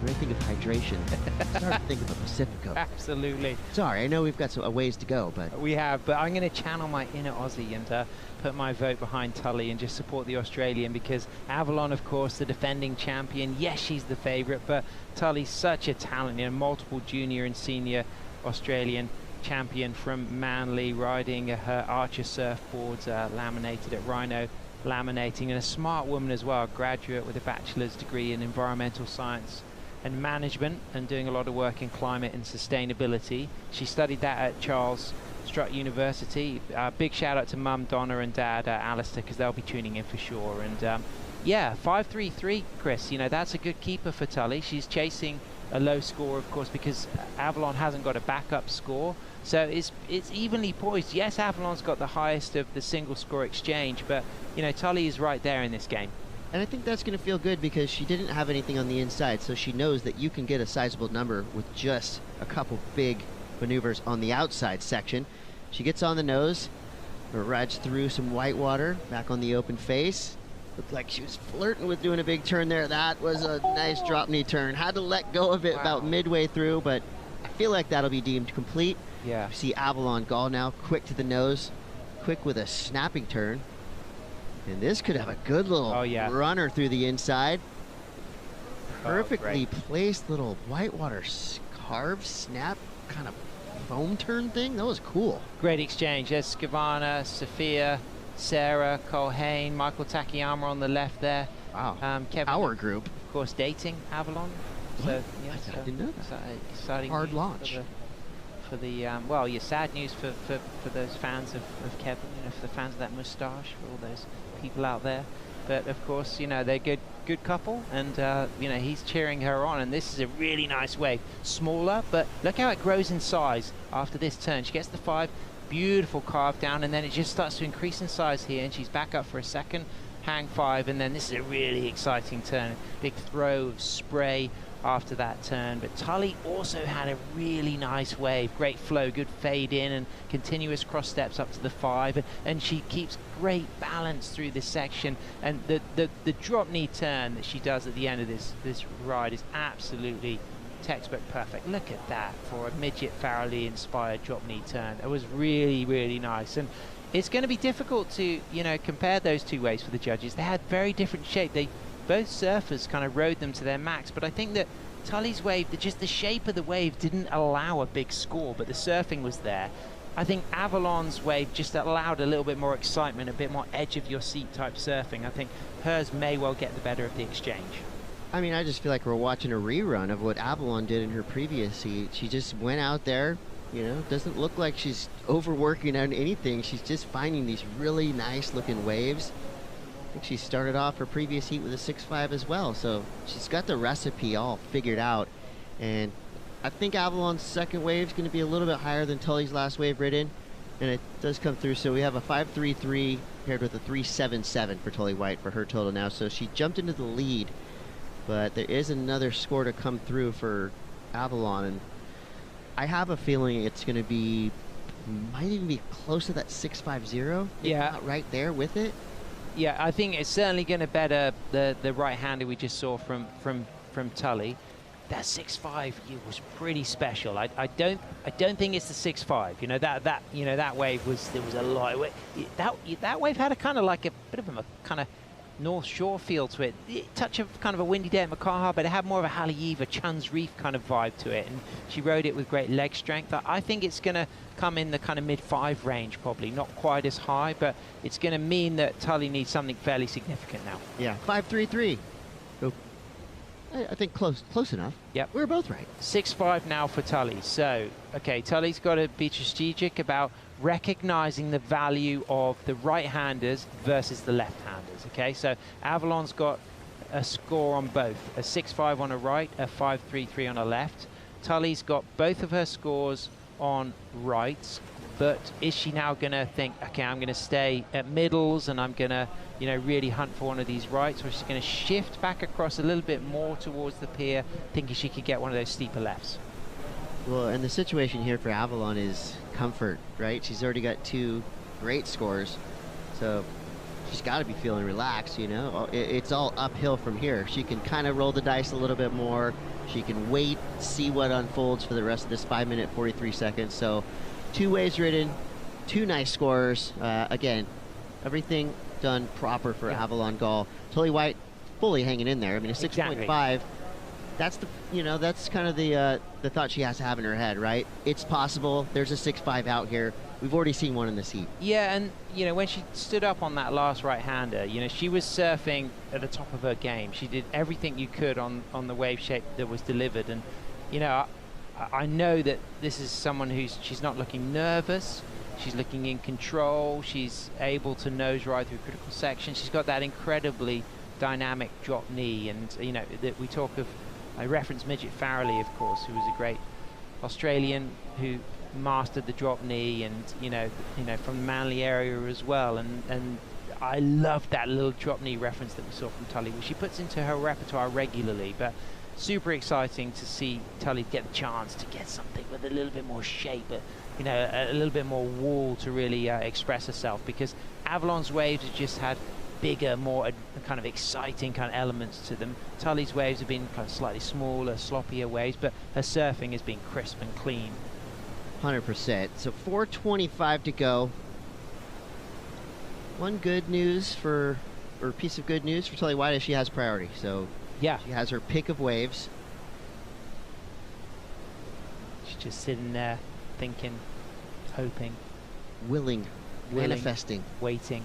when I think of hydration, I start to think of a Pacifico. Absolutely. Sorry, I know we've got a ways to go, but... We have, but I'm going to channel my inner Aussie and put my vote behind Tully and just support the Australian, because Avalon, of course, the defending champion. Yes, she's the favourite, but Tully's such a talent, multiple junior and senior Australian champion from Manly, riding her Archer surfboards, laminated at Rhino Laminating, and a smart woman as well, graduate with a bachelor's degree in environmental science and management, and doing a lot of work in climate and sustainability. She studied that at Charles Strutt University. Big shout out to Mum Donna and Dad Alistair, because they'll be tuning in for sure. And yeah, 5.33, Chris, that's a good keeper for Tully. She's chasing a low score, of course, because Avalon hasn't got a backup score, so it's evenly poised. Yes, Avalon's got the highest of the single score exchange, but Tully is right there in this game. And I think that's going to feel good, because she didn't have anything on the inside, so she knows that you can get a sizable number with just a couple big maneuvers on the outside section. She gets on the nose, rides through some white water, back on the open face. Looked like she was flirting with doing a big turn there. That was a nice drop knee turn. Had to let go of it about midway through, but I feel like that'll be deemed complete. Yeah. You see Avalon Gall now, quick to the nose, quick with a snapping turn. And this could have a good little runner through the inside. Perfectly placed little whitewater carve, snap, kind of foam turn thing. That was cool. Great exchange. There's Skavana, Sophia, Sarah, Colhane, Michael Takayama on the left there. Wow. Kevin, our group. Of course, dating Avalon. So, yeah, I didn't know that. Exciting hard launch. For the well, sad news for those fans of Kevin, for the fans of that moustache, for all those people out there. But of course, they're good couple, and he's cheering her on, and this is a really nice wave. Smaller, but look how it grows in size after this turn. She gets the 5, beautiful carve down, and then it just starts to increase in size here, and she's back up for a second hang 5, and then this is a really exciting turn. Big throw of spray after that turn. But Tully also had a really nice wave, great flow, good fade in and continuous cross steps up to the 5, and she keeps great balance through this section. And the drop knee turn that she does at the end of this ride is absolutely textbook perfect. Look at that for a midget Farrelly inspired drop knee turn. It was really, really nice. And it's going to be difficult to, you know, compare those two waves for the judges. They had very different shape. Both surfers kind of rode them to their max, but I think that Tully's wave, just the shape of the wave didn't allow a big score, but the surfing was there. I think Avalon's wave just allowed a little bit more excitement, a bit more edge of your seat type surfing. I think hers may well get the better of the exchange. I mean, I just feel like we're watching a rerun of what Avalon did in her previous heat. She just went out there, you know, doesn't look like she's overworking on anything. She's just finding these really nice looking waves. I think she started off her previous heat with a 6.5 as well, so she's got the recipe all figured out. And I think Avalon's second wave is going to be a little bit higher than Tully's last wave ridden, and it does come through. So we have a 5.33 paired with a 3.77 for Tully White for her total now. So she jumped into the lead, but there is another score to come through for Avalon, and I have a feeling it's going to be, might even be close to that 6.50. Yeah, not right there with it. Yeah, I think it's certainly going to better the right-hander we just saw from Tully. That 6.5 was pretty special. I don't think it's the 6.5. You know, that wave was, there was a lot. That wave had a kind of like a bit of a kind of North Shore feel to it. Touch of kind of a windy day at Makaha, but it had more of a Haleiwa, Chun's Reef kind of vibe to it, and she rode it with great leg strength. I think it's going to come in the kind of mid-5 range, probably not quite as high, but it's going to mean that Tully needs something fairly significant now. Yeah, 5.33. So I think close enough. Yep, we were both right. 6.5 now for Tully. So okay, Tully's got to be strategic about recognizing the value of the right-handers versus the left-handers. Okay, so Avalon's got a score on both, a 6.5 on a right, a 5.33 on a left. Tully's got both of her scores on rights, but is she now going to think, okay, I'm going to stay at middles and I'm going to, you know, really hunt for one of these rights, or is she going to shift back across a little bit more towards the pier, thinking she could get one of those steeper lefts? Well, and the situation here for Avalon is comfort, right? She's already got 2 great scores, so she's got to be feeling relaxed, you know? It's all uphill from here. She can kind of roll the dice a little bit more. She can wait, see what unfolds for the rest of this 5 minute, 43 seconds. So 2 waves ridden, 2 nice scores. Again, everything done proper for Avalon Gall. Tully White fully hanging in there. I mean, a 6.5. That's the, you know, that's kind of the thought she has to have in her head, right? It's possible. There's a 6.5 out here. We've already seen one in this heat. Yeah, and you know, when she stood up on that last right-hander, you know, she was surfing at the top of her game. She did everything you could on the wave shape that was delivered, and you know, I know that this is someone she's not looking nervous. She's looking in control. She's able to nose ride through critical sections. She's got that incredibly dynamic drop knee, and you know that we talk of. I referenced Midget Farrelly, of course, who was a great Australian who mastered the drop knee, and you know from the Manly area as well. And I loved that little drop knee reference that we saw from Tully, which she puts into her repertoire regularly. But super exciting to see Tully get the chance to get something with a little bit more shape, you know, a little bit more wall to really express herself, because Avalon's waves have just had bigger, more kind of exciting kind of elements to them. Tully's waves have been kind of slightly smaller, sloppier waves, but her surfing has been crisp and clean. 100%. So 4:25 to go. One good news for, or piece of good news for Tully White is she has priority. So yeah, she has her pick of waves. She's just sitting there thinking, hoping, willing, manifesting, waiting.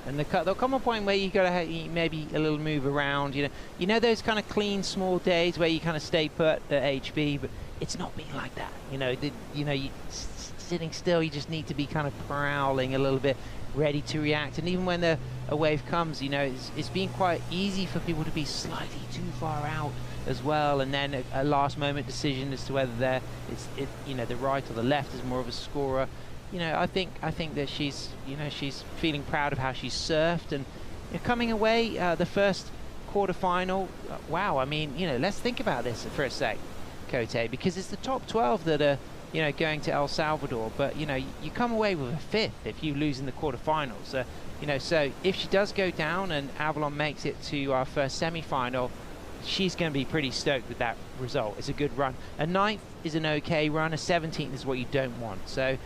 And there'll come a point where you got to maybe a little move around. You know those kind of clean small days where you kind of stay put at HB, but it's not being like that. You sitting still, you just need to be kind of prowling a little bit, ready to react. And even when a wave comes, you know, it's been quite easy for people to be slightly too far out as well, and then a last moment decision as to whether the right or the left is more of a scorer. You know, I think that she's feeling proud of how she's surfed, and coming away the first quarterfinal, wow, I mean, you know, let's think about this for a sec, Cote, because it's the top 12 that are, you know, going to El Salvador, but, you know, you come away with a fifth if you lose in the quarterfinals. You know, so if she does go down and Avalon makes it to our first semi-final, she's going to be pretty stoked with that result. It's a good run. A 9th is an okay run. A 17th is what you don't want. So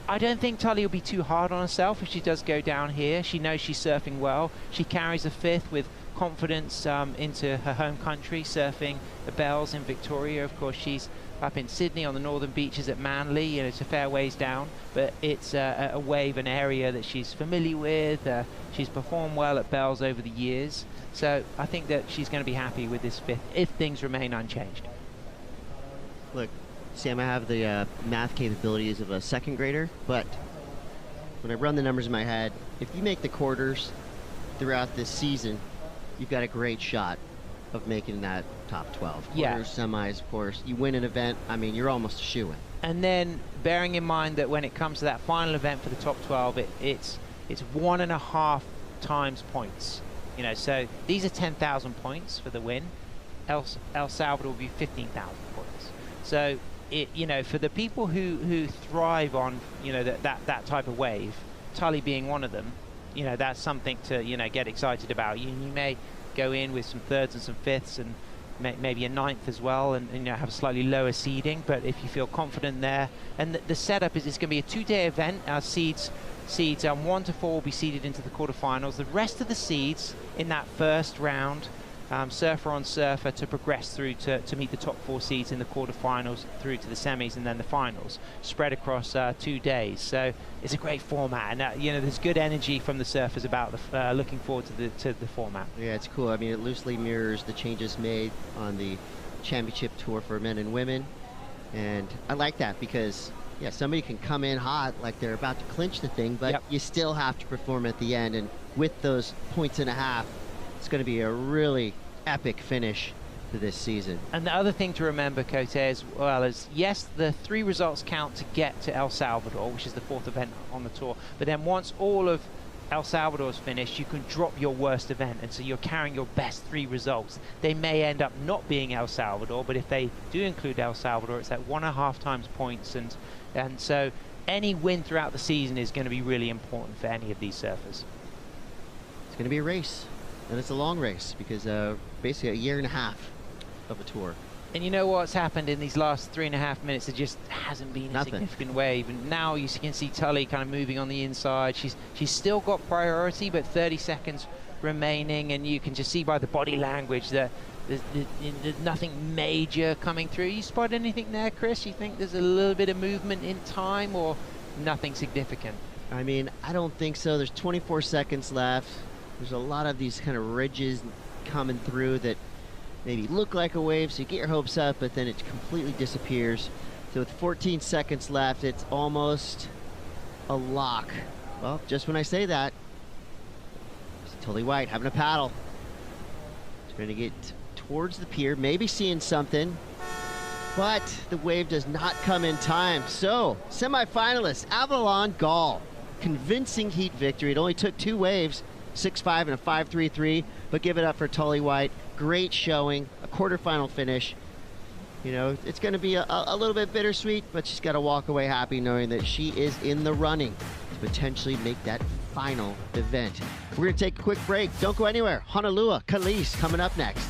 I don't think Tully will be too hard on herself if she does go down here. She knows she's surfing well. She carries a 5th with confidence into her home country, surfing the Bells in Victoria. Of course, she's up in Sydney on the northern beaches at Manly. You know, it's a fair ways down, but it's a wave, an area that she's familiar with. She's performed well at Bells over the years. So I think that she's going to be happy with this 5th if things remain unchanged. Look, Sam, I have the math capabilities of a second grader, but when I run the numbers in my head, if you make the quarters throughout this season, you've got a great shot of making that top 12. Yeah. Quarters, semis, of course. You win an event, I mean, you're almost a shoo-in. And then bearing in mind that when it comes to that final event for the top 12, it's 1.5 times points. You know, so these are 10,000 points for the win. El Salvador will be 15,000 points. So it, you know, for the people who thrive on, you know, that type of wave, Tully being one of them, you know, that's something to, you know, get excited about. You may go in with some 3rds and some 5ths and maybe a 9th as well, and you know, have a slightly lower seeding, but if you feel confident there. And the setup is it's going to be a 2-day event. Our seeds 1 to 4 will be seeded into the quarterfinals. The rest of the seeds in that first round, surfer on surfer, to progress through to meet the top 4 seeds in the quarterfinals, through to the semis and then the finals, spread across 2 days. So it's a great format, and you know, there's good energy from the surfers about the looking forward to the format. Yeah, it's cool. I mean, it loosely mirrors the changes made on the championship tour for men and women, and I like that because, yeah, somebody can come in hot like they're about to clinch the thing, but you still have to perform at the end, and with those 1.5 points, it's going to be a really epic finish to this season. And the other thing to remember, Cote, as well, is yes, the 3 results count to get to El Salvador, which is the 4th event on the tour, but then once all of El Salvador's finished, you can drop your worst event, and so you're carrying your best 3 results. They may end up not being El Salvador, but if they do include El Salvador, it's at 1.5 times points, and so any win throughout the season is going to be really important for any of these surfers. It's going to be a race, and it's a long race because basically a 1.5 years of a tour. And you know what's happened in these last 3.5 minutes? There just hasn't been a significant wave, and now you can see Tully kind of moving on the inside. She's still got priority, but 30 seconds remaining, and you can just see by the body language that there's nothing major coming through. You spot anything there, Chris? You think there's a little bit of movement in time, or nothing significant? I mean, I don't think so. There's 24 seconds left. There's a lot of these kind of ridges coming through that maybe look like a wave, so you get your hopes up, but then it completely disappears. So with 14 seconds left, it's almost a lock. Well, just when I say that, it's Tully White having a paddle. It's going to get towards the pier, maybe seeing something, but the wave does not come in time. So, semifinalists, Avalon Gall, convincing heat victory. It only took 2 waves, 6.5 and a 5.33, but give it up for Tully White. Great showing, a quarterfinal finish. You know, it's going to be a little bit bittersweet, but she's got to walk away happy knowing that she is in the running to potentially make that final event. We're going to take a quick break. Don't go anywhere. Honolulu, Khalees coming up next.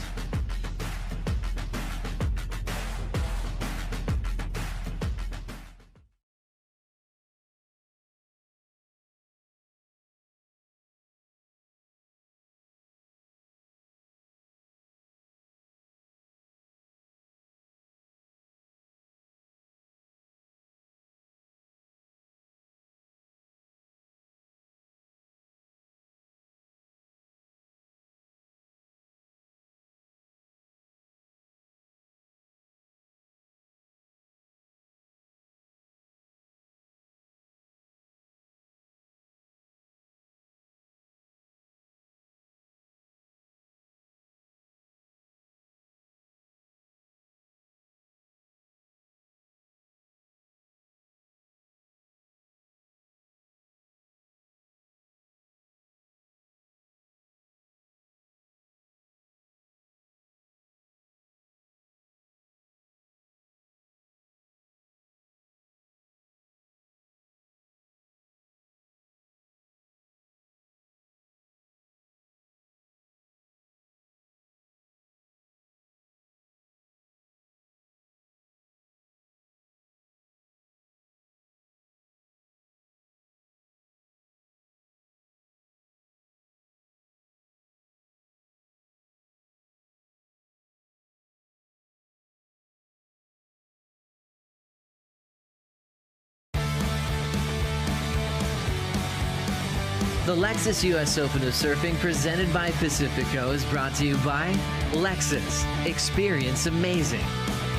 The Lexus US Open of Surfing presented by Pacifico is brought to you by Lexus, experience amazing,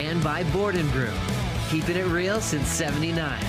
and by Board & Brew, keeping it real since '79.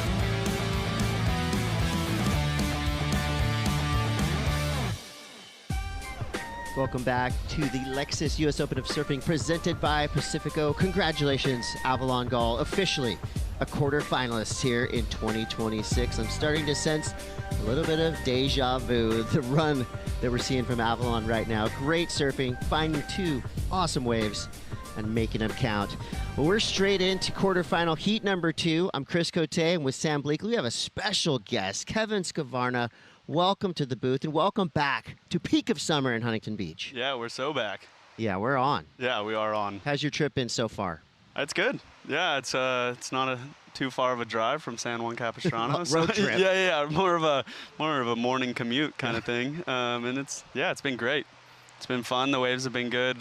Welcome back to the Lexus US Open of Surfing presented by Pacifico. Congratulations, Avalon Gall, officially a quarterfinalist here in 2026. I'm starting to sense a little bit of deja vu, the run that we're seeing from Avalon right now. Great surfing, finding two awesome waves and making them count. Well, we're straight into quarterfinal heat number 2. I'm Chris Cote, and with Sam Bleakley, we have a special guest, Kevin Skavarna. Welcome to the booth, and welcome back to peak of summer in Huntington Beach. Yeah, we're so back. Yeah, we're on. Yeah, we are on. How's your trip been so far? It's good. Yeah, it's not too far of a drive from San Juan Capistrano. Road trip. Yeah, more of a morning commute kind of thing. And it's been great. It's been fun. The waves have been good.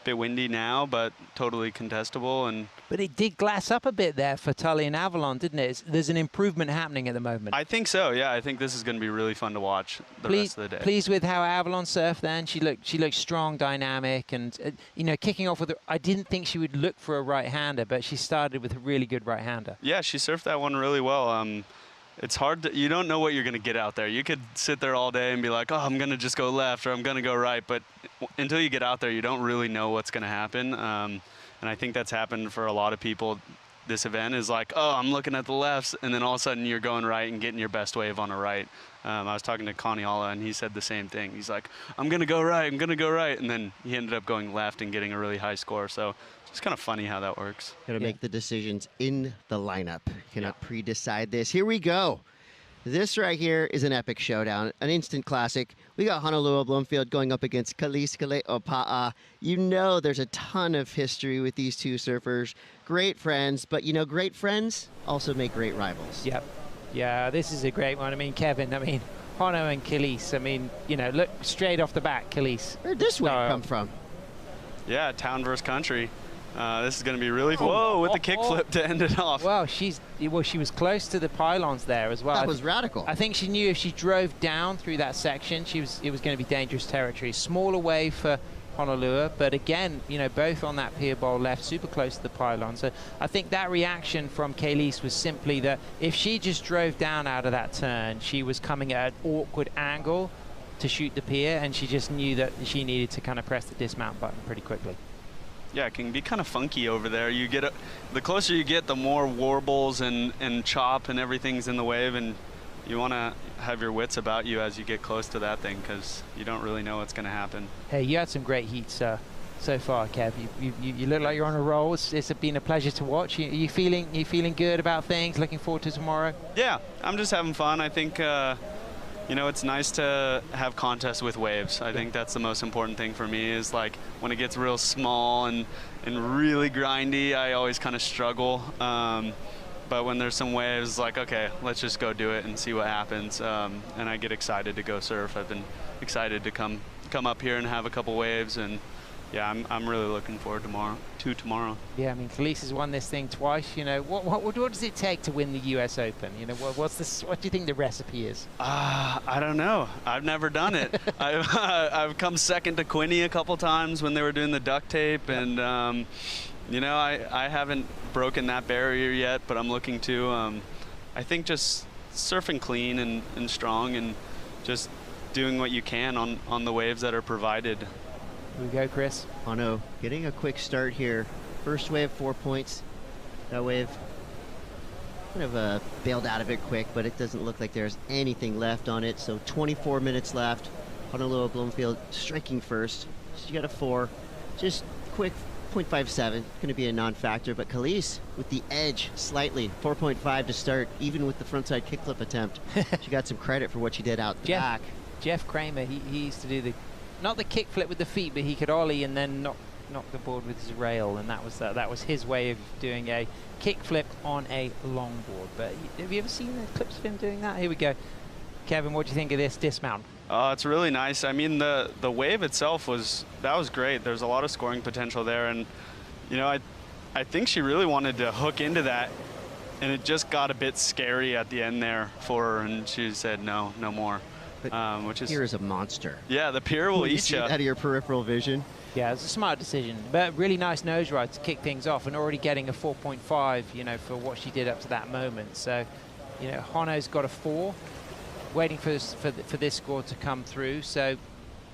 Bit windy now, but totally contestable. But it did glass up a bit there for Tully and Avalon, didn't it? There's an improvement happening at the moment. I think so. Yeah, I think this is going to be really fun to watch the rest of the day. Pleased with how Avalon surfed then? She looked strong, dynamic, and kicking off with. I didn't think she would look for a right-hander, but she started with a really good right-hander. Yeah, she surfed that one really well. It's hard you don't know what you're going to get out there. You could sit there all day and be like, oh, I'm going to just go left or I'm going to go right. But until you get out there, you don't really know what's going to happen. And I think that's happened for a lot of people. This event is like, oh, I'm looking at the lefts. And then all of a sudden you're going right and getting your best wave on a right. I was talking to Kaniala and he said the same thing. He's like, I'm going to go right. I'm going to go right. And then he ended up going left and getting a really high score. So it's kind of funny how that works. Got to make the decisions in the lineup. Cannot pre-decide this. Here we go. This right here is an epic showdown, an instant classic. We got Honolulu Bloomfield going up against Kalise Kale'opa'a. You know there's a ton of history with these two surfers. Great friends, but great friends also make great rivals. Yep. Yeah, this is a great one. I mean, Kevin, Hono and Kalise, look straight off the bat, Kalise. Where'd this one come from? Yeah, town versus country. This is going to be really fun. Whoa, with the kickflip to end it off. Well, she was close to the pylons there as well. That was radical. I think she knew if she drove down through that section, it was going to be dangerous territory. Smaller wave for Honolulu, but again, both on that pier bowl left, super close to the pylon. So I think that reaction from Kalise was simply that if she just drove down out of that turn, she was coming at an awkward angle to shoot the pier, and she just knew that she needed to kind of press the dismount button pretty quickly. Yeah, it can be kind of funky over there. The closer you get, the more warbles and chop and everything's in the wave, and you want to have your wits about you as you get close to that thing because you don't really know what's going to happen. Hey, you had some great heats so far, Kev. You look like you're on a roll. It's been a pleasure to watch. You feeling good about things? Looking forward to tomorrow? Yeah, I'm just having fun. I think it's nice to have contests with waves. I think that's the most important thing for me is like when it gets real small and really grindy, I always kind of struggle. But when there's some waves, like, okay, let's just go do it and see what happens. And I get excited to go surf. I've been excited to come up here and have a couple waves. And yeah, I'm really looking forward to tomorrow. Yeah, Kalise has won this thing twice. What does it take to win the U.S. Open? What do you think the recipe is? I don't know. I've never done it. I've come second to Quinny a couple times when they were doing the duct tape, and I haven't broken that barrier yet, but I'm looking to. I think just surfing clean and strong, and just doing what you can on the waves that are provided. Here we go, Chris. Hono getting a quick start here. First wave, 4 points. That wave kind of bailed out of it quick, but it doesn't look like there's anything left on it. So 24 minutes left. Honolulu Bloomfield striking first. She got a 4. Just quick 0.57. Going to be a non-factor, but Kalise with the edge slightly. 4.5 to start, even with the frontside kickflip attempt. She got some credit for what she did out the back. Jeff Kramer, he used to do not the kickflip with the feet, but he could ollie and then knock the board with his rail, and that was his way of doing a kickflip on a longboard. But have you ever seen the clips of him doing that? Here we go. Kevin, what do you think of this dismount? It's really nice. I mean, the wave itself was great. There's a lot of scoring potential there, and I think she really wanted to hook into that, and it just got a bit scary at the end there for her, and she said no more. which is Pier is a monster. Yeah, the pier will You eat see you. it out of your peripheral vision. Yeah, it's a smart decision, but really nice nose ride to kick things off, and already getting a 4.5, you know, for what she did up to that moment. So, you know, Hono's got a 4, waiting for this score to come through. So,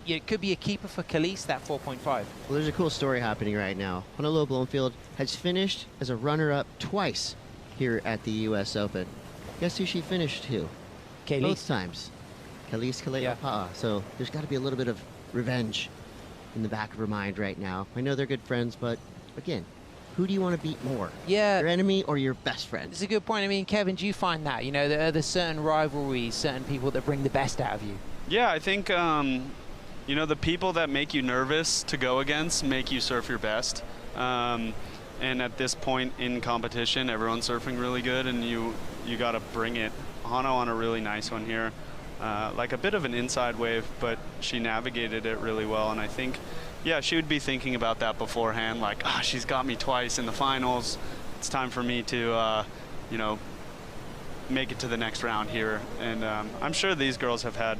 yeah, it could be a keeper for Khalees, that 4.5. Well, there's a cool story happening right now. Honolulu Bloomfield has finished as a runner-up twice here at the U.S. Open. Guess who she finished to? Khalees. Both times. Khalees Kale'opa'a. So there's got to be a little bit of revenge in the back of her mind right now. I know they're good friends, but again, who do you want to beat more? Yeah. Your enemy or your best friend? It's a good point. I mean, Kevin, do you find that? You know, there's certain rivalries, certain people that bring the best out of you. Yeah, I think, you know, the people that make you nervous to go against make you surf your best. And at this point in competition, everyone's surfing really good, and you got to bring it. Hano on a really nice one here. Like a bit of an inside wave, but she navigated it really well. And I think, yeah, she would be thinking about that beforehand, like, she's got me twice in the finals. It's time for me to, you know, make it to the next round here. And I'm sure these girls have had,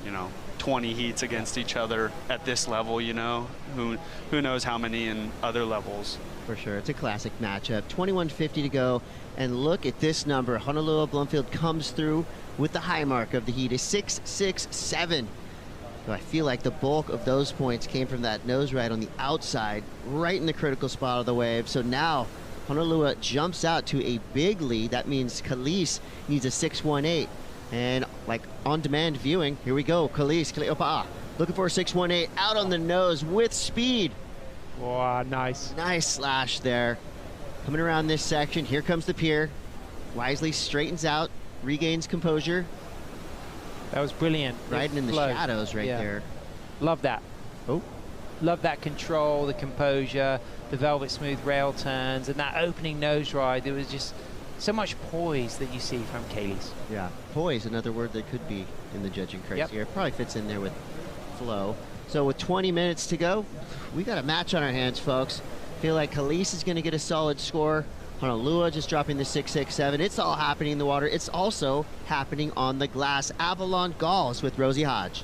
you know, 20 heats against each other at this level, you know. Who knows how many in other levels. For sure. It's a classic matchup. 21:50 to go. And look at this number. Honolulu Bloomfield comes through with the high mark of the heat, a 6.67. So I feel like the bulk of those points came from that nose ride on the outside, right in the critical spot of the wave. So now Honolulu jumps out to a big lead. That means Khalees needs a 6.18. And like on-demand viewing, here we go. Khalees Kale'opa'a looking for a 6.18 out on the nose with speed. Wow, nice. Nice slash there. Coming around this section, here comes the pier. Wisely straightens out, regains composure. That was brilliant. Riding in the shadows right there. Love that. Oh. Love that control, the composure, the velvet smooth rail turns, and that opening nose ride. There was just so much poise that you see from Khalees. Yeah, poise, another word that could be in the judging criteria. Yep. Probably fits in there with flow. So with 20 minutes to go, we got a match on our hands, folks. Feel like Khalees is going to get a solid score. Honolulu just dropping the 6.67. It's all happening in the water. It's also happening on the glass. Avalon Galls with Rosie Hodge.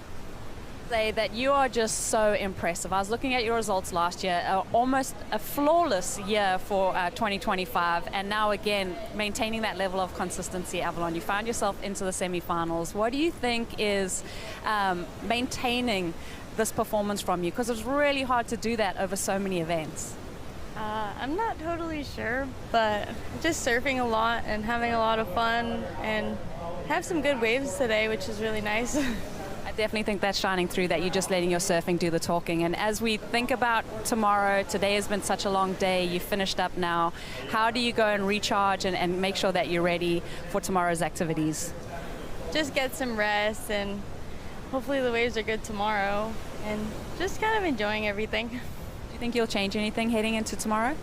Say that you are just so impressive. I was looking at your results last year, almost a flawless year for 2025, and now again maintaining that level of consistency. Avalon, you found yourself into the semifinals. What do you think is maintaining this performance from you? Because it's really hard to do that over so many events. I'm not totally sure, but just surfing a lot and having a lot of fun, and have some good waves today, which is really nice. I definitely think that's shining through, that you're just letting your surfing do the talking. And as we think about tomorrow, today has been such a long day. You finished up now. How do you go and recharge and make sure that you're ready for tomorrow's activities? Just get some rest, and hopefully the waves are good tomorrow, and just kind of enjoying everything. Do you think you'll change anything heading into tomorrow?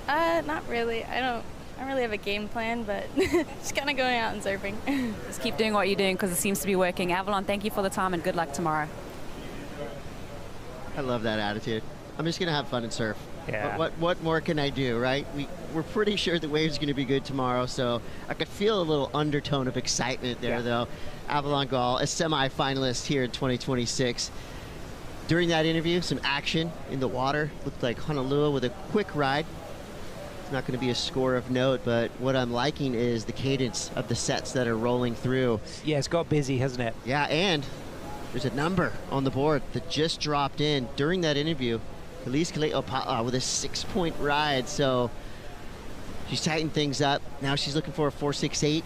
Not really. I don't really have a game plan, but just kind of going out and surfing. Just keep doing what you're doing, because it seems to be working. Avalon, thank you for the time and good luck tomorrow. I love that attitude. I'm just going to have fun and surf. Yeah. What more can I do, right? We're pretty sure the wave's going to be good tomorrow, so I could feel a little undertone of excitement there, though. Avalon Gall, a semi-finalist here in 2026. During that interview, some action in the water. Looked like Honolulu with a quick ride. It's not going to be a score of note, but what I'm liking is the cadence of the sets that are rolling through. Yeah, it's got busy, hasn't it? Yeah, and there's a number on the board that just dropped in during that interview. Khalees Kale'opa'a with a 6-point ride, so she's tightened things up. Now she's looking for a 4.68.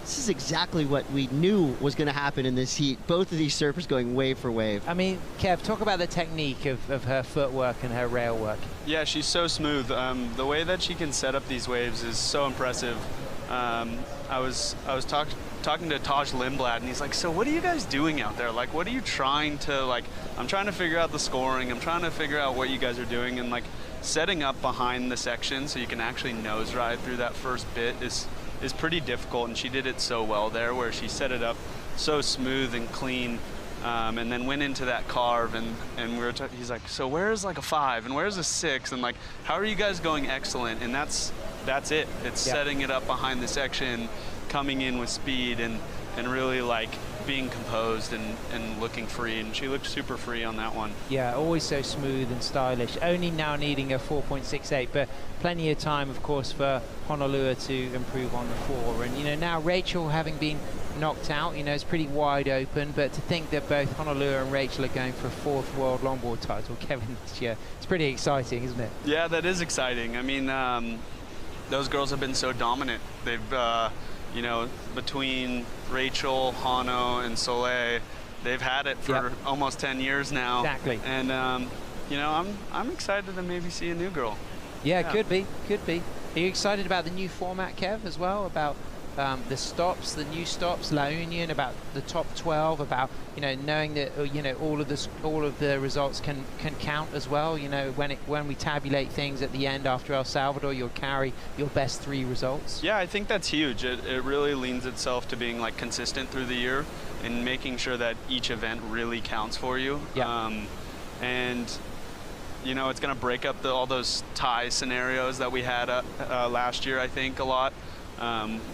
This is exactly what we knew was going to happen in this heat. Both of these surfers going wave for wave. I mean, Kev, talk about the technique of her footwork and her rail work. Yeah, she's so smooth. The way that she can set up these waves is so impressive. I was talking to Taj Lindblad, and he's like, so what are you guys doing out there? Like, what are you trying to, like, I'm trying to figure out the scoring. I'm trying to figure out what you guys are doing, and like setting up behind the section so you can actually nose ride through that first bit is pretty difficult, and she did it so well there, where she set it up so smooth and clean, and then went into that carve, and he's like, so where's like a 5 and where's a 6, and like, how are you guys going excellent? And that's it. It's setting it up behind the section, coming in with speed, and really like being composed and looking free, and she looked super free on that one. Yeah, always so smooth and stylish. Only now needing a 4.68, but plenty of time, of course, for Honolulu to improve on the 4. And, you know, now Rachel having been knocked out, you know, it's pretty wide open, but to think that both Honolulu and Rachel are going for a 4th world longboard title, Kevin, this year, it's pretty exciting, isn't it? Yeah, that is exciting. I mean, those girls have been so dominant. They've, you know, between Rachel, Hano, and Soleil, they've had it for almost 10 years now. Exactly. And, you know, I'm excited to maybe see a new girl. Yeah, could be. Are you excited about the new format, Kev, as well? About the stops, the new stops, La Union, about the top 12, about, you know, knowing that, you know, all of the results can count as well. You know, when we tabulate things at the end after El Salvador, you'll carry your best 3 results. Yeah, I think that's huge. It really leans itself to being like consistent through the year and making sure that each event really counts for you. Yeah. And you know, it's going to break up all those tie scenarios that we had last year, I think, a lot.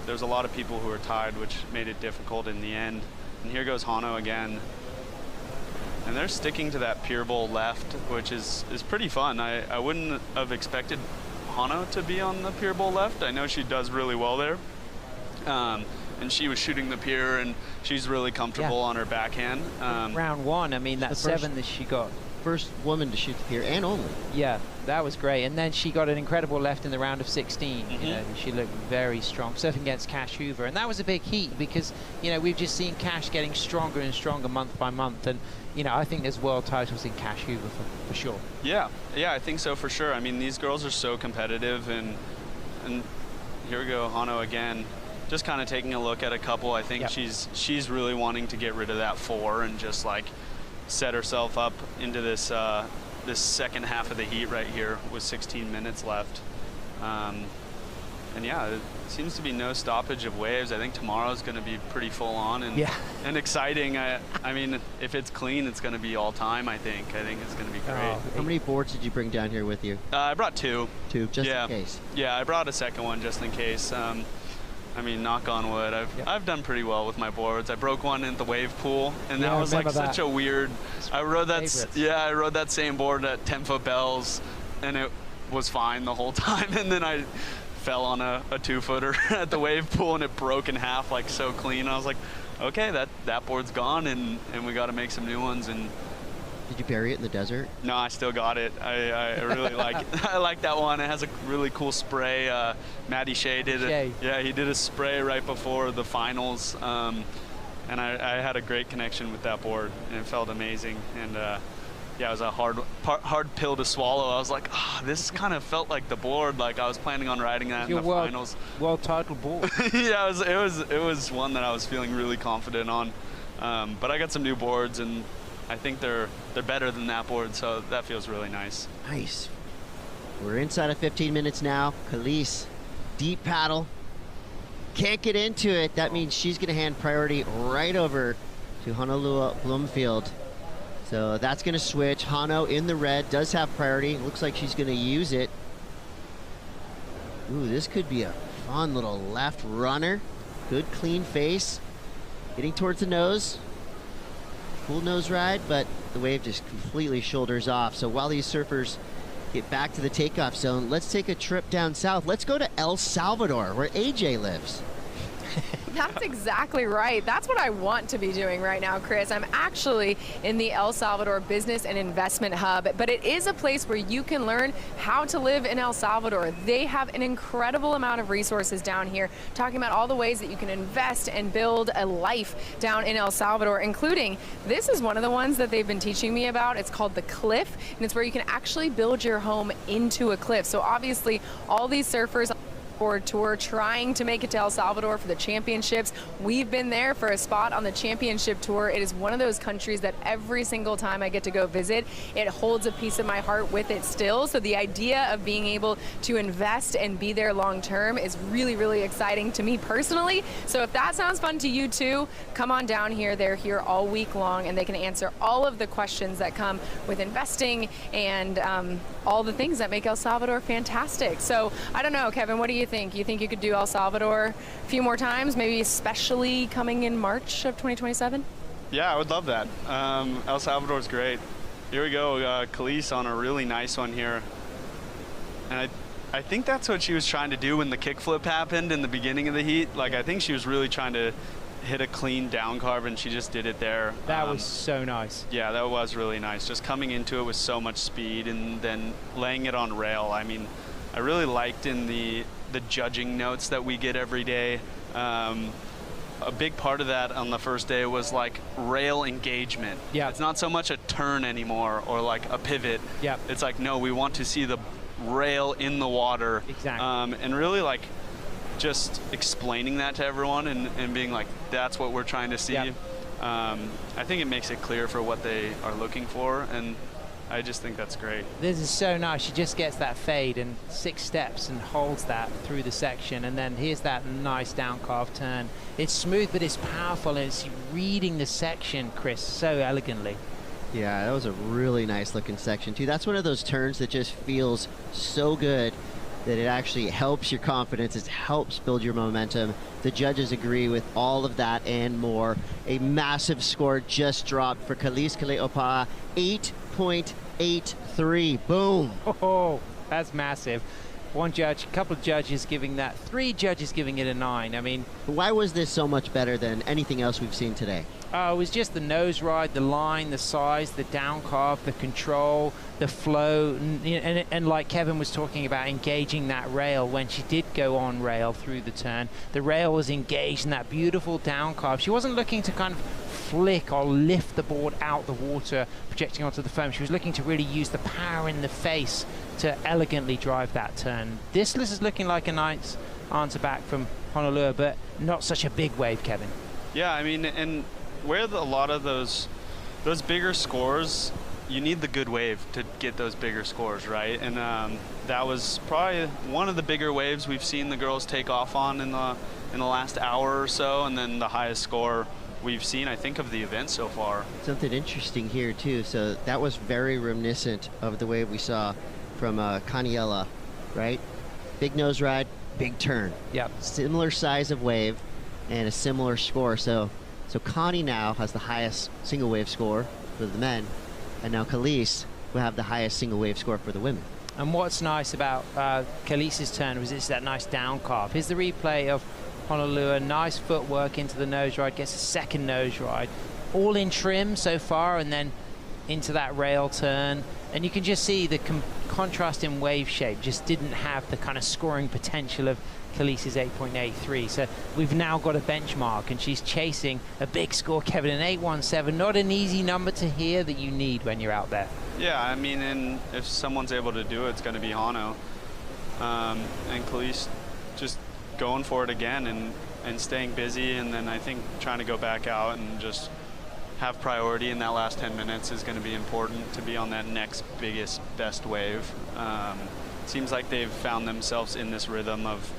There's a lot of people who are tied, which made it difficult in the end. And here goes Hano again. And they're sticking to that pier bowl left, which is pretty fun. I wouldn't have expected Hano to be on the pier bowl left. I know she does really well there. And she was shooting the pier, and she's really comfortable on her backhand. Round 1, I mean, that 7 that she got. First woman to shoot the pier, and only. Yeah, that was great. And then she got an incredible left in the round of 16. You know, she looked very strong, surfing against Cash Hoover. And that was a big heat because, you know, we've just seen Cash getting stronger and stronger month by month. And, you know, I think there's world titles in Cash Hoover for sure. Yeah, I think so for sure. I mean, these girls are so competitive. And here we go, Hano again. Just kind of taking a look at a couple. I think she's really wanting to get rid of that 4 and just like set herself up into this this second half of the heat right here with 16 minutes left. And yeah, it seems to be no stoppage of waves. I think tomorrow's going to be pretty full on and exciting. I mean, if it's clean, it's going to be all time, I think. I think it's going to be great. How many boards did you bring down here with you? I brought 2. 2, just in case. Yeah, I brought a second one just in case. I mean, knock on wood, I've done pretty well with my boards. I broke one in the wave pool, and that was like such a weird. I rode that same board at 10-foot bells, and it was fine the whole time. And then I fell on a 2-footer at the wave pool, and it broke in half like so clean. I was like, okay, that board's gone, and we got to make some new ones. And did you bury it in the desert? No, I still got it. I really like it. I like that one. It has a really cool spray. Matty Shea did it. Yeah, he did a spray right before the finals. And I had a great connection with that board, and it felt amazing. And yeah, it was a hard pill to swallow. I was like, this kind of felt like the board. Like I was planning on riding that in the finals. World title board. Yeah, it was one that I was feeling really confident on. But I got some new boards, and I think they're better than that board, so that feels really nice. Nice. We're inside of 15 minutes now. Khalees, deep paddle. Can't get into it. That means she's going to hand priority right over to Honolulu Bloomfield. So that's going to switch. Hano in the red does have priority. Looks like she's going to use it. Ooh, this could be a fun little left runner. Good clean face. Getting towards the nose. Cool nose ride, but the wave just completely shoulders off. So while these surfers get back to the takeoff zone, let's take a trip down south. Let's go to El Salvador, where AJ lives. That's exactly right. That's what I want to be doing right now, Chris. I'm actually in the El Salvador Business and Investment Hub, but it is a place where you can learn how to live in El Salvador. They have an incredible amount of resources down here, talking about all the ways that you can invest and build a life down in El Salvador, including, this is one of the ones that they've been teaching me about. It's called the Cliff, and it's where you can actually build your home into a cliff. So obviously, all these surfers tour trying to make it to El Salvador for the championships. We've been there for a spot on the championship tour. It is one of those countries that every single time I get to go visit, it holds a piece of my heart with it still. So the idea of being able to invest and be there long term is really, really exciting to me personally. So if that sounds fun to you too, come on down here. They're here all week long, and they can answer all of the questions that come with investing and all the things that make El Salvador fantastic. So I don't know, Kevin, what do you think? You think you could do El Salvador a few more times, maybe especially coming in March of 2027? Yeah, I would love that. El Salvador's great. Here we go, Khalees on a really nice one here. And I think that's what she was trying to do when the kickflip happened in the beginning of the heat. Like, I think she was really trying to hit a clean down carve, and she just did it there. That was so nice. Yeah, that was really nice. Just coming into it with so much speed and then laying it on rail. I mean, I really liked in the judging notes that we get every day. A big part of that on the first day was like rail engagement. Yeah. It's not so much a turn anymore or like a pivot. Yeah. It's like, no, we want to see the rail in the water. Exactly. And really like just explaining that to everyone and being like, that's what we're trying to see. Yeah. I think it makes it clear for what they are looking for, and I just think that's great. This is so nice. She just gets that fade and 6 steps and holds that through the section, and then here's that nice down carve turn. It's smooth, but it's powerful, and it's reading the section, Chris, so elegantly. Yeah, that was a really nice looking section too. That's one of those turns that just feels so good that it actually helps your confidence. It helps build your momentum. The judges agree with all of that and more. A massive score just dropped for Khalees Keleopa, 8.83. Boom. Oh, that's massive. One judge, a couple of judges giving that, 3 judges giving it a 9. I mean, why was this so much better than anything else we've seen today? It was just the nose ride, the line, the size, the down carve, the control, the flow, and like Kevin was talking about, engaging that rail when she did go on rail through the turn. The rail was engaged in that beautiful down carve. She wasn't looking to kind of flick or lift the board out the water, projecting onto the foam. She was looking to really use the power in the face to elegantly drive that turn. This is looking like a nice answer back from Honolulu, but not such a big wave, Kevin. Yeah, I mean, and where a lot of those bigger scores, you need the good wave to get those bigger scores, right? And that was probably one of the bigger waves we've seen the girls take off on in the last hour or so, and then the highest score we've seen, I think, of the event so far. Something interesting here too. So that was very reminiscent of the wave we saw from Kaniela, right? Big nose ride, big turn. Yep. Similar size of wave and a similar score. So Connie now has the highest single wave score for the men, and now Khalees will have the highest single wave score for the women. And what's nice about Khalees's turn was it's that nice down carve. Here's the replay of Honolulu. Nice footwork into the nose ride, gets a second nose ride. All in trim so far, and then into that rail turn. And you can just see the contrast in wave shape just didn't have the kind of scoring potential of Khalees's 8.83. So we've now got a benchmark, and she's chasing a big score, Kevin, an 8.17. Not an easy number to hear that you need when you're out there. Yeah, I mean, and if someone's able to do it, it's going to be Hano. And Khalees just going for it again and staying busy, and then I think trying to go back out and just have priority in that last 10 minutes is going to be important to be on that next biggest, best wave. Seems like they've found themselves in this rhythm of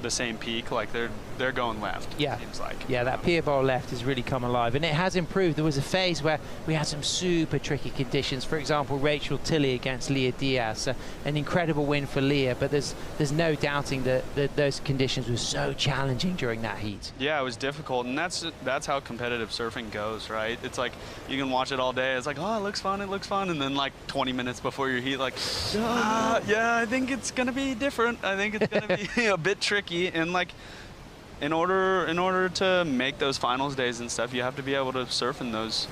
the same peak, like they're going left. Yeah, seems like. Yeah, that pier bowl left has really come alive, and it has improved. There was a phase where we had some super tricky conditions. For example, Rachel Tilley against Leah Diaz, an incredible win for Leah, but there's no doubting that those conditions were so challenging during that heat. Yeah, it was difficult, and that's how competitive surfing goes, right? It's like you can watch it all day. It's like, oh, it looks fun, and then like 20 minutes before your heat, like, yeah, I think it's gonna be different. I think it's gonna be a bit tricky. And like, in order to make those finals days and stuff, you have to be able to surf in those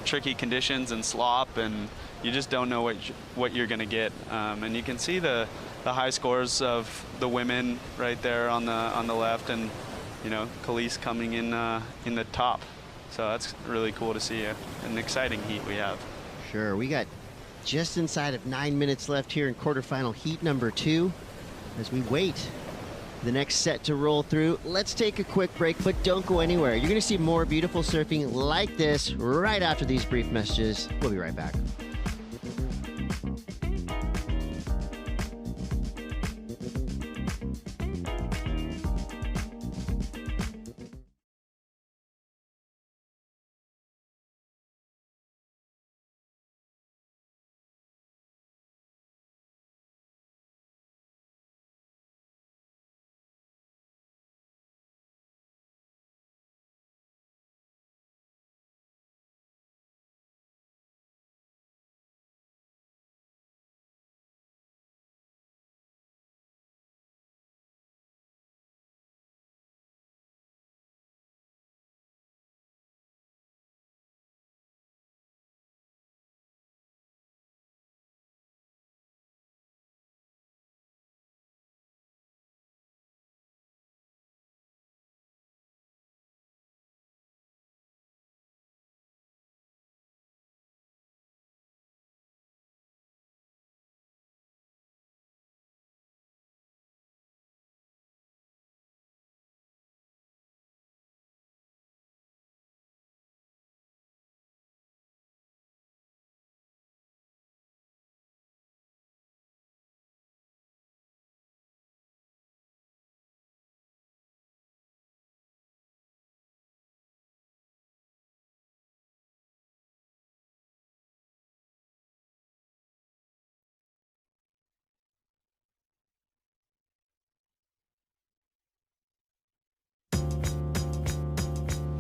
tricky conditions and slop, and you just don't know what you're gonna get. And you can see the high scores of the women right there on the left, and you know, Khalees coming in the top. So that's really cool to see. An exciting heat we have. Sure, we got just inside of 9 minutes left here in quarterfinal heat number 2 as we wait the next set to roll through. Let's take a quick break, but don't go anywhere. You're going to see more beautiful surfing like this right after these brief messages. We'll be right back.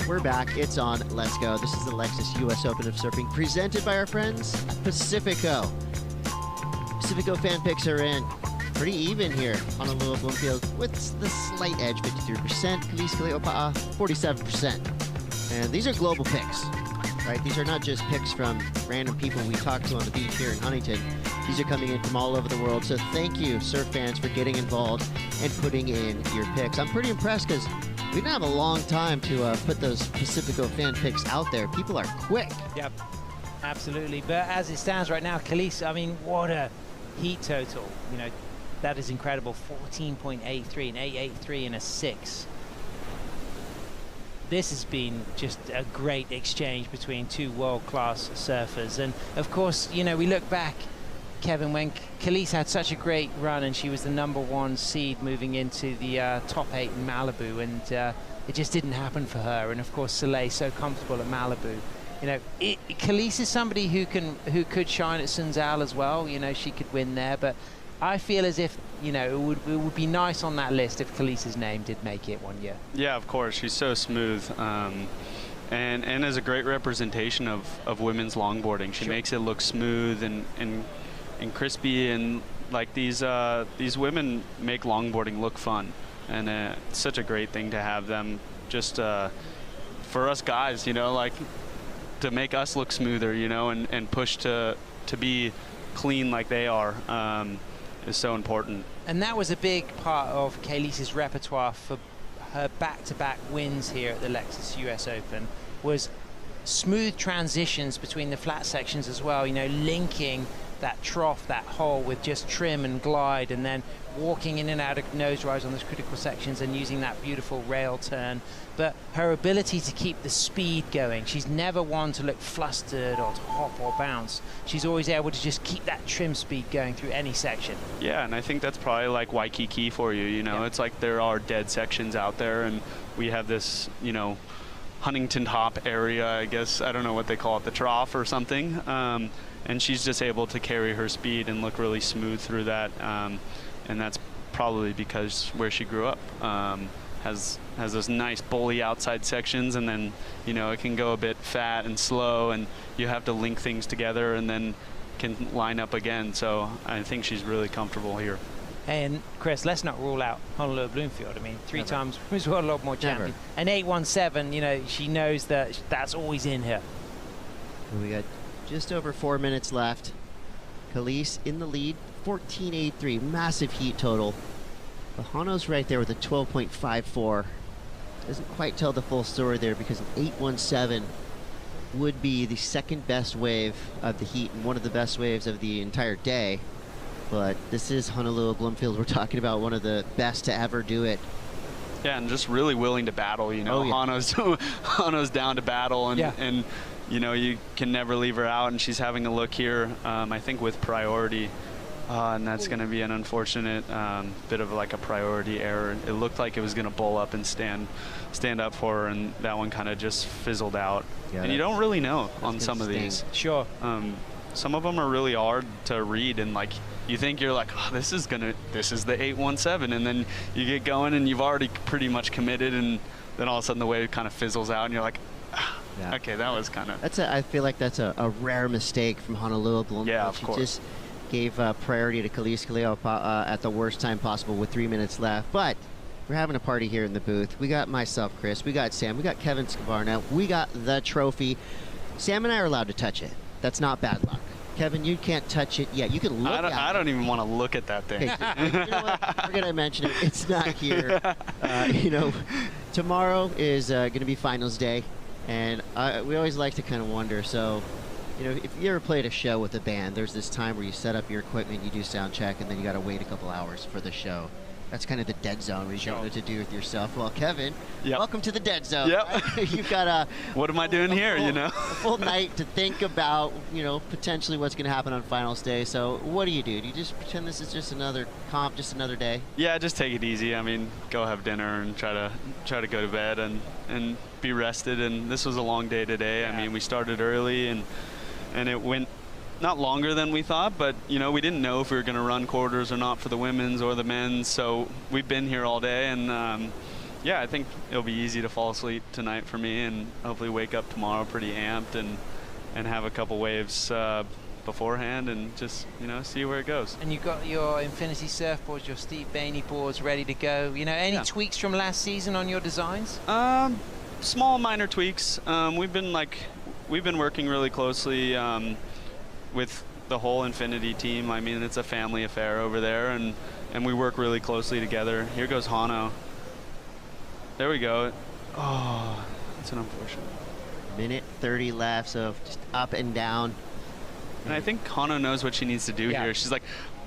We're back. It's on. Let's go. This is the Lexus US Open of Surfing presented by our friends Pacifico. Pacifico fan picks are in. Pretty even here on a little Bloomfield with the slight edge, 53%. Kalise Kaleopa'a, 47%. And these are global picks, right? These are not just picks from random people we talk to on the beach here in Huntington. These are coming in from all over the world. So thank you, surf fans, for getting involved and putting in your picks. I'm pretty impressed because we didn't have a long time to put those Pacifico fan picks out there. People are quick. Yep, absolutely. But as it stands right now, Kalise, I mean, what a heat total. You know, that is incredible. 14.83, an 8.83 and a 6. This has been just a great exchange between two world-class surfers. And of course, you know, we look back, Kevin, when Kalise had such a great run and she was the #1 seed moving into the top 8 in Malibu, and it just didn't happen for her. And of course, Soleil so comfortable at Malibu. You know, Kalise is somebody who could shine at Sunzal as well. You know, she could win there, but I feel as if, you know, it would be nice on that list if Kalise's name did make it one year. Yeah, of course. She's so smooth. And is a great representation of women's longboarding. She makes it look smooth and crispy, and like these women make longboarding look fun, and it's such a great thing to have them just for us guys, you know, like to make us look smoother, you know, and push to be clean like they are is so important. And that was a big part of Kalise's repertoire for her back-to-back wins here at the Lexus US Open, was smooth transitions between the flat sections as well, you know, linking that trough, that hole with just trim and glide, and then walking in and out of nose rise on those critical sections and using that beautiful rail turn. But her ability to keep the speed going, she's never one to look flustered or to hop or bounce. She's always able to just keep that trim speed going through any section. Yeah, and I think that's probably like Waikiki for you, you know. It's like there are dead sections out there, and we have this, you know, Huntington hop area, I guess, I don't know what they call it, the trough or something. And she's just able to carry her speed and look really smooth through that. And that's probably because where she grew up has those nice bully outside sections, and then, you know, it can go a bit fat and slow, and you have to link things together and then can line up again. So I think she's really comfortable here. And Chris, let's not rule out Honolulu Bloomfield. I mean, 3 times Women's World Longboard champion. An 8.17, you know, she knows that that's always in her. We got just over 4 minutes left. Kalise in the lead, 14.83, massive heat total. Bahano's right there with a 12.54. Doesn't quite tell the full story there, because an 8.17 would be the second best wave of the heat and one of the best waves of the entire day. But this is Honolulu Bloomfield. We're talking about one of the best to ever do it. Yeah, and just really willing to battle, you know. Hano's down to battle, and you know, you can never leave her out, and she's having a look here, I think, with priority. And that's going to be an unfortunate bit of like a priority error. It looked like it was going to bowl up and stand up for her, and that one kind of just fizzled out. Yeah, and you don't really know on some of these. Sure. Some of them are really hard to read, and like you think you're like, oh, this is the 8.17, and then you get going and you've already pretty much committed, and then all of a sudden the wave kind of fizzles out, and you're like, okay, that was kind of. I feel like that's a rare mistake from Honolulu Bloomfield. Yeah, of course. Just gave priority to Kalise Kaleopa'a at the worst time possible with 3 minutes left. But we're having a party here in the booth. We got myself, Chris. We got Sam. We got Kevin Scavarna. We got the trophy. Sam and I are allowed to touch it. That's not bad luck. Kevin, you can't touch it yet. You can look at it. I don't even want to look at that thing. You know what? We're going to mention it. It's not here. You know, tomorrow is going to be finals day, and we always like to kind of wonder. So, you know, if you ever played a show with a band, there's this time where you set up your equipment, you do sound check, and then you got to wait a couple hours for the show. That's kind of the dead zone where you don't know what to do with yourself. Well, Kevin, welcome to the dead zone. Yep. Right? You've got what am I doing here, you know? A full night to think about, you know, potentially what's going to happen on finals day. So what do? Do you just pretend this is just another comp, just another day? Yeah, just take it easy. I mean, go have dinner and try to go to bed and be rested. And this was a long day today. Yeah. I mean, we started early and it went not longer than we thought, but you know, we didn't know if we were going to run quarters or not for the women's or the men's, so we've been here all day, and yeah, I think it'll be easy to fall asleep tonight for me, and hopefully wake up tomorrow pretty amped and have a couple waves beforehand and just, see where it goes. And you've got your Infinity surfboards, your Steve Bainey boards ready to go. Any tweaks from last season on your designs? Small minor tweaks. We've been working really closely with the whole Infinity team. I mean, it's a family affair over there, and we work really closely together. Here goes Hano. There we go. Oh, that's an unfortunate. Minute 30 left, so just up and down. And I think Hano knows what she needs to do here. She's like,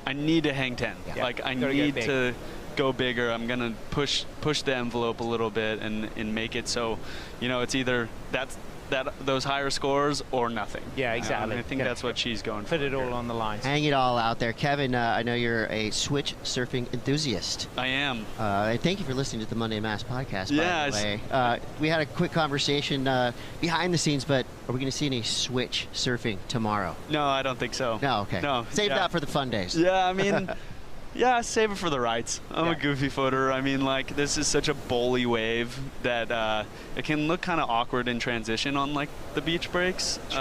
I need to hang 10. Like, I need to go bigger. I'm going to push the envelope a little bit and make it so, it's either those higher scores or nothing. Yeah, exactly. I think that's what she's going for. Put it all on the line. Hang it all out there. Kevin, I know you're a switch surfing enthusiast. I am. Thank you for listening to the Monday Mass podcast, yeah, by the way. We had a quick conversation behind the scenes, but are we going to see any switch surfing tomorrow? No, I don't think so. No, okay. No. Save that for the fun days. Yeah, I mean... Yeah, save it for the rights. I'm a goofy footer. I mean, like, this is such a bowly wave that it can look kind of awkward in transition on, like, the beach breaks. Sure.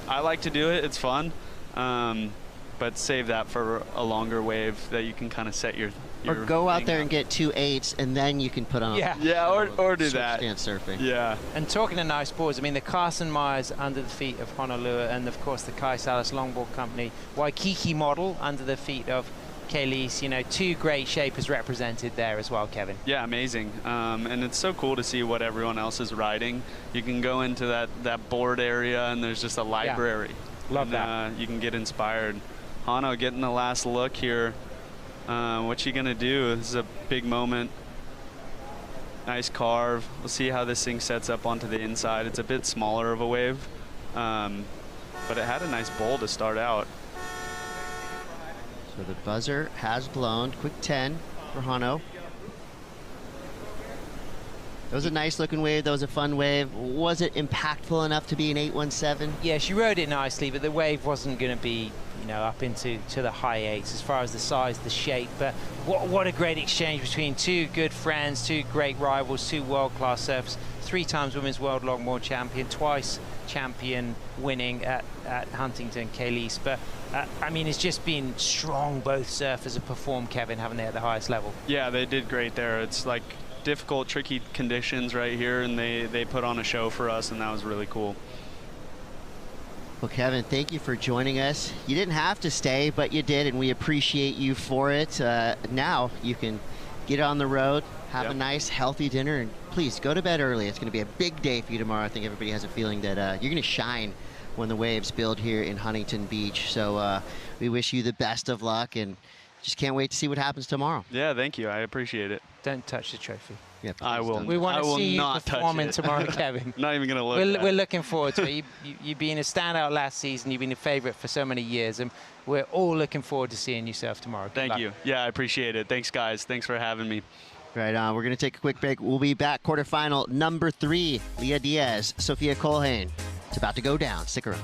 I like to do it. It's fun. But save that for a longer wave that you can kind of set your or go out there and get 2 8s, and then you can put on or do that. Stand surfing. Yeah. And talking of nice boards, I mean, the Carson Myers under the feet of Honolulu, and, of course, the Kai Salas Longboard Company Waikiki model under the feet of Kayleigh, two great shapers represented there as well, Kevin. Yeah, amazing. And it's so cool to see what everyone else is riding. You can go into that board area, and there's just a library. Love that. You can get inspired. Hano getting the last look here. What's she going to do? This is a big moment. Nice carve. We'll see how this thing sets up onto the inside. It's a bit smaller of a wave, but it had a nice bowl to start out. So the buzzer has blown. Quick 10 for Hano. That was a nice looking wave. That was a fun wave. Was it impactful enough to be an 817? Yeah, she rode it nicely, but the wave wasn't going to be, up into the high 8s as far as the size, the shape. But what a great exchange between two good friends, two great rivals, two world-class surfers, 3 times women's world longboard champion, twice champion winning at Huntington, Kayleigh. But I mean, it's just been strong. Both surfers have performed, Kevin, haven't they, at the highest level? Yeah, they did great there. It's like difficult, tricky conditions right here, and they put on a show for us, and that was really cool. Well, Kevin, thank you for joining us. You didn't have to stay, but you did, and we appreciate you for it. Now you can get on the road, have a nice, healthy dinner, and please go to bed early. It's going to be a big day for you tomorrow. I think everybody has a feeling that you're going to shine when the waves build here in Huntington Beach. So we wish you the best of luck, and just can't wait to see what happens tomorrow. Yeah, thank you. I appreciate it. Don't touch the trophy. Yeah, I will. We want to see you performing tomorrow, Kevin. Not even going to look. We're looking forward to it. You've been a standout last season. You've been a favorite for so many years, and we're all looking forward to seeing you surf tomorrow. Thank you. Yeah, I appreciate it. Thanks, guys. Thanks for having me. Right on. We're going to take a quick break. We'll be back. Quarterfinal number 3, Leah Diaz, Sophia Colhane. It's about to go down. Stick around.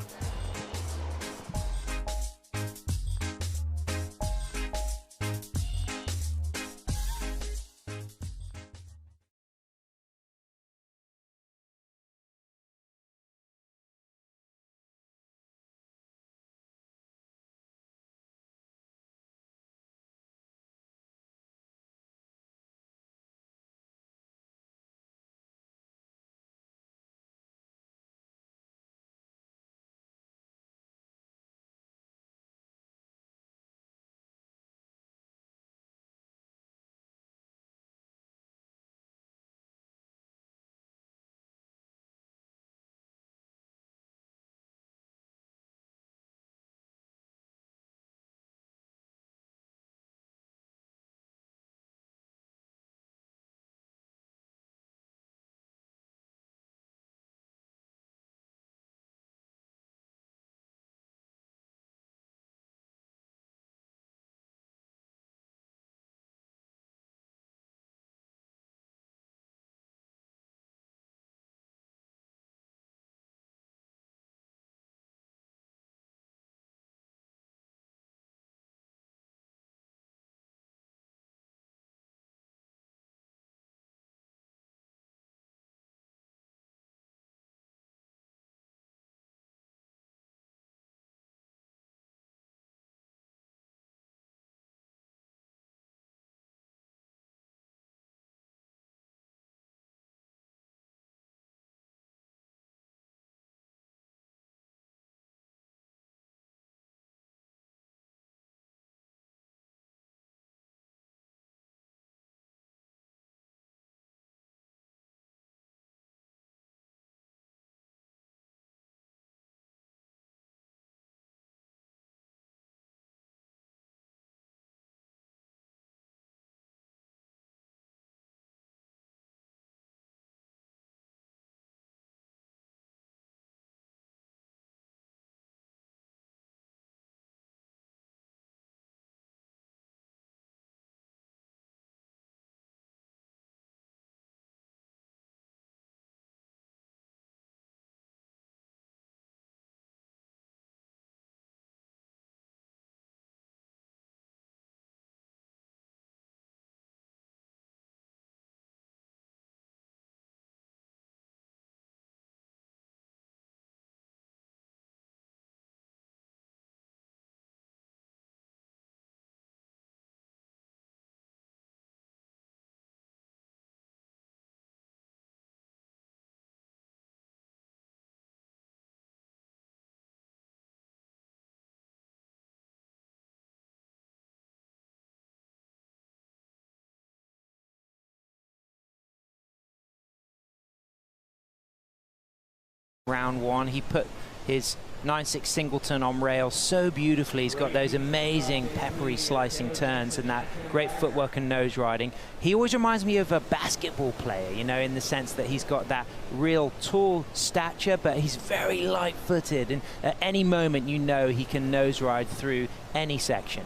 round one. He put his 9.6 singleton on rail so beautifully. He's got those amazing peppery slicing turns and that great footwork and nose riding. He always reminds me of a basketball player, you know, in the sense that he's got that real tall stature, but he's very light-footed, and at any moment you know he can nose ride through any section.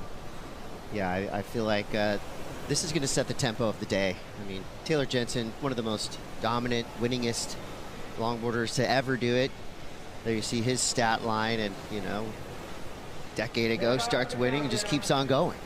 Yeah, I feel like this is going to set the tempo of the day. I mean, Taylor Jensen, one of the most dominant, winningest longboarders to ever do it. There you see his stat line, and, you know, decade ago starts winning and just keeps on going.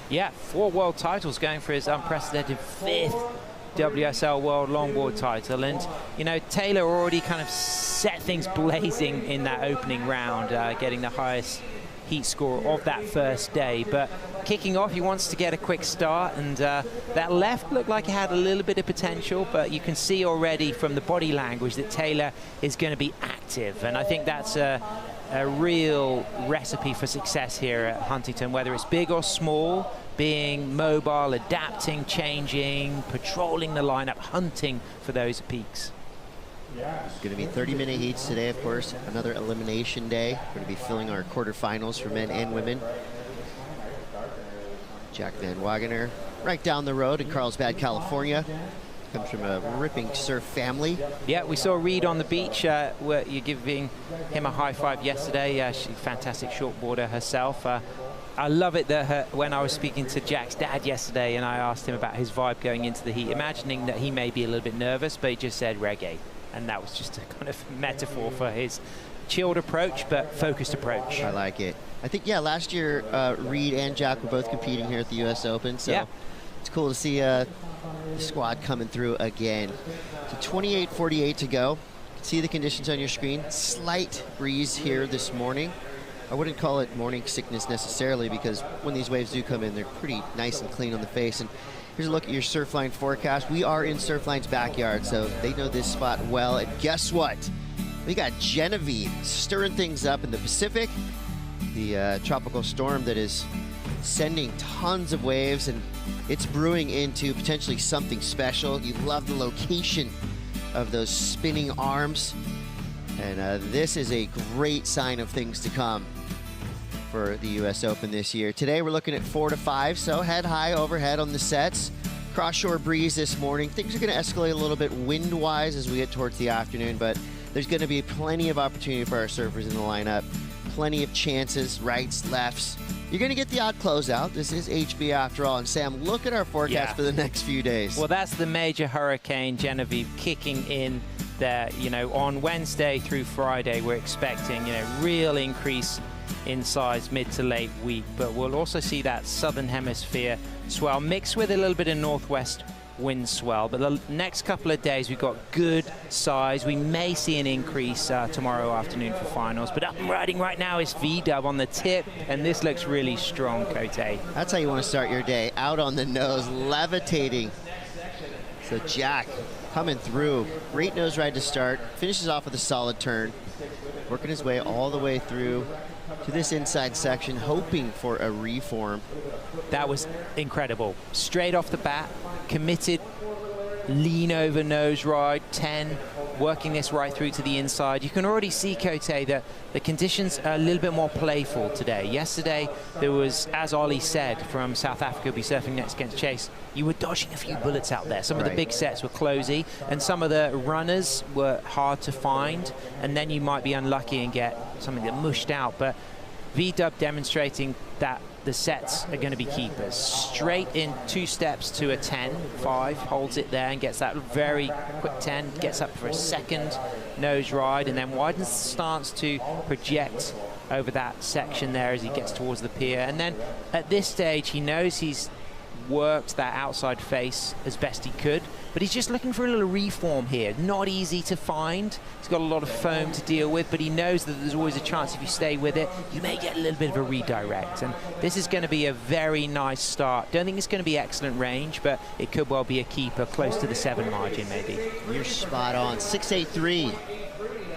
Yeah, 4 world titles, going for his unprecedented 5th WSL World Longboard title. And, you know, Taylor already kind of set things blazing in that opening round, getting the highest heat score of that first day. But kicking off, he wants to get a quick start, and that left looked like it had a little bit of potential, but you can see already from the body language that Taylor is going to be active, and I think that's a real recipe for success here at Huntington, whether it's big or small, being mobile, adapting, changing, patrolling the lineup, hunting for those peaks. It's going to be 30-minute heats today, of course. Another elimination day. We're going to be filling our quarterfinals for men and women. Jack Van Wagener, right down the road in Carlsbad, California. Comes from a ripping surf family. Yeah, we saw Reed on the beach. Where you're giving him a high five yesterday. She's a fantastic shortboarder herself. I love it that when I was speaking to Jack's dad yesterday and I asked him about his vibe going into the heat, imagining that he may be a little bit nervous, but he just said reggae. And that was just a kind of metaphor for his chilled approach, but focused approach. I like it. I think, yeah, last year Reed and Jack were both competing here at the U.S. Open, so yeah, it's cool to see the squad coming through again. So 28:48 to go. You can see the conditions on your screen. Slight breeze here this morning. I wouldn't call it morning sickness necessarily, because when these waves do come in, they're pretty nice and clean on the face. And here's a look at your Surfline forecast. We are in Surfline's backyard, so they know this spot well. And guess what? We got Genevieve stirring things up in the Pacific. The tropical storm that is sending tons of waves, and it's brewing into potentially something special. You love the location of those spinning arms. And this is a great sign of things to come for the U.S. Open this year. Today we're looking at 4 to 5, so head high overhead on the sets. Cross-shore breeze this morning. Things are going to escalate a little bit wind-wise as we get towards the afternoon, but there's going to be plenty of opportunity for our surfers in the lineup. Plenty of chances, rights, lefts. You're going to get the odd closeout. This is HB after all. And Sam, look at our forecast for the next few days. Well, that's the major hurricane, Genevieve, kicking in there. You know, on Wednesday through Friday, we're expecting, you know, real increase in size mid to late week. But we'll also see that southern hemisphere swell mixed with a little bit of northwest wind swell. But the next couple of days, we've got good size. We may see an increase tomorrow afternoon for finals. But up and riding right now is V-Dub on the tip, and this looks really strong, Cote. That's how you want to start your day, out on the nose, levitating. So Jack coming through. Great nose ride to start. Finishes off with a solid turn. Working his way all the way through to this inside section, hoping for a reform. That was incredible. Straight off the bat, committed, lean over nose ride, 10, working this right through to the inside. You can already see, Cote, that the conditions are a little bit more playful today. Yesterday, there was, as Ollie said, from South Africa, be surfing next against Chase, you were dodging a few bullets out there. Some of the big sets were closey, and some of the runners were hard to find, and then you might be unlucky and get something that mushed out. But V-Dub demonstrating that the sets are going to be keepers. Straight in 2 steps to a 10, 5, holds it there and gets that very quick 10, gets up for a second nose ride, and then widens the stance to project over that section there as he gets towards the pier. And then at this stage, he knows he's worked that outside face as best he could, but he's just looking for a little reform here. Not easy to find. He's got a lot of foam to deal with, but he knows that there's always a chance if you stay with it, you may get a little bit of a redirect. And this is going to be a very nice start. Don't think it's going to be excellent range, but it could well be a keeper close to the 7 margin maybe. You're spot on. 683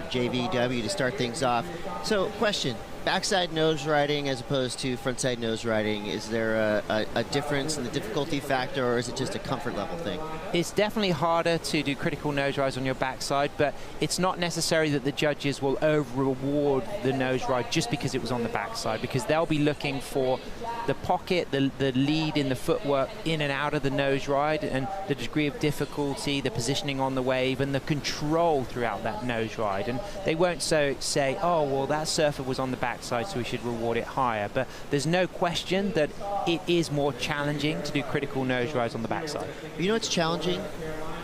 JVW to start things off. So question, backside nose riding as opposed to frontside nose riding, is there a difference in the difficulty factor, or is it just a comfort level thing? It's definitely harder to do critical nose rides on your backside, but it's not necessary that the judges will over-reward the nose ride just because it was on the backside, because they'll be looking for the pocket, the lead in the footwork in and out of the nose ride, and the degree of difficulty, the positioning on the wave, and the control throughout that nose ride. And they won't say, oh, well, that surfer was on the backside, so we should reward it higher. But there's no question that it is more challenging to do critical nose rides on the backside. You know what's challenging?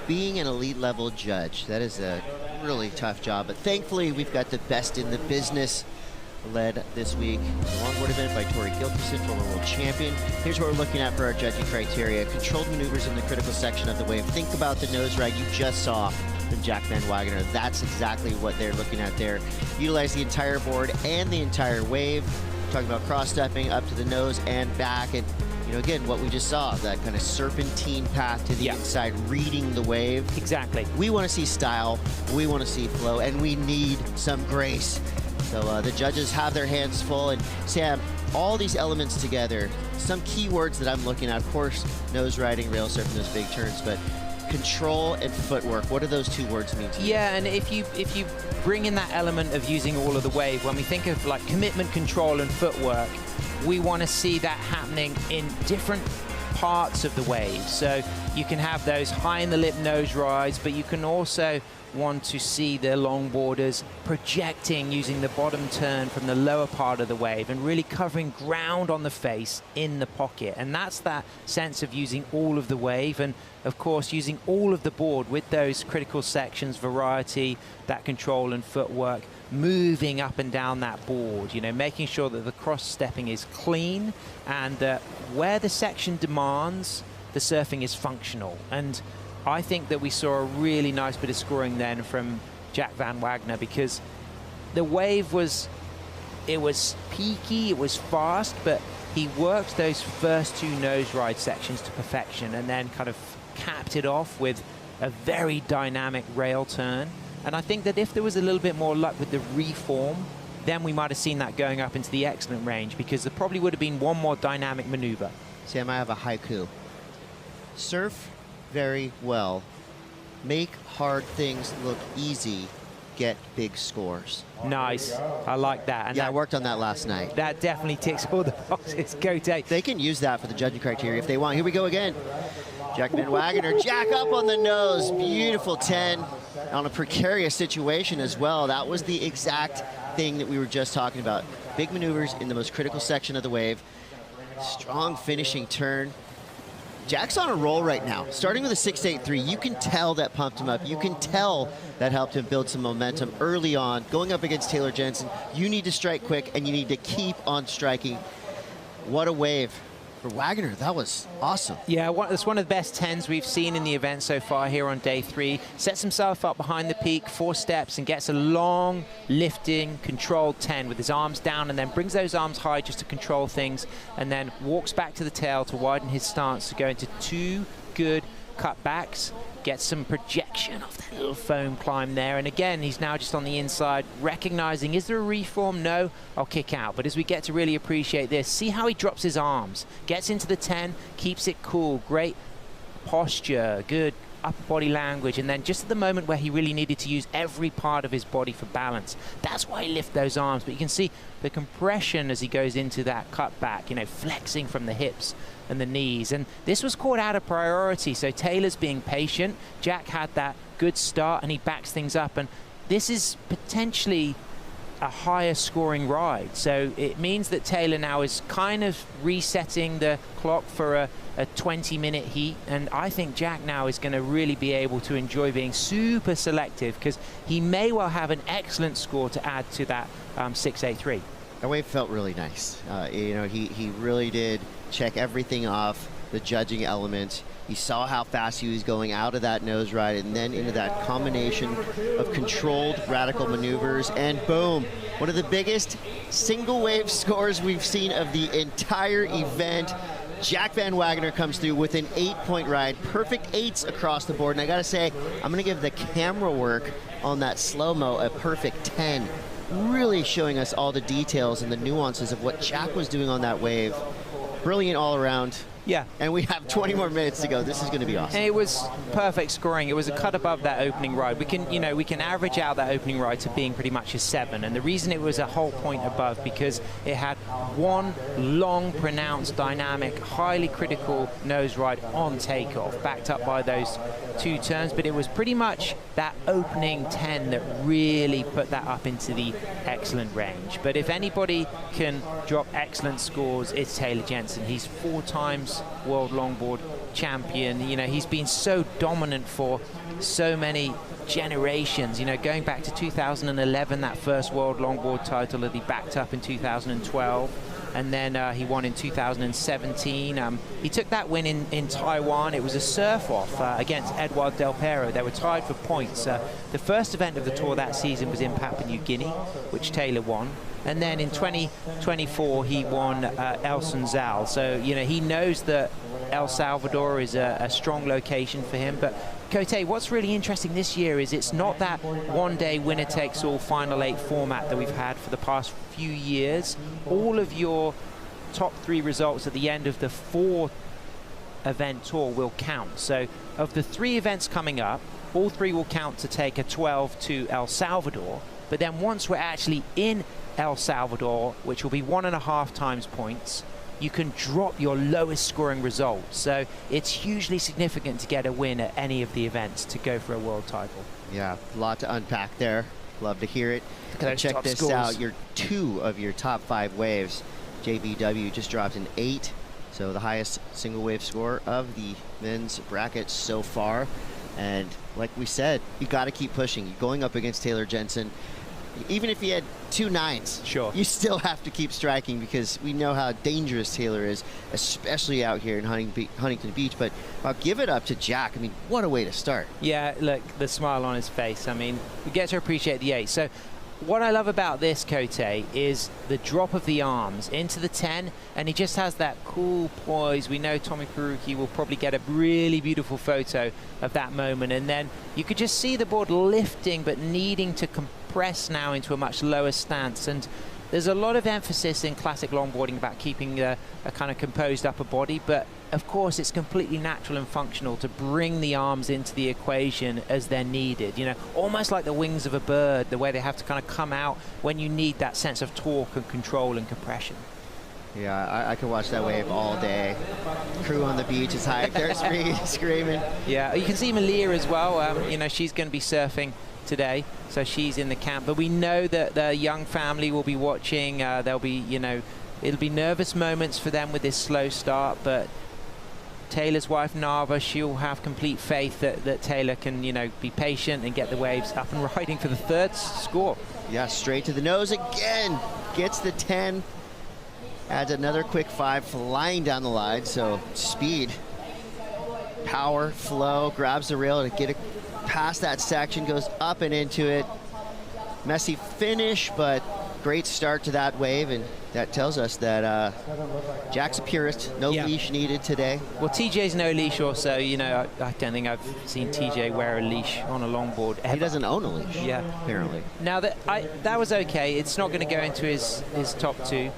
Being an elite level judge. That is a really tough job, but thankfully we've got the best in the business led this week. The longboard event by Tori Gilkyson, former world champion. Here's what we're looking at for our judging criteria. Controlled maneuvers in the critical section of the wave. Think about the nose ride you just saw from Jack Van Wagener. That's exactly what they're looking at there. Utilize the entire board and the entire wave. Talking about cross-stepping up to the nose and back, and you know, again, what we just saw, that kind of serpentine path to the inside, reading the wave. Exactly. We want to see style, we want to see flow, and we need some grace. So the judges have their hands full, and Sam, all these elements together, some key words that I'm looking at, of course, nose riding, rail surfing, those big turns, but control and footwork, what do those two words mean to you? Yeah, and if you bring in that element of using all of the wave, when we think of like commitment, control, and footwork, we want to see that happening in different parts of the wave. So you can have those high in the lip nose rides, but you can also want to see the longboarders projecting using the bottom turn from the lower part of the wave and really covering ground on the face in the pocket. And that's that sense of using all of the wave, and of course using all of the board with those critical sections, variety, that control and footwork, moving up and down that board, you know, making sure that the cross-stepping is clean, and where the section demands, the surfing is functional. And I think that we saw a really nice bit of scoring then from Jack Van Wagener, because the wave was peaky, it was fast, but he worked those first two nose ride sections to perfection and then kind of capped it off with a very dynamic rail turn. And I think that if there was a little bit more luck with the reform, then we might have seen that going up into the excellent range, because there probably would have been one more dynamic maneuver. Sam, I have a haiku. Surf very well, make hard things look easy, get big scores. Nice, I like that. And yeah, I worked on that last night. That definitely ticks all the boxes. Go take. They can use that for the judging criteria if they want. Here we go again. Jack Van Wagener, jack up on the nose, beautiful 10 on a precarious situation as well. That was the exact thing that we were just talking about. Big maneuvers in the most critical section of the wave. Strong finishing turn. Jack's on a roll right now, starting with a 6.83. You can tell that pumped him up. You can tell that helped him build some momentum early on. Going up against Taylor Jensen, you need to strike quick, and you need to keep on striking. What a wave for Wagener. That was awesome. Yeah, it's one of the best 10s we've seen in the event so far here on day 3. Sets himself up behind the peak, 4 steps, and gets a long, lifting, controlled 10 with his arms down, and then brings those arms high just to control things, and then walks back to the tail to widen his stance to go into 2 good cutbacks. Gets some projection off that little foam climb there, and again he's now just on the inside, recognizing, is there a reform? No, I'll kick out. But as we get to really appreciate this, see how he drops his arms, gets into the 10, keeps it cool, great posture, good upper body language, and then just at the moment where he really needed to use every part of his body for balance, that's why he lifted those arms. But you can see the compression as he goes into that cutback, you know, flexing from the hips and the knees. And this was caught out of priority, so Taylor's being patient. Jack had that good start and he backs things up, and this is potentially a higher scoring ride. So it means that Taylor now is kind of resetting the clock for a 20-minute heat, and I think Jack now is going to really be able to enjoy being super selective, because he may well have an excellent score to add to that 6.83. That wave felt really nice. You know, he really did check everything off, the judging element. He saw how fast he was going out of that nose ride and then into that combination of controlled radical maneuvers, and boom, one of the biggest single wave scores we've seen of the entire event. Jack Van Wagener comes through with an 8-point ride, perfect 8s across the board. And I gotta say, I'm gonna give the camera work on that slow-mo a perfect 10. really showing us all the details and the nuances of what Jack was doing on that wave. Brilliant all around. Yeah. And we have 20 more minutes to go. This is going to be awesome. And it was perfect scoring. It was a cut above that opening ride. We can average out that opening ride to being pretty much a 7. And the reason it was a whole point above because it had one long, pronounced, dynamic, highly critical nose ride on takeoff, backed up by those 2 turns. But it was pretty much that opening 10 that really put that up into the excellent range. But if anybody can drop excellent scores, it's Taylor Jensen. He's 4 times world longboard champion. He's been so dominant for so many generations, going back to 2011, that first world longboard title that he backed up in 2012, and then he won in 2017. He took that win in Taiwan. It was a surf-off against Eduardo Del Pero. They were tied for points. The first event of the tour that season was in Papua New Guinea, which Taylor won. And then in 2024, he won El Sunzal. So, he knows that El Salvador is a strong location for him. But, Cote, what's really interesting this year is it's not that one-day winner-takes-all Final 8 format that we've had for the past few years. All of your top 3 results at the end of the 4-event tour will count. So, of the 3 events coming up, all 3 will count to take a 12 to El Salvador. But then once we're actually in El Salvador, which will be 1.5 times points, you can drop your lowest scoring result. So it's hugely significant to get a win at any of the events to go for a world title. Yeah, a lot to unpack there. Love to hear it. Check this out. Your 2 of your top 5 waves. JVW just dropped an 8, so the highest single wave score of the men's bracket so far. And like we said, you got to keep pushing. You're going up against Taylor Jensen. Even if he had 2 9s, sure, you still have to keep striking because we know how dangerous Taylor is, especially out here in Huntington Beach. But I'll give it up to Jack. I mean, what a way to start. Yeah, look, the smile on his face. I mean, we get to appreciate the 8. So what I love about this, Cote, is the drop of the arms into the 10, and he just has that cool poise. We know Tommy Perucci will probably get a really beautiful photo of that moment, and then you could just see the board lifting but needing to compress now into a much lower stance. And there's a lot of emphasis in classic longboarding about keeping a kind of composed upper body, but of course it's completely natural and functional to bring the arms into the equation as they're needed, almost like the wings of a bird, the way they have to kind of come out when you need that sense of torque and control and compression. Yeah, I could watch that wave all day. Crew on the beach is high, they're screaming. Yeah, you can see Malia as well. She's going to be surfing today, so she's in the camp. But we know that the young family will be watching. There'll be, it'll be nervous moments for them with this slow start, but Taylor's wife, Nava, she'll have complete faith that Taylor can, be patient and get the waves up and riding for the 3rd score. Yeah, straight to the nose again. Gets the 10. Adds another quick 5 flying down the line. So speed, power, flow, grabs the rail to get it past that section, goes up and into it. Messy finish, but great start to that wave, and that tells us that Jack's a purist. No leash needed today. Well, TJ's no leash also. I don't think I've seen TJ wear a leash on a longboard ever. He doesn't own a leash, apparently. Now, that was okay. It's not going to go into his top 2.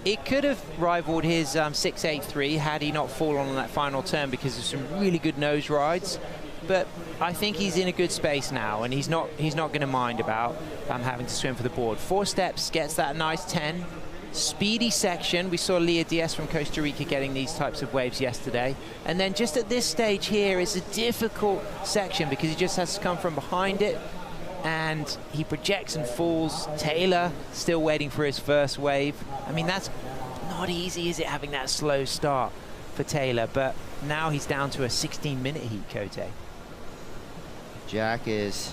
It could have rivaled his 683 had he not fallen on that final turn because of some really good nose rides. But I think he's in a good space now, and he's not going to mind about having to swim for the board. 4 steps, gets that nice 10. Speedy section. We saw Leah Diaz from Costa Rica getting these types of waves yesterday. And then just at this stage here, it's a difficult section because he just has to come from behind it, and he projects and falls. Taylor still waiting for his first wave. I mean, that's not easy, is it, having that slow start for Taylor? But now he's down to a 16-minute heat, Cote. Jack is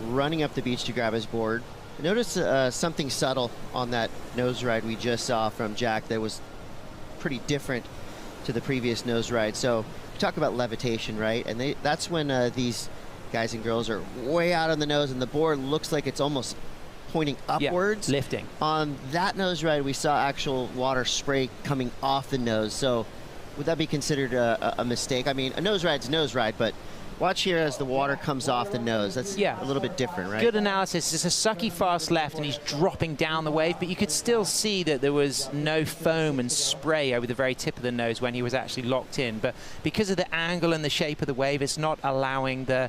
running up the beach to grab his board. Notice something subtle on that nose ride we just saw from Jack that was pretty different to the previous nose ride. So we talk about levitation, right? And that's when these guys and girls are way out on the nose and the board looks like it's almost pointing upwards. Lifting. On that nose ride, we saw actual water spray coming off the nose. So would that be considered a mistake? I mean, a nose ride's a nose ride, but Watch here as the water comes off the nose. That's a little bit different, right? Good analysis. It's a sucky fast left, and he's dropping down the wave, but you could still see that there was no foam and spray over the very tip of the nose when he was actually locked in. But because of the angle and the shape of the wave, it's not allowing the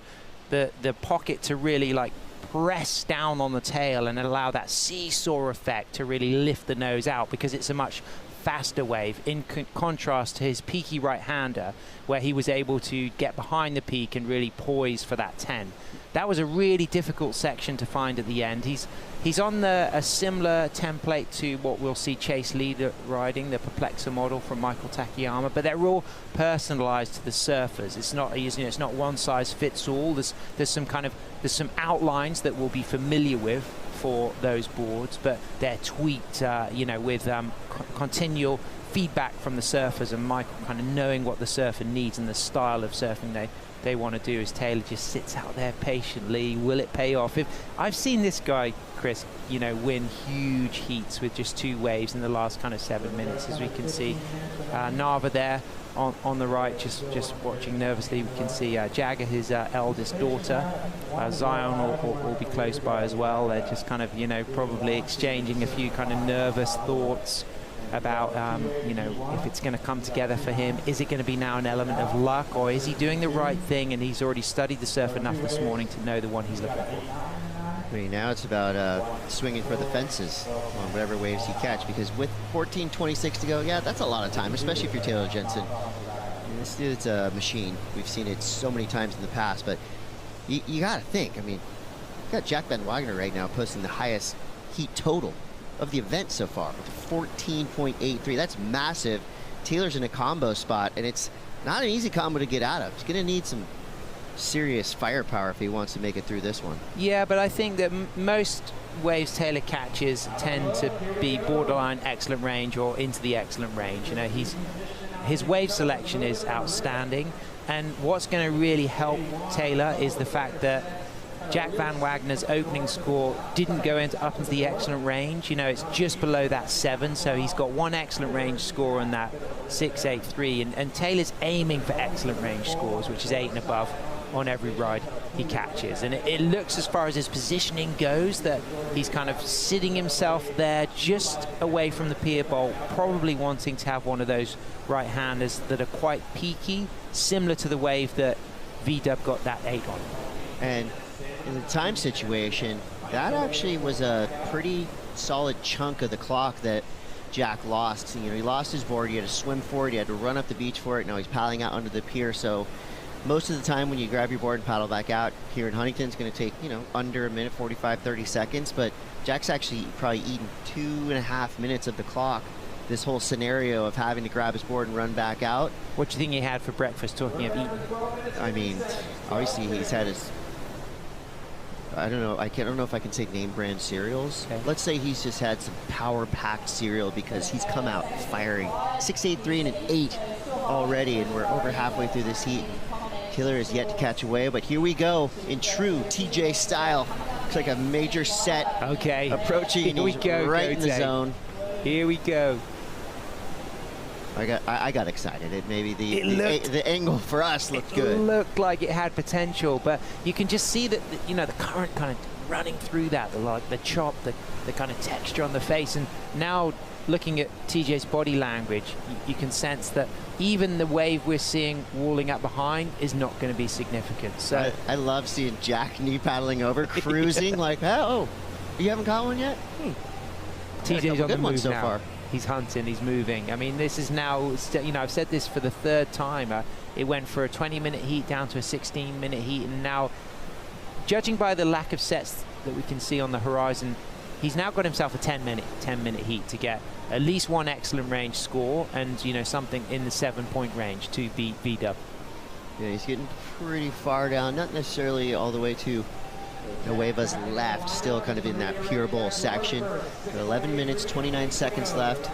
pocket to really like press down on the tail and allow that seesaw effect to really lift the nose out, because it's a much faster wave in contrast to his peaky right-hander, where he was able to get behind the peak and really poise for that 10. That was a really difficult section to find at the end. He's on a similar template to what we'll see Chase Lee riding, the Perplexer model from Michael Takayama, but they're all personalized to the surfers. It's not it's not one size fits all. There's some outlines that we'll be familiar with for those boards, but they're tweaked, with continual feedback from the surfers, and Michael kind of knowing what the surfer needs and the style of surfing they want to do. As Taylor just sits out there patiently. Will it pay off? I've seen this guy, Chris, win huge heats with just 2 waves in the last kind of 7 minutes, as we can see. Nava there on the right, just watching nervously. We can see Jagger, his eldest daughter. Zion will be close by as well. They're just kind of, probably exchanging a few kind of nervous thoughts about, if it's going to come together for him. Is it going to be now an element of luck, or is he doing the right thing and he's already studied the surf enough this morning to know the one he's looking for? I mean, now it's about swinging for the fences on whatever waves you catch, because with 14:26 to go, that's a lot of time, especially if you're Taylor Jensen. This dude's a machine. We've seen it so many times in the past, but you got to think. I mean, you got Jack Van Wagner right now posting the highest heat total of the event so far with 14.83. That's massive. Taylor's in a combo spot, and it's not an easy combo to get out of. He's going to need some serious firepower if he wants to make it through this one. Yeah, but I think that most waves Taylor catches tend to be borderline excellent range or into the excellent range. His wave selection is outstanding, and what's going to really help Taylor is the fact that Jack Van Wagner's opening score didn't go up into the excellent range. It's just below that 7, so he's got 1 excellent range score on that 6.83, and Taylor's aiming for excellent range scores, which is 8 and above on every ride he catches. And it looks, as far as his positioning goes, that he's kind of sitting himself there just away from the pier bowl, probably wanting to have one of those right-handers that are quite peaky, similar to the wave that V-Dub got that 8 on. And in the time situation, that actually was a pretty solid chunk of the clock that Jack lost. He lost his board. He had to swim for it. He had to run up the beach for it. Now he's paddling out under the pier. So most of the time when you grab your board and paddle back out here in Huntington, it's going to take, under a minute, 45, 30 seconds. But Jack's actually probably eaten 2.5 minutes of the clock, this whole scenario of having to grab his board and run back out. What do you think he had for breakfast, talking of eating? I mean, obviously he's had his, I don't know if I can say name brand cereals. Okay. Let's say he's just had some power-packed cereal, because he's come out firing 6.83 and an 8 already, and we're over halfway through this heat. Taylor is yet to catch a wave, but here we go in true TJ style. Looks like a major set approaching. Here we go, right in the zone. Here we go. I got excited. The angle for us looked good. It looked like it had potential, but you can just see that the current kind of running through that, the chop, the kind of texture on the face, and now looking at TJ's body language, you can sense that even the wave we're seeing walling up behind is not going to be significant. So I love seeing Jack knee paddling over, cruising like, you haven't caught one yet? TJ's on the move so now. Far. He's hunting, he's moving. I mean, this is now, I've said this for the 3rd time. It went for a 20-minute heat down to a 16-minute heat, and now, judging by the lack of sets that we can see on the horizon, he's now got himself a 10-minute heat to get at least 1 excellent range score and, something in the 7-point range to beat V-Dub. Yeah, he's getting pretty far down, not necessarily all the way to Nueva's left, still kind of in that pure bowl section. 11 minutes, 29 seconds left.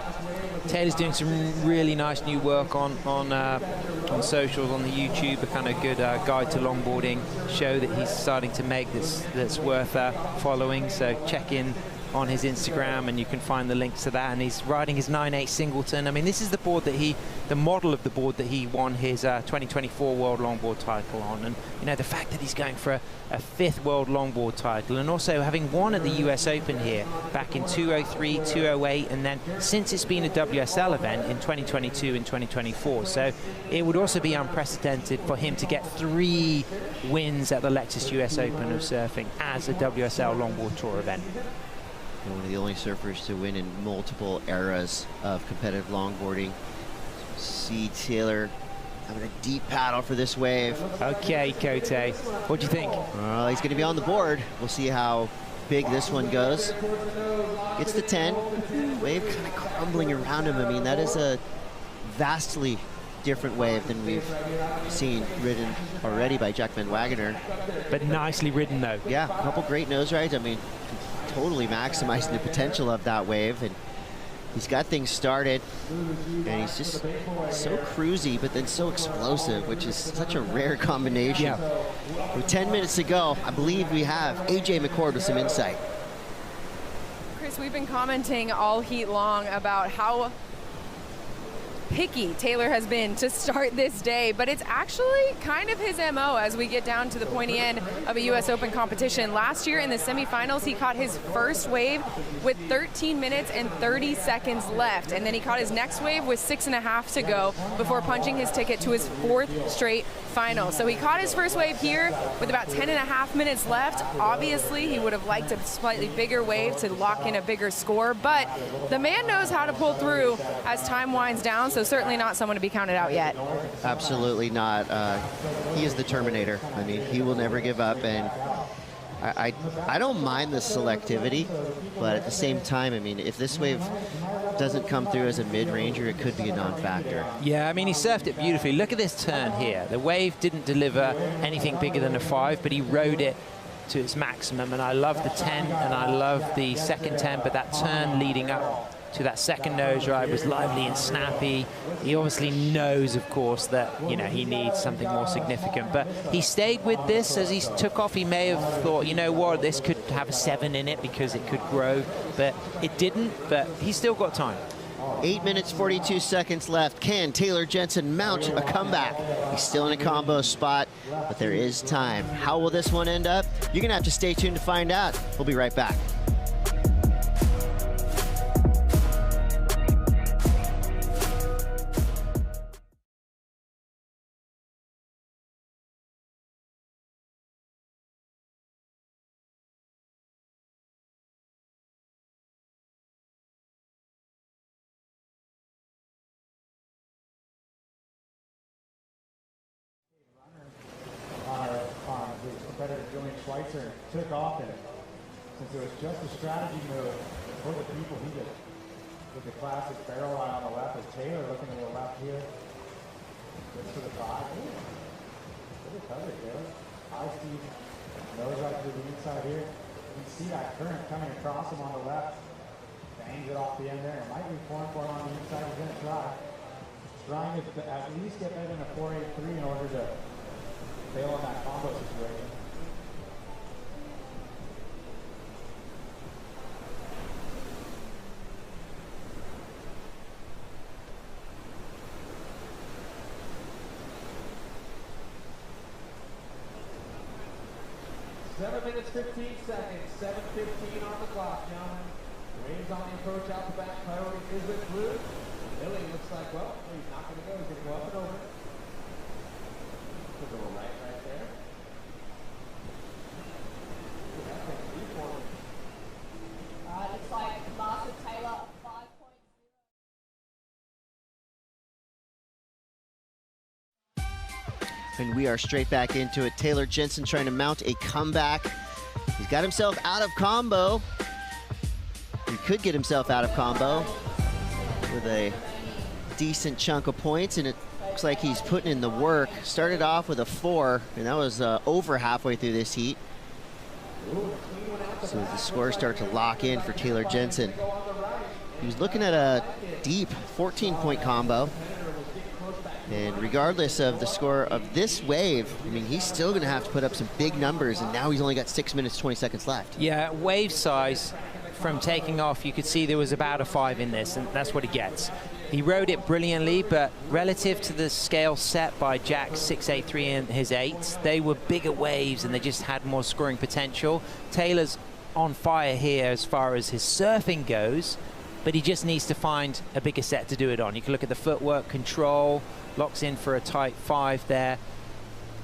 Taylor's doing some really nice new work on socials, on the YouTube, a kind of good guide to longboarding show that he's starting to make that's worth following. So check in on his Instagram, and you can find the links to that. And he's riding his 9.8 Singleton. I mean, this is the board that the model of the board that he won his 2024 World Longboard title on. And you know, the fact that he's going for a 5th World Longboard title, and also having won at the US Open here back in 2003, 2008, and then since it's been a WSL event in 2022 and 2024. So it would also be unprecedented for him to get 3 wins at the Lexus US Open of surfing as a WSL Longboard Tour event. One of the only surfers to win in multiple eras of competitive longboarding. See Taylor having a deep paddle for this wave. Okay, Cote, what do you think? Well, he's going to be on the board. We'll see how big this one goes. Gets the 10. Wave kind of crumbling around him. I mean, that is a vastly different wave than we've seen ridden already by Jack Van Wagener. But nicely ridden, though. Yeah, a couple great nose rides. I mean, totally maximizing the potential of that wave, and he's got things started, and he's just so cruisy but then so explosive, which is such a rare combination. Yeah. With 10 minutes to go, I believe we have AJ McCord with some insight. Chris, we've been commenting all heat long about how picky Taylor has been to start this day, but it's actually kind of his MO as we get down to the pointy end of a US Open competition. Last year in the semifinals, he caught his first wave with 13 minutes and 30 seconds left, and then he caught his next wave with 6.5 to go before punching his ticket to his 4th straight final. So he caught his first wave here with about 10.5 minutes left. Obviously, he would have liked a slightly bigger wave to lock in a bigger score, but the man knows how to pull through as time winds down, so certainly not someone to be counted out yet. Absolutely not. He is the Terminator. I mean, he will never give up, and I don't mind the selectivity, but at the same time, I mean, if this wave doesn't come through as a mid-ranger, it could be a non-factor. Yeah, I mean, he surfed it beautifully. Look at this turn here. The wave didn't deliver anything bigger than a 5, but he rode it to its maximum, and I love the 10, and I love the second 10, but that turn leading up to that second nose ride was lively and snappy. He obviously knows, of course, that, you know, he needs something more significant, but he stayed with this. As he took off, he may have thought, you know what, this could have a 7 in it because it could grow, but it didn't, but he's still got time. 8 minutes, 42 seconds left. Can Taylor Jensen mount a comeback? He's still in a combo spot, but there is time. How will this one end up? You're gonna have to stay tuned to find out. We'll be right back. 'Schweitzer took off, and since it was just a strategy move for the people, he just with the classic barrel line on the left. As Taylor looking to the left here, gets to the 5. Good recovery, Taylor. High speed, nose right to the inside here. You can see that current coming across him on the left. Bangs it off the end there. It might be form for him on the inside. He's going to trying to at least get better than a 4.83 in order to fail in that combo situation. Seven minutes, 15 seconds, 7:15 on the clock, gentlemen. Waves on the approach out the back, priority is with blue. Billy looks like, well, he's not going to go, he's going to go up and over. Took a little right there. That takes 3 for him. Looks like Master Taylor, 5.0. And we are straight back into it. Taylor Jensen trying to mount a comeback. He's got himself out of combo. He could get himself out of combo with a decent chunk of points, and it looks like he's putting in the work. Started off with a 4, and that was over halfway through this heat. So the scores start to lock in for Taylor Jensen. He was looking at a deep 14-point combo. And regardless of the score of this wave, I mean, he's still going to have to put up some big numbers, and now he's only got 6 minutes, 20 seconds left. Yeah, wave size from taking off, you could see there was about a 5 in this, and that's what he gets. He rode it brilliantly, but relative to the scale set by Jack's 683 and his 8s, they were bigger waves and they just had more scoring potential. Taylor's on fire here as far as his surfing goes, but he just needs to find a bigger set to do it on. You can look at the footwork, control, locks in for a tight 5 there,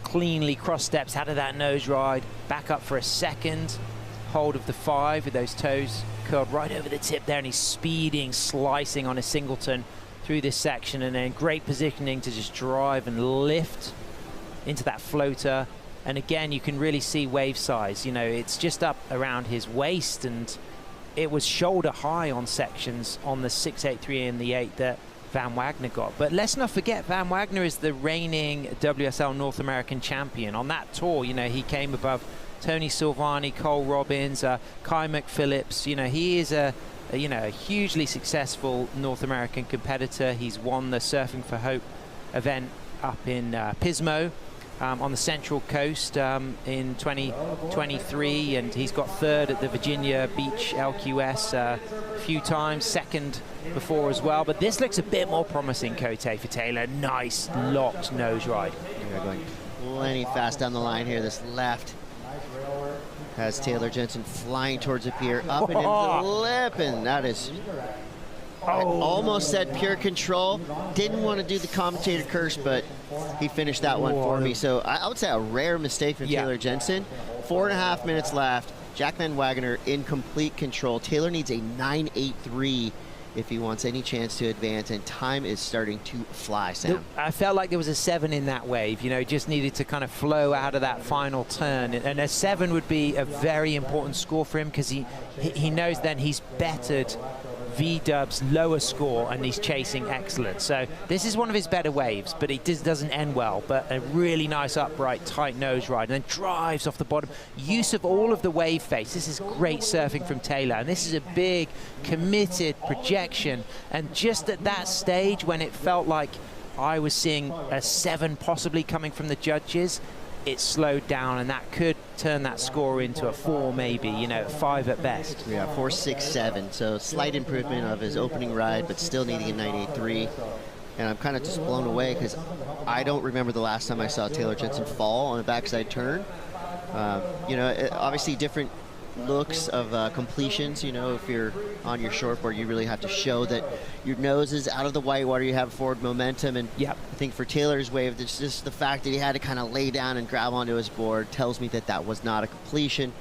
cleanly cross steps out of that nose ride, back up for a second, hold of the 5 with those toes curled right over the tip there, and he's speeding, slicing on a singleton through this section, and then great positioning to just drive and lift into that floater. And again, you can really see wave size. You know, it's just up around his waist, and it was shoulder high on sections on the 683 and the 8 that Van Wagner got. But let's not forget, Van Wagner is the reigning WSL North American champion. On that tour, you know, he came above Tony Silvani, Cole Robbins, Kai McPhillips. You know, he is a hugely successful North American competitor. He's won the Surfing for Hope event up in Pismo on the Central Coast in 2023, and he's got 3rd at the Virginia Beach LQS a few times, 2nd before as well. But this looks a bit more promising, Cote, for Taylor. Nice locked nose ride. We're going plenty fast down the line here. This left has Taylor Jensen flying towards the pier, up and into the lip, and that is... I almost said pure control. Didn't want to do the commentator curse, but he finished that one for me. So I would say a rare mistake from Taylor Jensen. 4.5 minutes left. Jack Van Wagner in complete control. Taylor needs a 9.83 if he wants any chance to advance, and time is starting to fly, Sam. I felt like there was a 7 in that wave. You know, just needed to kind of flow out of that final turn, and a 7 would be a very important score for him, because he knows then he's bettered V-Dub's lower score and he's chasing excellence. So this is one of his better waves, but it just doesn't end well. But a really nice upright tight nose ride, and then drives off the bottom. Use of all of the wave face. This is great surfing from Taylor, and this is a big committed projection. And just at that stage when it felt like I was seeing a 7 possibly coming from the judges, it slowed down, and that could turn that score into a 4 maybe, you know, 5 at best. Yeah, 4, 6, 7. So slight improvement of his opening ride, but still needing a 9.83. And I'm kind of just blown away, because I don't remember the last time I saw Taylor Jensen fall on a backside turn. You know, obviously different looks of completions. You know, if you're on your shortboard, you really have to show that your nose is out of the whitewater, you have forward momentum. And I think for Taylor's wave, it's just the fact that he had to kind of lay down and grab onto his board tells me that that was not a completion.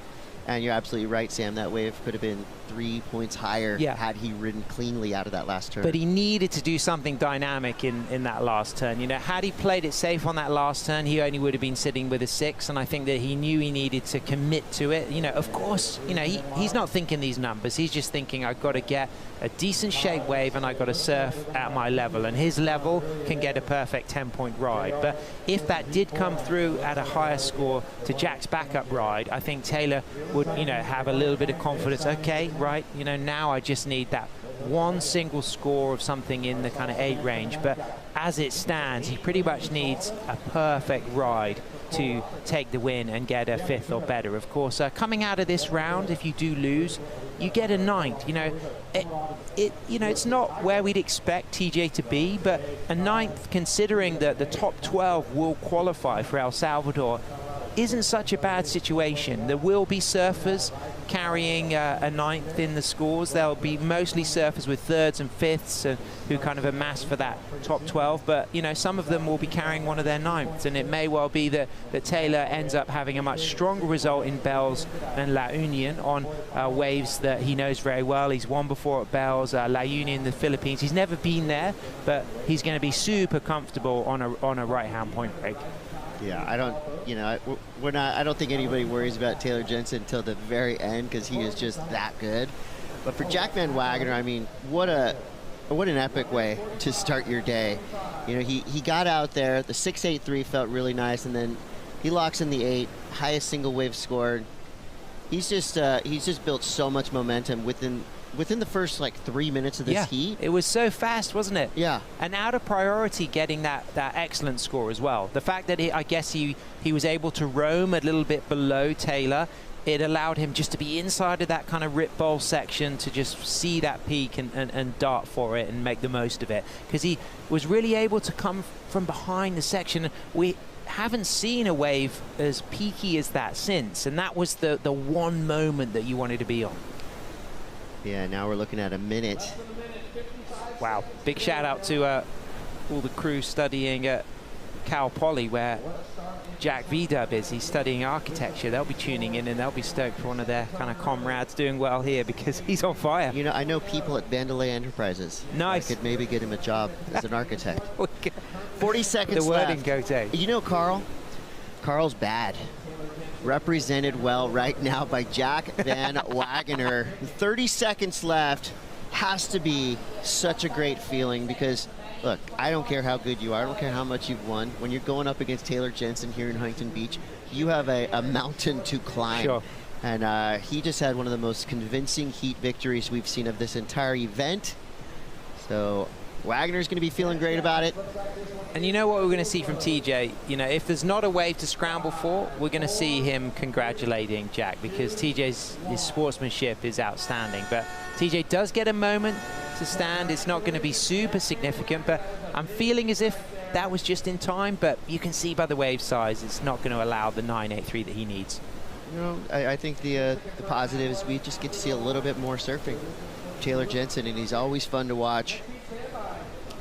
And you're absolutely right, Sam, that wave could have been 3 points higher had he ridden cleanly out of that last turn. But he needed to do something dynamic in that last turn. You know, had he played it safe on that last turn, he only would have been sitting with a 6, and I think that he knew he needed to commit to it. You know, of course, you know, he's not thinking these numbers. He's just thinking, I've got to get a decent shape wave and I've got to surf at my level, and his level can get a perfect 10-point ride. But if that did come through at a higher score to Jack's backup ride, I think Taylor would, you know, have a little bit of confidence. Okay, right, you know, now I just need that one single score of something in the kind of 8 range. But as it stands, he pretty much needs a perfect ride to take the win and get a 5th or better. Of course, coming out of this round, if you do lose, you get a 9th. You know, you know, it's not where we'd expect TJ to be, but a 9th, considering that the top 12 will qualify for El Salvador, isn't such a bad situation. There will be surfers carrying a 9th in the scores. There'll be mostly surfers with 3rds and 5ths who kind of amass for that top 12, but you know, some of them will be carrying one of their 9ths, and it may well be that Taylor ends up having a much stronger result in Bells and La Union on waves that he knows very well. He's won before at Bells, La Union in the Philippines. He's never been there, but he's going to be super comfortable on a right-hand point break. Yeah, I don't, you know, I don't think anybody worries about Taylor Jensen until the very end, because he is just that good. But for Jack Van Wagner, I mean, what an epic way to start your day. You know, he got out there, the 6.83 felt really nice, and then he locks in the 8, highest single wave scored. He's just built so much momentum within the first like 3 minutes of this heat. It was so fast, wasn't it? Yeah. And out of priority getting that excellent score as well. The fact that I guess he was able to roam a little bit below Taylor, it allowed him just to be inside of that kind of rip bowl section to just see that peak and dart for it and make the most of it, because he was really able to come from behind the section. We haven't seen a wave as peaky as that since, and that was the one moment that you wanted to be on. Yeah, now we're looking at a minute. Wow, big shout out to all the crew studying at Cal Poly, where Jack V-Dub is. He's studying architecture. They'll be tuning in and they'll be stoked for one of their kind of comrades doing well here, because he's on fire. You know, I know people at Vandalay Enterprises. Nice. I could maybe get him a job as an architect. 40 seconds the wording, left. Cote. You know Carl? Carl's bad. Represented well right now by Jack Van Wagener. 30 seconds left. Has to be such a great feeling, because look, I don't care how good you are. I don't care how much you've won. When you're going up against Taylor Jensen here in Huntington Beach, you have a mountain to climb. Sure. And he just had one of the most convincing heat victories we've seen of this entire event. So Wagner's going to be feeling great about it. And you know what we're going to see from TJ? You know, if there's not a wave to scramble for, we're going to see him congratulating Jack, because TJ's his sportsmanship is outstanding. But TJ does get a moment to stand. It's not going to be super significant, but I'm feeling as if that was just in time. But you can see by the wave size, it's not going to allow the 983 that he needs. You know, I think the positive is we just get to see a little bit more surfing. Taylor Jensen, and he's always fun to watch.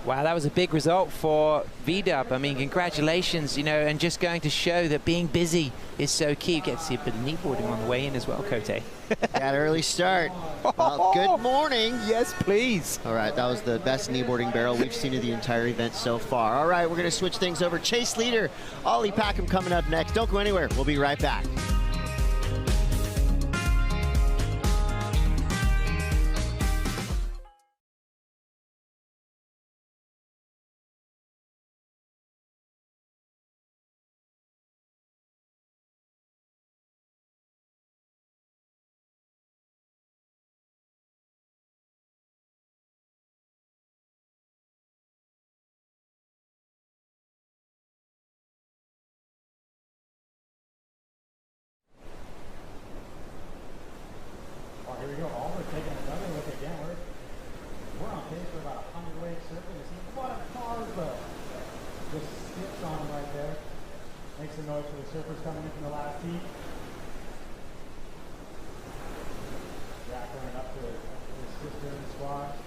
Wow, that was a big result for V-Dub. I mean, congratulations, you know, and just going to show that being busy is so key. You get to see a bit of kneeboarding on the way in as well, Cote. Got early start. Well, good morning. Yes, please. All right, that was the best kneeboarding barrel we've seen of the entire event so far. All right, we're going to switch things over. Chase leader, Ollie Packham coming up next. Don't go anywhere. We'll be right back. Here we go. Almer taking another look again. We're on pace for about 100 waves surfing. It's a lot of cars, but just skips on him right there. Makes a noise for the surfers coming in from the last heat. Jack running up to his sister in the squad.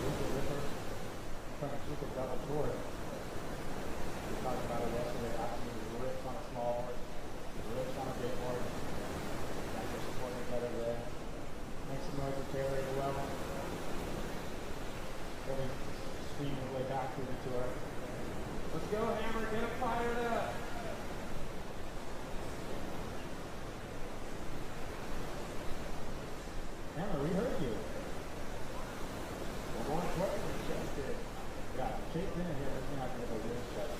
Ripper trying to keep a double short. We talked about it yesterday. Absolutely rips on a small board, rips on a big board. There. Makes some noise with Taylor as well. Really speeding his way back through the tour. Let's go, Hammer, get him fired up. Hammer, we heard you. We're going short for the chest here. Yeah, Chase in here. We're going to have to get a real shot.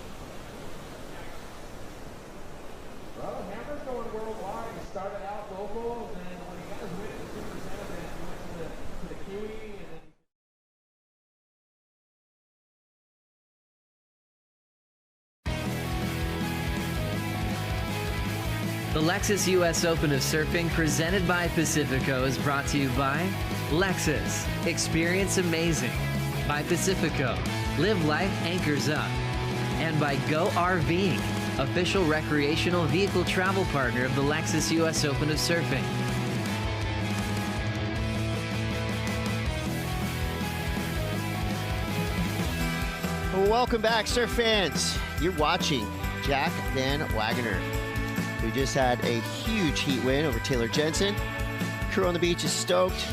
Well, Hammer's going worldwide. He started out local, and then when he got his win at the Super Santa, he went to the Kiwi, and then The Lexus US Open of Surfing, presented by Pacifico, is brought to you by Lexus. Experience amazing. By Pacifico. Live life anchors up. And by Go RVing, official recreational vehicle travel partner of the Lexus US Open of Surfing. Welcome back, surf fans. You're watching Jack Van Wagener, who just had a huge heat win over Taylor Jensen. Crew on the beach is stoked.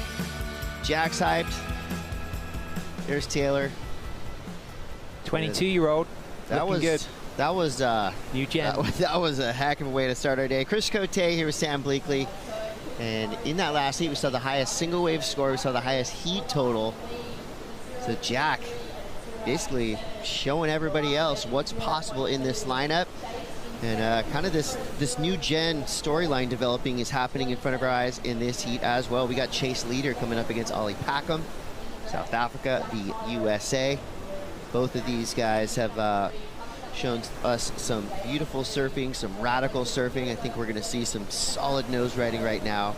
Jack's hyped. There's Taylor. 22-year-old. That was good. That was new gen. That was a heck of a way to start our day. Chris Cote here with Sam Bleakley, and in that last heat we saw the highest single wave score. We saw the highest heat total. So Jack basically showing everybody else what's possible in this lineup, and kind of this new gen storyline developing is happening in front of our eyes in this heat as well. We got Chase Leader coming up against Ollie Packham, South Africa, the USA. Both of these guys have shown us some beautiful surfing, some radical surfing. I think we're going to see some solid nose riding right now.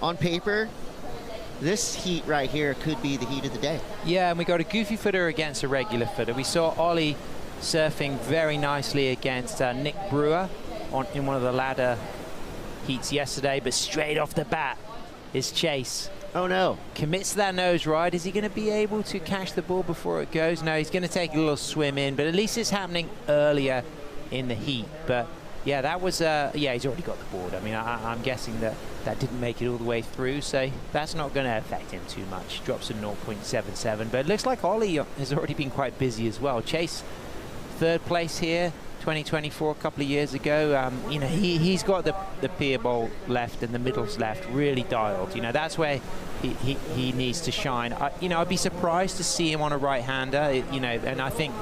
On paper, this heat right here could be the heat of the day. Yeah, and we got a goofy footer against a regular footer. We saw Ollie surfing very nicely against Nick Brewer in one of the ladder heats yesterday, but straight off the bat is Chase. Oh no. Commits to that nose ride. Is he going to be able to catch the ball before it goes? No, he's going to take a little swim in, but at least it's happening earlier in the heat. But yeah, that was, yeah, he's already got the board. I mean, I'm guessing that didn't make it all the way through, so that's not going to affect him too much. Drops to 0.77, but it looks like Ollie has already been quite busy as well. Chase, third place here, 2024, a couple of years ago. You know, he's got the pier bowl left and the middles left really dialed. You know, that's where he needs to shine. You know, I'd be surprised to see him on a right-hander, you know, and I think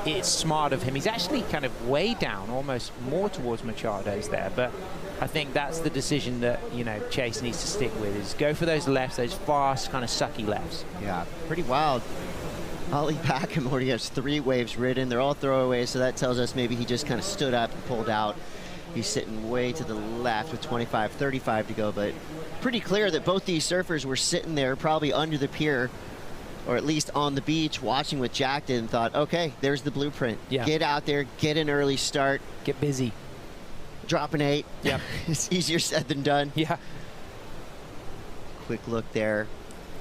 it's smart of him. He's actually kind of way down, almost more towards Machado's there, but I think that's the decision that, you know, Chase needs to stick with, is go for those lefts, those fast, kind of sucky lefts. Yeah, pretty wild. Ollie Packham already has 3 waves ridden. They're all throwaways, so that tells us maybe he just kind of stood up and pulled out. He's sitting way to the left with 25-35 to go, but pretty clear that both these surfers were sitting there probably under the pier, or at least on the beach, watching what Jack did and thought, okay, there's the blueprint. Yeah. Get out there, get an early start. Get busy. Drop an 8. Yeah. It's easier said than done. Yeah. Quick look there.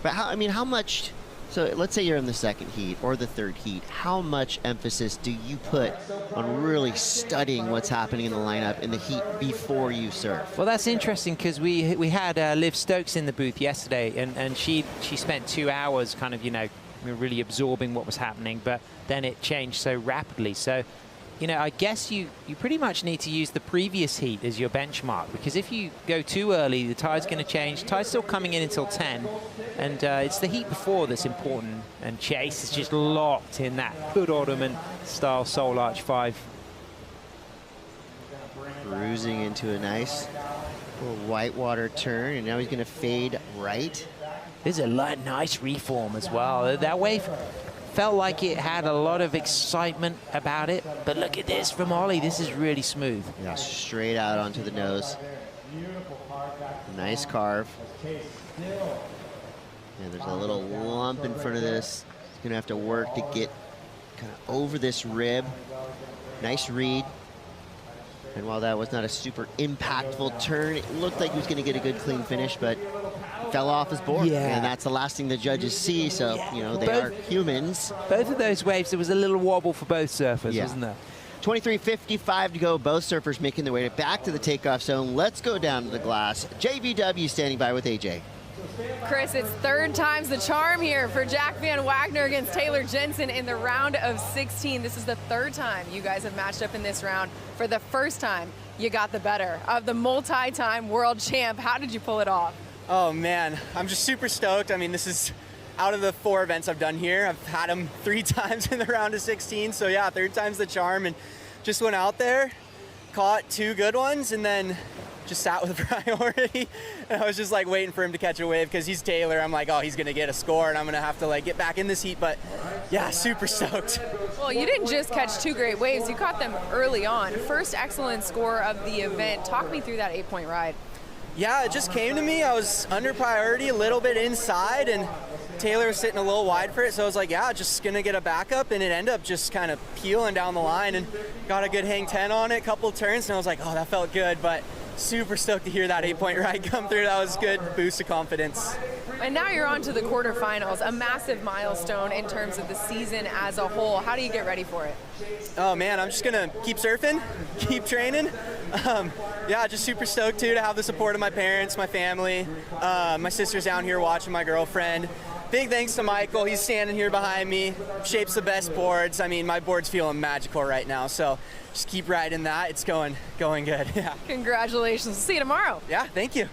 But how much, so let's say you're in the second heat or the third heat, how much emphasis do you put on really studying what's happening in the lineup in the heat before you surf? Well, that's interesting because we had Liv Stokes in the booth yesterday, and she spent 2 hours kind of, you know, really absorbing what was happening, but then it changed so rapidly. So, you know, I guess you pretty much need to use the previous heat as your benchmark, because if you go too early, the tide's going to change. Tide's still coming in until 10, and it's the heat before that's important. And Chase is just locked in that Hood Ottoman style Soul Arch 5. Cruising into a nice little whitewater turn, and now he's going to fade right. There's a nice reform as well. That wave felt like it had a lot of excitement about it, but look at this from Ollie. This is really smooth. Yeah, straight out onto the nose. Nice carve. And there's a little lump in front of this. He's gonna have to work to get kind of over this rib. Nice read. And while that was not a super impactful turn, it looked like he was gonna get a good clean finish, but fell off his board. Yeah. And that's the last thing the judges see, so, you know, they are humans. Both of those waves, there was a little wobble for both surfers, wasn't there? 23:55 to go. Both surfers making their way back to the takeoff zone. Let's go down to the glass. JVW standing by with AJ. Chris, it's third time's the charm here for Jack Van Wagner against Taylor Jensen in the round of 16. This is the third time you guys have matched up in this round. For the first time, you got the better of the multi-time world champ. How did you pull it off? Oh man, I'm just super stoked. I mean, this is out of the 4 events I've done here. I've had them 3 times in the round of 16. So yeah, third time's the charm, and just went out there, caught 2 good ones, and then just sat with priority. And I was just like waiting for him to catch a wave because he's Taylor. I'm like, oh, he's gonna get a score and I'm gonna have to like get back in this heat. But yeah, super stoked. Well, you didn't just catch 2 great waves, you caught them early on. First excellent score of the event. Talk me through that 8-point ride. Yeah, it just came to me. I was under priority, a little bit inside, and Taylor was sitting a little wide for it, so I was like, yeah, just gonna get a backup, and it ended up just kind of peeling down the line and got a good hang 10 on it, couple turns, and I was like, oh, that felt good, but super stoked to hear that 8-point ride come through. That was a good boost of confidence. And now you're on to the quarterfinals, a massive milestone in terms of the season as a whole. How do you get ready for it? Oh man, I'm just gonna keep surfing, keep training. Yeah, just super stoked too to have the support of my parents, my family. My sister's down here watching, my girlfriend. Big thanks to Michael, he's standing here behind me, shapes the best boards. I mean, my board's feeling magical right now, so just keep riding that. It's going good, yeah. Congratulations, see you tomorrow. Yeah, thank you.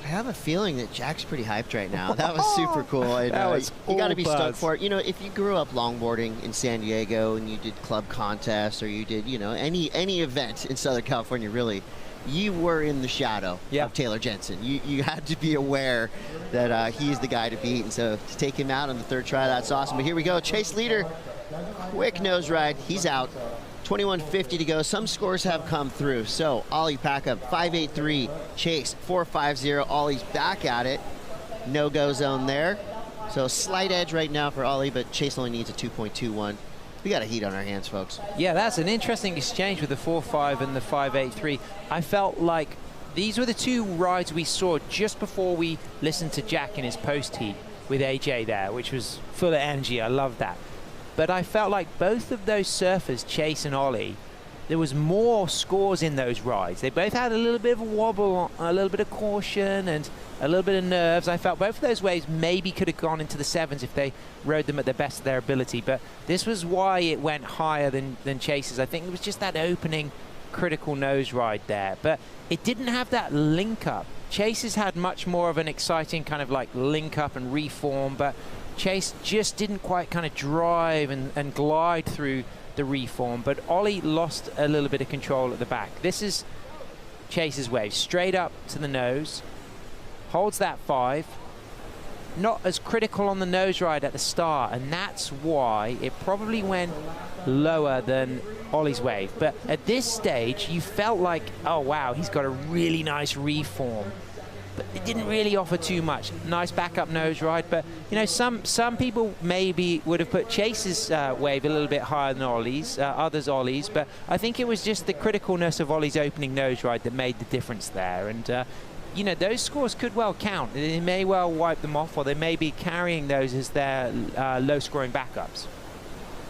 I have a feeling that Jack's pretty hyped right now. That was super cool. And, that was you got to be buzz. stoked for it. You know, if you grew up longboarding in San Diego and you did club contests or you did, you know, any event in Southern California, really, you were in the shadow of Taylor Jensen. You had to be aware that he's the guy to beat. And so to take him out on the third try, that's awesome. But here we go. Chase leader Quick nose ride, he's out. 21.50 to go. Some scores have come through. So Ollie Packham, 5.83. Chase, 4.50. Ollie's back at it. No-go zone there. So slight edge right now for Ollie, but Chase only needs a 2.21. We got a heat on our hands, folks. Yeah, that's an interesting exchange with the 4.5 and the 5.83. I felt like these were the two rides we saw just before we listened to Jack in his post-heat with AJ there, which was full of energy. I love that. But I felt like both of those surfers, Chase and Ollie, there was more scores in those rides. They both had a little bit of a wobble, a little bit of caution, and a little bit of nerves. I felt both of those waves maybe could have gone into the 7s if they rode them at the best of their ability. But this was why it went higher than Chase's. I think it was just that opening critical nose ride there. But it didn't have that link up. Chase's had much more of an exciting kind of like link up and reform, but Chase just didn't quite kind of drive and glide through the reform, but Ollie lost a little bit of control at the back. This is Chase's wave, straight up to the nose, holds that 5, not as critical on the nose ride at the start, and that's why it probably went lower than Ollie's wave. But at this stage, you felt like, oh wow, he's got a really nice reform. But it didn't really offer too much. Nice backup nose ride, but you know, some people maybe would have put Chase's wave a little bit higher than Ollie's, others Ollie's, but I think it was just the criticalness of Ollie's opening nose ride that made the difference there. And you know, those scores could well count. They may well wipe them off, or they may be carrying those as their low-scoring backups.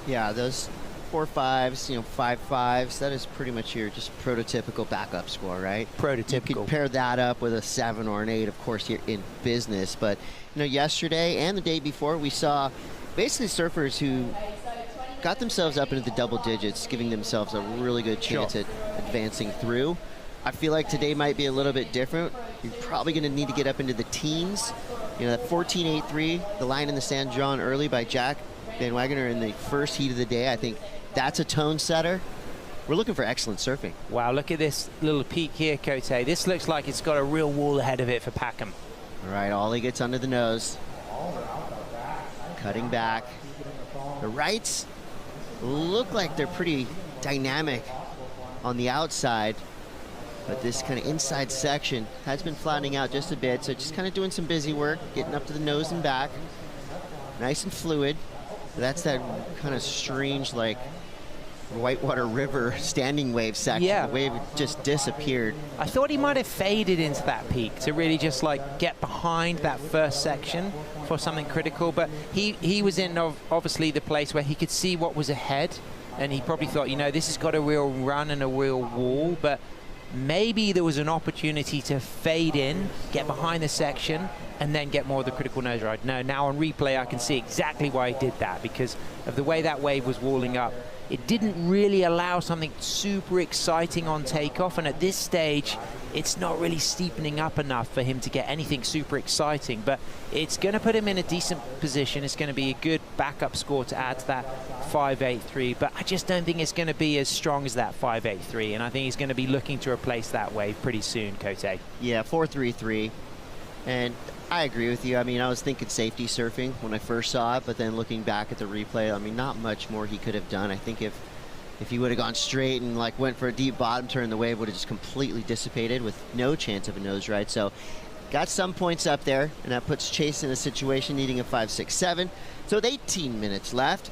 Yeah, those 4.5s, you know, 5.5s, that is pretty much your just prototypical backup score, right? Prototypical. You could pair that up with a 7 or an 8, of course, you're in business. But, you know, yesterday and the day before, we saw basically surfers who got themselves up into the double digits, giving themselves a really good chance at advancing through. I feel like today might be a little bit different. You're probably going to need to get up into the teens. You know, that 14.83, the line in the sand drawn early by Jack Van Wagener in the first heat of the day, I think that's a tone setter. We're looking for excellent surfing. Wow, look at this little peak here, Cote. This looks like it's got a real wall ahead of it for Packham. All right, Ollie gets under the nose. Cutting back. The rights look like they're pretty dynamic on the outside, but this kind of inside section has been flattening out just a bit, so just kind of doing some busy work, getting up to the nose and back. Nice and fluid. That's that kind of strange, like, Whitewater River standing wave section. Yeah. The wave just disappeared. I thought he might have faded into that peak to really just like get behind that first section for something critical, but he was in obviously the place where he could see what was ahead, and he probably thought, you know, this has got a real run and a real wall, but maybe there was an opportunity to fade in, get behind the section, and then get more of the critical nose ride. No, now on replay I can see exactly why he did that, because of the way that wave was walling up. It didn't really allow something super exciting on takeoff, and at this stage it's not really steepening up enough for him to get anything super exciting, but it's going to put him in a decent position. It's going to be a good backup score to add to that 5.83, but I just don't think it's going to be as strong as that 5.83, and I think he's going to be looking to replace that wave pretty soon, Cote. Yeah, 4.33, and I agree with you. I mean, I was thinking safety surfing when I first saw it, but then looking back at the replay, I mean, not much more he could have done. I think if he would have gone straight and like went for a deep bottom turn, the wave would have just completely dissipated with no chance of a nose ride. So got some points up there, and that puts Chase in a situation needing a 5.67. So with 18 minutes left,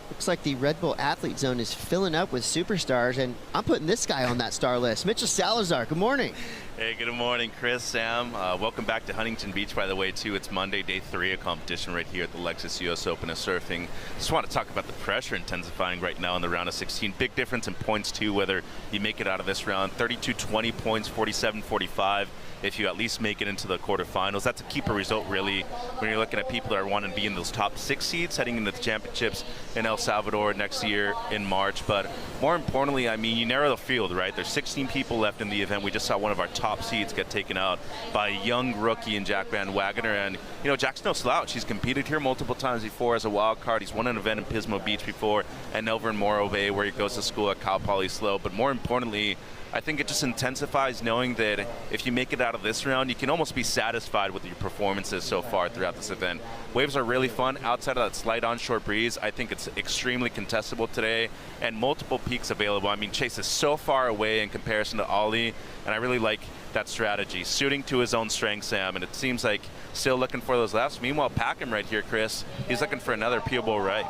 looks like the Red Bull Athlete Zone is filling up with superstars, and I'm putting this guy on that star list. Mitchell Salazar, good morning. Hey, good morning, Chris, Sam. Welcome back to Huntington Beach, by the way, too. It's Monday, day 3 of competition right here at the Lexus US Open of Surfing. Just want to talk about the pressure intensifying right now in the round of 16. Big difference in points, too, whether you make it out of this round. 32-20 points, 47-45. If you at least make it into the quarterfinals, that's a keeper result, really, when you're looking at people that are wanting to be in those top 6 seeds heading into the championships in El Salvador next year in March. But more importantly, I mean, you narrow the field, right? There's 16 people left in the event. We just saw one of our top top seeds get taken out by a young rookie in Jack Van Wagoner. And, you know, Jack's no slouch. He's competed here multiple times before as a wild card. He's won an event in Pismo Beach before and over in Morro Bay, where he goes to school at Cal Poly Slow. But more importantly, I think it just intensifies knowing that if you make it out of this round, you can almost be satisfied with your performances so far throughout this event. Waves are really fun. Outside of that slight onshore breeze, I think it's extremely contestable today, and multiple peaks available. I mean, Chase is so far away in comparison to Ollie, and I really like that strategy, suiting to his own strengths, Sam, and it seems like still looking for those laps. Meanwhile, Packham right here, Chris, he's looking for another Peelable right.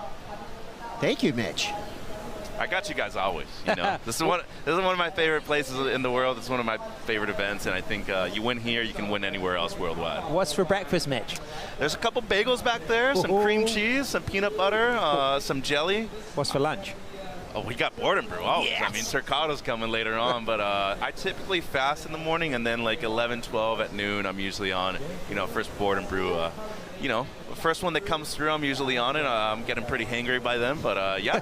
Thank you, Mitch. I got you guys always, you know. This is one of my favorite places in the world. It's one of my favorite events, and I think you win here, you can win anywhere else worldwide. What's for breakfast, Mitch? There's a couple bagels back there, some cream cheese, some peanut butter, some jelly. What's for lunch? Oh, we got board and brew always. Yes. I mean, Turcado's coming later on, but I typically fast in the morning, and then like 11, 12 at noon, I'm usually on, you know, first board and brew. You know, the first one that comes through, I'm usually on it. I'm getting pretty hangry by then, but yeah,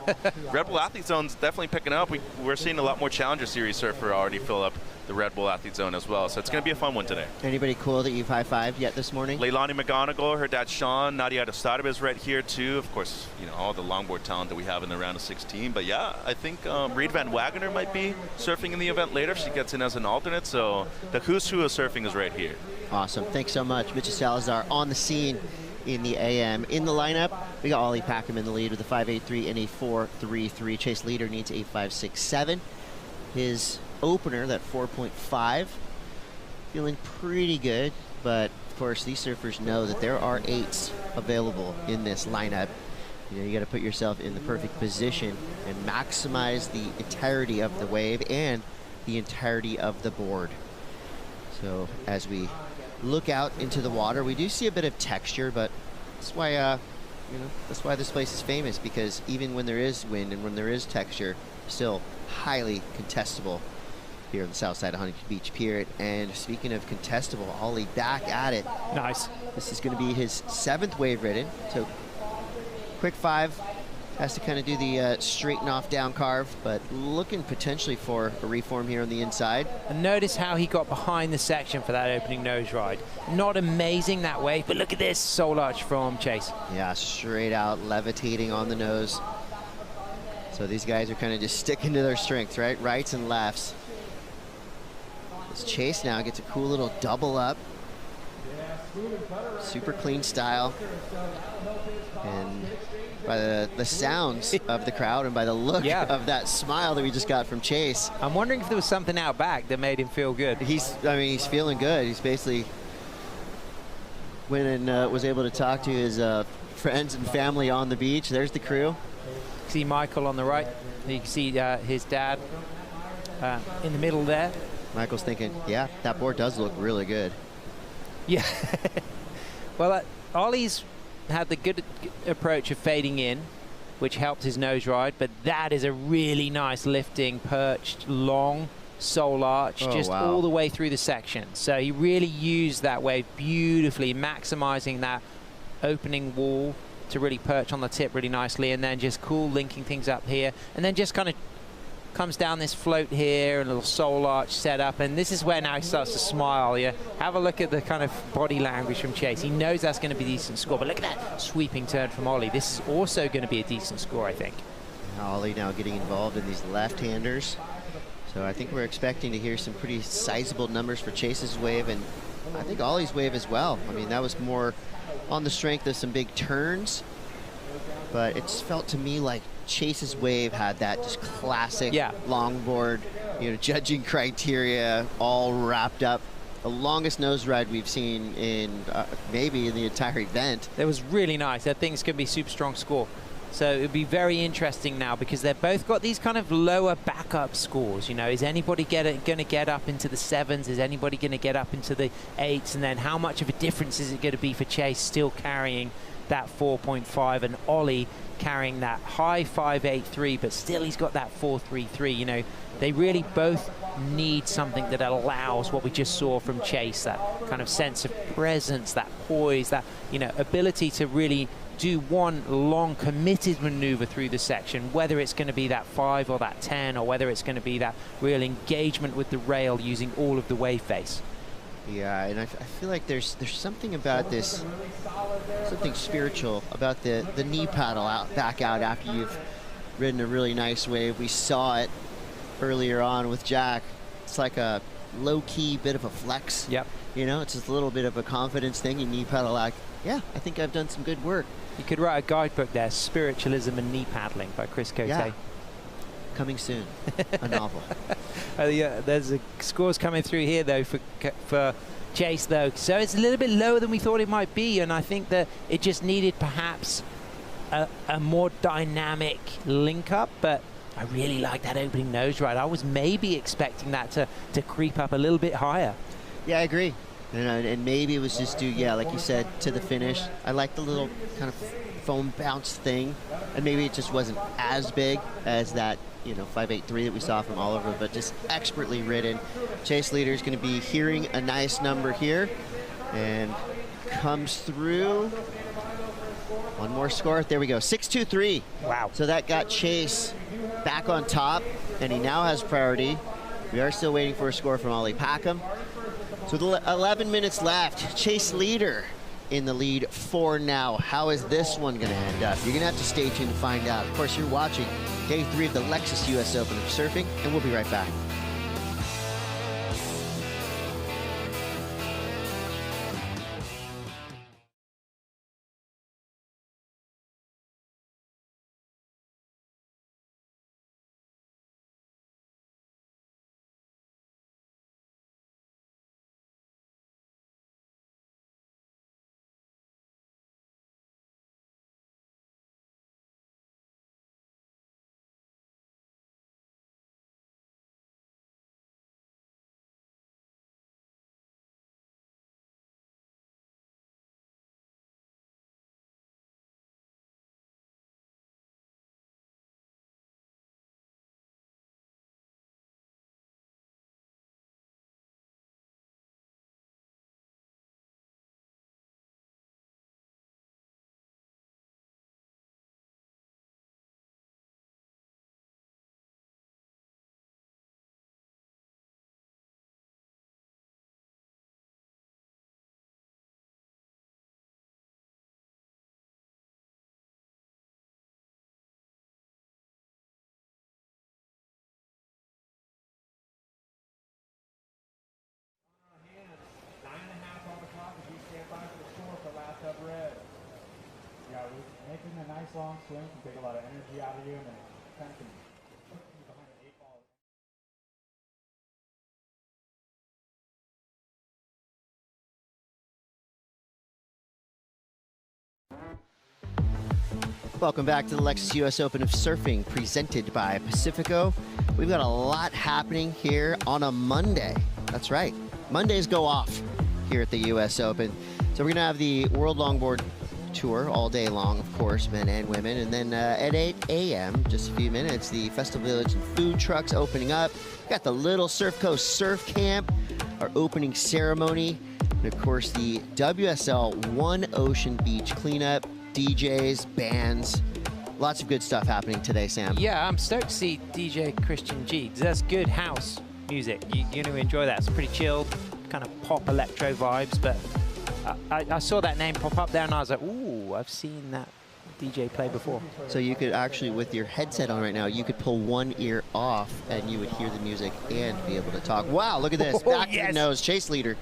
Red Bull Athlete Zone's definitely picking up. We're seeing a lot more Challenger Series surfer already fill up the Red Bull Athlete Zone as well, so it's going to be a fun one today. Anybody cool that you've high-fived yet this morning? Leilani McGonigal, her dad Sean, Nadia Dostadova is right here too. Of course, you know, all the longboard talent that we have in the round of 16. But yeah, I think Reed Van Wagoner might be surfing in the event later if she gets in as an alternate. So the who's who of surfing is right here. Awesome. Thanks so much. Mitch Salazar on the scene in the AM. In the lineup, we got Ollie Packham in the lead with a 5.83 and a 4.33. Chase Leader needs a 5.67. His opener, that 4.5, feeling pretty good, but of course these surfers know that there are 8s available in this lineup. You know, you got to put yourself in the perfect position and maximize the entirety of the wave and the entirety of the board. So as we look out into the water, we do see a bit of texture, but that's why you know, that's why this place is famous, because even when there is wind and when there is texture, still highly contestable here on the south side of Huntington Beach Pier. And speaking of contestable, Ollie back at it. Nice. This is going to be his 7th wave ridden, so quick 5. Has to kind of do the straighten off down carve, but looking potentially for a reform here on the inside. And notice how he got behind the section for that opening nose ride. Not amazing that way, but look at this soul arch from Chase. Yeah, straight out levitating on the nose. So these guys are kind of just sticking to their strengths, right? Rights and lefts. This Chase now gets a cool little double up. Super clean style. And by the sounds of the crowd and by the look of that smile that we just got from Chase. I'm wondering if there was something out back that made him feel good. He's feeling good. He's basically went and was able to talk to his friends and family on the beach. There's the crew. See Michael on the right. You can see his dad in the middle there. Michael's thinking, yeah, that board does look really good. Yeah. Well, Ollie's had the good approach of fading in, which helped his nose ride, but that is a really nice lifting, perched, long soul arch, all the way through the section. So he really used that wave beautifully, maximizing that opening wall to really perch on the tip really nicely, and then just cool linking things up here, and then just kind of comes down this float here, a little soul arch set up, and this is where now he starts to smile. Yeah, have a look at the kind of body language from Chase. He knows that's going to be a decent score, but look at that sweeping turn from Ollie. This is also going to be a decent score, I think. Ollie now getting involved in these left-handers. So I think we're expecting to hear some pretty sizable numbers for Chase's wave, and I think Ollie's wave as well. I mean, that was more on the strength of some big turns, but it's felt to me like Chase's wave had that just classic longboard, you know, judging criteria all wrapped up. The longest nose ride we've seen in maybe in the entire event. That was really nice. That thing's going to be super strong score. So it'll be very interesting now, because they've both got these kind of lower backup scores. You know, is anybody going to get up into the 7s? Is anybody going to get up into the 8s? And then how much of a difference is it going to be for Chase still carrying that 4.5 and Ollie carrying that high 5.83, but still he's got that 4.33. You know, they really both need something that allows what we just saw from Chase, that kind of sense of presence, that poise, that, you know, ability to really do one long committed maneuver through the section, whether it's going to be that 5 or that 10, or whether it's going to be that real engagement with the rail using all of the wave face. Yeah, and I feel like there's something about this, something spiritual about the knee paddle back out after you've ridden a really nice wave. We saw it earlier on with Jack. It's like a low-key bit of a flex. Yep. You know, it's just a little bit of a confidence thing. You knee paddle like, yeah, I think I've done some good work. You could write a guidebook there, Spiritualism and Knee Paddling by Chris Cote. Yeah. Coming soon, a novel. There's scores coming through here, though, for Chase, though. So it's a little bit lower than we thought it might be, and I think that it just needed perhaps a more dynamic link-up, but I really like that opening nose ride. I was maybe expecting that to creep up a little bit higher. Yeah, I agree. And maybe it was just due, yeah, like you said, to the finish. I like the little kind of foam bounce thing, and maybe it just wasn't as big as that, 583 that we saw from Oliver, but just expertly ridden. Chase leader is going to be hearing a nice number here, and comes through. One more score. There we go. 6.23. Wow. So that got Chase back on top, and he now has priority. We are still waiting for a score from Ollie Packham. So 11 minutes left. Chase leader in the lead for now. How is this one going to end up? You're going to have to stay tuned to find out. Of course, you're watching Day 3 of the Lexus US Open of Surfing, and we'll be right back. Making a nice long swing can take a lot of energy out of you, and then kind of can put you behind an 8 ball. Welcome back to the Lexus US Open of Surfing, presented by Pacifico. We've got a lot happening here on a Monday. That's right. Mondays go off here at the US Open. So we're going to have the World Longboard Tour all day long, of course, men and women. And then at 8 a.m., just a few minutes, the Festival Village and food trucks opening up. We've got the Little Surf Coast Surf Camp, our opening ceremony. And of course, the WSL One Ocean Beach cleanup, DJs, bands. Lots of good stuff happening today, Sam. Yeah, I'm stoked to see DJ Christian G. That's good house music. You're going to enjoy that. It's pretty chilled, kind of pop electro vibes, but I saw that name pop up there and I was like, ooh, I've seen that DJ play before. So you could actually, with your headset on right now, you could pull one ear off and you would hear the music and be able to talk. Wow, look at this. Back to the nose, Chase leader.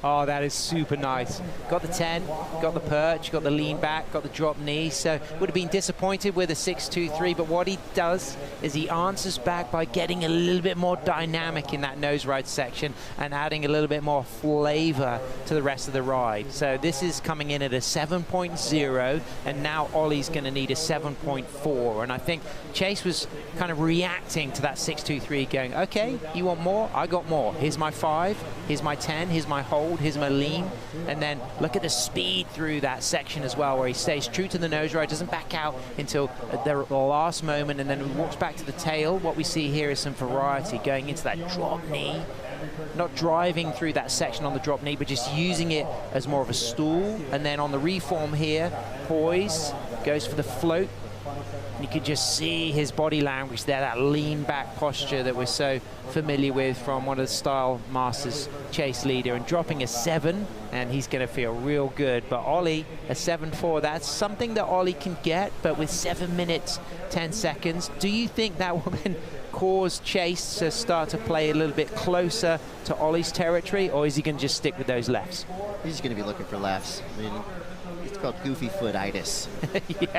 Oh, that is super nice. Got the 10, got the perch, got the lean back, got the drop knee. So would have been disappointed with a 6.23, but what he does is he answers back by getting a little bit more dynamic in that nose ride section and adding a little bit more flavor to the rest of the ride. So this is coming in at a 7.0, and now Ollie's going to need a 7.4. And I think Chase was kind of reacting to that 6.23, going, okay, you want more? I got more. Here's my 5, here's my 10, here's my hold, here's my lean, and then look at the speed through that section as well, where he stays true to the nose ride, doesn't back out until the last moment, and then he walks back to the tail. What we see here is some variety going into that drop knee, not driving through that section on the drop knee, but just using it as more of a stool. And then on the reform here, poise, goes for the float. You can just see his body language there, that lean back posture that we're so familiar with from one of the Style Masters chase leader, and dropping a 7, and he's going to feel real good. But Ollie, a 7.4, that's something that Ollie can get, but with 7 minutes, 10 seconds, do you think that will then cause Chase to start to play a little bit closer to Ollie's territory, or is he going to just stick with those lefts? He's going to be looking for lefts. I mean, it's called goofy foot-itis.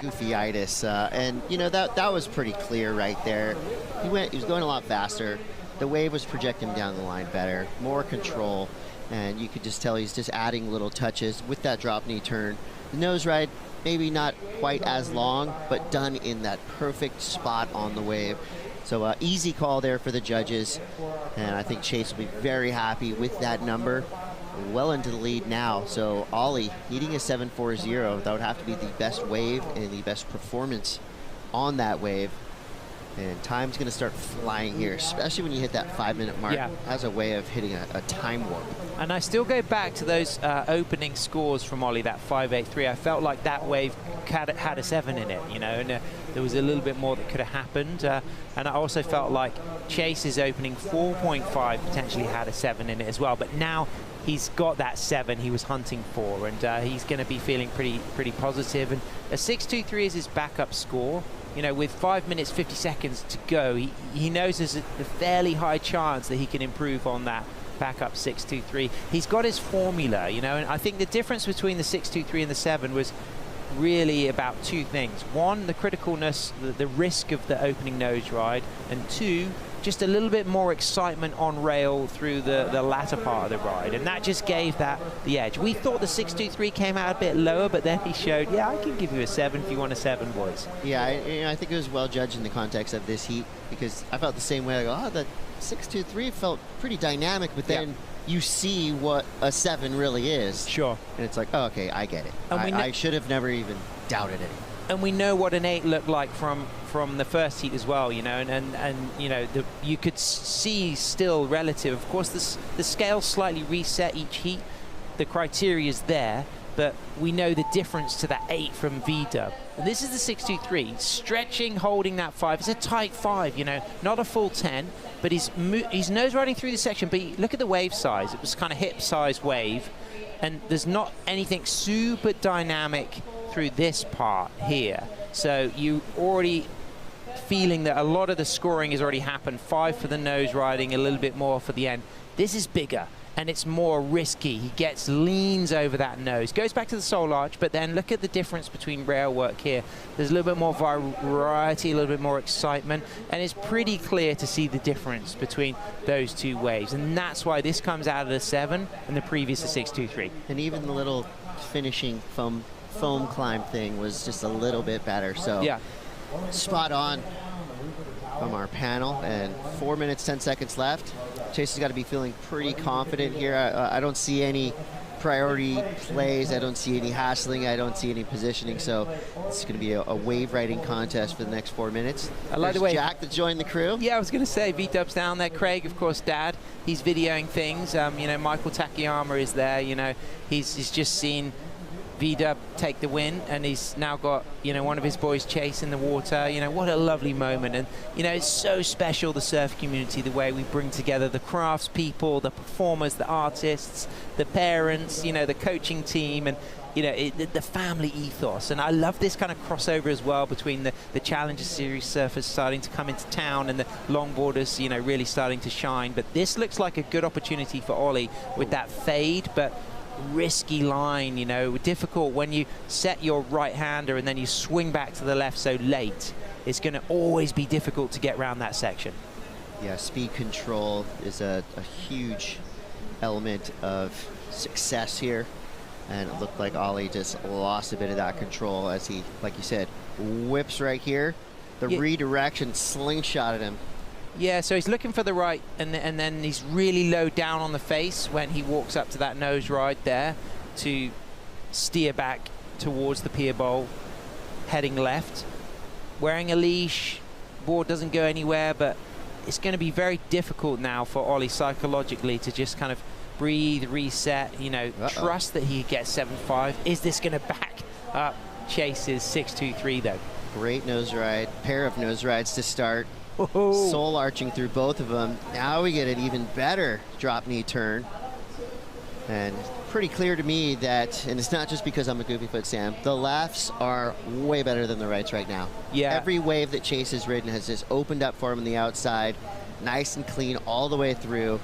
Goofy-itis. And, you know, that was pretty clear right there. He was going a lot faster. The wave was projecting him down the line better, more control, and you could just tell he's just adding little touches with that drop knee turn. The nose ride, maybe not quite as long, but done in that perfect spot on the wave. So easy call there for the judges, and I think Chase will be very happy with that number. Well into the lead now, so Ollie needing a 7.40, that would have to be the best wave and the best performance on that wave. And time's going to start flying here, especially when you hit that 5-minute mark. Yeah. As a way of hitting a time warp. And I still go back to those opening scores from Ollie, that 5.83. I felt like that wave had a 7 in it, you know, and there was a little bit more that could have happened. And I also felt like Chase's opening 4.5 potentially had a 7 in it as well. But now he's got that 7 he was hunting for, and he's going to be feeling pretty positive. And a 6.23 is his backup score. You know, with 5 minutes, 50 seconds to go, he knows there's a fairly high chance that he can improve on that backup 6.23. He's got his formula, you know, and I think the difference between the 6.23 and the 7 was really about 2 things. 1, the criticalness, the risk of the opening nose ride, and 2, just a little bit more excitement on rail through the latter part of the ride, and that just gave that the edge. We thought the 6.23 came out a bit lower, but then he showed, yeah, I can give you a 7 if you want a 7, boys. Yeah, I think it was well judged in the context of this heat, because I felt the same way. I go, oh, the 6.23 felt pretty dynamic, but then you see what a 7 really is. Sure. And it's like, oh, okay, I get it. I should have never even doubted it. And we know what an 8 looked like from the first heat as well, you know, and you know, you could see still relative. Of course, the scale slightly reset each heat. The criteria is there, but we know the difference to that 8 from V-dub. And this is the 6.23, stretching, holding that 5. It's a tight 5, you know, not a full 10, but he's nose riding through the section. But look at the wave size. It was kind of hip-sized wave, and there's not anything super dynamic through this part here. So you already feeling that a lot of the scoring has already happened. 5 for the nose riding, a little bit more for the end. This is bigger and it's more risky. He leans over that nose, goes back to the sole arch, but then look at the difference between rail work here. There's a little bit more variety, a little bit more excitement, and it's pretty clear to see the difference between those 2 waves, and that's why this comes out of the 7 and the previous a 6.23. And even the little finishing foam climb thing was just a little bit better. So yeah, spot on from our panel, and 4 minutes 10 seconds left. Chase has got to be feeling pretty confident here. I don't see any priority plays, I don't see any hassling, I don't see any positioning, so it's going to be a wave riding contest for the next 4 minutes. I like the way Jack that joined the crew. Yeah, I was going to say V-dub's down there. Craig, of course, Dad, he's videoing things. You know, Michael Takayama is there. You know, he's just seen V-dub take the win, and he's now got, you know, one of his boys Chase in the water. You know, what a lovely moment. And, you know, it's so special, the surf community, the way we bring together the crafts people, the performers, the artists, the parents, you know, the coaching team, and, you know, the family ethos. And I love this kind of crossover as well between the Challenger Series surfers starting to come into town and the longboarders, you know, really starting to shine. But this looks like a good opportunity for Ollie with that fade, but risky line, you know, difficult when you set your right-hander and then you swing back to the left so late. It's going to always be difficult to get around that section. Yeah, speed control is a huge element of success here, and it looked like Ollie just lost a bit of that control as he, like you said, whips right here. The redirection slingshotted him. Yeah, so he's looking for the right, and then he's really low down on the face when he walks up to that nose ride there to steer back towards the pier bowl, heading left. Wearing a leash, board doesn't go anywhere, but it's going to be very difficult now for Ollie psychologically to just kind of breathe, reset, you know, trust that he gets 7.5. Is this going to back up Chase's 6.23 though? Great nose ride, pair of nose rides to start. Soul arching through both of them. Now we get an even better drop knee turn. And pretty clear to me that, and it's not just because I'm a goofy foot, Sam, the lefts are way better than the rights right now. Yeah. Every wave that Chase has ridden has just opened up for him on the outside, nice and clean all the way through.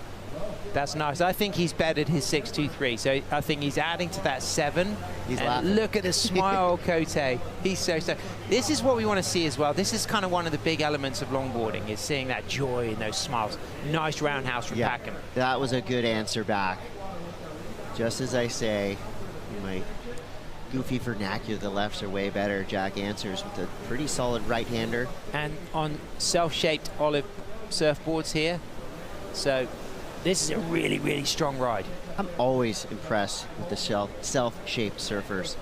That's nice. I think he's bettered his 6.23, so I think he's adding to that 7. He's and laughing. Look at the smile, Cote. He's so. This is what we want to see as well. This is kind of one of the big elements of longboarding, is seeing that joy and those smiles. Nice roundhouse from Packham. That was a good answer back. Just as I say, in my goofy vernacular, the lefts are way better. Jack answers with a pretty solid right-hander. And on self-shaped olive surfboards here. So this is a really, really strong ride. I'm always impressed with the self-shaped surfers.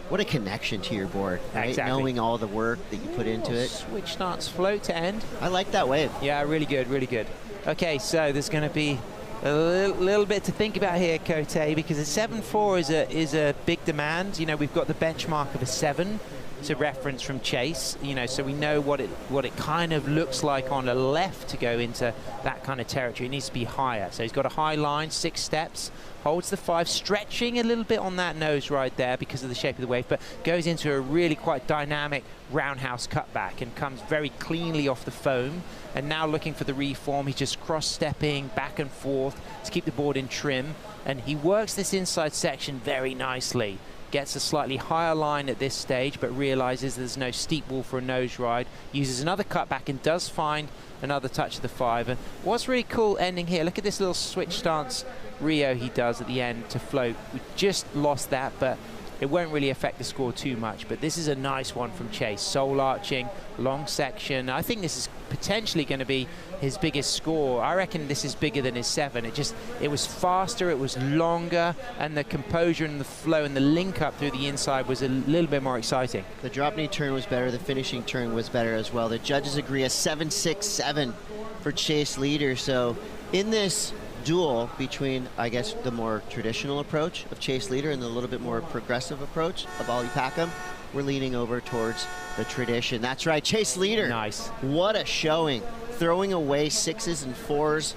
What a connection to your board, right? Exactly. Knowing all the work that you put into it. Switch stance float to end. I like that wave. Yeah, really good, really good. Okay, so there's going to be a little bit to think about here, Cote, because a 7.4 is a big demand. You know, we've got the benchmark of a 7 to reference from Chase. You know, so we know what it kind of looks like on a left to go into that kind of territory. It needs to be higher. So he's got a high line, 6 steps, holds the 5, stretching a little bit on that nose right there because of the shape of the wave, but goes into a really quite dynamic roundhouse cutback and comes very cleanly off the foam. And now looking for the reform, he's just cross-stepping back and forth to keep the board in trim. And he works this inside section very nicely. Gets a slightly higher line at this stage, but realizes there's no steep wall for a nose ride. Uses another cutback and does find another touch of the 5. And what's really cool ending here, look at this little switch stance Rio he does at the end to float. We just lost that, but it won't really affect the score too much. But this is a nice one from Chase. Soul arching, long section. I think this is potentially going to be his biggest score. I reckon this is bigger than his 7. It was faster, it was longer, and the composure and the flow and the link up through the inside was a little bit more exciting. The drop knee turn was better, the finishing turn was better as well. The judges agree a 7.67 for Chase leader. So in this duel between, I guess, the more traditional approach of Chase leader and the little bit more progressive approach of Ollie Packham, we're leaning over towards the tradition. That's right, Chase leader. Nice. What a showing. Throwing away 6s and 4s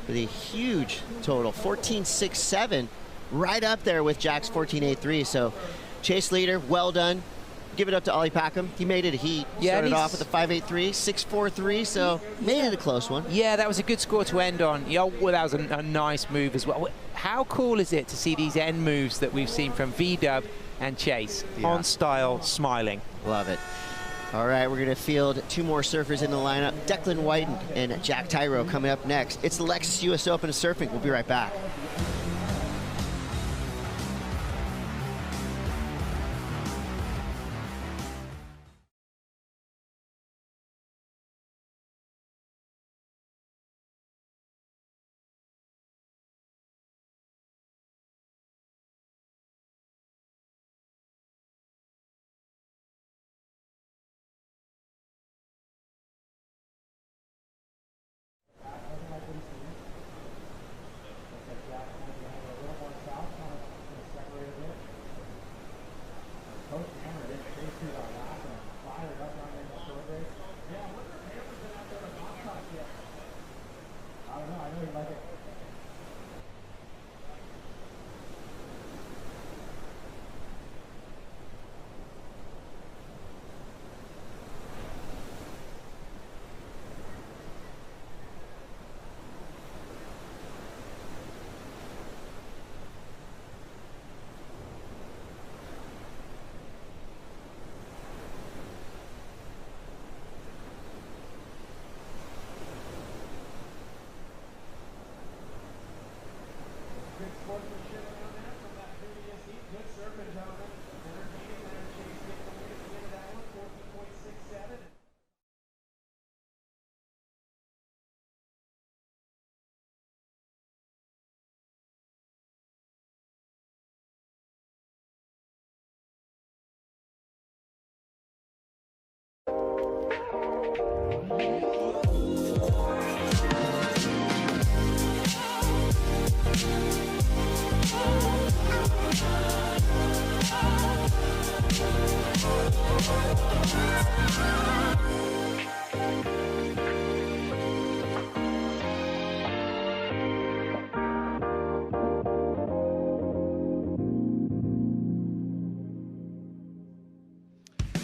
with a huge total, 14.67, right up there with Jack's 14.83. So Chase leader, well done. Give it up to Ollie Packham. He made it a heat. Yeah, started off with a 5.83, 6.43, so made it a close one. Yeah, that was a good score to end on. Yeah, well, that was a nice move as well. How cool is it to see these end moves that we've seen from V-Dub and Chase on style, smiling? Love it. All right, we're going to field 2 more surfers in the lineup. Declan Whiten and Jack Tyro coming up next. It's the Lexus US Open of Surfing. We'll be right back.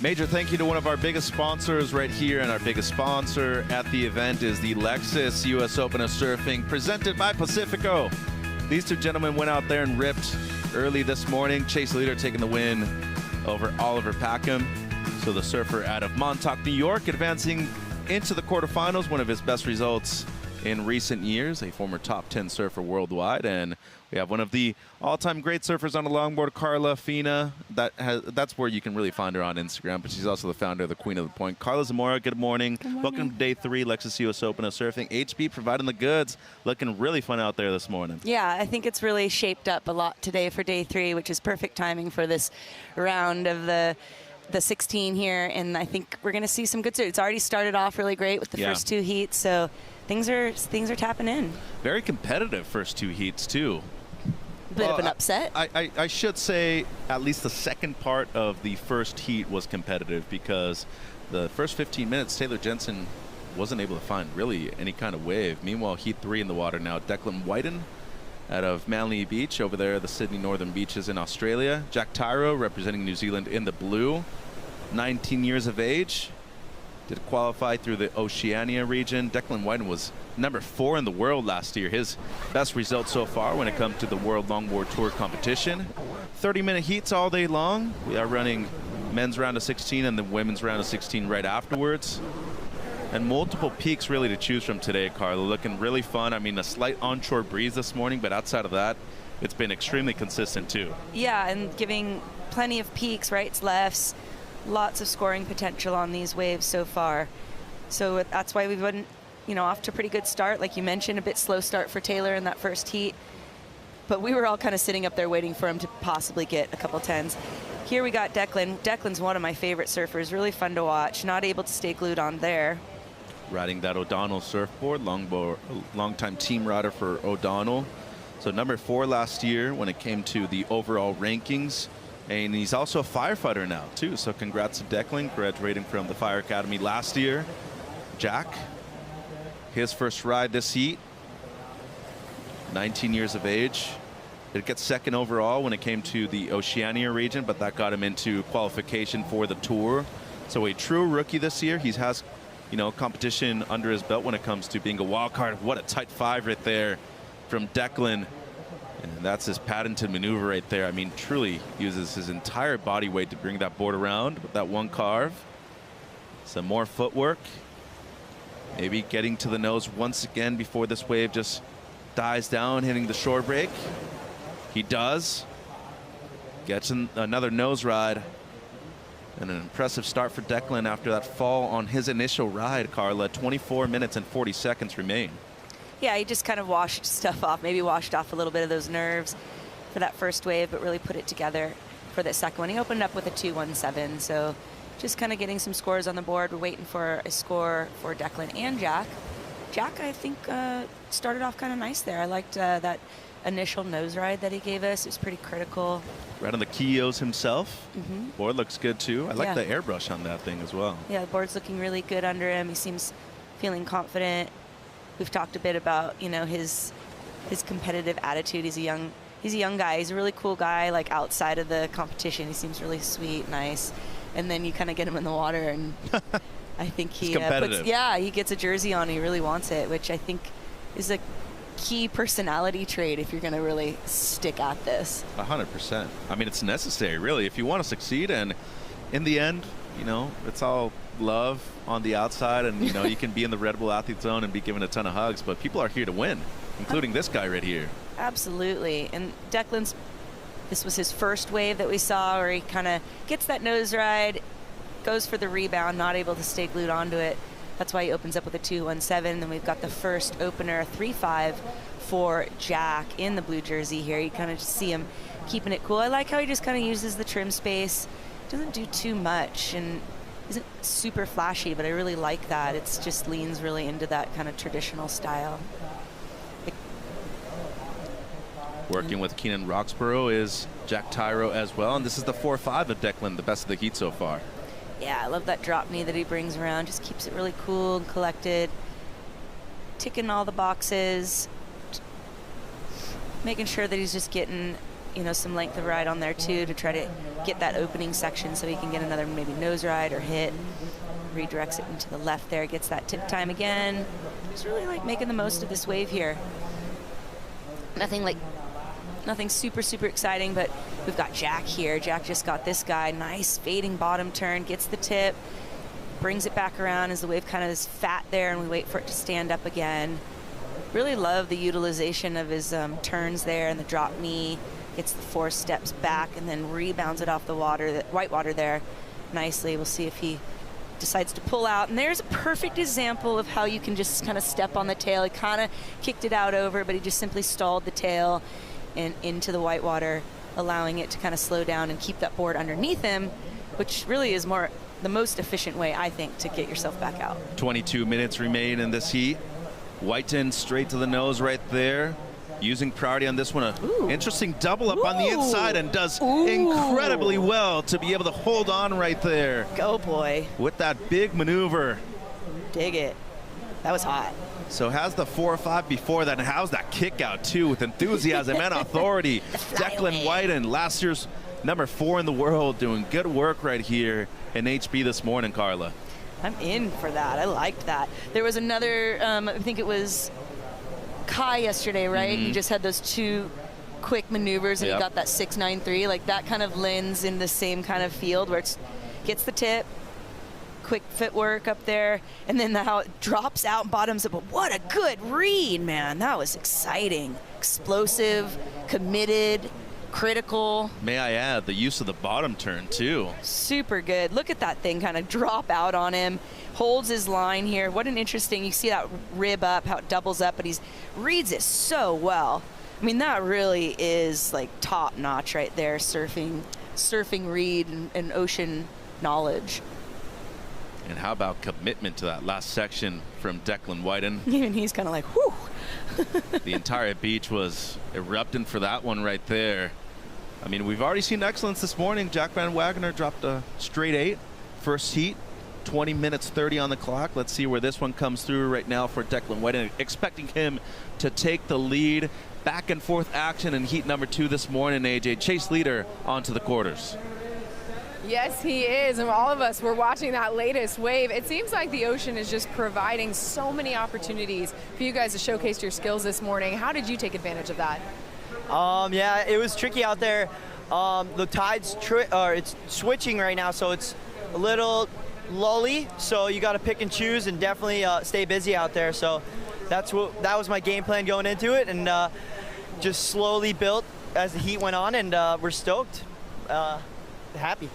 Major thank you to one of our biggest sponsors right here, and our biggest sponsor at the event is the Lexus US Open of Surfing, presented by Pacifico. These two gentlemen went out there and ripped early this morning. Chase Leader taking the win over Oliver Packham. So the surfer out of Montauk, New York, advancing into the quarterfinals, one of his best results in recent years, a former top 10 surfer worldwide. And we have one of the all-time great surfers on the longboard, Carla Fina. That's where you can really find her on Instagram, but she's also the founder of the Queen of the Point. Carla Zamora, good morning. Good morning. Welcome to day 3, Lexus US Open of Surfing. HB providing the goods. Looking really fun out there this morning. Yeah, I think it's really shaped up a lot today for day 3, which is perfect timing for this round of the 16 here, and I think we're going to see some good surf. It's already started off really great with the first 2 heats, so things are tapping in. Very competitive first 2 heats too. Bit of an upset. I should say at least the second part of the first heat was competitive, because the first 15 minutes Taylor Jensen wasn't able to find really any kind of wave. Meanwhile, heat 3 in the water now. Declan Whiten out of Manly Beach over there, the Sydney Northern Beaches in Australia. Jack Tyro representing New Zealand in the blue, 19 years of age. Did qualify through the Oceania region. Declan Whiten was number 4 in the world last year. His best result so far when it comes to the World Longboard Tour competition. 30-minute heats all day long. We are running men's round of 16 and the women's round of 16 right afterwards. And multiple peaks really to choose from today, Carla. Looking really fun. I mean, a slight onshore breeze this morning, but outside of that, it's been extremely consistent too. Yeah, and giving plenty of peaks, rights, lefts, lots of scoring potential on these waves so far. So that's why we've been, off to a pretty good start. Like you mentioned, a bit slow start for Taylor in that first heat. But we were all kind of sitting up there waiting for him to possibly get a couple 10s. Here we got Declan. Declan's one of my favorite surfers. Really fun to watch. Not able to stay glued on there. Riding that O'Donnell surfboard, longtime team rider for O'Donnell. So number 4 last year when it came to the overall rankings. And he's also a firefighter now, too. So congrats to Declan, graduating from the Fire Academy last year. Jack, his first ride this heat, 19 years of age. Did get second overall when it came to the Oceania region, but that got him into qualification for the tour. So a true rookie this year. He has, competition under his belt when it comes to being a wild card. What a tight 5 right there from Declan. And that's his patented maneuver right there. I mean, truly uses his entire body weight to bring that board around with that one carve. Some more footwork. Maybe getting to the nose once again before this wave just dies down, hitting the shore break. He does. Gets in another nose ride. And an impressive start for Declan after that fall on his initial ride, Carla. 24 minutes and 40 seconds remain. Yeah, he just kind of washed stuff off, maybe washed off a little bit of those nerves for that first wave, but really put it together for the second one. He opened up with a 2:17, so just kind of getting some scores on the board. We're waiting for a score for Declan and Jack. Jack, I think, started off kind of nice there. I liked that initial nose ride that he gave us. It was pretty critical. Right on the Keos himself. Board looks good, too. I like Yeah. the airbrush on that thing as well. Yeah, the board's looking really good under him. He seems feeling confident. We've talked a bit about, his competitive attitude. He's a young guy. He's a really cool guy, like outside of the competition. He seems really sweet, nice. And then you kind of get him in the water, and I think he he gets a jersey on. He really wants it, which I think is a key personality trait if you're going to really stick at this. 100%. I mean, it's necessary, really, if you want to succeed. And in the end, it's all love on the outside, and you can be in the Red Bull Athlete Zone and be given a ton of hugs, but people are here to win, including this guy right here. Absolutely. And this was his first wave that we saw, where he kind of gets that nose ride, goes for the rebound, not able to stay glued onto it. That's why he opens up with a 2:17. Then we've got the first opener, 3.5 for Jack in the blue jersey here. You kind of just see him keeping it cool. I like how he just kind of uses the trim space, doesn't do too much, and isn't super flashy, but I really like that. It's just leans really into that kind of traditional style. Working with Keenan Roxborough is Jack Tyro as well, and this is the 4.5 of Declan, the best of the heat so far. Yeah, I love that drop knee that he brings around. Just keeps it really cool and collected. Ticking all the boxes. Making sure that he's just getting, you know, some length of ride on there too to try to get that opening section so he can get another maybe nose ride or hit. Redirects it into the left there, gets that tip time again. Just really like making the most of this wave here. Nothing super, super exciting, but we've got Jack here. Jack just got this guy. Nice fading bottom turn, gets the tip, brings it back around as the wave kind of is fat there and we wait for it to stand up again. Really love the utilization of his turns there and the drop knee. Gets the 4 steps back and then rebounds it off the water, the white water there nicely. We'll see if he decides to pull out. And there's a perfect example of how you can just kind of step on the tail. He kind of kicked it out over, but he just simply stalled the tail and into the white water, allowing it to kind of slow down and keep that board underneath him, which really is the most efficient way, I think, to get yourself back out. 22 minutes remain in this heat. Whiten straight to the nose right there. Using priority on this one. An interesting double up on the inside and does incredibly well to be able to hold on right there. Go, boy. With that big maneuver. Dig it. That was hot. So has the 4.5 before that, and how's that kick out too with enthusiasm and authority. Declan Whiten, last year's number 4 in the world, doing good work right here in HB this morning, Carla. I'm in for that. I liked that. There was another, I think it was Kai yesterday, right? He just had those 2 quick maneuvers and he got that 6.93. Like that kind of lends in the same kind of field where it gets the tip, quick footwork up there, and then how it drops out and bottoms up. But what a good read, man. That was exciting. Explosive, committed, critical. May I add the use of the bottom turn too. Super good. Look at that thing kind of drop out on him. Holds his line here. What an interesting, you see that rib up, how it doubles up, but he reads it so well. I mean, that really is like top notch right there, surfing read and ocean knowledge. And how about commitment to that last section from Declan Whiten? Even he's kind of like, whew. The entire beach was erupting for that one right there. I mean, we've already seen excellence this morning. Jack Van Wagner dropped a straight 8, first heat. 20 minutes 30 on the clock. Let's see where this one comes through right now for Declan Whiten. Expecting him to take the lead. Back and forth action in heat number 2 this morning, AJ. Chase leader onto the quarters. Yes, he is. And all of us, we're watching that latest wave. It seems like the ocean is just providing so many opportunities for you guys to showcase your skills this morning. How did you take advantage of that? Yeah, it was tricky out there. The tide's it's switching right now, so it's a little lully, so you got to pick and choose and definitely stay busy out there. So that was my game plan going into it, and just slowly built as the heat went on, and we're stoked, happy.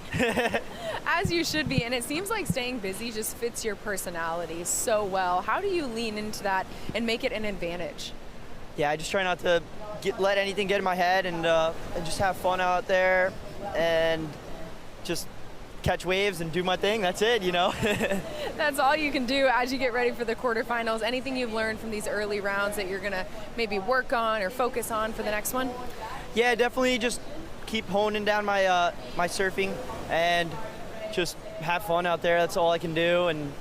As you should be, and it seems like staying busy just fits your personality so well. How do you lean into that and make it an advantage? Yeah, I just try not to let anything get in my head, and just have fun out there and just catch waves and do my thing. That's it, you know. That's all you can do as you get ready for the quarterfinals. Anything you've learned from these early rounds that you're gonna maybe work on or focus on for the next one? Yeah, definitely just keep honing down my my surfing and just have fun out there. That's all I can do, and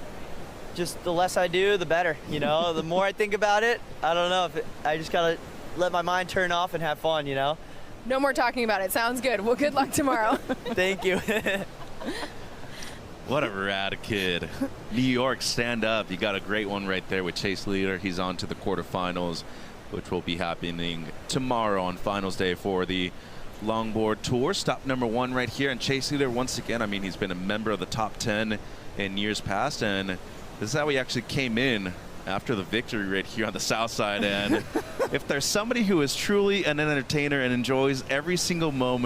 just the less I do, the better, you know. The more I think about it, I don't know, I just gotta let my mind turn off and have fun, you know. No more talking about it. Sounds good. Well, good luck tomorrow. Thank you. What a rad kid. New York, stand up. You got a great one right there with Chase Leader. He's on to the quarterfinals, which will be happening tomorrow on finals day for the Longboard Tour. Stop number 1 right here. And Chase Leader, once again, I mean, he's been a member of the top 10 in years past. And this is how he actually came in after the victory right here on the south side. And if there's somebody who is truly an entertainer and enjoys every single moment